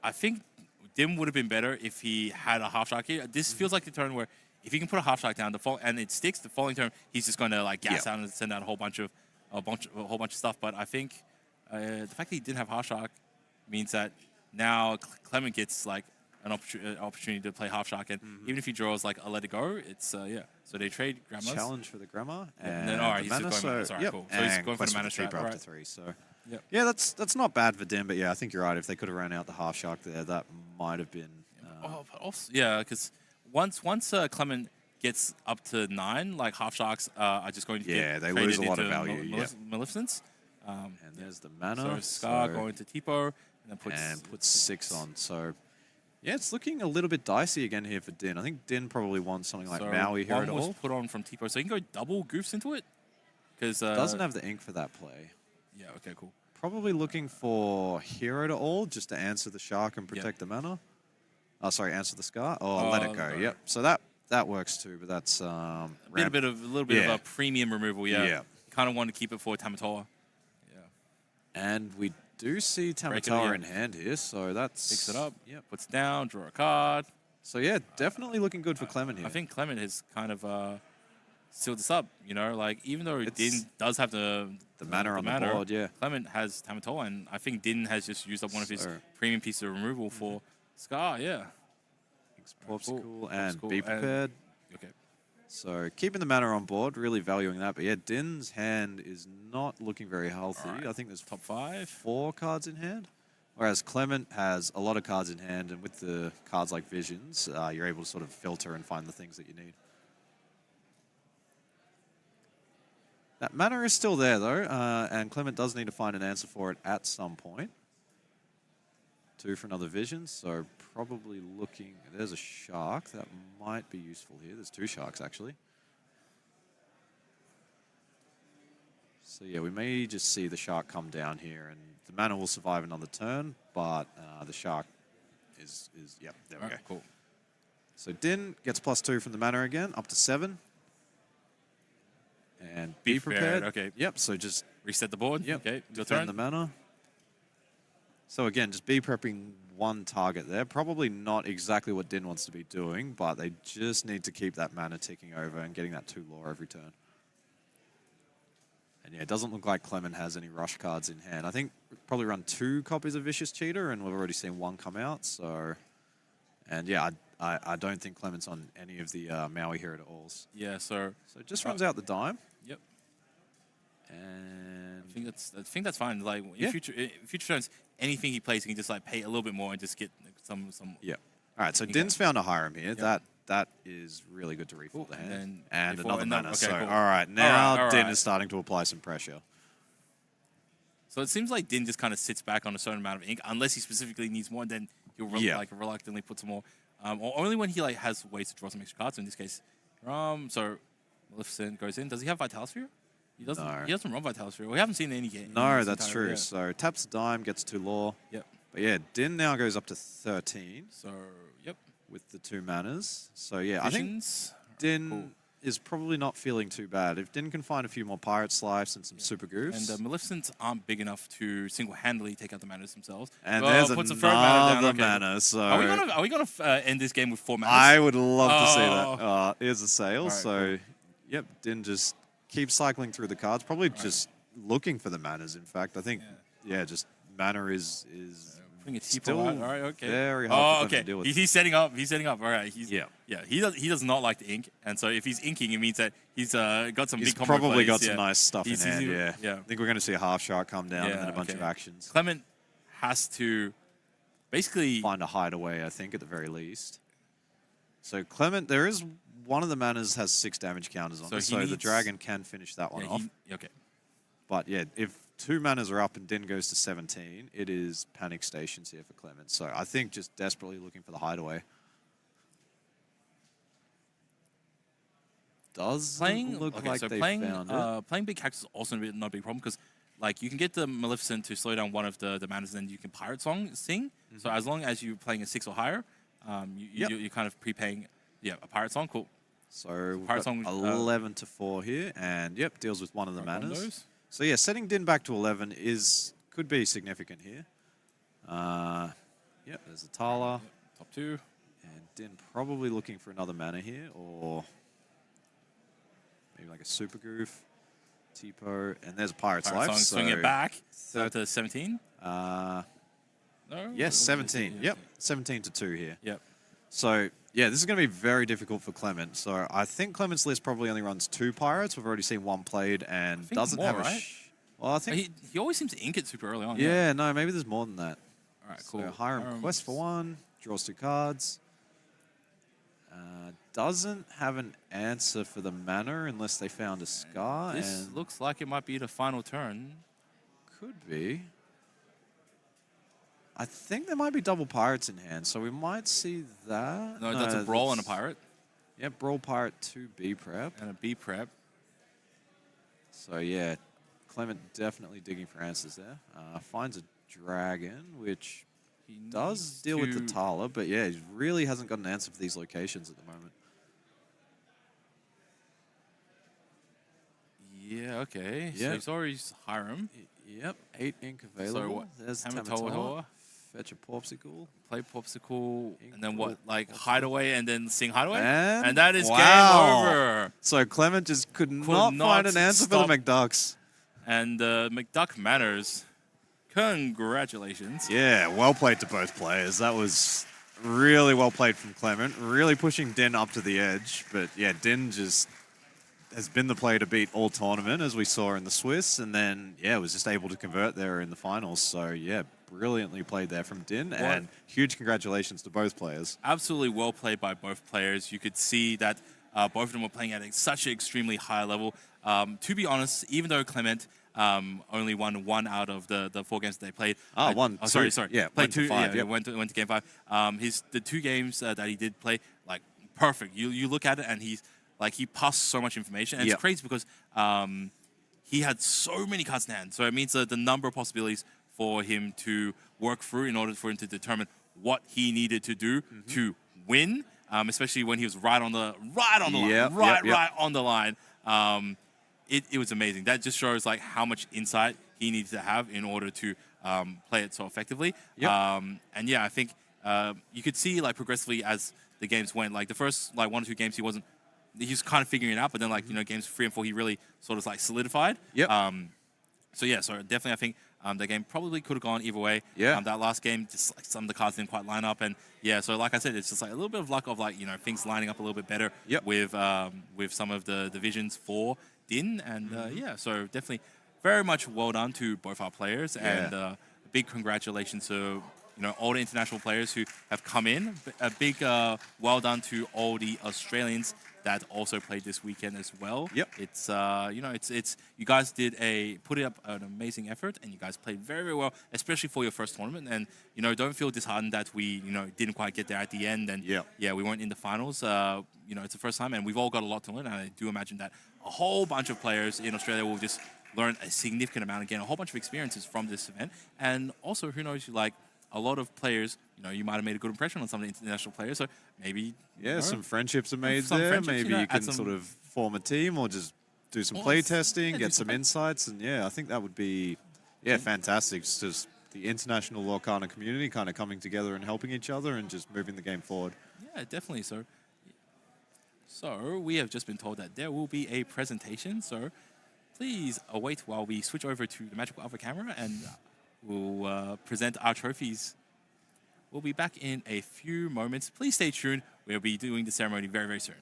I think Din would have been better if he had a half shark here. This feels like the turn where if he can put a half shark down, and it sticks, the following turn he's just going to like gas out and send out a whole bunch of stuff. But I think the fact that he didn't have half shark means that now Clement gets like an opportunity to play half shark, and even if he draws like a let it go, it's yeah. So they trade grammars. Challenge for the grammar. And then all right, he's mana, just going mana. All right, cool. So he's going for the mana strat. strat. All Up to right. 3. So Yep. yeah, that's not bad for Din, but yeah, I think you're right. If they could have ran out the half shark there, that might have been. But also, yeah, because once Clement gets up to 9, like half sharks are just going to get they traded lose a lot of into value. Maleficence. And there's the mana. So Scar going to Tipo and then puts 6 on. So yeah, it's looking a little bit dicey again here for Din. I think Din probably wants something like Maui here at one was all. put on from Tipo, so he can go double goofs into it. Because Doesn't have the ink for that play. Yeah. Okay. Cool. Probably looking for hero to all just to answer the shark and protect the mana. Oh, sorry, answer the Scar. Oh, let it go. Yep. So that works too, but that's a little bit of a premium removal. Yeah. Kind of want to keep it for Tamatoa. Yeah. And we do see Tamatoa in hand here, so that's picks it up. Yep. Puts it down. Draw a card. So yeah, definitely looking good for Clement here. I think Clement has kind of sealed this up. You know, like even though Din does have the mana on the board, yeah. Clement has Tamatoa, and I think Din has just used up one of his premium pieces of removal for Scar. Yeah. Popsicle and be prepared. Okay. So keeping the mana on board, really valuing that. But yeah, Din's hand is not looking very healthy. Right. I think there's top 5, 4 cards in hand. Whereas Clement has a lot of cards in hand, and with the cards like Visions, you're able to sort of filter and find the things that you need. That mana is still there, though, and Clement does need to find an answer for it at some point. 2 for another Vision, so probably looking... There's a shark. That might be useful here. There's 2 sharks, actually. So yeah, we may just see the Shark come down here, and the mana will survive another turn, but the Shark is yep, there we go. Cool. So Din gets +2 from the mana again, up to 7. And be prepared. Okay. Yep, so just Reset the board. yep, Okay. Your defend turn. the mana. So again, just be prepping one target there. Probably not exactly what Din wants to be doing, but they just need to keep that mana ticking over and getting that 2 lore every turn. And yeah, it doesn't look like Clement has any rush cards in hand. I think we'll probably run 2 copies of Vicious Cheater, and we've already seen 1 come out. So, and yeah, I don't think Clement's on any of the Maui Hero to Alls. Yeah. So So it just runs out the dime. Yep. And I think that's fine. Like Yeah. in future turns, anything he plays, he can just like pay a little bit more and just get some. yeah. All right, so Okay. Din's found a Hiram here. Yep. That is really good to refill Cool. the And hand. then And before- another and then- mana. okay, So, cool. all right, now all Din right. is starting to apply some pressure. So it seems like Din just kind of sits back on a certain amount of ink, unless he specifically needs more. Then he'll Yeah. like reluctantly put some more, or only when he like has ways to draw some extra cards. So in this case, so Maleficent goes in. Does he have Vitality Sphere? He doesn't. No. He doesn't run Vitality Sphere. We haven't seen any game. No, that's true. So taps a dime, gets 2 lore. Yep. But yeah, Din now goes up to 13 So yep. with the 2 manas. So yeah, I think Visions. Din Cool. is probably not feeling too bad. If Din can find a few more Pirate Slice and some Super Goofs. And Maleficents aren't big enough to single-handedly take out the manas themselves. And Well, there's puts a third mana down. another Okay. mana. So Are we gonna end this game with 4 manas? I would love to see Oh. that. Here's a sale. All right, So yep, Din just keeps cycling through the cards. Probably just looking for the manas, in fact. I think, yeah, just mana is Putting a teapot still out. All right, okay. very hard for Clement okay. to deal with. He's setting up. He's setting up. All right. Yeah. Yeah. He does not like the ink, and so if he's inking, it means that he's got some He's big combo probably plays. got some Yeah. nice stuff in He's- hand, he's- yeah. yeah. I think we're going to see a half shark come down and Yeah, then a bunch okay. of actions. Clement has to basically. Find a hideaway, I think, at the very least. So Clement, there is one of the manas has 6 damage counters on So it, he so the needs- dragon can finish that one Yeah, off. okay. But yeah, if 2 manas are up and Din goes to 17, it is panic stations here for Clement. So I think just desperately looking for the hideaway. Does look like they playing found it. playing big cactus is also not a big problem because like you can get the Maleficent to slow down one of the manas, and then you can pirate sing. So as long as you're playing a 6 or higher, you're kind of prepaying a pirate song. Cool. So we've Pirate got Song, 11 to 4 here, and yep, deals with one of the Right, one of manas. those. So yeah, setting Din back to 11 could be significant here. Yep, there's a Tala, Top 2. and Din probably looking for another mana here, or maybe like a Super Goof, Tipo, and there's a Pirate's Pirate Life. song, So swing it back. third- To 17. Uh, No. yes, 17. Yeah, Yep, 17 to 2 here. Yep. So, yeah, this is going to be very difficult for Clement. So, I think Clement's list probably only runs 2 Pirates. We've already seen 1 played and think doesn't more, have a... right? Well, I think... He always seems to ink it super early on. yeah, no, maybe there's more than that. All right. Cool. So, Hiram Quest for 1, draws 2 cards. Doesn't have an answer for the mana unless they found a Scar. This and looks like it might be the final turn. could be. I think there might be double Pirates in hand, so we might see that. No, that's a brawl and a pirate Yeah, Brawl Pirate 2B prep. and a B prep. So yeah, Clement definitely digging for answers there. Finds a dragon, which He does needs deal with the to- Tala, but yeah, he really hasn't got an answer for these locations at the moment. Yeah. Okay. So Yeah. he's already Hiram. Yep, 8 ink available. what? There's Tamatoa, Tamatoa. Fetch a Popsicle. Play popsicle, Ink and then what? ball, Like popsicle. hideaway, and then sing hideaway, And that is wow. game over. So Clement just could not not find an answer stop. for the McDucks. And McDuck matters. Congratulations. Yeah, well played to both players. That was really well played from Clement. Really pushing Din up to the edge. But yeah, Din just has been the player to beat all tournament, as we saw in the Swiss. And then, yeah, was just able to convert there in the finals. So yeah, brilliantly played there from Din. And huge congratulations to both players. Absolutely well played by both players. You could see that both of them were playing at such an extremely high level. To be honest, even though Clement only won 1 out of the 4 games that they played. Won two. Sorry. Yeah, played went to 2. five, Yeah, yep. went to game 5. The 2 games that he did play, like perfect. You look at it and he passed so much information. And Yep. it's crazy because he had so many cards in hand. So it means that the number of possibilities for him to work through in order for him to determine what he needed to do to win, especially when he was right on the line, right on the line. It was amazing. That just shows like how much insight he needs to have in order to play it so effectively. And yeah, I think you could see like progressively as the games went. Like the first like 1 or 2 games, he was kind of figuring it out, but then like games 3 and 4, he really sort of like solidified. So yeah, so definitely I think the game probably could have gone either way. That last game, just like some of the cards didn't quite line up, and yeah, so like I said, it's just like a little bit of luck of like things lining up a little bit better with some of the divisions for Din, and yeah, so definitely very much well done to both our players, and a big congratulations to all the international players who have come in. A big well done to all the Australians that also played this weekend as well. It's it's you guys put up an amazing effort, and you guys played very, very well, especially for your first tournament. And don't feel disheartened that we didn't quite get there at the end, and we weren't in the finals. It's the first time, and we've all got a lot to learn. And I do imagine that a whole bunch of players in Australia will just learn a significant amount, again, a whole bunch of experiences from this event. And also, who knows, like a lot of players, you might have made a good impression on some of the international players. So maybe some friendships are made there. Maybe you can sort of form a team or just do some play testing, get some insights, and I think that would be fantastic. It's just the international Lorcana community kind of coming together and helping each other and just moving the game forward. Yeah, definitely. So we have just been told that there will be a presentation. So please await while we switch over to the Magical Alpha camera, and we'll present our trophies. We'll be back in a few moments. Please stay tuned. We'll be doing the ceremony very, very soon.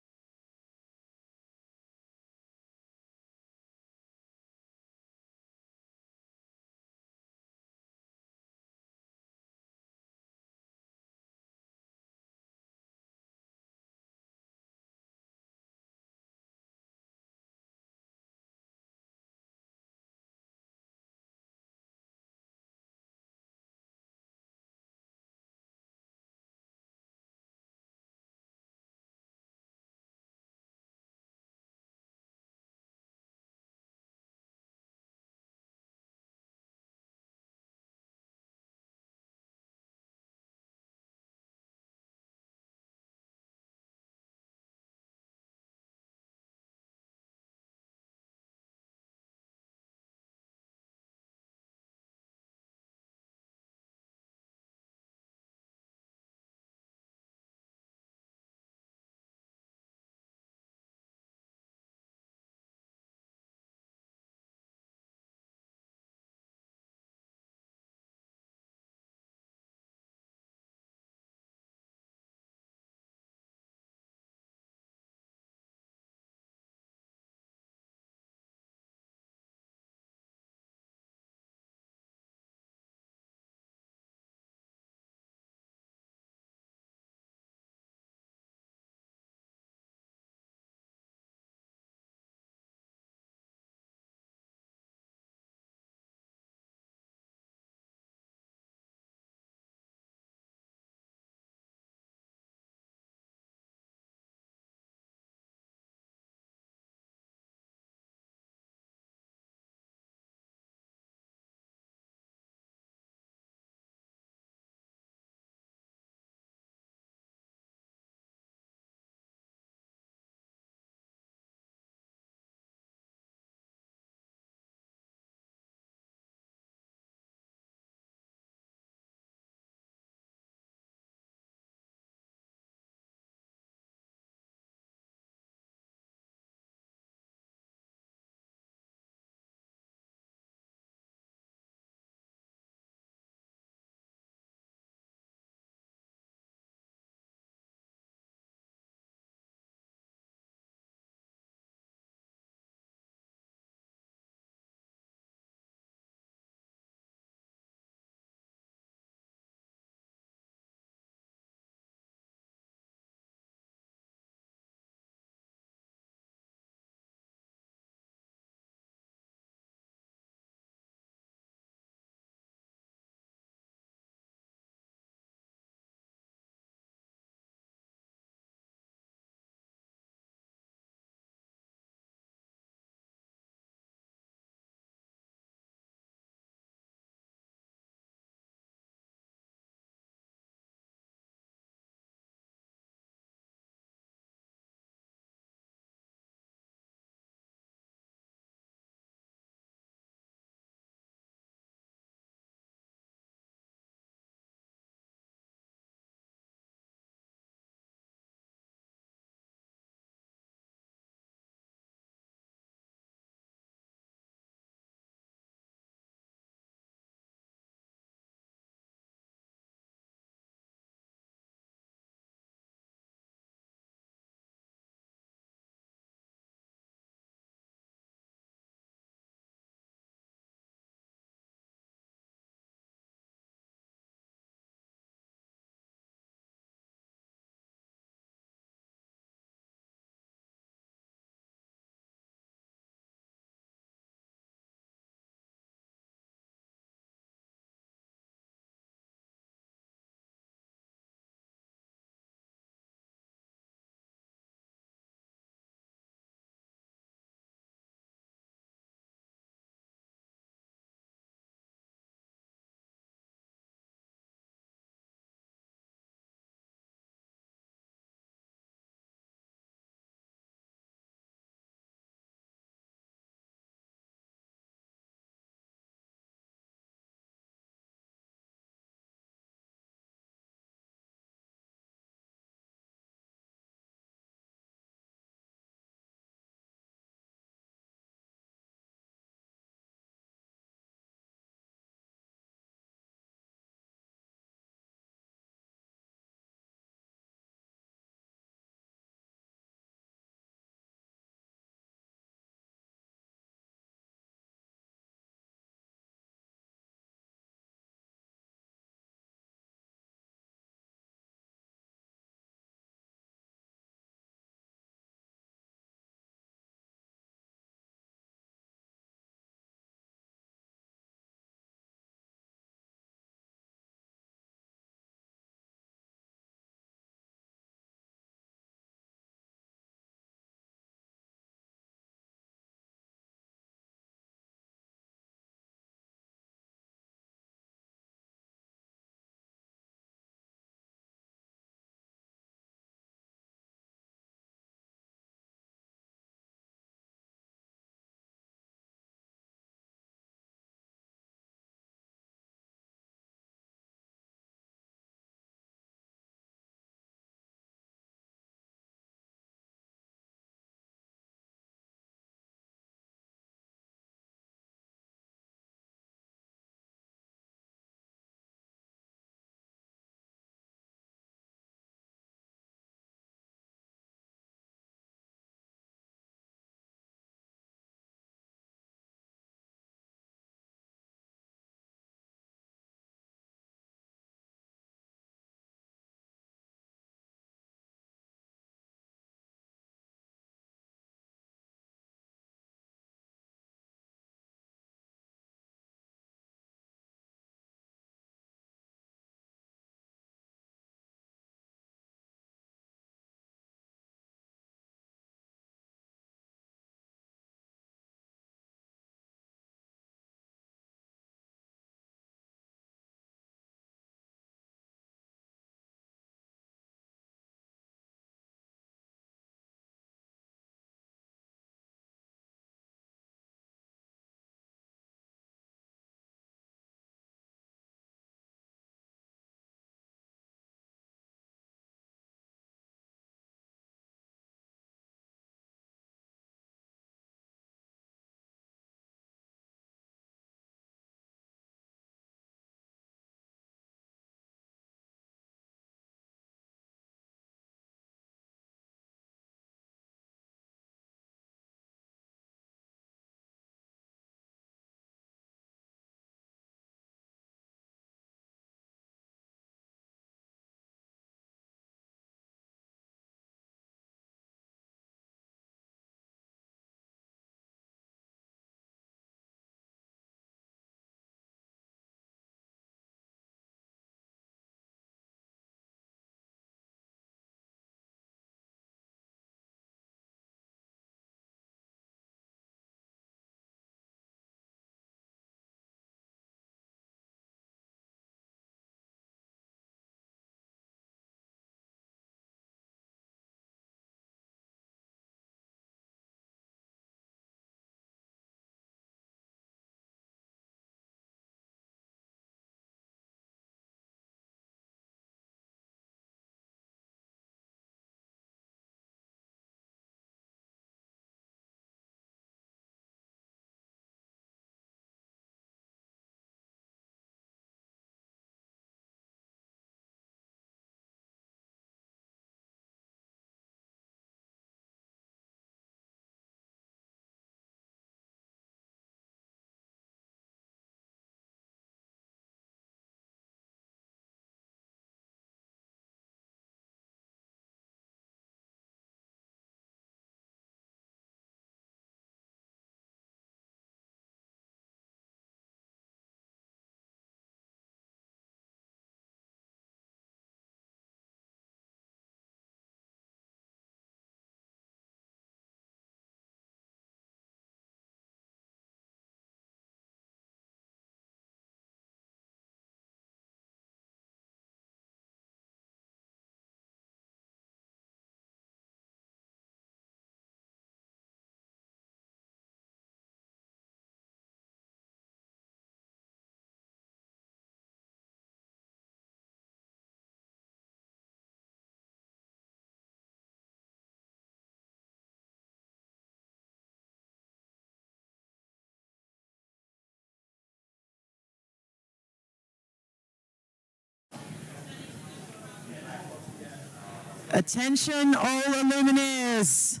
Attention all Illumineers.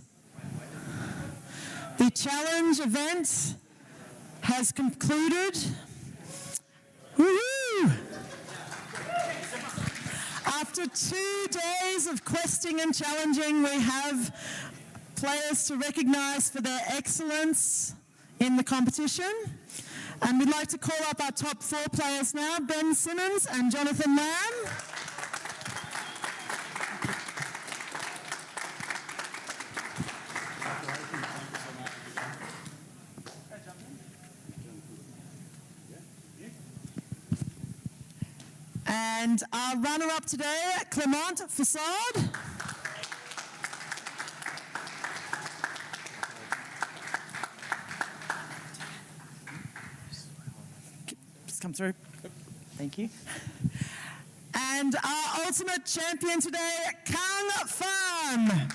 The challenge event has concluded. Woo-hoo! After 2 days of questing and challenging, we have players to recognise for their excellence in the competition. And we'd like to call up our top 4 players now, Ben Simmons and Jonathan Lamb. And our runner-up today, Clement Facade. Just come through. Thank you. And our ultimate champion today, Kang Fan.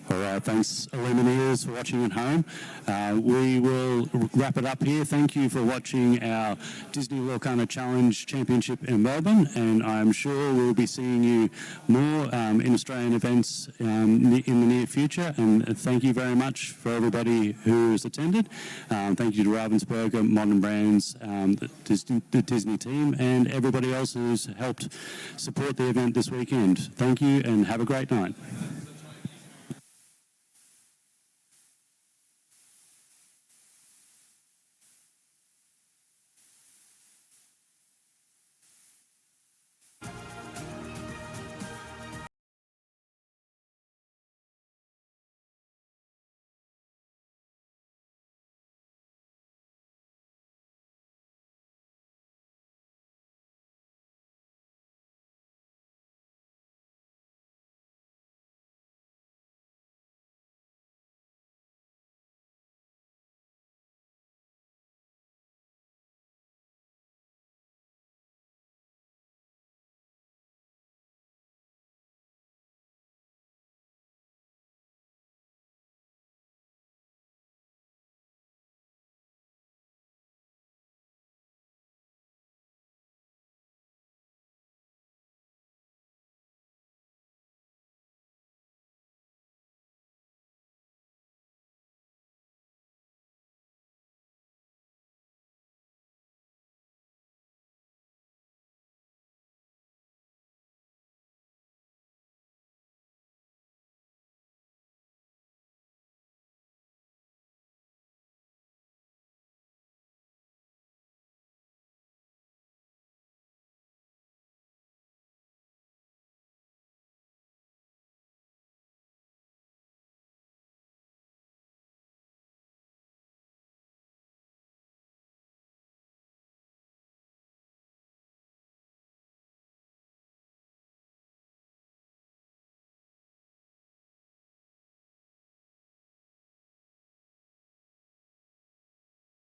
All right, thanks, Illumineers, for watching at home. We will wrap it up here. Thank you for watching our Disney Lorcana Challenge Championship in Melbourne, and I'm sure we'll be seeing you more in Australian events in the near future. And thank you very much for everybody who has attended. Thank you to Ravensburger, Modern Brands, the Disney team, and everybody else who's helped support the event this weekend. Thank you, and have a great night.